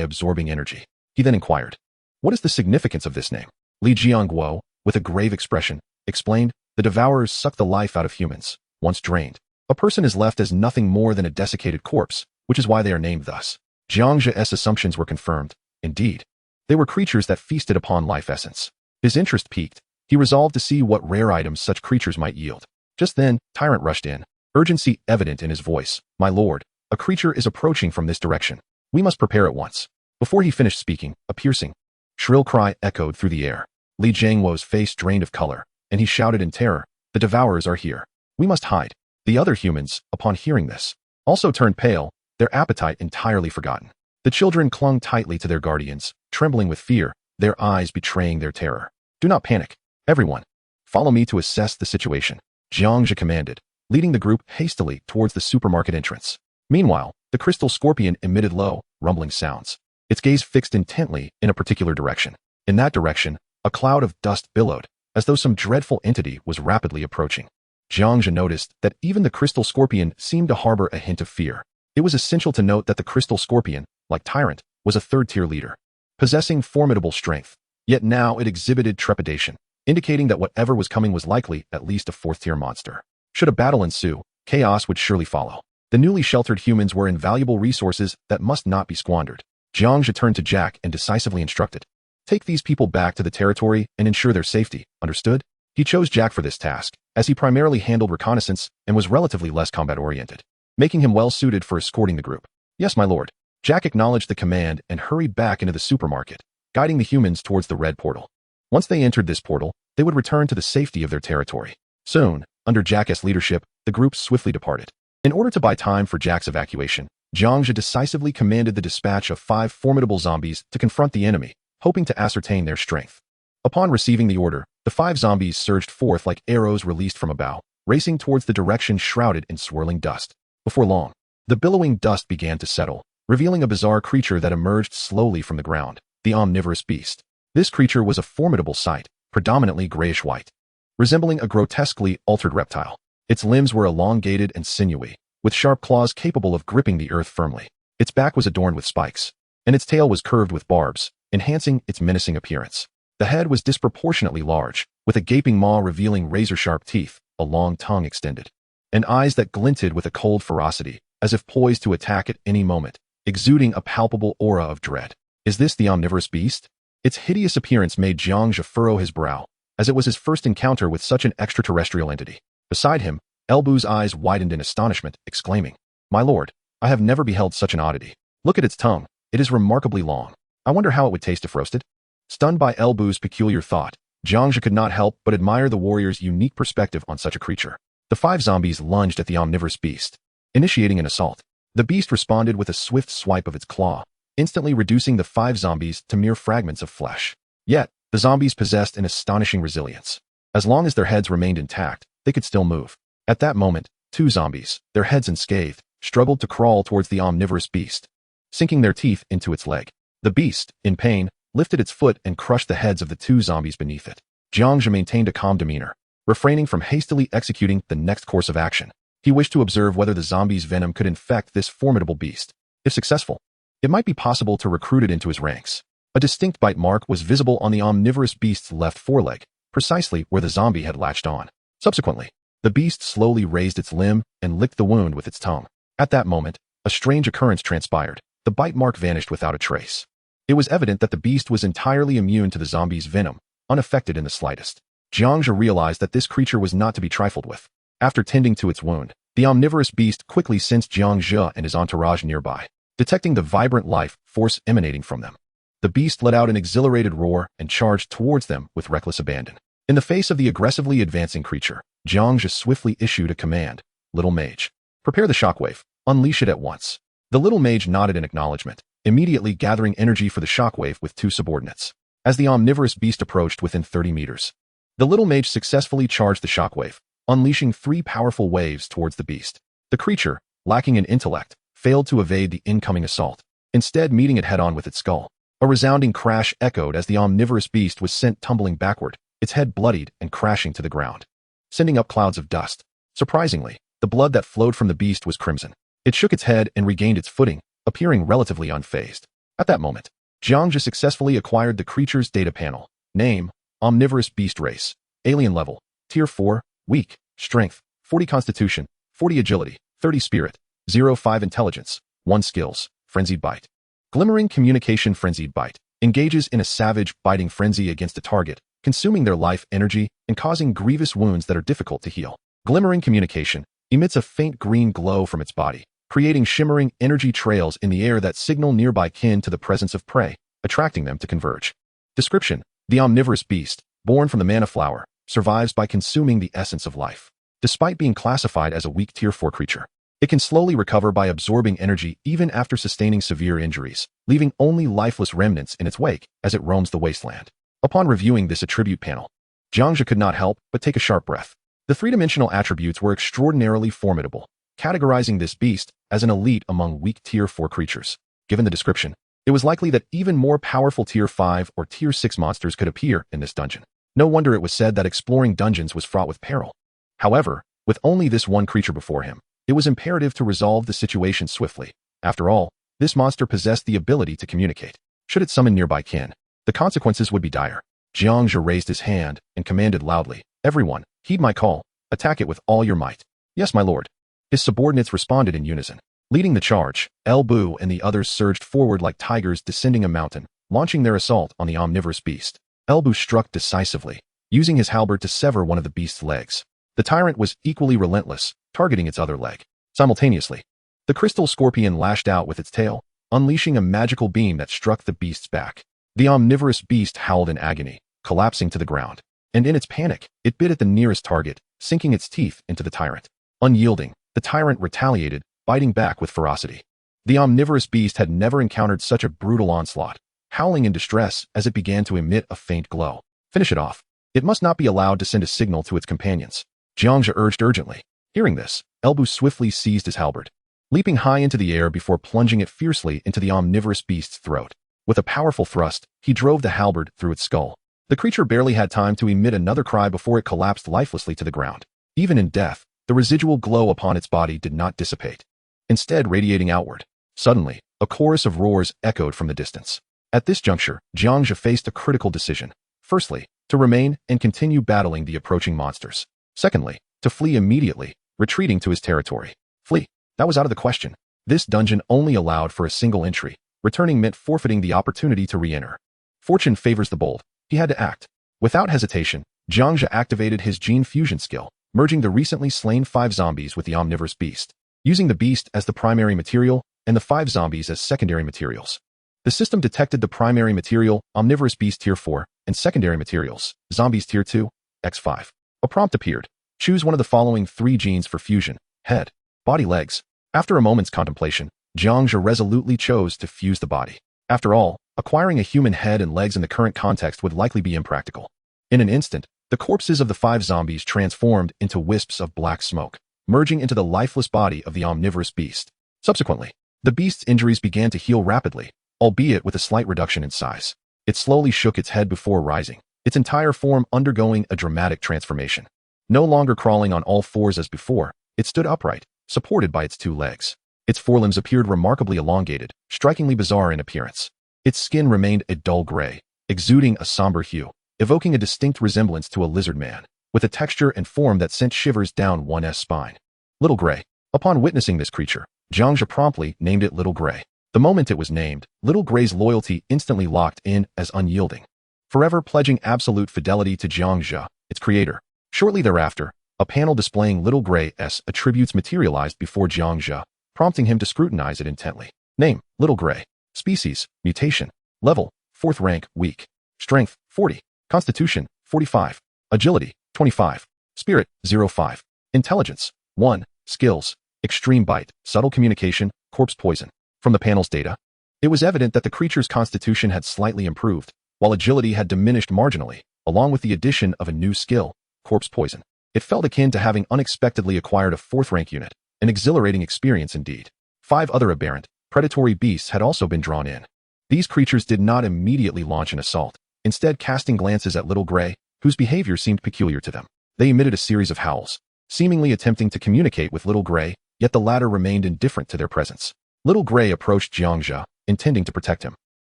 absorbing energy. He then inquired, "What is the significance of this name?" Li Jiangguo, with a grave expression, explained, "The devourers suck the life out of humans. Once drained, a person is left as nothing more than a desiccated corpse, which is why they are named thus." Jiang Zhe's assumptions were confirmed. Indeed, they were creatures that feasted upon life essence. His interest piqued. He resolved to see what rare items such creatures might yield. Just then, Tyrant rushed in, urgency evident in his voice. "My lord, a creature is approaching from this direction. We must prepare at once." Before he finished speaking, a piercing, shrill cry echoed through the air. Li Jiangguo's face drained of color, and he shouted in terror, "The devourers are here. We must hide." The other humans, upon hearing this, also turned pale, their appetite entirely forgotten. The children clung tightly to their guardians, trembling with fear, their eyes betraying their terror. "Do not panic. Everyone, follow me to assess the situation," Jiang Zhe commanded, leading the group hastily towards the supermarket entrance. Meanwhile, the crystal scorpion emitted low, rumbling sounds, its gaze fixed intently in a particular direction. In that direction, a cloud of dust billowed, as though some dreadful entity was rapidly approaching. Jiang Zhe noticed that even the crystal scorpion seemed to harbor a hint of fear. It was essential to note that the crystal scorpion, like Tyrant, was a third-tier leader, possessing formidable strength, yet now it exhibited trepidation, indicating that whatever was coming was likely at least a fourth-tier monster. Should a battle ensue, chaos would surely follow. The newly sheltered humans were invaluable resources that must not be squandered. Jiang Zhe turned to Jack and decisively instructed, "Take these people back to the territory and ensure their safety, understood?" He chose Jack for this task, as he primarily handled reconnaissance and was relatively less combat-oriented, making him well-suited for escorting the group. "Yes, my lord." Jack acknowledged the command and hurried back into the supermarket, guiding the humans towards the red portal. Once they entered this portal, they would return to the safety of their territory. Soon, under Jack's leadership, the group swiftly departed. In order to buy time for Jack's evacuation, Jiang Zhe decisively commanded the dispatch of 5 formidable zombies to confront the enemy, hoping to ascertain their strength. Upon receiving the order, the 5 zombies surged forth like arrows released from a bow, racing towards the direction shrouded in swirling dust. Before long, the billowing dust began to settle, revealing a bizarre creature that emerged slowly from the ground, the omnivorous beast. This creature was a formidable sight, predominantly grayish-white. resembling a grotesquely altered reptile. Its limbs were elongated and sinewy, with sharp claws capable of gripping the earth firmly. Its back was adorned with spikes, and its tail was curved with barbs, enhancing its menacing appearance. The head was disproportionately large, with a gaping maw revealing razor-sharp teeth, a long tongue extended, and eyes that glinted with a cold ferocity, as if poised to attack at any moment, exuding a palpable aura of dread. Is this the omnivorous beast? Its hideous appearance made Jiang Zhe furrow his brow, as it was his first encounter with such an extraterrestrial entity. Beside him, Elbu's eyes widened in astonishment, exclaiming, "My lord, I have never beheld such an oddity. Look at its tongue. It is remarkably long. I wonder how it would taste if roasted." Stunned by Elbu's peculiar thought, Jiang Zhe could not help but admire the warrior's unique perspective on such a creature. The 5 zombies lunged at the omnivorous beast, initiating an assault. The beast responded with a swift swipe of its claw, instantly reducing the 5 zombies to mere fragments of flesh. Yet, the zombies possessed an astonishing resilience. As long as their heads remained intact, they could still move. At that moment, 2 zombies, their heads unscathed, struggled to crawl towards the omnivorous beast, sinking their teeth into its leg. The beast, in pain, lifted its foot and crushed the heads of the 2 zombies beneath it. Jiang Zhe maintained a calm demeanor, refraining from hastily executing the next course of action. He wished to observe whether the zombie's venom could infect this formidable beast. If successful, it might be possible to recruit it into his ranks. A distinct bite mark was visible on the omnivorous beast's left foreleg, precisely where the zombie had latched on. Subsequently, the beast slowly raised its limb and licked the wound with its tongue. At that moment, a strange occurrence transpired. The bite mark vanished without a trace. It was evident that the beast was entirely immune to the zombie's venom, unaffected in the slightest. Jiang Zhe realized that this creature was not to be trifled with. After tending to its wound, the omnivorous beast quickly sensed Jiang Zhe and his entourage nearby, detecting the vibrant life force emanating from them. The beast let out an exhilarated roar and charged towards them with reckless abandon. In the face of the aggressively advancing creature, Jiang Zhe swiftly issued a command. "Little mage, prepare the shockwave. Unleash it at once." The little mage nodded in acknowledgement, immediately gathering energy for the shockwave with 2 subordinates. As the omnivorous beast approached within 30 meters, the little mage successfully charged the shockwave, unleashing 3 powerful waves towards the beast. The creature, lacking in intellect, failed to evade the incoming assault, instead meeting it head-on with its skull. A resounding crash echoed as the omnivorous beast was sent tumbling backward, its head bloodied and crashing to the ground, sending up clouds of dust. Surprisingly, the blood that flowed from the beast was crimson. It shook its head and regained its footing, appearing relatively unfazed. At that moment, Jiang Zhe successfully acquired the creature's data panel. Name: Omnivorous Beast Race. Alien Level: Tier 4, Weak, Strength, 40 Constitution, 40 Agility, 30 Spirit, 0.5 Intelligence, 1 Skills, Frenzied Bite. Glimmering Communication. Frenzied Bite engages in a savage, biting frenzy against a target, consuming their life energy and causing grievous wounds that are difficult to heal. Glimmering Communication emits a faint green glow from its body, creating shimmering energy trails in the air that signal nearby kin to the presence of prey, attracting them to converge. Description: the omnivorous beast, born from the maniflower, survives by consuming the essence of life. Despite being classified as a weak Tier 4 creature, it can slowly recover by absorbing energy even after sustaining severe injuries, leaving only lifeless remnants in its wake as it roams the wasteland. Upon reviewing this attribute panel, Jiang Zhe could not help but take a sharp breath. The 3-dimensional attributes were extraordinarily formidable, categorizing this beast as an elite among weak Tier 4 creatures. Given the description, it was likely that even more powerful Tier 5 or Tier 6 monsters could appear in this dungeon. No wonder it was said that exploring dungeons was fraught with peril. However, with only this one creature before him, it was imperative to resolve the situation swiftly. After all, this monster possessed the ability to communicate. Should it summon nearby kin, the consequences would be dire. Jiang Zhe raised his hand and commanded loudly, "Everyone, heed my call. Attack it with all your might." "Yes, my lord." His subordinates responded in unison. Leading the charge, Bu and the others surged forward like tigers descending a mountain, launching their assault on the omnivorous beast. Bu struck decisively, using his halberd to sever one of the beast's legs. The tyrant was equally relentless, targeting its other leg. Simultaneously, the crystal scorpion lashed out with its tail, unleashing a magical beam that struck the beast's back. The omnivorous beast howled in agony, collapsing to the ground, and in its panic, it bit at the nearest target, sinking its teeth into the tyrant. Unyielding, the tyrant retaliated, biting back with ferocity. The omnivorous beast had never encountered such a brutal onslaught, howling in distress as it began to emit a faint glow. Finish it off. It must not be allowed to send a signal to its companions, Jiang Zhe urged urgently. Hearing this, Bu swiftly seized his halberd, leaping high into the air before plunging it fiercely into the omnivorous beast's throat. With a powerful thrust, he drove the halberd through its skull. The creature barely had time to emit another cry before it collapsed lifelessly to the ground. Even in death, the residual glow upon its body did not dissipate, instead radiating outward. Suddenly, a chorus of roars echoed from the distance. At this juncture, Jiang Zhe faced a critical decision. Firstly, to remain and continue battling the approaching monsters. Secondly, to flee immediately, retreating to his territory. Flee. That was out of the question. This dungeon only allowed for a single entry. Returning meant forfeiting the opportunity to re-enter. Fortune favors the bold. He had to act. Without hesitation, Jiang Zhe activated his gene fusion skill, merging the recently slain 5 zombies with the omnivorous beast, using the beast as the primary material and the 5 zombies as secondary materials. The system detected the primary material, omnivorous beast tier 4, and secondary materials, zombies tier 2, x5. A prompt appeared. Choose one of the following 3 genes for fusion: head, body, legs. After a moment's contemplation, Jiang Zhe resolutely chose to fuse the body. After all, acquiring a human head and legs in the current context would likely be impractical. In an instant, the corpses of the 5 zombies transformed into wisps of black smoke, merging into the lifeless body of the omnivorous beast. Subsequently, the beast's injuries began to heal rapidly, albeit with a slight reduction in size. It slowly shook its head before rising, its entire form undergoing a dramatic transformation. No longer crawling on all 4s as before, it stood upright, supported by its 2 legs. Its forelimbs appeared remarkably elongated, strikingly bizarre in appearance. Its skin remained a dull gray, exuding a somber hue, evoking a distinct resemblance to a lizard man, with a texture and form that sent shivers down one's spine. Little Gray. Upon witnessing this creature, Jiang Zhe promptly named it Little Gray. The moment it was named, Little Gray's loyalty instantly locked in as unyielding, forever pledging absolute fidelity to Jiang Zhe, its creator. Shortly thereafter, a panel displaying Little Gray's attributes materialized before Jiang Zhe, prompting him to scrutinize it intently. Name: Little Gray. Species: mutation. Level: 4th rank, weak. Strength: 40. Constitution: 45. Agility: 25. Spirit: 05. Intelligence: 1. Skills: extreme bite, subtle communication, corpse poison. From the panel's data, it was evident that the creature's constitution had slightly improved, while agility had diminished marginally, along with the addition of a new skill, corpse poison. It felt akin to having unexpectedly acquired a 4th rank unit, an exhilarating experience indeed. 5 other aberrant, predatory beasts had also been drawn in. These creatures did not immediately launch an assault, instead casting glances at Little Gray, whose behavior seemed peculiar to them. They emitted a series of howls, seemingly attempting to communicate with Little Gray, yet the latter remained indifferent to their presence. Little Gray approached Jiang Zhe, intending to protect him.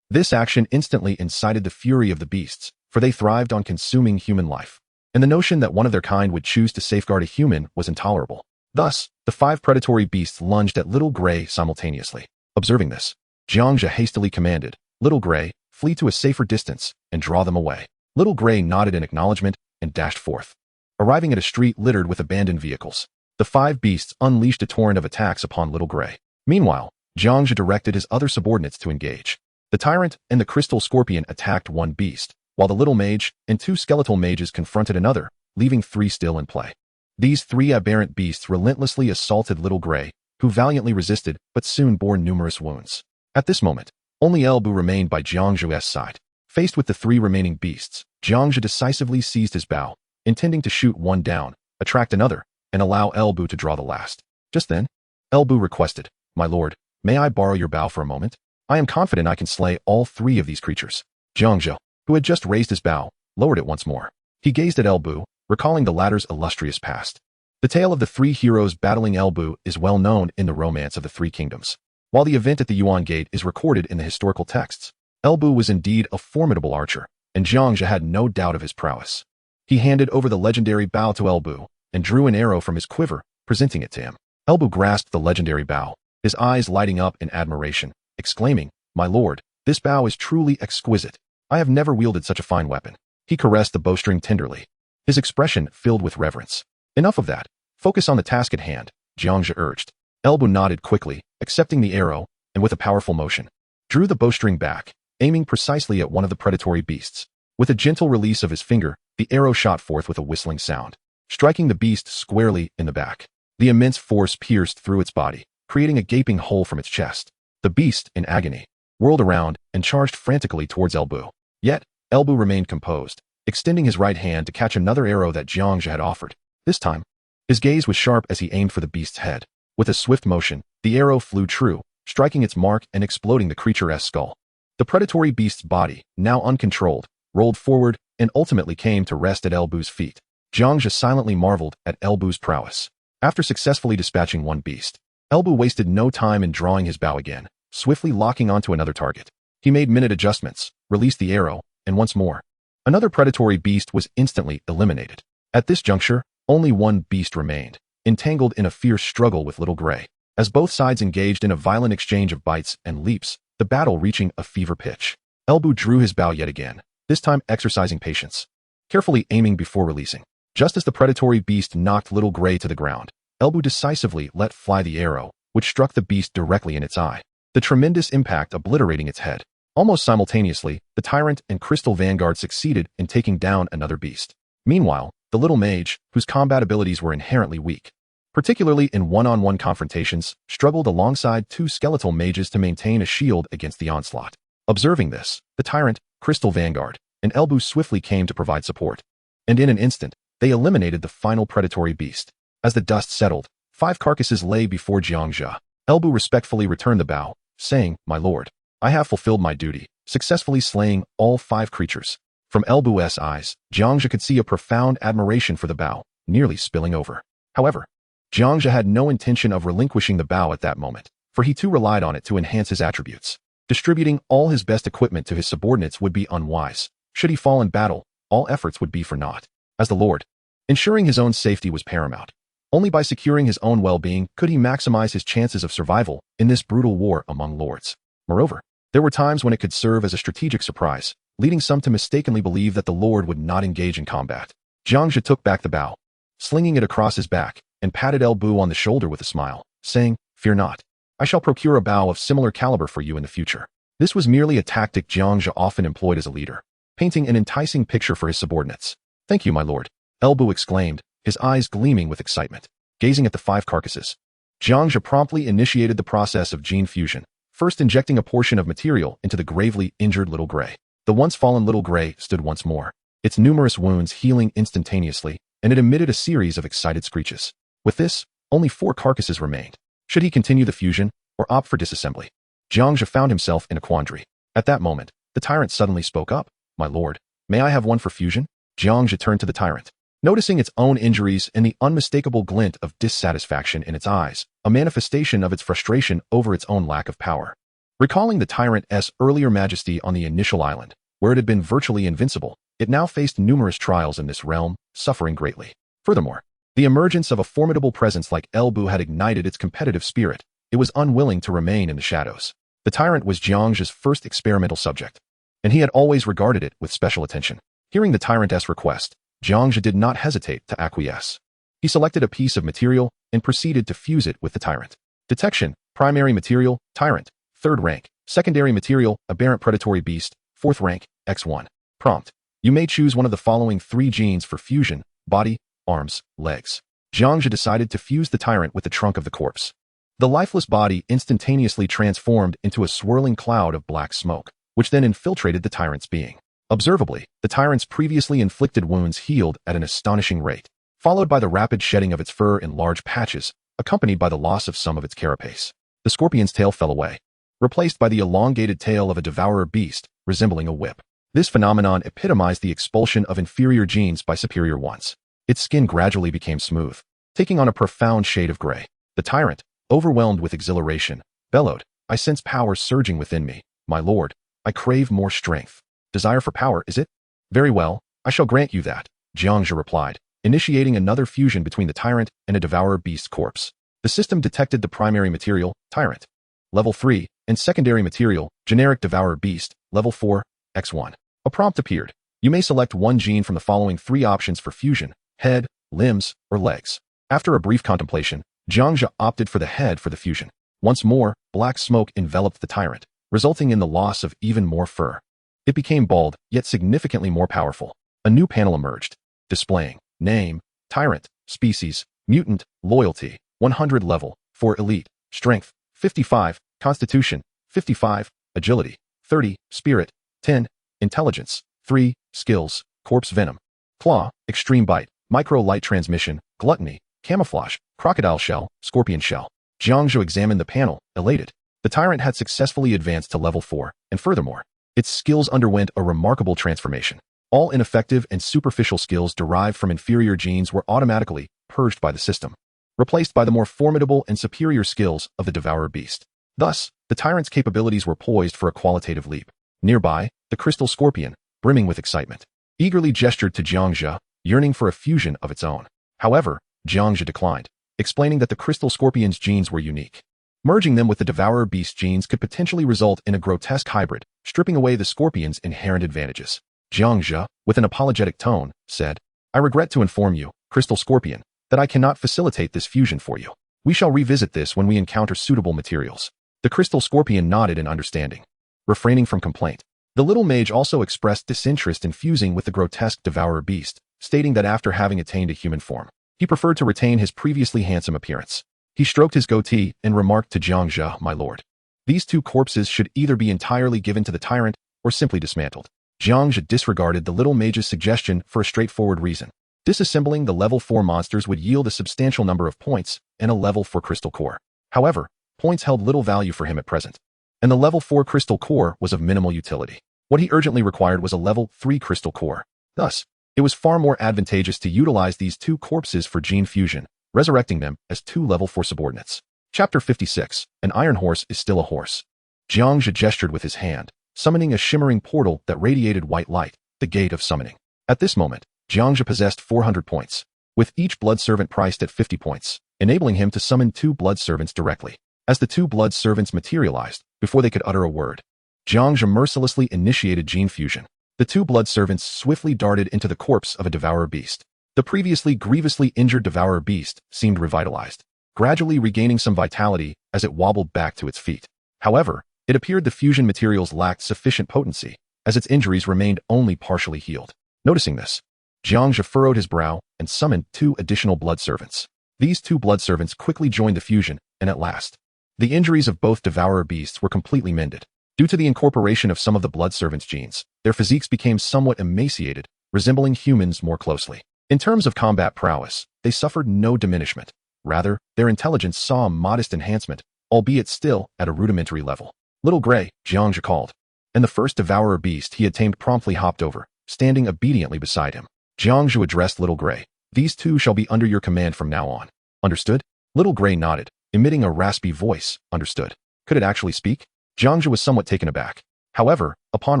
This action instantly incited the fury of the beasts, for they thrived on consuming human life, and the notion that one of their kind would choose to safeguard a human was intolerable. Thus, the 5 predatory beasts lunged at Little Gray simultaneously. Observing this, Jiang Zhe hastily commanded, Little Gray, flee to a safer distance and draw them away. Little Gray nodded in acknowledgement and dashed forth. Arriving at a street littered with abandoned vehicles, the 5 beasts unleashed a torrent of attacks upon Little Gray. Meanwhile, Jiang Zhe directed his other subordinates to engage. The Tyrant and the Crystal Scorpion attacked one beast, while the Little Mage and 2 skeletal mages confronted another, leaving 3 still in play. These 3 aberrant beasts relentlessly assaulted Little Gray, who valiantly resisted but soon bore numerous wounds. At this moment, only Elbu remained by Jiang Zhe's side. Faced with the 3 remaining beasts, Jiang Zhe decisively seized his bow, intending to shoot one down, attract another, and allow Elbu to draw the last. Just then, Elbu requested, My lord, may I borrow your bow for a moment? I am confident I can slay all 3 of these creatures. Jiang Zhe, who had just raised his bow, lowered it once more. He gazed at Elbu, recalling the latter's illustrious past. The tale of the 3 heroes battling Elbu is well known in the Romance of the 3 Kingdoms. While the event at the Yuan Gate is recorded in the historical texts, Elbu was indeed a formidable archer, and Jiang Zhe had no doubt of his prowess. He handed over the legendary bow to Elbu, and drew an arrow from his quiver, presenting it to him. Elbu grasped the legendary bow, his eyes lighting up in admiration, exclaiming, My lord, this bow is truly exquisite. I have never wielded such a fine weapon. He caressed the bowstring tenderly, his expression filled with reverence. Enough of that. Focus on the task at hand, Jiang Zhe urged. Elbu nodded quickly, accepting the arrow, and with a powerful motion, drew the bowstring back, aiming precisely at one of the predatory beasts. With a gentle release of his finger, the arrow shot forth with a whistling sound, striking the beast squarely in the back. The immense force pierced through its body, creating a gaping hole from its chest. The beast, in agony, whirled around and charged frantically towards Elbu. Yet, Elbu remained composed, extending his right hand to catch another arrow that Jiang Zhe had offered. This time, his gaze was sharp as he aimed for the beast's head. With a swift motion, the arrow flew true, striking its mark and exploding the creature's skull. The predatory beast's body, now uncontrolled, rolled forward, and ultimately came to rest at Elbu's feet. Jiang Zhe silently marveled at Elbu's prowess. After successfully dispatching one beast, Elbu wasted no time in drawing his bow again, swiftly locking onto another target. He made minute adjustments, released the arrow, and once more, another predatory beast was instantly eliminated. At this juncture, only one beast remained, entangled in a fierce struggle with Little Gray. As both sides engaged in a violent exchange of bites and leaps, the battle reaching a fever pitch. Elbu drew his bow yet again, this time exercising patience, carefully aiming before releasing. Just as the predatory beast knocked Little Gray to the ground, Elbu decisively let fly the arrow, which struck the beast directly in its eye, the tremendous impact obliterating its head. Almost simultaneously, the Tyrant and Crystal Vanguard succeeded in taking down another beast. Meanwhile, the little mage, whose combat abilities were inherently weak, particularly in one-on-one confrontations, struggled alongside two skeletal mages to maintain a shield against the onslaught. Observing this, the Tyrant, Crystal Vanguard, and Elbu swiftly came to provide support. And in an instant, they eliminated the final predatory beast. As the dust settled, 5 carcasses lay before Jiang Zhe. Elbu respectfully returned the bow, saying, "My lord, I have fulfilled my duty, successfully slaying all 5 creatures." From Elbu's eyes, Jiang Zhe could see a profound admiration for the bow, nearly spilling over. However, Jiang Zhe had no intention of relinquishing the bow at that moment, for he too relied on it to enhance his attributes. Distributing all his best equipment to his subordinates would be unwise. Should he fall in battle, all efforts would be for naught. As the lord, ensuring his own safety was paramount. Only by securing his own well-being could he maximize his chances of survival in this brutal war among lords. Moreover, there were times when it could serve as a strategic surprise, leading some to mistakenly believe that the lord would not engage in combat. Jiang Zhe took back the bow, slinging it across his back, and patted Elbu on the shoulder with a smile, saying, "Fear not. I shall procure a bow of similar caliber for you in the future." This was merely a tactic Jiang Zhe often employed as a leader, painting an enticing picture for his subordinates. "Thank you, my lord," Elbu exclaimed, his eyes gleaming with excitement. Gazing at the 5 carcasses, Jiang Zhe promptly initiated the process of gene fusion, first injecting a portion of material into the gravely injured Little Gray. The once fallen Little Gray stood once more, its numerous wounds healing instantaneously, and it emitted a series of excited screeches. With this, only 4 carcasses remained. Should he continue the fusion, or opt for disassembly? Jiang Zhe found himself in a quandary. At that moment, the Tyrant suddenly spoke up. "My lord, may I have one for fusion?" Jiang Zhe turned to the Tyrant. Noticing its own injuries and the unmistakable glint of dissatisfaction in its eyes, a manifestation of its frustration over its own lack of power. Recalling the Tyrant's earlier majesty on the initial island, where it had been virtually invincible, it now faced numerous trials in this realm, suffering greatly. Furthermore, the emergence of a formidable presence like Elbu had ignited its competitive spirit. It was unwilling to remain in the shadows. The Tyrant was Jiang Zhe's first experimental subject, and he had always regarded it with special attention. Hearing the Tyrant's request, Jiang Zhe did not hesitate to acquiesce. He selected a piece of material and proceeded to fuse it with the Tyrant. Detection: primary material, Tyrant, 3rd rank. Secondary material, aberrant predatory beast, 4th rank, X1. Prompt: you may choose one of the following 3 genes for fusion: body, arms, legs. Jiang Zhe decided to fuse the Tyrant with the trunk of the corpse. The lifeless body instantaneously transformed into a swirling cloud of black smoke, which then infiltrated the Tyrant's being. Observably, the Tyrant's previously inflicted wounds healed at an astonishing rate, followed by the rapid shedding of its fur in large patches, accompanied by the loss of some of its carapace. The scorpion's tail fell away, replaced by the elongated tail of a devourer beast, resembling a whip. This phenomenon epitomized the expulsion of inferior genes by superior ones. Its skin gradually became smooth, taking on a profound shade of gray. The Tyrant, overwhelmed with exhilaration, bellowed, "I sense power surging within me. My lord, I crave more strength." "Desire for power, is it? Very well, I shall grant you that," Jiang Zhe replied, initiating another fusion between the Tyrant and a devourer beast's corpse. The system detected the primary material, Tyrant, level 3, and secondary material, generic devourer beast, level 4, X1. A prompt appeared. You may select one gene from the following 3 options for fusion: head, limbs, or legs. After a brief contemplation, Jiang Zhe opted for the head for the fusion. Once more, black smoke enveloped the Tyrant, resulting in the loss of even more fur. It became bald, yet significantly more powerful. A new panel emerged, displaying name, Tyrant, species, mutant, loyalty, 100 level, 4 elite, strength, 55, constitution, 55, agility, 30, spirit, 10, intelligence, 3, skills, corpse venom, claw, extreme bite, micro light transmission, gluttony, camouflage, crocodile shell, scorpion shell. Jiang Zhe examined the panel, elated. The Tyrant had successfully advanced to level 4, and furthermore, its skills underwent a remarkable transformation. All ineffective and superficial skills derived from inferior genes were automatically purged by the system, replaced by the more formidable and superior skills of the devourer beast. Thus, the tyrant's capabilities were poised for a qualitative leap. Nearby, the crystal scorpion, brimming with excitement, eagerly gestured to Jiang Zhe, yearning for a fusion of its own. However, Jiang Zhe declined, explaining that the crystal scorpion's genes were unique. Merging them with the devourer beast genes could potentially result in a grotesque hybrid, stripping away the scorpion's inherent advantages. Jiang Zhe, with an apologetic tone, said, "I regret to inform you, crystal scorpion, that I cannot facilitate this fusion for you. We shall revisit this when we encounter suitable materials." The crystal scorpion nodded in understanding, refraining from complaint. The little mage also expressed disinterest in fusing with the grotesque devourer beast, stating that after having attained a human form, he preferred to retain his previously handsome appearance. He stroked his goatee and remarked to Jiang Zhe, "My lord, these two corpses should either be entirely given to the tyrant or simply dismantled." Jiang Zhe disregarded the little mage's suggestion for a straightforward reason. Disassembling the level 4 monsters would yield a substantial number of points and a level 4 crystal core. However, points held little value for him at present, and the level 4 crystal core was of minimal utility. What he urgently required was a level 3 crystal core. Thus, it was far more advantageous to utilize these two corpses for gene fusion, resurrecting them as two level 4 subordinates. Chapter 56. An iron horse is still a horse. Jiang Zhe gestured with his hand, summoning a shimmering portal that radiated white light, the gate of summoning. At this moment, Jiang Zhe possessed 400 points, with each blood servant priced at 50 points, enabling him to summon 2 blood servants directly. As the 2 blood servants materialized, before they could utter a word, Jiang Zhe mercilessly initiated gene fusion. The 2 blood servants swiftly darted into the corpse of a devourer beast. The previously grievously injured devourer beast seemed revitalized, gradually regaining some vitality as it wobbled back to its feet. However, it appeared the fusion materials lacked sufficient potency, as its injuries remained only partially healed. Noticing this, Jiang Zhe furrowed his brow and summoned 2 additional blood servants. These 2 blood servants quickly joined the fusion, and at last, the injuries of both devourer beasts were completely mended. Due to the incorporation of some of the blood servants' genes, their physiques became somewhat emaciated, resembling humans more closely. In terms of combat prowess, they suffered no diminishment. Rather, their intelligence saw a modest enhancement, albeit still at a rudimentary level. "Little Gray," Jiang Zhe called, and the first devourer beast he had tamed promptly hopped over, standing obediently beside him. Jiang Zhe addressed Little Gray. "These 2 shall be under your command from now on. Understood?" Little Gray nodded, emitting a raspy voice. Understood. Could it actually speak? Jiang Zhe was somewhat taken aback. However, upon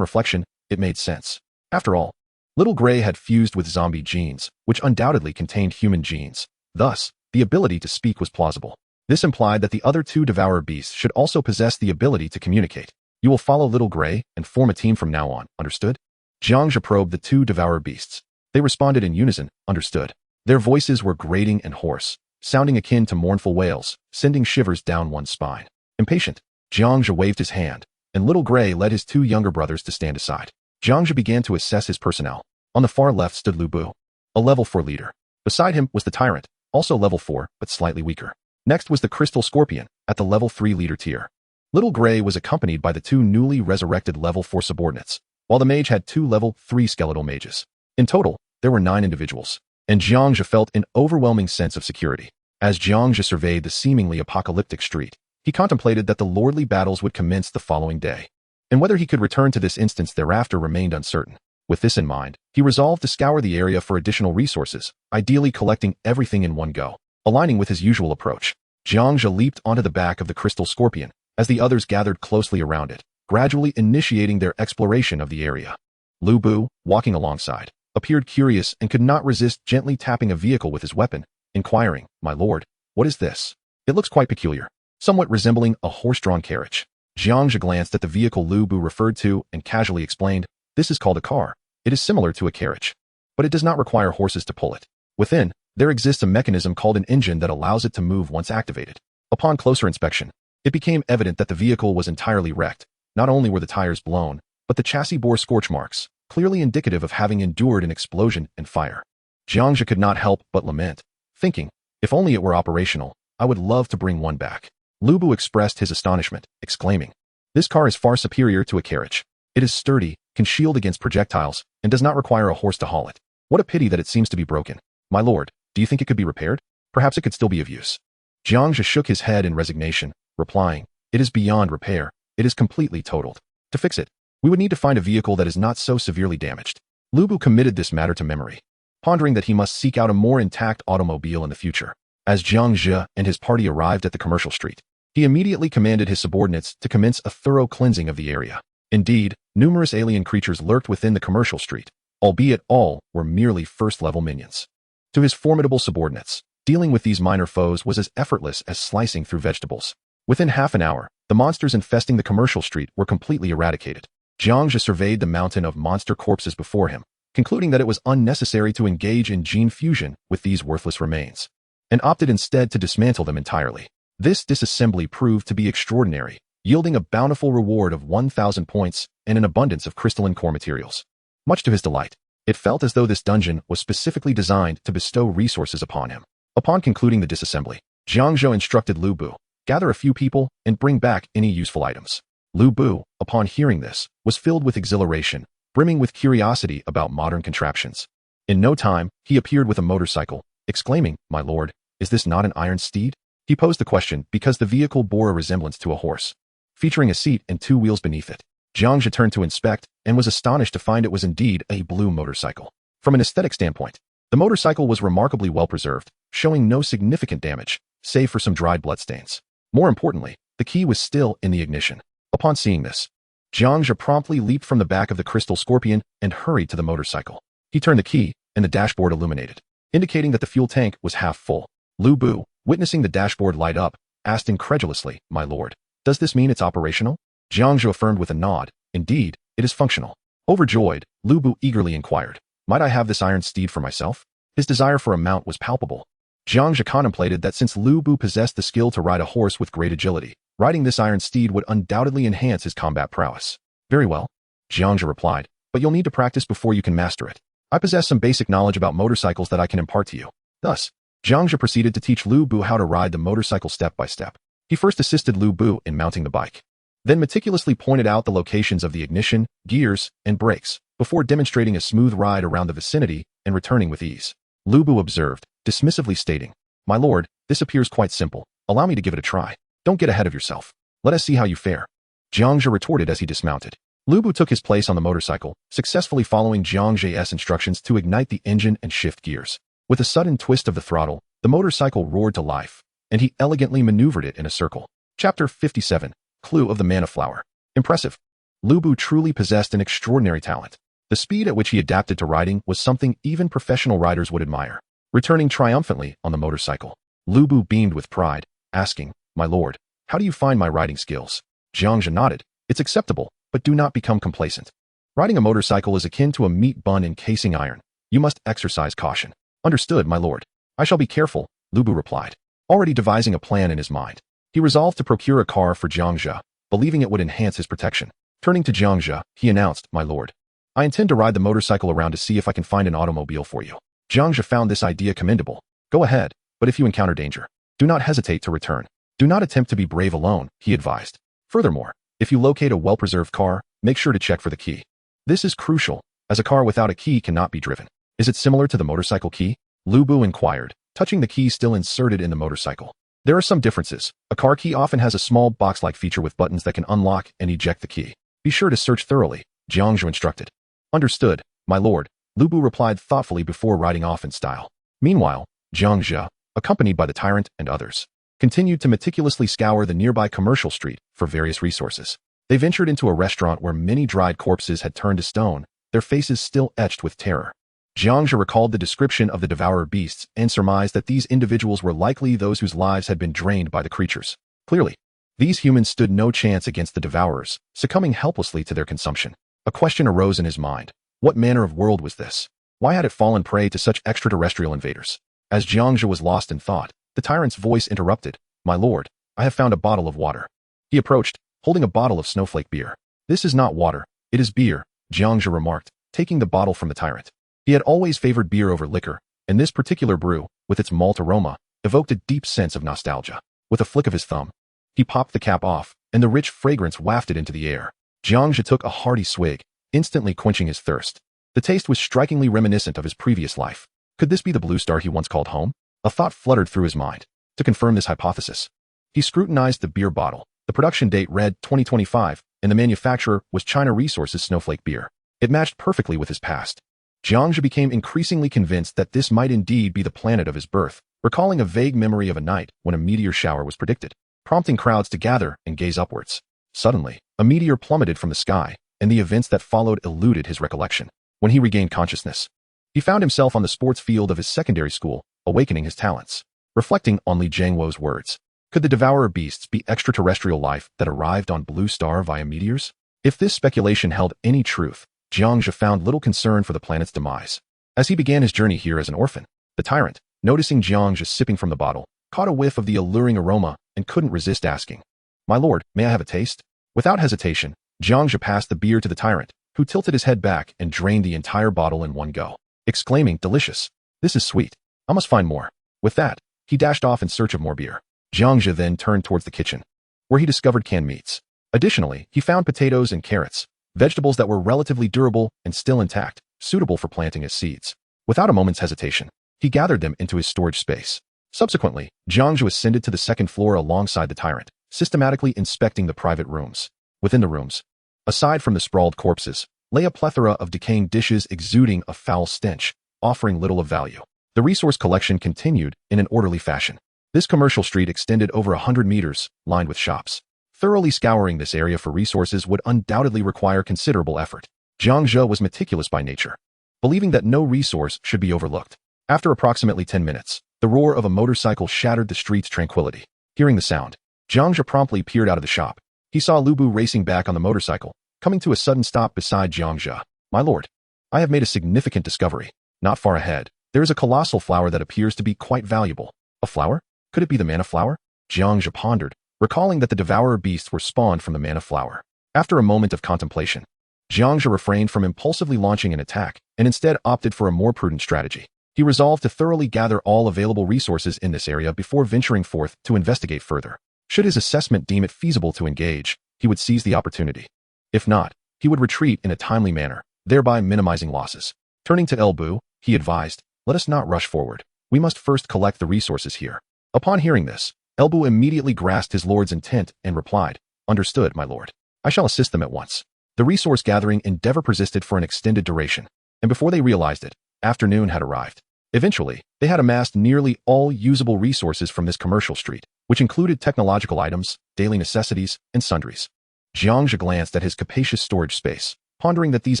reflection, it made sense. After all, Little Gray had fused with zombie genes, which undoubtedly contained human genes. Thus, the ability to speak was plausible. This implied that the other 2 devourer beasts should also possess the ability to communicate. "You will follow Little Gray and form a team from now on, understood?" Jiang Zhe probed the 2 devourer beasts. They responded in unison, understood. Their voices were grating and hoarse, sounding akin to mournful wails, sending shivers down one's spine. Impatient, Jiang Zhe waved his hand, and Little Gray led his 2 younger brothers to stand aside. Jiang Zhe began to assess his personnel. On the far left stood Lu Bu, a level 4 leader. Beside him was the Tyrant, also level 4, but slightly weaker. Next was the Crystal Scorpion, at the level 3 leader tier. Little Gray was accompanied by the 2 newly resurrected level 4 subordinates, while the mage had 2 level 3 skeletal mages. In total, there were 9 individuals, and Jiang Zhe felt an overwhelming sense of security. As Jiang Zhe surveyed the seemingly apocalyptic street, he contemplated that the lordly battles would commence the following day, and whether he could return to this instance thereafter remained uncertain. With this in mind, he resolved to scour the area for additional resources, ideally collecting everything in one go. Aligning with his usual approach, Jiang Zhe leaped onto the back of the crystal scorpion, as the others gathered closely around it, gradually initiating their exploration of the area. Lu Bu, walking alongside, appeared curious and could not resist gently tapping a vehicle with his weapon, inquiring, "My lord, what is this? It looks quite peculiar, somewhat resembling a horse-drawn carriage." Jiang Zhe glanced at the vehicle Lu Bu referred to and casually explained, "This is called a car. It is similar to a carriage, but it does not require horses to pull it. Within, there exists a mechanism called an engine that allows it to move once activated." Upon closer inspection, it became evident that the vehicle was entirely wrecked. Not only were the tires blown, but the chassis bore scorch marks, clearly indicative of having endured an explosion and fire. Jiang Zhe could not help but lament, thinking, "If only it were operational, I would love to bring one back." Lu Bu expressed his astonishment, exclaiming, "This car is far superior to a carriage. It is sturdy, can shield against projectiles, and does not require a horse to haul it. What a pity that it seems to be broken. My lord, do you think it could be repaired? Perhaps it could still be of use." Jiang Zhe shook his head in resignation, replying, "It is beyond repair. It is completely totaled. To fix it, we would need to find a vehicle that is not so severely damaged." Lu Bu committed this matter to memory, pondering that he must seek out a more intact automobile in the future. As Jiang Zhe and his party arrived at the commercial street, he immediately commanded his subordinates to commence a thorough cleansing of the area. Indeed, numerous alien creatures lurked within the commercial street, albeit all were merely first-level minions. To his formidable subordinates, dealing with these minor foes was as effortless as slicing through vegetables. Within half an hour, the monsters infesting the commercial street were completely eradicated. Jiang Zhe surveyed the mountain of monster corpses before him, concluding that it was unnecessary to engage in gene fusion with these worthless remains, and opted instead to dismantle them entirely. This disassembly proved to be extraordinary, yielding a bountiful reward of 1,000 points and an abundance of crystalline core materials. Much to his delight, it felt as though this dungeon was specifically designed to bestow resources upon him. Upon concluding the disassembly, Jiang Zhe instructed Lu Bu, gather a few people and bring back any useful items. Lu Bu, upon hearing this, was filled with exhilaration, brimming with curiosity about modern contraptions. In no time, he appeared with a motorcycle, exclaiming, "My lord, is this not an iron steed?" He posed the question because the vehicle bore a resemblance to a horse, featuring a seat and 2 wheels beneath it. Jiang Zhe turned to inspect and was astonished to find it was indeed a blue motorcycle. From an aesthetic standpoint, the motorcycle was remarkably well preserved, showing no significant damage, save for some dried bloodstains. More importantly, the key was still in the ignition. Upon seeing this, Jiang Zhe promptly leaped from the back of the crystal scorpion and hurried to the motorcycle. He turned the key, and the dashboard illuminated, indicating that the fuel tank was half full. Lu Bu, witnessing the dashboard light up, asked incredulously, "My lord, does this mean it's operational?" Jiang Zhe affirmed with a nod, "Indeed, it is functional." Overjoyed, Lu Bu eagerly inquired, "Might I have this iron steed for myself?" His desire for a mount was palpable. Jiang Zhe contemplated that since Lu Bu possessed the skill to ride a horse with great agility, riding this iron steed would undoubtedly enhance his combat prowess. "Very well," Jiang Zhe replied, "but you'll need to practice before you can master it. I possess some basic knowledge about motorcycles that I can impart to you." Thus, Jiang Zhe proceeded to teach Lu Bu how to ride the motorcycle step by step. He first assisted Lu Bu in mounting the bike, then meticulously pointed out the locations of the ignition, gears, and brakes, before demonstrating a smooth ride around the vicinity and returning with ease. Lu Bu observed, dismissively stating, "My lord, this appears quite simple. Allow me to give it a try. Don't get ahead of yourself. Let us see how you fare." Jiang Zhe retorted as he dismounted. Lu Bu took his place on the motorcycle, successfully following Jiang Zhe's instructions to ignite the engine and shift gears. With a sudden twist of the throttle, the motorcycle roared to life, and he elegantly maneuvered it in a circle. Chapter 57, Clue of the Maniflower. Impressive. Lu Bu truly possessed an extraordinary talent. The speed at which he adapted to riding was something even professional riders would admire. Returning triumphantly on the motorcycle, Lu Bu beamed with pride, asking, "My lord, how do you find my riding skills?" Jiang Zhe nodded, "It's acceptable, but do not become complacent. Riding a motorcycle is akin to a meat bun encasing iron. You must exercise caution." "Understood, my lord. I shall be careful," Lu Bu replied, already devising a plan in his mind. He resolved to procure a car for Jiang Zhe, believing it would enhance his protection. Turning to Jiang Zhe, he announced, "My lord, I intend to ride the motorcycle around to see if I can find an automobile for you." Jiang Zhe found this idea commendable. "Go ahead, but if you encounter danger, do not hesitate to return. Do not attempt to be brave alone," he advised. "Furthermore, if you locate a well-preserved car, make sure to check for the key. This is crucial, as a car without a key cannot be driven." "Is it similar to the motorcycle key?" Lu Bu inquired, touching the key still inserted in the motorcycle. "There are some differences. A car key often has a small box-like feature with buttons that can unlock and eject the key. Be sure to search thoroughly," Jiang Zhe instructed. "Understood, my lord," Lu Bu replied thoughtfully before riding off in style. Meanwhile, Jiang Zhe, accompanied by the Tyrant and others, continued to meticulously scour the nearby commercial street for various resources. They ventured into a restaurant where many dried corpses had turned to stone, their faces still etched with terror. Jiang Zhe recalled the description of the devourer beasts and surmised that these individuals were likely those whose lives had been drained by the creatures. Clearly, these humans stood no chance against the devourers, succumbing helplessly to their consumption. A question arose in his mind. What manner of world was this? Why had it fallen prey to such extraterrestrial invaders? As Jiang Zhe was lost in thought, the tyrant's voice interrupted. "My lord, I have found a bottle of water." He approached, holding a bottle of snowflake beer. "This is not water, it is beer," Jiang Zhe remarked, taking the bottle from the tyrant. He had always favored beer over liquor, and this particular brew, with its malt aroma, evoked a deep sense of nostalgia. With a flick of his thumb, he popped the cap off, and the rich fragrance wafted into the air. Jiang Zhe took a hearty swig, instantly quenching his thirst. The taste was strikingly reminiscent of his previous life. Could this be the blue star he once called home? A thought fluttered through his mind. To confirm this hypothesis, he scrutinized the beer bottle. The production date read 2025, and the manufacturer was China Resources Snowflake Beer. It matched perfectly with his past. Jiang Zhe became increasingly convinced that this might indeed be the planet of his birth, recalling a vague memory of a night when a meteor shower was predicted, prompting crowds to gather and gaze upwards. Suddenly, a meteor plummeted from the sky, and the events that followed eluded his recollection. When he regained consciousness, he found himself on the sports field of his secondary school, awakening his talents. Reflecting on Li Jiangwo's words, could the devourer beasts be extraterrestrial life that arrived on Blue Star via meteors? If this speculation held any truth, Jiang Zhe found little concern for the planet's demise. As he began his journey here as an orphan, the Tyrant, noticing Jiang Zhe sipping from the bottle, caught a whiff of the alluring aroma and couldn't resist asking, "My lord, may I have a taste?" Without hesitation, Jiang Zhe passed the beer to the Tyrant, who tilted his head back and drained the entire bottle in one go, exclaiming, "Delicious. This is sweet. I must find more." With that, he dashed off in search of more beer. Jiang Zhe then turned towards the kitchen, where he discovered canned meats. Additionally, he found potatoes and carrots, vegetables that were relatively durable and still intact, suitable for planting as seeds. Without a moment's hesitation, he gathered them into his storage space. Subsequently, Jiang Zhe ascended to the second floor alongside the Tyrant, systematically inspecting the private rooms. Within the rooms, aside from the sprawled corpses, lay a plethora of decaying dishes exuding a foul stench, offering little of value. The resource collection continued in an orderly fashion. This commercial street extended over 100 meters, lined with shops. Thoroughly scouring this area for resources would undoubtedly require considerable effort. Jiang Zhe was meticulous by nature, believing that no resource should be overlooked. After approximately 10 minutes, the roar of a motorcycle shattered the street's tranquility. Hearing the sound, Jiang Zhe promptly peered out of the shop. He saw Lu Bu racing back on the motorcycle, coming to a sudden stop beside Jiang Zhe. "My lord, I have made a significant discovery. Not far ahead, there is a colossal flower that appears to be quite valuable." "A flower? Could it be the maniflower?" Jiang Zhe pondered, recalling that the devourer beasts were spawned from the maniflower. After a moment of contemplation, Jiang Zhe refrained from impulsively launching an attack and instead opted for a more prudent strategy. He resolved to thoroughly gather all available resources in this area before venturing forth to investigate further. Should his assessment deem it feasible to engage, he would seize the opportunity. If not, he would retreat in a timely manner, thereby minimizing losses. Turning to El Bu, he advised, "Let us not rush forward. We must first collect the resources here." Upon hearing this, El Bu immediately grasped his lord's intent and replied, "Understood, my lord. I shall assist them at once." The resource-gathering endeavor persisted for an extended duration, and before they realized it, afternoon had arrived. Eventually, they had amassed nearly all usable resources from this commercial street, which included technological items, daily necessities, and sundries. Jiang Zhe glanced at his capacious storage space, pondering that these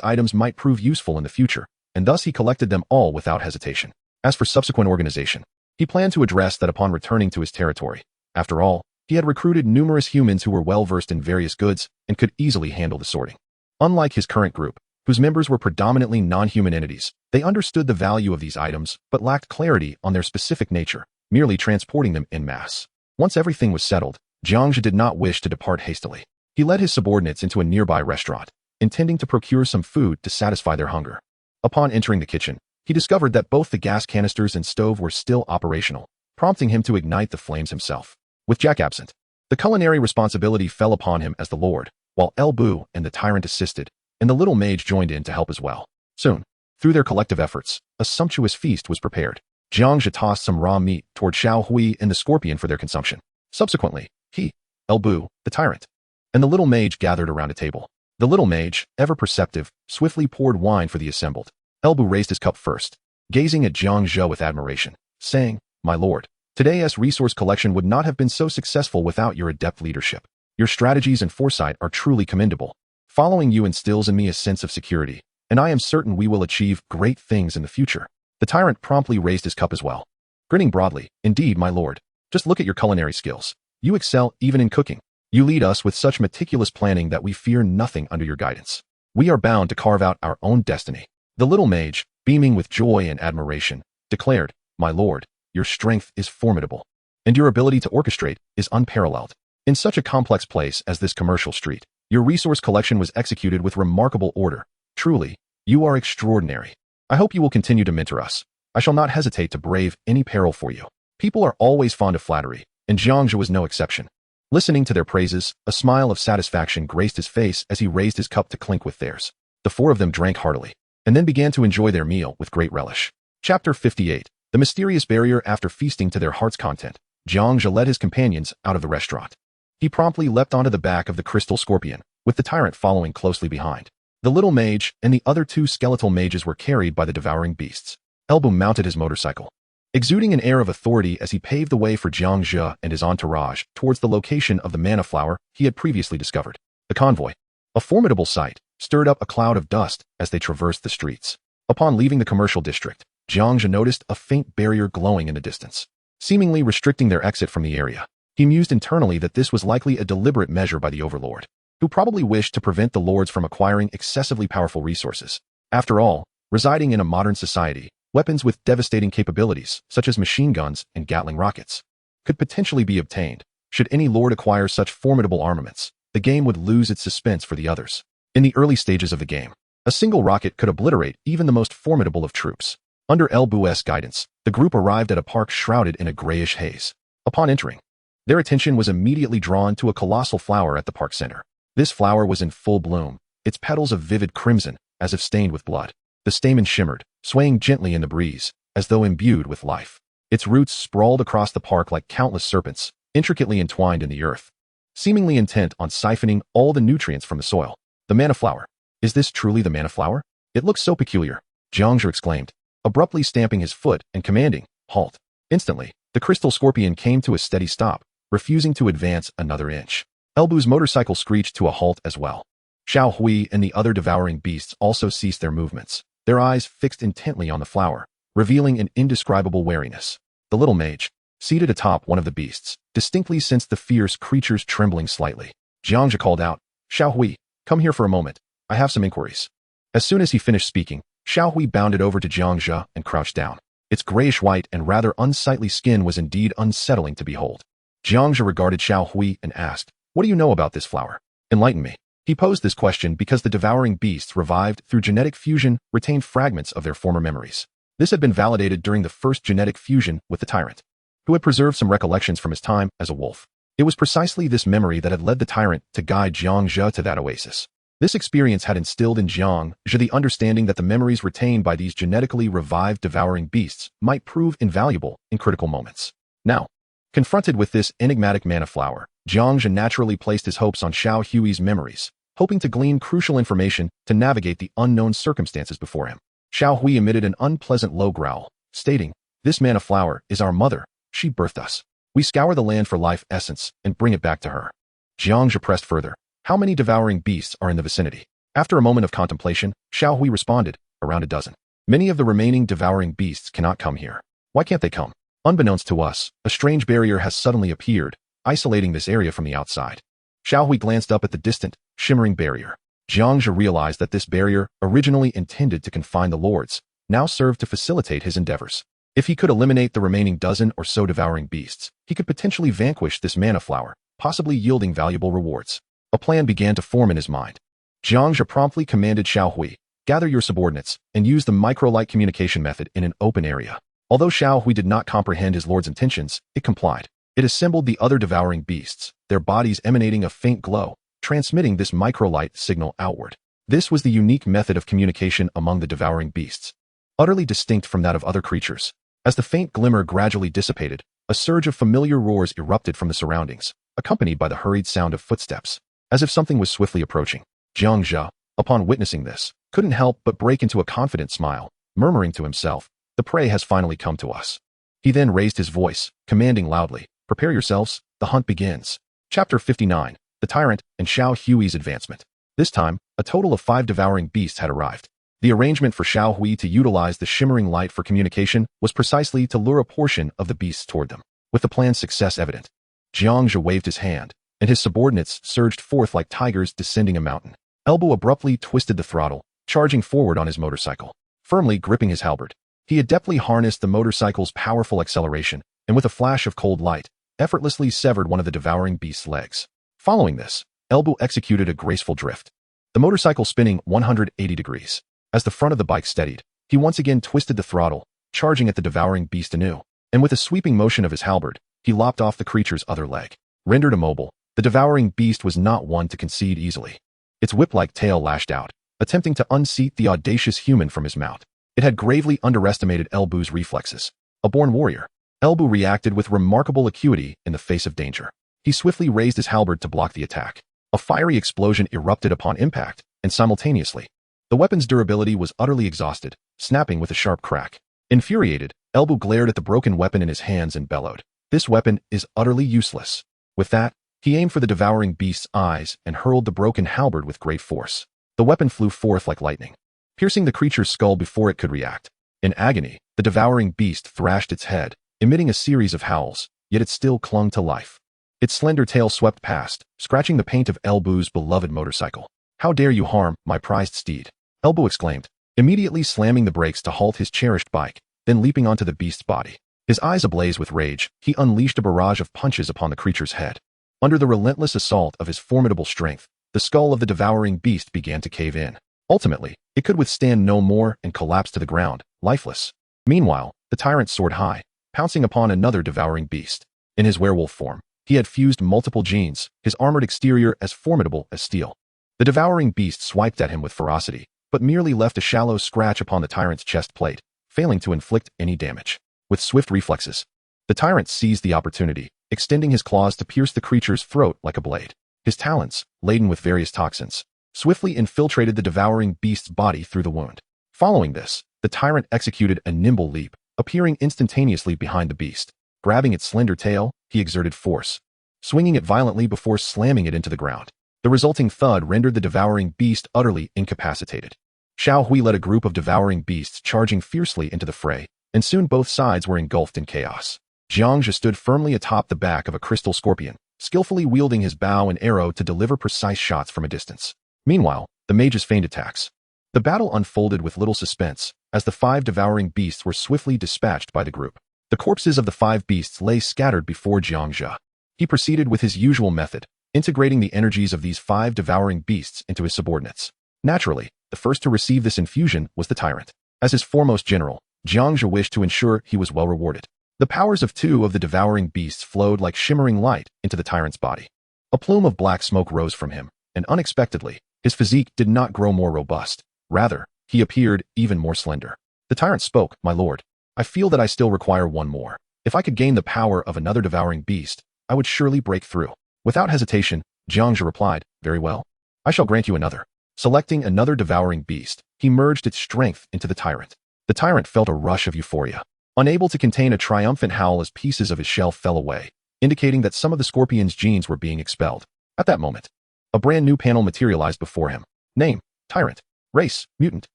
items might prove useful in the future, and thus he collected them all without hesitation. As for subsequent organization, he planned to address that upon returning to his territory. After all, he had recruited numerous humans who were well-versed in various goods and could easily handle the sorting. Unlike his current group, whose members were predominantly non-human entities, they understood the value of these items but lacked clarity on their specific nature, merely transporting them en masse. Once everything was settled, Jiang Zhe did not wish to depart hastily. He led his subordinates into a nearby restaurant, intending to procure some food to satisfy their hunger. Upon entering the kitchen, he discovered that both the gas canisters and stove were still operational, prompting him to ignite the flames himself. With Jack absent, the culinary responsibility fell upon him as the lord, while El Bu and the Tyrant assisted, and the little mage joined in to help as well. Soon, through their collective efforts, a sumptuous feast was prepared. Jiang Zhe tossed some raw meat toward Xiao Hui and the scorpion for their consumption. Subsequently, he, El Bu, the Tyrant, and the little mage gathered around a table. The little mage, ever perceptive, swiftly poured wine for the assembled. El Bu raised his cup first, gazing at Jiang Zhe with admiration, saying, "My lord, today's resource collection would not have been so successful without your adept leadership. Your strategies and foresight are truly commendable. Following you instills in me a sense of security, and I am certain we will achieve great things in the future." The Tyrant promptly raised his cup as well, grinning broadly, "Indeed, my lord. Just look at your culinary skills. You excel even in cooking. You lead us with such meticulous planning that we fear nothing under your guidance. We are bound to carve out our own destiny." The little mage, beaming with joy and admiration, declared, "My lord, your strength is formidable, and your ability to orchestrate is unparalleled. In such a complex place as this commercial street, your resource collection was executed with remarkable order. Truly, you are extraordinary. I hope you will continue to mentor us. I shall not hesitate to brave any peril for you." People are always fond of flattery, and Jiang Zhe was no exception. Listening to their praises, a smile of satisfaction graced his face as he raised his cup to clink with theirs. The four of them drank heartily, and then began to enjoy their meal with great relish. Chapter 58. The Mysterious Barrier. After feasting to their heart's content, Jiang Zhe led his companions out of the restaurant. He promptly leapt onto the back of the crystal scorpion, with the Tyrant following closely behind. The little mage and the other two skeletal mages were carried by the devouring beasts. Elbu mounted his motorcycle, exuding an air of authority as he paved the way for Jiang Zhe and his entourage towards the location of the maniflower he had previously discovered. The convoy, a formidable sight, stirred up a cloud of dust as they traversed the streets. Upon leaving the commercial district, Jiang Zhe noticed a faint barrier glowing in the distance, seemingly restricting their exit from the area. He mused internally that this was likely a deliberate measure by the overlord, who probably wished to prevent the lords from acquiring excessively powerful resources. After all, residing in a modern society, weapons with devastating capabilities, such as machine guns and Gatling rockets, could potentially be obtained. Should any lord acquire such formidable armaments, the game would lose its suspense for the others. In the early stages of the game, a single rocket could obliterate even the most formidable of troops. Under Elbu's guidance, the group arrived at a park shrouded in a grayish haze. Upon entering, their attention was immediately drawn to a colossal flower at the park center. This flower was in full bloom, its petals of vivid crimson, as if stained with blood. The stamen shimmered, swaying gently in the breeze, as though imbued with life. Its roots sprawled across the park like countless serpents, intricately entwined in the earth, seemingly intent on siphoning all the nutrients from the soil. The maniflower. Is this truly the maniflower? It looks so peculiar, Jiang Zhe exclaimed, abruptly stamping his foot and commanding, "Halt." Instantly, the crystal scorpion came to a steady stop, refusing to advance another inch. Elbu's motorcycle screeched to a halt as well. Xiao Hui and the other devouring beasts also ceased their movements, their eyes fixed intently on the flower, revealing an indescribable wariness. The little mage, seated atop one of the beasts, distinctly sensed the fierce creatures trembling slightly. Jiang Zhe called out, "Xiao Hui, come here for a moment. I have some inquiries." As soon as he finished speaking, Xiao Hui bounded over to Jiang Zhe and crouched down. Its grayish-white and rather unsightly skin was indeed unsettling to behold. Jiang Zhe regarded Xiao Hui and asked, "What do you know about this flower? Enlighten me." He posed this question because the devouring beasts revived through genetic fusion retained fragments of their former memories. This had been validated during the first genetic fusion with the Tyrant, who had preserved some recollections from his time as a wolf. It was precisely this memory that had led the Tyrant to guide Jiang Zhe to that oasis. This experience had instilled in Jiang Zhe the understanding that the memories retained by these genetically revived devouring beasts might prove invaluable in critical moments. Now, confronted with this enigmatic maniflower, Jiang Zhe naturally placed his hopes on Xiao Hui's memories, hoping to glean crucial information to navigate the unknown circumstances before him. Xiao Hui emitted an unpleasant low growl, stating, "This maniflower is our mother. She birthed us. We scour the land for life essence and bring it back to her." Jiang Zhe pressed further, "How many devouring beasts are in the vicinity?" After a moment of contemplation, Xiao Hui responded, "Around a dozen. Many of the remaining devouring beasts cannot come here. Why can't they come? Unbeknownst to us, a strange barrier has suddenly appeared, isolating this area from the outside." Xiao Hui glanced up at the distant, shimmering barrier. Jiang Zhe realized that this barrier, originally intended to confine the lords, now served to facilitate his endeavors. If he could eliminate the remaining dozen or so devouring beasts, he could potentially vanquish this maniflower, possibly yielding valuable rewards. A plan began to form in his mind. Jiang Zhe promptly commanded Xiao Hui, "Gather your subordinates and use the micro-light communication method in an open area." Although Xiao Hui did not comprehend his lord's intentions, it complied. It assembled the other devouring beasts, their bodies emanating a faint glow, transmitting this micro-light signal outward. This was the unique method of communication among the devouring beasts, utterly distinct from that of other creatures. As the faint glimmer gradually dissipated, a surge of familiar roars erupted from the surroundings, accompanied by the hurried sound of footsteps, as if something was swiftly approaching. Jiang Zhe, upon witnessing this, couldn't help but break into a confident smile, murmuring to himself, "The prey has finally come to us." He then raised his voice, commanding loudly, "Prepare yourselves, the hunt begins." Chapter 59, The Tyrant and Xiao Hui's Advancement. This time, a total of 5 devouring beasts had arrived. The arrangement for Xiao Hui to utilize the shimmering light for communication was precisely to lure a portion of the beasts toward them. With the plan's success evident, Jiang Zhe waved his hand, and his subordinates surged forth like tigers descending a mountain. Elbu abruptly twisted the throttle, charging forward on his motorcycle, firmly gripping his halberd. He adeptly harnessed the motorcycle's powerful acceleration, and with a flash of cold light, effortlessly severed one of the devouring beast's legs. Following this, Elbu executed a graceful drift, the motorcycle spinning 180 degrees. As the front of the bike steadied, he once again twisted the throttle, charging at the devouring beast anew, and with a sweeping motion of his halberd, he lopped off the creature's other leg. Rendered immobile, the devouring beast was not one to concede easily. Its whip-like tail lashed out, attempting to unseat the audacious human from his mount. It had gravely underestimated Elbu's reflexes. A born warrior, Elbu reacted with remarkable acuity in the face of danger. He swiftly raised his halberd to block the attack. A fiery explosion erupted upon impact, and simultaneously. The weapon's durability was utterly exhausted, snapping with a sharp crack. Infuriated, Elbu glared at the broken weapon in his hands and bellowed, "This weapon is utterly useless." With that, he aimed for the devouring beast's eyes and hurled the broken halberd with great force. The weapon flew forth like lightning, piercing the creature's skull before it could react. In agony, the devouring beast thrashed its head, emitting a series of howls, yet it still clung to life. Its slender tail swept past, scratching the paint of Elbu's beloved motorcycle. "How dare you harm my prized steed?" Elbu exclaimed, immediately slamming the brakes to halt his cherished bike, then leaping onto the beast's body. His eyes ablaze with rage, he unleashed a barrage of punches upon the creature's head. Under the relentless assault of his formidable strength, the skull of the devouring beast began to cave in. Ultimately, it could withstand no more and collapsed to the ground, lifeless. Meanwhile, the tyrant soared high, pouncing upon another devouring beast. In his werewolf form, he had fused multiple genes, his armored exterior as formidable as steel. The devouring beast swiped at him with ferocity, but merely left a shallow scratch upon the tyrant's chest plate, failing to inflict any damage. With swift reflexes, the tyrant seized the opportunity, extending his claws to pierce the creature's throat like a blade. His talons, laden with various toxins, swiftly infiltrated the devouring beast's body through the wound. Following this, the tyrant executed a nimble leap, appearing instantaneously behind the beast. Grabbing its slender tail, he exerted force, swinging it violently before slamming it into the ground. The resulting thud rendered the devouring beast utterly incapacitated. Xiao Hui led a group of devouring beasts charging fiercely into the fray, and soon both sides were engulfed in chaos. Jiang Zhe stood firmly atop the back of a crystal scorpion, skillfully wielding his bow and arrow to deliver precise shots from a distance. Meanwhile, the mages feigned attacks. The battle unfolded with little suspense, as the 5 devouring beasts were swiftly dispatched by the group. The corpses of the 5 beasts lay scattered before Jiang Zhe. He proceeded with his usual method, integrating the energies of these 5 devouring beasts into his subordinates. Naturally, the first to receive this infusion was the tyrant. As his foremost general, Jiang Zhe wished to ensure he was well rewarded. The powers of 2 of the devouring beasts flowed like shimmering light into the tyrant's body. A plume of black smoke rose from him, and unexpectedly, his physique did not grow more robust. Rather, he appeared even more slender. The tyrant spoke, "My lord, I feel that I still require one more. If I could gain the power of another devouring beast, I would surely break through." Without hesitation, Jiang Zhe replied, "Very well. I shall grant you another." Selecting another devouring beast, he merged its strength into the tyrant. The tyrant felt a rush of euphoria, unable to contain a triumphant howl as pieces of his shell fell away, indicating that some of the scorpion's genes were being expelled. At that moment, a brand new panel materialized before him. Name, Tyrant. Race, Mutant.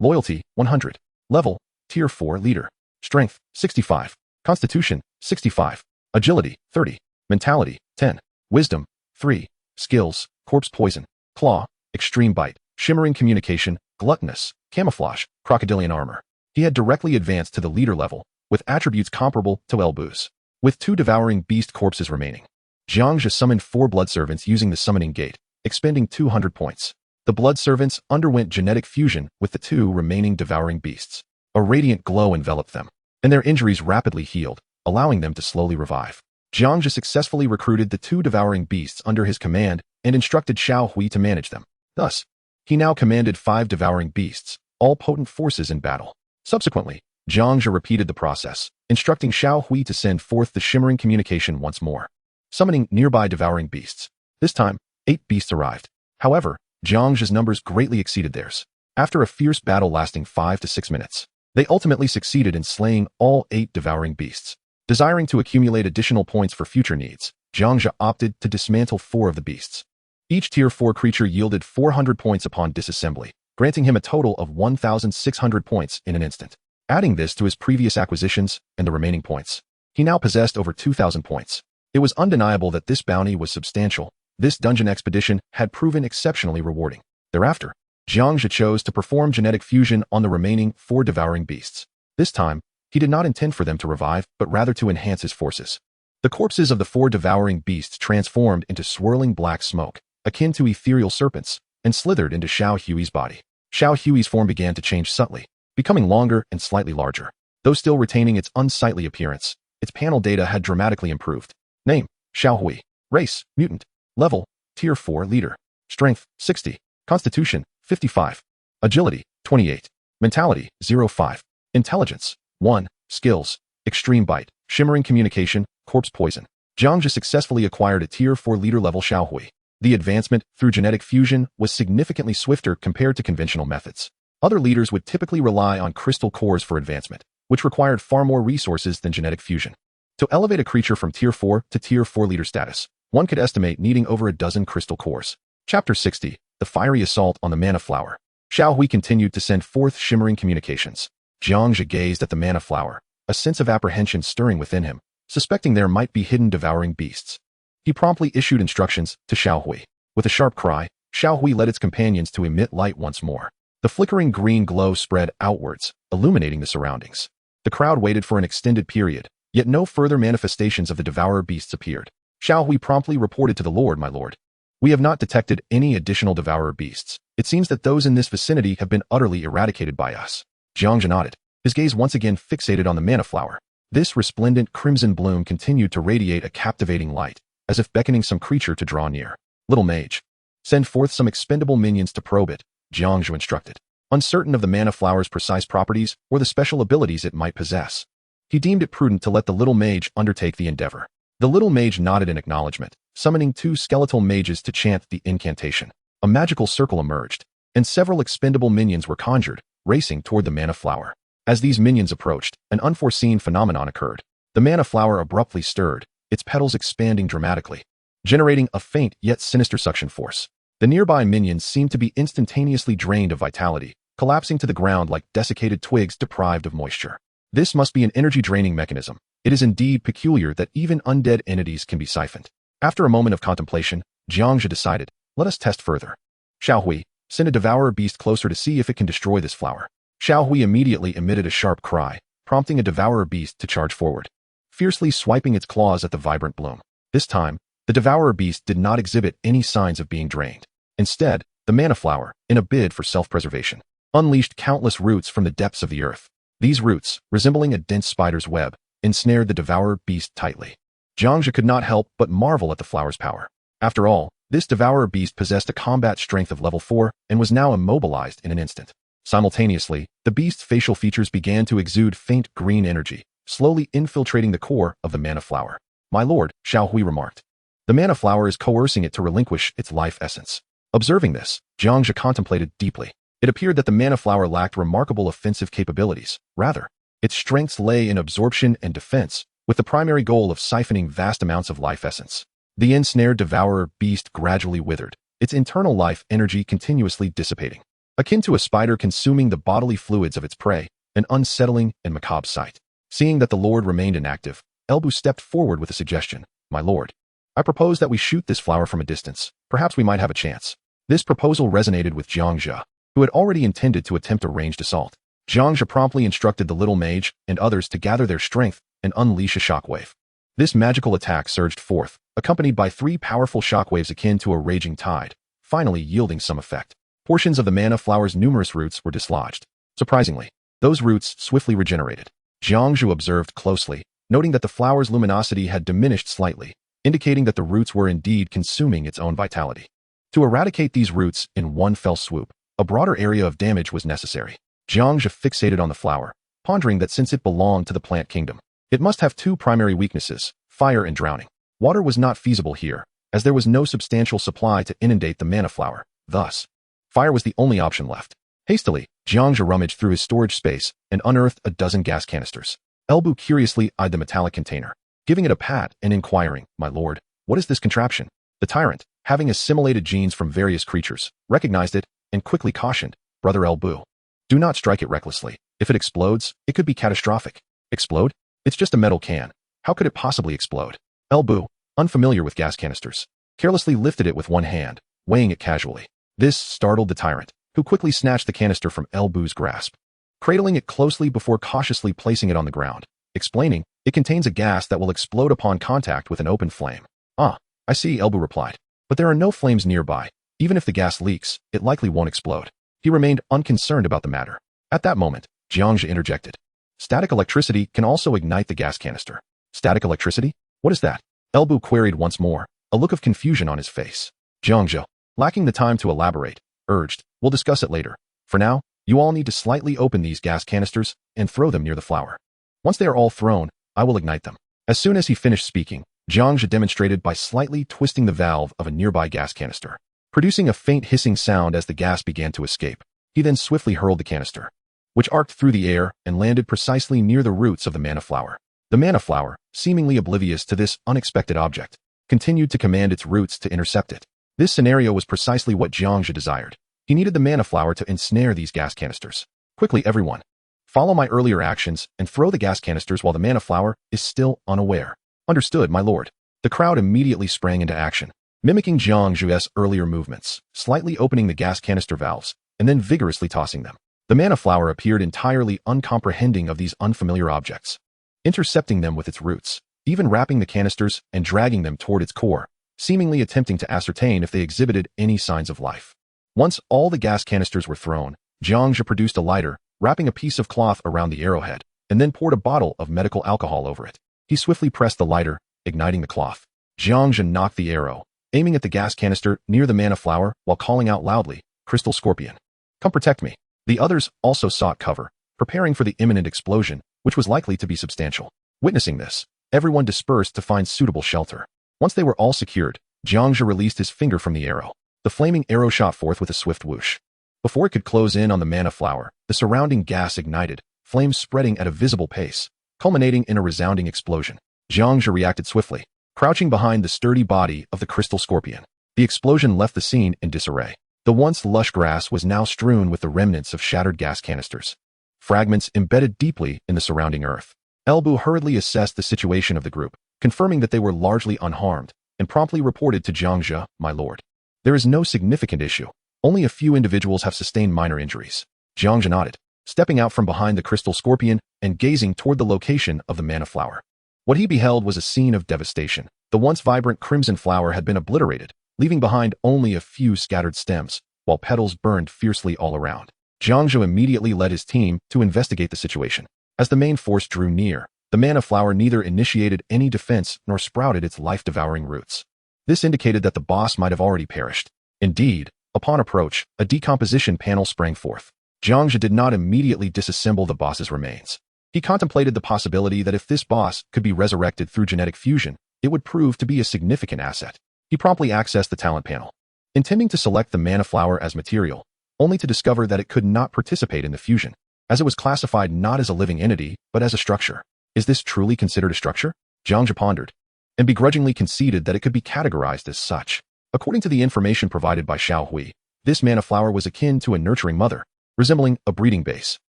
Loyalty, 100. Level, Tier 4 Leader. Strength, 65. Constitution, 65. Agility, 30. Mentality, 10. Wisdom, 3. Skills, Corpse Poison, Claw, Extreme Bite, Shimmering Communication, Gluttonous, Camouflage, Crocodilian Armor. He had directly advanced to the leader level, with attributes comparable to Elbu's. With 2 devouring beast corpses remaining, Jiang Zhe summoned 4 blood servants using the summoning gate, expending 200 points. The blood servants underwent genetic fusion with the 2 remaining devouring beasts. A radiant glow enveloped them, and their injuries rapidly healed, allowing them to slowly revive. Jiang Zhe successfully recruited the 2 devouring beasts under his command and instructed Xiao Hui to manage them. Thus, he now commanded 5 devouring beasts, all potent forces in battle. Subsequently, Jiang Zhe repeated the process, instructing Xiao Hui to send forth the shimmering communication once more, summoning nearby devouring beasts. This time, 8 beasts arrived. However, Jiang Zhe's numbers greatly exceeded theirs. After a fierce battle lasting 5 to 6 minutes, they ultimately succeeded in slaying all 8 devouring beasts. Desiring to accumulate additional points for future needs, Jiang Zhe opted to dismantle 4 of the beasts. Each Tier 4 creature yielded 400 points upon disassembly, granting him a total of 1,600 points in an instant. Adding this to his previous acquisitions and the remaining points, he now possessed over 2,000 points. It was undeniable that this bounty was substantial. This dungeon expedition had proven exceptionally rewarding. Thereafter, Jiang Zhe chose to perform genetic fusion on the remaining 4 devouring beasts. This time, he did not intend for them to revive, but rather to enhance his forces. The corpses of the 4 devouring beasts transformed into swirling black smoke, akin to ethereal serpents, and slithered into Xiao Hui's body. Xiao Hui's form began to change subtly, becoming longer and slightly larger. Though still retaining its unsightly appearance, its panel data had dramatically improved. Name, Xiao Hui. Race, Mutant. Level, Tier 4 Leader. Strength, 60. Constitution, 55. Agility, 28. Mentality, 05. Intelligence, 1. Skills, Extreme Bite, Shimmering Communication, Corpse Poison. Jiang Zhe successfully acquired a Tier 4 Leader level Xiao Hui. The advancement through genetic fusion was significantly swifter compared to conventional methods. Other leaders would typically rely on crystal cores for advancement, which required far more resources than genetic fusion. To elevate a creature from Tier 4 to Tier 4 leader status, one could estimate needing over a dozen crystal cores. Chapter 60, The Fiery Assault on the Maniflower. Xiao Hui continued to send forth shimmering communications. Jiang Zhe gazed at the maniflower, a sense of apprehension stirring within him, suspecting there might be hidden devouring beasts. He promptly issued instructions to Xiao Hui. With a sharp cry, Xiao Hui led its companions to emit light once more. The flickering green glow spread outwards, illuminating the surroundings. The crowd waited for an extended period, yet no further manifestations of the devourer beasts appeared. Xiao Hui promptly reported to the Lord, "My lord, we have not detected any additional devourer beasts. It seems that those in this vicinity have been utterly eradicated by us." Jiang Zhe nodded, his gaze once again fixated on the maniflower. This resplendent crimson bloom continued to radiate a captivating light, as if beckoning some creature to draw near. "Little mage, send forth some expendable minions to probe it," Jiang Zhe instructed, uncertain of the maniflower's precise properties or the special abilities it might possess. He deemed it prudent to let the little mage undertake the endeavor. The little mage nodded in acknowledgement, summoning 2 skeletal mages to chant the incantation. A magical circle emerged, and several expendable minions were conjured, racing toward the maniflower. As these minions approached, an unforeseen phenomenon occurred. The maniflower abruptly stirred, its petals expanding dramatically, generating a faint yet sinister suction force. The nearby minions seemed to be instantaneously drained of vitality, collapsing to the ground like desiccated twigs deprived of moisture. This must be an energy-draining mechanism. It is indeed peculiar that even undead entities can be siphoned. After a moment of contemplation, Jiang Zhe decided, "Let us test further. Xiao Hui, send a devourer beast closer to see if it can destroy this flower." Xiao Hui immediately emitted a sharp cry, prompting a devourer beast to charge forward, fiercely swiping its claws at the vibrant bloom. This time, the devourer beast did not exhibit any signs of being drained. Instead, the maniflower, in a bid for self-preservation, unleashed countless roots from the depths of the earth. These roots, resembling a dense spider's web, ensnared the devourer beast tightly. Jiang Zhe could not help but marvel at the flower's power. After all, this devourer beast possessed a combat strength of level 4 and was now immobilized in an instant. Simultaneously, the beast's facial features began to exude faint green energy, slowly infiltrating the core of the maniflower. "My lord," Xiao Hui remarked, "the maniflower is coercing it to relinquish its life essence." Observing this, Jiang Zhe contemplated deeply. It appeared that the maniflower lacked remarkable offensive capabilities. Rather, its strengths lay in absorption and defense, with the primary goal of siphoning vast amounts of life essence. The ensnared devourer beast gradually withered, its internal life energy continuously dissipating. Akin to a spider consuming the bodily fluids of its prey, an unsettling and macabre sight. Seeing that the lord remained inactive, Elbu stepped forward with a suggestion. "My lord, I propose that we shoot this flower from a distance. Perhaps we might have a chance." This proposal resonated with Jiang Zhe, who had already intended to attempt a ranged assault. Jiang Zhe promptly instructed the little mage and others to gather their strength and unleash a shockwave. This magical attack surged forth, accompanied by 3 powerful shockwaves akin to a raging tide, finally yielding some effect. Portions of the maniflower's numerous roots were dislodged. Surprisingly, those roots swiftly regenerated. Jiang Zhe observed closely, noting that the flower's luminosity had diminished slightly, indicating that the roots were indeed consuming its own vitality. To eradicate these roots in one fell swoop, a broader area of damage was necessary. Jiang Zhe fixated on the flower, pondering that since it belonged to the plant kingdom, it must have 2 primary weaknesses, fire and drowning. Water was not feasible here, as there was no substantial supply to inundate the maniflower. Thus, fire was the only option left. Hastily, Jiang Zhe rummaged through his storage space and unearthed a dozen gas canisters. Elbu curiously eyed the metallic container, giving it a pat and inquiring, "My lord, what is this contraption?" The tyrant, having assimilated genes from various creatures, recognized it and quickly cautioned, "Brother Elbu, do not strike it recklessly. If it explodes, it could be catastrophic." "Explode? It's just a metal can. How could it possibly explode?" Elbu, unfamiliar with gas canisters, carelessly lifted it with one hand, weighing it casually. This startled the tyrant, who quickly snatched the canister from Elbu's grasp, cradling it closely before cautiously placing it on the ground, explaining, "It contains a gas that will explode upon contact with an open flame." "Ah, I see," Elbu replied. "But there are no flames nearby. Even if the gas leaks, it likely won't explode." He remained unconcerned about the matter. At that moment, Jiang Zhe interjected. "Static electricity can also ignite the gas canister." "Static electricity? What is that?" Elbu queried once more, a look of confusion on his face. Jiang Zhe, lacking the time to elaborate, urged, "We'll discuss it later. For now, you all need to slightly open these gas canisters and throw them near the flower. Once they are all thrown, I will ignite them." As soon as he finished speaking, Jiang Zhe demonstrated by slightly twisting the valve of a nearby gas canister, producing a faint hissing sound as the gas began to escape. He then swiftly hurled the canister, which arced through the air and landed precisely near the roots of the maniflower. The maniflower, seemingly oblivious to this unexpected object, continued to command its roots to intercept it. This scenario was precisely what Jiang Zhe desired. He needed the maniflower to ensnare these gas canisters. Quickly, everyone, follow my earlier actions and throw the gas canisters while the maniflower is still unaware. Understood, my lord. The crowd immediately sprang into action, mimicking Jiang Zhe's earlier movements, slightly opening the gas canister valves, and then vigorously tossing them. The maniflower appeared entirely uncomprehending of these unfamiliar objects, intercepting them with its roots, even wrapping the canisters and dragging them toward its core, seemingly attempting to ascertain if they exhibited any signs of life. Once all the gas canisters were thrown, Jiang Zhe produced a lighter, wrapping a piece of cloth around the arrowhead, and then poured a bottle of medical alcohol over it. He swiftly pressed the lighter, igniting the cloth. Jiang Zhe knocked the arrow, aiming at the gas canister near the maniflower while calling out loudly, "Crystal Scorpion, come protect me." The others also sought cover, preparing for the imminent explosion, which was likely to be substantial. Witnessing this, everyone dispersed to find suitable shelter. Once they were all secured, Jiang Zhe released his finger from the arrow. The flaming arrow shot forth with a swift whoosh. Before it could close in on the maniflower, the surrounding gas ignited, flames spreading at a visible pace, culminating in a resounding explosion. Jiang Zhe reacted swiftly, crouching behind the sturdy body of the crystal scorpion. The explosion left the scene in disarray. The once lush grass was now strewn with the remnants of shattered gas canisters, fragments embedded deeply in the surrounding earth. Elbu hurriedly assessed the situation of the group, confirming that they were largely unharmed, and promptly reported to Jiang Zhe, "My lord, there is no significant issue. Only a few individuals have sustained minor injuries." Jiang Zhe nodded, stepping out from behind the crystal scorpion and gazing toward the location of the maniflower. What he beheld was a scene of devastation. The once vibrant crimson flower had been obliterated, leaving behind only a few scattered stems, while petals burned fiercely all around. Jiang Zhe immediately led his team to investigate the situation. As the main force drew near, the maniflower neither initiated any defense nor sprouted its life-devouring roots. This indicated that the boss might have already perished. Indeed, upon approach, a decomposition panel sprang forth. Jiang Zhe did not immediately disassemble the boss's remains. He contemplated the possibility that if this boss could be resurrected through genetic fusion, it would prove to be a significant asset. He promptly accessed the talent panel, intending to select the maniflower as material, only to discover that it could not participate in the fusion, as it was classified not as a living entity, but as a structure. Is this truly considered a structure? Jiang Zhe pondered, and begrudgingly conceded that it could be categorized as such. According to the information provided by Xiao Hui, this maniflower was akin to a nurturing mother, resembling a breeding base.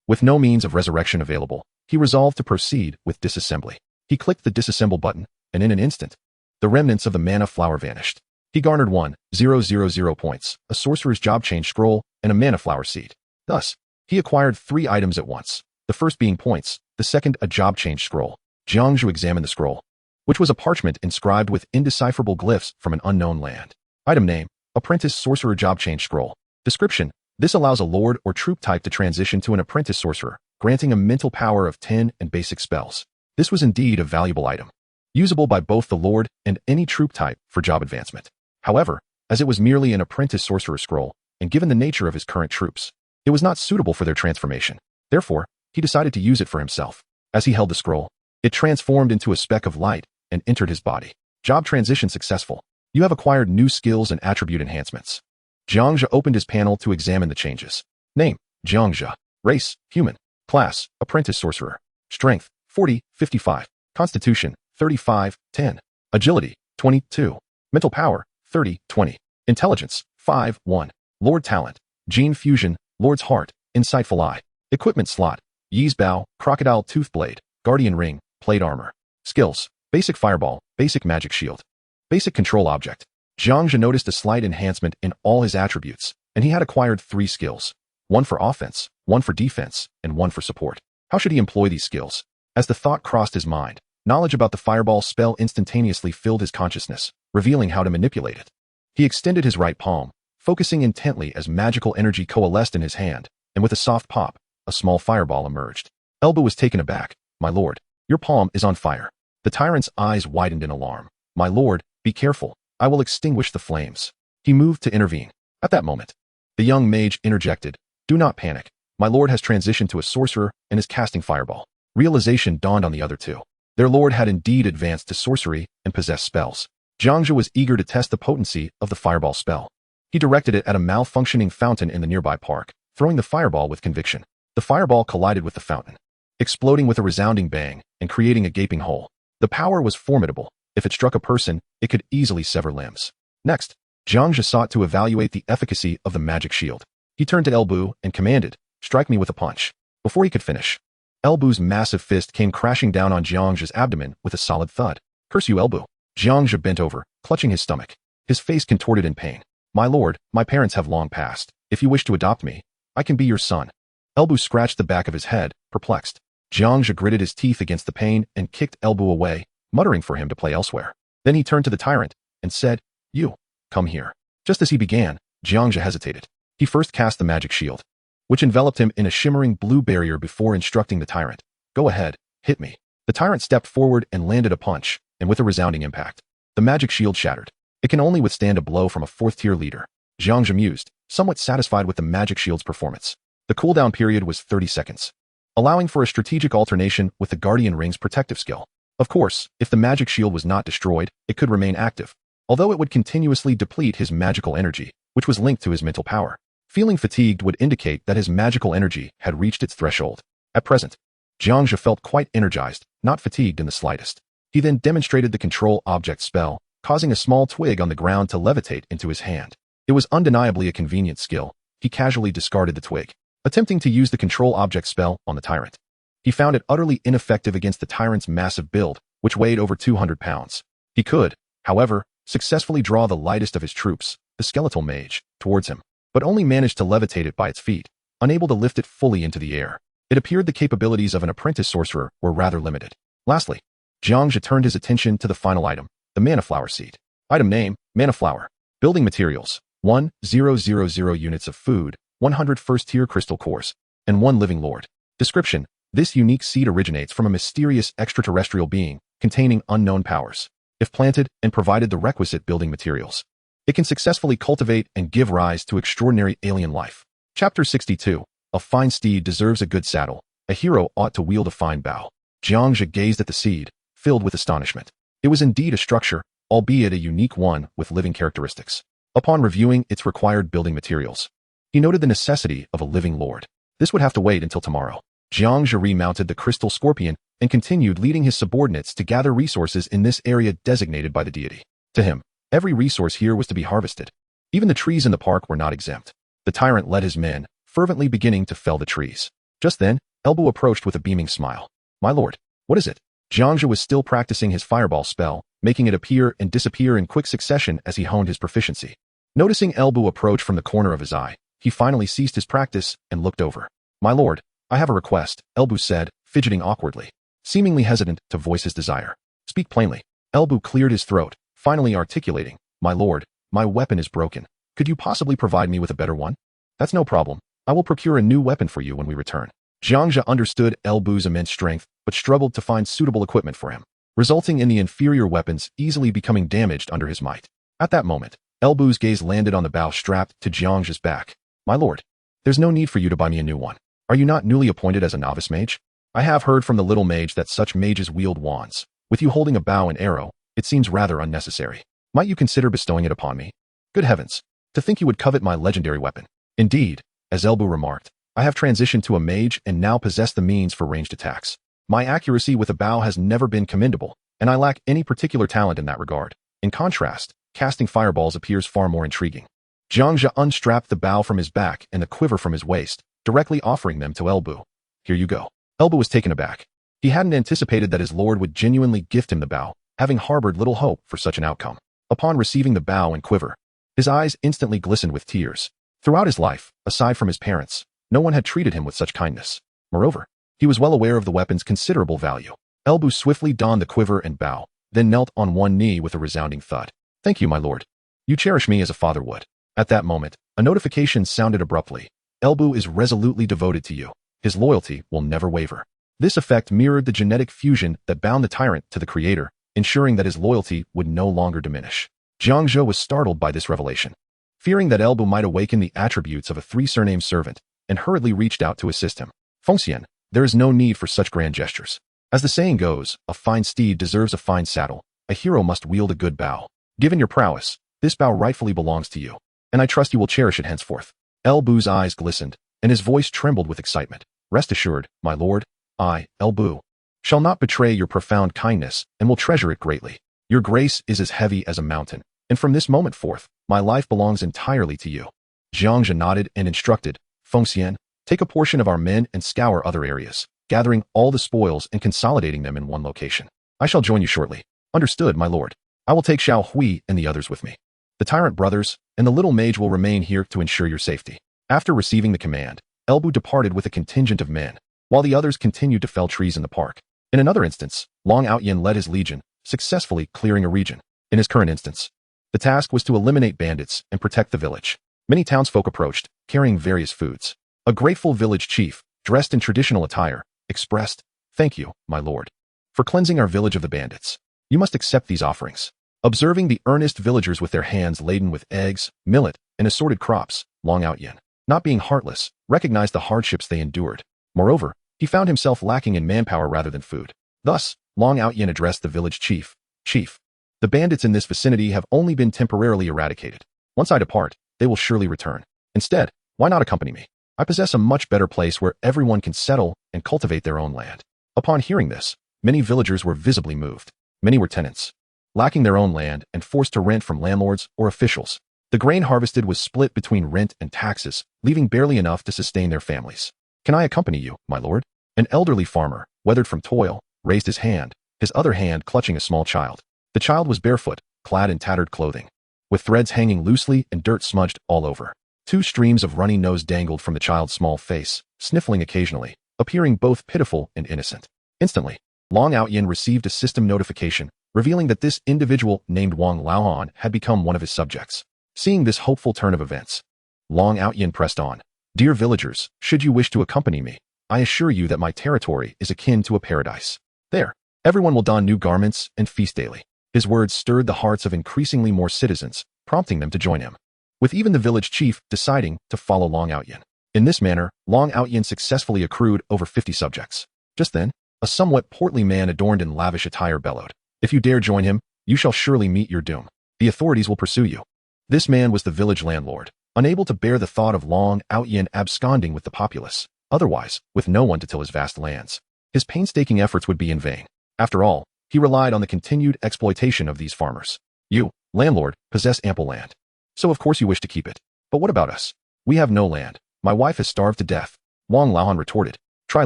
With no means of resurrection available, he resolved to proceed with disassembly. He clicked the disassemble button, and in an instant, the remnants of the maniflower vanished. He garnered 1,000 points, a sorcerer's job change scroll, and a maniflower seed. Thus, he acquired 3 items at once, the first being points, the second a job change scroll. Jiang Zhe examined the scroll, which was a parchment inscribed with indecipherable glyphs from an unknown land. Item name, Apprentice Sorcerer Job Change Scroll. Description, this allows a lord or troop type to transition to an apprentice sorcerer, granting a mental power of 10 and basic spells. This was indeed a valuable item, usable by both the lord and any troop type for job advancement. However, as it was merely an apprentice sorcerer scroll, and given the nature of his current troops, it was not suitable for their transformation. Therefore, he decided to use it for himself. As he held the scroll, it transformed into a speck of light and entered his body. Job transition successful. You have acquired new skills and attribute enhancements. Jiang Zhe opened his panel to examine the changes. Name, Jiang Zhe. Race, human. Class, apprentice sorcerer. Strength, 40/55. Constitution, 35/10. Agility, 22. Mental power, 30/20. Intelligence, 5/1. Lord talent, gene fusion, Lord's heart, insightful eye. Equipment slot, Yi's bow, crocodile tooth blade, guardian ring, plate armor. Skills, basic fireball, basic magic shield. Basic control object. Jiang Zhe noticed a slight enhancement in all his attributes, and he had acquired 3 skills. 1 for offense, 1 for defense, and 1 for support. How should he employ these skills? As the thought crossed his mind, knowledge about the fireball spell instantaneously filled his consciousness, revealing how to manipulate it. He extended his right palm, focusing intently as magical energy coalesced in his hand, and with a soft pop, a small fireball emerged. Elba was taken aback. "My lord, your palm is on fire." The tyrant's eyes widened in alarm. "My lord, be careful. I will extinguish the flames." He moved to intervene. At that moment, the young mage interjected, "Do not panic. My lord has transitioned to a sorcerer and is casting fireball." Realization dawned on the other two. Their lord had indeed advanced to sorcery and possessed spells. Jiang Zhe was eager to test the potency of the fireball spell. He directed it at a malfunctioning fountain in the nearby park, throwing the fireball with conviction. The fireball collided with the fountain, exploding with a resounding bang and creating a gaping hole. The power was formidable. If it struck a person, it could easily sever limbs. Next, Jiang Zhe sought to evaluate the efficacy of the magic shield. He turned to Elbu and commanded, "Strike me with a punch." Before he could finish, Elbu's massive fist came crashing down on Jiang Zhe's abdomen with a solid thud. "Curse you, Elbu." Jiang Zhe bent over, clutching his stomach. His face contorted in pain. "My lord, my parents have long passed. If you wish to adopt me, I can be your son." Elbu scratched the back of his head, perplexed. Jiang Zhe gritted his teeth against the pain and kicked Elbu away, muttering for him to play elsewhere. Then he turned to the tyrant and said, "You, come here." Just as he began, Jiang Zhe hesitated. He first cast the magic shield, which enveloped him in a shimmering blue barrier before instructing the tyrant, "Go ahead, hit me." The tyrant stepped forward and landed a punch, and with a resounding impact, the magic shield shattered. It can only withstand a blow from a fourth-tier leader. Jiang Zhe mused, somewhat satisfied with the magic shield's performance. The cooldown period was 30 seconds, allowing for a strategic alternation with the Guardian Ring's protective skill. Of course, if the magic shield was not destroyed, it could remain active, although it would continuously deplete his magical energy, which was linked to his mental power. Feeling fatigued would indicate that his magical energy had reached its threshold. At present, Jiang Zhe felt quite energized, not fatigued in the slightest. He then demonstrated the control object spell, causing a small twig on the ground to levitate into his hand. It was undeniably a convenient skill. He casually discarded the twig, attempting to use the control object spell on the tyrant. He found it utterly ineffective against the tyrant's massive build, which weighed over 200 pounds. He could, however, successfully draw the lightest of his troops, the skeletal mage, towards him, but only managed to levitate it by its feet, unable to lift it fully into the air. It appeared the capabilities of an apprentice sorcerer were rather limited. Lastly, Jiang Zhe turned his attention to the final item, the maniflower seed. Item name, maniflower. Building materials, 1,000 units of food, 100 first-tier crystal cores, and 1 living lord. Description: this unique seed originates from a mysterious extraterrestrial being containing unknown powers. If planted and provided the requisite building materials, it can successfully cultivate and give rise to extraordinary alien life. Chapter 62. A fine steed deserves a good saddle. A hero ought to wield a fine bow. Jiang Zhe gazed at the seed, filled with astonishment. It was indeed a structure, albeit a unique one with living characteristics. Upon reviewing its required building materials, he noted the necessity of a living lord. This would have to wait until tomorrow. Jiang Zhe remounted the crystal scorpion and continued leading his subordinates to gather resources in this area designated by the deity. To him, every resource here was to be harvested. Even the trees in the park were not exempt. The tyrant led his men, fervently beginning to fell the trees. Just then, Elbu approached with a beaming smile. "My lord, what is it?" Jiang Zhe was still practicing his fireball spell, making it appear and disappear in quick succession as he honed his proficiency. Noticing Elbu approach from the corner of his eye, he finally ceased his practice and looked over. "My lord, I have a request," Elbu said, fidgeting awkwardly, seemingly hesitant to voice his desire. "Speak plainly." Elbu cleared his throat, finally articulating, "My lord, my weapon is broken. Could you possibly provide me with a better one?" "That's no problem. I will procure a new weapon for you when we return." Jiang Zhe understood Elbu's immense strength, but struggled to find suitable equipment for him, resulting in the inferior weapons easily becoming damaged under his might. At that moment, Elbu's gaze landed on the bow strapped to Jiang Zhe's back. "My lord, there's no need for you to buy me a new one. Are you not newly appointed as a novice mage? I have heard from the little mage that such mages wield wands. With you holding a bow and arrow, it seems rather unnecessary. Might you consider bestowing it upon me?" "Good heavens, to think you would covet my legendary weapon." "Indeed, as Elbu remarked, I have transitioned to a mage and now possess the means for ranged attacks. My accuracy with a bow has never been commendable, and I lack any particular talent in that regard. In contrast, casting fireballs appears far more intriguing." Jiang Zhe unstrapped the bow from his back and the quiver from his waist, directly offering them to Elbu. "Here you go." Elbu was taken aback. He hadn't anticipated that his lord would genuinely gift him the bow, having harbored little hope for such an outcome. Upon receiving the bow and quiver, his eyes instantly glistened with tears. Throughout his life, aside from his parents, no one had treated him with such kindness. Moreover, he was well aware of the weapon's considerable value. Elbu swiftly donned the quiver and bow, then knelt on one knee with a resounding thud. "Thank you, my lord. You cherish me as a father would." At that moment, a notification sounded abruptly. "Elbu is resolutely devoted to you. His loyalty will never waver." This effect mirrored the genetic fusion that bound the tyrant to the creator, ensuring that his loyalty would no longer diminish. Jiang Zhe was startled by this revelation, fearing that Elbu might awaken the attributes of a three-surname servant, and hurriedly reached out to assist him. "Fengxian, there is no need for such grand gestures. As the saying goes, a fine steed deserves a fine saddle. A hero must wield a good bow. Given your prowess, this bow rightfully belongs to you, and I trust you will cherish it henceforth. El-Bu's eyes glistened, and his voice trembled with excitement. Rest assured, my lord, I, El-Bu, shall not betray your profound kindness and will treasure it greatly. Your grace is as heavy as a mountain, and from this moment forth, my life belongs entirely to you. Jiang Zhe nodded and instructed, Feng Xian, take a portion of our men and scour other areas, gathering all the spoils and consolidating them in one location. I shall join you shortly. Understood, my lord. I will take Xiao Hui and the others with me. The Tyrant brothers and the little mage will remain here to ensure your safety. After receiving the command, El-Bu departed with a contingent of men, while the others continued to fell trees in the park. In another instance, Long Outyin led his legion, successfully clearing a region. In his current instance, the task was to eliminate bandits and protect the village. Many townsfolk approached, carrying various foods. A grateful village chief, dressed in traditional attire, expressed, Thank you, my lord, for cleansing our village of the bandits. You must accept these offerings. Observing the earnest villagers with their hands laden with eggs, millet, and assorted crops, Long Outyin, not being heartless, recognized the hardships they endured. Moreover, he found himself lacking in manpower rather than food. Thus, Long Outyin addressed the village chief. Chief, the bandits in this vicinity have only been temporarily eradicated. Once I depart, they will surely return. Instead, why not accompany me? I possess a much better place where everyone can settle and cultivate their own land. Upon hearing this, many villagers were visibly moved. Many were tenants, lacking their own land and forced to rent from landlords or officials. The grain harvested was split between rent and taxes, leaving barely enough to sustain their families. Can I accompany you, my lord? An elderly farmer, weathered from toil, raised his hand, his other hand clutching a small child. The child was barefoot, clad in tattered clothing, with threads hanging loosely and dirt smudged all over. 2 streams of runny nose dangled from the child's small face, sniffling occasionally, appearing both pitiful and innocent. Instantly, Long Outyin received a system notification, revealing that this individual named Wang Laohan had become one of his subjects. Seeing this hopeful turn of events, Long Outyin pressed on. Dear villagers, should you wish to accompany me, I assure you that my territory is akin to a paradise. There, everyone will don new garments and feast daily. His words stirred the hearts of increasingly more citizens, prompting them to join him, with even the village chief deciding to follow Long Outyin. In this manner, Long Outyin successfully accrued over 50 subjects. Just then, a somewhat portly man adorned in lavish attire bellowed, If you dare join him, you shall surely meet your doom. The authorities will pursue you. This man was the village landlord, unable to bear the thought of Long Outyin absconding with the populace, otherwise, with no one to till his vast lands. His painstaking efforts would be in vain. After all, he relied on the continued exploitation of these farmers. You, landlord, possess ample land. So of course you wish to keep it. But what about us? We have no land. My wife has starved to death. Wang Laohan retorted. Try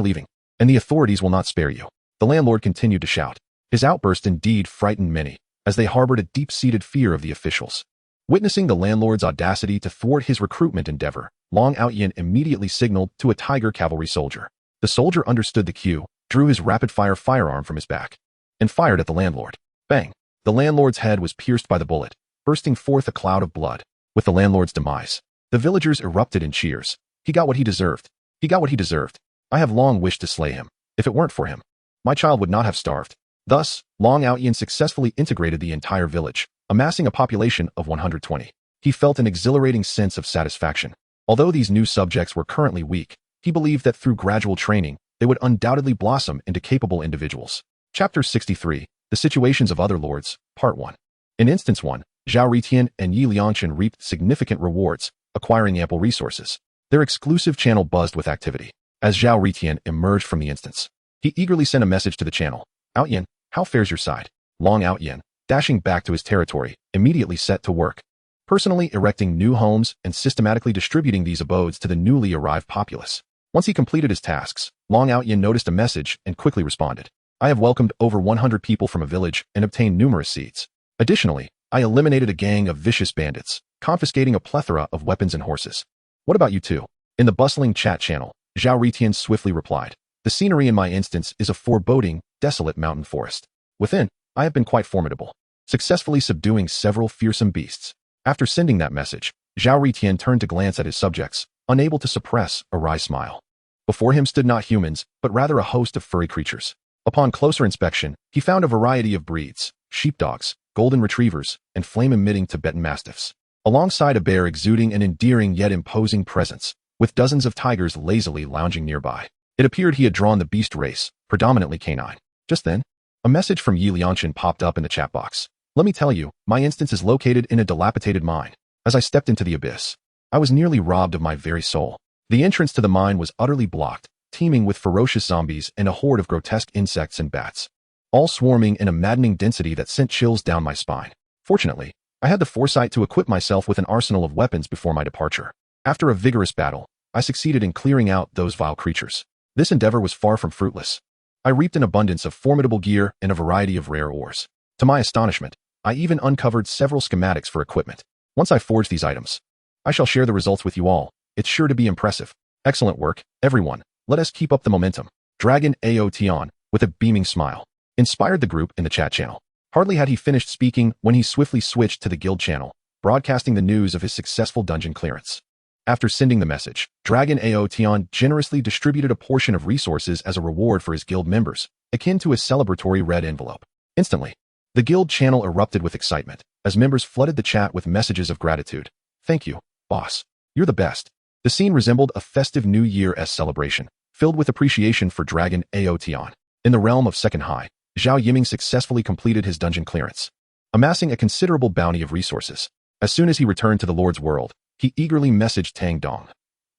leaving, and the authorities will not spare you. The landlord continued to shout. His outburst indeed frightened many, as they harbored a deep-seated fear of the officials. Witnessing the landlord's audacity to thwart his recruitment endeavor, Long Outyin immediately signaled to a tiger cavalry soldier. The soldier understood the cue, drew his rapid-fire firearm from his back, and fired at the landlord. Bang! The landlord's head was pierced by the bullet, bursting forth a cloud of blood. With the landlord's demise, the villagers erupted in cheers. He got what he deserved. He got what he deserved. I have long wished to slay him. If it weren't for him, my child would not have starved. Thus, Long Outyin successfully integrated the entire village, amassing a population of 120. He felt an exhilarating sense of satisfaction. Although these new subjects were currently weak, he believed that through gradual training, they would undoubtedly blossom into capable individuals. Chapter 63, The Situations of Other Lords, Part 1. In Instance 1, Zhao Ritian and Yi Liangchen reaped significant rewards, acquiring ample resources. Their exclusive channel buzzed with activity. As Zhao Ritian emerged from the instance, he eagerly sent a message to the channel. Outyin, how fares your side? Long Outyin, dashing back to his territory, immediately set to work, personally erecting new homes and systematically distributing these abodes to the newly arrived populace. Once he completed his tasks, Long Outyin noticed a message and quickly responded. I have welcomed over 100 people from a village and obtained numerous seeds. Additionally, I eliminated a gang of vicious bandits, confiscating a plethora of weapons and horses. What about you two? In the bustling chat channel, Zhao Ritian swiftly replied. The scenery in my instance is a foreboding, desolate mountain forest. Within, I have been quite formidable, successfully subduing several fearsome beasts. After sending that message, Zhao Ritian turned to glance at his subjects, unable to suppress a wry smile. Before him stood not humans, but rather a host of furry creatures. Upon closer inspection, he found a variety of breeds, sheepdogs, golden retrievers, and flame-emitting Tibetan mastiffs, alongside a bear exuding an endearing yet imposing presence, with dozens of tigers lazily lounging nearby. It appeared he had drawn the beast race, predominantly canine. Just then, a message from Yi Liangshan popped up in the chat box. Let me tell you, my instance is located in a dilapidated mine. As I stepped into the abyss, I was nearly robbed of my very soul. The entrance to the mine was utterly blocked, teeming with ferocious zombies and a horde of grotesque insects and bats, all swarming in a maddening density that sent chills down my spine. Fortunately, I had the foresight to equip myself with an arsenal of weapons before my departure. After a vigorous battle, I succeeded in clearing out those vile creatures. This endeavor was far from fruitless. I reaped an abundance of formidable gear and a variety of rare ores. To my astonishment, I even uncovered several schematics for equipment. Once I forge these items, I shall share the results with you all. It's sure to be impressive. Excellent work, everyone. Let us keep up the momentum. Dragon Aotion, with a beaming smile, inspired the group in the chat channel. Hardly had he finished speaking when he swiftly switched to the guild channel, broadcasting the news of his successful dungeon clearance. After sending the message, Dragon Aotion generously distributed a portion of resources as a reward for his guild members, akin to a celebratory red envelope. Instantly, the guild channel erupted with excitement, as members flooded the chat with messages of gratitude. Thank you, boss. You're the best. The scene resembled a festive New Year's celebration, filled with appreciation for Dragon Aotion. In the realm of Second High, Zhao Yiming successfully completed his dungeon clearance, amassing a considerable bounty of resources. As soon as he returned to the Lord's world, he eagerly messaged Tang Donger.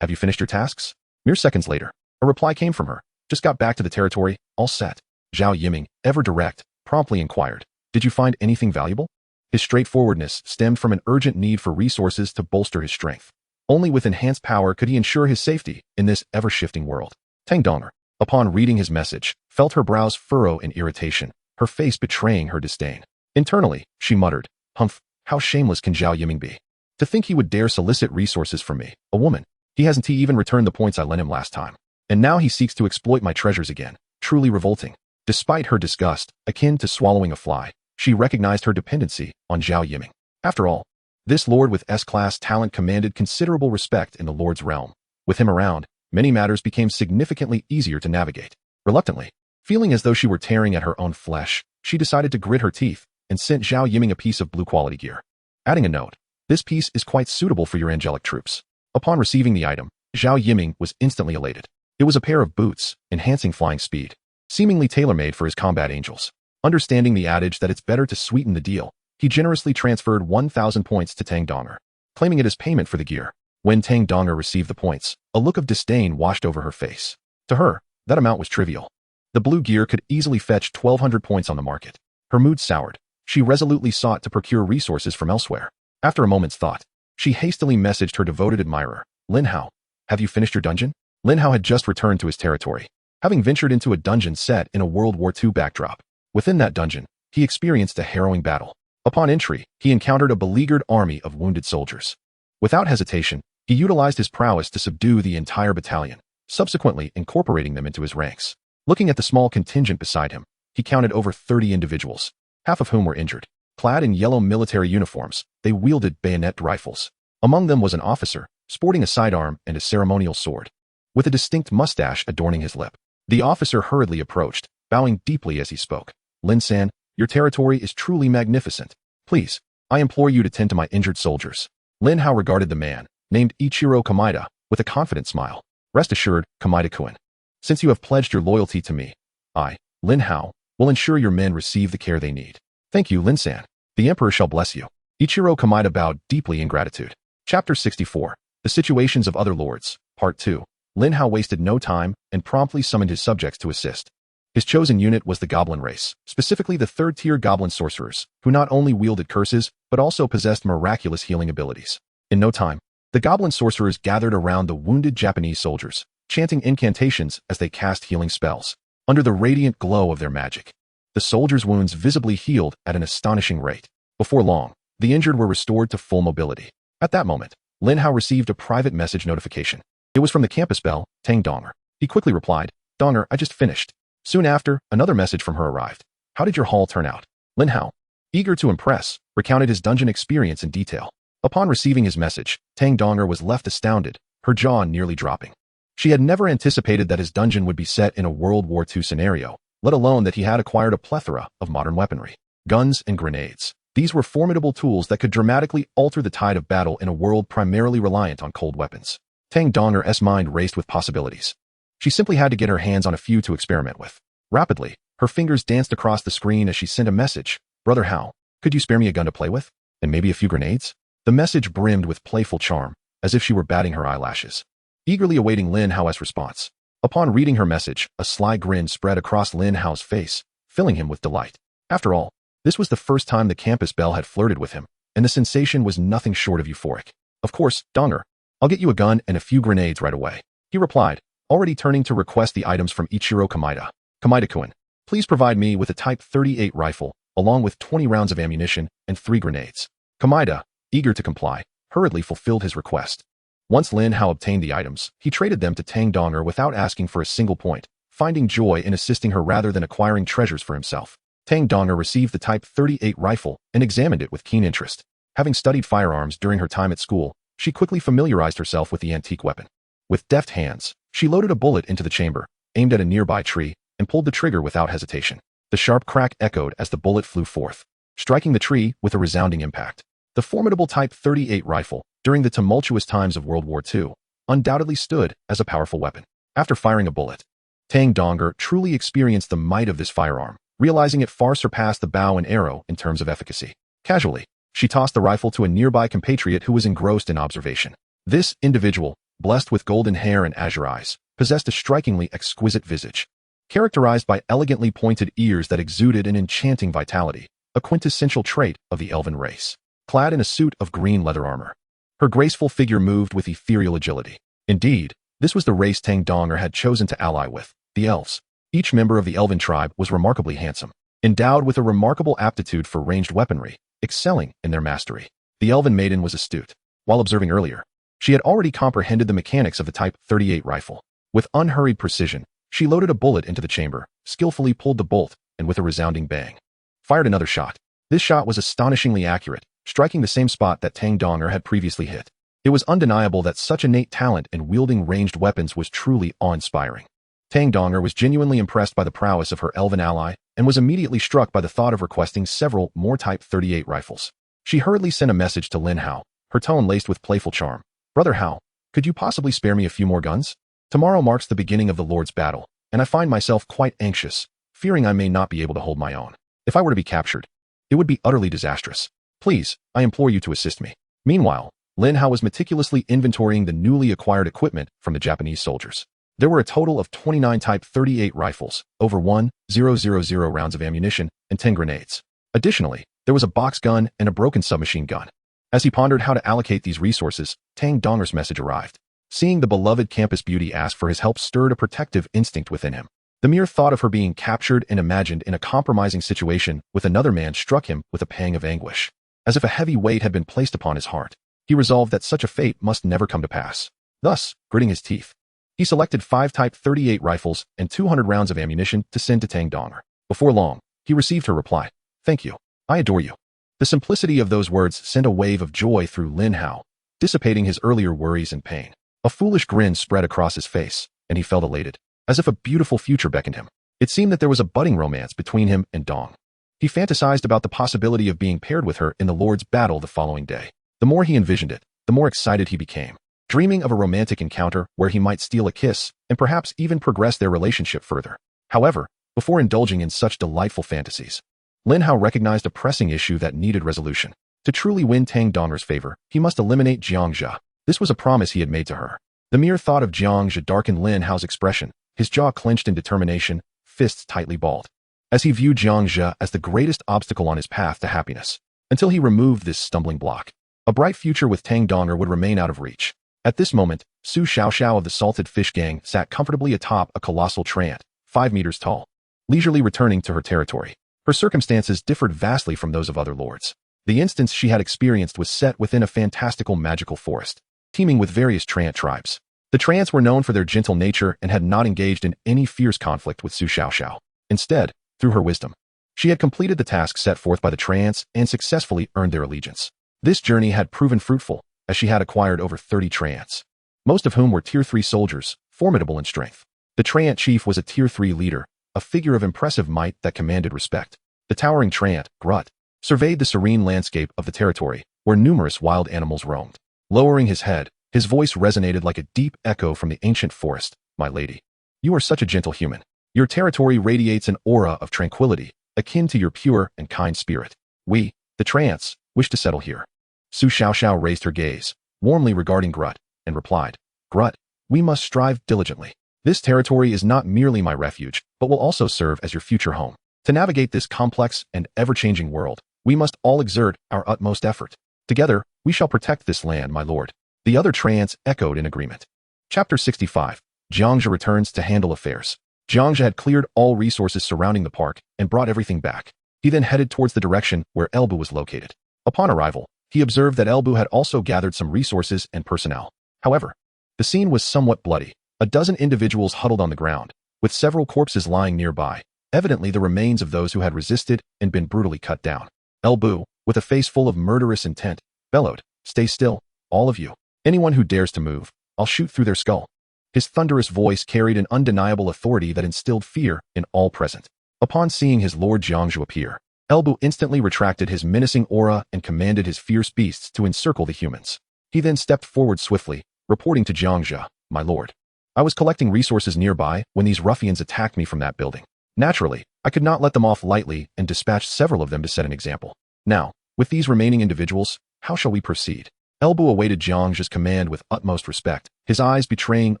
Have you finished your tasks? Mere seconds later, a reply came from her. Just got back to the territory, all set. Zhao Yiming, ever direct, promptly inquired. Did you find anything valuable? His straightforwardness stemmed from an urgent need for resources to bolster his strength. Only with enhanced power could he ensure his safety in this ever-shifting world. Tang Donger, upon reading his message, felt her brows furrow in irritation, her face betraying her disdain. Internally, she muttered, Humph, how shameless can Zhao Yiming be? To think he would dare solicit resources from me, a woman. He hasn't even returned the points I lent him last time. And now he seeks to exploit my treasures again. Truly revolting. Despite her disgust, akin to swallowing a fly, she recognized her dependency on Zhao Yiming. After all, this lord with S-class talent commanded considerable respect in the lord's realm. With him around, many matters became significantly easier to navigate. Reluctantly, feeling as though she were tearing at her own flesh, she decided to grit her teeth and sent Zhao Yiming a piece of blue-quality gear. Adding a note, this piece is quite suitable for your angelic troops. Upon receiving the item, Zhao Yiming was instantly elated. It was a pair of boots, enhancing flying speed, seemingly tailor-made for his combat angels. Understanding the adage that it's better to sweeten the deal, he generously transferred 1,000 points to Tang Donger, claiming it as payment for the gear. When Tang Donger received the points, a look of disdain washed over her face. To her, that amount was trivial. The blue gear could easily fetch 1,200 points on the market. Her mood soured. She resolutely sought to procure resources from elsewhere. After a moment's thought, she hastily messaged her devoted admirer, Linhao. Have you finished your dungeon? Linhao had just returned to his territory, having ventured into a dungeon set in a World War II backdrop. Within that dungeon, he experienced a harrowing battle. Upon entry, he encountered a beleaguered army of wounded soldiers. Without hesitation, he utilized his prowess to subdue the entire battalion, subsequently incorporating them into his ranks. Looking at the small contingent beside him, he counted over 30 individuals, half of whom were injured. Clad in yellow military uniforms, they wielded bayonet rifles. Among them was an officer, sporting a sidearm and a ceremonial sword, with a distinct mustache adorning his lip. The officer hurriedly approached, bowing deeply as he spoke. Lin-san, your territory is truly magnificent. Please, I implore you to tend to my injured soldiers. Linhao regarded the man, named Ichiro Kamida, with a confident smile. Rest assured, Kamida-kun. Since you have pledged your loyalty to me, I, Linhao, will ensure your men receive the care they need. Thank you, Lin-san. The Emperor shall bless you. Ichiro Kamida bowed deeply in gratitude. Chapter 64. The Situations of Other Lords, Part 2. Linhao wasted no time and promptly summoned his subjects to assist. His chosen unit was the goblin race, specifically the third-tier goblin sorcerers, who not only wielded curses, but also possessed miraculous healing abilities. In no time, the goblin sorcerers gathered around the wounded Japanese soldiers, chanting incantations as they cast healing spells. Under the radiant glow of their magic, the soldiers' wounds visibly healed at an astonishing rate. Before long, the injured were restored to full mobility. At that moment, Linhao received a private message notification. It was from the campus belle, Tang Donger. He quickly replied, Donger, I just finished. Soon after, another message from her arrived. How did your haul turn out? Linhao, eager to impress, recounted his dungeon experience in detail. Upon receiving his message, Tang Donger was left astounded, her jaw nearly dropping. She had never anticipated that his dungeon would be set in a World War II scenario, let alone that he had acquired a plethora of modern weaponry, guns and grenades. These were formidable tools that could dramatically alter the tide of battle in a world primarily reliant on cold weapons. Tang Donger's mind raced with possibilities. She simply had to get her hands on a few to experiment with. Rapidly, Her fingers danced across the screen as she sent a message. Brother Hao, could you spare me a gun to play with? And maybe a few grenades? The message brimmed with playful charm, as if she were batting her eyelashes, eagerly awaiting Linhao's response. Upon reading her message, a sly grin spread across Linhao's face, filling him with delight. After all, this was the first time the campus belle had flirted with him, and the sensation was nothing short of euphoric. Of course, Donger. I'll get you a gun and a few grenades right away, he replied, already turning to request the items from Ichiro Kamida. Kamida-kun, please provide me with a Type 38 rifle, along with 20 rounds of ammunition and 3 grenades. Kamida, eager to comply, hurriedly fulfilled his request. Once Linhao obtained the items, he traded them to Tang Donger without asking for a single point, finding joy in assisting her rather than acquiring treasures for himself. Tang Donger received the Type 38 rifle and examined it with keen interest. Having studied firearms during her time at school, she quickly familiarized herself with the antique weapon. With deft hands, she loaded a bullet into the chamber, aimed at a nearby tree, and pulled the trigger without hesitation. The sharp crack echoed as the bullet flew forth, striking the tree with a resounding impact. The formidable Type 38 rifle, during the tumultuous times of World War II, undoubtedly stood as a powerful weapon. After firing a bullet, Tang Donger truly experienced the might of this firearm, realizing it far surpassed the bow and arrow in terms of efficacy. Casually, she tossed the rifle to a nearby compatriot who was engrossed in observation. This individual, blessed with golden hair and azure eyes, possessed a strikingly exquisite visage, characterized by elegantly pointed ears that exuded an enchanting vitality, a quintessential trait of the elven race. Clad in a suit of green leather armor, her graceful figure moved with ethereal agility. Indeed, this was the race Tang Donger had chosen to ally with, the elves. Each member of the elven tribe was remarkably handsome, endowed with a remarkable aptitude for ranged weaponry, excelling in their mastery. The elven maiden was astute. While observing earlier, she had already comprehended the mechanics of the Type 38 rifle. With unhurried precision, she loaded a bullet into the chamber, skillfully pulled the bolt, and with a resounding bang, fired another shot. This shot was astonishingly accurate, striking the same spot that Tang Donger had previously hit. It was undeniable that such innate talent in wielding ranged weapons was truly awe-inspiring. Tang Donger was genuinely impressed by the prowess of her elven ally and was immediately struck by the thought of requesting several more Type 38 rifles. She hurriedly sent a message to Linhao, her tone laced with playful charm. Brother Hao, could you possibly spare me a few more guns? Tomorrow marks the beginning of the Lord's battle, and I find myself quite anxious, fearing I may not be able to hold my own. If I were to be captured, it would be utterly disastrous. Please, I implore you to assist me. Meanwhile, Linhao was meticulously inventorying the newly acquired equipment from the Japanese soldiers. There were a total of 29 Type 38 rifles, over 1,000 rounds of ammunition, and 10 grenades. Additionally, there was a box gun and a broken submachine gun. As he pondered how to allocate these resources, Tang Donger's message arrived. Seeing the beloved campus beauty ask for his help stirred a protective instinct within him. The mere thought of her being captured and imagined in a compromising situation with another man struck him with a pang of anguish. As if a heavy weight had been placed upon his heart, he resolved that such a fate must never come to pass. Thus, gritting his teeth, he selected 5 Type 38 rifles and 200 rounds of ammunition to send to Tang Donger. Before long, he received her reply. Thank you. I adore you. The simplicity of those words sent a wave of joy through Linhao, dissipating his earlier worries and pain. A foolish grin spread across his face, and he felt elated, as if a beautiful future beckoned him. It seemed that there was a budding romance between him and Dong. He fantasized about the possibility of being paired with her in the Lord's battle the following day. The more he envisioned it, the more excited he became, dreaming of a romantic encounter where he might steal a kiss and perhaps even progress their relationship further. However, before indulging in such delightful fantasies, Linhao recognized a pressing issue that needed resolution. To truly win Tang Donger's favor, he must eliminate Jiang Zhe. This was a promise he had made to her. The mere thought of Jiang Zhe darkened Linhao's expression, his jaw clenched in determination, fists tightly balled, as he viewed Jiang Zhe as the greatest obstacle on his path to happiness. Until he removed this stumbling block, a bright future with Tang Donger would remain out of reach. At this moment, Su Xiaoxiao of the Salted Fish Gang sat comfortably atop a colossal Tyrant, 5 meters tall, leisurely returning to her territory. Her circumstances differed vastly from those of other lords. The instance she had experienced was set within a fantastical magical forest, teeming with various Tyrant tribes. The Tyrants were known for their gentle nature and had not engaged in any fierce conflict with Su Xiaoxiao. Instead, through her wisdom, she had completed the task set forth by the Tyrants and successfully earned their allegiance. This journey had proven fruitful, as she had acquired over 30 Tyrants, most of whom were Tier 3 soldiers, formidable in strength. The Tyrant chief was a Tier 3 leader, a figure of impressive might that commanded respect. The towering Tyrant, Grut, surveyed the serene landscape of the territory, where numerous wild animals roamed. Lowering his head, his voice resonated like a deep echo from the ancient forest. My lady, you are such a gentle human. Your territory radiates an aura of tranquility, akin to your pure and kind spirit. We, the Trance, wish to settle here. Su Xiaoxiao raised her gaze, warmly regarding Grut, and replied, Grut, we must strive diligently. This territory is not merely my refuge, but will also serve as your future home. To navigate this complex and ever-changing world, we must all exert our utmost effort. Together, we shall protect this land, my lord. The other Trance echoed in agreement. Chapter 65. Jiang Zhe returns to handle affairs. Jiang Zhe had cleared all resources surrounding the park and brought everything back. He then headed towards the direction where Elbu was located. Upon arrival, he observed that Elbu had also gathered some resources and personnel. However, the scene was somewhat bloody. A dozen individuals huddled on the ground, with several corpses lying nearby, evidently the remains of those who had resisted and been brutally cut down. Elbu, with a face full of murderous intent, bellowed, Stay still, all of you. Anyone who dares to move, I'll shoot through their skull. His thunderous voice carried an undeniable authority that instilled fear in all present. Upon seeing his lord Jiang Zhe appear, Elbu instantly retracted his menacing aura and commanded his fierce beasts to encircle the humans. He then stepped forward swiftly, reporting to Jiang Zhe, My lord, I was collecting resources nearby when these ruffians attacked me from that building. Naturally, I could not let them off lightly and dispatched several of them to set an example. Now, with these remaining individuals, how shall we proceed? Elbu awaited Jiang Zhe's command with utmost respect, his eyes betraying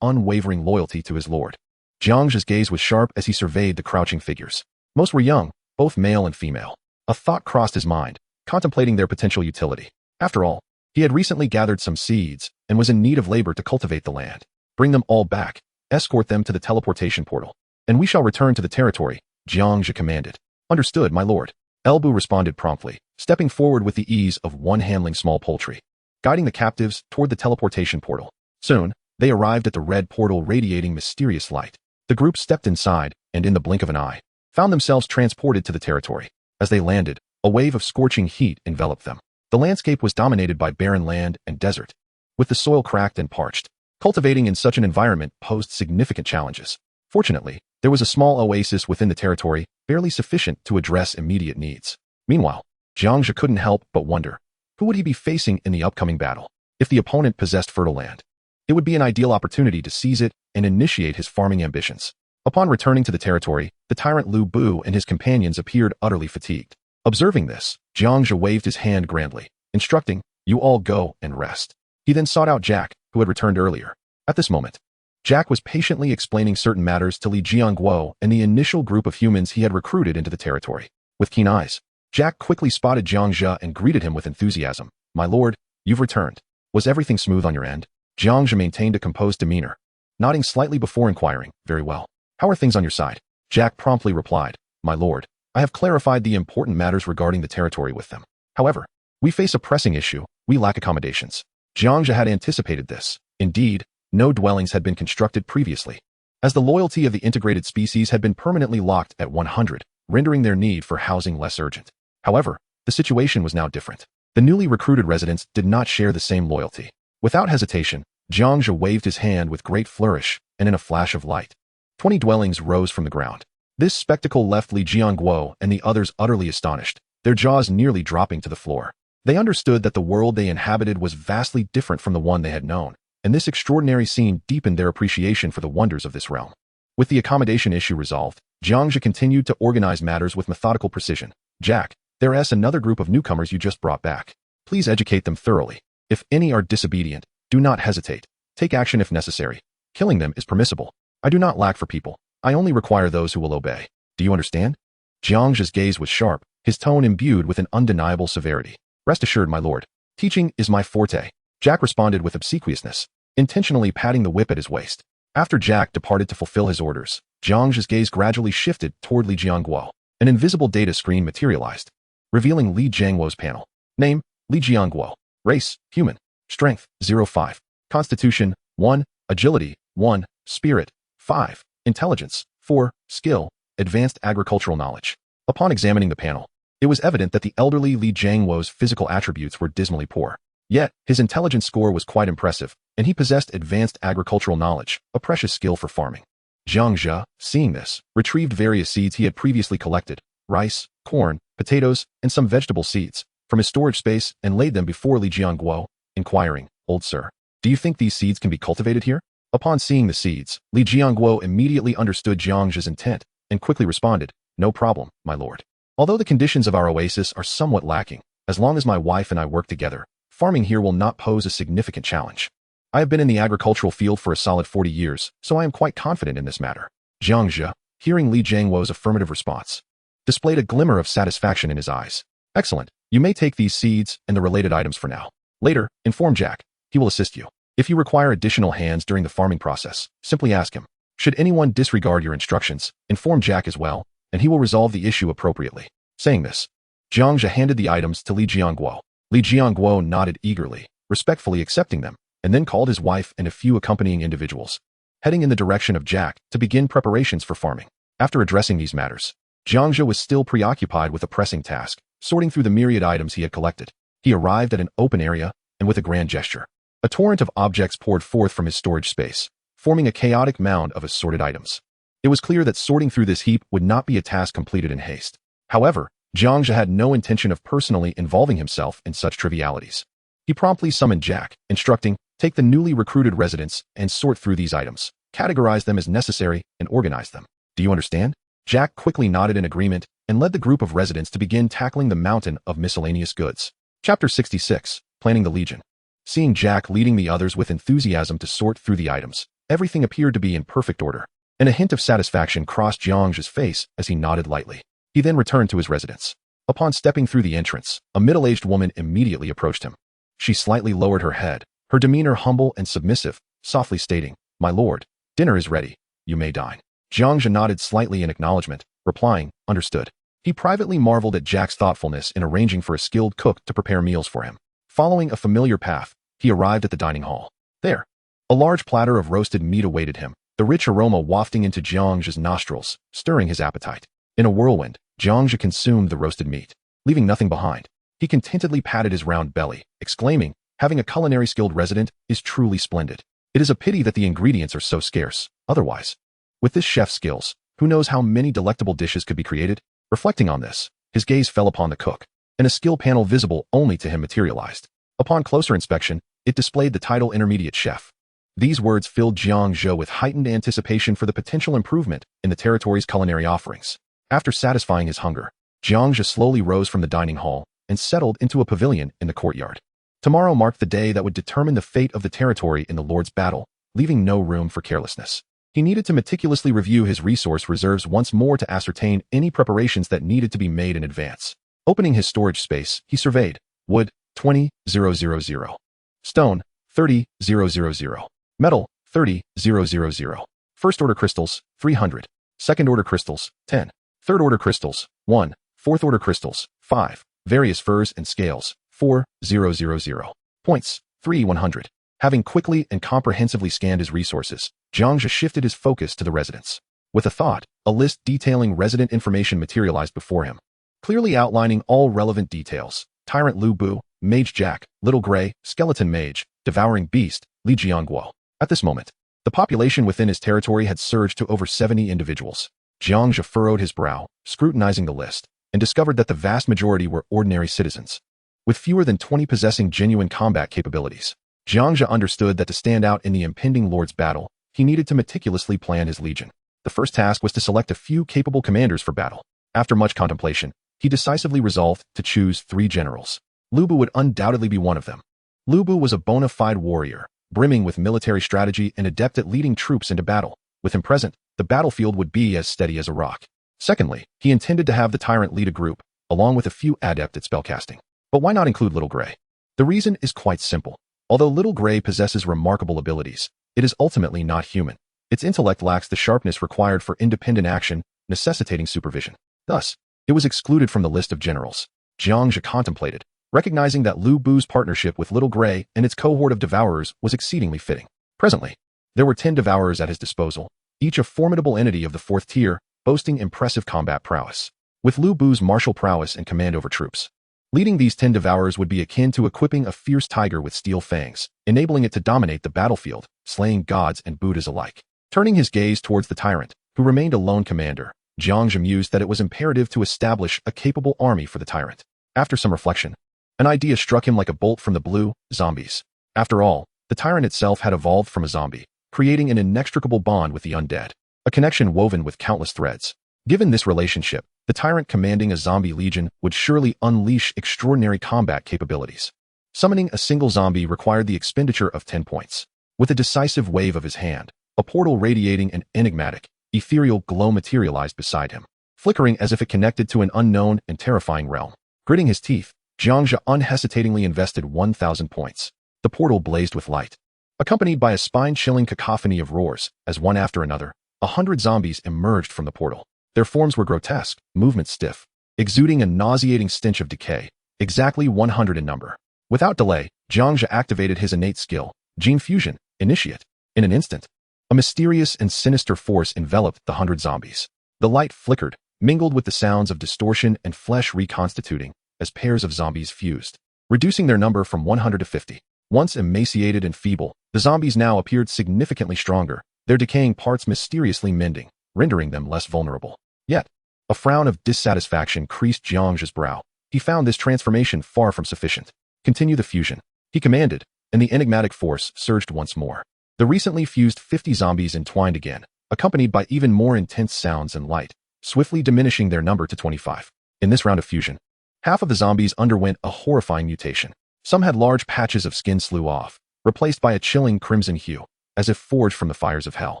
unwavering loyalty to his lord. Jiang Zhe's gaze was sharp as he surveyed the crouching figures. Most were young, both male and female. A thought crossed his mind, contemplating their potential utility. After all, he had recently gathered some seeds and was in need of labor to cultivate the land. Bring them all back, escort them to the teleportation portal, and we shall return to the territory, Jiang Zhe commanded. Understood, my lord. Elbu responded promptly, stepping forward with the ease of one handling small poultry, guiding the captives toward the teleportation portal. Soon, they arrived at the red portal radiating mysterious light. The group stepped inside, and in the blink of an eye, found themselves transported to the territory. As they landed, a wave of scorching heat enveloped them. The landscape was dominated by barren land and desert, with the soil cracked and parched. Cultivating in such an environment posed significant challenges. Fortunately, there was a small oasis within the territory, barely sufficient to address immediate needs. Meanwhile, Jiang Zhe couldn't help but wonder, who would he be facing in the upcoming battle? If the opponent possessed fertile land, it would be an ideal opportunity to seize it and initiate his farming ambitions. Upon returning to the territory, the tyrant Lu Bu and his companions appeared utterly fatigued. Observing this, Jiang Zhe waved his hand grandly, instructing, You all go and rest. He then sought out Jack, who had returned earlier. At this moment, Jack was patiently explaining certain matters to Li Jiangguo and the initial group of humans he had recruited into the territory. With keen eyes, Jack quickly spotted Jiang Zhe and greeted him with enthusiasm. My lord, you've returned. Was everything smooth on your end? Jiang Zhe maintained a composed demeanor, nodding slightly before inquiring, Very well. How are things on your side? Jack promptly replied, My lord, I have clarified the important matters regarding the territory with them. However, we face a pressing issue. We lack accommodations. Jiang Zhe had anticipated this. Indeed, no dwellings had been constructed previously, as the loyalty of the integrated species had been permanently locked at 100, rendering their need for housing less urgent. However, the situation was now different. The newly recruited residents did not share the same loyalty. Without hesitation, Jiang Zhe waved his hand with great flourish, and in a flash of light, 20 dwellings rose from the ground. This spectacle left Li Jiangguo and the others utterly astonished, their jaws nearly dropping to the floor. They understood that the world they inhabited was vastly different from the one they had known, and this extraordinary scene deepened their appreciation for the wonders of this realm. With the accommodation issue resolved, Jiang Zhe continued to organize matters with methodical precision. Jack, there's another group of newcomers you just brought back. Please educate them thoroughly. If any are disobedient, do not hesitate. Take action if necessary. Killing them is permissible. I do not lack for people. I only require those who will obey. Do you understand? Jiang Zhe's gaze was sharp, his tone imbued with an undeniable severity. Rest assured, my lord. Teaching is my forte. Jack responded with obsequiousness, intentionally patting the whip at his waist. After Jack departed to fulfill his orders, Jiang Zhe's gaze gradually shifted toward Li Jiangguo. An invisible data screen materialized, revealing Li Jiangguo's panel. Name, Li Jiangguo. Race, human. Strength, 05. Constitution, 1. Agility, 1. Spirit, 5. Intelligence, 4. Skill, advanced agricultural knowledge. Upon examining the panel, it was evident that the elderly Li Jiangguo's physical attributes were dismally poor. Yet, his intelligence score was quite impressive, and he possessed advanced agricultural knowledge, a precious skill for farming. Jiang Zhe, seeing this, retrieved various seeds he had previously collected, rice, corn, potatoes, and some vegetable seeds, from his storage space and laid them before Li Jiangguo, inquiring, Old sir, do you think these seeds can be cultivated here? Upon seeing the seeds, Li Jiangguo immediately understood Jiang Zhe's intent and quickly responded, "No problem, my lord. Although the conditions of our oasis are somewhat lacking, as long as my wife and I work together, farming here will not pose a significant challenge. I have been in the agricultural field for a solid 40 years, so I am quite confident in this matter." Jiang Zhe, hearing Li Jiangguo's affirmative response, displayed a glimmer of satisfaction in his eyes. "Excellent. You may take these seeds and the related items for now. Later, inform Jack. He will assist you. If you require additional hands during the farming process, simply ask him. Should anyone disregard your instructions, inform Jack as well, and he will resolve the issue appropriately." Saying this, Jiang Zhe handed the items to Li Jiangguo. Li Jiangguo nodded eagerly, respectfully accepting them, and then called his wife and a few accompanying individuals, heading in the direction of Jack to begin preparations for farming. After addressing these matters, Jiang Zhe was still preoccupied with a pressing task, sorting through the myriad items he had collected. He arrived at an open area, and with a grand gesture, a torrent of objects poured forth from his storage space, forming a chaotic mound of assorted items. It was clear that sorting through this heap would not be a task completed in haste. However, Jiang Zhe had no intention of personally involving himself in such trivialities. He promptly summoned Jack, instructing, "Take the newly recruited residents and sort through these items, categorize them as necessary, and organize them. Do you understand?" Jack quickly nodded in agreement and led the group of residents to begin tackling the mountain of miscellaneous goods. Chapter 66, Planning the Legion. Seeing Jack leading the others with enthusiasm to sort through the items, everything appeared to be in perfect order, and a hint of satisfaction crossed Jiang Zhe's face as he nodded lightly. He then returned to his residence. Upon stepping through the entrance, a middle-aged woman immediately approached him. She slightly lowered her head, her demeanor humble and submissive, softly stating, "My lord, dinner is ready. You may dine." Jiang Zhe nodded slightly in acknowledgement, replying, "Understood." He privately marveled at Jack's thoughtfulness in arranging for a skilled cook to prepare meals for him. Following a familiar path, he arrived at the dining hall. There, a large platter of roasted meat awaited him, the rich aroma wafting into Jiang Zhe's nostrils, stirring his appetite. In a whirlwind, Jiang Zhe consumed the roasted meat, leaving nothing behind. He contentedly patted his round belly, exclaiming, "Having a culinary skilled resident is truly splendid. It is a pity that the ingredients are so scarce, otherwise. With this chef's skills, who knows how many delectable dishes could be created?" Reflecting on this, his gaze fell upon the cook, and a skill panel visible only to him materialized. Upon closer inspection, it displayed the title Intermediate Chef. These words filled Jiang Zhe with heightened anticipation for the potential improvement in the territory's culinary offerings. After satisfying his hunger, Jiang Zhe slowly rose from the dining hall and settled into a pavilion in the courtyard. Tomorrow marked the day that would determine the fate of the territory in the Lord's battle, leaving no room for carelessness. He needed to meticulously review his resource reserves once more to ascertain any preparations that needed to be made in advance. Opening his storage space, he surveyed: wood, 20,000. Stone, 30,000. Metal, 30,000. First-order crystals, 300. Second-order crystals, 10. Third-order crystals, 1. Fourth-order crystals, 5. Various furs and scales, 4,000. Points, 3,100. Having quickly and comprehensively scanned his resources, Jiang Zhe shifted his focus to the residents. With a thought, a list detailing resident information materialized before him, clearly outlining all relevant details: Tyrant Lu Bu, Mage Jack, Little Gray, Skeleton Mage, Devouring Beast, Li Jiangguo. At this moment, the population within his territory had surged to over 70 individuals. Jiang Zhe furrowed his brow, scrutinizing the list, and discovered that the vast majority were ordinary citizens, with fewer than 20 possessing genuine combat capabilities. Jiang Zhe understood that to stand out in the impending Lord's battle, he needed to meticulously plan his legion. The first task was to select a few capable commanders for battle. After much contemplation, he decisively resolved to choose 3 generals. Lu Bu would undoubtedly be one of them. Lu Bu was a bona fide warrior, brimming with military strategy and adept at leading troops into battle. With him present, the battlefield would be as steady as a rock. Secondly, he intended to have the Tyrant lead a group, along with a few adept at spellcasting. But why not include Little Gray? The reason is quite simple. Although Little Gray possesses remarkable abilities, it is ultimately not human. Its intellect lacks the sharpness required for independent action, necessitating supervision. Thus, it was excluded from the list of generals. Jiang Zhe contemplated, recognizing that Lu Bu's partnership with Little Gray and its cohort of devourers was exceedingly fitting. Presently, there were 10 devourers at his disposal, each a formidable entity of the 4th tier, boasting impressive combat prowess. With Lu Bu's martial prowess and command over troops, leading these 10 devourers would be akin to equipping a fierce tiger with steel fangs, enabling it to dominate the battlefield, slaying gods and Buddhas alike. Turning his gaze towards the Tyrant, who remained a lone commander, Jiang Zhe mused that it was imperative to establish a capable army for the Tyrant. After some reflection, an idea struck him like a bolt from the blue: zombies. After all, the Tyrant itself had evolved from a zombie, creating an inextricable bond with the undead, a connection woven with countless threads. Given this relationship, the Tyrant commanding a zombie legion would surely unleash extraordinary combat capabilities. Summoning a single zombie required the expenditure of 10 points. With a decisive wave of his hand, a portal radiating an enigmatic, ethereal glow materialized beside him, flickering as if it connected to an unknown and terrifying realm. Gritting his teeth, Jiang Zhe unhesitatingly invested 1,000 points. The portal blazed with light, accompanied by a spine-chilling cacophony of roars, as one after another, 100 zombies emerged from the portal. Their forms were grotesque, movements stiff, exuding a nauseating stench of decay, exactly 100 in number. Without delay, Jiang Zhe activated his innate skill, Gene Fusion, Initiate. In an instant, a mysterious and sinister force enveloped the 100 zombies. The light flickered, mingled with the sounds of distortion and flesh reconstituting, as pairs of zombies fused, reducing their number from 100 to 50. Once emaciated and feeble, the zombies now appeared significantly stronger, their decaying parts mysteriously mending, rendering them less vulnerable. Yet, a frown of dissatisfaction creased Jiang Zhe's brow. He found this transformation far from sufficient. Continue the fusion, he commanded, and the enigmatic force surged once more. The recently fused 50 zombies entwined again, accompanied by even more intense sounds and light, swiftly diminishing their number to 25. In this round of fusion, half of the zombies underwent a horrifying mutation. Some had large patches of skin slew off, replaced by a chilling crimson hue, as if forged from the fires of hell,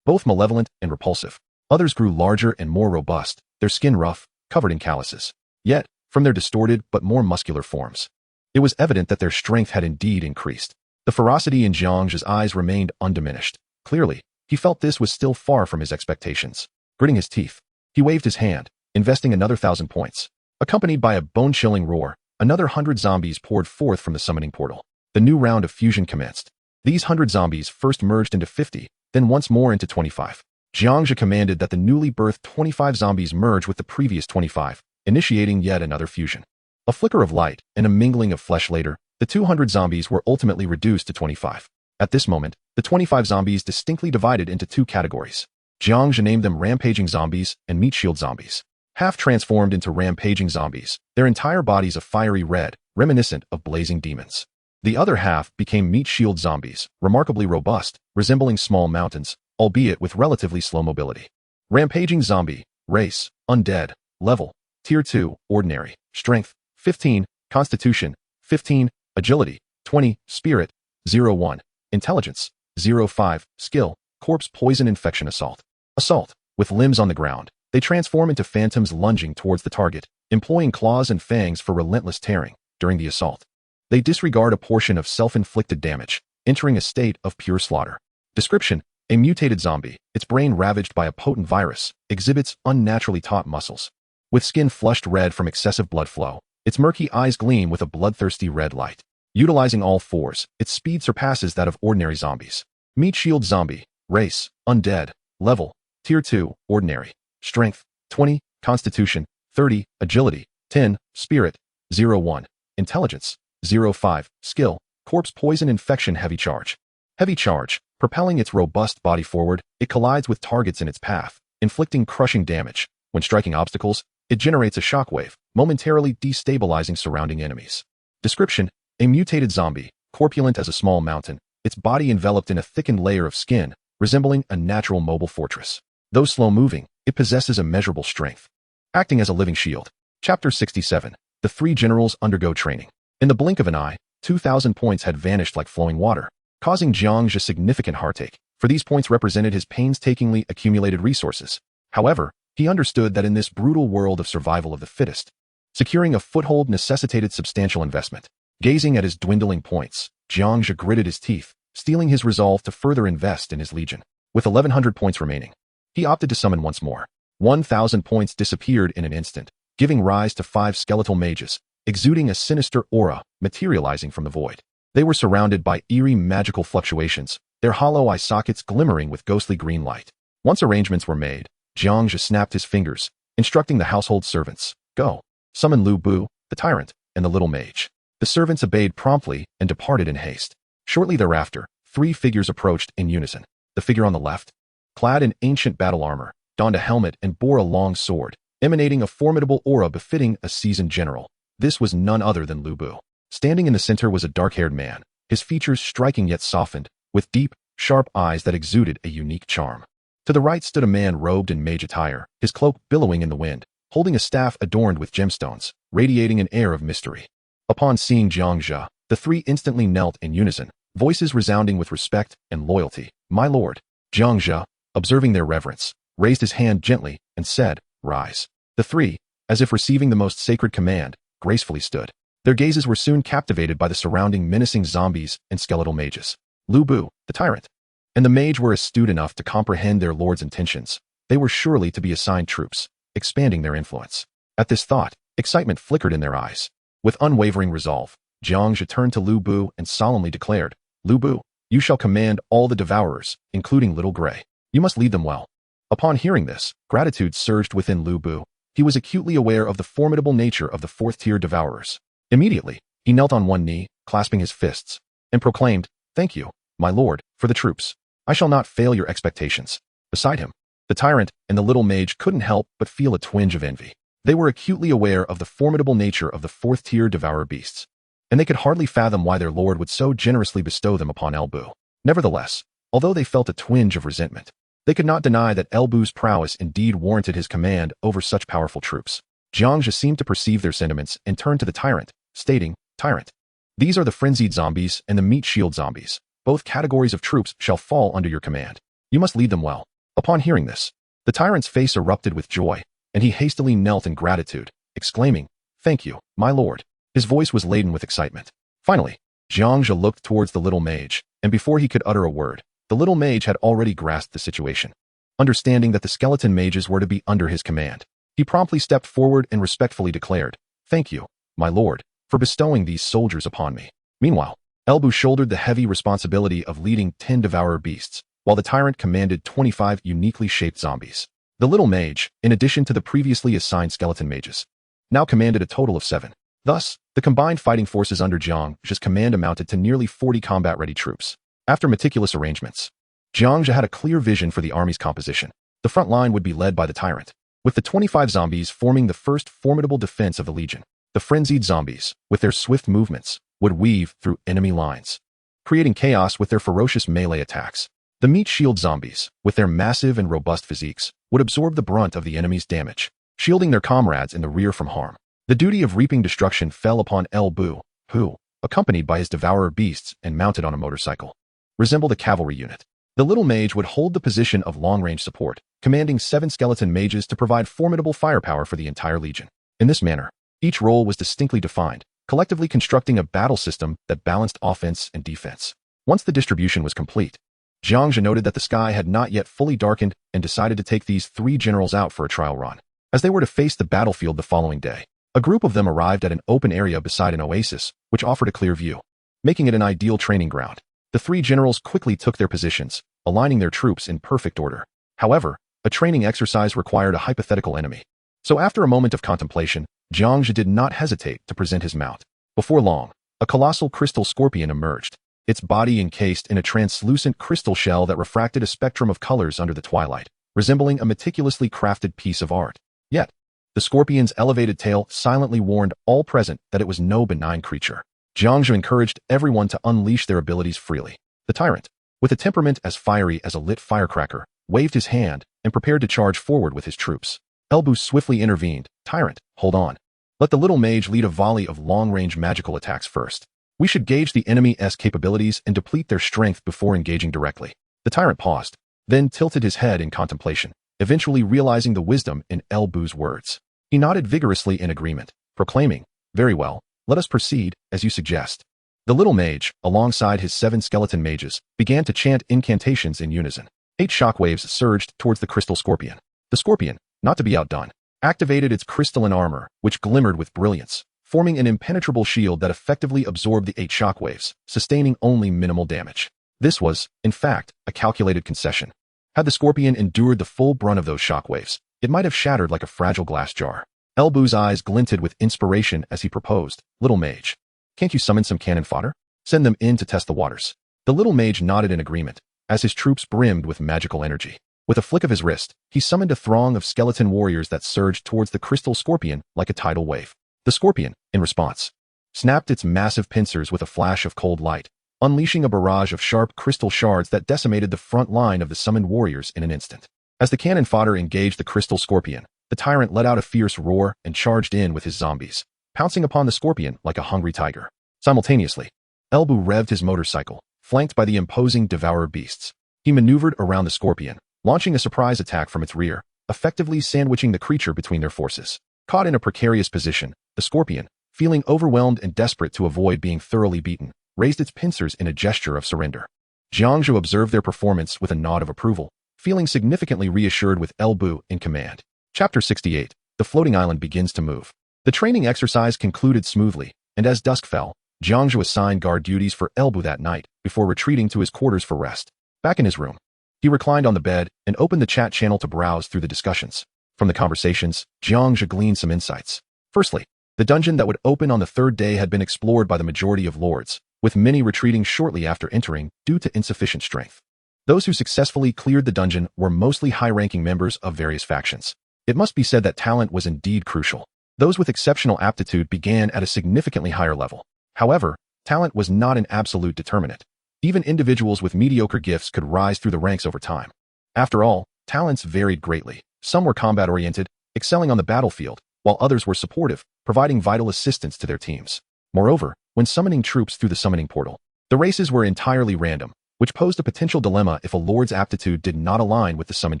both malevolent and repulsive. Others grew larger and more robust, their skin rough, covered in calluses. Yet, from their distorted but more muscular forms, it was evident that their strength had indeed increased. The ferocity in Jiang Zhe's eyes remained undiminished. Clearly, he felt this was still far from his expectations. Gritting his teeth, he waved his hand, investing another 1,000 points. Accompanied by a bone-chilling roar, another 100 zombies poured forth from the summoning portal. The new round of fusion commenced. These 100 zombies first merged into 50, then once more into 25. Jiang Zhe commanded that the newly birthed 25 zombies merge with the previous 25, initiating yet another fusion. A flicker of light and a mingling of flesh later, the 200 zombies were ultimately reduced to 25. At this moment, the 25 zombies distinctly divided into two categories. Jiang Zhe named them rampaging zombies and meat shield zombies. Half transformed into rampaging zombies, their entire bodies a fiery red, reminiscent of blazing demons. The other half became meat shield zombies, remarkably robust, resembling small mountains, albeit with relatively slow mobility. Rampaging zombie, race, undead, level, tier 2, ordinary, strength, 15, constitution, 15, agility, 20, spirit, 0-1, intelligence, 0-5, skill, corpse poison infection assault. Assault, with limbs on the ground, they transform into phantoms lunging towards the target, employing claws and fangs for relentless tearing. During the assault, they disregard a portion of self-inflicted damage, entering a state of pure slaughter. Description: a mutated zombie, its brain ravaged by a potent virus, exhibits unnaturally taut muscles. With skin flushed red from excessive blood flow, its murky eyes gleam with a bloodthirsty red light. Utilizing all fours, its speed surpasses that of ordinary zombies. Meat shield zombie, race, undead, level, tier 2, ordinary, strength, 20, constitution, 30, agility, 10, spirit, 0-1, intelligence, 0-5, skill, corpse poison infection heavy charge. Heavy charge, propelling its robust body forward, it collides with targets in its path, inflicting crushing damage. When striking obstacles, it generates a shockwave, momentarily destabilizing surrounding enemies. Description: a mutated zombie, corpulent as a small mountain, its body enveloped in a thickened layer of skin, resembling a natural mobile fortress. Though slow-moving, it possesses immeasurable strength. Acting as a living shield. Chapter 67. The three generals undergo training. In the blink of an eye, 2,000 points had vanished like flowing water, causing Jiang Zhe significant heartache, for these points represented his painstakingly accumulated resources. However, he understood that in this brutal world of survival of the fittest, securing a foothold necessitated substantial investment. Gazing at his dwindling points, Jiang Zhe gritted his teeth, steeling his resolve to further invest in his legion. With 1,100 points remaining, he opted to summon once more. 1,000 points disappeared in an instant, giving rise to 5 skeletal mages, exuding a sinister aura, materializing from the void. They were surrounded by eerie magical fluctuations, their hollow eye sockets glimmering with ghostly green light. Once arrangements were made, Jiang Zhe snapped his fingers, instructing the household servants, "Go, summon Lu Bu, the Tyrant, and the little mage." The servants obeyed promptly and departed in haste. Shortly thereafter, 3 figures approached in unison. The figure on the left, clad in ancient battle armor, donned a helmet and bore a long sword, emanating a formidable aura befitting a seasoned general. This was none other than Lu Bu. Standing in the center was a dark-haired man, his features striking yet softened, with deep, sharp eyes that exuded a unique charm. To the right stood a man robed in mage attire, his cloak billowing in the wind, holding a staff adorned with gemstones, radiating an air of mystery. Upon seeing Jiang Zhe, the three instantly knelt in unison, voices resounding with respect and loyalty. "My lord." Jiang Zhe, observing their reverence, raised his hand gently and said, "Rise." The three, as if receiving the most sacred command, gracefully stood. Their gazes were soon captivated by the surrounding menacing zombies and skeletal mages. Lu Bu, the tyrant, and the mage were astute enough to comprehend their lord's intentions. They were surely to be assigned troops, expanding their influence. At this thought, excitement flickered in their eyes. With unwavering resolve, Jiang Zhe turned to Lu Bu and solemnly declared, "Lu Bu, you shall command all the devourers, including Little Gray. You must lead them well." Upon hearing this, gratitude surged within Lu Bu. He was acutely aware of the formidable nature of the fourth-tier devourers. Immediately, he knelt on one knee, clasping his fists, and proclaimed, "Thank you, my lord, for the troops. I shall not fail your expectations." Beside him, the tyrant and the little mage couldn't help but feel a twinge of envy. They were acutely aware of the formidable nature of the fourth-tier devourer beasts, and they could hardly fathom why their lord would so generously bestow them upon Elbu. Nevertheless, although they felt a twinge of resentment, they could not deny that Elbu's prowess indeed warranted his command over such powerful troops. Jiang Zhe seemed to perceive their sentiments and turned to the tyrant, stating, "Tyrant, these are the frenzied zombies and the meat shield zombies. Both categories of troops shall fall under your command. You must lead them well." Upon hearing this, the tyrant's face erupted with joy, and he hastily knelt in gratitude, exclaiming, "Thank you, my lord." His voice was laden with excitement. Finally, Jiang Zhe looked towards the little mage, and before he could utter a word, the little mage had already grasped the situation. Understanding that the skeleton mages were to be under his command, he promptly stepped forward and respectfully declared, "Thank you, my lord, for bestowing these soldiers upon me." Meanwhile, Elbu shouldered the heavy responsibility of leading 10 devourer beasts, while the tyrant commanded 25 uniquely shaped zombies. The little mage, in addition to the previously assigned skeleton mages, now commanded a total of 7. Thus, the combined fighting forces under Jiang Zhe's command amounted to nearly 40 combat-ready troops. After meticulous arrangements, Jiang Zhe had a clear vision for the army's composition. The front line would be led by the tyrant, with the 25 zombies forming the first formidable defense of the legion. The frenzied zombies, with their swift movements, would weave through enemy lines, creating chaos with their ferocious melee attacks. The meat shield zombies, with their massive and robust physiques, would absorb the brunt of the enemy's damage, shielding their comrades in the rear from harm. The duty of reaping destruction fell upon El Bu, who, accompanied by his devourer beasts and mounted on a motorcycle, resembled a cavalry unit. The little mage would hold the position of long-range support, commanding 7 skeleton mages to provide formidable firepower for the entire legion. In this manner, each role was distinctly defined, collectively constructing a battle system that balanced offense and defense. Once the distribution was complete, Jiang Zhe noted that the sky had not yet fully darkened and decided to take these 3 generals out for a trial run. As they were to face the battlefield the following day, a group of them arrived at an open area beside an oasis, which offered a clear view, making it an ideal training ground. The 3 generals quickly took their positions, aligning their troops in perfect order. However, a training exercise required a hypothetical enemy. So after a moment of contemplation, Jiang Zhe did not hesitate to present his mount. Before long, a colossal crystal scorpion emerged, its body encased in a translucent crystal shell that refracted a spectrum of colors under the twilight, resembling a meticulously crafted piece of art. Yet, the scorpion's elevated tail silently warned all present that it was no benign creature. Jiang Zhe encouraged everyone to unleash their abilities freely. The tyrant, with a temperament as fiery as a lit firecracker, waved his hand and prepared to charge forward with his troops. Elbu swiftly intervened. "Tyrant, hold on. Let the little mage lead a volley of long-range magical attacks first. We should gauge the enemy's capabilities and deplete their strength before engaging directly." The tyrant paused, then tilted his head in contemplation, eventually realizing the wisdom in Elbu's words. He nodded vigorously in agreement, proclaiming, "Very well, let us proceed, as you suggest." The little mage, alongside his 7 skeleton mages, began to chant incantations in unison. 8 shockwaves surged towards the crystal scorpion. The scorpion, not to be outdone, activated its crystalline armor, which glimmered with brilliance, forming an impenetrable shield that effectively absorbed the 8 shockwaves, sustaining only minimal damage. This was, in fact, a calculated concession. Had the scorpion endured the full brunt of those shockwaves, it might have shattered like a fragile glass jar. Elbu's eyes glinted with inspiration as he proposed, "Little mage, can't you summon some cannon fodder? Send them in to test the waters." The little mage nodded in agreement, as his troops brimmed with magical energy. With a flick of his wrist, he summoned a throng of skeleton warriors that surged towards the crystal scorpion like a tidal wave. The scorpion, in response, snapped its massive pincers with a flash of cold light, unleashing a barrage of sharp crystal shards that decimated the front line of the summoned warriors in an instant. As the cannon fodder engaged the crystal scorpion, the tyrant let out a fierce roar and charged in with his zombies, pouncing upon the scorpion like a hungry tiger. Simultaneously, Elbu revved his motorcycle, flanked by the imposing devourer beasts. He maneuvered around the scorpion, launching a surprise attack from its rear, effectively sandwiching the creature between their forces. Caught in a precarious position, the scorpion, feeling overwhelmed and desperate to avoid being thoroughly beaten, raised its pincers in a gesture of surrender. Jiang Zhe observed their performance with a nod of approval, feeling significantly reassured with Elbu in command. Chapter 68. The floating island begins to move. The training exercise concluded smoothly, and as dusk fell, Jiang Zhe assigned guard duties for Elbu that night before retreating to his quarters for rest. Back in his room, he reclined on the bed and opened the chat channel to browse through the discussions. From the conversations, Jiang Zhe gleaned some insights. Firstly, the dungeon that would open on the third day had been explored by the majority of lords, with many retreating shortly after entering due to insufficient strength. Those who successfully cleared the dungeon were mostly high-ranking members of various factions. It must be said that talent was indeed crucial. Those with exceptional aptitude began at a significantly higher level. However, talent was not an absolute determinant. Even individuals with mediocre gifts could rise through the ranks over time. After all, talents varied greatly. Some were combat-oriented, excelling on the battlefield, while others were supportive, providing vital assistance to their teams. Moreover, when summoning troops through the summoning portal, the races were entirely random, which posed a potential dilemma if a lord's aptitude did not align with the summoned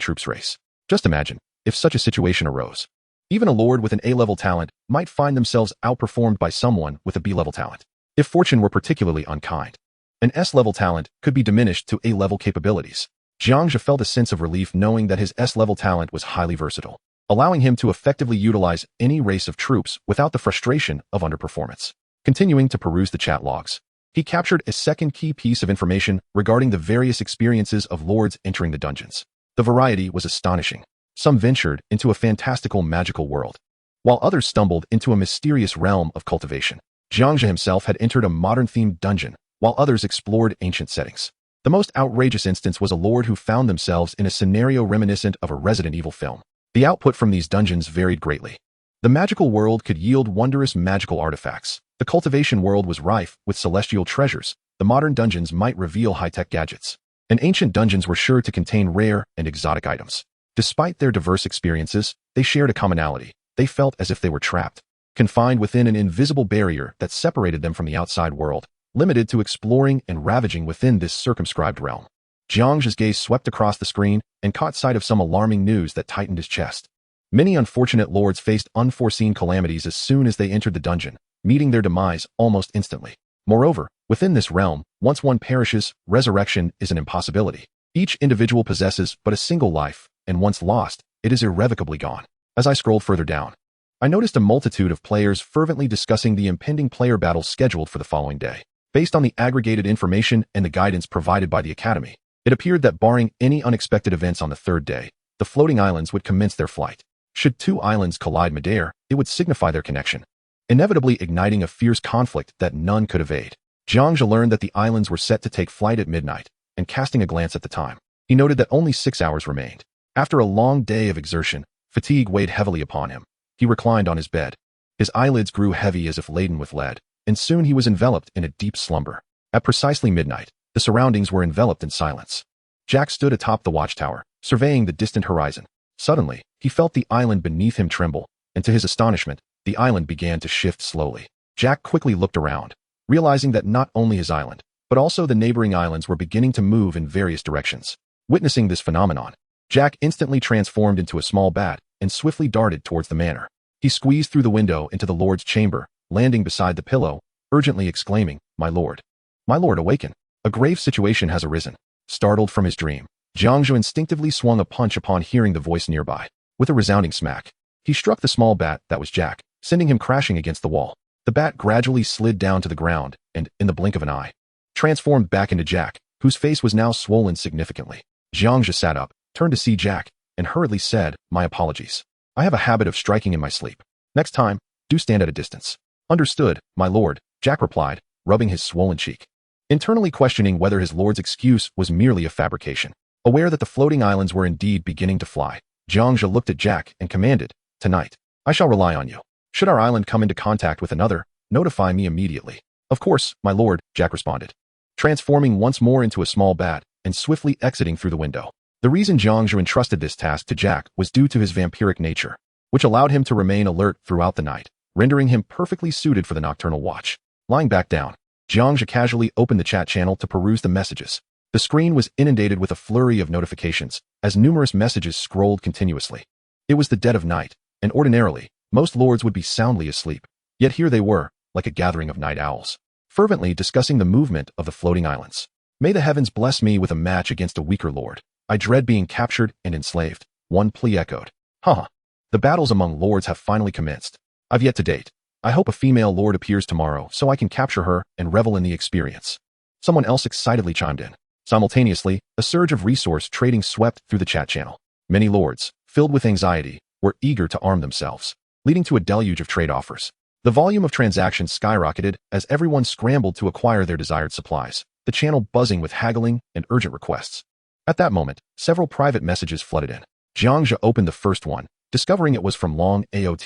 troops race. Just imagine, if such a situation arose. Even a lord with an A-level talent might find themselves outperformed by someone with a B-level talent, if fortune were particularly unkind. An S-level talent could be diminished to A-level capabilities. Jiang Zhe felt a sense of relief knowing that his S-level talent was highly versatile, allowing him to effectively utilize any race of troops without the frustration of underperformance. Continuing to peruse the chat logs, he captured a second key piece of information regarding the various experiences of lords entering the dungeons. The variety was astonishing. Some ventured into a fantastical magical world, while others stumbled into a mysterious realm of cultivation. Jiang Zhe himself had entered a modern-themed dungeon, while others explored ancient settings. The most outrageous instance was a lord who found themselves in a scenario reminiscent of a Resident Evil film. The output from these dungeons varied greatly. The magical world could yield wondrous magical artifacts. The cultivation world was rife with celestial treasures. The modern dungeons might reveal high-tech gadgets. And ancient dungeons were sure to contain rare and exotic items. Despite their diverse experiences, they shared a commonality. They felt as if they were trapped, confined within an invisible barrier that separated them from the outside world, limited to exploring and ravaging within this circumscribed realm. Jiang Zhe's gaze swept across the screen and caught sight of some alarming news that tightened his chest. Many unfortunate lords faced unforeseen calamities as soon as they entered the dungeon, meeting their demise almost instantly. Moreover, within this realm, once one perishes, resurrection is an impossibility. Each individual possesses but a single life, and once lost, it is irrevocably gone. As I scrolled further down, I noticed a multitude of players fervently discussing the impending player battles scheduled for the following day. Based on the aggregated information and the guidance provided by the Academy, it appeared that barring any unexpected events on the third day, the floating islands would commence their flight. Should two islands collide midair, it would signify their connection, inevitably igniting a fierce conflict that none could evade. Jiang Zhe learned that the islands were set to take flight at midnight, and casting a glance at the time, he noted that only 6 hours remained. After a long day of exertion, fatigue weighed heavily upon him. He reclined on his bed. His eyelids grew heavy as if laden with lead, and soon he was enveloped in a deep slumber. At precisely midnight, the surroundings were enveloped in silence. Jack stood atop the watchtower, surveying the distant horizon. Suddenly, he felt the island beneath him tremble, and to his astonishment, the island began to shift slowly. Jack quickly looked around, realizing that not only his island, but also the neighboring islands were beginning to move in various directions. Witnessing this phenomenon, Jack instantly transformed into a small bat and swiftly darted towards the manor. He squeezed through the window into the lord's chamber, landing beside the pillow, urgently exclaiming, My lord, awaken. A grave situation has arisen." Startled from his dream, Jiang Zhe instinctively swung a punch upon hearing the voice nearby. With a resounding smack, he struck the small bat that was Jack, sending him crashing against the wall. The bat gradually slid down to the ground and, in the blink of an eye, transformed back into Jack, whose face was now swollen significantly. Jiang Zhe sat up, turned to see Jack, and hurriedly said, "My apologies. I have a habit of striking in my sleep. Next time, do stand at a distance." "Understood, my lord," Jack replied, rubbing his swollen cheek, internally questioning whether his lord's excuse was merely a fabrication. Aware that the floating islands were indeed beginning to fly, Jiang Zhe looked at Jack and commanded, "Tonight, I shall rely on you. Should our island come into contact with another, notify me immediately." "Of course, my lord," Jack responded. transforming once more into a small bat and swiftly exiting through the window. The reason Jiang Zhe entrusted this task to Jack was due to his vampiric nature, which allowed him to remain alert throughout the night, rendering him perfectly suited for the nocturnal watch. Lying back down, Jiang Zhe casually opened the chat channel to peruse the messages. The screen was inundated with a flurry of notifications, as numerous messages scrolled continuously. It was the dead of night, and ordinarily, most lords would be soundly asleep. Yet here they were, like a gathering of night owls, fervently discussing the movement of the floating islands. May the heavens bless me with a match against a weaker lord. I dread being captured and enslaved, one plea echoed. Haha. The battles among lords have finally commenced. I've yet to date. I hope a female lord appears tomorrow so I can capture her and revel in the experience. Someone else excitedly chimed in. Simultaneously, a surge of resource trading swept through the chat channel. Many lords, filled with anxiety, were eager to arm themselves, leading to a deluge of trade offers. The volume of transactions skyrocketed as everyone scrambled to acquire their desired supplies, the channel buzzing with haggling and urgent requests. At that moment, several private messages flooded in. Jiang Zhe opened the first one, discovering it was from Long Ao.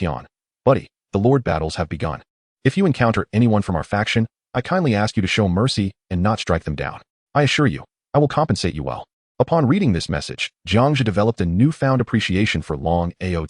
Buddy, the lord battles have begun. If you encounter anyone from our faction, I kindly ask you to show mercy and not strike them down. I assure you, I will compensate you well. Upon reading this message, Jiang Zhe developed a newfound appreciation for Long Ao.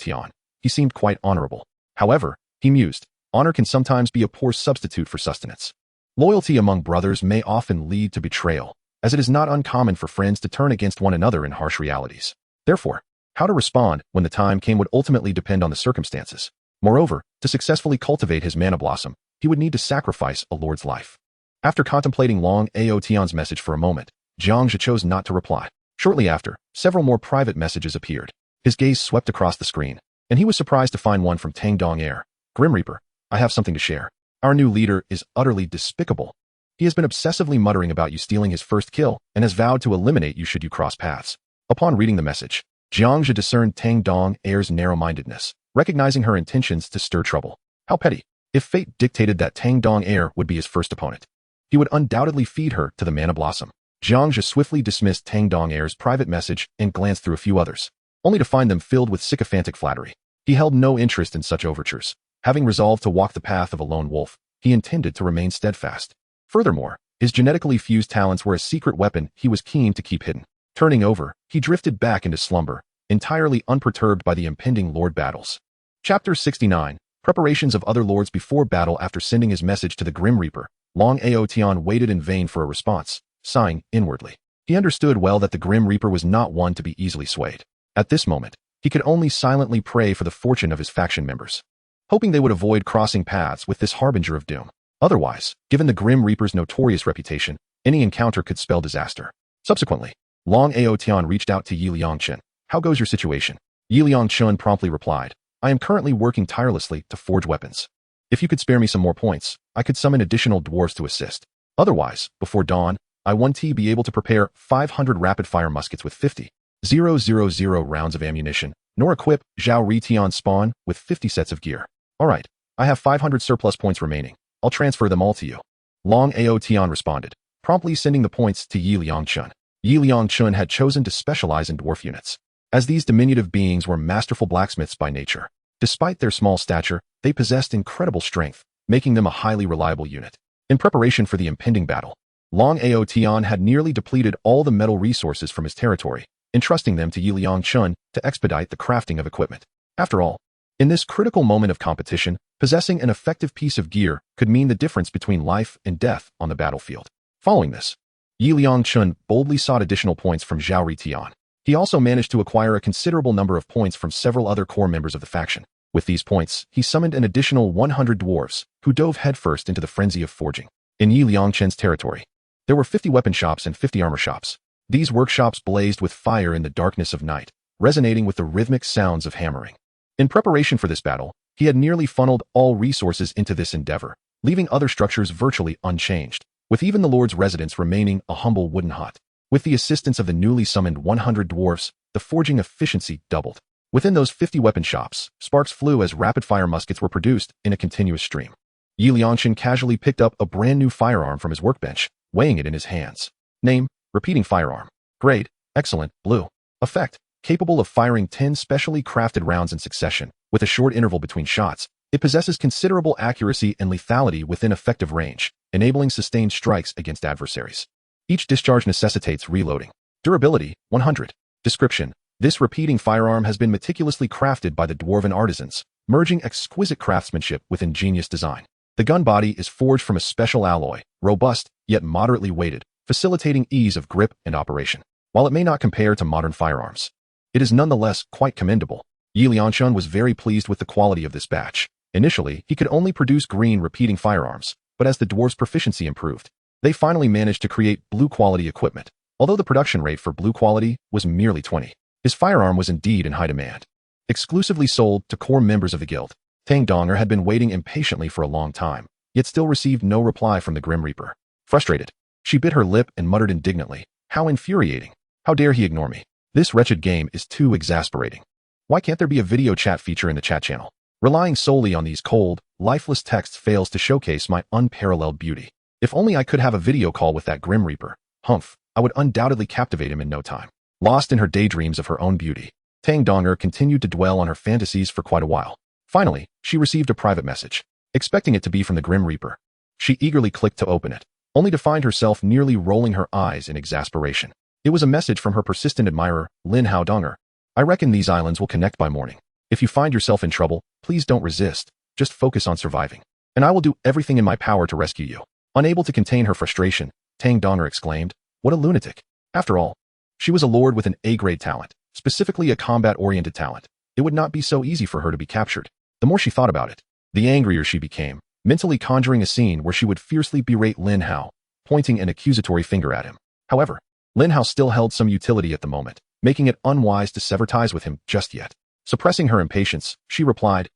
He seemed quite honorable. However, he mused, honor can sometimes be a poor substitute for sustenance. Loyalty among brothers may often lead to betrayal, as it is not uncommon for friends to turn against one another in harsh realities. Therefore, how to respond when the time came would ultimately depend on the circumstances. Moreover, to successfully cultivate his mana blossom, he would need to sacrifice a lord's life. After contemplating Long Ao's message for a moment, Jiang Zhe chose not to reply. Shortly after, several more private messages appeared. His gaze swept across the screen, and he was surprised to find one from Tang Donger. Grim Reaper, I have something to share. Our new leader is utterly despicable. He has been obsessively muttering about you stealing his first kill and has vowed to eliminate you should you cross paths. Upon reading the message, Jiang Zhe discerned Tang Donger's narrow-mindedness, recognizing her intentions to stir trouble. How petty. If fate dictated that Tang Donger would be his first opponent, he would undoubtedly feed her to the mana blossom. Jiang Zhe swiftly dismissed Tang Donger's private message and glanced through a few others, only to find them filled with sycophantic flattery. He held no interest in such overtures. Having resolved to walk the path of a lone wolf, he intended to remain steadfast. Furthermore, his genetically fused talents were a secret weapon he was keen to keep hidden. Turning over, he drifted back into slumber, entirely unperturbed by the impending lord battles. Chapter 69, Preparations of Other Lords Before Battle. After sending his message to the Grim Reaper, Long Ao waited in vain for a response, sighing inwardly. He understood well that the Grim Reaper was not one to be easily swayed. At this moment, he could only silently pray for the fortune of his faction members, hoping they would avoid crossing paths with this harbinger of doom. Otherwise, given the Grim Reaper's notorious reputation, any encounter could spell disaster. Subsequently, Long Ao reached out to Yi Liangchen. How goes your situation? Yi Liangchen promptly replied, I am currently working tirelessly to forge weapons. If you could spare me some more points, I could summon additional dwarves to assist. Otherwise, before dawn, I want to be able to prepare 500 rapid-fire muskets with 50,000 rounds of ammunition, nor equip Zhao Ritian's spawn with 50 sets of gear. Alright, I have 500 surplus points remaining. I'll transfer them all to you. Long Ao responded, promptly sending the points to Yi Liangchen. Yi Liangchen had chosen to specialize in dwarf units, as these diminutive beings were masterful blacksmiths by nature. Despite their small stature, they possessed incredible strength, making them a highly reliable unit. In preparation for the impending battle, Long Ao had nearly depleted all the metal resources from his territory, entrusting them to Yi Liangchen to expedite the crafting of equipment. After all, in this critical moment of competition, possessing an effective piece of gear could mean the difference between life and death on the battlefield. Following this, Yi Liangchen boldly sought additional points from Zhao Ritian. He also managed to acquire a considerable number of points from several other core members of the faction. With these points, he summoned an additional 100 dwarves, who dove headfirst into the frenzy of forging. In Yi Liangchen's territory, there were 50 weapon shops and 50 armor shops. These workshops blazed with fire in the darkness of night, resonating with the rhythmic sounds of hammering. In preparation for this battle, he had nearly funneled all resources into this endeavor, leaving other structures virtually unchanged, with even the Lord's residence remaining a humble wooden hut. With the assistance of the newly summoned 100 dwarfs, the forging efficiency doubled. Within those 50 weapon shops, sparks flew as rapid-fire muskets were produced in a continuous stream. Yi Liangchen casually picked up a brand new firearm from his workbench, weighing it in his hands. Name, repeating firearm. Grade, excellent, blue. Effect, capable of firing 10 specially crafted rounds in succession, with a short interval between shots, It possesses considerable accuracy and lethality within effective range, enabling sustained strikes against adversaries. Each discharge necessitates reloading. Durability, 100. Description: this repeating firearm has been meticulously crafted by the dwarven artisans, merging exquisite craftsmanship with ingenious design. The gun body is forged from a special alloy, robust, yet moderately weighted, facilitating ease of grip and operation. While it may not compare to modern firearms, it is nonetheless quite commendable. Yi Lianchun was very pleased with the quality of this batch. Initially, he could only produce green repeating firearms, but as the dwarves' proficiency improved, they finally managed to create blue-quality equipment, although the production rate for blue quality was merely 20. His firearm was indeed in high demand. Exclusively sold to core members of the guild, Tang Donger had been waiting impatiently for a long time, yet still received no reply from the Grim Reaper. Frustrated, she bit her lip and muttered indignantly, "How infuriating! How dare he ignore me? This wretched game is too exasperating. Why can't there be a video chat feature in the chat channel? Relying solely on these cold, lifeless texts fails to showcase my unparalleled beauty. If only I could have a video call with that Grim Reaper. Humph, I would undoubtedly captivate him in no time." Lost in her daydreams of her own beauty, Tang Donger continued to dwell on her fantasies for quite a while. Finally, she received a private message. Expecting it to be from the Grim Reaper, she eagerly clicked to open it, only to find herself nearly rolling her eyes in exasperation. It was a message from her persistent admirer, Linhao Donger. "I reckon these islands will connect by morning. If you find yourself in trouble, please don't resist, just focus on surviving, and I will do everything in my power to rescue you." Unable to contain her frustration, Tang Donger exclaimed, "What a lunatic. After all, she was a lord with an A-grade talent, specifically a combat-oriented talent. It would not be so easy for her to be captured." The more she thought about it, the angrier she became, mentally conjuring a scene where she would fiercely berate Linhao, pointing an accusatory finger at him. However, Linhao still held some utility at the moment, making it unwise to sever ties with him just yet. Suppressing her impatience, she replied,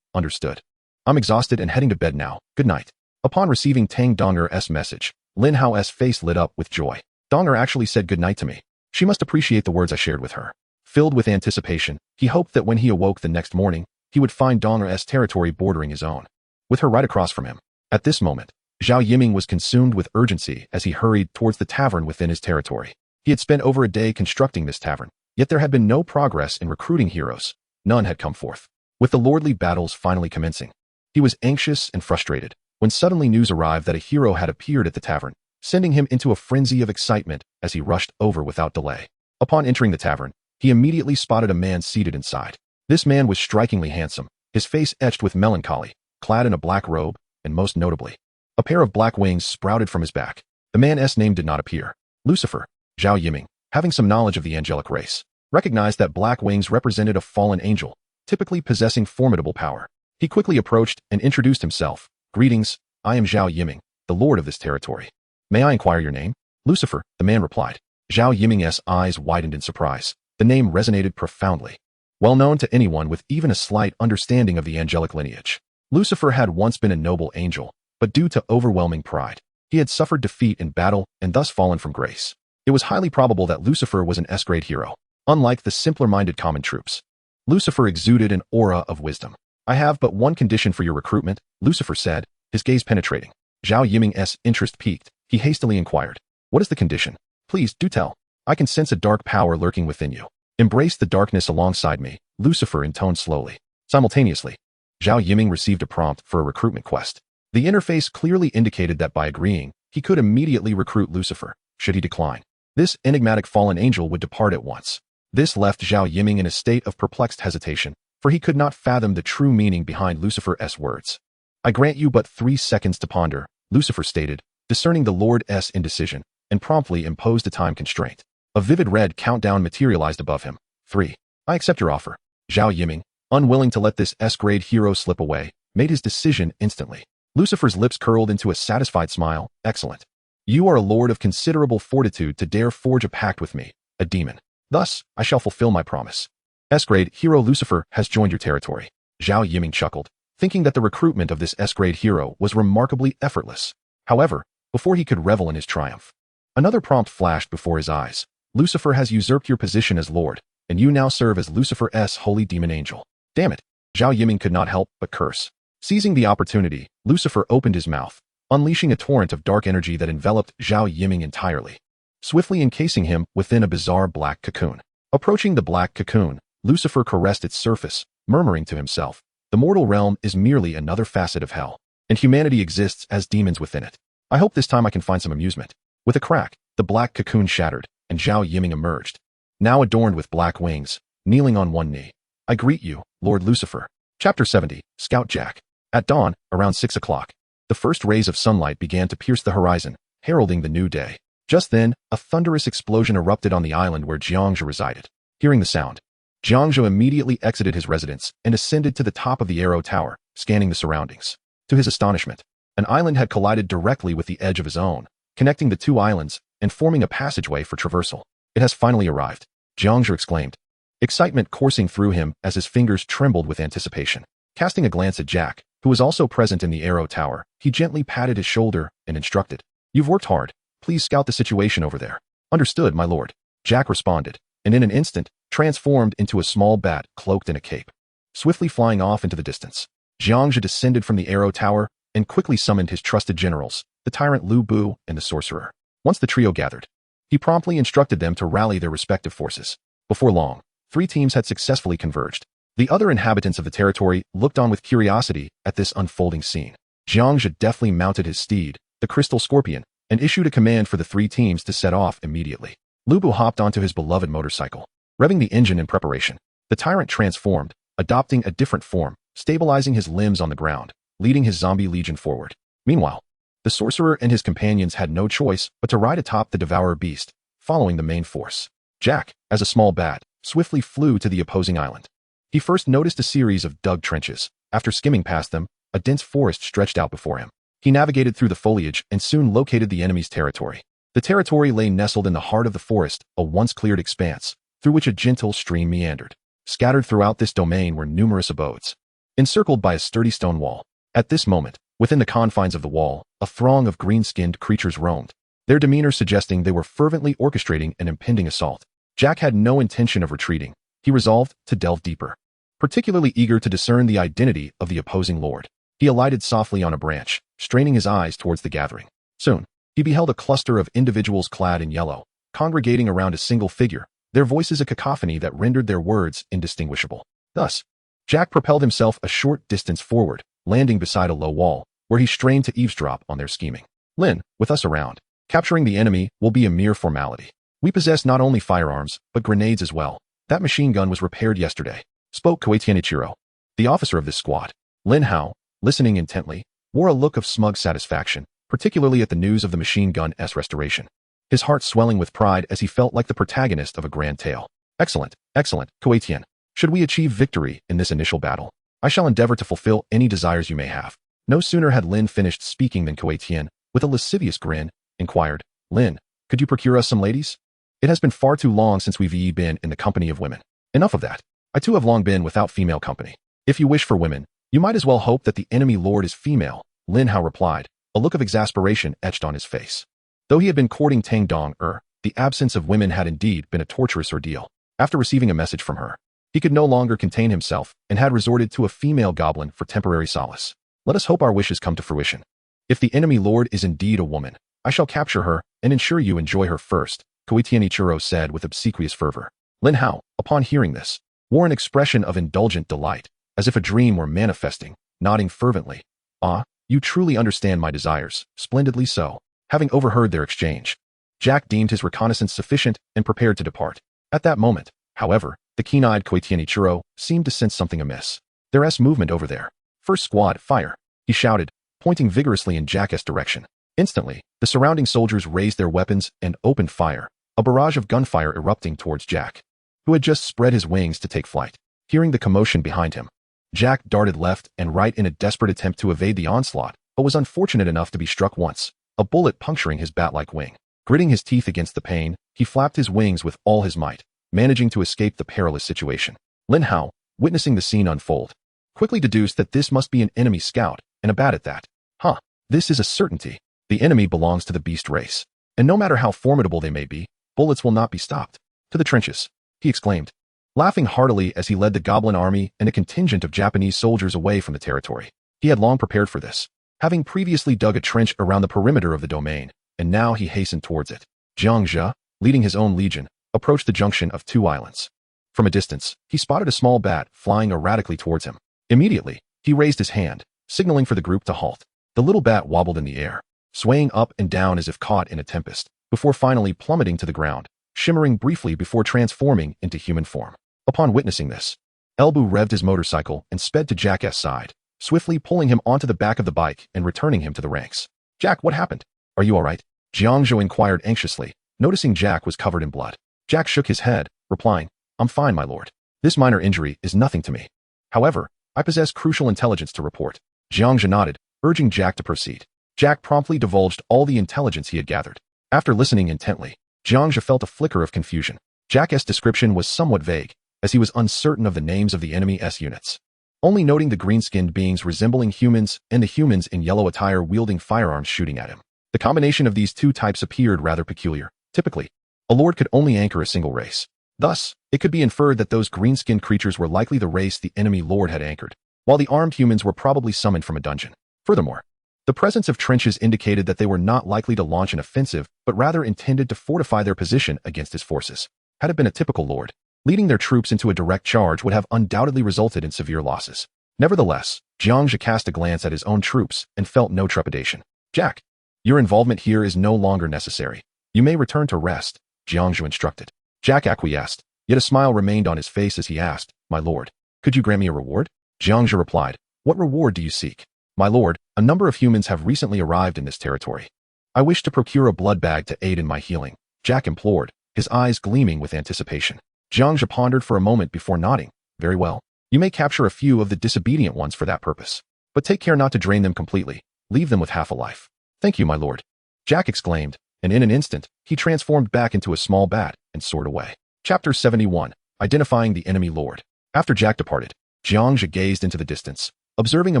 "Understood. I'm exhausted and heading to bed now. Good night." Upon receiving Tang Donger's message, Linhao's face lit up with joy. Donger actually said good night to me. She must appreciate the words I shared with her. Filled with anticipation, he hoped that when he awoke the next morning, he would find Donger's territory bordering his own, with her right across from him. At this moment, Zhao Yiming was consumed with urgency as he hurried towards the tavern within his territory. He had spent over a day constructing this tavern, yet there had been no progress in recruiting heroes. None had come forth. With the lordly battles finally commencing, he was anxious and frustrated when suddenly news arrived that a hero had appeared at the tavern, sending him into a frenzy of excitement as he rushed over without delay. Upon entering the tavern, he immediately spotted a man seated inside. This man was strikingly handsome, his face etched with melancholy, clad in a black robe, and most notably, a pair of black wings sprouted from his back. The man's name did not appear. Lucifer. Zhao Yiming, having some knowledge of the angelic race, recognized that black wings represented a fallen angel, typically possessing formidable power. He quickly approached and introduced himself. "Greetings, I am Zhao Yiming, the lord of this territory. May I inquire your name?" "Lucifer," the man replied. Zhao Yiming's eyes widened in surprise. The name resonated profoundly. Well known to anyone with even a slight understanding of the angelic lineage, Lucifer had once been a noble angel, but due to overwhelming pride, he had suffered defeat in battle and thus fallen from grace. It was highly probable that Lucifer was an S-grade hero, unlike the simpler-minded common troops. Lucifer exuded an aura of wisdom. "I have but one condition for your recruitment," Lucifer said, his gaze penetrating. Zhao Yiming's interest piqued. He hastily inquired, "What is the condition? Please, do tell. I can sense a dark power lurking within you. Embrace the darkness alongside me," Lucifer intoned slowly. Simultaneously, Zhao Yiming received a prompt for a recruitment quest. The interface clearly indicated that by agreeing, he could immediately recruit Lucifer. Should he decline, this enigmatic fallen angel would depart at once. This left Zhao Yiming in a state of perplexed hesitation, for he could not fathom the true meaning behind Lucifer's words. "I grant you but 3 seconds to ponder," Lucifer stated, discerning the Lord's indecision, and promptly imposed a time constraint. A vivid red countdown materialized above him. 3. "I accept your offer." Zhao Yiming, unwilling to let this S-grade hero slip away, made his decision instantly. Lucifer's lips curled into a satisfied smile. "Excellent. You are a lord of considerable fortitude to dare forge a pact with me, a demon. Thus, I shall fulfill my promise. S-grade hero Lucifer has joined your territory." Zhao Yiming chuckled, thinking that the recruitment of this S-grade hero was remarkably effortless. However, before he could revel in his triumph, another prompt flashed before his eyes. "Lucifer has usurped your position as lord, and you now serve as Lucifer's holy demon angel." Damn it! Zhao Yiming could not help but curse. Seizing the opportunity, Lucifer opened his mouth, unleashing a torrent of dark energy that enveloped Zhao Yiming entirely, swiftly encasing him within a bizarre black cocoon. Approaching the black cocoon, Lucifer caressed its surface, murmuring to himself, The mortal realm is merely another facet of hell, and humanity exists as demons within it. I hope this time I can find some amusement. With a crack, the black cocoon shattered, and Zhao Yiming emerged, now adorned with black wings, kneeling on one knee. I greet you, Lord Lucifer. Chapter 70, Scout Jack. At dawn, around 6 o'clock, the first rays of sunlight began to pierce the horizon, heralding the new day. Just then, a thunderous explosion erupted on the island where Jiang Zhe resided. Hearing the sound, Jiang Zhe immediately exited his residence and ascended to the top of the arrow tower, scanning the surroundings. To his astonishment, an island had collided directly with the edge of his own, connecting the two islands and forming a passageway for traversal. It has finally arrived, Jiang Zhe exclaimed, excitement coursing through him as his fingers trembled with anticipation. Casting a glance at Jack, who was also present in the arrow tower, he gently patted his shoulder and instructed, "You've worked hard. Please scout the situation over there." "Understood, my lord," Jack responded, and in an instant, transformed into a small bat cloaked in a cape. Swiftly flying off into the distance, Jiang Zhe descended from the arrow tower and quickly summoned his trusted generals, the Tyrant Lu Bu and the sorcerer. Once the trio gathered, he promptly instructed them to rally their respective forces. Before long, 3 teams had successfully converged. The other inhabitants of the territory looked on with curiosity at this unfolding scene. Jiang Zhe deftly mounted his steed, the Crystal Scorpion, and issued a command for the 3 teams to set off immediately. Lu Bu hopped onto his beloved motorcycle, revving the engine in preparation. The tyrant transformed, adopting a different form, stabilizing his limbs on the ground, leading his zombie legion forward. Meanwhile, the sorcerer and his companions had no choice but to ride atop the devourer beast, following the main force. Jack, as a small bat, swiftly flew to the opposing island. He first noticed a series of dug trenches. After skimming past them, a dense forest stretched out before him. He navigated through the foliage and soon located the enemy's territory. The territory lay nestled in the heart of the forest, a once cleared expanse, through which a gentle stream meandered. Scattered throughout this domain were numerous abodes, encircled by a sturdy stone wall. At this moment, within the confines of the wall, a throng of green-skinned creatures roamed, their demeanor suggesting they were fervently orchestrating an impending assault. Jack had no intention of retreating. He resolved to delve deeper, particularly eager to discern the identity of the opposing lord. He alighted softly on a branch, straining his eyes towards the gathering. Soon, he beheld a cluster of individuals clad in yellow, congregating around a single figure, their voices a cacophony that rendered their words indistinguishable. Thus, Jack propelled himself a short distance forward, landing beside a low wall, where he strained to eavesdrop on their scheming. "Lin, with us around, capturing the enemy will be a mere formality. We possess not only firearms, but grenades as well. That machine gun was repaired yesterday," spoke Koitianichiro, the officer of this squad. Linhao, listening intently, wore a look of smug satisfaction, particularly at the news of the machine gun's restoration. His heart swelling with pride as he felt like the protagonist of a grand tale. "Excellent, excellent, Koitian. Should we achieve victory in this initial battle, I shall endeavor to fulfill any desires you may have." No sooner had Lin finished speaking than Koitian, with a lascivious grin, inquired, "Lin, could you procure us some ladies? It has been far too long since we've been in the company of women." "Enough of that. I too have long been without female company. If you wish for women, you might as well hope that the enemy lord is female," Linhao replied, a look of exasperation etched on his face. Though he had been courting Tang Donger, the absence of women had indeed been a torturous ordeal. After receiving a message from her, he could no longer contain himself and had resorted to a female goblin for temporary solace. "Let us hope our wishes come to fruition. If the enemy lord is indeed a woman, I shall capture her and ensure you enjoy her first," Koitianichiro said with obsequious fervor. Linhao, upon hearing this, wore an expression of indulgent delight, as if a dream were manifesting, nodding fervently. "Ah, you truly understand my desires, splendidly so." Having overheard their exchange, Jack deemed his reconnaissance sufficient and prepared to depart. At that moment, however, the keen-eyed Koitianichiro seemed to sense something amiss. "There's movement over there. First squad, fire," he shouted, pointing vigorously in Jack's direction. Instantly, the surrounding soldiers raised their weapons and opened fire, a barrage of gunfire erupting towards Jack, who had just spread his wings to take flight. Hearing the commotion behind him, Jack darted left and right in a desperate attempt to evade the onslaught, but was unfortunate enough to be struck once, a bullet puncturing his bat-like wing. Gritting his teeth against the pain, he flapped his wings with all his might, managing to escape the perilous situation. Linhao, witnessing the scene unfold, quickly deduced that this must be an enemy scout, and a bat at that. "Huh, this is a certainty. The enemy belongs to the beast race, and no matter how formidable they may be, bullets will not be stopped. To the trenches," he exclaimed, laughing heartily as he led the goblin army and a contingent of Japanese soldiers away from the territory. He had long prepared for this, having previously dug a trench around the perimeter of the domain, and now he hastened towards it. Jiang Zhe, leading his own legion, approached the junction of 2 islands. From a distance, he spotted a small bat flying erratically towards him. Immediately, he raised his hand, signaling for the group to halt. The little bat wobbled in the air, swaying up and down as if caught in a tempest, before finally plummeting to the ground, shimmering briefly before transforming into human form. Upon witnessing this, Elbu revved his motorcycle and sped to Jack's side, swiftly pulling him onto the back of the bike and returning him to the ranks. Jack, what happened? Are you all right? Jiang Zhe inquired anxiously, noticing Jack was covered in blood. Jack shook his head, replying, I'm fine, my lord. This minor injury is nothing to me. However, I possess crucial intelligence to report. Jiang Zhe nodded, urging Jack to proceed. Jack promptly divulged all the intelligence he had gathered. After listening intently, Jiang Zhe felt a flicker of confusion. Jack's description was somewhat vague, as he was uncertain of the names of the enemy's units. Only noting the green-skinned beings resembling humans and the humans in yellow attire wielding firearms shooting at him. The combination of these two types appeared rather peculiar. Typically, a lord could only anchor a single race. Thus, it could be inferred that those green-skinned creatures were likely the race the enemy lord had anchored, while the armed humans were probably summoned from a dungeon. Furthermore, the presence of trenches indicated that they were not likely to launch an offensive, but rather intended to fortify their position against his forces. Had it been a typical lord, leading their troops into a direct charge would have undoubtedly resulted in severe losses. Nevertheless, Jiang Zhe cast a glance at his own troops and felt no trepidation. Jack, your involvement here is no longer necessary. You may return to rest, Jiang Zhe instructed. Jack acquiesced, yet a smile remained on his face as he asked, My lord, could you grant me a reward? Jiang Zhe replied, What reward do you seek? My lord, a number of humans have recently arrived in this territory. I wish to procure a blood bag to aid in my healing, Jack implored, his eyes gleaming with anticipation. Jiang Zhe pondered for a moment before nodding. Very well. You may capture a few of the disobedient ones for that purpose. But take care not to drain them completely. Leave them with half a life. Thank you, my lord, Jack exclaimed, and in an instant, he transformed back into a small bat and soared away. Chapter 71. Identifying the enemy lord. After Jack departed, Jiang Zhe gazed into the distance, observing a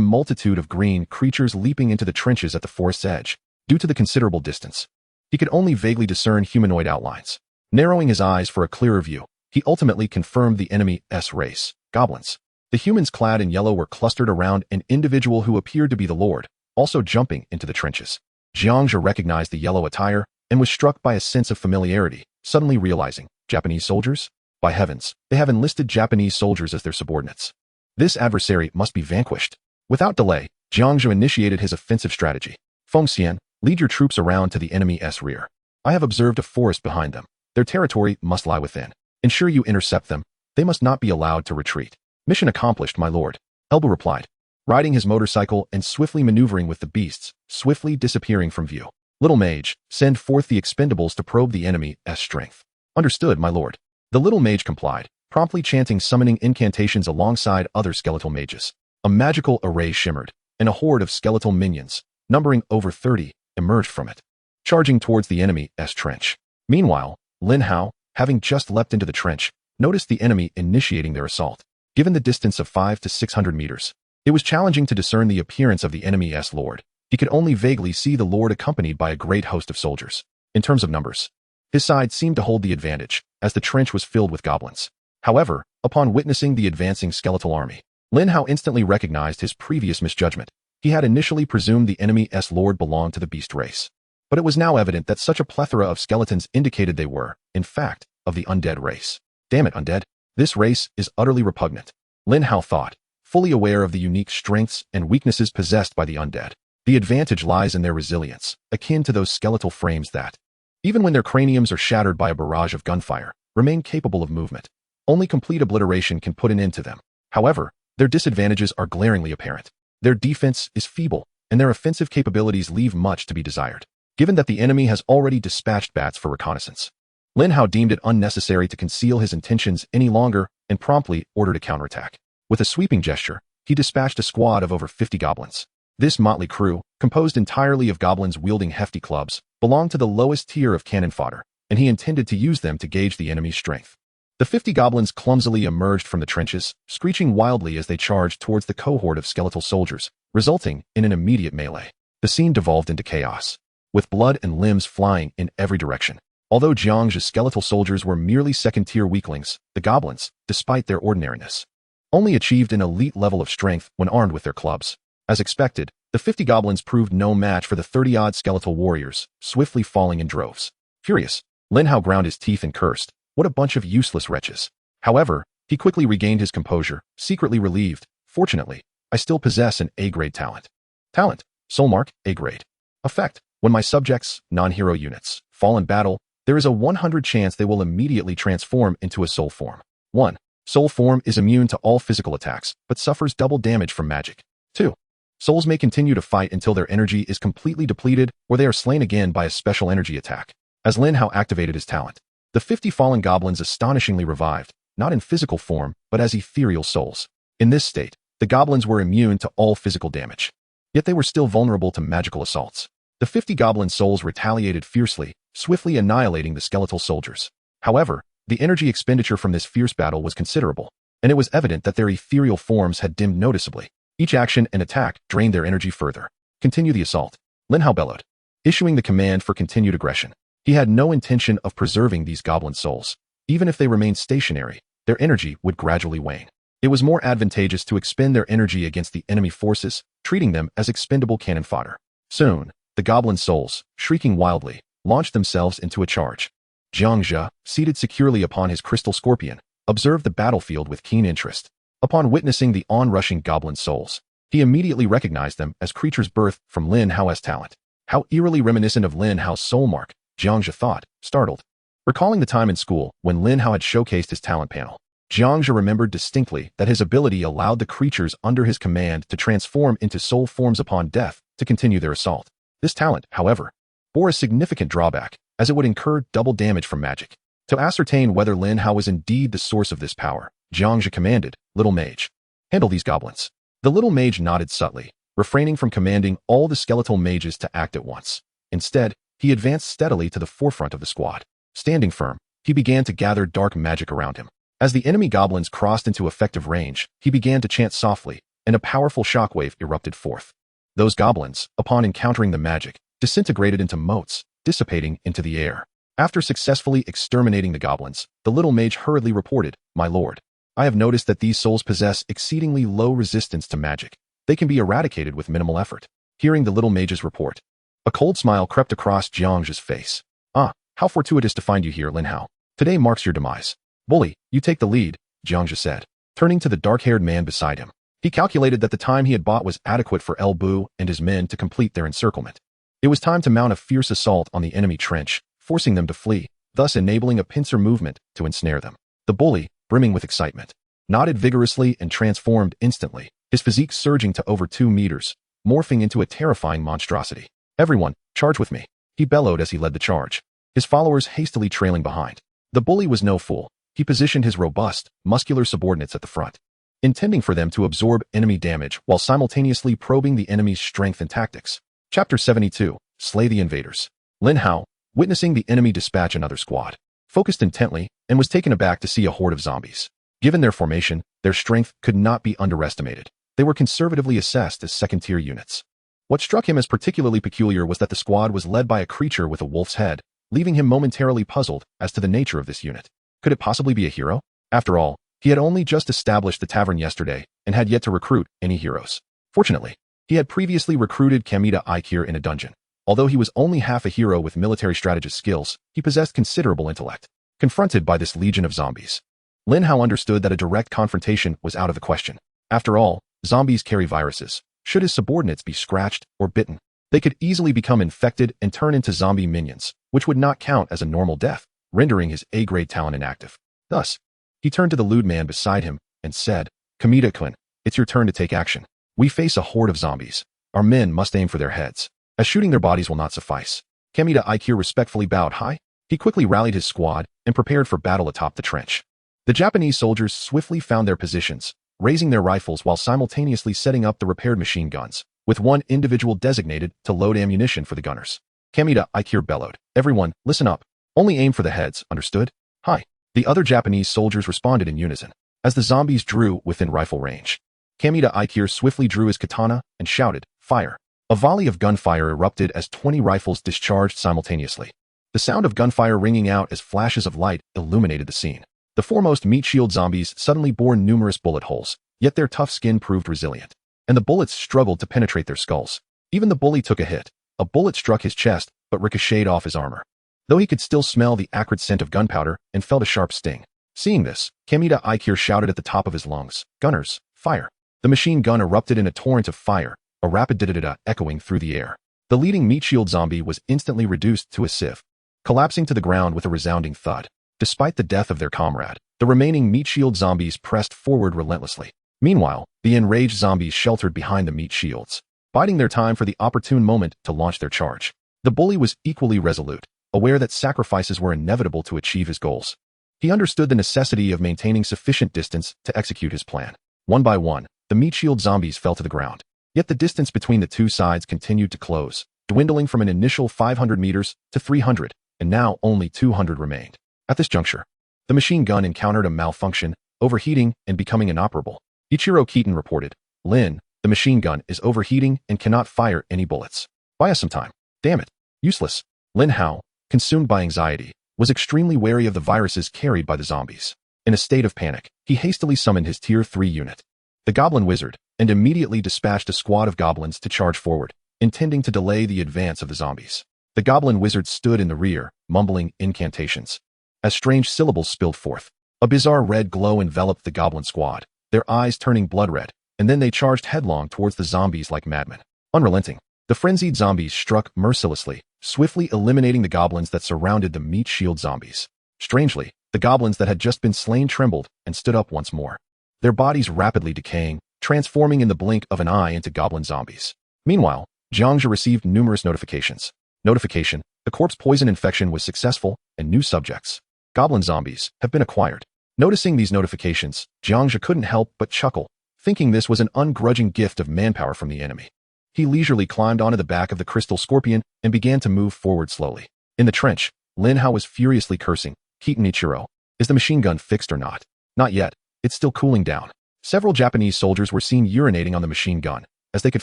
multitude of green creatures leaping into the trenches at the forest's edge. Due to the considerable distance, he could only vaguely discern humanoid outlines. Narrowing his eyes for a clearer view, he ultimately confirmed the enemy's race, goblins. The humans clad in yellow were clustered around an individual who appeared to be the lord, also jumping into the trenches. Jiang Zhe recognized the yellow attire and was struck by a sense of familiarity, suddenly realizing, Japanese soldiers? By heavens, they have enlisted Japanese soldiers as their subordinates. This adversary must be vanquished. Without delay, Jiang Zhe initiated his offensive strategy. Feng Xian, lead your troops around to the enemy's rear. I have observed a forest behind them. Their territory must lie within. Ensure you intercept them. They must not be allowed to retreat. Mission accomplished, my lord, Elbu replied, riding his motorcycle and swiftly maneuvering with the beasts, swiftly disappearing from view. Little mage, send forth the expendables to probe the enemy's strength. Understood, my lord. The little mage complied, promptly chanting summoning incantations alongside other skeletal mages. A magical array shimmered, and a horde of skeletal minions, numbering over 30, emerged from it, charging towards the enemy's trench. Meanwhile, Linhao, having just leapt into the trench, noticed the enemy initiating their assault. Given the distance of 500 to 600 meters, it was challenging to discern the appearance of the enemy's lord. He could only vaguely see the lord accompanied by a great host of soldiers. In terms of numbers, his side seemed to hold the advantage, as the trench was filled with goblins. However, upon witnessing the advancing skeletal army, Linhao instantly recognized his previous misjudgment. He had initially presumed the enemy's lord belonged to the beast race. But it was now evident that such a plethora of skeletons indicated they were, in fact, of the undead race. Damn it, undead. This race is utterly repugnant, Linhao thought, fully aware of the unique strengths and weaknesses possessed by the undead. The advantage lies in their resilience, akin to those skeletal frames that, even when their craniums are shattered by a barrage of gunfire, remain capable of movement. Only complete obliteration can put an end to them. However, their disadvantages are glaringly apparent. Their defense is feeble, and their offensive capabilities leave much to be desired. Given that the enemy has already dispatched bats for reconnaissance, Linhao deemed it unnecessary to conceal his intentions any longer and promptly ordered a counterattack. With a sweeping gesture, he dispatched a squad of over 50 goblins. This motley crew, composed entirely of goblins wielding hefty clubs, belonged to the lowest tier of cannon fodder, and he intended to use them to gauge the enemy's strength. The 50 goblins clumsily emerged from the trenches, screeching wildly as they charged towards the cohort of skeletal soldiers, resulting in an immediate melee. The scene devolved into chaos, with blood and limbs flying in every direction. Although Jiang Zhe's skeletal soldiers were merely second-tier weaklings, the goblins, despite their ordinariness, only achieved an elite level of strength when armed with their clubs. As expected, the 50 goblins proved no match for the 30-odd skeletal warriors, swiftly falling in droves. Furious, Linhao ground his teeth and cursed, "What a bunch of useless wretches." However, he quickly regained his composure, secretly relieved, Fortunately, I still possess an A-grade talent. Talent, Soul Mark, A-grade. Effect, when my subjects, non-hero units, fall in battle, there is a 100 chance they will immediately transform into a soul form. 1. Soul form is immune to all physical attacks, but suffers double damage from magic. 2. Souls may continue to fight until their energy is completely depleted or they are slain again by a special energy attack. As Linhao activated his talent, the 50 fallen goblins astonishingly revived, not in physical form, but as ethereal souls. In this state, the goblins were immune to all physical damage. Yet they were still vulnerable to magical assaults. The 50 goblin souls retaliated fiercely, swiftly annihilating the skeletal soldiers. However, the energy expenditure from this fierce battle was considerable, and it was evident that their ethereal forms had dimmed noticeably. Each action and attack drained their energy further. Continue the assault. Linhao bellowed, issuing the command for continued aggression. He had no intention of preserving these goblin souls. Even if they remained stationary, their energy would gradually wane. It was more advantageous to expend their energy against the enemy forces, treating them as expendable cannon fodder. Soon, the goblin souls, shrieking wildly, launched themselves into a charge. Jiang Zhe, seated securely upon his crystal scorpion, observed the battlefield with keen interest. Upon witnessing the onrushing goblin souls, he immediately recognized them as creatures birthed from Linhao's talent. How eerily reminiscent of Linhao's soul mark, Jiang Zhe thought, startled. Recalling the time in school when Linhao had showcased his talent panel, Jiang Zhe remembered distinctly that his ability allowed the creatures under his command to transform into soul forms upon death to continue their assault. This talent, however, bore a significant drawback, as it would incur double damage from magic. To ascertain whether Linhao was indeed the source of this power, Jiang Zhe commanded, Little Mage, handle these goblins. The little mage nodded subtly, refraining from commanding all the skeletal mages to act at once. Instead, he advanced steadily to the forefront of the squad. Standing firm, he began to gather dark magic around him. As the enemy goblins crossed into effective range, he began to chant softly, and a powerful shockwave erupted forth. Those goblins, upon encountering the magic, disintegrated into motes, dissipating into the air. After successfully exterminating the goblins, the little mage hurriedly reported, My lord, I have noticed that these souls possess exceedingly low resistance to magic. They can be eradicated with minimal effort. Hearing the little mage's report, a cold smile crept across Jiang Zhe's face. Ah, how fortuitous to find you here, Linhao. Today marks your demise. Bully, you take the lead, Jiang Zhe said, turning to the dark-haired man beside him. He calculated that the time he had bought was adequate for El Bu and his men to complete their encirclement. It was time to mount a fierce assault on the enemy trench, forcing them to flee, thus enabling a pincer movement to ensnare them. The bully, brimming with excitement, nodded vigorously and transformed instantly, his physique surging to over 2 meters, morphing into a terrifying monstrosity. Everyone, charge with me, he bellowed as he led the charge, his followers hastily trailing behind. The bully was no fool. He positioned his robust, muscular subordinates at the front, intending for them to absorb enemy damage while simultaneously probing the enemy's strength and tactics. Chapter 72, Slay the Invaders. Linhao, witnessing the enemy dispatch another squad, focused intently and was taken aback to see a horde of zombies. Given their formation, their strength could not be underestimated. They were conservatively assessed as second-tier units. What struck him as particularly peculiar was that the squad was led by a creature with a wolf's head, leaving him momentarily puzzled as to the nature of this unit. Could it possibly be a hero? After all, he had only just established the tavern yesterday and had yet to recruit any heroes. Fortunately, he had previously recruited Kamita Aikir in a dungeon. Although he was only half a hero with military strategist skills, he possessed considerable intellect. Confronted by this legion of zombies, Linhao understood that a direct confrontation was out of the question. After all, zombies carry viruses. Should his subordinates be scratched or bitten, they could easily become infected and turn into zombie minions, which would not count as a normal death, rendering his A-grade talent inactive. Thus, he turned to the lewd man beside him and said, Kamita-kun, it's your turn to take action. We face a horde of zombies. Our men must aim for their heads, as shooting their bodies will not suffice. Kamita Aikir respectfully bowed high. He quickly rallied his squad and prepared for battle atop the trench. The Japanese soldiers swiftly found their positions, raising their rifles while simultaneously setting up the repaired machine guns, with one individual designated to load ammunition for the gunners. Kamita Aikir bellowed, Everyone, listen up. Only aim for the heads, understood? Hi. The other Japanese soldiers responded in unison, as the zombies drew within rifle range. Kamita Aikir swiftly drew his katana and shouted, Fire. A volley of gunfire erupted as 20 rifles discharged simultaneously. The sound of gunfire ringing out as flashes of light illuminated the scene. The foremost meat-shield zombies suddenly bore numerous bullet holes, yet their tough skin proved resilient, and the bullets struggled to penetrate their skulls. Even the bully took a hit. A bullet struck his chest, but ricocheted off his armor, though he could still smell the acrid scent of gunpowder and felt a sharp sting. Seeing this, Kamita Aikir shouted at the top of his lungs, Gunners, fire. The machine gun erupted in a torrent of fire, a rapid da-da-da-da echoing through the air. The leading meat shield zombie was instantly reduced to a sieve, collapsing to the ground with a resounding thud. Despite the death of their comrade, the remaining meat shield zombies pressed forward relentlessly. Meanwhile, the enraged zombies sheltered behind the meat shields, biding their time for the opportune moment to launch their charge. The bully was equally resolute, aware that sacrifices were inevitable to achieve his goals. He understood the necessity of maintaining sufficient distance to execute his plan. One by one, the meat shield zombies fell to the ground. Yet the distance between the two sides continued to close, dwindling from an initial 500 meters to 300, and now only 200 remained. At this juncture, the machine gun encountered a malfunction, overheating and becoming inoperable. Ichiro Keaton reported, "Lin, the machine gun is overheating and cannot fire any bullets. Buy us some time. Damn it. Useless." Linhao, consumed by anxiety, was extremely wary of the viruses carried by the zombies. In a state of panic, he hastily summoned his Tier 3 unit, the Goblin Wizard, and immediately dispatched a squad of goblins to charge forward, intending to delay the advance of the zombies. The Goblin Wizard stood in the rear, mumbling incantations. As strange syllables spilled forth, a bizarre red glow enveloped the goblin squad, their eyes turning blood red, and then they charged headlong towards the zombies like madmen. Unrelenting, the frenzied zombies struck mercilessly, swiftly eliminating the goblins that surrounded the meat shield zombies. Strangely, the goblins that had just been slain trembled and stood up once more, their bodies rapidly decaying, transforming in the blink of an eye into goblin zombies. Meanwhile, Jiang Zhe received numerous notifications. Notification: the corpse poison infection was successful, and new subjects, goblin zombies, have been acquired. Noticing these notifications, Jiang Zhe couldn't help but chuckle, thinking this was an ungrudging gift of manpower from the enemy. He leisurely climbed onto the back of the crystal scorpion and began to move forward slowly. In the trench, Linhao was furiously cursing, "Keaton Ichiro, is the machine gun fixed or not?" "Not yet. It's still cooling down." Several Japanese soldiers were seen urinating on the machine gun, as they could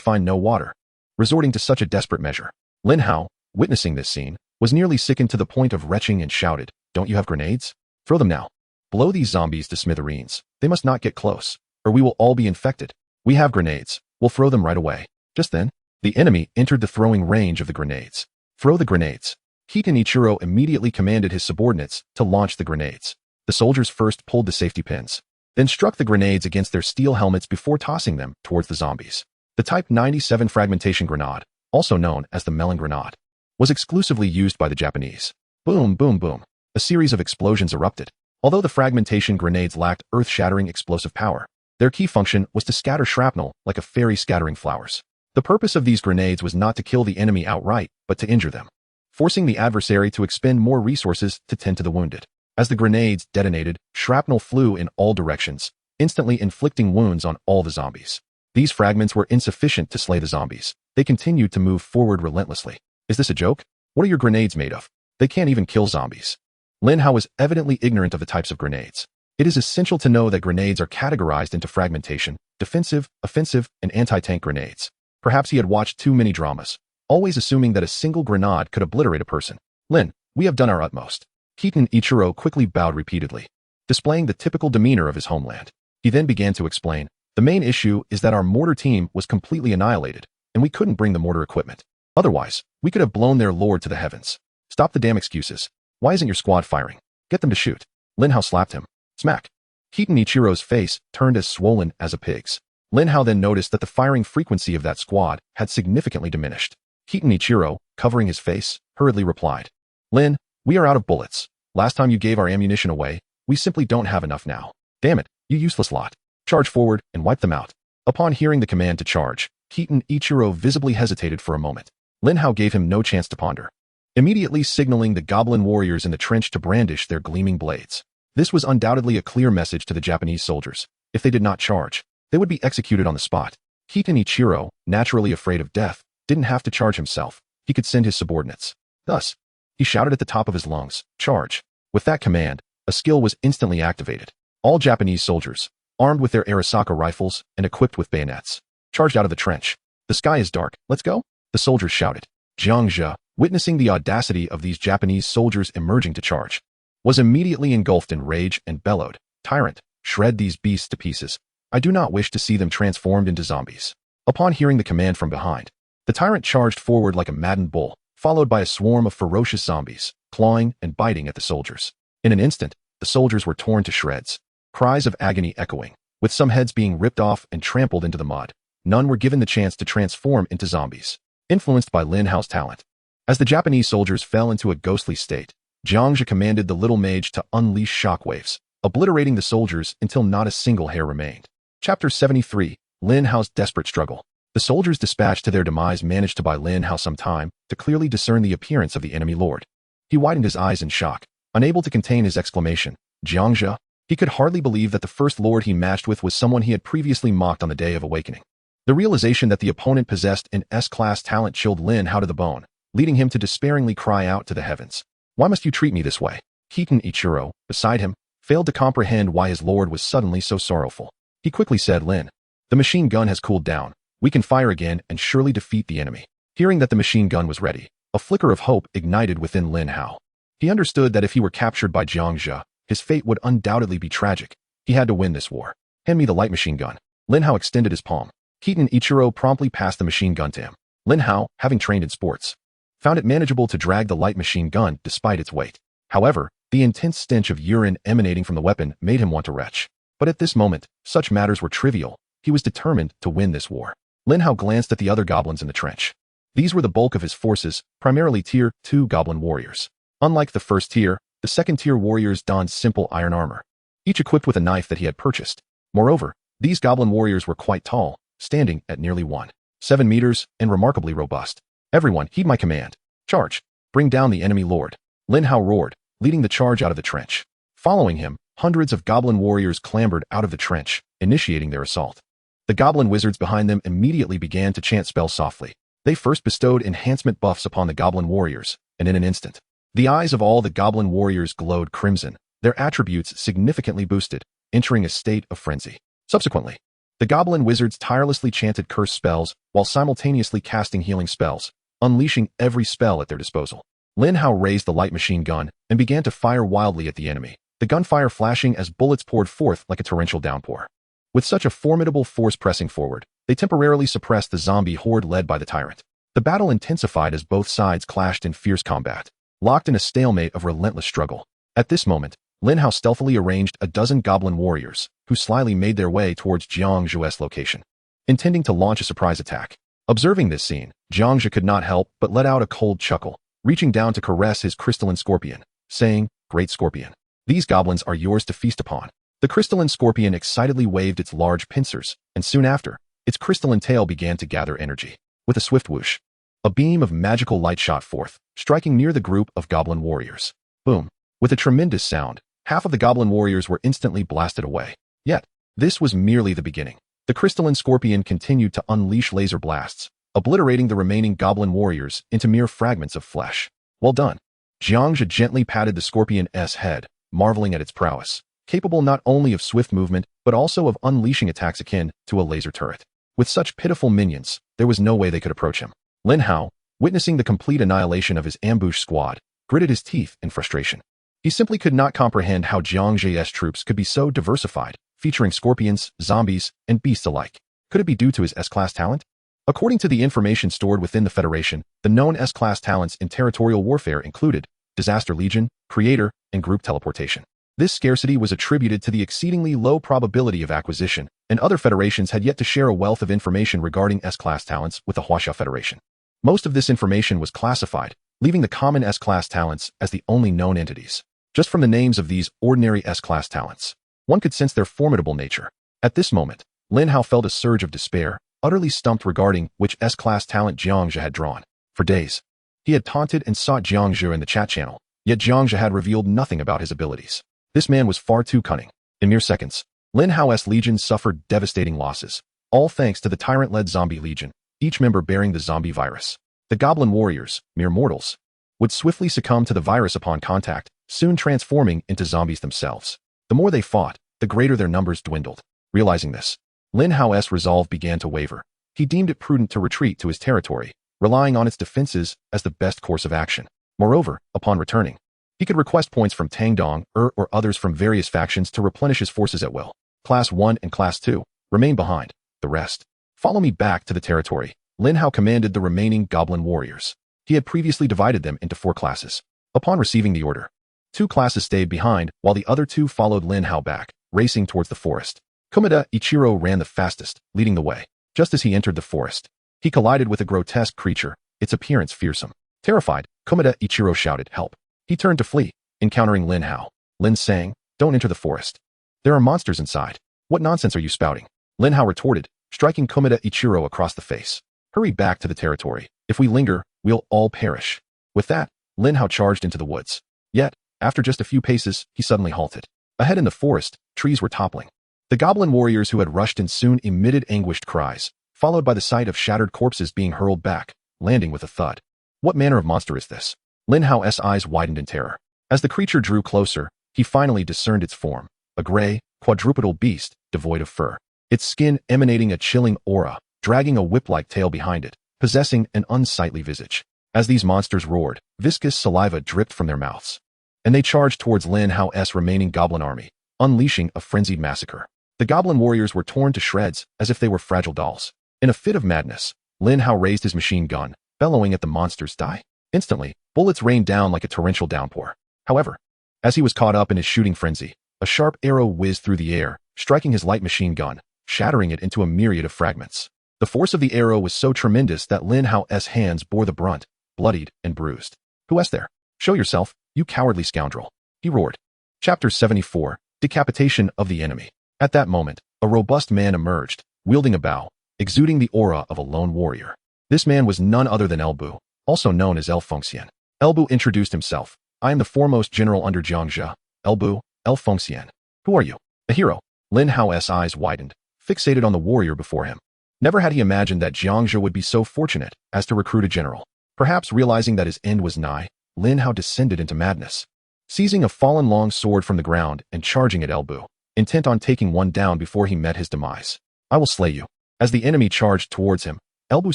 find no water, resorting to such a desperate measure. Linhao, witnessing this scene, was nearly sickened to the point of retching and shouted, "Don't you have grenades? Throw them now. Blow these zombies to smithereens. They must not get close, or we will all be infected. We have grenades. We'll throw them right away." Just then, the enemy entered the throwing range of the grenades. "Throw the grenades." Keaton Ichiro immediately commanded his subordinates to launch the grenades. The soldiers first pulled the safety pins, then struck the grenades against their steel helmets before tossing them towards the zombies. The Type 97 fragmentation grenade, also known as the melon grenade, was exclusively used by the Japanese. Boom, boom, boom. A series of explosions erupted. Although the fragmentation grenades lacked earth-shattering explosive power, their key function was to scatter shrapnel like a fairy scattering flowers. The purpose of these grenades was not to kill the enemy outright, but to injure them, forcing the adversary to expend more resources to tend to the wounded. As the grenades detonated, shrapnel flew in all directions, instantly inflicting wounds on all the zombies. These fragments were insufficient to slay the zombies. They continued to move forward relentlessly. "Is this a joke? What are your grenades made of? They can't even kill zombies." Linhao was evidently ignorant of the types of grenades. It is essential to know that grenades are categorized into fragmentation, defensive, offensive, and anti-tank grenades. Perhaps he had watched too many dramas, always assuming that a single grenade could obliterate a person. "Lin, we have done our utmost." Keaton Ichiro quickly bowed repeatedly, displaying the typical demeanor of his homeland. He then began to explain, "The main issue is that our mortar team was completely annihilated, and we couldn't bring the mortar equipment. Otherwise, we could have blown their lord to the heavens." "Stop the damn excuses. Why isn't your squad firing? Get them to shoot." Linhao slapped him. Smack. Keaton Ichiro's face turned as swollen as a pig's. Linhao then noticed that the firing frequency of that squad had significantly diminished. Keaton Ichiro, covering his face, hurriedly replied, "Lin, we are out of bullets. Last time you gave our ammunition away, we simply don't have enough now. Damn it, you useless lot. Charge forward and wipe them out." Upon hearing the command to charge, Keaton Ichiro visibly hesitated for a moment. Linhao gave him no chance to ponder, immediately signaling the goblin warriors in the trench to brandish their gleaming blades. This was undoubtedly a clear message to the Japanese soldiers. If they did not charge, they would be executed on the spot. Keaton Ichiro, naturally afraid of death, didn't have to charge himself. He could send his subordinates. Thus, he shouted at the top of his lungs, "Charge." With that command, a skill was instantly activated. All Japanese soldiers, armed with their Arasaka rifles and equipped with bayonets, charged out of the trench. "The sky is dark. Let's go," the soldiers shouted. Jiang Zhe, witnessing the audacity of these Japanese soldiers emerging to charge, was immediately engulfed in rage and bellowed, "Tyrant, shred these beasts to pieces. I do not wish to see them transformed into zombies." Upon hearing the command from behind, the tyrant charged forward like a maddened bull, followed by a swarm of ferocious zombies, clawing and biting at the soldiers. In an instant, the soldiers were torn to shreds, cries of agony echoing. with some heads being ripped off and trampled into the mud. None were given the chance to transform into zombies. Influenced by Linhao's talent. As the Japanese soldiers fell into a ghostly state, Jiang Zhe commanded the little mage to unleash shockwaves, obliterating the soldiers until not a single hair remained. Chapter 73, Linhao's desperate struggle. The soldiers dispatched to their demise managed to buy Linhao some time to clearly discern the appearance of the enemy lord. He widened his eyes in shock, unable to contain his exclamation. Jiang Zhe? He could hardly believe that the first lord he matched with was someone he had previously mocked on the day of awakening. The realization that the opponent possessed an S-class talent chilled Linhao to the bone, leading him to despairingly cry out to the heavens. Why must you treat me this way? Hitan Ichiro, beside him, failed to comprehend why his lord was suddenly so sorrowful. He quickly said, Lin, the machine gun has cooled down. We can fire again and surely defeat the enemy. Hearing that the machine gun was ready, a flicker of hope ignited within Linhao. He understood that if he were captured by Jiang Zhe, his fate would undoubtedly be tragic. He had to win this war. Hand me the light machine gun. Linhao extended his palm. Hitan Ichiro promptly passed the machine gun to him. Linhao, having trained in sports, found it manageable to drag the light machine gun despite its weight. However, the intense stench of urine emanating from the weapon made him want to retch. But at this moment, such matters were trivial. He was determined to win this war. Linhao glanced at the other goblins in the trench. These were the bulk of his forces, primarily Tier 2 goblin warriors. Unlike the first tier, the second-tier warriors donned simple iron armor, each equipped with a knife that he had purchased. Moreover, these goblin warriors were quite tall, standing at nearly 1.7 meters, and remarkably robust. Everyone, heed my command. Charge. Bring down the enemy lord. Linhao roared, leading the charge out of the trench. Following him, hundreds of goblin warriors clambered out of the trench, initiating their assault. The goblin wizards behind them immediately began to chant spells softly. They first bestowed enhancement buffs upon the goblin warriors, and in an instant, the eyes of all the goblin warriors glowed crimson, their attributes significantly boosted, entering a state of frenzy. Subsequently, the goblin wizards tirelessly chanted curse spells while simultaneously casting healing spells, unleashing every spell at their disposal. Linhao raised the light machine gun and began to fire wildly at the enemy, the gunfire flashing as bullets poured forth like a torrential downpour. With such a formidable force pressing forward, they temporarily suppressed the zombie horde led by the Tyrant. The battle intensified as both sides clashed in fierce combat, locked in a stalemate of relentless struggle. At this moment, Linhao stealthily arranged a dozen goblin warriors, who slyly made their way towards Jiang Zhe's location, intending to launch a surprise attack. Observing this scene, Jiang Zhe could not help but let out a cold chuckle, reaching down to caress his crystalline scorpion, saying, Great Scorpion, these goblins are yours to feast upon. The crystalline scorpion excitedly waved its large pincers, and soon after, its crystalline tail began to gather energy. With a swift whoosh, a beam of magical light shot forth, striking near the group of goblin warriors. Boom! With a tremendous sound, half of the goblin warriors were instantly blasted away. Yet, this was merely the beginning. The crystalline scorpion continued to unleash laser blasts, obliterating the remaining goblin warriors into mere fragments of flesh. Well done. Jiang Zhe gently patted the scorpion's head, marveling at its prowess, capable not only of swift movement, but also of unleashing attacks akin to a laser turret. With such pitiful minions, there was no way they could approach him. Linhao, witnessing the complete annihilation of his ambush squad, gritted his teeth in frustration. He simply could not comprehend how Jiang Zhe's troops could be so diversified, featuring scorpions, zombies, and beasts alike. Could it be due to his S-class talent? According to the information stored within the Federation, the known S-class talents in territorial warfare included Disaster Legion, Creator, and Group Teleportation. This scarcity was attributed to the exceedingly low probability of acquisition, and other federations had yet to share a wealth of information regarding S-class talents with the Huaxia Federation. Most of this information was classified, leaving the common S-class talents as the only known entities. Just from the names of these ordinary S-class talents, one could sense their formidable nature. At this moment, Linhao felt a surge of despair, utterly stumped regarding which S-class talent Jiang Zhe had drawn. For days, he had taunted and sought Jiang Zhe in the chat channel, yet Jiang Zhe had revealed nothing about his abilities. This man was far too cunning. In mere seconds, Linhao's legion suffered devastating losses, all thanks to the Tyrant-led zombie legion, each member bearing the zombie virus. The goblin warriors, mere mortals, would swiftly succumb to the virus upon contact, soon transforming into zombies themselves. The more they fought, the greater their numbers dwindled. Realizing this, Linhao's resolve began to waver. He deemed it prudent to retreat to his territory, relying on its defenses as the best course of action. Moreover, upon returning, he could request points from Tang Donger or others from various factions to replenish his forces at will. Class 1 and Class 2, remain behind. The rest, follow me back to the territory. Linhao commanded the remaining goblin warriors. He had previously divided them into 4 classes. Upon receiving the order, 2 classes stayed behind, while the other 2 followed Linhao back, racing towards the forest. Kumada Ichiro ran the fastest, leading the way. Just as he entered the forest, he collided with a grotesque creature, its appearance fearsome. Terrified, Kumada Ichiro shouted, "Help!" He turned to flee, encountering Linhao. Lin sang, "Don't enter the forest. There are monsters inside. What nonsense are you spouting?" Linhao retorted, striking Kumada Ichiro across the face. "Hurry back to the territory. If we linger, we'll all perish." With that, Linhao charged into the woods. Yet, after just a few paces, he suddenly halted. Ahead in the forest, trees were toppling. The goblin warriors who had rushed in soon emitted anguished cries, followed by the sight of shattered corpses being hurled back, landing with a thud. What manner of monster is this? Linhao's eyes widened in terror. As the creature drew closer, he finally discerned its form, a gray, quadrupedal beast, devoid of fur. Its skin emanating a chilling aura, dragging a whip-like tail behind it, possessing an unsightly visage. As these monsters roared, viscous saliva dripped from their mouths, and they charged towards Linhao's remaining goblin army, unleashing a frenzied massacre. The goblin warriors were torn to shreds as if they were fragile dolls. In a fit of madness, Linhao raised his machine gun, bellowing at the monsters die. Instantly, bullets rained down like a torrential downpour. However, as he was caught up in his shooting frenzy, a sharp arrow whizzed through the air, striking his light machine gun, shattering it into a myriad of fragments. The force of the arrow was so tremendous that Linhao's hands bore the brunt, bloodied and bruised. "Who is there? Show yourself, you cowardly scoundrel," he roared. Chapter 74, Decapitation of the Enemy. At that moment, a robust man emerged, wielding a bow, exuding the aura of a lone warrior. This man was none other than Elbu, also known as Elfengxian. Elbu introduced himself. "I am the foremost general under Jiang Zhe, Elbu, Elfengxian." "Who are you?" "A hero." Linhao's eyes widened, fixated on the warrior before him. Never had he imagined that Jiang Zhe would be so fortunate as to recruit a general. Perhaps realizing that his end was nigh, Linhao descended into madness. Seizing a fallen long sword from the ground and charging at Elbu, intent on taking one down before he met his demise. "I will slay you." As the enemy charged towards him, Elbu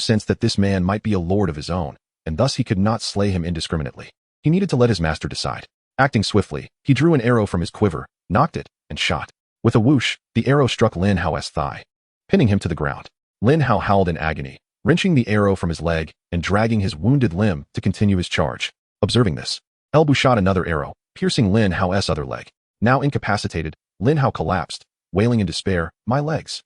sensed that this man might be a lord of his own, and thus he could not slay him indiscriminately. He needed to let his master decide. Acting swiftly, he drew an arrow from his quiver, knocked it, and shot. With a whoosh, the arrow struck Linhao's thigh, pinning him to the ground. Linhao howled in agony, wrenching the arrow from his leg and dragging his wounded limb to continue his charge. Observing this, Elbu shot another arrow, piercing Linhao's other leg. Now incapacitated, Linhao collapsed, wailing in despair, "My legs."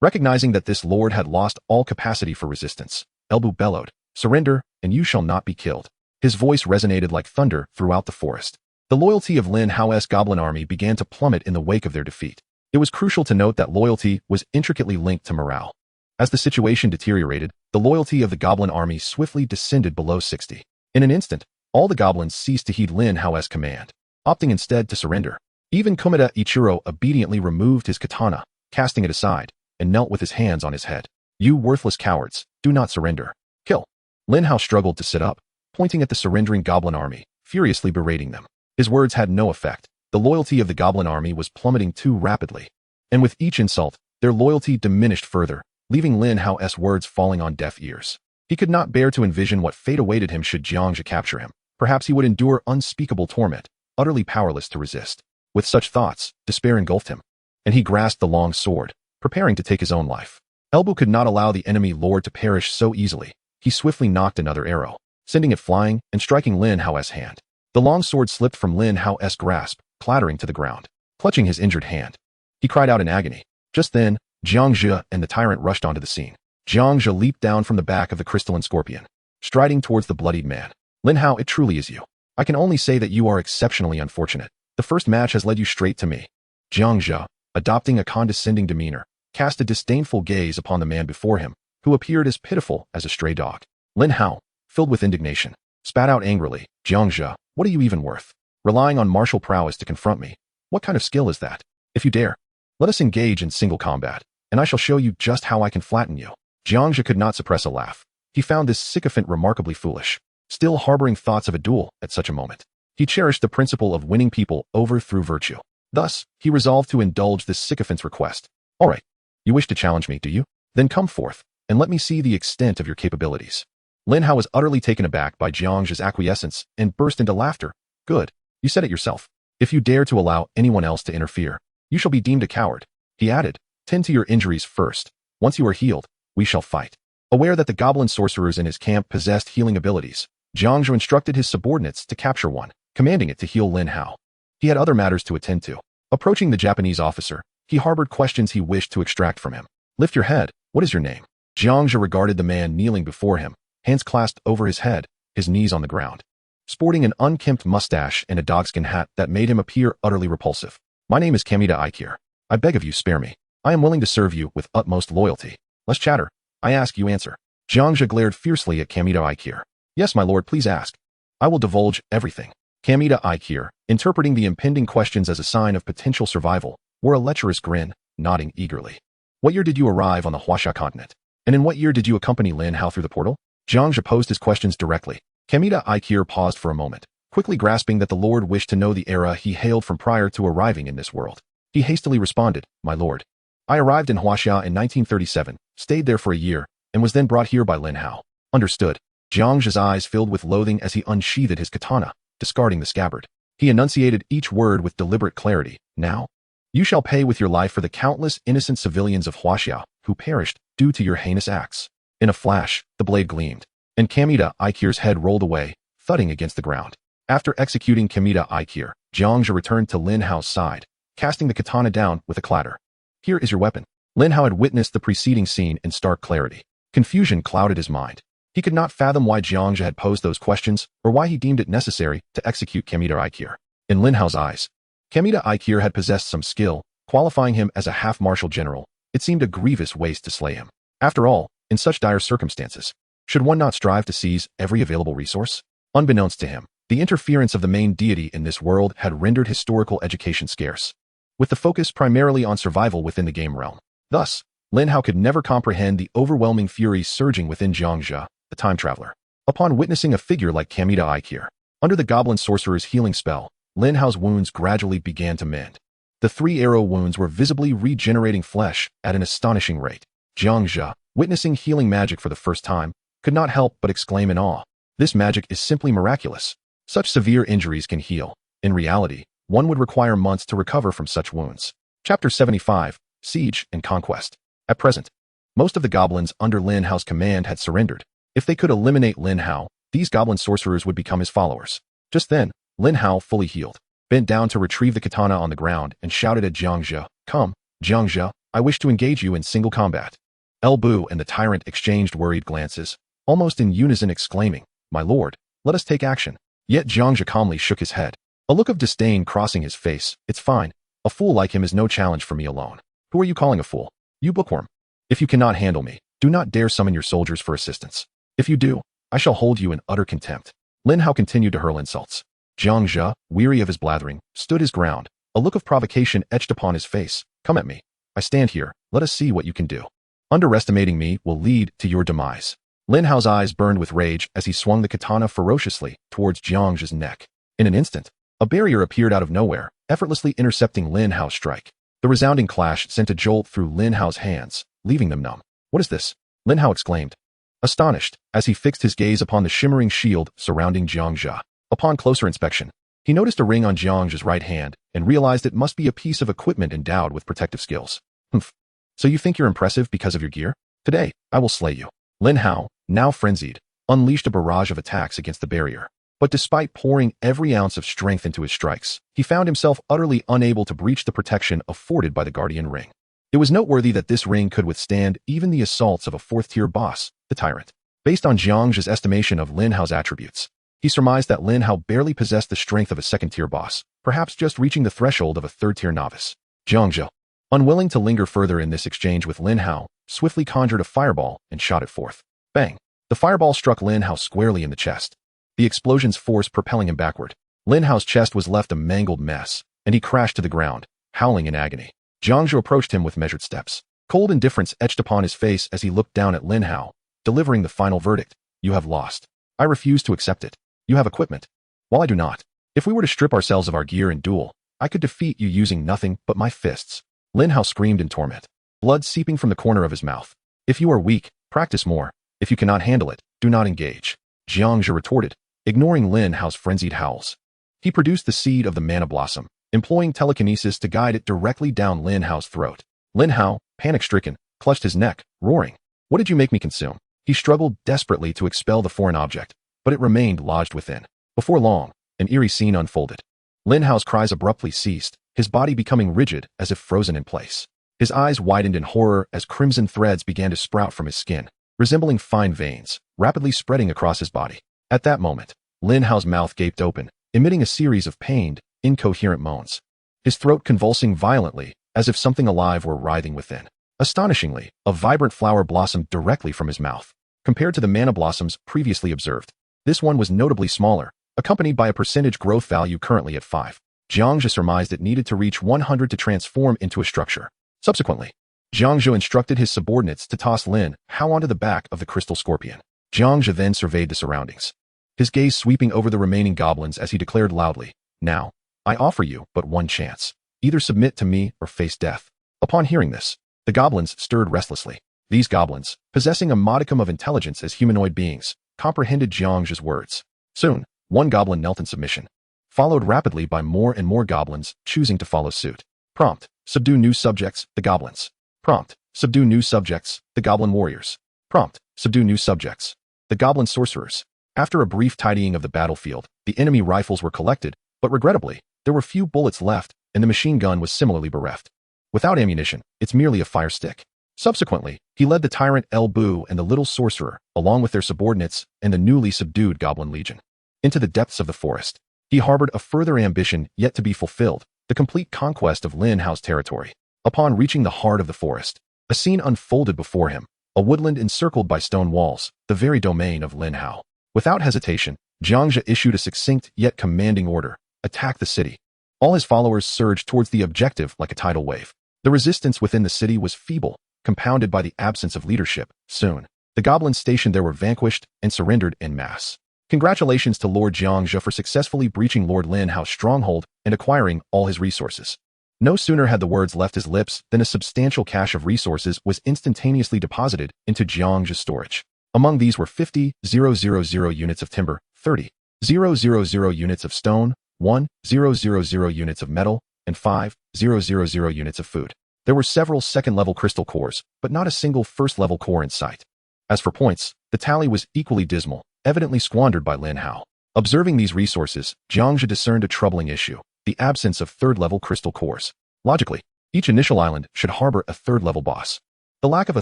Recognizing that this lord had lost all capacity for resistance, Elbu bellowed, "Surrender, and you shall not be killed." His voice resonated like thunder throughout the forest. The loyalty of Linhao's goblin army began to plummet in the wake of their defeat. It was crucial to note that loyalty was intricately linked to morale. As the situation deteriorated, the loyalty of the goblin army swiftly descended below 60. In an instant, all the goblins ceased to heed Linhao's command, opting instead to surrender. Even Kumada Ichiro obediently removed his katana, casting it aside, and knelt with his hands on his head. "You worthless cowards, do not surrender. Kill." Linhao struggled to sit up, pointing at the surrendering goblin army, furiously berating them. His words had no effect. The loyalty of the goblin army was plummeting too rapidly. And with each insult, their loyalty diminished further, leaving Linhao's words falling on deaf ears. He could not bear to envision what fate awaited him should Jiang Zhe capture him. Perhaps he would endure unspeakable torment, utterly powerless to resist. With such thoughts, despair engulfed him, and he grasped the long sword, preparing to take his own life. Elbu could not allow the enemy lord to perish so easily. He swiftly knocked another arrow, sending it flying and striking Linhao's hand. The long sword slipped from Linhao's grasp, clattering to the ground. Clutching his injured hand, he cried out in agony. Just then, Jiang Zhe and the Tyrant rushed onto the scene. Jiang Zhe leaped down from the back of the crystalline scorpion, striding towards the bloodied man. "Linhao, it truly is you. I can only say that you are exceptionally unfortunate. The first match has led you straight to me." Jiang Zhe, adopting a condescending demeanor, cast a disdainful gaze upon the man before him, who appeared as pitiful as a stray dog. Linhao, filled with indignation, spat out angrily, "Jiang Zhe, what are you even worth? Relying on martial prowess to confront me? What kind of skill is that? If you dare, let us engage in single combat, and I shall show you just how I can flatten you." Jiang Zhe could not suppress a laugh. He found this sycophant remarkably foolish, still harboring thoughts of a duel at such a moment. He cherished the principle of winning people over through virtue. Thus, he resolved to indulge this sycophant's request. "All right, you wish to challenge me, do you? Then come forth, and let me see the extent of your capabilities." Linhao was utterly taken aback by Jiang Zhe's acquiescence and burst into laughter. "Good, you said it yourself. If you dare to allow anyone else to interfere, you shall be deemed a coward." He added, "Tend to your injuries first. Once you are healed, we shall fight." Aware that the goblin sorcerers in his camp possessed healing abilities, Jiang Zhe instructed his subordinates to capture one, commanding it to heal Linhao. He had other matters to attend to. Approaching the Japanese officer, He harbored questions he wished to extract from him. Lift your head. What is your name? Jiang Zhe regarded the man kneeling before him, hands clasped over his head, his knees on the ground. Sporting an unkempt mustache and a dogskin hat that made him appear utterly repulsive. My name is Kamita Aikir. I beg of you, spare me. I am willing to serve you with utmost loyalty. Less chatter. I ask, you answer. Jiang Zhe glared fiercely at Kamita Aikir. Yes, my lord, please ask. I will divulge everything. Kamita Aikir, interpreting the impending questions as a sign of potential survival, wore a lecherous grin, nodding eagerly. What year did you arrive on the Huaxia continent? And in what year did you accompany Linhao through the portal? Jiang Zhe posed his questions directly. Kamita Aikir paused for a moment, quickly grasping that the lord wished to know the era he hailed from prior to arriving in this world. He hastily responded, my lord. I arrived in Huaxia in 1937, stayed there for a year, and was then brought here by Linhao. Understood. Jiang Zhe's eyes filled with loathing as he unsheathed his katana, discarding the scabbard. He enunciated each word with deliberate clarity. Now, you shall pay with your life for the countless innocent civilians of Huaxia who perished due to your heinous acts. In a flash, the blade gleamed, and Kamita Aikir's head rolled away, thudding against the ground. After executing Kamita Aikir, Jiang Zhe returned to Linhao's side, casting the katana down with a clatter. Here is your weapon. Linhao had witnessed the preceding scene in stark clarity. Confusion clouded his mind. He could not fathom why Jiang Zhe had posed those questions, or why he deemed it necessary to execute Kamita Aikir. In Linhao's eyes, Kamita Aikir had possessed some skill, qualifying him as a half-martial general. It seemed a grievous waste to slay him. After all, in such dire circumstances, should one not strive to seize every available resource? Unbeknownst to him, the interference of the main deity in this world had rendered historical education scarce, with the focus primarily on survival within the game realm. Thus, Linhao could never comprehend the overwhelming fury surging within Jiang Zhe, the time traveler. Upon witnessing a figure like Kamita Aikir, under the goblin sorcerer's healing spell, Linhao's wounds gradually began to mend. The 3 arrow wounds were visibly regenerating flesh at an astonishing rate. Jiang Zhe, witnessing healing magic for the first time, could not help but exclaim in awe. This magic is simply miraculous. Such severe injuries can heal. In reality, one would require months to recover from such wounds. Chapter 75, Siege and Conquest. At present, most of the goblins under Linhao's command had surrendered. If they could eliminate Linhao, these goblin sorcerers would become his followers. Just then, Linhao, fully healed, bent down to retrieve the katana on the ground and shouted at Jiang Zhe, Come, Jiang Zhe, I wish to engage you in single combat. El Bu and the Tyrant exchanged worried glances, almost in unison exclaiming, My lord, let us take action. Yet Jiang Zhe calmly shook his head, a look of disdain crossing his face. It's fine. A fool like him is no challenge for me alone. Who are you calling a fool? You bookworm. If you cannot handle me, do not dare summon your soldiers for assistance. If you do, I shall hold you in utter contempt. Linhao continued to hurl insults. Jiang Zhe, weary of his blathering, stood his ground, a look of provocation etched upon his face. Come at me. I stand here. Let us see what you can do. Underestimating me will lead to your demise. Linhao's eyes burned with rage as he swung the katana ferociously towards Jiang Zhe's neck. In an instant, a barrier appeared out of nowhere, effortlessly intercepting Linhao's strike. The resounding clash sent a jolt through Linhao's hands, leaving them numb. What is this? Linhao exclaimed, astonished, as he fixed his gaze upon the shimmering shield surrounding Jiang Zhe. Upon closer inspection, he noticed a ring on Jiang Zhe's right hand and realized it must be a piece of equipment endowed with protective skills. Humph. So you think you're impressive because of your gear? Today, I will slay you. Linhao, now frenzied, unleashed a barrage of attacks against the barrier. But despite pouring every ounce of strength into his strikes, he found himself utterly unable to breach the protection afforded by the Guardian Ring. It was noteworthy that this ring could withstand even the assaults of a 4th-tier boss, the Tyrant. Based on Jiang Zhe's estimation of Linhao's attributes, he surmised that Linhao barely possessed the strength of a 2nd-tier boss, perhaps just reaching the threshold of a 3rd-tier novice. Jiang Zhe, unwilling to linger further in this exchange with Linhao, swiftly conjured a fireball and shot it forth. Bang! The fireball struck Linhao squarely in the chest, the explosion's force propelling him backward. Linhao's chest was left a mangled mess, and he crashed to the ground, howling in agony. Jiang Zhe approached him with measured steps. Cold indifference etched upon his face as he looked down at Linhao, delivering the final verdict. You have lost. I refuse to accept it. You have equipment, while I do not. If we were to strip ourselves of our gear and duel, I could defeat you using nothing but my fists. Linhao screamed in torment, blood seeping from the corner of his mouth. If you are weak, practice more. If you cannot handle it, do not engage. Jiang Zhe retorted, ignoring Linhao's frenzied howls. He produced the seed of the mana blossom, employing telekinesis to guide it directly down Linhao's throat. Linhao, panic-stricken, clutched his neck, roaring. What did you make me consume? He struggled desperately to expel the foreign object, but it remained lodged within. Before long, an eerie scene unfolded. Linhao's cries abruptly ceased, his body becoming rigid as if frozen in place. His eyes widened in horror as crimson threads began to sprout from his skin, resembling fine veins, rapidly spreading across his body. At that moment, Linhao's mouth gaped open, emitting a series of pained, incoherent moans. His throat convulsing violently, as if something alive were writhing within. Astonishingly, a vibrant flower blossomed directly from his mouth. Compared to the mana blossoms previously observed, this one was notably smaller, accompanied by a percentage growth value currently at 5. Jiang Zhe surmised it needed to reach 100 to transform into a structure. Subsequently, Jiang Zhe instructed his subordinates to toss Linhao onto the back of the crystal scorpion. Jiang Zhe then surveyed the surroundings, his gaze sweeping over the remaining goblins as he declared loudly, "Now, I offer you but one chance. Either submit to me or face death." Upon hearing this, the goblins stirred restlessly. These goblins, possessing a modicum of intelligence as humanoid beings, comprehended Jiang Zhe's words. Soon, one goblin knelt in submission, followed rapidly by more and more goblins choosing to follow suit. Prompt: subdue new subjects, the goblins. Prompt: subdue new subjects, the goblin warriors. Prompt: subdue new subjects, the goblin sorcerers. After a brief tidying of the battlefield, the enemy rifles were collected, but regrettably, there were few bullets left, and the machine gun was similarly bereft. Without ammunition, it's merely a fire stick. Subsequently, he led the Tyrant Bu and the little sorcerer, along with their subordinates and the newly subdued goblin legion, into the depths of the forest. He harbored a further ambition yet to be fulfilled, the complete conquest of Linhao's territory. Upon reaching the heart of the forest, a scene unfolded before him, a woodland encircled by stone walls, the very domain of Linhao. Without hesitation, Jiang Zhe issued a succinct yet commanding order: attack the city. All his followers surged towards the objective like a tidal wave. The resistance within the city was feeble, compounded by the absence of leadership. Soon, the goblins stationed there were vanquished and surrendered en masse. Congratulations to Lord Jiang Zhe for successfully breaching Lord Linhao's stronghold and acquiring all his resources. No sooner had the words left his lips than a substantial cache of resources was instantaneously deposited into Jiang Zhe's storage. Among these were 50,000 units of timber, 30,000 units of stone, 1,000 units of metal, and 5,000 units of food. There were several second-level crystal cores, but not a single first-level core in sight. As for points, the tally was equally dismal, evidently squandered by Linhao. Observing these resources, Jiang Zhe discerned a troubling issue: the absence of third-level crystal cores. Logically, each initial island should harbor a third-level boss. The lack of a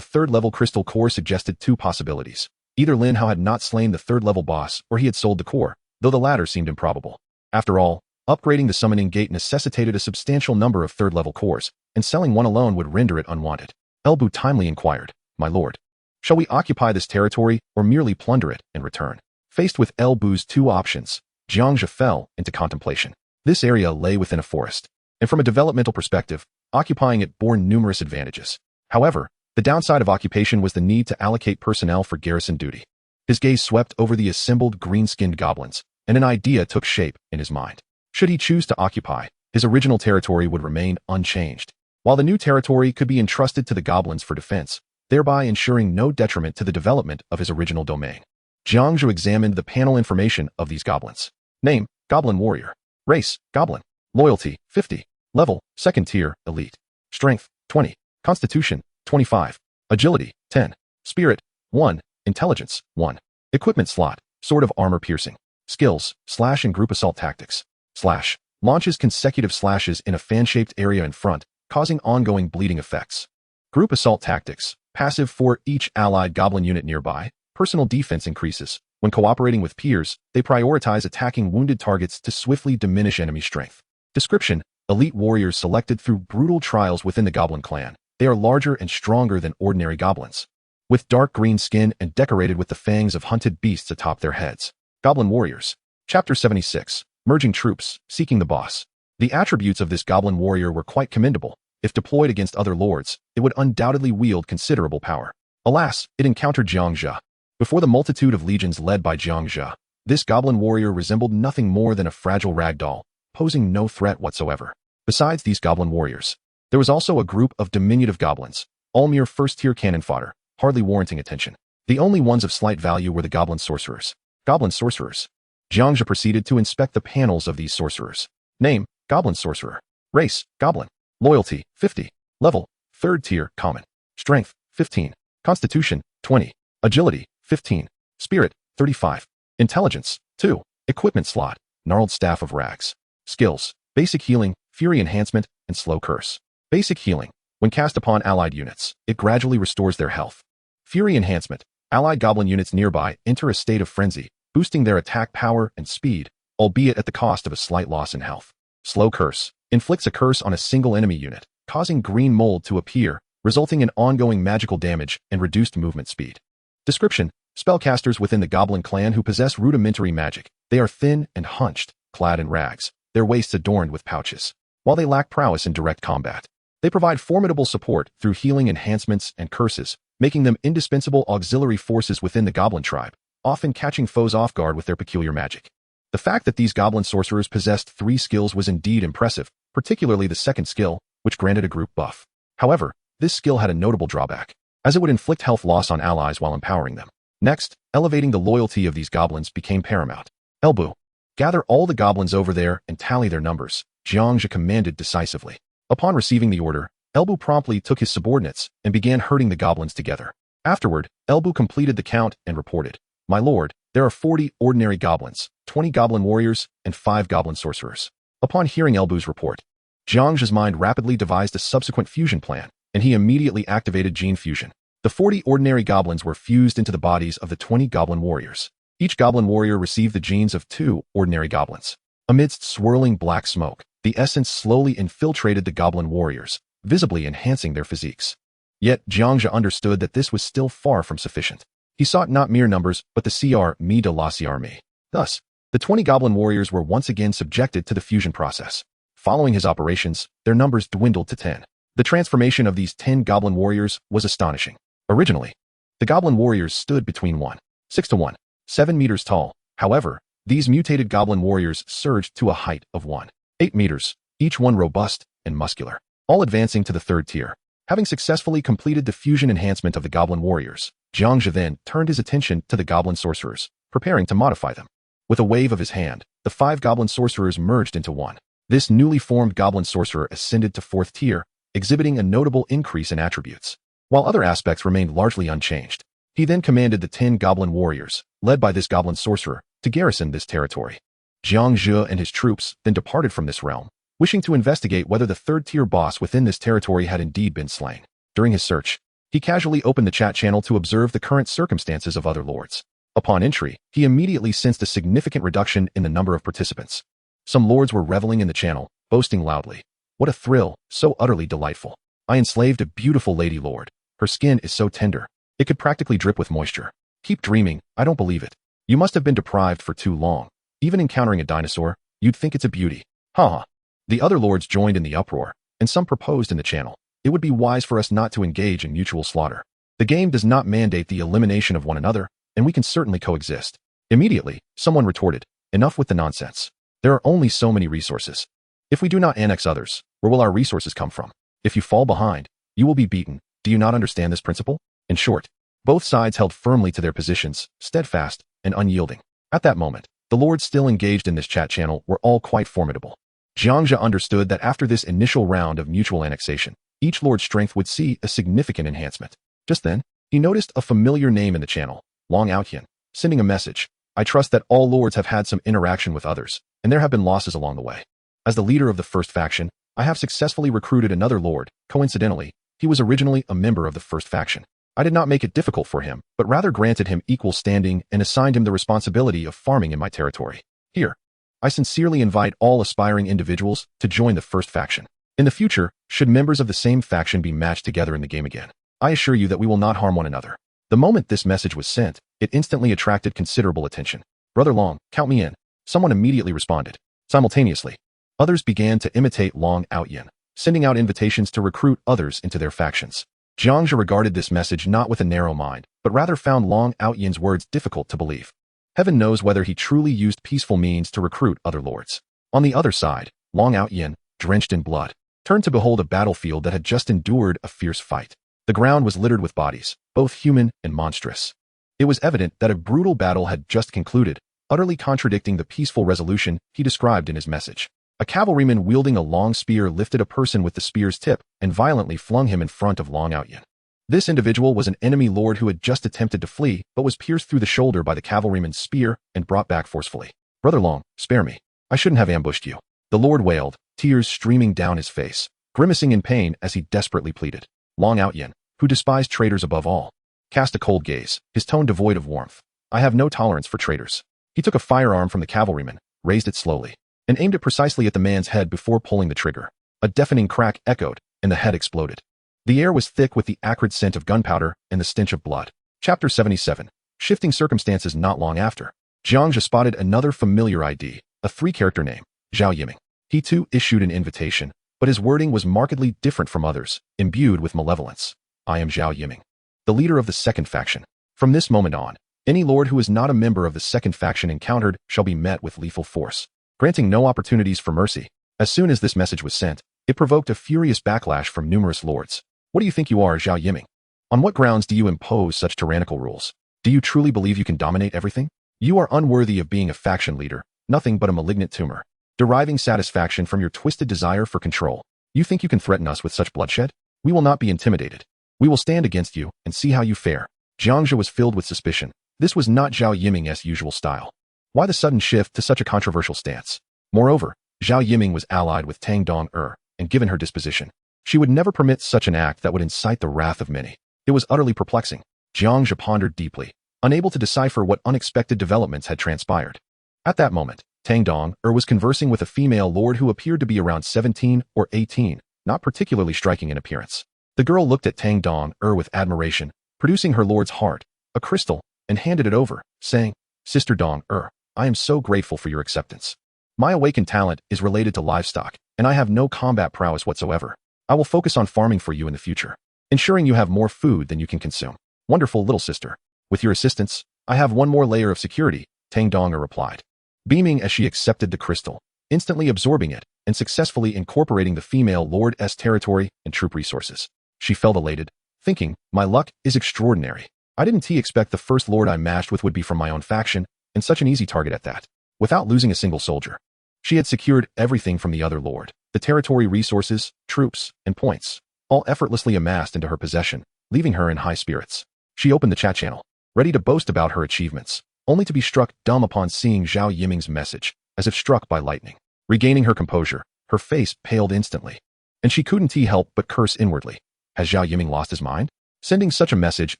third-level crystal core suggested two possibilities. Either Linhao had not slain the third-level boss, or he had sold the core, though the latter seemed improbable. After all, upgrading the summoning gate necessitated a substantial number of third-level cores, and selling one alone would render it unwanted. Bu timely inquired, "My lord, shall we occupy this territory or merely plunder it and return?" Faced with Bu's two options, Jiang Zhe fell into contemplation. This area lay within a forest, and from a developmental perspective, occupying it bore numerous advantages. However, the downside of occupation was the need to allocate personnel for garrison duty. His gaze swept over the assembled green-skinned goblins, and an idea took shape in his mind. Should he choose to occupy, his original territory would remain unchanged, while the new territory could be entrusted to the goblins for defense, thereby ensuring no detriment to the development of his original domain. Jiang Zhe examined the panel information of these goblins. Name: Goblin Warrior. Race: Goblin. Loyalty: 50. Level: 2nd tier, Elite. Strength: 20. Constitution: 25. Agility: 10. Spirit: 1. Intelligence: 1. Equipment slot: Sword of Armor Piercing. Skills: Slash and Group Assault Tactics. Slash launches consecutive slashes in a fan-shaped area in front, causing ongoing bleeding effects. Group Assault Tactics: passive for each allied goblin unit nearby. Personal defense increases. When cooperating with peers, they prioritize attacking wounded targets to swiftly diminish enemy strength. Description: elite warriors selected through brutal trials within the goblin clan. They are larger and stronger than ordinary goblins, with dark green skin and decorated with the fangs of hunted beasts atop their heads. Goblin Warriors. Chapter 76. Merging Troops, Seeking the Boss. The attributes of this goblin warrior were quite commendable. If deployed against other lords, it would undoubtedly wield considerable power. Alas, it encountered Jiang Zhe. Before the multitude of legions led by Jiang Zhe, this goblin warrior resembled nothing more than a fragile rag doll, posing no threat whatsoever. Besides these goblin warriors, there was also a group of diminutive goblins, all mere first-tier cannon fodder, hardly warranting attention. The only ones of slight value were the goblin sorcerers. Goblin sorcerers. Jiang Zhe proceeded to inspect the panels of these sorcerers. Name: Goblin Sorcerer. Race: Goblin. Loyalty: 50. Level: 3rd tier, Common. Strength: 15. Constitution: 20. Agility: 15. Spirit: 35. Intelligence: 2. Equipment slot: Gnarled Staff of Rags. Skills: Basic Healing: fury enhancement, and slow curse. Basic healing. When cast upon allied units, it gradually restores their health. Fury enhancement. Allied goblin units nearby enter a state of frenzy, boosting their attack power and speed, albeit at the cost of a slight loss in health. Slow curse. Inflicts a curse on a single enemy unit, causing green mold to appear, resulting in ongoing magical damage and reduced movement speed. Description. Spellcasters within the goblin clan who possess rudimentary magic. They are thin and hunched, clad in rags, their waists adorned with pouches. While they lack prowess in direct combat, they provide formidable support through healing enhancements and curses, making them indispensable auxiliary forces within the goblin tribe, often catching foes off guard with their peculiar magic. The fact that these goblin sorcerers possessed 3 skills was indeed impressive, particularly the second skill, which granted a group buff. However, this skill had a notable drawback, as it would inflict health loss on allies while empowering them. Next, elevating the loyalty of these goblins became paramount. Elbu. Gather all the goblins over there and tally their numbers, Jiang Zhe commanded decisively. Upon receiving the order, Elbu promptly took his subordinates and began herding the goblins together. Afterward, Elbu completed the count and reported, "My lord, there are 40 ordinary goblins, 20 goblin warriors, and 5 goblin sorcerers." Upon hearing Elbu's report, Jiang Zhe's mind rapidly devised a subsequent fusion plan, and he immediately activated gene fusion. The 40 ordinary goblins were fused into the bodies of the 20 goblin warriors. Each goblin warrior received the genes of 2 ordinary goblins. Amidst swirling black smoke, the essence slowly infiltrated the goblin warriors, visibly enhancing their physiques. Yet Jiang Zhe understood that this was still far from sufficient. He sought not mere numbers, but the CR me de la CR me. Thus, the 20 goblin warriors were once again subjected to the fusion process. Following his operations, their numbers dwindled to 10. The transformation of these 10 goblin warriors was astonishing. Originally, the goblin warriors stood between 1.6 to 1.7 meters tall. However, these mutated goblin warriors surged to a height of 1.8 meters, each one robust and muscular, all advancing to the 3rd tier. Having successfully completed the fusion enhancement of the goblin warriors, Jiang Zhe then turned his attention to the goblin sorcerers, preparing to modify them. With a wave of his hand, the 5 goblin sorcerers merged into one. This newly formed goblin sorcerer ascended to 4th tier, exhibiting a notable increase in attributes, while other aspects remained largely unchanged. He then commanded the 10 goblin warriors, led by this goblin sorcerer, to garrison this territory. Jiang Zhe and his troops then departed from this realm, wishing to investigate whether the 3rd tier boss within this territory had indeed been slain. During his search, he casually opened the chat channel to observe the current circumstances of other lords. Upon entry, he immediately sensed a significant reduction in the number of participants. Some lords were reveling in the channel, boasting loudly, "What a thrill, so utterly delightful. I enslaved a beautiful lady lord. Her skin is so tender. It could practically drip with moisture. Keep dreaming, I don't believe it. You must have been deprived for too long. Even encountering a dinosaur, you'd think it's a beauty. Ha." The other lords joined in the uproar, and some proposed in the channel, "It would be wise for us not to engage in mutual slaughter. The game does not mandate the elimination of one another, and we can certainly coexist." Immediately, someone retorted, "Enough with the nonsense. There are only so many resources. If we do not annex others, where will our resources come from? If you fall behind, you will be beaten. Do you not understand this principle?" In short, both sides held firmly to their positions, steadfast and unyielding. At that moment, the lords still engaged in this chat channel were all quite formidable. Jiang Zhe understood that after this initial round of mutual annexation, each lord's strength would see a significant enhancement. Just then, he noticed a familiar name in the channel, Long Outyan, sending a message. "I trust that all lords have had some interaction with others, and there have been losses along the way. As the leader of the first faction, I have successfully recruited another lord. Coincidentally, he was originally a member of the first faction. I did not make it difficult for him, but rather granted him equal standing and assigned him the responsibility of farming in my territory. Here, I sincerely invite all aspiring individuals to join the first faction. In the future, should members of the same faction be matched together in the game again, I assure you that we will not harm one another." The moment this message was sent, it instantly attracted considerable attention. "Brother Long, count me in," someone immediately responded. Simultaneously, others began to imitate Long Outyan, sending out invitations to recruit others into their factions. Jiang Zhe regarded this message not with a narrow mind, but rather found Long Outyan's words difficult to believe. Heaven knows whether he truly used peaceful means to recruit other lords. On the other side, Long Outyan, drenched in blood, turned to behold a battlefield that had just endured a fierce fight. The ground was littered with bodies, both human and monstrous. It was evident that a brutal battle had just concluded, utterly contradicting the peaceful resolution he described in his message. A cavalryman wielding a long spear lifted a person with the spear's tip and violently flung him in front of Long Outyan. This individual was an enemy lord who had just attempted to flee, but was pierced through the shoulder by the cavalryman's spear and brought back forcefully. "Brother Long, spare me. I shouldn't have ambushed you." The lord wailed, tears streaming down his face, grimacing in pain as he desperately pleaded. Long Outyin, who despised traitors above all, cast a cold gaze, his tone devoid of warmth. I have no tolerance for traitors. He took a firearm from the cavalryman, raised it slowly, and aimed it precisely at the man's head before pulling the trigger. A deafening crack echoed, and the head exploded. The air was thick with the acrid scent of gunpowder and the stench of blood. Chapter 77. Shifting circumstances. Not long after, Jiang Zhe spotted another familiar ID, a 3-character name, Zhao Yiming. He too issued an invitation, but his wording was markedly different from others, imbued with malevolence. I am Zhao Yiming, the leader of the second faction. From this moment on, any lord who is not a member of the second faction encountered shall be met with lethal force, granting no opportunities for mercy. As soon as this message was sent, it provoked a furious backlash from numerous lords. What do you think you are, Zhao Yiming? On what grounds do you impose such tyrannical rules? Do you truly believe you can dominate everything? You are unworthy of being a faction leader, nothing but a malignant tumor, deriving satisfaction from your twisted desire for control. You think you can threaten us with such bloodshed? We will not be intimidated. We will stand against you and see how you fare. Jiang Zhe was filled with suspicion. This was not Zhao Yiming's usual style. Why the sudden shift to such a controversial stance? Moreover, Zhao Yiming was allied with Tang Donger, and given her disposition, she would never permit such an act that would incite the wrath of many. It was utterly perplexing. Jiang Zhe pondered deeply, unable to decipher what unexpected developments had transpired. At that moment, Tang Donger was conversing with a female lord who appeared to be around 17 or 18, not particularly striking in appearance. The girl looked at Tang Donger with admiration, producing her lord's heart, a crystal, and handed it over, saying, Sister Donger, I am so grateful for your acceptance. My awakened talent is related to livestock, and I have no combat prowess whatsoever. I will focus on farming for you in the future, ensuring you have more food than you can consume. Wonderful little sister. With your assistance, I have one more layer of security, Tang Donger replied, beaming as she accepted the crystal, instantly absorbing it and successfully incorporating the female lord's territory and troop resources. She felt elated, thinking, my luck is extraordinary. I didn't expect the first lord I matched with would be from my own faction, and such an easy target at that, without losing a single soldier. She had secured everything from the other lord, the territory resources, troops, and points, all effortlessly amassed into her possession, leaving her in high spirits. She opened the chat channel, ready to boast about her achievements, only to be struck dumb upon seeing Zhao Yiming's message, as if struck by lightning. Regaining her composure, her face paled instantly, and she couldn't help but curse inwardly. Has Zhao Yiming lost his mind? Sending such a message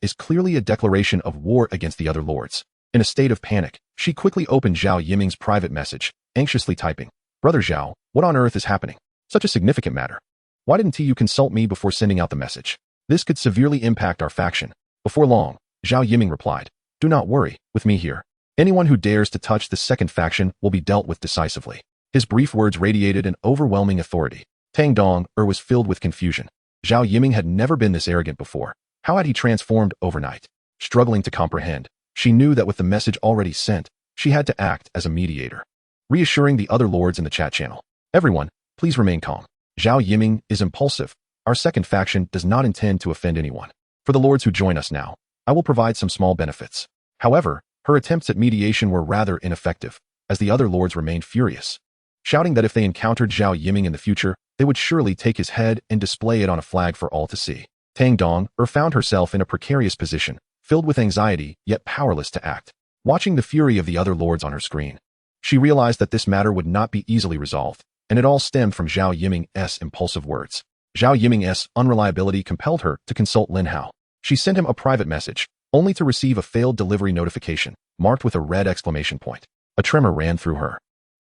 is clearly a declaration of war against the other lords. In a state of panic, she quickly opened Zhao Yiming's private message, anxiously typing, Brother Zhao, what on earth is happening? Such a significant matter. Why didn't you consult me before sending out the message? This could severely impact our faction. Before long, Zhao Yiming replied, Do not worry, with me here. Anyone who dares to touch the second faction will be dealt with decisively. His brief words radiated an overwhelming authority. Tang Donger was filled with confusion. Zhao Yiming had never been this arrogant before. How had he transformed overnight? Struggling to comprehend, she knew that with the message already sent, she had to act as a mediator. Reassuring the other lords in the chat channel, everyone, please remain calm. Zhao Yiming is impulsive. Our second faction does not intend to offend anyone. For the lords who join us now, I will provide some small benefits. However, her attempts at mediation were rather ineffective, as the other lords remained furious, shouting that if they encountered Zhao Yiming in the future, they would surely take his head and display it on a flag for all to see. Tang Donger found herself in a precarious position, filled with anxiety, yet powerless to act. Watching the fury of the other lords on her screen, she realized that this matter would not be easily resolved, and it all stemmed from Zhao Yiming's impulsive words. Zhao Yiming's unreliability compelled her to consult Linhao. She sent him a private message, only to receive a failed delivery notification, marked with a red exclamation point. A tremor ran through her.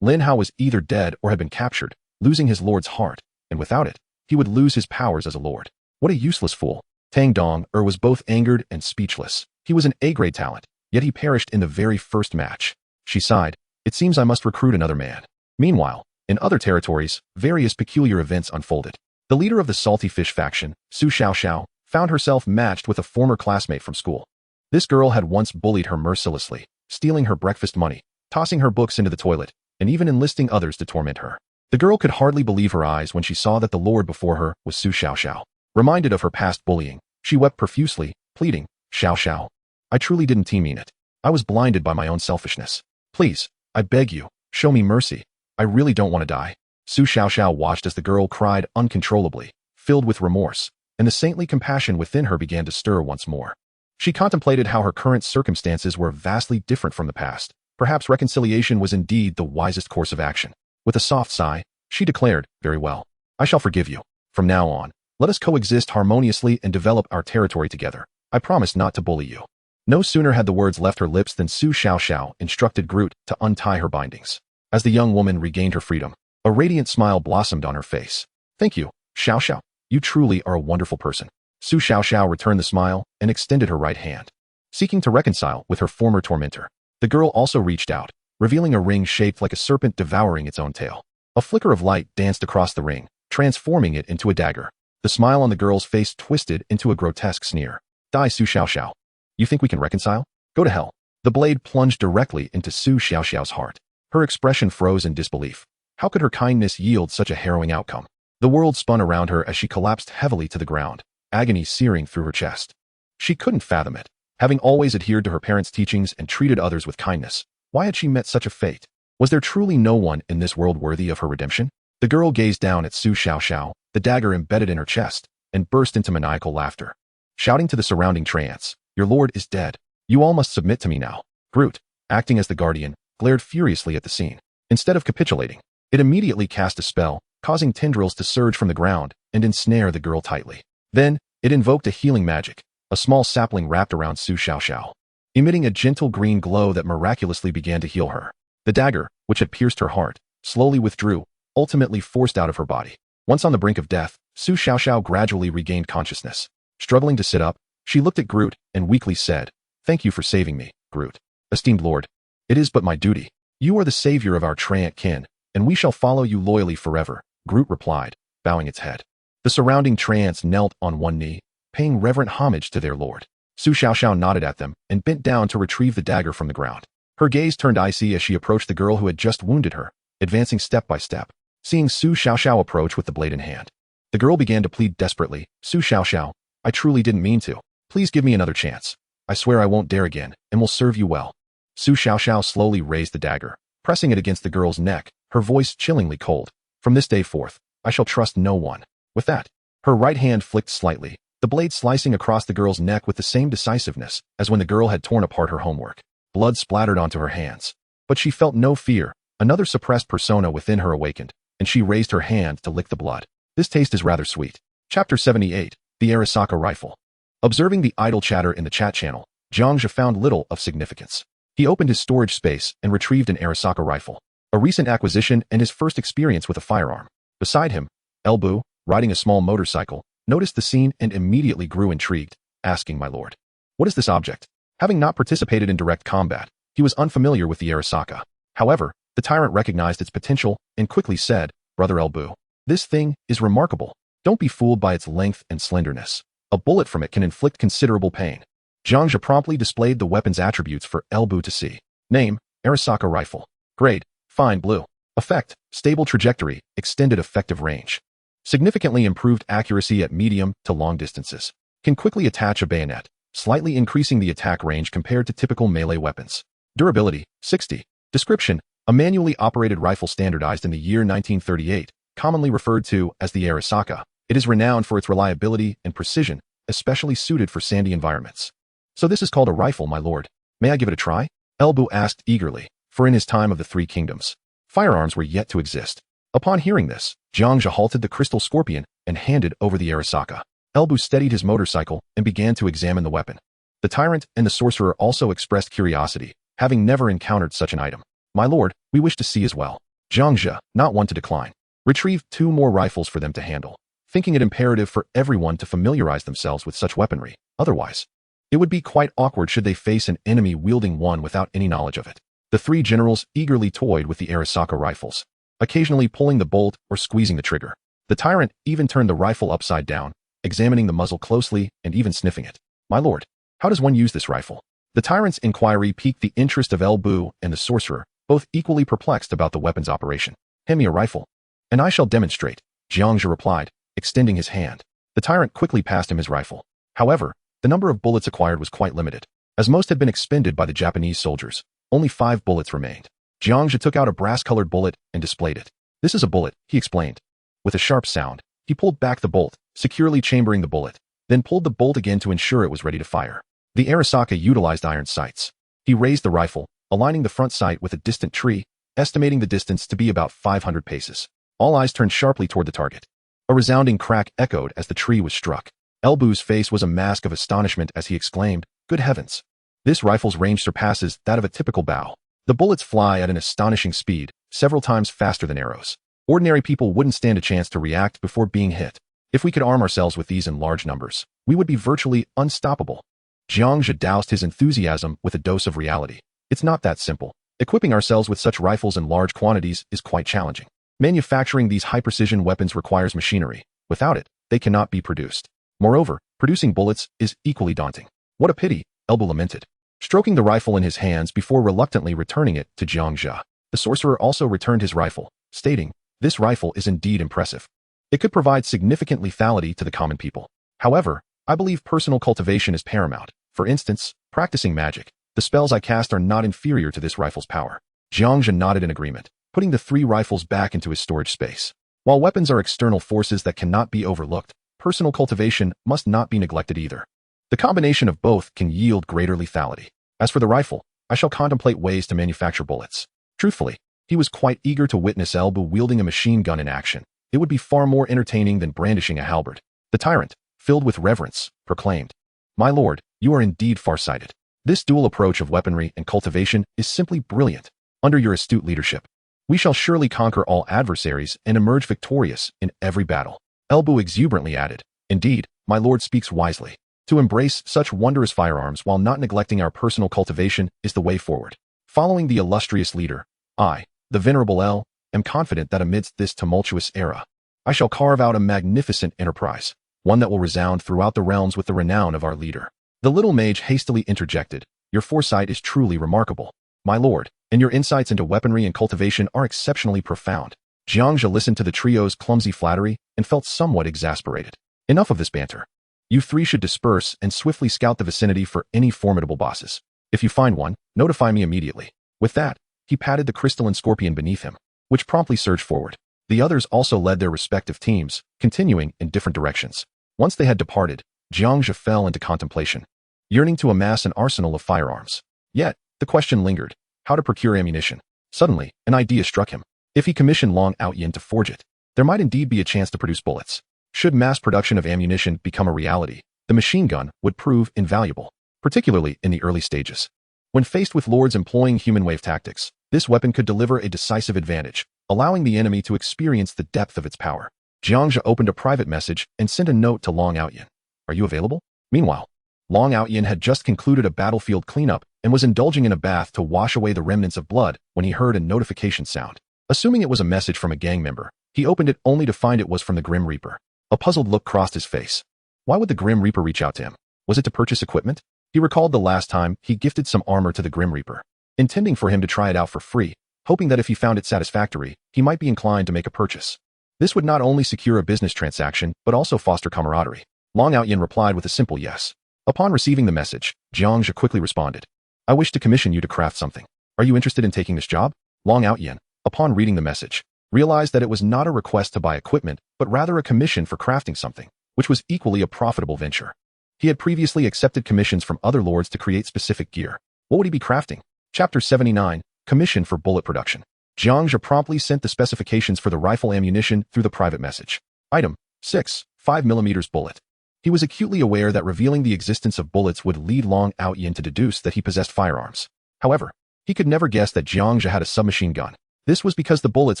Linhao was either dead or had been captured, losing his lord's heart, and without it, he would lose his powers as a lord. What a useless fool. Tang Donger was both angered and speechless. He was an A-grade talent, yet he perished in the very first match. She sighed, It seems I must recruit another man. Meanwhile, in other territories, various peculiar events unfolded. The leader of the Salty Fish faction, Su Xiaoxiao, found herself matched with a former classmate from school. This girl had once bullied her mercilessly, stealing her breakfast money, tossing her books into the toilet, and even enlisting others to torment her. The girl could hardly believe her eyes when she saw that the lord before her was Su Xiaoxiao. Reminded of her past bullying, she wept profusely, pleading, Xiaoxiao, I truly didn't mean it. I was blinded by my own selfishness. Please, I beg you, show me mercy. I really don't want to die. Su Xiaoxiao watched as the girl cried uncontrollably, filled with remorse, and the saintly compassion within her began to stir once more. She contemplated how her current circumstances were vastly different from the past. Perhaps reconciliation was indeed the wisest course of action. With a soft sigh, She declared, "Very well. I shall forgive you. From now on, let us coexist harmoniously and develop our territory together. I promise not to bully you." No sooner had the words left her lips than Su Xiaoxiao instructed Groot to untie her bindings. As the young woman regained her freedom, a radiant smile blossomed on her face. "Thank you, Xiaoxiao. You truly are a wonderful person." Su Xiaoxiao returned the smile and extended her right hand, seeking to reconcile with her former tormentor. The girl also reached out, revealing a ring shaped like a serpent devouring its own tail. A flicker of light danced across the ring, transforming it into a dagger. The smile on the girl's face twisted into a grotesque sneer. "Die, Su Xiaoxiao. You think we can reconcile? Go to hell." The blade plunged directly into Su Xiaoxiao's heart. Her expression froze in disbelief. How could her kindness yield such a harrowing outcome? The world spun around her as she collapsed heavily to the ground, agony searing through her chest. She couldn't fathom it. Having always adhered to her parents' teachings and treated others with kindness, why had she met such a fate? Was there truly no one in this world worthy of her redemption? The girl gazed down at Su Xiaoxiao, the dagger embedded in her chest, and burst into maniacal laughter. Shouting to the surrounding trance, "Your lord is dead. You all must submit to me now." Groot, acting as the guardian, glared furiously at the scene. Instead of capitulating, it immediately cast a spell, causing tendrils to surge from the ground and ensnare the girl tightly. Then, it invoked a healing magic. A small sapling wrapped around Su Xiaoxiao, emitting a gentle green glow that miraculously began to heal her. The dagger, which had pierced her heart, slowly withdrew, ultimately forced out of her body. Once on the brink of death, Su Xiaoxiao gradually regained consciousness. Struggling to sit up, she looked at Groot and weakly said, "Thank you for saving me, Groot. Esteemed Lord. It is but my duty. You are the savior of our Tyrant kin, and we shall follow you loyally forever," Groot replied, bowing its head. The surrounding trance knelt on one knee, paying reverent homage to their lord. Su Xiaoxiao nodded at them and bent down to retrieve the dagger from the ground. Her gaze turned icy as she approached the girl who had just wounded her, advancing step by step. Seeing Su Xiaoxiao approach with the blade in hand, the girl began to plead desperately, "Su Xiaoxiao, I truly didn't mean to. Please give me another chance. I swear I won't dare again, and will serve you well." Su Xiaoxiao slowly raised the dagger, pressing it against the girl's neck, her voice chillingly cold. "From this day forth, I shall trust no one." With that, her right hand flicked slightly, the blade slicing across the girl's neck with the same decisiveness as when the girl had torn apart her homework. Blood splattered onto her hands. But she felt no fear. Another suppressed persona within her awakened, and she raised her hand to lick the blood. This taste is rather sweet. Chapter 78, The Arasaka Rifle. Observing the idle chatter in the chat channel, Jiang Zhe found little of significance. He opened his storage space and retrieved an Arasaka rifle, a recent acquisition and his first experience with a firearm. Beside him, Elbu, riding a small motorcycle, noticed the scene and immediately grew intrigued, asking, "My lord, what is this object?" Having not participated in direct combat, he was unfamiliar with the Arasaka. However, the tyrant recognized its potential and quickly said, "Brother Elbu, this thing is remarkable. Don't be fooled by its length and slenderness. A bullet from it can inflict considerable pain." Jiang Zhe promptly displayed the weapon's attributes for Elbu to see. Name, Arasaka Rifle. Grade, Fine Blue. Effect, Stable Trajectory, Extended Effective Range. Significantly improved accuracy at medium to long distances. Can quickly attach a bayonet, slightly increasing the attack range compared to typical melee weapons. Durability, 60. Description, a manually operated rifle standardized in the year 1938, commonly referred to as the Arasaka. It is renowned for its reliability and precision, especially suited for sandy environments. "So this is called a rifle, my lord. May I give it a try?" Elbu asked eagerly, for in his time of the Three Kingdoms, firearms were yet to exist. Upon hearing this, Jiang Zhe halted the crystal scorpion and handed over the Arasaka. Elbu steadied his motorcycle and began to examine the weapon. The tyrant and the sorcerer also expressed curiosity, having never encountered such an item. "My lord, we wish to see as well." Jiang Zhe, not one to decline, retrieved 2 more rifles for them to handle, thinking it imperative for everyone to familiarize themselves with such weaponry. Otherwise, it would be quite awkward should they face an enemy wielding one without any knowledge of it. The 3 generals eagerly toyed with the Arasaka rifles, occasionally pulling the bolt or squeezing the trigger. The tyrant even turned the rifle upside down, examining the muzzle closely and even sniffing it. "My lord, how does one use this rifle?" The tyrant's inquiry piqued the interest of Elbu and the sorcerer, both equally perplexed about the weapon's operation. "Hand me a rifle, and I shall demonstrate," Jiang Zhe replied, extending his hand. The tyrant quickly passed him his rifle. However, the number of bullets acquired was quite limited. As most had been expended by the Japanese soldiers, only 5 bullets remained. Jiang Zhe took out a brass-colored bullet and displayed it. "This is a bullet," he explained. With a sharp sound, he pulled back the bolt, securely chambering the bullet, then pulled the bolt again to ensure it was ready to fire. The Arasaka utilized iron sights. He raised the rifle, aligning the front sight with a distant tree, estimating the distance to be about 500 paces. All eyes turned sharply toward the target. A resounding crack echoed as the tree was struck. Elbu's face was a mask of astonishment as he exclaimed, "Good heavens! This rifle's range surpasses that of a typical bow. The bullets fly at an astonishing speed, several times faster than arrows. Ordinary people wouldn't stand a chance to react before being hit. If we could arm ourselves with these in large numbers, we would be virtually unstoppable." Jiang Zhe doused his enthusiasm with a dose of reality. It's not that simple. Equipping ourselves with such rifles in large quantities is quite challenging. Manufacturing these high-precision weapons requires machinery. Without it, they cannot be produced. Moreover, producing bullets is equally daunting. What a pity, Elbu lamented, stroking the rifle in his hands before reluctantly returning it to Jiang Zhe. The sorcerer also returned his rifle, stating, "This rifle is indeed impressive. It could provide significant lethality to the common people. However, I believe personal cultivation is paramount. For instance, practicing magic. The spells I cast are not inferior to this rifle's power." Jiang Zhe nodded in agreement, putting the 3 rifles back into his storage space. While weapons are external forces that cannot be overlooked, personal cultivation must not be neglected either. The combination of both can yield greater lethality. As for the rifle, I shall contemplate ways to manufacture bullets. Truthfully, he was quite eager to witness Elbu wielding a machine gun in action. It would be far more entertaining than brandishing a halberd. The tyrant, filled with reverence, proclaimed, "My lord, you are indeed far-sighted. This dual approach of weaponry and cultivation is simply brilliant. Under your astute leadership, we shall surely conquer all adversaries and emerge victorious in every battle." Elbu exuberantly added, "Indeed, my lord speaks wisely. To embrace such wondrous firearms while not neglecting our personal cultivation is the way forward." Following the illustrious leader, I, the venerable El, am confident that amidst this tumultuous era, I shall carve out a magnificent enterprise, one that will resound throughout the realms with the renown of our leader. The little mage hastily interjected, "Your foresight is truly remarkable, my lord, and your insights into weaponry and cultivation are exceptionally profound." Jiang Zhe listened to the trio's clumsy flattery and felt somewhat exasperated. Enough of this banter. You 3 should disperse and swiftly scout the vicinity for any formidable bosses. If you find one, notify me immediately. With that, he patted the crystalline scorpion beneath him, which promptly surged forward. The others also led their respective teams, continuing in different directions. Once they had departed, Jiang Zhe fell into contemplation, yearning to amass an arsenal of firearms. Yet, the question lingered, how to procure ammunition. Suddenly, an idea struck him. If he commissioned Long Outyin to forge it, there might indeed be a chance to produce bullets. Should mass production of ammunition become a reality, the machine gun would prove invaluable, particularly in the early stages. When faced with lords employing human wave tactics, this weapon could deliver a decisive advantage, allowing the enemy to experience the depth of its power. Jiang Zhe opened a private message and sent a note to Long Outyin. "Are you available?" Meanwhile, Long Outyin had just concluded a battlefield cleanup and was indulging in a bath to wash away the remnants of blood when he heard a notification sound. Assuming it was a message from a gang member, he opened it only to find it was from the Grim Reaper. A puzzled look crossed his face. Why would the Grim Reaper reach out to him? Was it to purchase equipment? He recalled the last time he gifted some armor to the Grim Reaper, intending for him to try it out for free, hoping that if he found it satisfactory, he might be inclined to make a purchase. This would not only secure a business transaction, but also foster camaraderie. Long Outyin replied with a simple yes. Upon receiving the message, Jiang Zhe quickly responded, "I wish to commission you to craft something. Are you interested in taking this job?" Long Outyin, upon reading the message, realized that it was not a request to buy equipment, but rather a commission for crafting something, which was equally a profitable venture. He had previously accepted commissions from other lords to create specific gear. What would he be crafting? Chapter 79, Commission for Bullet Production. Jiang Zhe promptly sent the specifications for the rifle ammunition through the private message. Item 6, 5mm bullet. He was acutely aware that revealing the existence of bullets would lead Long Outyin to deduce that he possessed firearms. However, he could never guess that Jiang Zhe had a submachine gun. This was because the bullets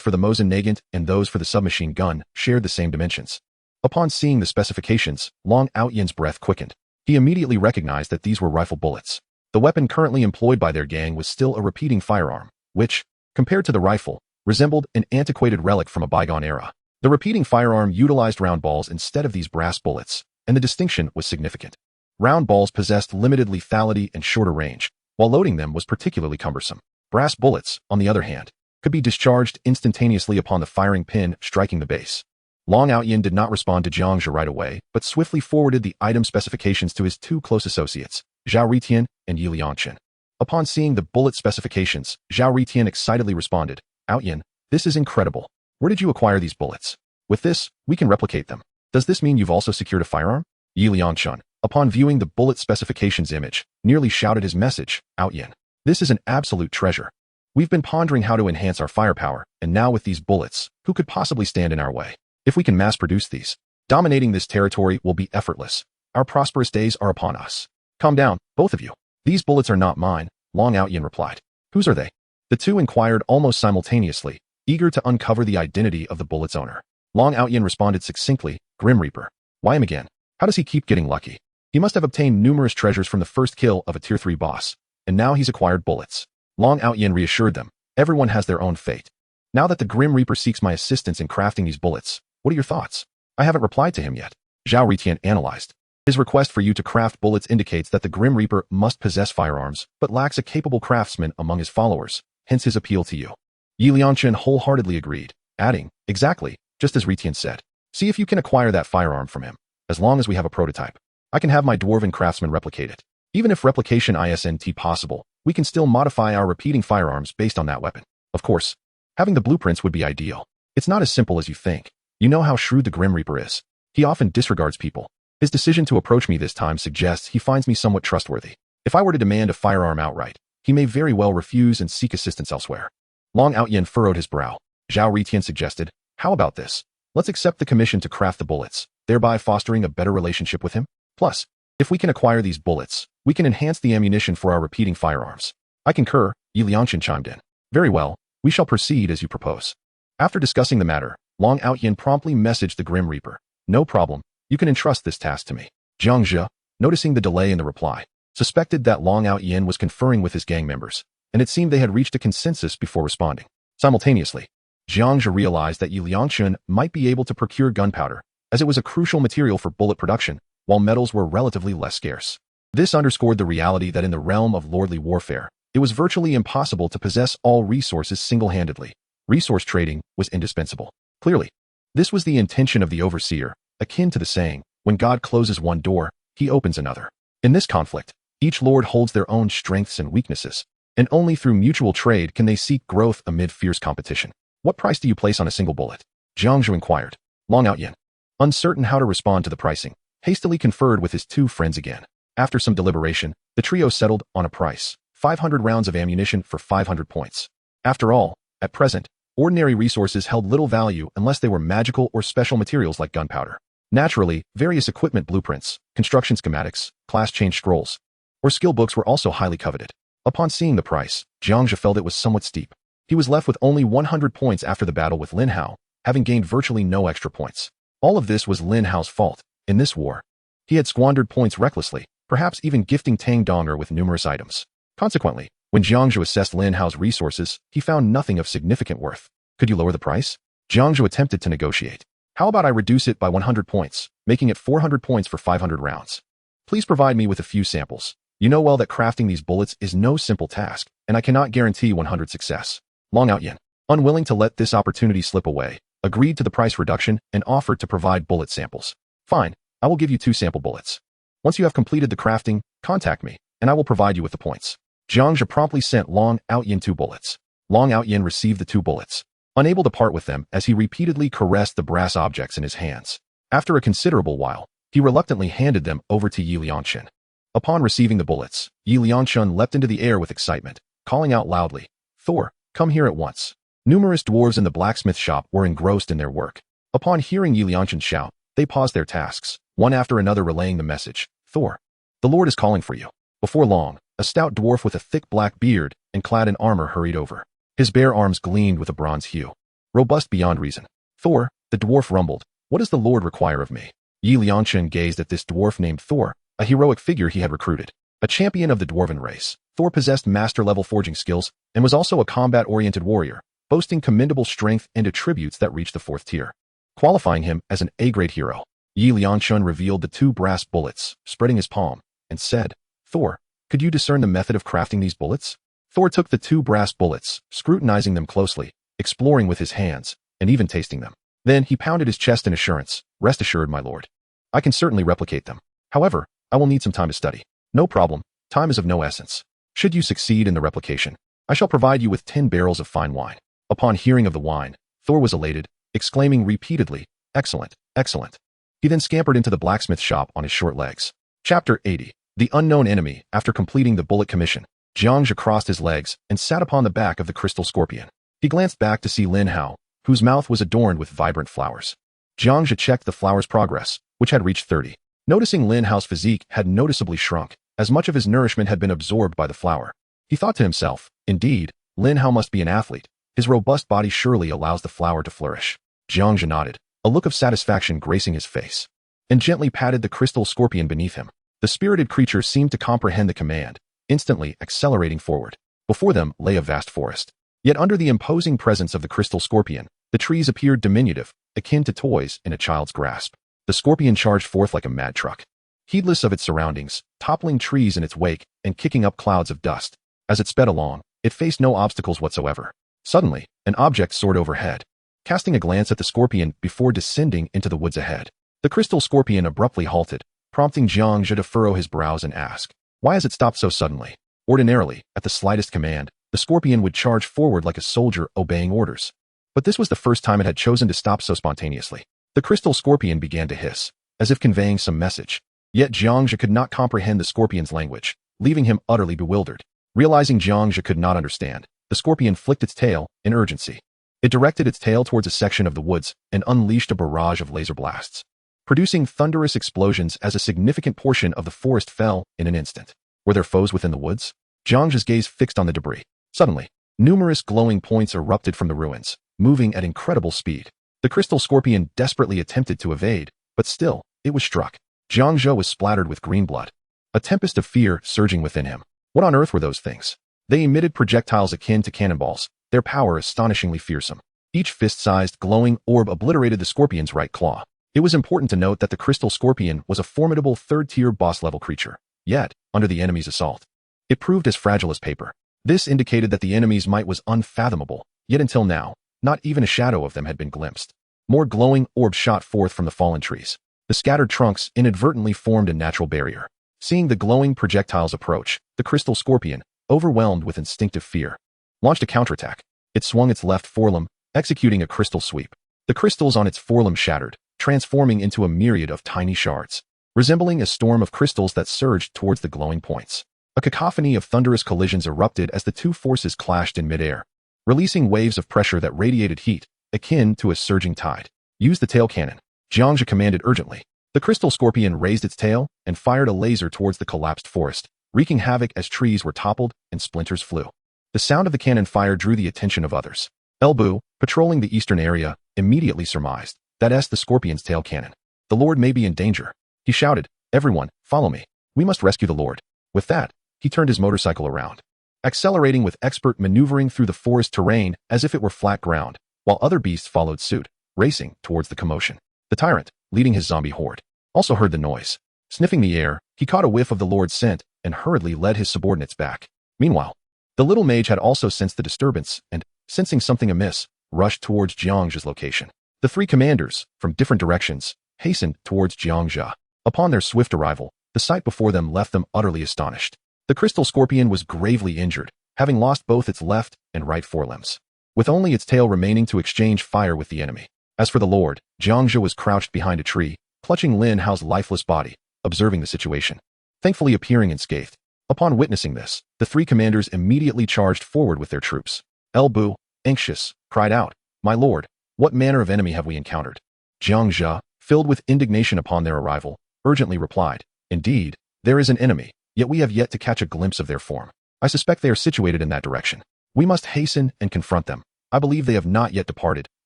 for the Mosin Nagant and those for the submachine gun shared the same dimensions. Upon seeing the specifications, Long Outyin's breath quickened. He immediately recognized that these were rifle bullets. The weapon currently employed by their gang was still a repeating firearm, which, compared to the rifle, resembled an antiquated relic from a bygone era. The repeating firearm utilized round balls instead of these brass bullets, and the distinction was significant. Round balls possessed limited lethality and shorter range, while loading them was particularly cumbersome. Brass bullets, on the other hand, could be discharged instantaneously upon the firing pin striking the base. Long Outyin did not respond to Jiang Zhe right away, but swiftly forwarded the item specifications to his 2 close associates, Zhao Ritian and Yi Liangchen. Upon seeing the bullet specifications, Zhao Ritian excitedly responded, "Outyin, this is incredible. Where did you acquire these bullets? With this, we can replicate them. Does this mean you've also secured a firearm?" Yi Liangchen, upon viewing the bullet specifications image, nearly shouted his message, "Outyin, this is an absolute treasure. We've been pondering how to enhance our firepower, and now with these bullets, who could possibly stand in our way? If we can mass-produce these, dominating this territory will be effortless. Our prosperous days are upon us. Calm down, both of you. These bullets are not mine, Long Outyin replied. Whose are they? The two inquired almost simultaneously, eager to uncover the identity of the bullet's owner. Long Outyin responded succinctly, Grim Reaper. Why him again? How does he keep getting lucky? He must have obtained numerous treasures from the first kill of a tier 3 boss, and now he's acquired bullets. Long Outyin reassured them, everyone has their own fate. Now that the Grim Reaper seeks my assistance in crafting these bullets, what are your thoughts? I haven't replied to him yet. Zhao Ritian analyzed. His request for you to craft bullets indicates that the Grim Reaper must possess firearms, but lacks a capable craftsman among his followers, hence his appeal to you. Yi Liangchen wholeheartedly agreed, adding, exactly, just as Ritian said. See if you can acquire that firearm from him. As long as we have a prototype, I can have my dwarven craftsman replicate it. Even if replication isn't possible, we can still modify our repeating firearms based on that weapon. Of course, having the blueprints would be ideal. It's not as simple as you think. You know how shrewd the Grim Reaper is. He often disregards people. His decision to approach me this time suggests he finds me somewhat trustworthy. If I were to demand a firearm outright, he may very well refuse and seek assistance elsewhere. Long Outyin furrowed his brow. Zhao Ritian suggested, how about this? Let's accept the commission to craft the bullets, thereby fostering a better relationship with him. Plus, if we can acquire these bullets, we can enhance the ammunition for our repeating firearms. I concur, Yi Liangchen chimed in. Very well, we shall proceed as you propose. After discussing the matter, Long Outyin promptly messaged the Grim Reaper. No problem, you can entrust this task to me. Jiang Zhe, noticing the delay in the reply, suspected that Long Outyin was conferring with his gang members, and it seemed they had reached a consensus before responding. Simultaneously, Jiang Zhe realized that Yi Liangchen might be able to procure gunpowder, as it was a crucial material for bullet production, while metals were relatively less scarce. This underscored the reality that in the realm of lordly warfare, it was virtually impossible to possess all resources single-handedly. Resource trading was indispensable. Clearly, this was the intention of the overseer, akin to the saying, when God closes one door, he opens another. In this conflict, each lord holds their own strengths and weaknesses, and only through mutual trade can they seek growth amid fierce competition. What price do you place on a single bullet? Jiang Zhe inquired. Long Outyin, uncertain how to respond to the pricing, hastily conferred with his two friends again. After some deliberation, the trio settled on a price, 500 rounds of ammunition for 500 points. After all, at present, ordinary resources held little value unless they were magical or special materials like gunpowder. Naturally, various equipment blueprints, construction schematics, class change scrolls, or skill books were also highly coveted. Upon seeing the price, Jiang Zhe felt it was somewhat steep. He was left with only 100 points after the battle with Linhao, having gained virtually no extra points. All of this was Linhao's fault. In this war, he had squandered points recklessly, perhaps even gifting Tang Donger with numerous items. Consequently, when Jiang Zhe assessed Linhao's resources, he found nothing of significant worth. Could you lower the price? Jiang Zhe attempted to negotiate. How about I reduce it by 100 points, making it 400 points for 500 rounds? Please provide me with a few samples. You know well that crafting these bullets is no simple task, and I cannot guarantee 100 success. Long Outyin, unwilling to let this opportunity slip away, agreed to the price reduction and offered to provide bullet samples. Fine, I will give you 2 sample bullets. Once you have completed the crafting, contact me, and I will provide you with the points. Jiang Zhe promptly sent Long Outyin 2 bullets. Long Outyin received the 2 bullets, unable to part with them as he repeatedly caressed the brass objects in his hands. After a considerable while, he reluctantly handed them over to Yi Liangchen. Upon receiving the bullets, Yi Liangchen leapt into the air with excitement, calling out loudly, Thor, come here at once. Numerous dwarves in the blacksmith shop were engrossed in their work. Upon hearing Yi Liangchen shout, they paused their tasks, one after another relaying the message, Thor, the Lord is calling for you. Before long, a stout dwarf with a thick black beard and clad in armor hurried over. His bare arms gleamed with a bronze hue. Robust beyond reason. Thor, the dwarf rumbled, what does the Lord require of me? Yi Liangchen gazed at this dwarf named Thor, a heroic figure he had recruited. A champion of the dwarven race, Thor possessed master-level forging skills and was also a combat-oriented warrior, boasting commendable strength and attributes that reached the 4th tier, qualifying him as an A-grade hero. Yi Liangchen revealed the 2 brass bullets, spreading his palm, and said, Thor, could you discern the method of crafting these bullets? Thor took the 2 brass bullets, scrutinizing them closely, exploring with his hands, and even tasting them. Then he pounded his chest in assurance, rest assured, my lord. I can certainly replicate them. However, I will need some time to study. No problem, time is of no essence. Should you succeed in the replication, I shall provide you with 10 barrels of fine wine. Upon hearing of the wine, Thor was elated, exclaiming repeatedly, excellent, excellent. He then scampered into the blacksmith shop on his short legs. Chapter 80. The Unknown Enemy. After completing the bullet commission, Jiang Zhe crossed his legs and sat upon the back of the crystal scorpion. He glanced back to see Linhao, whose mouth was adorned with vibrant flowers. Jiang Zhe checked the flower's progress, which had reached 30. Noticing Linhao's physique had noticeably shrunk, as much of his nourishment had been absorbed by the flower. He thought to himself, indeed, Linhao must be an athlete. His robust body surely allows the flower to flourish. Jiang Zhe nodded, a look of satisfaction gracing his face, and gently patted the crystal scorpion beneath him. The spirited creature seemed to comprehend the command, instantly accelerating forward. Before them lay a vast forest. Yet under the imposing presence of the crystal scorpion, the trees appeared diminutive, akin to toys in a child's grasp. The scorpion charged forth like a mad truck, heedless of its surroundings, toppling trees in its wake and kicking up clouds of dust. As it sped along, it faced no obstacles whatsoever. Suddenly, an object soared overhead, casting a glance at the scorpion before descending into the woods ahead. The crystal scorpion abruptly halted, prompting Jiang Zhe to furrow his brows and ask, "Why has it stopped so suddenly?" Ordinarily, at the slightest command, the scorpion would charge forward like a soldier obeying orders. But this was the first time it had chosen to stop so spontaneously. The crystal scorpion began to hiss, as if conveying some message. Yet Jiang Zhe could not comprehend the scorpion's language, leaving him utterly bewildered. Realizing Jiang Zhe could not understand, the scorpion flicked its tail in urgency. It directed its tail towards a section of the woods and unleashed a barrage of laser blasts, producing thunderous explosions as a significant portion of the forest fell in an instant. Were there foes within the woods? Jiang Zhe's gaze fixed on the debris. Suddenly, numerous glowing points erupted from the ruins, moving at incredible speed. The crystal scorpion desperately attempted to evade, but still, it was struck. Jiang Zhe was splattered with green blood, a tempest of fear surging within him. What on earth were those things? They emitted projectiles akin to cannonballs, their power astonishingly fearsome. Each fist-sized glowing orb obliterated the scorpion's right claw. It was important to note that the crystal scorpion was a formidable third-tier boss-level creature. Yet, under the enemy's assault, it proved as fragile as paper. This indicated that the enemy's might was unfathomable, yet until now, not even a shadow of them had been glimpsed. More glowing orbs shot forth from the fallen trees. The scattered trunks inadvertently formed a natural barrier. Seeing the glowing projectiles approach, the crystal scorpion, overwhelmed with instinctive fear, launched a counterattack. It swung its left forelimb, executing a crystal sweep. The crystals on its forelimb shattered, transforming into a myriad of tiny shards, resembling a storm of crystals that surged towards the glowing points. A cacophony of thunderous collisions erupted as the two forces clashed in midair, releasing waves of pressure that radiated heat, akin to a surging tide. Use the tail cannon, Jiang Zhe commanded urgently. The crystal scorpion raised its tail and fired a laser towards the collapsed forest, wreaking havoc as trees were toppled and splinters flew. The sound of the cannon fire drew the attention of others. Elbu, patrolling the eastern area, immediately surmised, "That's the scorpion's tail cannon. The Lord may be in danger." He shouted, "Everyone, follow me. We must rescue the Lord." With that, he turned his motorcycle around, accelerating with expert maneuvering through the forest terrain as if it were flat ground, while other beasts followed suit, racing towards the commotion. The Tyrant, leading his zombie horde, also heard the noise. Sniffing the air, he caught a whiff of the Lord's scent and hurriedly led his subordinates back. Meanwhile, the little mage had also sensed the disturbance and, sensing something amiss, rushed towards Jiang Zhe's location. The three commanders, from different directions, hastened towards Jiang Zhe. Upon their swift arrival, the sight before them left them utterly astonished. The crystal scorpion was gravely injured, having lost both its left and right forelimbs, with only its tail remaining to exchange fire with the enemy. As for the Lord, Jiang Zhe was crouched behind a tree, clutching Linhao's lifeless body, observing the situation, thankfully appearing unscathed. Upon witnessing this, the three commanders immediately charged forward with their troops. Elbu, anxious, cried out, "My lord, what manner of enemy have we encountered?" Jiang Zhe, filled with indignation upon their arrival, urgently replied, "Indeed, there is an enemy, yet we have yet to catch a glimpse of their form. I suspect they are situated in that direction. We must hasten and confront them. I believe they have not yet departed,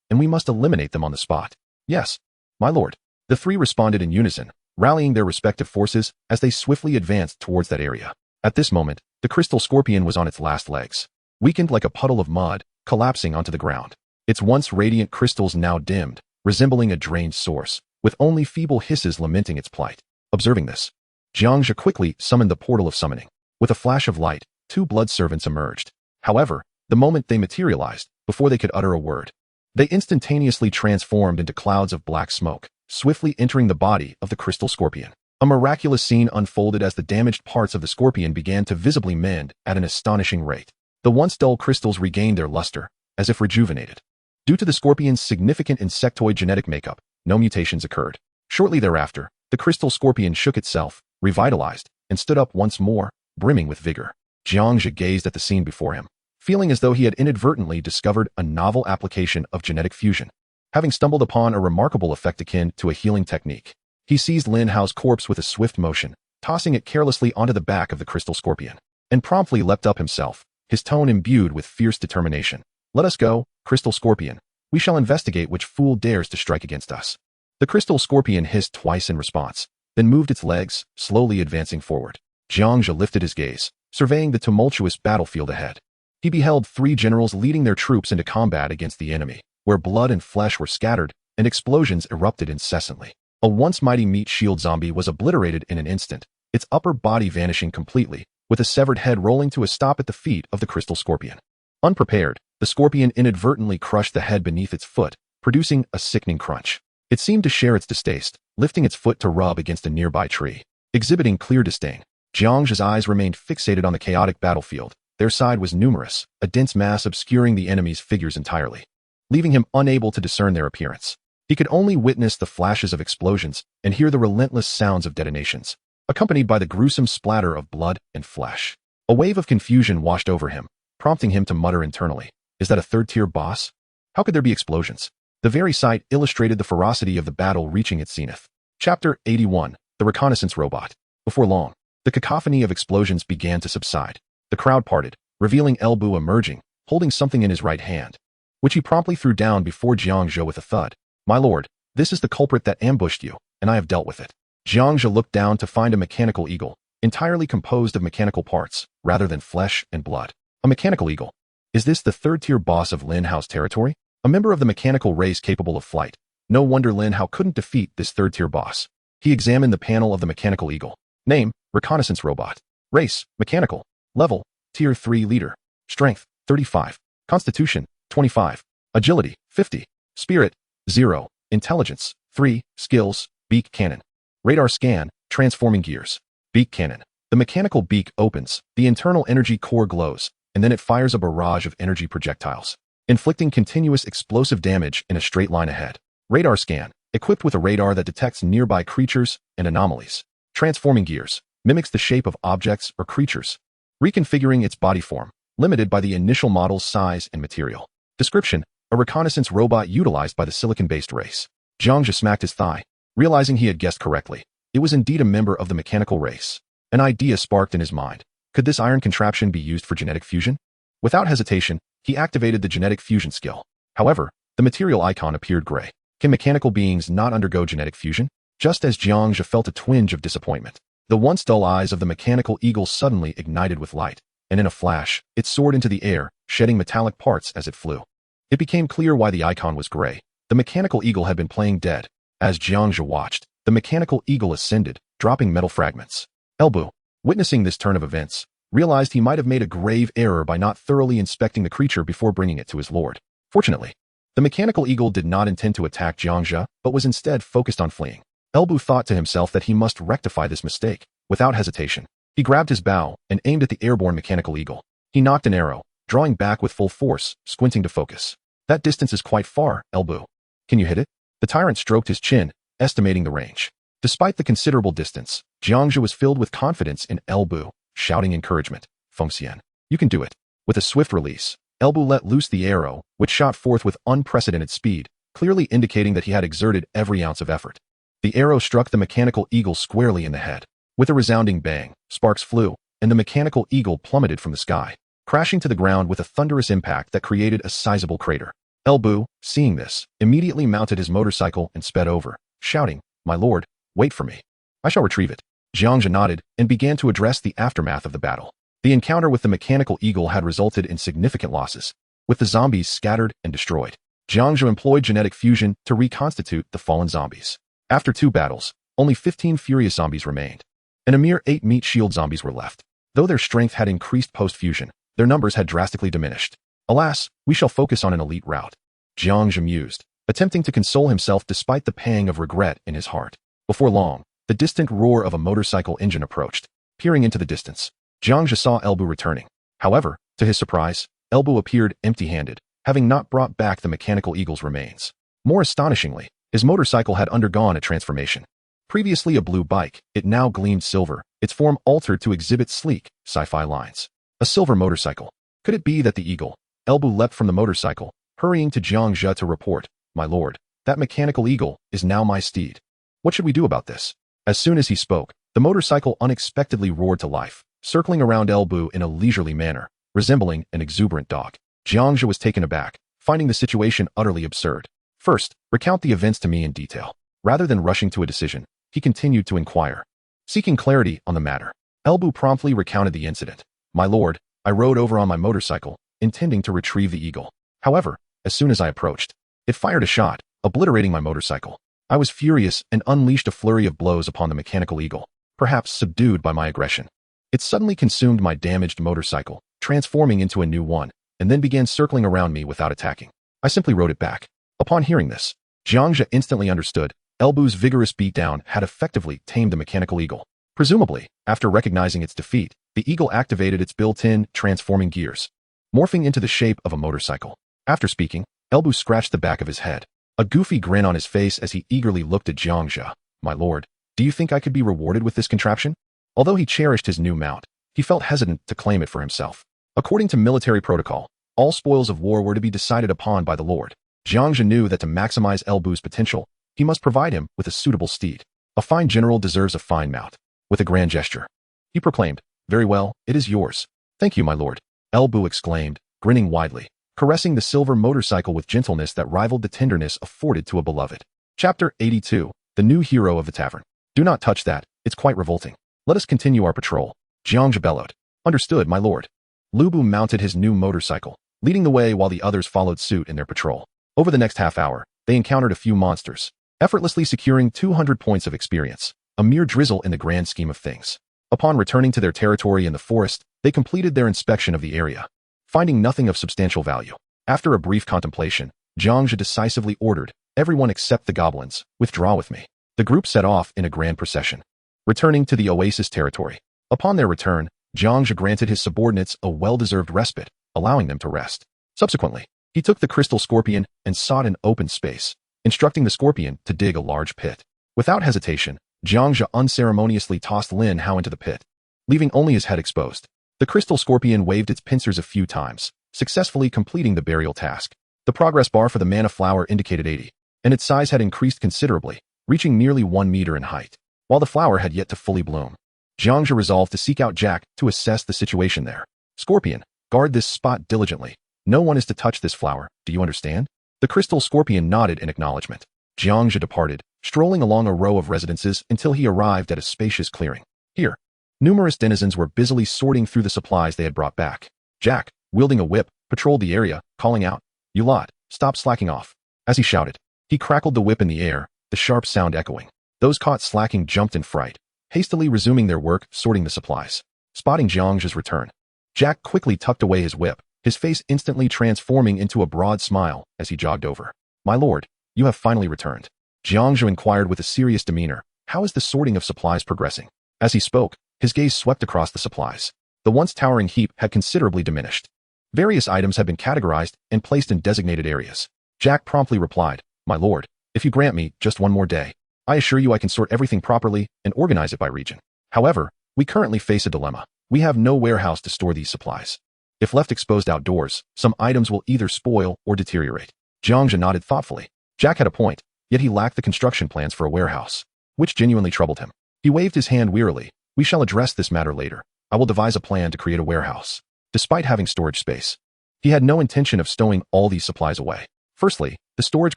and we must eliminate them on the spot." "Yes, my lord." The three responded in unison, rallying their respective forces as they swiftly advanced towards that area. At this moment, the crystal scorpion was on its last legs, weakened like a puddle of mud, collapsing onto the ground. Its once radiant crystals now dimmed, resembling a drained source, with only feeble hisses lamenting its plight. Observing this, Jiang Zhe quickly summoned the portal of summoning. With a flash of light, two blood servants emerged. However, the moment they materialized, before they could utter a word, they instantaneously transformed into clouds of black smoke, swiftly entering the body of the crystal scorpion. A miraculous scene unfolded as the damaged parts of the scorpion began to visibly mend at an astonishing rate. The once dull crystals regained their luster, as if rejuvenated. Due to the scorpion's significant insectoid genetic makeup, no mutations occurred. Shortly thereafter, the crystal scorpion shook itself, revitalized, and stood up once more, brimming with vigor. Jiang Zhe gazed at the scene before him, feeling as though he had inadvertently discovered a novel application of genetic fusion, having stumbled upon a remarkable effect akin to a healing technique. He seized Linhao's corpse with a swift motion, tossing it carelessly onto the back of the crystal scorpion, and promptly leapt up himself, his tone imbued with fierce determination. "Let us go, crystal scorpion. We shall investigate which fool dares to strike against us." The crystal scorpion hissed twice in response, then moved its legs, slowly advancing forward. Jiang Zhe lifted his gaze, surveying the tumultuous battlefield ahead. He beheld 3 generals leading their troops into combat against the enemy, where blood and flesh were scattered and explosions erupted incessantly. A once mighty meat shield zombie was obliterated in an instant, its upper body vanishing completely, with a severed head rolling to a stop at the feet of the crystal scorpion. Unprepared, the scorpion inadvertently crushed the head beneath its foot, producing a sickening crunch. It seemed to share its distaste, lifting its foot to rub against a nearby tree. Exhibiting clear disdain, Jiang Zhe's eyes remained fixated on the chaotic battlefield. Their side was numerous, a dense mass obscuring the enemy's figures entirely, leaving him unable to discern their appearance. He could only witness the flashes of explosions and hear the relentless sounds of detonations, accompanied by the gruesome splatter of blood and flesh. A wave of confusion washed over him, prompting him to mutter internally, "Is that a third-tier boss? How could there be explosions?" The very sight illustrated the ferocity of the battle reaching its zenith. Chapter 81, The Reconnaissance Robot. Before long, the cacophony of explosions began to subside. The crowd parted, revealing Elbu emerging, holding something in his right hand, which he promptly threw down before Jiang Zhe with a thud. "My lord, this is the culprit that ambushed you, and I have dealt with it." Jiang Zhe looked down to find a mechanical eagle, entirely composed of mechanical parts, rather than flesh and blood. A mechanical eagle. Is this the third-tier boss of Linhao's territory? A member of the mechanical race capable of flight. No wonder Linhao couldn't defeat this third-tier boss. He examined the panel of the mechanical eagle. Name, Reconnaissance Robot. Race, Mechanical. Level, Tier 3 Leader. Strength, 35. Constitution, 25. Agility, 50. Spirit, 0. Intelligence, 3. Skills, Beak Cannon. Radar Scan, Transforming Gears. Beak Cannon. The mechanical beak opens, the internal energy core glows, and then it fires a barrage of energy projectiles, inflicting continuous explosive damage in a straight line ahead. Radar Scan, equipped with a radar that detects nearby creatures and anomalies. Transforming Gears, mimics the shape of objects or creatures, reconfiguring its body form, limited by the initial model's size and material. Description, a reconnaissance robot utilized by the silicon-based race. Jiang Zhe smacked his thigh, realizing he had guessed correctly. It was indeed a member of the mechanical race. An idea sparked in his mind. Could this iron contraption be used for genetic fusion? Without hesitation, he activated the genetic fusion skill. However, the material icon appeared gray. Can mechanical beings not undergo genetic fusion? Just as Jiang Zhe felt a twinge of disappointment, the once dull eyes of the mechanical eagle suddenly ignited with light, and in a flash, it soared into the air, shedding metallic parts as it flew. It became clear why the icon was gray. The mechanical eagle had been playing dead. As Jiang Zhe watched, the mechanical eagle ascended, dropping metal fragments. Elbu, witnessing this turn of events, realized he might have made a grave error by not thoroughly inspecting the creature before bringing it to his lord. Fortunately, the mechanical eagle did not intend to attack Jiang Zhe, but was instead focused on fleeing. Elbu thought to himself that he must rectify this mistake. Without hesitation, he grabbed his bow and aimed at the airborne mechanical eagle. He knocked an arrow, drawing back with full force, squinting to focus. "That distance is quite far, Elbu. Can you hit it?" The tyrant stroked his chin, estimating the range. Despite the considerable distance, Jiang Zhe was filled with confidence in Elbu, shouting encouragement. "Fengxian, you can do it." With a swift release, Elbu let loose the arrow, which shot forth with unprecedented speed, clearly indicating that he had exerted every ounce of effort. The arrow struck the mechanical eagle squarely in the head. With a resounding bang, sparks flew, and the mechanical eagle plummeted from the sky, crashing to the ground with a thunderous impact that created a sizable crater. Elbu, seeing this, immediately mounted his motorcycle and sped over, shouting, "My lord, wait for me. I shall retrieve it." Jiang Zhe nodded and began to address the aftermath of the battle. The encounter with the mechanical eagle had resulted in significant losses, with the zombies scattered and destroyed. Jiang Zhe employed genetic fusion to reconstitute the fallen zombies. After 2 battles, only 15 furious zombies remained, and a mere 8 meat shield zombies were left. Though their strength had increased post-fusion, their numbers had drastically diminished. "Alas, we shall focus on an elite route," Jiang Zhe mused, attempting to console himself despite the pang of regret in his heart. Before long, the distant roar of a motorcycle engine approached. Peering into the distance, Jiang Zhe saw Elbu returning. However, to his surprise, Elbu appeared empty-handed, having not brought back the mechanical eagle's remains. More astonishingly, his motorcycle had undergone a transformation. Previously a blue bike, it now gleamed silver, its form altered to exhibit sleek, sci-fi lines. A silver motorcycle. Could it be that the eagle? Elbu leapt from the motorcycle, hurrying to Jiang Zhe to report, "My lord, that mechanical eagle is now my steed. What should we do about this?" As soon as he spoke, the motorcycle unexpectedly roared to life, circling around Elbu in a leisurely manner, resembling an exuberant dog. Jiang Zhe was taken aback, finding the situation utterly absurd. "First, recount the events to me in detail." Rather than rushing to a decision, he continued to inquire, seeking clarity on the matter. Elbu promptly recounted the incident. "My lord, I rode over on my motorcycle, intending to retrieve the eagle. However, as soon as I approached, it fired a shot, obliterating my motorcycle. I was furious and unleashed a flurry of blows upon the mechanical eagle, perhaps subdued by my aggression. It suddenly consumed my damaged motorcycle, transforming into a new one, and then began circling around me without attacking. I simply rode it back." Upon hearing this, Jiang Zhe instantly understood. Elbu's vigorous beatdown had effectively tamed the mechanical eagle. Presumably, after recognizing its defeat, the eagle activated its built-in transforming gears, morphing into the shape of a motorcycle. After speaking, Elbu scratched the back of his head, a goofy grin on his face as he eagerly looked at Jiang Zhe. "My lord, do you think I could be rewarded with this contraption?" Although he cherished his new mount, he felt hesitant to claim it for himself. According to military protocol, all spoils of war were to be decided upon by the lord. Jiang Zhe knew that to maximize Elbu's potential, he must provide him with a suitable steed. A fine general deserves a fine mount. With a grand gesture, he proclaimed, "Very well, it is yours." "Thank you, my lord," Elbu exclaimed, grinning widely, caressing the silver motorcycle with gentleness that rivaled the tenderness afforded to a beloved. Chapter 82, The New Hero of the Tavern. "Do not touch that, it's quite revolting. Let us continue our patrol," Jiang Zhe bellowed. "Understood, my lord." Lubu mounted his new motorcycle, leading the way while the others followed suit in their patrol. Over the next half hour, they encountered a few monsters, effortlessly securing 200 points of experience, a mere drizzle in the grand scheme of things. Upon returning to their territory in the forest, they completed their inspection of the area, finding nothing of substantial value. After a brief contemplation, Jiang Zhe decisively ordered, "Everyone except the goblins, withdraw with me." The group set off in a grand procession, returning to the oasis territory. Upon their return, Jiang Zhe granted his subordinates a well-deserved respite, allowing them to rest. Subsequently, he took the crystal scorpion and sought an open space, instructing the scorpion to dig a large pit. Without hesitation, Jiang Zhe unceremoniously tossed Linhao into the pit, leaving only his head exposed. The crystal scorpion waved its pincers a few times, successfully completing the burial task. The progress bar for the maniflower indicated 80, and its size had increased considerably, reaching nearly 1 meter in height. While the flower had yet to fully bloom, Jiang Zhe resolved to seek out Jack to assess the situation there. "Scorpion, guard this spot diligently. No one is to touch this flower, do you understand?" The crystal scorpion nodded in acknowledgement. Jiang Zhe departed, strolling along a row of residences until he arrived at a spacious clearing. Here, numerous denizens were busily sorting through the supplies they had brought back. Jack, wielding a whip, patrolled the area, calling out, "You lot, stop slacking off." As he shouted, he crackled the whip in the air, the sharp sound echoing. Those caught slacking jumped in fright, hastily resuming their work sorting the supplies. Spotting Jiang Zhe's return, Jack quickly tucked away his whip, his face instantly transforming into a broad smile as he jogged over. "My lord, you have finally returned." Jiang Zhe inquired with a serious demeanor, "How is the sorting of supplies progressing?" As he spoke, his gaze swept across the supplies. The once towering heap had considerably diminished. Various items had been categorized and placed in designated areas. Jack promptly replied, "My lord, if you grant me just one more day, I assure you I can sort everything properly and organize it by region. However, we currently face a dilemma. We have no warehouse to store these supplies. If left exposed outdoors, some items will either spoil or deteriorate." Jiang Zhe nodded thoughtfully. Jack had a point, yet he lacked the construction plans for a warehouse, which genuinely troubled him. He waved his hand wearily. "We shall address this matter later. I will devise a plan to create a warehouse." Despite having storage space, he had no intention of stowing all these supplies away. Firstly, the storage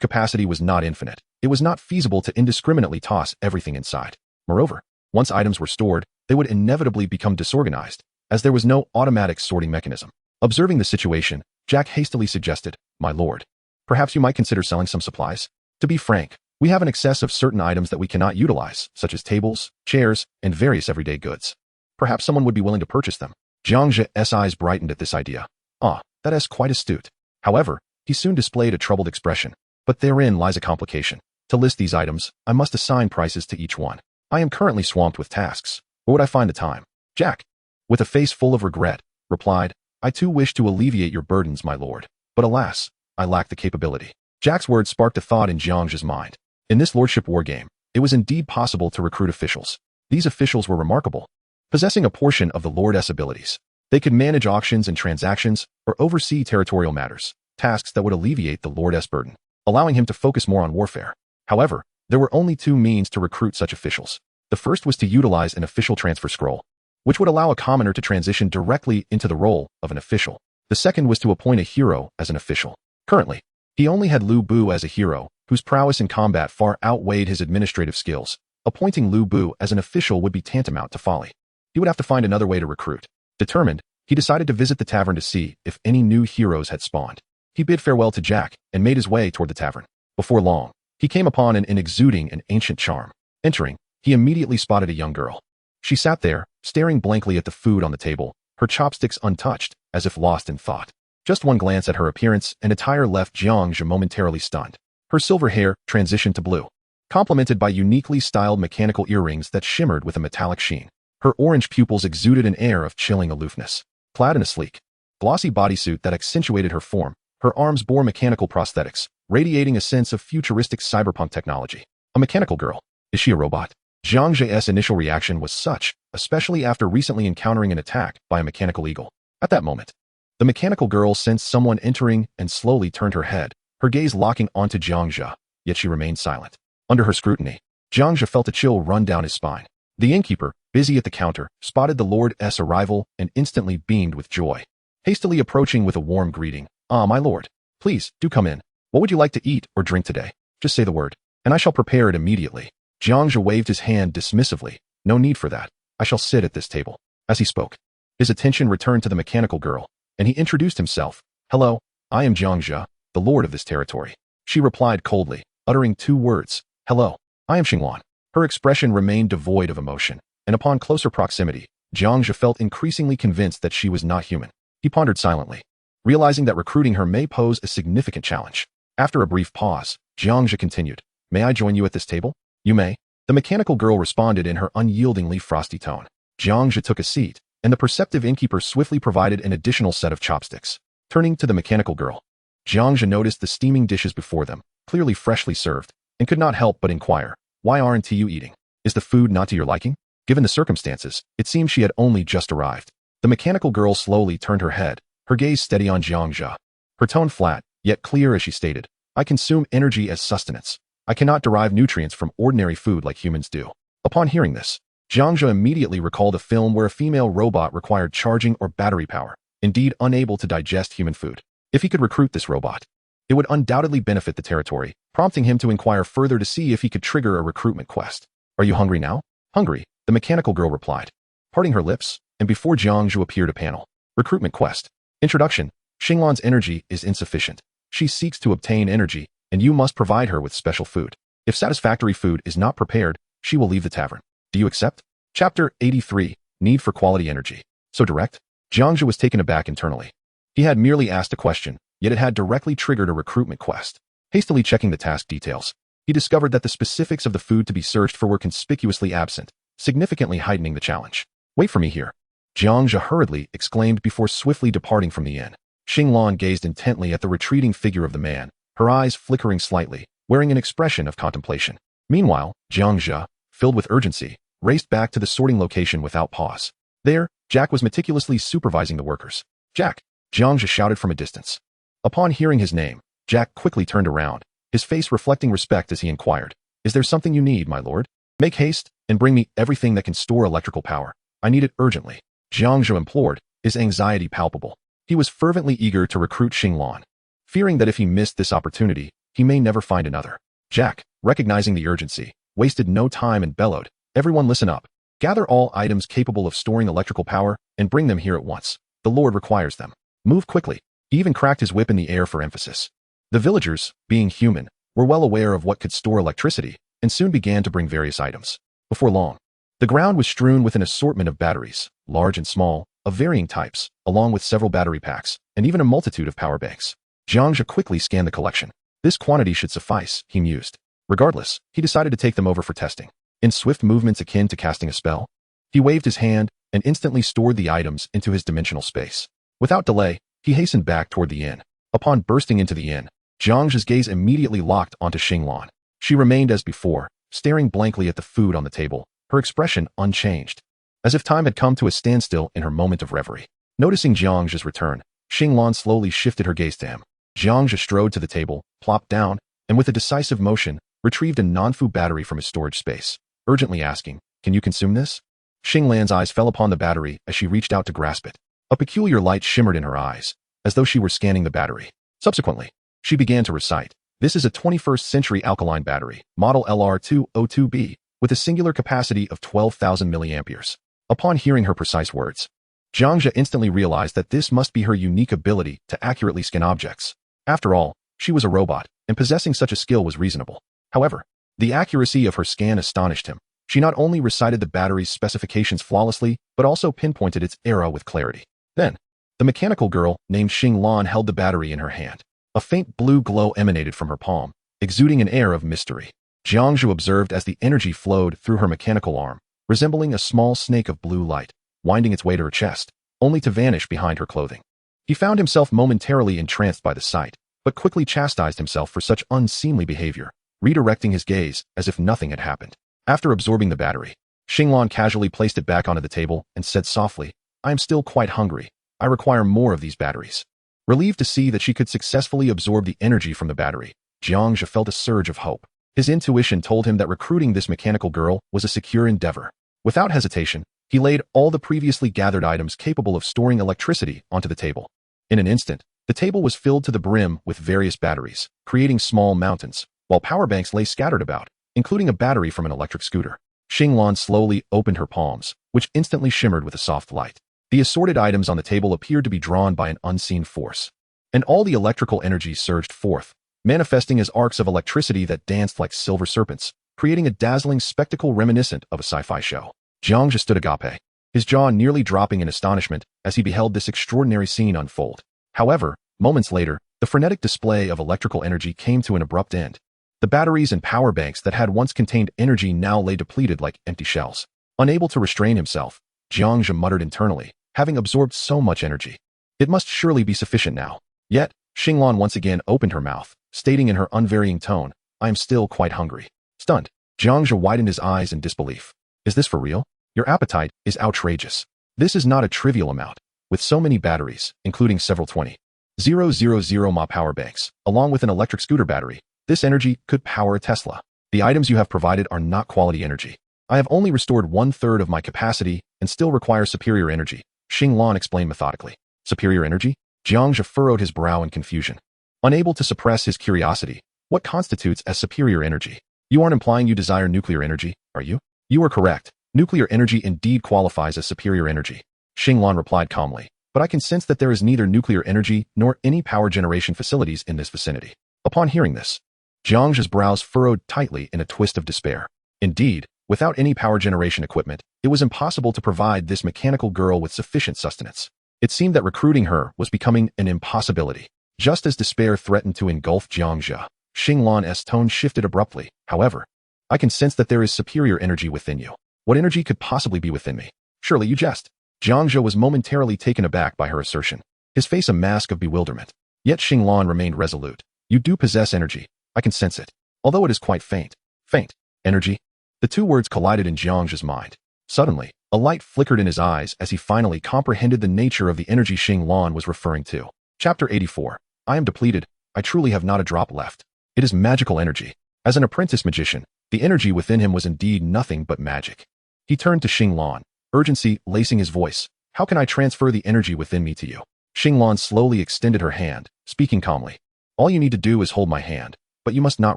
capacity was not infinite. It was not feasible to indiscriminately toss everything inside. Moreover, once items were stored, they would inevitably become disorganized, as there was no automatic sorting mechanism. Observing the situation, Jack hastily suggested, "My lord, perhaps you might consider selling some supplies. To be frank, we have an excess of certain items that we cannot utilize, such as tables, chairs, and various everyday goods. Perhaps someone would be willing to purchase them." Jiang Zhe's eyes brightened at this idea. "Ah, that is quite astute." However, he soon displayed a troubled expression. "But therein lies a complication. To list these items, I must assign prices to each one. I am currently swamped with tasks. Where would I find the time?" Jack, with a face full of regret, replied, "I too wish to alleviate your burdens, my lord. But alas, I lack the capability." Jack's words sparked a thought in Jiang Zhe's mind. In this lordship war game, it was indeed possible to recruit officials. These officials were remarkable, possessing a portion of the lord's abilities. They could manage auctions and transactions or oversee territorial matters, tasks that would alleviate the Lord's burden, allowing him to focus more on warfare. However, there were only two means to recruit such officials. The first was to utilize an official transfer scroll, which would allow a commoner to transition directly into the role of an official. The second was to appoint a hero as an official. Currently, he only had Lu Bu as a hero, whose prowess in combat far outweighed his administrative skills. Appointing Lu Bu as an official would be tantamount to folly. He would have to find another way to recruit. Determined, he decided to visit the tavern to see if any new heroes had spawned. He bid farewell to Jack and made his way toward the tavern. Before long, he came upon an exuding an ancient charm. Entering, he immediately spotted a young girl. She sat there, staring blankly at the food on the table, her chopsticks untouched, as if lost in thought. Just one glance at her appearance and attire left Jiang Zhe momentarily stunned. Her silver hair transitioned to blue, complemented by uniquely styled mechanical earrings that shimmered with a metallic sheen. Her orange pupils exuded an air of chilling aloofness. Clad in a sleek, glossy bodysuit that accentuated her form, her arms bore mechanical prosthetics, radiating a sense of futuristic cyberpunk technology. A mechanical girl. Is she a robot? Jiang Zhe's initial reaction was such, especially after recently encountering an attack by a mechanical eagle. At that moment, the mechanical girl sensed someone entering and slowly turned her head, her gaze locking onto Jiang Zhe, yet she remained silent. Under her scrutiny, Jiang Zhe felt a chill run down his spine. The innkeeper, busy at the counter, spotted the Lord's arrival and instantly beamed with joy. Hastily approaching with a warm greeting, "Ah, my lord. Please, do come in. What would you like to eat or drink today? Just say the word, and I shall prepare it immediately." Jiang Zhe waved his hand dismissively. "No need for that. I shall sit at this table." As he spoke, his attention returned to the mechanical girl, and he introduced himself. "Hello, I am Jiang Zhe, the lord of this territory." She replied coldly, uttering two words, "Hello, I am Xinglan." Her expression remained devoid of emotion, and upon closer proximity, Jiang Zhe felt increasingly convinced that she was not human. He pondered silently, realizing that recruiting her may pose a significant challenge. After a brief pause, Jiang Zhe continued, "May I join you at this table?" "You may." The mechanical girl responded in her unyieldingly frosty tone. Jiang Zhe took a seat, and the perceptive innkeeper swiftly provided an additional set of chopsticks. Turning to the mechanical girl, Jiang Zhe noticed the steaming dishes before them, clearly freshly served, and could not help but inquire, "Why aren't you eating? Is the food not to your liking?" Given the circumstances, it seemed she had only just arrived. The mechanical girl slowly turned her head, her gaze steady on Jiang Zhe. Her tone flat, yet clear as she stated, "I consume energy as sustenance. I cannot derive nutrients from ordinary food like humans do." Upon hearing this, Jiang Zhe immediately recalled a film where a female robot required charging or battery power, indeed unable to digest human food. If he could recruit this robot, it would undoubtedly benefit the territory, prompting him to inquire further to see if he could trigger a recruitment quest. "Are you hungry now?" "Hungry," the mechanical girl replied, parting her lips, and before Jiang Zhe appeared a panel. Recruitment quest. Introduction. Xinglan's energy is insufficient. She seeks to obtain energy, and you must provide her with special food. If satisfactory food is not prepared, she will leave the tavern. Do you accept? Chapter 83. Need for quality energy. So direct? Jiang Zhe was taken aback internally. He had merely asked a question, yet it had directly triggered a recruitment quest. Hastily checking the task details, he discovered that the specifics of the food to be searched for were conspicuously absent, significantly heightening the challenge. "Wait for me here," Jiang Zhe hurriedly exclaimed before swiftly departing from the inn. Xinglan gazed intently at the retreating figure of the man, her eyes flickering slightly, wearing an expression of contemplation. Meanwhile, Jiang Zhe, filled with urgency, raced back to the sorting location without pause. There, Jack was meticulously supervising the workers. "Jack!" Jiang Zhe shouted from a distance. Upon hearing his name, Jack quickly turned around, his face reflecting respect as he inquired, "Is there something you need, my lord? Make haste and bring me everything that can store electrical power. I need it urgently," Jiang Zhe implored, his anxiety palpable. He was fervently eager to recruit Xinglan, fearing that if he missed this opportunity, he may never find another. Jack, recognizing the urgency, wasted no time and bellowed, "Everyone listen up. Gather all items capable of storing electrical power and bring them here at once. The Lord requires them. Move quickly." He even cracked his whip in the air for emphasis. The villagers, being human, were well aware of what could store electricity and soon began to bring various items. Before long, the ground was strewn with an assortment of batteries, large and small, of varying types, along with several battery packs, and even a multitude of power banks. Jiang Zhe quickly scanned the collection. This quantity should suffice, he mused. Regardless, he decided to take them over for testing. In swift movements akin to casting a spell, he waved his hand and instantly stored the items into his dimensional space. Without delay, he hastened back toward the inn. Upon bursting into the inn, Jiang Zhe's gaze immediately locked onto Xinglan. She remained as before, staring blankly at the food on the table, her expression unchanged, as if time had come to a standstill in her moment of reverie. Noticing Jiang Zhe's return, Xinglan slowly shifted her gaze to him. Jiang Zhe strode to the table, plopped down, and with a decisive motion, retrieved a non-fu battery from his storage space, urgently asking, "Can you consume this?" Xinglan's eyes fell upon the battery as she reached out to grasp it. A peculiar light shimmered in her eyes, as though she were scanning the battery. Subsequently, she began to recite, "This is a 21st century alkaline battery, model LR202B, with a singular capacity of 12,000 milliamperes." Upon hearing her precise words, Jiang Zhe instantly realized that this must be her unique ability to accurately scan objects. After all, she was a robot, and possessing such a skill was reasonable. However, the accuracy of her scan astonished him. She not only recited the battery's specifications flawlessly, but also pinpointed its era with clarity. Then, the mechanical girl named Xinglan held the battery in her hand. A faint blue glow emanated from her palm, exuding an air of mystery. Jiang Zhe observed as the energy flowed through her mechanical arm, resembling a small snake of blue light, winding its way to her chest, only to vanish behind her clothing. He found himself momentarily entranced by the sight, but quickly chastised himself for such unseemly behavior, redirecting his gaze as if nothing had happened. After absorbing the battery, Xinglan casually placed it back onto the table and said softly, "I am still quite hungry. I require more of these batteries." Relieved to see that she could successfully absorb the energy from the battery, Jiang Zhe felt a surge of hope. His intuition told him that recruiting this mechanical girl was a secure endeavor. Without hesitation, he laid all the previously gathered items capable of storing electricity onto the table. In an instant, the table was filled to the brim with various batteries, creating small mountains, while power banks lay scattered about, including a battery from an electric scooter. Xinglan slowly opened her palms, which instantly shimmered with a soft light. The assorted items on the table appeared to be drawn by an unseen force, and all the electrical energy surged forth, manifesting as arcs of electricity that danced like silver serpents, creating a dazzling spectacle reminiscent of a sci-fi show. Jiang Zhe stood agape, his jaw nearly dropping in astonishment as he beheld this extraordinary scene unfold. However, moments later, the frenetic display of electrical energy came to an abrupt end. The batteries and power banks that had once contained energy now lay depleted like empty shells. Unable to restrain himself, Jiang Zhe muttered internally, having absorbed so much energy. It must surely be sufficient now. Yet, Xinglan once again opened her mouth, stating in her unvarying tone, "I am still quite hungry." Stunned, Jiang Zhe widened his eyes in disbelief. "Is this for real? Your appetite is outrageous. This is not a trivial amount. With so many batteries, including several 20,000 mAh power banks, along with an electric scooter battery, this energy could power a Tesla. The items you have provided are not quality energy. I have only restored 1/3 of my capacity and still require superior energy," Xinglan explained methodically. "Superior energy?" Jiang Zhe furrowed his brow in confusion. Unable to suppress his curiosity, what constitutes as superior energy? You aren't implying you desire nuclear energy, are you? You are correct. Nuclear energy indeed qualifies as superior energy, Xinglan replied calmly, but I can sense that there is neither nuclear energy nor any power generation facilities in this vicinity. Upon hearing this, Jiang Zhe's brows furrowed tightly in a twist of despair. Indeed, without any power generation equipment, it was impossible to provide this mechanical girl with sufficient sustenance. It seemed that recruiting her was becoming an impossibility. Just as despair threatened to engulf Jiang Zhe, Xinglan's tone shifted abruptly. "However, I can sense that there is superior energy within you. What energy could possibly be within me? Surely you jest." Jiang Zhe was momentarily taken aback by her assertion, his face a mask of bewilderment. Yet Xinglan remained resolute. "You do possess energy. I can sense it, although it is quite faint." Faint? Energy? The two words collided in Jiang Zhe's mind. Suddenly, a light flickered in his eyes as he finally comprehended the nature of the energy Xinglan was referring to. Chapter 84. I am depleted. I truly have not a drop left. It is magical energy. As an apprentice magician, the energy within him was indeed nothing but magic. He turned to Xinglan, urgency lacing his voice. "How can I transfer the energy within me to you?" Xinglan slowly extended her hand, speaking calmly. "All you need to do is hold my hand, but you must not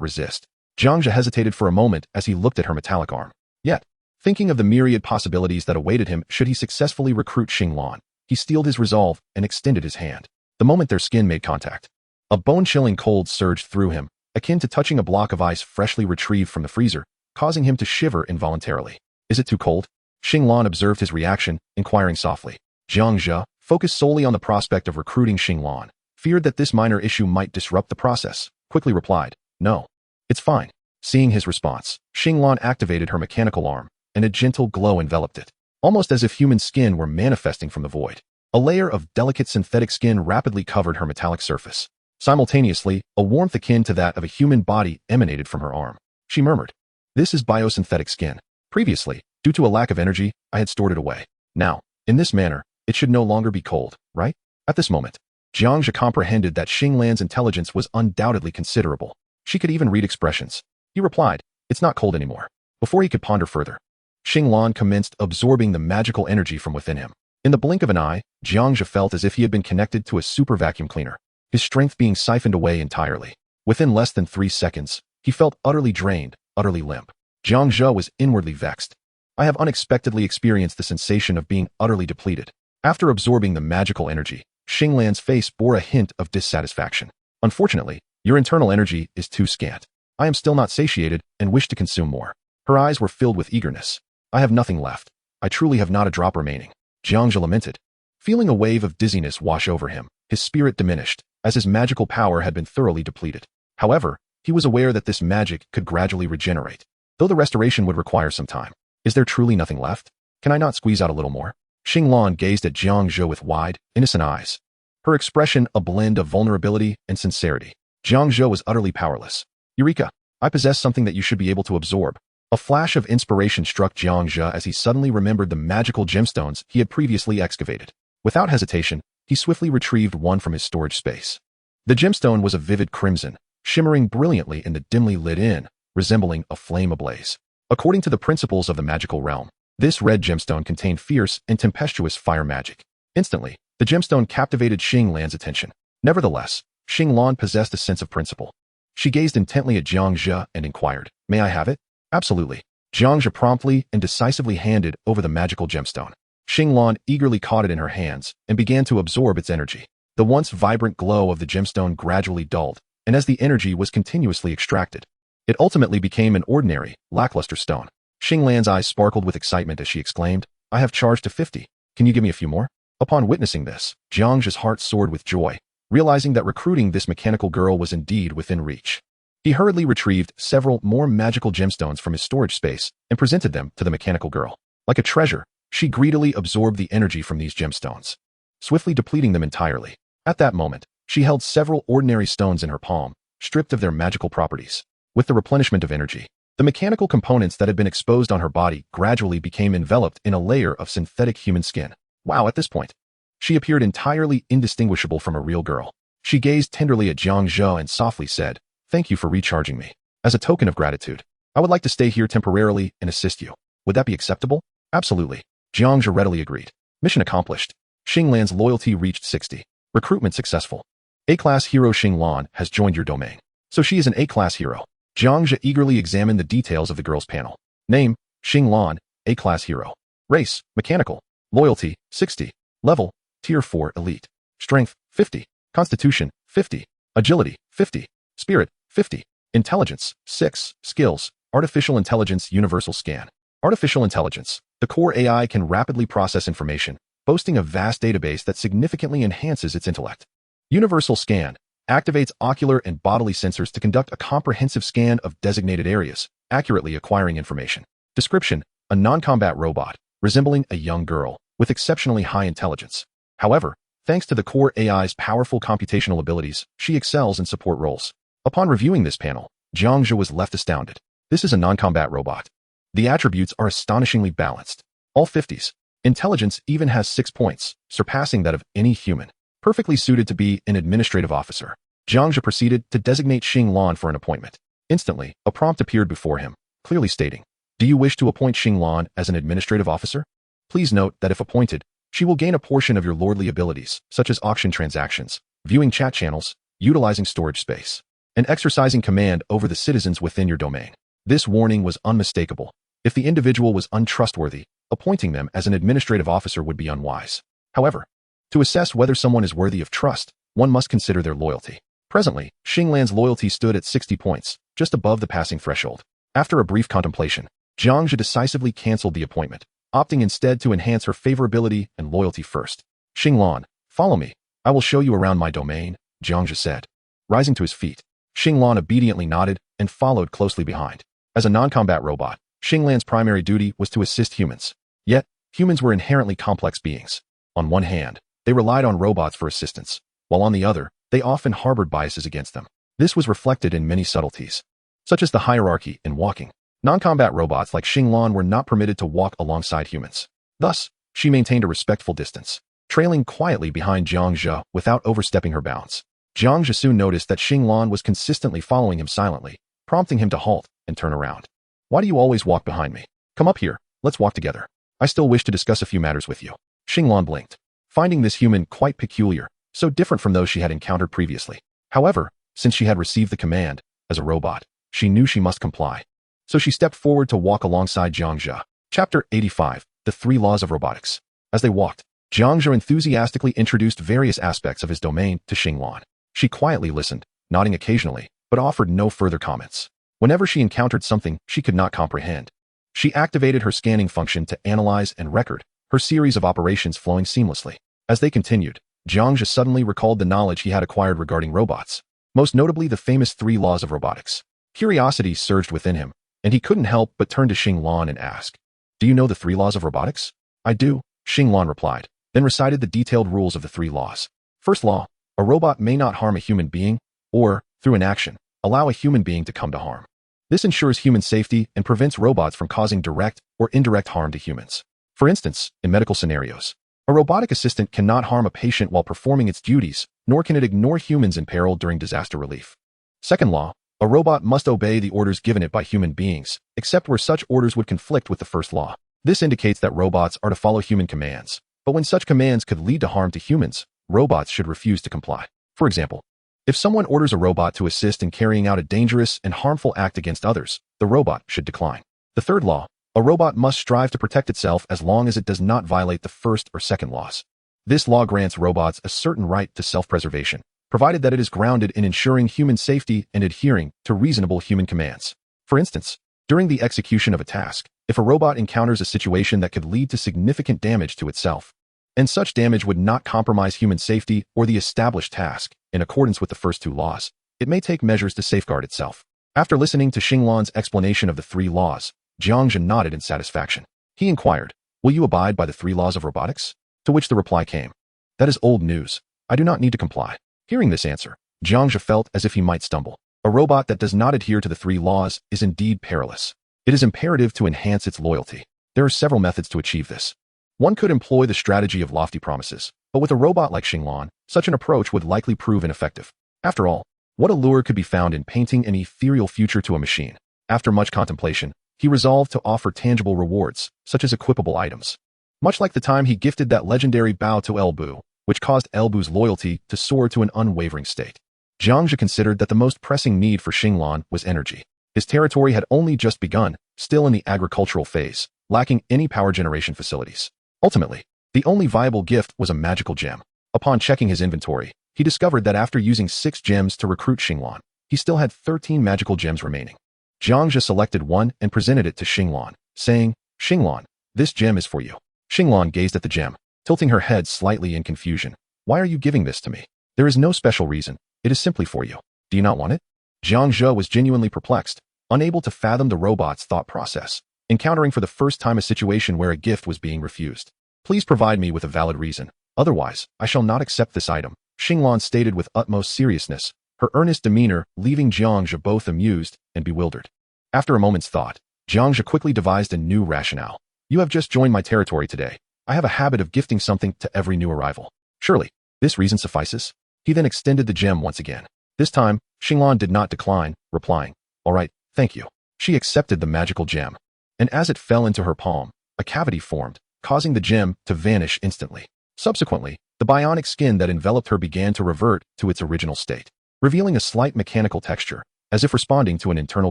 resist." Jiang Zhe hesitated for a moment as he looked at her metallic arm. Yet, thinking of the myriad possibilities that awaited him should he successfully recruit Xinglan, he steeled his resolve and extended his hand. The moment their skin made contact, a bone-chilling cold surged through him, akin to touching a block of ice freshly retrieved from the freezer, causing him to shiver involuntarily. "Is it too cold?" Xinglan observed his reaction, inquiring softly. Jiang Zhe, focused solely on the prospect of recruiting Xinglan, feared that this minor issue might disrupt the process, quickly replied, "No. It's fine." Seeing his response, Xinglan activated her mechanical arm, and a gentle glow enveloped it, almost as if human skin were manifesting from the void. A layer of delicate synthetic skin rapidly covered her metallic surface. Simultaneously, a warmth akin to that of a human body emanated from her arm. She murmured, "This is biosynthetic skin. Previously, due to a lack of energy, I had stored it away. Now, in this manner, it should no longer be cold, right? At this moment, Jiang Zhe comprehended that Xinglan's intelligence was undoubtedly considerable. She could even read expressions. He replied, "It's not cold anymore." Before he could ponder further, Xinglan commenced absorbing the magical energy from within him. In the blink of an eye, Jiang Zhe felt as if he had been connected to a super vacuum cleaner, his strength being siphoned away entirely. Within less than 3 seconds, he felt utterly drained, utterly limp. Jiang Zhe was inwardly vexed. I have unexpectedly experienced the sensation of being utterly depleted. After absorbing the magical energy, Xinglan's face bore a hint of dissatisfaction. Unfortunately, your internal energy is too scant. I am still not satiated and wish to consume more. Her eyes were filled with eagerness. I have nothing left. I truly have not a drop remaining. Jiang Zhe lamented. Feeling a wave of dizziness wash over him, his spirit diminished, as his magical power had been thoroughly depleted. However, he was aware that this magic could gradually regenerate, though the restoration would require some time. Is there truly nothing left? Can I not squeeze out a little more? Xinglan gazed at Jiang Zhe with wide, innocent eyes. Her expression a blend of vulnerability and sincerity. Jiang Zhe was utterly powerless. Eureka! I possess something that you should be able to absorb. A flash of inspiration struck Jiang Zhe as he suddenly remembered the magical gemstones he had previously excavated. Without hesitation, he swiftly retrieved one from his storage space. The gemstone was a vivid crimson, shimmering brilliantly in the dimly lit inn, resembling a flame ablaze. According to the principles of the magical realm, this red gemstone contained fierce and tempestuous fire magic. Instantly, the gemstone captivated Xinglan's attention. Nevertheless, Xinglan possessed a sense of principle. She gazed intently at Jiang Zhe and inquired, "May I have it?" "Absolutely." Jiang Zhe promptly and decisively handed over the magical gemstone. Xinglan eagerly caught it in her hands and began to absorb its energy. The once vibrant glow of the gemstone gradually dulled, and as the energy was continuously extracted, it ultimately became an ordinary, lackluster stone. Xinglan's eyes sparkled with excitement as she exclaimed, "I have charged to 50. Can you give me a few more?" Upon witnessing this, Jiang Zhe's heart soared with joy, realizing that recruiting this mechanical girl was indeed within reach. He hurriedly retrieved several more magical gemstones from his storage space and presented them to the mechanical girl. Like a treasure, she greedily absorbed the energy from these gemstones, swiftly depleting them entirely. At that moment, she held several ordinary stones in her palm, stripped of their magical properties. With the replenishment of energy, the mechanical components that had been exposed on her body gradually became enveloped in a layer of synthetic human skin. Wow, at this point, she appeared entirely indistinguishable from a real girl. She gazed tenderly at Jiang Zhe and softly said, "Thank you for recharging me. As a token of gratitude, I would like to stay here temporarily and assist you. Would that be acceptable?" "Absolutely." Jiang Zhe readily agreed. Mission accomplished. Xinglan's loyalty reached 60. Recruitment successful. A-class hero Xinglan has joined your domain. So she is an A-class hero. Jiang Zhe eagerly examined the details of the girl's panel. Name, Xinglan, A-class hero. Race, mechanical. Loyalty, 60. Level, Tier 4 elite. Strength, 50. Constitution, 50. Agility, 50. Spirit, 50. Intelligence, 6. Skills, Artificial Intelligence Universal Scan. Artificial Intelligence. The core AI can rapidly process information, boasting a vast database that significantly enhances its intellect. Universal Scan. Activates ocular and bodily sensors to conduct a comprehensive scan of designated areas, accurately acquiring information. Description. A non-combat robot, resembling a young girl, with exceptionally high intelligence. However, thanks to the core AI's powerful computational abilities, she excels in support roles. Upon reviewing this panel, Jiang Zhe was left astounded. This is a non-combat robot. The attributes are astonishingly balanced. All 50s. Intelligence even has 6 points, surpassing that of any human. Perfectly suited to be an administrative officer. Jiang Zhe proceeded to designate Xinglan for an appointment. Instantly, a prompt appeared before him, clearly stating, "Do you wish to appoint Xinglan as an administrative officer? Please note that if appointed, she will gain a portion of your lordly abilities, such as auction transactions, viewing chat channels, utilizing storage space, and exercising command over the citizens within your domain." This warning was unmistakable. If the individual was untrustworthy, appointing them as an administrative officer would be unwise. However, to assess whether someone is worthy of trust, one must consider their loyalty. Presently, Xinglan's loyalty stood at 60 points, just above the passing threshold. After a brief contemplation, Jiang Zhe decisively canceled the appointment, opting instead to enhance her favorability and loyalty first. "Xinglan, follow me. I will show you around my domain," Jiang Zhe said. Rising to his feet, Xinglan obediently nodded and followed closely behind. As a non-combat robot, Xinglan's primary duty was to assist humans. Yet, humans were inherently complex beings. On one hand, they relied on robots for assistance, while on the other, they often harbored biases against them. This was reflected in many subtleties, such as the hierarchy in walking. Non-combat robots like Xinglan were not permitted to walk alongside humans. Thus, she maintained a respectful distance. trailing quietly behind Jiang Zhe without overstepping her bounds. Jiang Zhe soon noticed that Xinglan was consistently following him silently, prompting him to halt and turn around. Why do you always walk behind me? Come up here, let's walk together. I still wish to discuss a few matters with you. Xinglan blinked, finding this human quite peculiar, so different from those she had encountered previously. However, since she had received the command, as a robot, she knew she must comply. So she stepped forward to walk alongside Jiang Zhe. Chapter 85, The 3 Laws of Robotics. As they walked, Jiang Zhe enthusiastically introduced various aspects of his domain to Xinglan. She quietly listened, nodding occasionally, but offered no further comments. Whenever she encountered something she could not comprehend, she activated her scanning function to analyze and record, her series of operations flowing seamlessly. As they continued, Jiang Zhe suddenly recalled the knowledge he had acquired regarding robots, most notably the famous 3 laws of robotics. Curiosity surged within him, and he couldn't help but turn to Xinglan and ask, "Do you know the 3 laws of robotics?" "I do," Xinglan replied, then recited the detailed rules of the 3 laws. First law, a robot may not harm a human being, or, through an action, allow a human being to come to harm. This ensures human safety and prevents robots from causing direct or indirect harm to humans. For instance, in medical scenarios, a robotic assistant cannot harm a patient while performing its duties, nor can it ignore humans in peril during disaster relief. Second law, a robot must obey the orders given it by human beings, except where such orders would conflict with the first law. This indicates that robots are to follow human commands, but when such commands could lead to harm to humans, robots should refuse to comply. For example, if someone orders a robot to assist in carrying out a dangerous and harmful act against others, the robot should decline. The third law, a robot must strive to protect itself as long as it does not violate the first or second laws. This law grants robots a certain right to self-preservation, provided that it is grounded in ensuring human safety and adhering to reasonable human commands. For instance, during the execution of a task, if a robot encounters a situation that could lead to significant damage to itself, and such damage would not compromise human safety or the established task, in accordance with the first 2 laws, it may take measures to safeguard itself. After listening to Xinglan's explanation of the 3 laws, Jiang Zhe nodded in satisfaction. He inquired, "Will you abide by the 3 laws of robotics?" To which the reply came, "That is old news. I do not need to comply." Hearing this answer, Jiang Zhe felt as if he might stumble. A robot that does not adhere to the 3 laws is indeed perilous. It is imperative to enhance its loyalty. There are several methods to achieve this. One could employ the strategy of lofty promises, but with a robot like Xinglan, such an approach would likely prove ineffective. After all, what allure could be found in painting an ethereal future to a machine? After much contemplation, he resolved to offer tangible rewards, such as equipable items. Much like the time he gifted that legendary bow to Elbu, which caused Elbu's loyalty to soar to an unwavering state. Jiang Zhe considered that the most pressing need for Xinglan was energy. His territory had only just begun, still in the agricultural phase, lacking any power generation facilities. Ultimately, the only viable gift was a magical gem. Upon checking his inventory, he discovered that after using 6 gems to recruit Xinglan, he still had 13 magical gems remaining. Jiang Zhe selected one and presented it to Xinglan, saying, "Xinglan, this gem is for you." Xinglan gazed at the gem, tilting her head slightly in confusion. "Why are you giving this to me?" "There is no special reason. It is simply for you. Do you not want it?" Jiang Zhe was genuinely perplexed, unable to fathom the robot's thought process, encountering for the first time a situation where a gift was being refused. "Please provide me with a valid reason. Otherwise, I shall not accept this item," Xinglan stated with utmost seriousness, her earnest demeanor leaving Jiang Zhe both amused and bewildered. After a moment's thought, Jiang Zhe quickly devised a new rationale. "You have just joined my territory today. I have a habit of gifting something to every new arrival. Surely, this reason suffices?" He then extended the gem once again. This time, Xinglan did not decline, replying, "All right, thank you." She accepted the magical gem, and as it fell into her palm, a cavity formed, causing the gem to vanish instantly. Subsequently, the bionic skin that enveloped her began to revert to its original state, revealing a slight mechanical texture, as if responding to an internal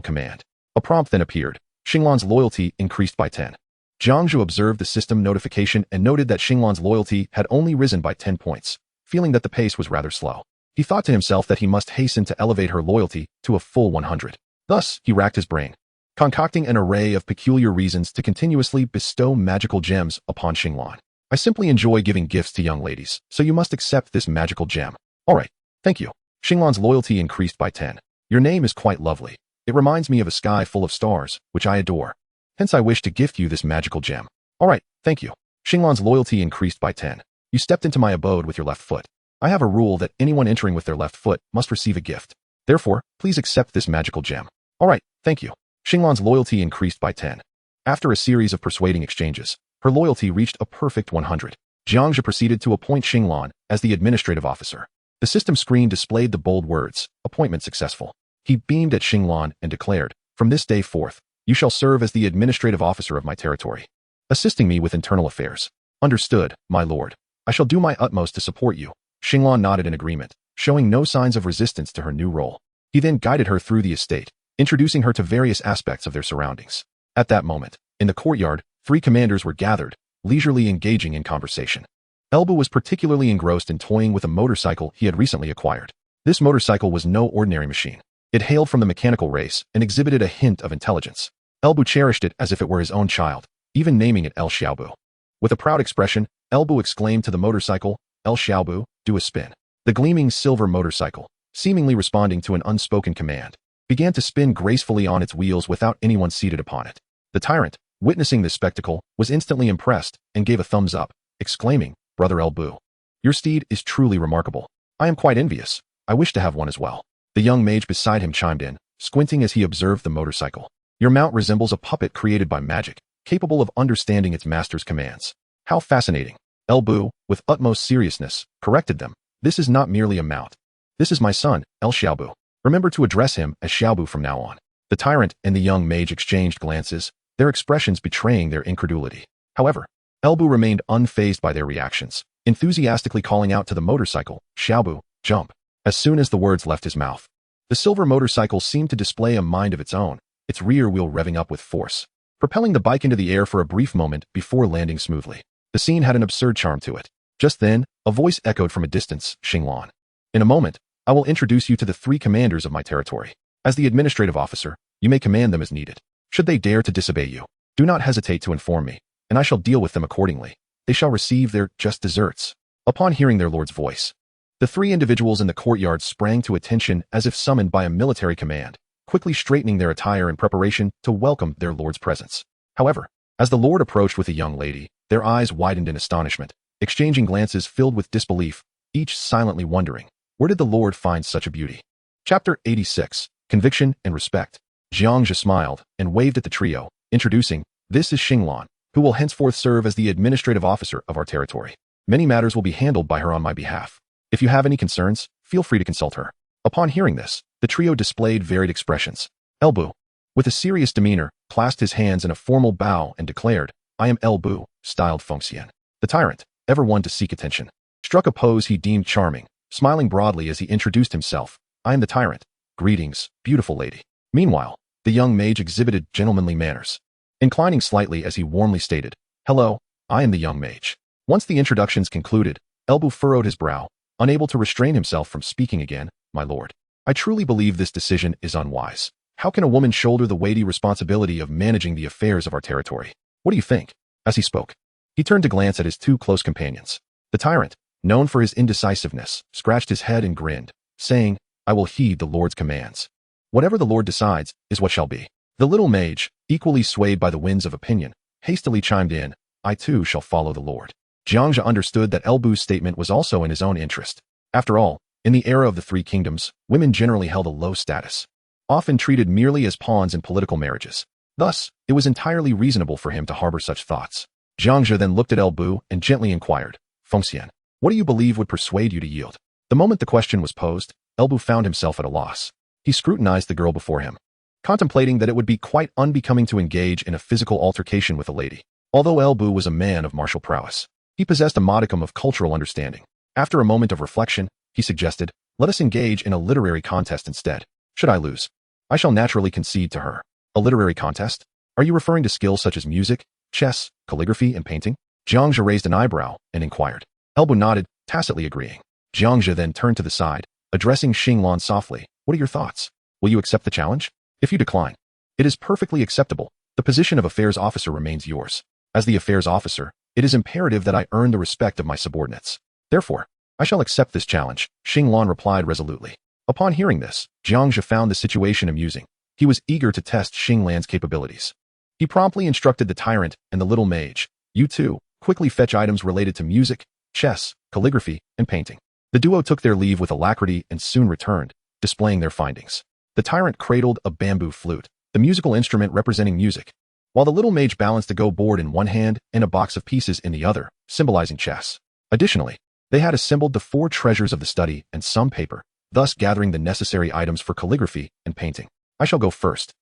command. A prompt then appeared. Xinglan's loyalty increased by 10. Jiang Zhe observed the system notification and noted that Xinglan's loyalty had only risen by 10 points, feeling that the pace was rather slow. He thought to himself that he must hasten to elevate her loyalty to a full 100. Thus, he racked his brain, concocting an array of peculiar reasons to continuously bestow magical gems upon Xinglan. "I simply enjoy giving gifts to young ladies, so you must accept this magical gem." "All right, thank you." Xinglan's loyalty increased by 10. "Your name is quite lovely. It reminds me of a sky full of stars, which I adore. Hence I wish to gift you this magical gem." "All right, thank you." Xinglan's loyalty increased by 10. "You stepped into my abode with your left foot. I have a rule that anyone entering with their left foot must receive a gift. Therefore, please accept this magical gem." "All right, thank you." Xinglan's loyalty increased by 10. After a series of persuading exchanges, her loyalty reached a perfect 100. Jiang Zhe proceeded to appoint Xinglan as the administrative officer. The system screen displayed the bold words, "Appointment successful." He beamed at Xinglan and declared, "From this day forth, you shall serve as the administrative officer of my territory, assisting me with internal affairs." "Understood, my lord. I shall do my utmost to support you." Xinglan nodded in agreement, showing no signs of resistance to her new role. He then guided her through the estate, introducing her to various aspects of their surroundings. At that moment, in the courtyard, 3 commanders were gathered, leisurely engaging in conversation. Elbu was particularly engrossed in toying with a motorcycle he had recently acquired. This motorcycle was no ordinary machine. It hailed from the mechanical race and exhibited a hint of intelligence. Elbu cherished it as if it were his own child, even naming it El Xiaobu. With a proud expression, Elbu exclaimed to the motorcycle, "El Xiaobu, do a spin." The gleaming silver motorcycle, seemingly responding to an unspoken command, began to spin gracefully on its wheels without anyone seated upon it. The tyrant, witnessing this spectacle, was instantly impressed and gave a thumbs up, exclaiming, "Brother Elbu, your steed is truly remarkable. I am quite envious. I wish to have one as well." The young mage beside him chimed in, squinting as he observed the motorcycle. "Your mount resembles a puppet created by magic, capable of understanding its master's commands." "How fascinating." Elbu, with utmost seriousness, corrected them. "This is not merely a mount. This is my son, El Xiaobu. Remember to address him as Xiaobu from now on." The tyrant and the young mage exchanged glances, their expressions betraying their incredulity. However, Elbu remained unfazed by their reactions, enthusiastically calling out to the motorcycle, "Xiaobu, jump." As soon as the words left his mouth, the silver motorcycle seemed to display a mind of its own, its rear wheel revving up with force, propelling the bike into the air for a brief moment before landing smoothly. The scene had an absurd charm to it. Just then, a voice echoed from a distance, "Xinglan. In a moment, I will introduce you to the 3 commanders of my territory. As the administrative officer, you may command them as needed. Should they dare to disobey you, do not hesitate to inform me, and I shall deal with them accordingly. They shall receive their just deserts." Upon hearing their lord's voice, the 3 individuals in the courtyard sprang to attention as if summoned by a military command, quickly straightening their attire in preparation to welcome their lord's presence. However, as the lord approached with the young lady, their eyes widened in astonishment, exchanging glances filled with disbelief, each silently wondering, where did the lord find such a beauty? Chapter 86, Conviction and Respect. Jiang Zhe smiled and waved at the trio, introducing, "This is Xinglan, who will henceforth serve as the administrative officer of our territory. Many matters will be handled by her on my behalf. If you have any concerns, feel free to consult her." Upon hearing this, the trio displayed varied expressions. Elbu, with a serious demeanor, clasped his hands in a formal bow and declared, "I am Elbu," styled Fengxian. The tyrant, ever one to seek attention, struck a pose he deemed charming, smiling broadly as he introduced himself, "I am the tyrant. Greetings, beautiful lady." Meanwhile, the young mage exhibited gentlemanly manners, inclining slightly as he warmly stated, "Hello, I am the young mage." Once the introductions concluded, Elbu furrowed his brow, unable to restrain himself from speaking again, "My lord, I truly believe this decision is unwise. How can a woman shoulder the weighty responsibility of managing the affairs of our territory? What do you think?" As he spoke, he turned to glance at his 2 close companions. The tyrant, known for his indecisiveness, scratched his head and grinned, saying, "I will heed the lord's commands. Whatever the lord decides is what shall be." The little mage, equally swayed by the winds of opinion, hastily chimed in, "I too shall follow the lord." Jiang Zhe understood that Elbu's statement was also in his own interest. After all, in the era of the 3 kingdoms, women generally held a low status, often treated merely as pawns in political marriages. Thus, it was entirely reasonable for him to harbor such thoughts. Jiang Zhe then looked at Elbu and gently inquired, "Fengxian, what do you believe would persuade you to yield?" The moment the question was posed, Elbu found himself at a loss. He scrutinized the girl before him, contemplating that it would be quite unbecoming to engage in a physical altercation with a lady. Although Elbu was a man of martial prowess, he possessed a modicum of cultural understanding. After a moment of reflection, he suggested, "Let us engage in a literary contest instead. Should I lose, I shall naturally concede to her." "A literary contest? Are you referring to skills such as music, chess, calligraphy, and painting?" Jiang Zhe raised an eyebrow and inquired. Elbu nodded, tacitly agreeing. Jiang Zhe then turned to the side, addressing Xinglan softly, "What are your thoughts? Will you accept the challenge? If you decline, it is perfectly acceptable. The position of affairs officer remains yours. As the affairs officer, it is imperative that I earn the respect of my subordinates. Therefore, I shall accept this challenge," Xinglan replied resolutely. Upon hearing this, Jiang Zhe found the situation amusing. He was eager to test Xinglan's capabilities. He promptly instructed the tyrant and the little mage, "You two, quickly fetch items related to music, chess, calligraphy, and painting." The duo took their leave with alacrity and soon returned, displaying their findings. The tyrant cradled a bamboo flute, the musical instrument representing music, while the little mage balanced a Go board in one hand and a box of pieces in the other, symbolizing chess. Additionally, they had assembled the 4 treasures of the study and some paper, thus gathering the necessary items for calligraphy and painting. I shall go first,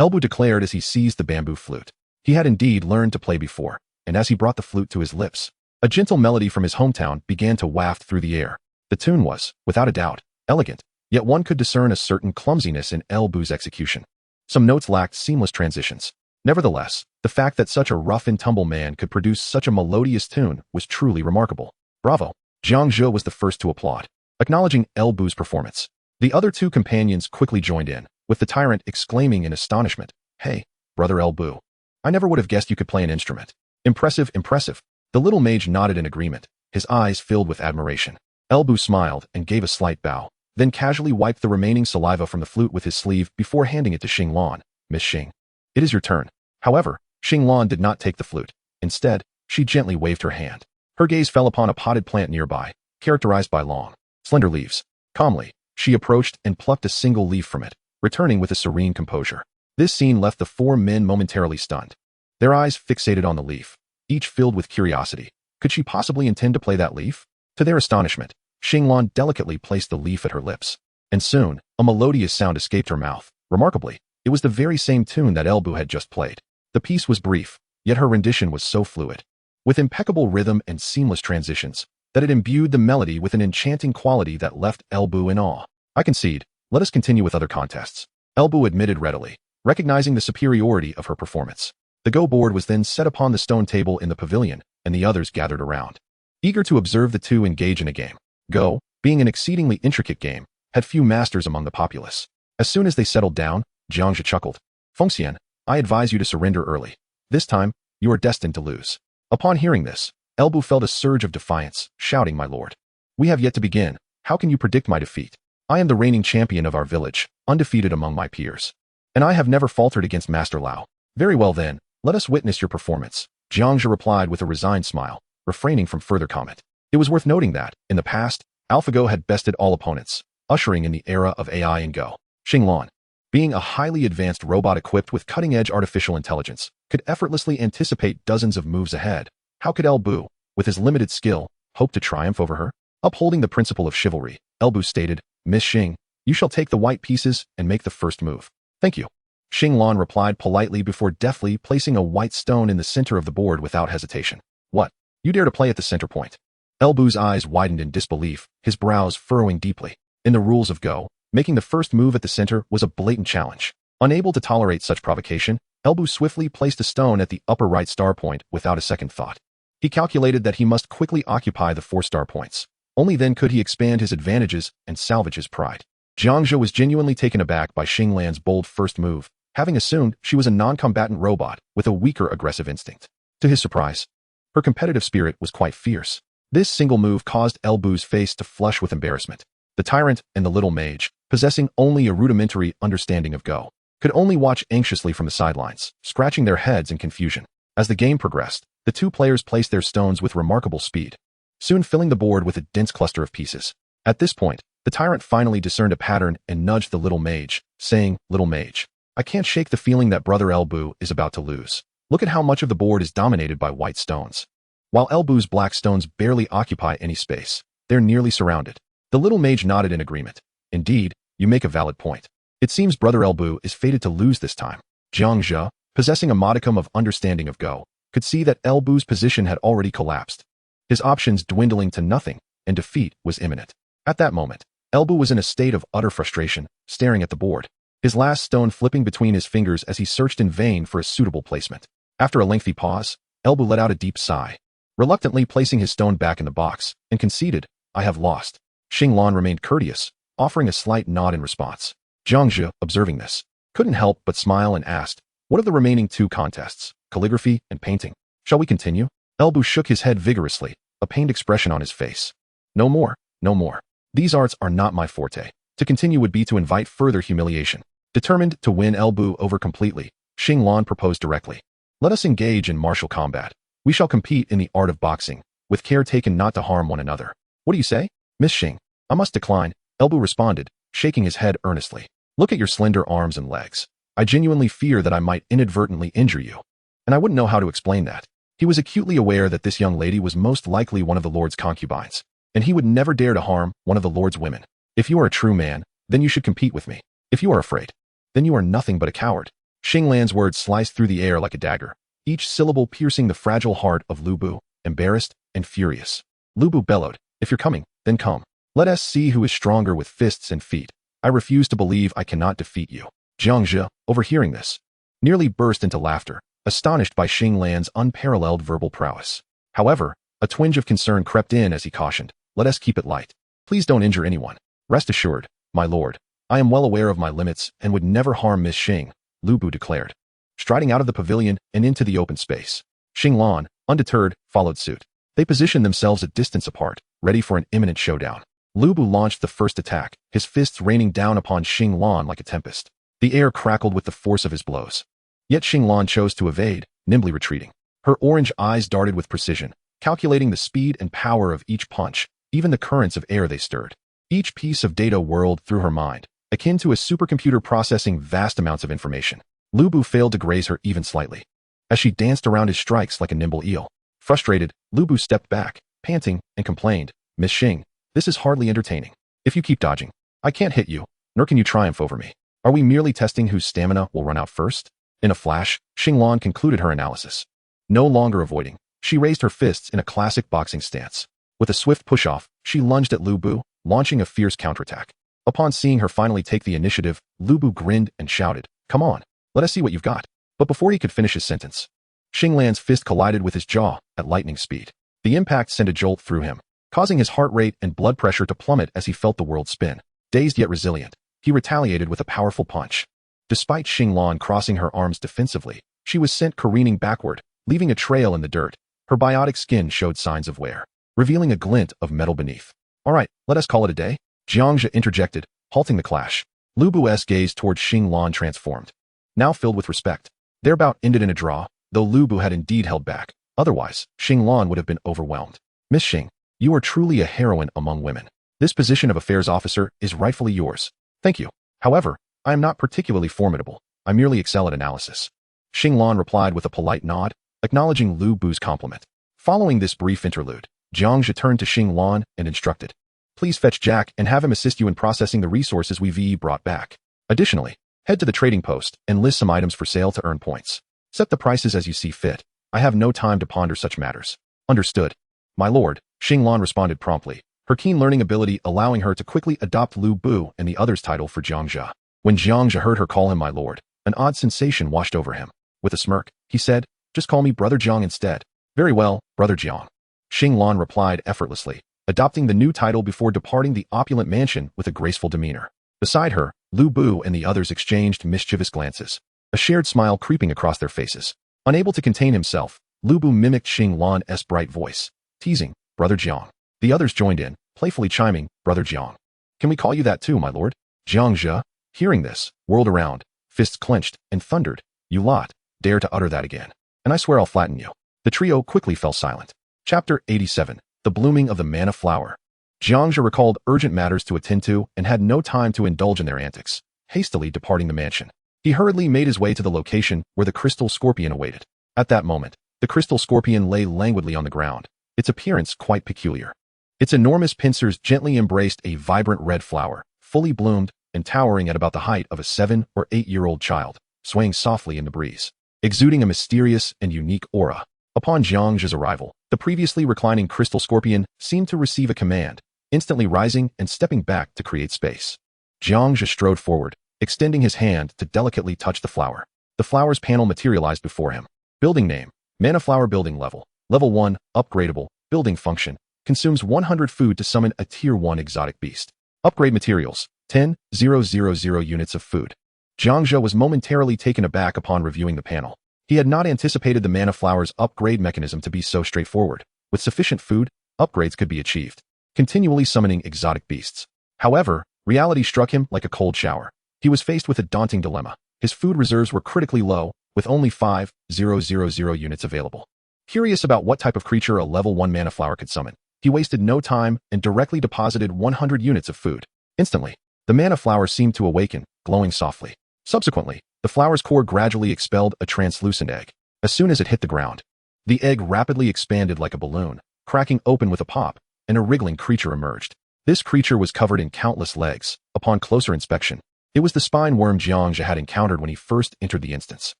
Elbu declared as he seized the bamboo flute. He had indeed learned to play before, and as he brought the flute to his lips, a gentle melody from his hometown began to waft through the air. The tune was, without a doubt, elegant, yet one could discern a certain clumsiness in Elbu's execution. Some notes lacked seamless transitions. Nevertheless, the fact that such a rough-and-tumble man could produce such a melodious tune was truly remarkable. Bravo! Jiang Zhe was the first to applaud, acknowledging Elbu's performance. The other 2 companions quickly joined in, with the Tyrant exclaiming in astonishment, "Hey, brother Elbu. I never would have guessed you could play an instrument. Impressive, impressive." The little mage nodded in agreement, his eyes filled with admiration. Elbu smiled and gave a slight bow, then casually wiped the remaining saliva from the flute with his sleeve before handing it to Xinglan. "Miss Xing, it is your turn." However, Xinglan did not take the flute. Instead, she gently waved her hand. Her gaze fell upon a potted plant nearby, characterized by long, slender leaves. Calmly, she approached and plucked a single leaf from it, returning with a serene composure. This scene left the 4 men momentarily stunned, their eyes fixated on the leaf, each filled with curiosity. Could she possibly intend to play that leaf? To their astonishment, Xinglan delicately placed the leaf at her lips, and soon, a melodious sound escaped her mouth. Remarkably, it was the very same tune that Elbu had just played. The piece was brief, yet her rendition was so fluid, with impeccable rhythm and seamless transitions, that it imbued the melody with an enchanting quality that left Elbu in awe. "I concede, let us continue with other contests," Elbu admitted readily, recognizing the superiority of her performance. The Go board was then set upon the stone table in the pavilion, and the others gathered around, eager to observe the 2 engage in a game. Go, being an exceedingly intricate game, had few masters among the populace. As soon as they settled down, Jiang Zhe chuckled. "Fengxian, I advise you to surrender early. This time, you are destined to lose." Upon hearing this, Elbu felt a surge of defiance, shouting, "My lord, we have yet to begin. How can you predict my defeat? I am the reigning champion of our village, undefeated among my peers. And I have never faltered against Master Lao." "Very well then, let us witness your performance," Jiang Zhe replied with a resigned smile, refraining from further comment. It was worth noting that, in the past, AlphaGo had bested all opponents, ushering in the era of AI in Go. Xinglan, being a highly advanced robot equipped with cutting-edge artificial intelligence, could effortlessly anticipate dozens of moves ahead. How could Elbu, with his limited skill, hope to triumph over her? Upholding the principle of chivalry, Elbu stated, "Miss Xing, you shall take the white pieces and make the first move." "Thank you." Xinglan replied politely before deftly placing a white stone in the center of the board without hesitation. "What? You dare to play at the center point?" Elbu's eyes widened in disbelief, his brows furrowing deeply. In the rules of Go, making the first move at the center was a blatant challenge. Unable to tolerate such provocation, Elbu swiftly placed a stone at the upper right star point without a second thought. He calculated that he must quickly occupy the 4 star points. Only then could he expand his advantages and salvage his pride. Jiang Zhe was genuinely taken aback by Xinglan's bold first move, having assumed she was a non-combatant robot with a weaker aggressive instinct. To his surprise, her competitive spirit was quite fierce. This single move caused Elbu's face to flush with embarrassment. The Tyrant and the little mage, possessing only a rudimentary understanding of Go, could only watch anxiously from the sidelines, scratching their heads in confusion. As the game progressed, the 2 players placed their stones with remarkable speed, soon filling the board with a dense cluster of pieces. At this point, the Tyrant finally discerned a pattern and nudged the little mage, saying, "Little mage, I can't shake the feeling that brother Elbu is about to lose. Look at how much of the board is dominated by white stones. While Elbu's black stones barely occupy any space, they're nearly surrounded." The little mage nodded in agreement. "Indeed, you make a valid point. It seems brother Elbu is fated to lose this time." Jiang Zhe, possessing a modicum of understanding of Go, could see that Elbu's position had already collapsed, his options dwindling to nothing, and defeat was imminent. At that moment, Elbu was in a state of utter frustration, staring at the board, his last stone flipping between his fingers as he searched in vain for a suitable placement. After a lengthy pause, Elbu let out a deep sigh, reluctantly placing his stone back in the box, and conceded, "I have lost." Xinglan remained courteous, offering a slight nod in response. Jiang Zhe, observing this, couldn't help but smile and asked, "What of the remaining 2 contests, calligraphy and painting? Shall we continue?" Elbu shook his head vigorously, a pained expression on his face. "No more, no more. These arts are not my forte. To continue would be to invite further humiliation." Determined to win Elbu over completely, Xinglan proposed directly, "Let us engage in martial combat. We shall compete in the art of boxing, with care taken not to harm one another. What do you say?" "Miss Xing, I must decline," Elbu responded, shaking his head earnestly. "Look at your slender arms and legs. I genuinely fear that I might inadvertently injure you." and I wouldn't know how to explain that. He was acutely aware that this young lady was most likely one of the Lord's concubines, and he would never dare to harm one of the Lord's women. If you are a true man, then you should compete with me. If you are afraid, then you are nothing but a coward. Xing Lan's words sliced through the air like a dagger, each syllable piercing the fragile heart of Lu Bu, embarrassed and furious. Lu Bu bellowed, if you're coming, then come. Let us see who is stronger with fists and feet. I refuse to believe I cannot defeat you. Jiang Zhe, overhearing this, nearly burst into laughter, astonished by Xing Lan's unparalleled verbal prowess. However, a twinge of concern crept in as he cautioned, let us keep it light. Please don't injure anyone. Rest assured, my lord, I am well aware of my limits and would never harm Miss Xing, Lu Bu declared. Striding out of the pavilion and into the open space, Xing Lan, undeterred, followed suit. They positioned themselves a distance apart, ready for an imminent showdown. Lu Bu launched the first attack, his fists raining down upon Xing Lan like a tempest. The air crackled with the force of his blows. Yet Xing Lan chose to evade, nimbly retreating. Her orange eyes darted with precision, calculating the speed and power of each punch, even the currents of air they stirred. Each piece of data whirled through her mind, akin to a supercomputer processing vast amounts of information. Lu Bu failed to graze her even slightly, as she danced around his strikes like a nimble eel. Frustrated, Lu Bu stepped back, panting, and complained, Miss Xing, this is hardly entertaining. If you keep dodging, I can't hit you, nor can you triumph over me. Are we merely testing whose stamina will run out first? In a flash, Xing Lan concluded her analysis. No longer avoiding, she raised her fists in a classic boxing stance. With a swift push-off, she lunged at Lu Bu, launching a fierce counterattack. Upon seeing her finally take the initiative, Lu Bu grinned and shouted, come on, let us see what you've got. But before he could finish his sentence, Xing Lan's fist collided with his jaw at lightning speed. The impact sent a jolt through him, causing his heart rate and blood pressure to plummet as he felt the world spin. Dazed yet resilient, he retaliated with a powerful punch. Despite Xing Lan crossing her arms defensively, she was sent careening backward, leaving a trail in the dirt. Her biotic skin showed signs of wear, revealing a glint of metal beneath. All right, let us call it a day. Jiang Zhe interjected, halting the clash. Lu Bu's gaze towards Xing Lan transformed, now filled with respect. Their bout ended in a draw, though Lu Bu had indeed held back. Otherwise, Xing Lan would have been overwhelmed. Miss Xing, you are truly a heroine among women. This position of affairs officer is rightfully yours. Thank you. However, I am not particularly formidable. I merely excel at analysis. Xing Lan replied with a polite nod, acknowledging Lu Bu's compliment. Following this brief interlude, Jiang Zhe turned to Xing Lan and instructed, please fetch Jack and have him assist you in processing the resources we've brought back. Additionally, head to the trading post and list some items for sale to earn points. Set the prices as you see fit. I have no time to ponder such matters. Understood. My lord, Xing Lan responded promptly, her keen learning ability allowing her to quickly adopt Lu Bu and the other's title for Jiang Zhe. When Jiang Zhe heard her call him my lord, an odd sensation washed over him. With a smirk, he said, just call me Brother Jiang instead. Very well, Brother Jiang. Xing Lan replied effortlessly, adopting the new title before departing the opulent mansion with a graceful demeanor. Beside her, Lu Bu and the others exchanged mischievous glances, a shared smile creeping across their faces. Unable to contain himself, Lu Bu mimicked Xing Lan's bright voice, teasing, Brother Jiang. The others joined in, playfully chiming, Brother Jiang. Can we call you that too, my lord? Jiang Zhe, hearing this, whirled around, fists clenched, and thundered, you lot, dare to utter that again, and I swear I'll flatten you. The trio quickly fell silent. Chapter 87, The Blooming of the Manhwaaudiobook. Jiang Zhe recalled urgent matters to attend to and had no time to indulge in their antics, hastily departing the mansion. He hurriedly made his way to the location where the crystal scorpion awaited. At that moment, the crystal scorpion lay languidly on the ground, its appearance quite peculiar. Its enormous pincers gently embraced a vibrant red flower, fully bloomed and towering at about the height of a 7 or 8-year-old child, swaying softly in the breeze, exuding a mysterious and unique aura. Upon Jiang Zhe's arrival, the previously reclining crystal scorpion seemed to receive a command, instantly rising and stepping back to create space. Jiang Zhe strode forward, extending his hand to delicately touch the flower. The flower's panel materialized before him. Building name, maniflower building level. Level 1, upgradable, building function. Consumes 100 food to summon a Tier 1 exotic beast. Upgrade materials, 10,000 units of food. Jiang Zhe was momentarily taken aback upon reviewing the panel. He had not anticipated the maniflower's upgrade mechanism to be so straightforward. With sufficient food, upgrades could be achieved, continually summoning exotic beasts. However, reality struck him like a cold shower. He was faced with a daunting dilemma. His food reserves were critically low, with only 5,000 units available. Curious about what type of creature a level 1 maniflower could summon, he wasted no time and directly deposited 100 units of food. Instantly, the maniflower seemed to awaken, glowing softly. Subsequently, the flower's core gradually expelled a translucent egg. As soon as it hit the ground, the egg rapidly expanded like a balloon, cracking open with a pop, and a wriggling creature emerged. This creature was covered in countless legs. Upon closer inspection, it was the spine worm Jiang Zhe had encountered when he first entered the instance.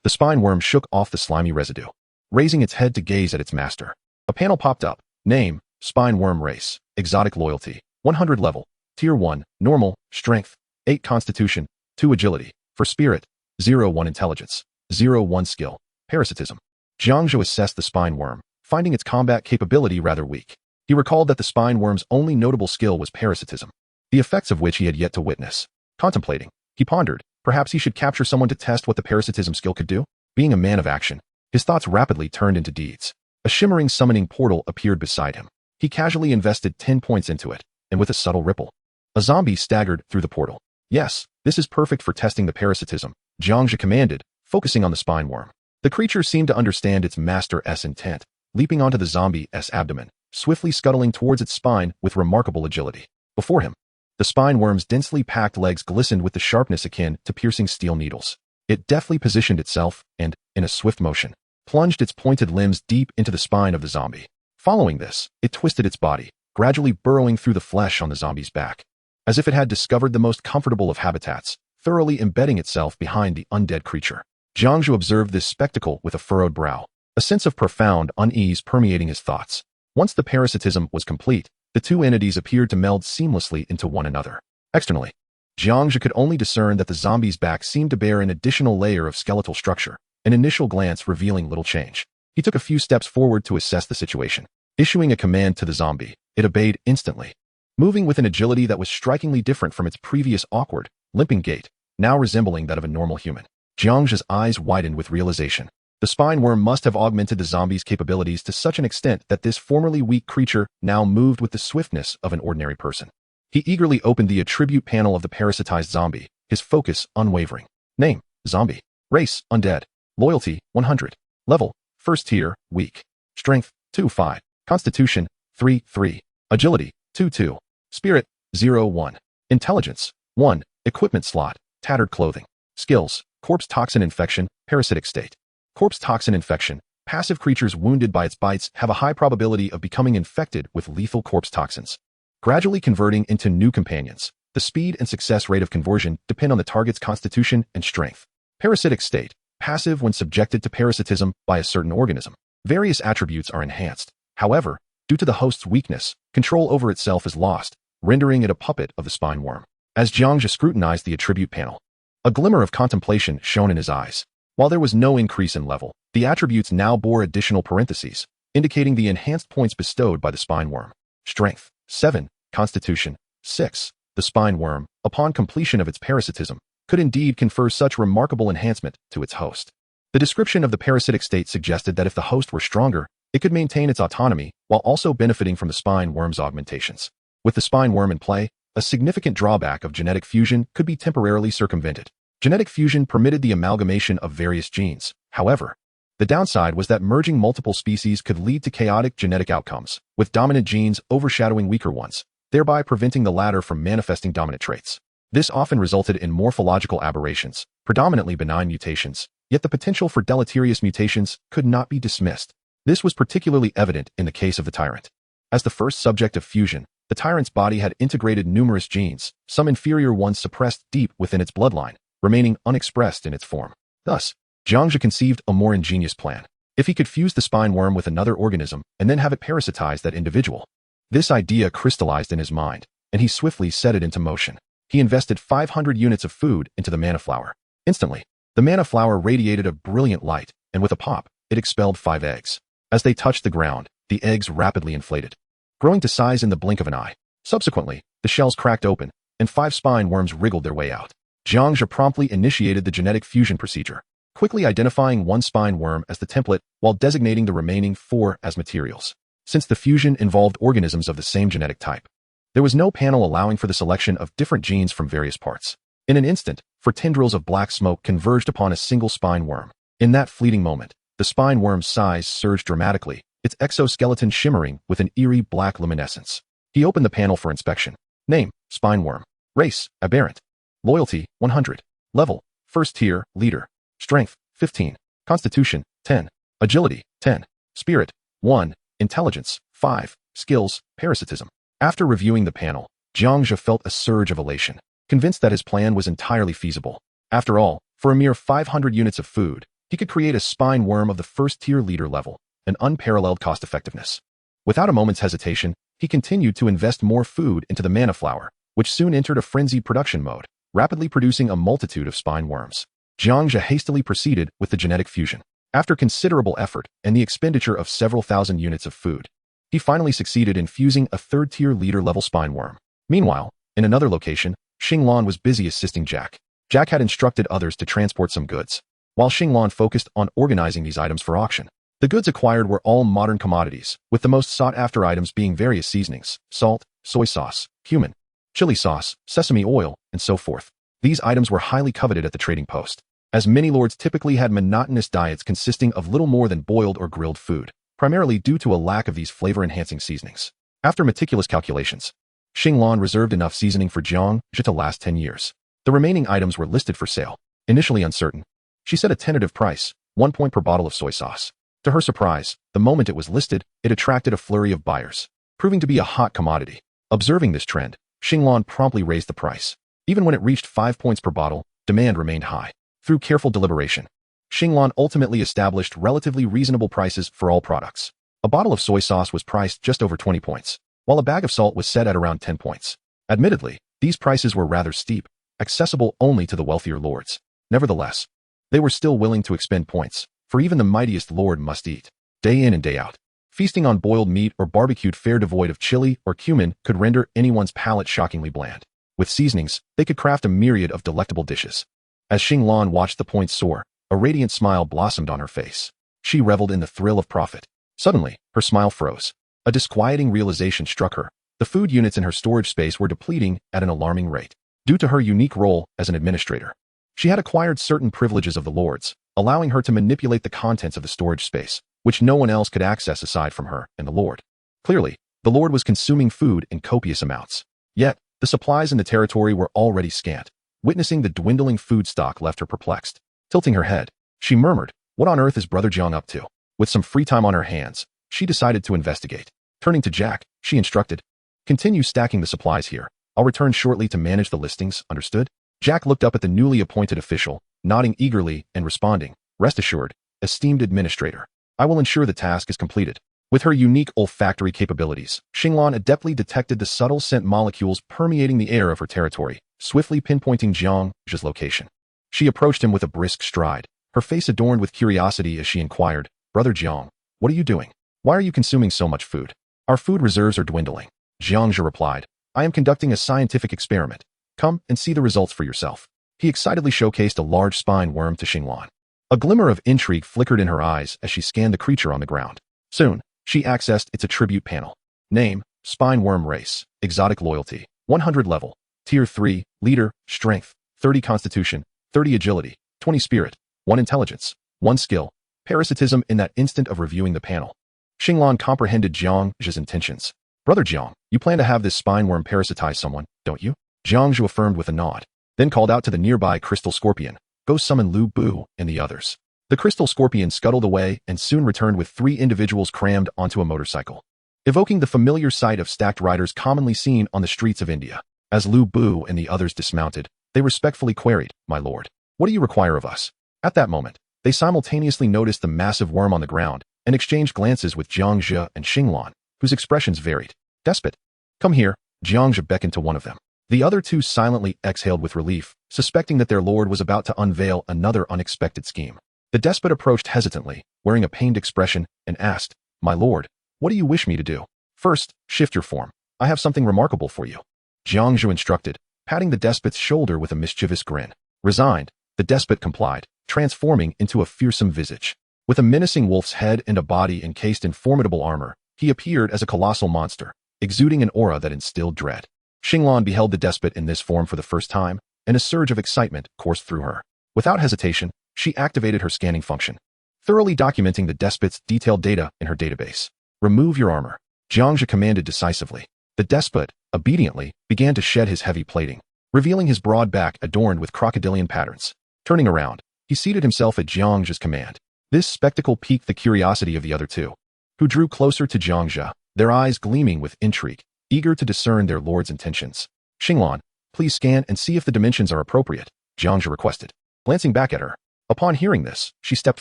The spine worm shook off the slimy residue, raising its head to gaze at its master. A panel popped up. Name, spine worm race, exotic loyalty, 100 level, tier 1, normal, strength, 8 constitution, 2 agility, for spirit, 0-1 intelligence, 0-1 skill, parasitism. Jiang Zhe assessed the spine worm, finding its combat capability rather weak. He recalled that the spine worm's only notable skill was parasitism, the effects of which he had yet to witness. Contemplating, he pondered, perhaps he should capture someone to test what the parasitism skill could do? Being a man of action, his thoughts rapidly turned into deeds. A shimmering summoning portal appeared beside him. He casually invested 10 points into it, and with a subtle ripple, a zombie staggered through the portal. Yes, this is perfect for testing the parasitism, Jiang Zhe commanded, focusing on the spine worm. The creature seemed to understand its master's intent, leaping onto the zombie's abdomen, swiftly scuttling towards its spine with remarkable agility. Before him, the spine worm's densely packed legs glistened with the sharpness akin to piercing steel needles. It deftly positioned itself and, in a swift motion, plunged its pointed limbs deep into the spine of the zombie. Following this, it twisted its body, gradually burrowing through the flesh on the zombie's back, as if it had discovered the most comfortable of habitats, thoroughly embedding itself behind the undead creature. Jiang Zhe observed this spectacle with a furrowed brow, a sense of profound unease permeating his thoughts. Once the parasitism was complete, the two entities appeared to meld seamlessly into one another. Externally, Jiang Zhe could only discern that the zombie's back seemed to bear an additional layer of skeletal structure, an initial glance revealing little change. He took a few steps forward to assess the situation. Issuing a command to the zombie, it obeyed instantly, moving with an agility that was strikingly different from its previous awkward, limping gait, now resembling that of a normal human. Jiang Zhe's eyes widened with realization. The spine worm must have augmented the zombie's capabilities to such an extent that this formerly weak creature now moved with the swiftness of an ordinary person. He eagerly opened the attribute panel of the parasitized zombie, his focus unwavering. Name, zombie. Race, undead. Loyalty, 100. Level, first tier, weak. Strength, 2-5. Constitution, 3-3. Agility, 2-2. Spirit, 0-1. Intelligence, 1. Equipment slot, tattered clothing. Skills, corpse toxin infection, parasitic state. Corpse toxin infection. Passive creatures wounded by its bites have a high probability of becoming infected with lethal corpse toxins, gradually converting into new companions. The speed and success rate of conversion depend on the target's constitution and strength. Parasitic state. Passive when subjected to parasitism by a certain organism. Various attributes are enhanced. However, due to the host's weakness, control over itself is lost, rendering it a puppet of the spine worm. As Jiang Zhe scrutinized the attribute panel, a glimmer of contemplation shone in his eyes. While there was no increase in level, the attributes now bore additional parentheses, indicating the enhanced points bestowed by the spine worm. Strength, 7. Constitution, 6. The spine worm, upon completion of its parasitism, could indeed confer such remarkable enhancement to its host. The description of the parasitic state suggested that if the host were stronger, it could maintain its autonomy while also benefiting from the spine worm's augmentations. With the spine worm in play, a significant drawback of genetic fusion could be temporarily circumvented. Genetic fusion permitted the amalgamation of various genes. However, the downside was that merging multiple species could lead to chaotic genetic outcomes, with dominant genes overshadowing weaker ones, thereby preventing the latter from manifesting dominant traits. This often resulted in morphological aberrations, predominantly benign mutations, yet the potential for deleterious mutations could not be dismissed. This was particularly evident in the case of the Tyrant. As the first subject of fusion, the Tyrant's body had integrated numerous genes, some inferior ones suppressed deep within its bloodline, remaining unexpressed in its form. Thus, Jiang Zhe conceived a more ingenious plan. If he could fuse the spine worm with another organism and then have it parasitize that individual. This idea crystallized in his mind, and he swiftly set it into motion. He invested 500 units of food into the maniflower. Instantly, the maniflower radiated a brilliant light, and with a pop, it expelled 5 eggs. As they touched the ground, the eggs rapidly inflated, growing to size in the blink of an eye. Subsequently, the shells cracked open, and 5 spine worms wriggled their way out. Jiang Zhe promptly initiated the genetic fusion procedure, quickly identifying one spine worm as the template while designating the remaining 4 as materials. Since the fusion involved organisms of the same genetic type, there was no panel allowing for the selection of different genes from various parts. In an instant, 4 tendrils of black smoke converged upon a single spine worm. In that fleeting moment, the spine worm's size surged dramatically, its exoskeleton shimmering with an eerie black luminescence. He opened the panel for inspection. Name, spine worm. Race, aberrant. Loyalty, 100. Level, first tier, leader. Strength, 15. Constitution, 10. Agility, 10. Spirit, 1. Intelligence, 5. Skills, Parasetism. After reviewing the panel, Jiang Zhe felt a surge of elation, convinced that his plan was entirely feasible. After all, for a mere 500 units of food, he could create a spine worm of the first-tier leader level, an unparalleled cost-effectiveness. Without a moment's hesitation, he continued to invest more food into the maniflower, which soon entered a frenzied production mode, rapidly producing a multitude of spine worms. Jiang Zhe hastily proceeded with the genetic fusion. After considerable effort and the expenditure of several thousand units of food, he finally succeeded in fusing a third-tier leader-level spine worm. Meanwhile, in another location, Xinglan was busy assisting Jack. Jack had instructed others to transport some goods, while Xinglan focused on organizing these items for auction. The goods acquired were all modern commodities, with the most sought-after items being various seasonings, salt, soy sauce, cumin, chili sauce, sesame oil, and so forth. These items were highly coveted at the trading post, as many lords typically had monotonous diets consisting of little more than boiled or grilled food, primarily due to a lack of these flavor-enhancing seasonings. After meticulous calculations, Xinglan reserved enough seasoning for Jiang Zhe to last 10 years. The remaining items were listed for sale. Initially uncertain, she set a tentative price, 1 point per bottle of soy sauce. To her surprise, the moment it was listed, it attracted a flurry of buyers, proving to be a hot commodity. Observing this trend, Xinglan promptly raised the price. Even when it reached 5 points per bottle, demand remained high. Through careful deliberation, Xinglan ultimately established relatively reasonable prices for all products. A bottle of soy sauce was priced just over 20 points, while a bag of salt was set at around 10 points. Admittedly, these prices were rather steep, accessible only to the wealthier lords. Nevertheless, they were still willing to expend points, for even the mightiest lord must eat, day in and day out. Feasting on boiled meat or barbecued fare devoid of chili or cumin could render anyone's palate shockingly bland. With seasonings, they could craft a myriad of delectable dishes. As Xinglan watched the points soar, a radiant smile blossomed on her face. She reveled in the thrill of profit. Suddenly, her smile froze. A disquieting realization struck her. The food units in her storage space were depleting at an alarming rate. Due to her unique role as an administrator, she had acquired certain privileges of the lords, allowing her to manipulate the contents of the storage space, which no one else could access aside from her and the lord. Clearly, the lord was consuming food in copious amounts. Yet, the supplies in the territory were already scant. Witnessing the dwindling food stock left her perplexed. Tilting her head, she murmured, "What on earth is Brother Jiang up to?" With some free time on her hands, she decided to investigate. Turning to Jack, she instructed, "Continue stacking the supplies here. I'll return shortly to manage the listings, understood?" Jack looked up at the newly appointed official, nodding eagerly and responding, "Rest assured, esteemed administrator, I will ensure the task is completed." With her unique olfactory capabilities, Xinglan adeptly detected the subtle scent molecules permeating the air of her territory, swiftly pinpointing Jiang Zhe's location. She approached him with a brisk stride, her face adorned with curiosity as she inquired, "Brother Jiang, what are you doing? Why are you consuming so much food?" "Our food reserves are dwindling," Jiang Zhe replied. "I am conducting a scientific experiment. Come and see the results for yourself." He excitedly showcased a large spine worm to Xinglan. A glimmer of intrigue flickered in her eyes as she scanned the creature on the ground. Soon, she accessed its attribute panel. Name, spine worm race, exotic loyalty, 100 level, tier 3, leader, strength, 30 constitution, 30 agility, 20 spirit, 1 intelligence, 1 skill, parasitism. In that instant of reviewing the panel, Xinglan comprehended Jiang Zhe's intentions. "Brother Jiang, you plan to have this spine worm parasitize someone, don't you?" Jiang Zhe affirmed with a nod, then called out to the nearby crystal scorpion, "Go summon Lu Bu and the others." The crystal scorpion scuttled away and soon returned with 3 individuals crammed onto a motorcycle, evoking the familiar sight of stacked riders commonly seen on the streets of India. As Lu Bu and the others dismounted, they respectfully queried, "My lord, what do you require of us?" At that moment, they simultaneously noticed the massive worm on the ground and exchanged glances with Jiang Zhe and Xinglan, whose expressions varied. "Despot, come here," Jiang Zhe beckoned to one of them. The other 2 silently exhaled with relief, suspecting that their lord was about to unveil another unexpected scheme. The despot approached hesitantly, wearing a pained expression, and asked, "My lord, what do you wish me to do?" "First, shift your form. I have something remarkable for you," Jiang Zhe instructed, patting the despot's shoulder with a mischievous grin. Resigned, the despot complied, transforming into a fearsome visage. With a menacing wolf's head and a body encased in formidable armor, he appeared as a colossal monster, exuding an aura that instilled dread. Xinglan beheld the despot in this form for the first time, and a surge of excitement coursed through her. Without hesitation, she activated her scanning function, thoroughly documenting the despot's detailed data in her database. "Remove your armor," Jiang Zhe commanded decisively. The despot, obediently, began to shed his heavy plating, revealing his broad back adorned with crocodilian patterns. Turning around, he seated himself at Jiang Zhe's command. This spectacle piqued the curiosity of the other two, who drew closer to Jiang Zhe, their eyes gleaming with intrigue, eager to discern their lord's intentions. Xinglan, please scan and see if the dimensions are appropriate, Jiang Zhe requested, glancing back at her. Upon hearing this, she stepped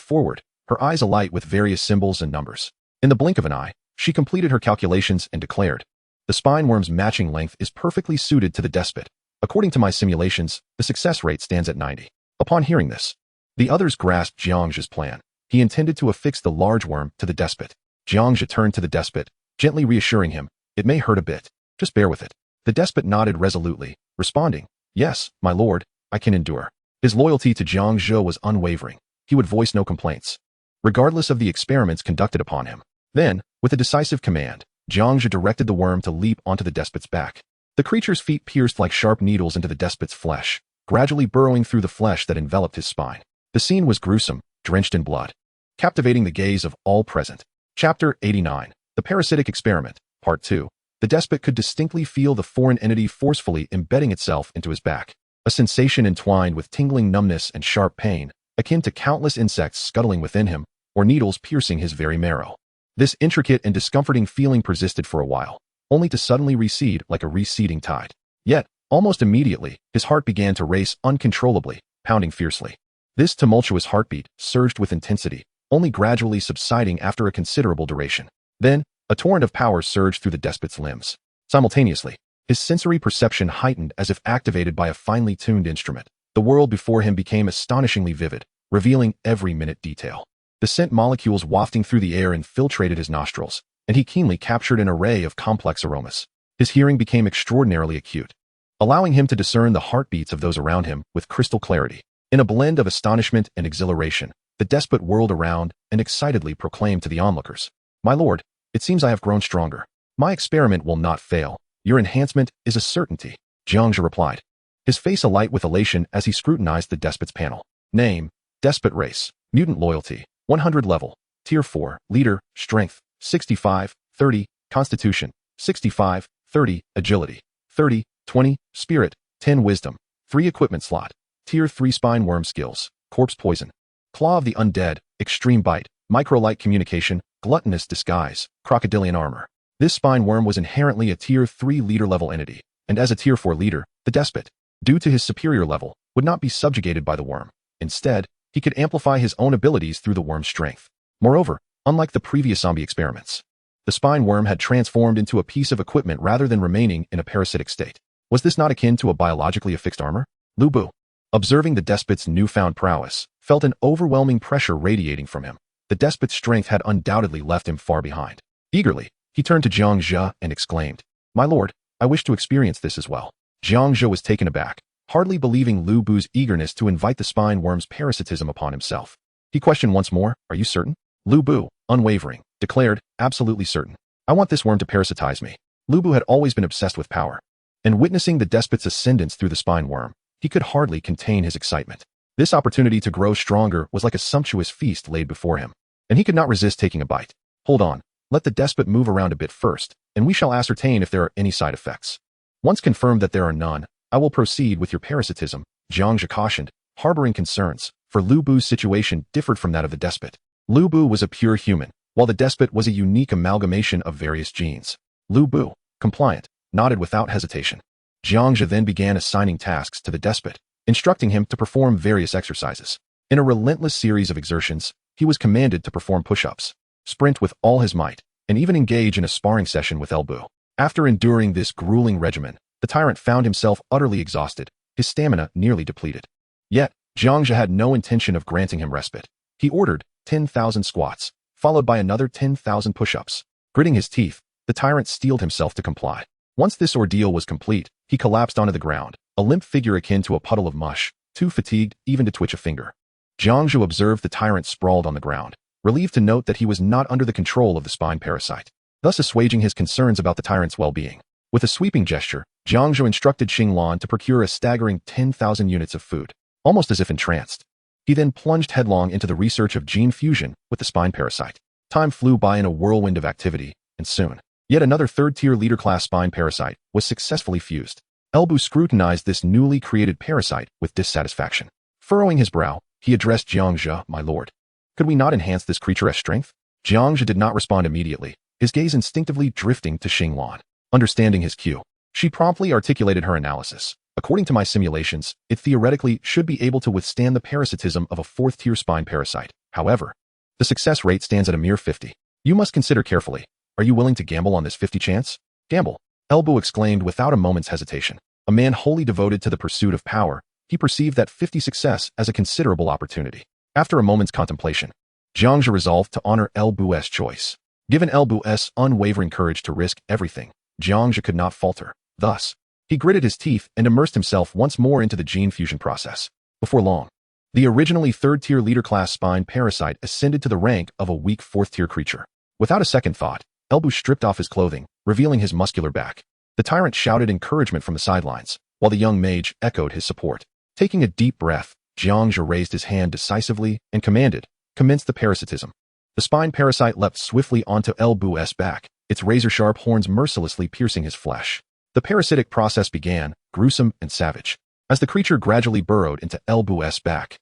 forward, her eyes alight with various symbols and numbers. In the blink of an eye, she completed her calculations and declared, the spine worm's matching length is perfectly suited to the despot. According to my simulations, the success rate stands at 90. Upon hearing this, the others grasped Jiang Zhe's plan. He intended to affix the large worm to the despot. Jiang Zhe turned to the despot, gently reassuring him, it may hurt a bit. Just bear with it. The despot nodded resolutely, responding, yes, my lord, I can endure. His loyalty to Jiang Zhe was unwavering. He would voice no complaints, regardless of the experiments conducted upon him. Then, with a decisive command, Jiang Zhe directed the worm to leap onto the despot's back. The creature's feet pierced like sharp needles into the despot's flesh, gradually burrowing through the flesh that enveloped his spine. The scene was gruesome, drenched in blood, captivating the gaze of all present. Chapter 89, The Parasitic Experiment, Part 2. The despot could distinctly feel the foreign entity forcefully embedding itself into his back, a sensation entwined with tingling numbness and sharp pain, akin to countless insects scuttling within him, or needles piercing his very marrow. This intricate and discomforting feeling persisted for a while, only to suddenly recede like a receding tide. Yet, almost immediately, his heart began to race uncontrollably, pounding fiercely. This tumultuous heartbeat surged with intensity, only gradually subsiding after a considerable duration. Then, a torrent of power surged through the despot's limbs. Simultaneously, his sensory perception heightened as if activated by a finely tuned instrument. The world before him became astonishingly vivid, revealing every minute detail. The scent molecules wafting through the air infiltrated his nostrils, and he keenly captured an array of complex aromas. His hearing became extraordinarily acute, allowing him to discern the heartbeats of those around him with crystal clarity. In a blend of astonishment and exhilaration, the despot whirled around and excitedly proclaimed to the onlookers, my lord, it seems I have grown stronger. My experiment will not fail. Your enhancement is a certainty, Jiang Zhe replied, his face alight with elation as he scrutinized the despot's panel. Name, despot race, mutant loyalty, 100 level, tier 4, leader, strength, 65, 30, constitution, 65, 30, agility, 30, 20, spirit, 10 wisdom, 3 equipment slot, tier 3 spine worm skills, corpse poison, claw of the undead, extreme bite, micro-light communication, gluttonous disguise, crocodilian armor. This spine worm was inherently a tier 3 leader level entity, and as a tier 4 leader, the despot, due to his superior level, would not be subjugated by the worm. Instead, he could amplify his own abilities through the worm's strength. Moreover, unlike the previous zombie experiments, the spine worm had transformed into a piece of equipment rather than remaining in a parasitic state. Was this not akin to a biologically affixed armor? Lu Bu, observing the despot's newfound prowess, felt an overwhelming pressure radiating from him. The despot's strength had undoubtedly left him far behind. Eagerly, he turned to Jiang Zhe and exclaimed, my lord, I wish to experience this as well. Jiang Zhe was taken aback, hardly believing Lu Bu's eagerness to invite the spine worm's parasitism upon himself. He questioned once more, are you certain? Lu Bu, unwavering, declared, absolutely certain. I want this worm to parasitize me. Lu Bu had always been obsessed with power, and witnessing the despot's ascendance through the spine worm, he could hardly contain his excitement. This opportunity to grow stronger was like a sumptuous feast laid before him, and he could not resist taking a bite. Hold on, let the despot move around a bit first, and we shall ascertain if there are any side effects. Once confirmed that there are none, I will proceed with your parasitism, Jiang Zhe cautioned, harboring concerns, for Lu Bu's situation differed from that of the despot. Lu Bu was a pure human, while the despot was a unique amalgamation of various genes. Lu Bu, compliant, nodded without hesitation. Jiang Zhe then began assigning tasks to the despot, instructing him to perform various exercises. In a relentless series of exertions, he was commanded to perform push-ups, sprint with all his might, and even engage in a sparring session with El Bu. After enduring this grueling regimen, the tyrant found himself utterly exhausted, his stamina nearly depleted. Yet, Jiang Zhe had no intention of granting him respite. He ordered 10,000 squats, followed by another 10,000 push-ups. Gritting his teeth, the tyrant steeled himself to comply. Once this ordeal was complete, he collapsed onto the ground, a limp figure akin to a puddle of mush, too fatigued even to twitch a finger. Jiang Zhe observed the tyrant sprawled on the ground, relieved to note that he was not under the control of the spine parasite, thus assuaging his concerns about the tyrant's well-being. With a sweeping gesture, Jiang Zhe instructed Xinglan to procure a staggering 10,000 units of food, almost as if entranced. He then plunged headlong into the research of gene fusion with the spine parasite. Time flew by in a whirlwind of activity, and soon, yet another third-tier leader-class spine parasite was successfully fused. El Bu scrutinized this newly created parasite with dissatisfaction. Furrowing his brow, he addressed Jiang Zhe, my lord. Could we not enhance this creature as strength? Jiang Zhe did not respond immediately, his gaze instinctively drifting to Xinglan. Understanding his cue, she promptly articulated her analysis. According to my simulations, it theoretically should be able to withstand the parasitism of a 4th-tier spine parasite. However, the success rate stands at a mere 50. You must consider carefully. Are you willing to gamble on this 50 chance? Gamble, Elbu exclaimed without a moment's hesitation. A man wholly devoted to the pursuit of power, he perceived that 50 success as a considerable opportunity. After a moment's contemplation, Jiang Zhe resolved to honor Elbu's choice. Given Elbu's unwavering courage to risk everything, Jiang Zhe could not falter. Thus, he gritted his teeth and immersed himself once more into the gene fusion process. Before long, the originally 3rd-tier leader-class spine parasite ascended to the rank of a weak 4th-tier creature. Without a second thought, Elbu stripped off his clothing, revealing his muscular back. The tyrant shouted encouragement from the sidelines, while the young mage echoed his support. Taking a deep breath, Jiang Zhe raised his hand decisively and commanded, "Commence the parasitism." The spine parasite leapt swiftly onto Elbu's back, its razor-sharp horns mercilessly piercing his flesh. The parasitic process began, gruesome and savage, as the creature gradually burrowed into Elbu's back.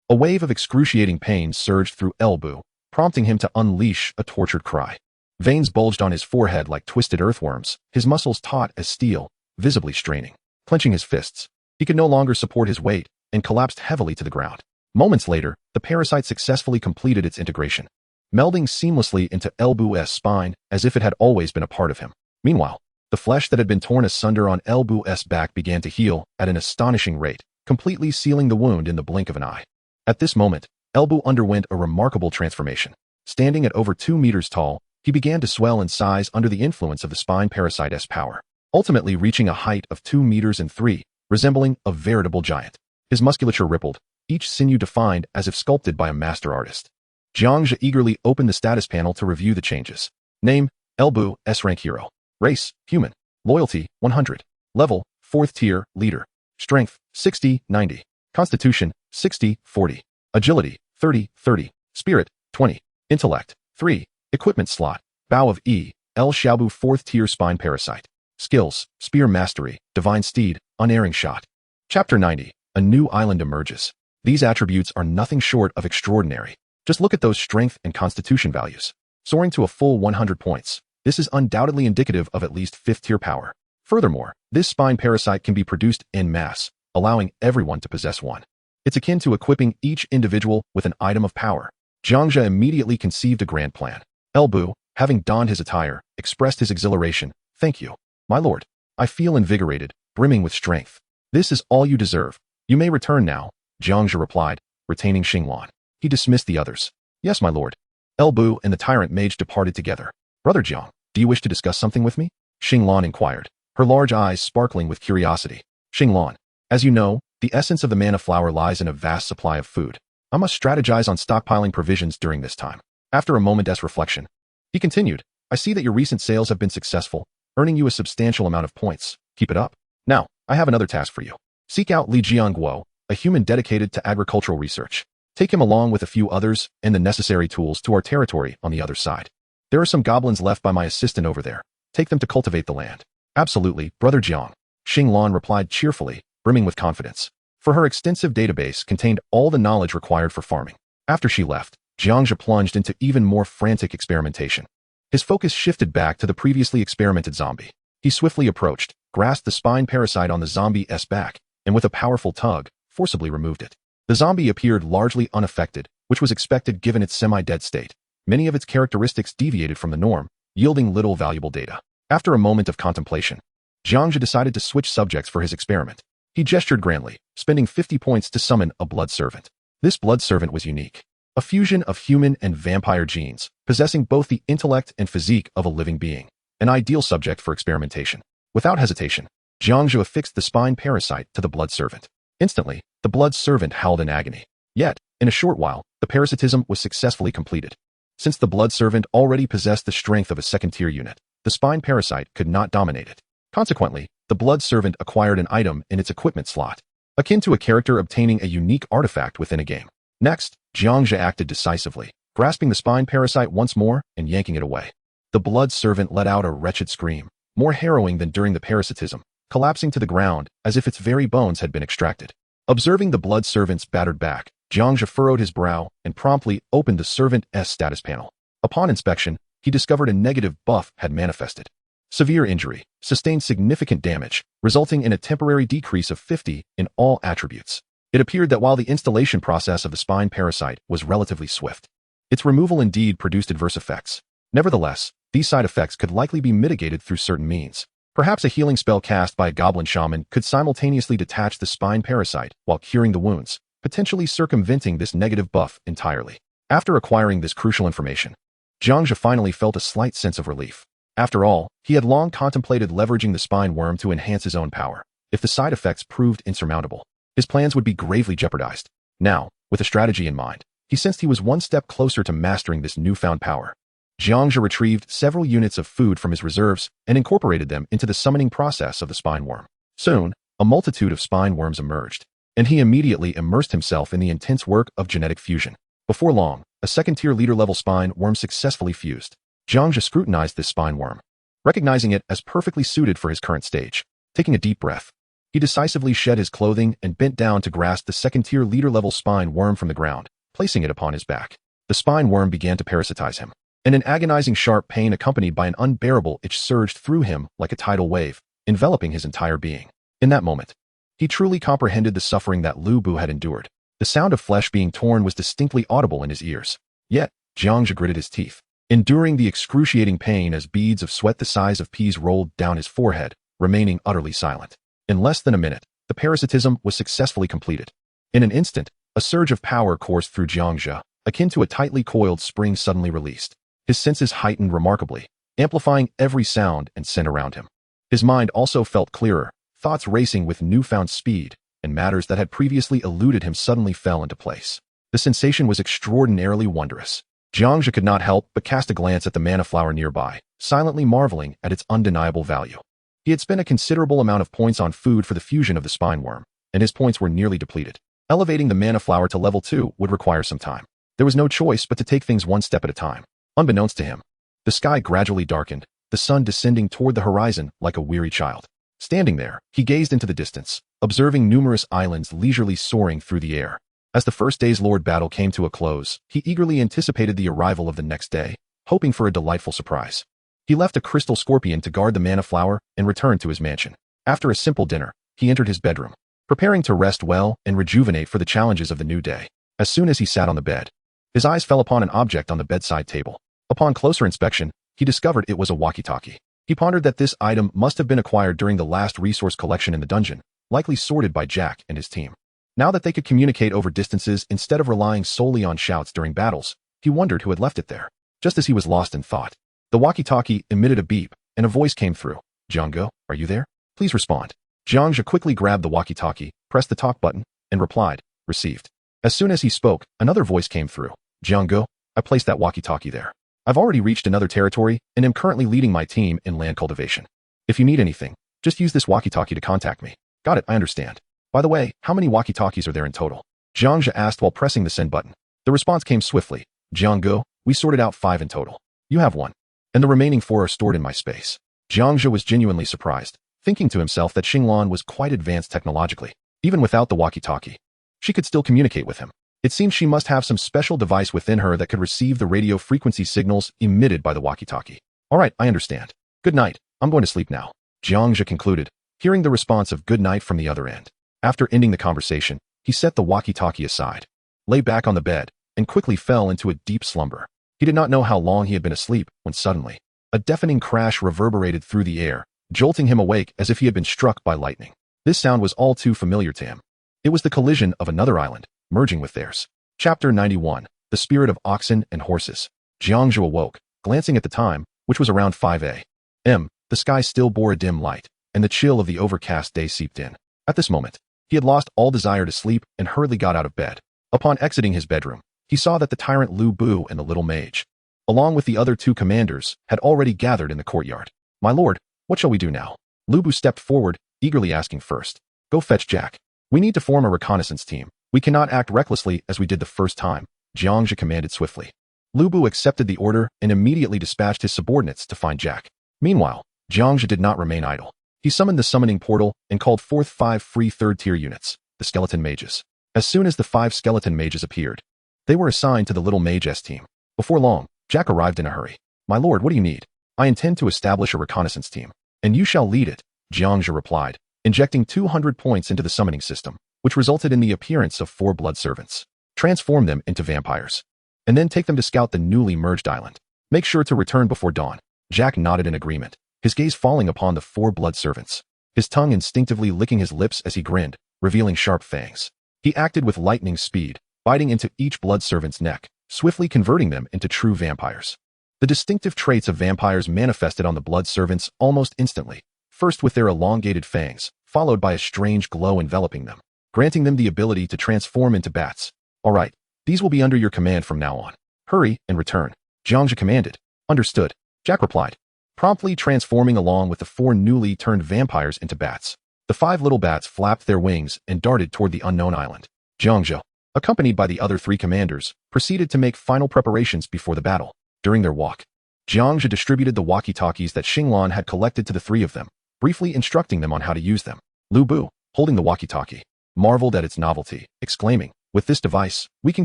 A wave of excruciating pain surged through Elbu, prompting him to unleash a tortured cry. Veins bulged on his forehead like twisted earthworms, his muscles taut as steel, visibly straining. Clenching his fists, he could no longer support his weight and collapsed heavily to the ground. Moments later, the parasite successfully completed its integration, melding seamlessly into Elbu's spine as if it had always been a part of him. Meanwhile, the flesh that had been torn asunder on Elbu's back began to heal at an astonishing rate, completely sealing the wound in the blink of an eye. At this moment, Elbu underwent a remarkable transformation. Standing at over 2 meters tall, he began to swell in size under the influence of the spine parasite's power, ultimately reaching a height of 2 meters and 3, resembling a veritable giant. His musculature rippled, each sinew defined as if sculpted by a master artist. Jiang Zhe eagerly opened the status panel to review the changes. Name, Elbu, S-rank hero. Race, human. Loyalty, 100. Level, 4th tier, leader. Strength, 60-90. Constitution, 60-40. Agility, 30-30. Spirit, 20. Intellect, 3. Equipment slot, Bow of E, El Xiaobu 4th tier spine parasite. Skills, Spear Mastery, Divine Steed, Unerring Shot. Chapter 90, a new island emerges. These attributes are nothing short of extraordinary. Just look at those strength and constitution values. Soaring to a full 100 points. This is undoubtedly indicative of at least 5th tier power. Furthermore, this spine parasite can be produced en masse, allowing everyone to possess one. It's akin to equipping each individual with an item of power. Jiang Zhe immediately conceived a grand plan. Elbu, having donned his attire, expressed his exhilaration. "Thank you, my lord. I feel invigorated, brimming with strength. This is all you deserve. You may return now," Jiang Zhe replied, retaining Xinglan. He dismissed the others. "Yes, my lord." Elbu and the tyrant mage departed together. "Brother Jiang, do you wish to discuss something with me?" Xinglan inquired, her large eyes sparkling with curiosity. "Xinglan, as you know, the essence of the maniflower lies in a vast supply of food. I must strategize on stockpiling provisions during this time." After a moment's reflection, he continued, "I see that your recent sales have been successful, earning you a substantial amount of points. Keep it up. Now, I have another task for you. Seek out Li Jiangguo, a human dedicated to agricultural research. Take him along with a few others and the necessary tools to our territory on the other side. There are some goblins left by my assistant over there. Take them to cultivate the land." "Absolutely, Brother Jiang," Xinglan replied cheerfully, brimming with confidence. For her extensive database contained all the knowledge required for farming. After she left, Jiang Zhe plunged into even more frantic experimentation. His focus shifted back to the previously experimented zombie. He swiftly approached, grasped the spine parasite on the zombie's back, and with a powerful tug, forcibly removed it. The zombie appeared largely unaffected, which was expected given its semi-dead state. Many of its characteristics deviated from the norm, yielding little valuable data. After a moment of contemplation, Jiang Zhe decided to switch subjects for his experiment. He gestured grandly, spending 50 points to summon a blood servant. This blood servant was unique. A fusion of human and vampire genes, possessing both the intellect and physique of a living being. An ideal subject for experimentation. Without hesitation, Jiang Zhe affixed the spine parasite to the blood servant. Instantly, the blood servant howled in agony. Yet, in a short while, the parasitism was successfully completed. Since the blood servant already possessed the strength of a second-tier unit, the spine parasite could not dominate it. Consequently, the blood servant acquired an item in its equipment slot, akin to a character obtaining a unique artifact within a game. Next, Jiang Zhe acted decisively, grasping the spine parasite once more and yanking it away. The blood servant let out a wretched scream, more harrowing than during the parasitism, collapsing to the ground as if its very bones had been extracted. Observing the blood servant's battered back, Jiang Zhe furrowed his brow and promptly opened the Servant S status panel. Upon inspection, he discovered a negative buff had manifested. Severe injury, sustained significant damage, resulting in a temporary decrease of 50 in all attributes. It appeared that while the installation process of the spine parasite was relatively swift, its removal indeed produced adverse effects. Nevertheless, these side effects could likely be mitigated through certain means. Perhaps a healing spell cast by a goblin shaman could simultaneously detach the spine parasite while curing the wounds, potentially circumventing this negative buff entirely. After acquiring this crucial information, Jiang Zhe finally felt a slight sense of relief. After all, he had long contemplated leveraging the spine worm to enhance his own power. If the side effects proved insurmountable, his plans would be gravely jeopardized. Now, with a strategy in mind, he sensed he was one step closer to mastering this newfound power. Jiang Zhe retrieved several units of food from his reserves and incorporated them into the summoning process of the spine worm. Soon, a multitude of spine worms emerged, and he immediately immersed himself in the intense work of genetic fusion. Before long, a second-tier leader-level spine worm successfully fused. Jiang Zhe scrutinized this spine worm, recognizing it as perfectly suited for his current stage. Taking a deep breath, he decisively shed his clothing and bent down to grasp the second-tier leader-level spine worm from the ground, placing it upon his back. The spine worm began to parasitize him, and an agonizing sharp pain accompanied by an unbearable itch surged through him like a tidal wave, enveloping his entire being. In that moment, he truly comprehended the suffering that Lu Bu had endured. The sound of flesh being torn was distinctly audible in his ears. Yet, Jiang Zhe gritted his teeth, enduring the excruciating pain as beads of sweat the size of peas rolled down his forehead, remaining utterly silent. In less than a minute, the parasitism was successfully completed. In an instant, a surge of power coursed through Jiang Zhe, akin to a tightly coiled spring suddenly released. His senses heightened remarkably, amplifying every sound and scent around him. His mind also felt clearer, thoughts racing with newfound speed, and matters that had previously eluded him suddenly fell into place. The sensation was extraordinarily wondrous. Jiang Zhe could not help but cast a glance at the maniflower nearby, silently marveling at its undeniable value. He had spent a considerable amount of points on food for the fusion of the spine worm, and his points were nearly depleted. Elevating the maniflower to level 2 would require some time. There was no choice but to take things one step at a time. Unbeknownst to him, the sky gradually darkened, the sun descending toward the horizon like a weary child. Standing there, he gazed into the distance, observing numerous islands leisurely soaring through the air. As the first day's Lord battle came to a close, he eagerly anticipated the arrival of the next day, hoping for a delightful surprise. He left a crystal scorpion to guard the maniflower and returned to his mansion. After a simple dinner, he entered his bedroom, preparing to rest well and rejuvenate for the challenges of the new day. As soon as he sat on the bed, his eyes fell upon an object on the bedside table. Upon closer inspection, he discovered it was a walkie-talkie. He pondered that this item must have been acquired during the last resource collection in the dungeon, likely sorted by Jack and his team. Now that they could communicate over distances instead of relying solely on shouts during battles, he wondered who had left it there. Just as he was lost in thought, the walkie-talkie emitted a beep, and a voice came through. Jiang Zhe, are you there? Please respond. Jiang Zhe quickly grabbed the walkie-talkie, pressed the talk button, and replied, received. As soon as he spoke, another voice came through. Jiang Zhe, I placed that walkie-talkie there. I've already reached another territory and am currently leading my team in land cultivation. If you need anything, just use this walkie-talkie to contact me. Got it, I understand. By the way, how many walkie-talkies are there in total? Jiang Zhe asked while pressing the send button. The response came swiftly. Jiang Zhe, we sorted out 5 in total. You have 1. And the remaining 4 are stored in my space. Jiang Zhe was genuinely surprised, thinking to himself that Xinglan was quite advanced technologically. Even without the walkie-talkie, she could still communicate with him. It seemed she must have some special device within her that could receive the radio frequency signals emitted by the walkie-talkie. All right, I understand. Good night, I'm going to sleep now. Jiang Zhe concluded, hearing the response of good night from the other end. After ending the conversation, he set the walkie-talkie aside, lay back on the bed, and quickly fell into a deep slumber. He did not know how long he had been asleep when suddenly, a deafening crash reverberated through the air, jolting him awake as if he had been struck by lightning. This sound was all too familiar to him. It was the collision of another island, merging with theirs. Chapter 91, The Spirit of Oxen and Horses. Jiang Zhe awoke, glancing at the time, which was around 5 a.m. The sky still bore a dim light, and the chill of the overcast day seeped in. At this moment, he had lost all desire to sleep and hurriedly got out of bed. Upon exiting his bedroom, he saw that the tyrant Lu Bu and the little mage, along with the other 2 commanders, had already gathered in the courtyard. My lord, what shall we do now? Lu Bu stepped forward, eagerly asking first. Go fetch Jack. We need to form a reconnaissance team. We cannot act recklessly as we did the first time, Jiang Zhe commanded swiftly. Lu Bu accepted the order and immediately dispatched his subordinates to find Jack. Meanwhile, Jiang Zhe did not remain idle. He summoned the summoning portal and called forth 5 free 3rd-tier units, the skeleton mages. As soon as the 5 skeleton mages appeared, they were assigned to the little mage's team. Before long, Jack arrived in a hurry. "My lord, what do you need?" "I intend to establish a reconnaissance team, and you shall lead it," Jiang Zhe replied, injecting 200 points into the summoning system, which resulted in the appearance of 4 blood servants. "Transform them into vampires, and then take them to scout the newly merged island. Make sure to return before dawn." Jack nodded in agreement, his gaze falling upon the 4 blood servants, his tongue instinctively licking his lips as he grinned, revealing sharp fangs. He acted with lightning speed, biting into each blood servant's neck, swiftly converting them into true vampires. The distinctive traits of vampires manifested on the blood servants almost instantly, first with their elongated fangs, followed by a strange glow enveloping them, granting them the ability to transform into bats. "All right, these will be under your command from now on. Hurry and return," Jiang Zhe commanded. "Understood," Jack replied, promptly transforming along with the 4 newly turned vampires into bats. The 5 little bats flapped their wings and darted toward the unknown island. Jiang Zhe, accompanied by the other 3 commanders, proceeded to make final preparations before the battle. During their walk, Jiang Zhe distributed the walkie-talkies that Xinglan had collected to the 3 of them, briefly instructing them on how to use them. Lu Bu, holding the walkie-talkie, marveled at its novelty, exclaiming, "With this device, we can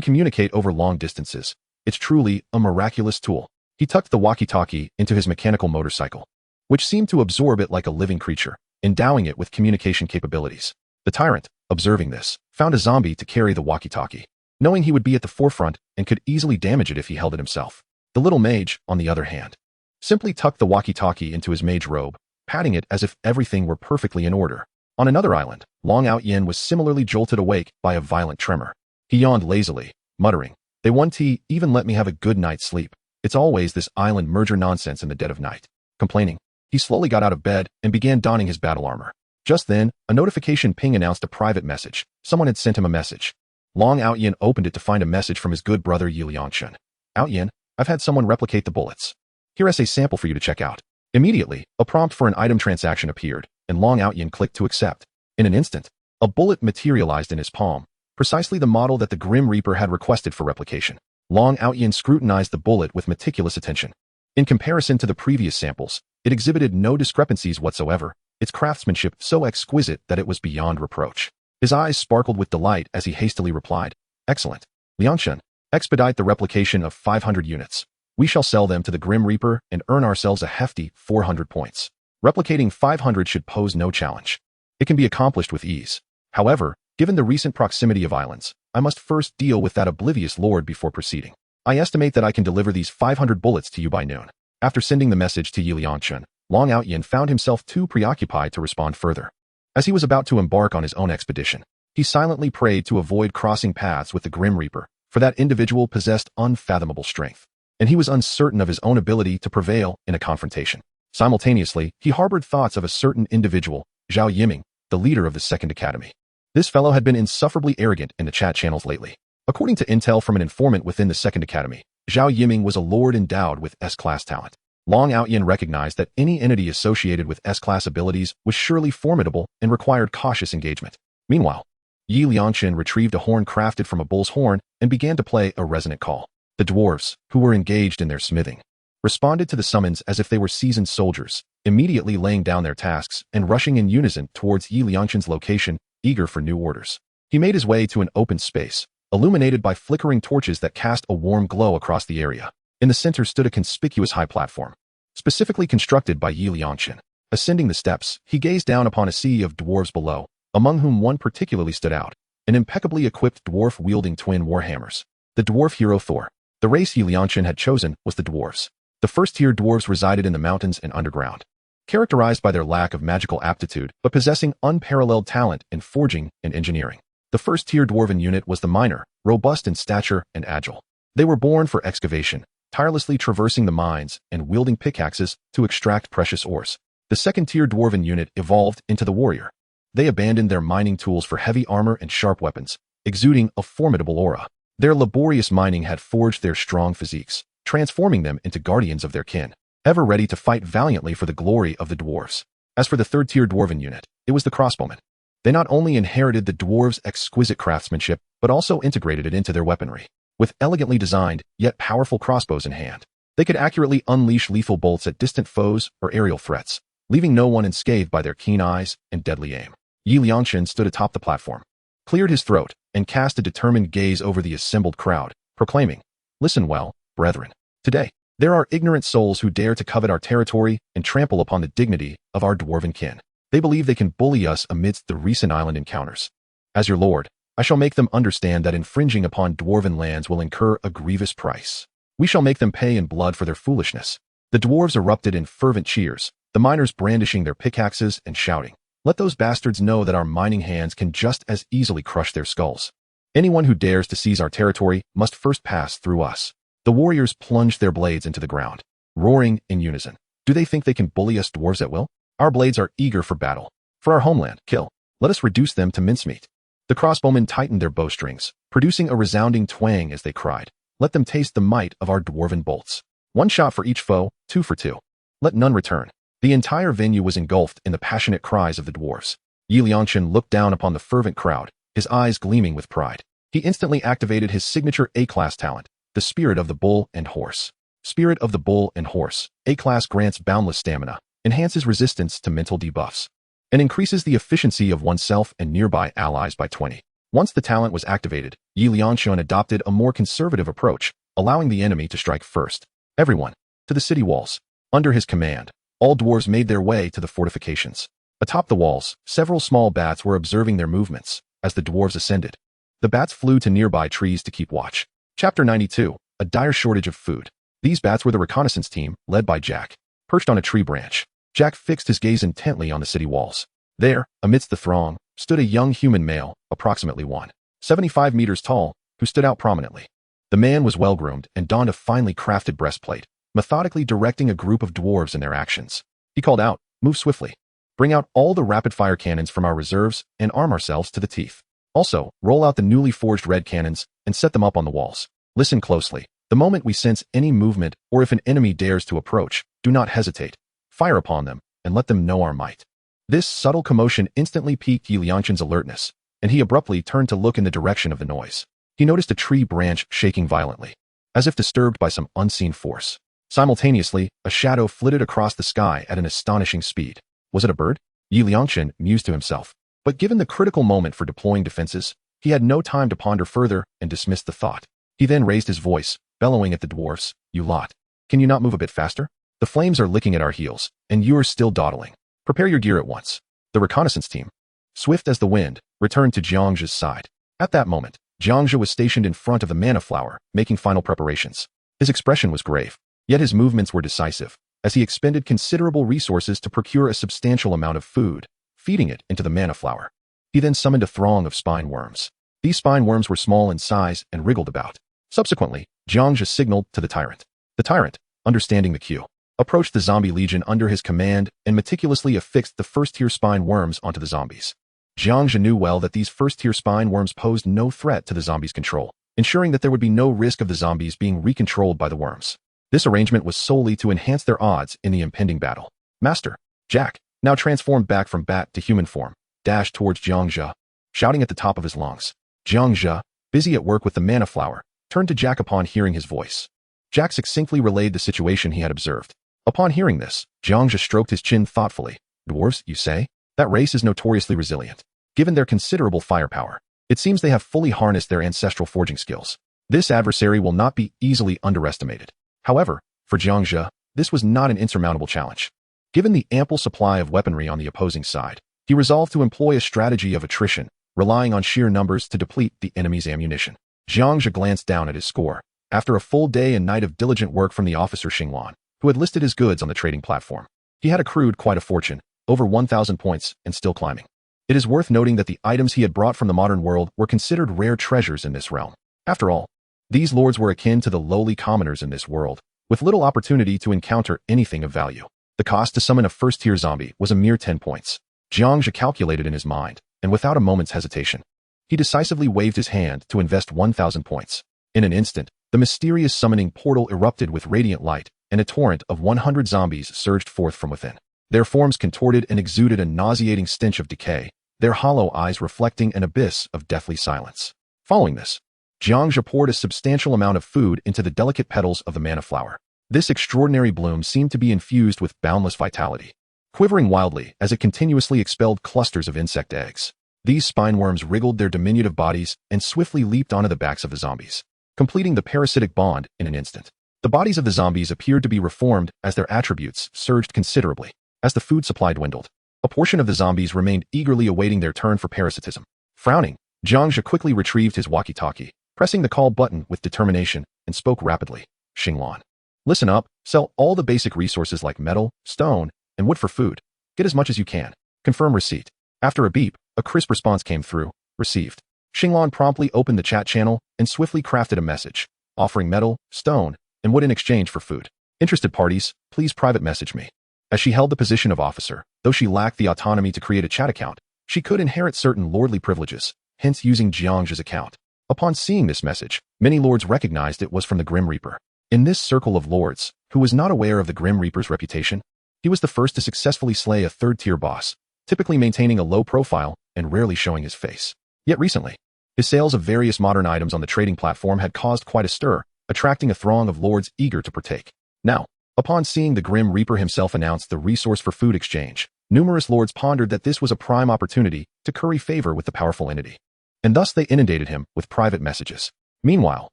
communicate over long distances. It's truly a miraculous tool." He tucked the walkie-talkie into his mechanical motorcycle, which seemed to absorb it like a living creature, endowing it with communication capabilities. The Tyrant, observing this, found a zombie to carry the walkie-talkie, knowing he would be at the forefront and could easily damage it if he held it himself. The little mage, on the other hand, simply tucked the walkie-talkie into his mage robe, patting it as if everything were perfectly in order. On another island, Long Out Yin was similarly jolted awake by a violent tremor. He yawned lazily, muttering, "They 1T even let me have a good night's sleep. It's always this island merger nonsense in the dead of night." Complaining, he slowly got out of bed and began donning his battle armor. Just then, a notification ping announced a private message. Someone had sent him a message. Long Out Yin opened it to find a message from his good brother Yi Liangchen. "Out Yin, I've had someone replicate the bullets. Here's a sample for you to check out." Immediately, a prompt for an item transaction appeared, and Long Out Yin clicked to accept. In an instant, a bullet materialized in his palm, precisely the model that the Grim Reaper had requested for replication. Long Out Yin scrutinized the bullet with meticulous attention. In comparison to the previous samples, it exhibited no discrepancies whatsoever, its craftsmanship so exquisite that it was beyond reproach. His eyes sparkled with delight as he hastily replied, "Excellent. Liangchen, expedite the replication of 500 units. We shall sell them to the Grim Reaper and earn ourselves a hefty 400 points. Replicating 500 should pose no challenge. It can be accomplished with ease. However, given the recent proximity of islands, I must first deal with that oblivious lord before proceeding. I estimate that I can deliver these 500 bullets to you by noon." After sending the message to Yi Liangchen, Long Out Yin found himself too preoccupied to respond further. As he was about to embark on his own expedition, he silently prayed to avoid crossing paths with the Grim Reaper, for that individual possessed unfathomable strength, and he was uncertain of his own ability to prevail in a confrontation. Simultaneously, he harbored thoughts of a certain individual, Zhao Yiming, the leader of the Second Academy. This fellow had been insufferably arrogant in the chat channels lately. According to intel from an informant within the Second Academy, Zhao Yiming was a lord endowed with S-class talent. Long Out Yin recognized that any entity associated with S-class abilities was surely formidable and required cautious engagement. Meanwhile, Yi Liangchen retrieved a horn crafted from a bull's horn and began to play a resonant call. The dwarves, who were engaged in their smithing, responded to the summons as if they were seasoned soldiers, immediately laying down their tasks and rushing in unison towards Yi Liangchen's location, eager for new orders. He made his way to an open space, illuminated by flickering torches that cast a warm glow across the area. In the center stood a conspicuous high platform, specifically constructed by Yi Liangchen. Ascending the steps, he gazed down upon a sea of dwarves below, among whom one particularly stood out, an impeccably equipped dwarf wielding twin warhammers. The dwarf hero Thor. The race Yi Liangchen had chosen was the dwarves. The first-tier dwarves resided in the mountains and underground, characterized by their lack of magical aptitude but possessing unparalleled talent in forging and engineering. The first-tier dwarven unit was the miner, robust in stature and agile. They were born for excavation, tirelessly traversing the mines and wielding pickaxes to extract precious ores. The second-tier dwarven unit evolved into the warrior. They abandoned their mining tools for heavy armor and sharp weapons, exuding a formidable aura. Their laborious mining had forged their strong physiques, transforming them into guardians of their kin, ever ready to fight valiantly for the glory of the dwarves. As for the third-tier dwarven unit, it was the crossbowmen. They not only inherited the dwarves' exquisite craftsmanship, but also integrated it into their weaponry. With elegantly designed, yet powerful crossbows in hand, they could accurately unleash lethal bolts at distant foes or aerial threats, leaving no one unscathed by their keen eyes and deadly aim. Yi Liangchen stood atop the platform, cleared his throat, and cast a determined gaze over the assembled crowd, proclaiming, "Listen well, brethren. Today, there are ignorant souls who dare to covet our territory and trample upon the dignity of our dwarven kin. They believe they can bully us amidst the recent island encounters. As your lord, I shall make them understand that infringing upon dwarven lands will incur a grievous price. We shall make them pay in blood for their foolishness." The dwarves erupted in fervent cheers, the miners brandishing their pickaxes and shouting, "Let those bastards know that our mining hands can just as easily crush their skulls. Anyone who dares to seize our territory must first pass through us." The warriors plunged their blades into the ground, roaring in unison. "Do they think they can bully us dwarves at will? Our blades are eager for battle. For our homeland, kill. Let us reduce them to mincemeat." The crossbowmen tightened their bowstrings, producing a resounding twang as they cried, "Let them taste the might of our dwarven bolts. One shot for each foe, 2 for 2. Let none return." The entire venue was engulfed in the passionate cries of the dwarves. Yi Liangchen looked down upon the fervent crowd, his eyes gleaming with pride. He instantly activated his signature A-class talent, the Spirit of the Bull and Horse. Spirit of the Bull and Horse, A-class grants boundless stamina, enhances resistance to mental debuffs, and increases the efficiency of oneself and nearby allies by 20. Once the talent was activated, Yi Liangchen adopted a more conservative approach, allowing the enemy to strike first. "Everyone, to the city walls." Under his command, all dwarves made their way to the fortifications. Atop the walls, several small bats were observing their movements as the dwarves ascended. The bats flew to nearby trees to keep watch. Chapter 92, A Dire Shortage of Food. These bats were the reconnaissance team, led by Jack. Perched on a tree branch, Jack fixed his gaze intently on the city walls. There, amidst the throng, stood a young human male, approximately 175 meters tall, who stood out prominently. The man was well-groomed and donned a finely crafted breastplate, methodically directing a group of dwarves in their actions. He called out, "Move swiftly. Bring out all the rapid-fire cannons from our reserves and arm ourselves to the teeth. Also, roll out the newly forged red cannons and set them up on the walls. Listen closely. The moment we sense any movement or if an enemy dares to approach, do not hesitate. Fire upon them and let them know our might." This subtle commotion instantly piqued Yi Liangchen's alertness, and he abruptly turned to look in the direction of the noise. He noticed a tree branch shaking violently, as if disturbed by some unseen force. Simultaneously, a shadow flitted across the sky at an astonishing speed. Was it a bird? Yi Liangchen mused to himself. But given the critical moment for deploying defenses, he had no time to ponder further and dismissed the thought. He then raised his voice, bellowing at the dwarfs, "You lot. Can you not move a bit faster? The flames are licking at our heels, and you are still dawdling. Prepare your gear at once." The reconnaissance team, swift as the wind, returned to Jiang Zhe's side. At that moment, Jiang Zhe was stationed in front of the maniflower, making final preparations. His expression was grave, yet his movements were decisive, as he expended considerable resources to procure a substantial amount of food, feeding it into the maniflower. He then summoned a throng of spine worms. These spine worms were small in size and wriggled about. Subsequently, Jiang Zhe signaled to the Tyrant. The Tyrant, understanding the cue, approached the zombie legion under his command and meticulously affixed the first-tier spine worms onto the zombies. Jiang Zhe knew well that these first-tier spine worms posed no threat to the zombies' control, ensuring that there would be no risk of the zombies being recontrolled by the worms. This arrangement was solely to enhance their odds in the impending battle. Master, Jack, now transformed back from bat to human form, dashed towards Jiang Zhe, shouting at the top of his lungs. Jiang Zhe, busy at work with the maniflower, turned to Jack upon hearing his voice. Jack succinctly relayed the situation he had observed. Upon hearing this, Jiang Zhe stroked his chin thoughtfully. "Dwarves, you say? That race is notoriously resilient. Given their considerable firepower, it seems they have fully harnessed their ancestral forging skills. This adversary will not be easily underestimated." However, for Jiang Zhe, this was not an insurmountable challenge. Given the ample supply of weaponry on the opposing side, he resolved to employ a strategy of attrition, relying on sheer numbers to deplete the enemy's ammunition. Jiang Zhe glanced down at his score. After a full day and night of diligent work from the officer Xinglan, who had listed his goods on the trading platform, he had accrued quite a fortune, over 1,000 points, and still climbing. It is worth noting that the items he had brought from the modern world were considered rare treasures in this realm. After all, these lords were akin to the lowly commoners in this world, with little opportunity to encounter anything of value. The cost to summon a first-tier zombie was a mere 10 points. Jiang Zhe calculated in his mind, and without a moment's hesitation, he decisively waved his hand to invest 1,000 points. In an instant, the mysterious summoning portal erupted with radiant light, and a torrent of 100 zombies surged forth from within. Their forms contorted and exuded a nauseating stench of decay, their hollow eyes reflecting an abyss of deathly silence. Following this, Jiang Zhe poured a substantial amount of food into the delicate petals of the maniflower. This extraordinary bloom seemed to be infused with boundless vitality, quivering wildly as it continuously expelled clusters of insect eggs. These spine worms wriggled their diminutive bodies and swiftly leaped onto the backs of the zombies, completing the parasitic bond in an instant. The bodies of the zombies appeared to be reformed as their attributes surged considerably. As the food supply dwindled, a portion of the zombies remained eagerly awaiting their turn for parasitism. Frowning, Jiang Zhe quickly retrieved his walkie-talkie, pressing the call button with determination, and spoke rapidly. Xinglan. Listen up, sell all the basic resources like metal, stone, and wood for food. Get as much as you can. Confirm receipt. After a beep, a crisp response came through. Received. Xinglan promptly opened the chat channel and swiftly crafted a message, offering metal, stone, and wood in exchange for food. Interested parties, please private message me. As she held the position of officer, though she lacked the autonomy to create a chat account, she could inherit certain lordly privileges, hence using Jiang Zhe's account. Upon seeing this message, many lords recognized it was from the Grim Reaper. In this circle of lords, who was not aware of the Grim Reaper's reputation, he was the first to successfully slay a third-tier boss, typically maintaining a low profile and rarely showing his face. Yet recently, his sales of various modern items on the trading platform had caused quite a stir, attracting a throng of lords eager to partake. Now, upon seeing the Grim Reaper himself announce the resource for food exchange, numerous lords pondered that this was a prime opportunity to curry favor with the powerful entity. And thus they inundated him with private messages. Meanwhile,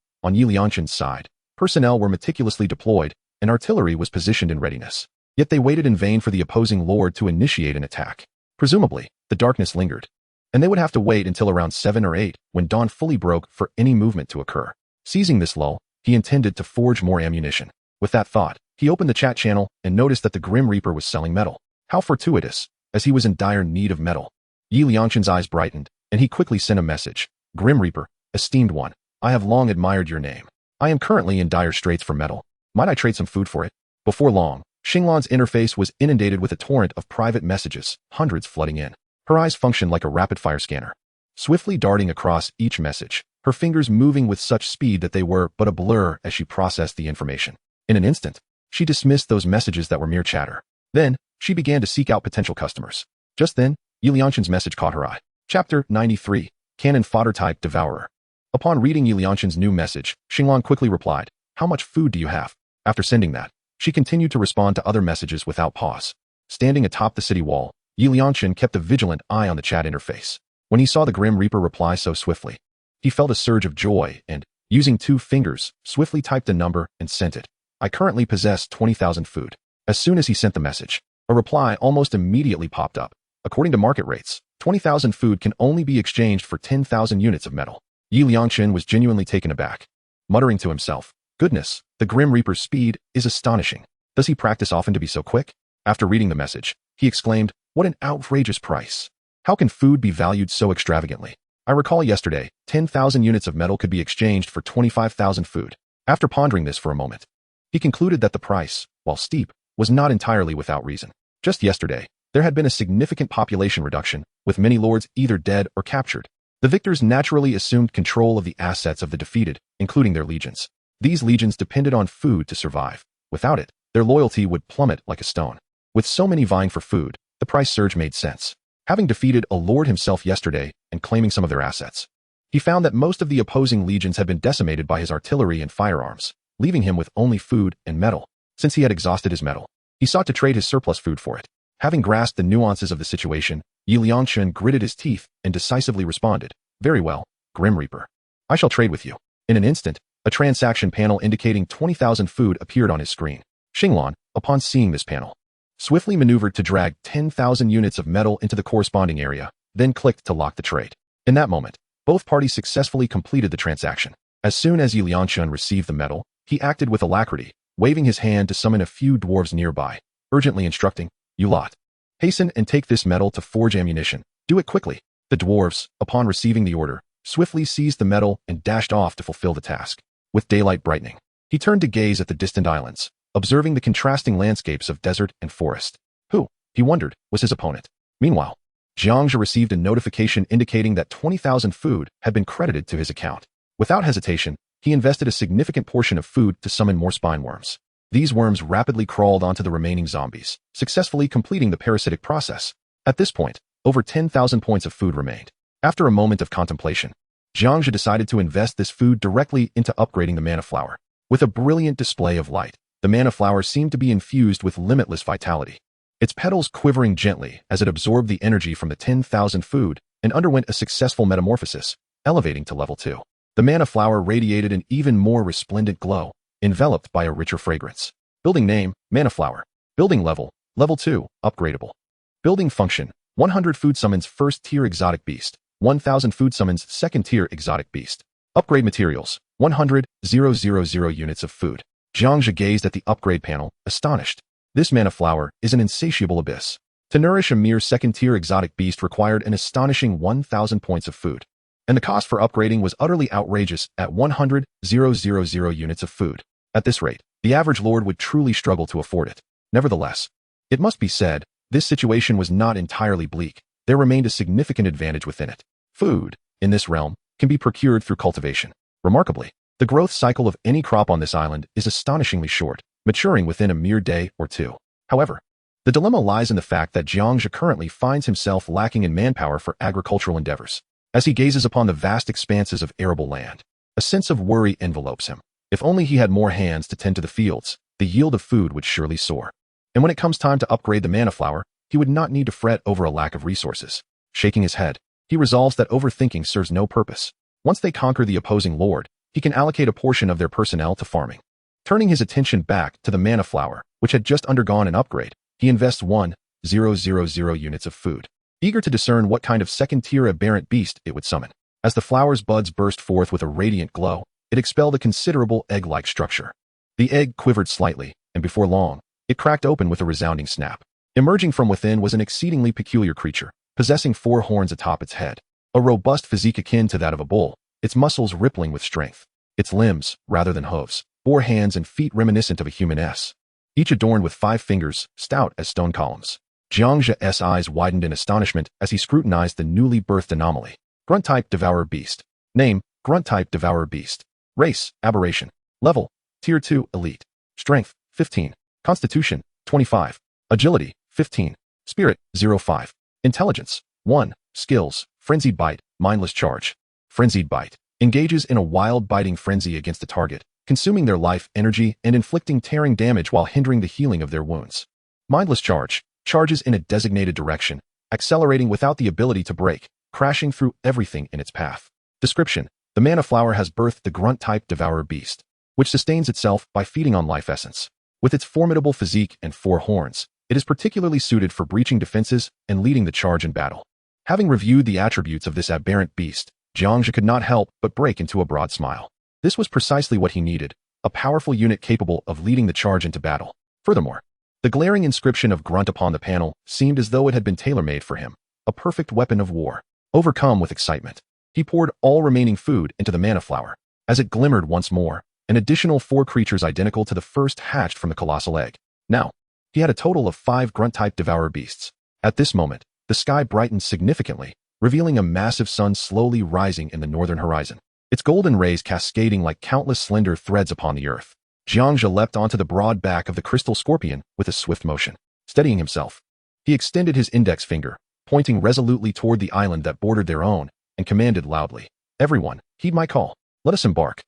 on Yi Liangshan's side, personnel were meticulously deployed, and artillery was positioned in readiness. Yet they waited in vain for the opposing lord to initiate an attack. Presumably, the darkness lingered, and they would have to wait until around 7 or 8 when dawn fully broke for any movement to occur. Seizing this lull, he intended to forge more ammunition. With that thought, he opened the chat channel and noticed that the Grim Reaper was selling metal. How fortuitous, as he was in dire need of metal. Yi Liangshan's eyes brightened, and he quickly sent a message. Grim Reaper, esteemed one, I have long admired your name. I am currently in dire straits for metal. Might I trade some food for it? Before long, Xinglan's interface was inundated with a torrent of private messages, hundreds flooding in. Her eyes functioned like a rapid-fire scanner, swiftly darting across each message, her fingers moving with such speed that they were but a blur as she processed the information. In an instant, she dismissed those messages that were mere chatter. Then, she began to seek out potential customers. Just then, Yi Liangshan's message caught her eye. Chapter 93, Cannon Fodder Type Devourer. Upon reading Yi Liangshan's new message, Xinglan quickly replied, How much food do you have? After sending that, she continued to respond to other messages without pause. Standing atop the city wall, Yi Liangshan kept a vigilant eye on the chat interface. When he saw the Grim Reaper reply so swiftly, he felt a surge of joy and, using 2 fingers, swiftly typed a number and sent it. I currently possess 20,000 food. As soon as he sent the message, a reply almost immediately popped up. According to market rates, 20,000 food can only be exchanged for 10,000 units of metal. Yi Liangshan was genuinely taken aback, muttering to himself, Goodness, the Grim Reaper's speed is astonishing. Does he practice often to be so quick? After reading the message, he exclaimed, What an outrageous price. How can food be valued so extravagantly? I recall yesterday, 10,000 units of metal could be exchanged for 25,000 food. After pondering this for a moment, he concluded that the price, while steep, was not entirely without reason. Just yesterday, there had been a significant population reduction, with many lords either dead or captured. The victors naturally assumed control of the assets of the defeated, including their legions. These legions depended on food to survive. Without it, their loyalty would plummet like a stone. With so many vying for food, the price surge made sense. Having defeated a lord himself yesterday and claiming some of their assets, he found that most of the opposing legions had been decimated by his artillery and firearms, leaving him with only food and metal. Since he had exhausted his metal, he sought to trade his surplus food for it. Having grasped the nuances of the situation, Yi Liangshan gritted his teeth and decisively responded, Very well, Grim Reaper. I shall trade with you. In an instant, a transaction panel indicating 20,000 food appeared on his screen. Xinglan, upon seeing this panel, swiftly maneuvered to drag 10,000 units of metal into the corresponding area, then clicked to lock the trade. In that moment, both parties successfully completed the transaction. As soon as Yi Liangshan received the metal, he acted with alacrity, waving his hand to summon a few dwarves nearby, urgently instructing, You lot, hasten and take this metal to forge ammunition. Do it quickly. The dwarves, upon receiving the order, swiftly seized the metal and dashed off to fulfill the task. With daylight brightening, he turned to gaze at the distant islands, observing the contrasting landscapes of desert and forest. Who, he wondered, was his opponent? Meanwhile, Jiang Zhe received a notification indicating that 20,000 food had been credited to his account. Without hesitation, he invested a significant portion of food to summon more spine worms. These worms rapidly crawled onto the remaining zombies, successfully completing the parasitic process. At this point, over 10,000 points of food remained. After a moment of contemplation, Jiang Zhe decided to invest this food directly into upgrading the maniflower. With a brilliant display of light, the maniflower seemed to be infused with limitless vitality. its petals quivering gently as it absorbed the energy from the 10,000 food and underwent a successful metamorphosis, elevating to level 2. The maniflower radiated an even more resplendent glow, enveloped by a richer fragrance. Building name, maniflower. Building level, level 2, upgradable. Building function, 100 food summons first tier exotic beast, 1000 food summons second tier exotic beast. Upgrade materials, 100,000 units of food. Jiang Zhe gazed at the upgrade panel, astonished. This maniflower is an insatiable abyss. To nourish a mere second tier exotic beast required an astonishing 1,000 points of food. And the cost for upgrading was utterly outrageous at 100,000 units of food. At this rate, the average lord would truly struggle to afford it. Nevertheless, it must be said, this situation was not entirely bleak. There remained a significant advantage within it. Food, in this realm, can be procured through cultivation. Remarkably, the growth cycle of any crop on this island is astonishingly short, maturing within a mere day or two. However, the dilemma lies in the fact that Jiang Zhe currently finds himself lacking in manpower for agricultural endeavors. As he gazes upon the vast expanses of arable land, a sense of worry envelopes him. If only he had more hands to tend to the fields, the yield of food would surely soar. And when it comes time to upgrade the maniflower, he would not need to fret over a lack of resources. Shaking his head, he resolves that overthinking serves no purpose. Once they conquer the opposing lord, he can allocate a portion of their personnel to farming. Turning his attention back to the maniflower, which had just undergone an upgrade, he invests 1,000 units of food, eager to discern what kind of second-tier aberrant beast it would summon. As the flower's buds burst forth with a radiant glow, it expelled a considerable egg-like structure. The egg quivered slightly, and before long, it cracked open with a resounding snap. Emerging from within was an exceedingly peculiar creature, possessing 4 horns atop its head, a robust physique akin to that of a bull, its muscles rippling with strength. Its limbs, rather than hooves, bore hands and feet reminiscent of a human S, each adorned with 5 fingers, stout as stone columns. Jiang Zhe's eyes widened in astonishment as he scrutinized the newly birthed anomaly. Grunt-type devourer beast. Name, Grunt-type devourer beast. Race, aberration. Level, Tier 2, elite. Strength, 15. Constitution, 25. Agility, 15. Spirit, 05. Intelligence, 1. Skills, frenzied bite, mindless charge. Frenzied bite. Engages in a wild biting frenzy against the target, consuming their life energy and inflicting tearing damage while hindering the healing of their wounds. Mindless charge. Charges in a designated direction, accelerating without the ability to brake, crashing through everything in its path. Description. The maniflower has birthed the grunt-type devourer beast, which sustains itself by feeding on life essence. With its formidable physique and 4 horns, it is particularly suited for breaching defenses and leading the charge in battle. Having reviewed the attributes of this aberrant beast, Jiang Zhe could not help but break into a broad smile. This was precisely what he needed, a powerful unit capable of leading the charge into battle. Furthermore, the glaring inscription of grunt upon the panel seemed as though it had been tailor-made for him, a perfect weapon of war. Overcome with excitement, he poured all remaining food into the maniflower. As it glimmered once more, an additional 4 creatures identical to the first hatched from the colossal egg. Now, he had a total of 5 grunt-type devourer beasts. At this moment, the sky brightened significantly, revealing a massive sun slowly rising in the northern horizon, its golden rays cascading like countless slender threads upon the earth. Jiang Zhe leapt onto the broad back of the crystal scorpion with a swift motion. Steadying himself, he extended his index finger, pointing resolutely toward the island that bordered their own, and commanded loudly, "Everyone, heed my call. Let us embark."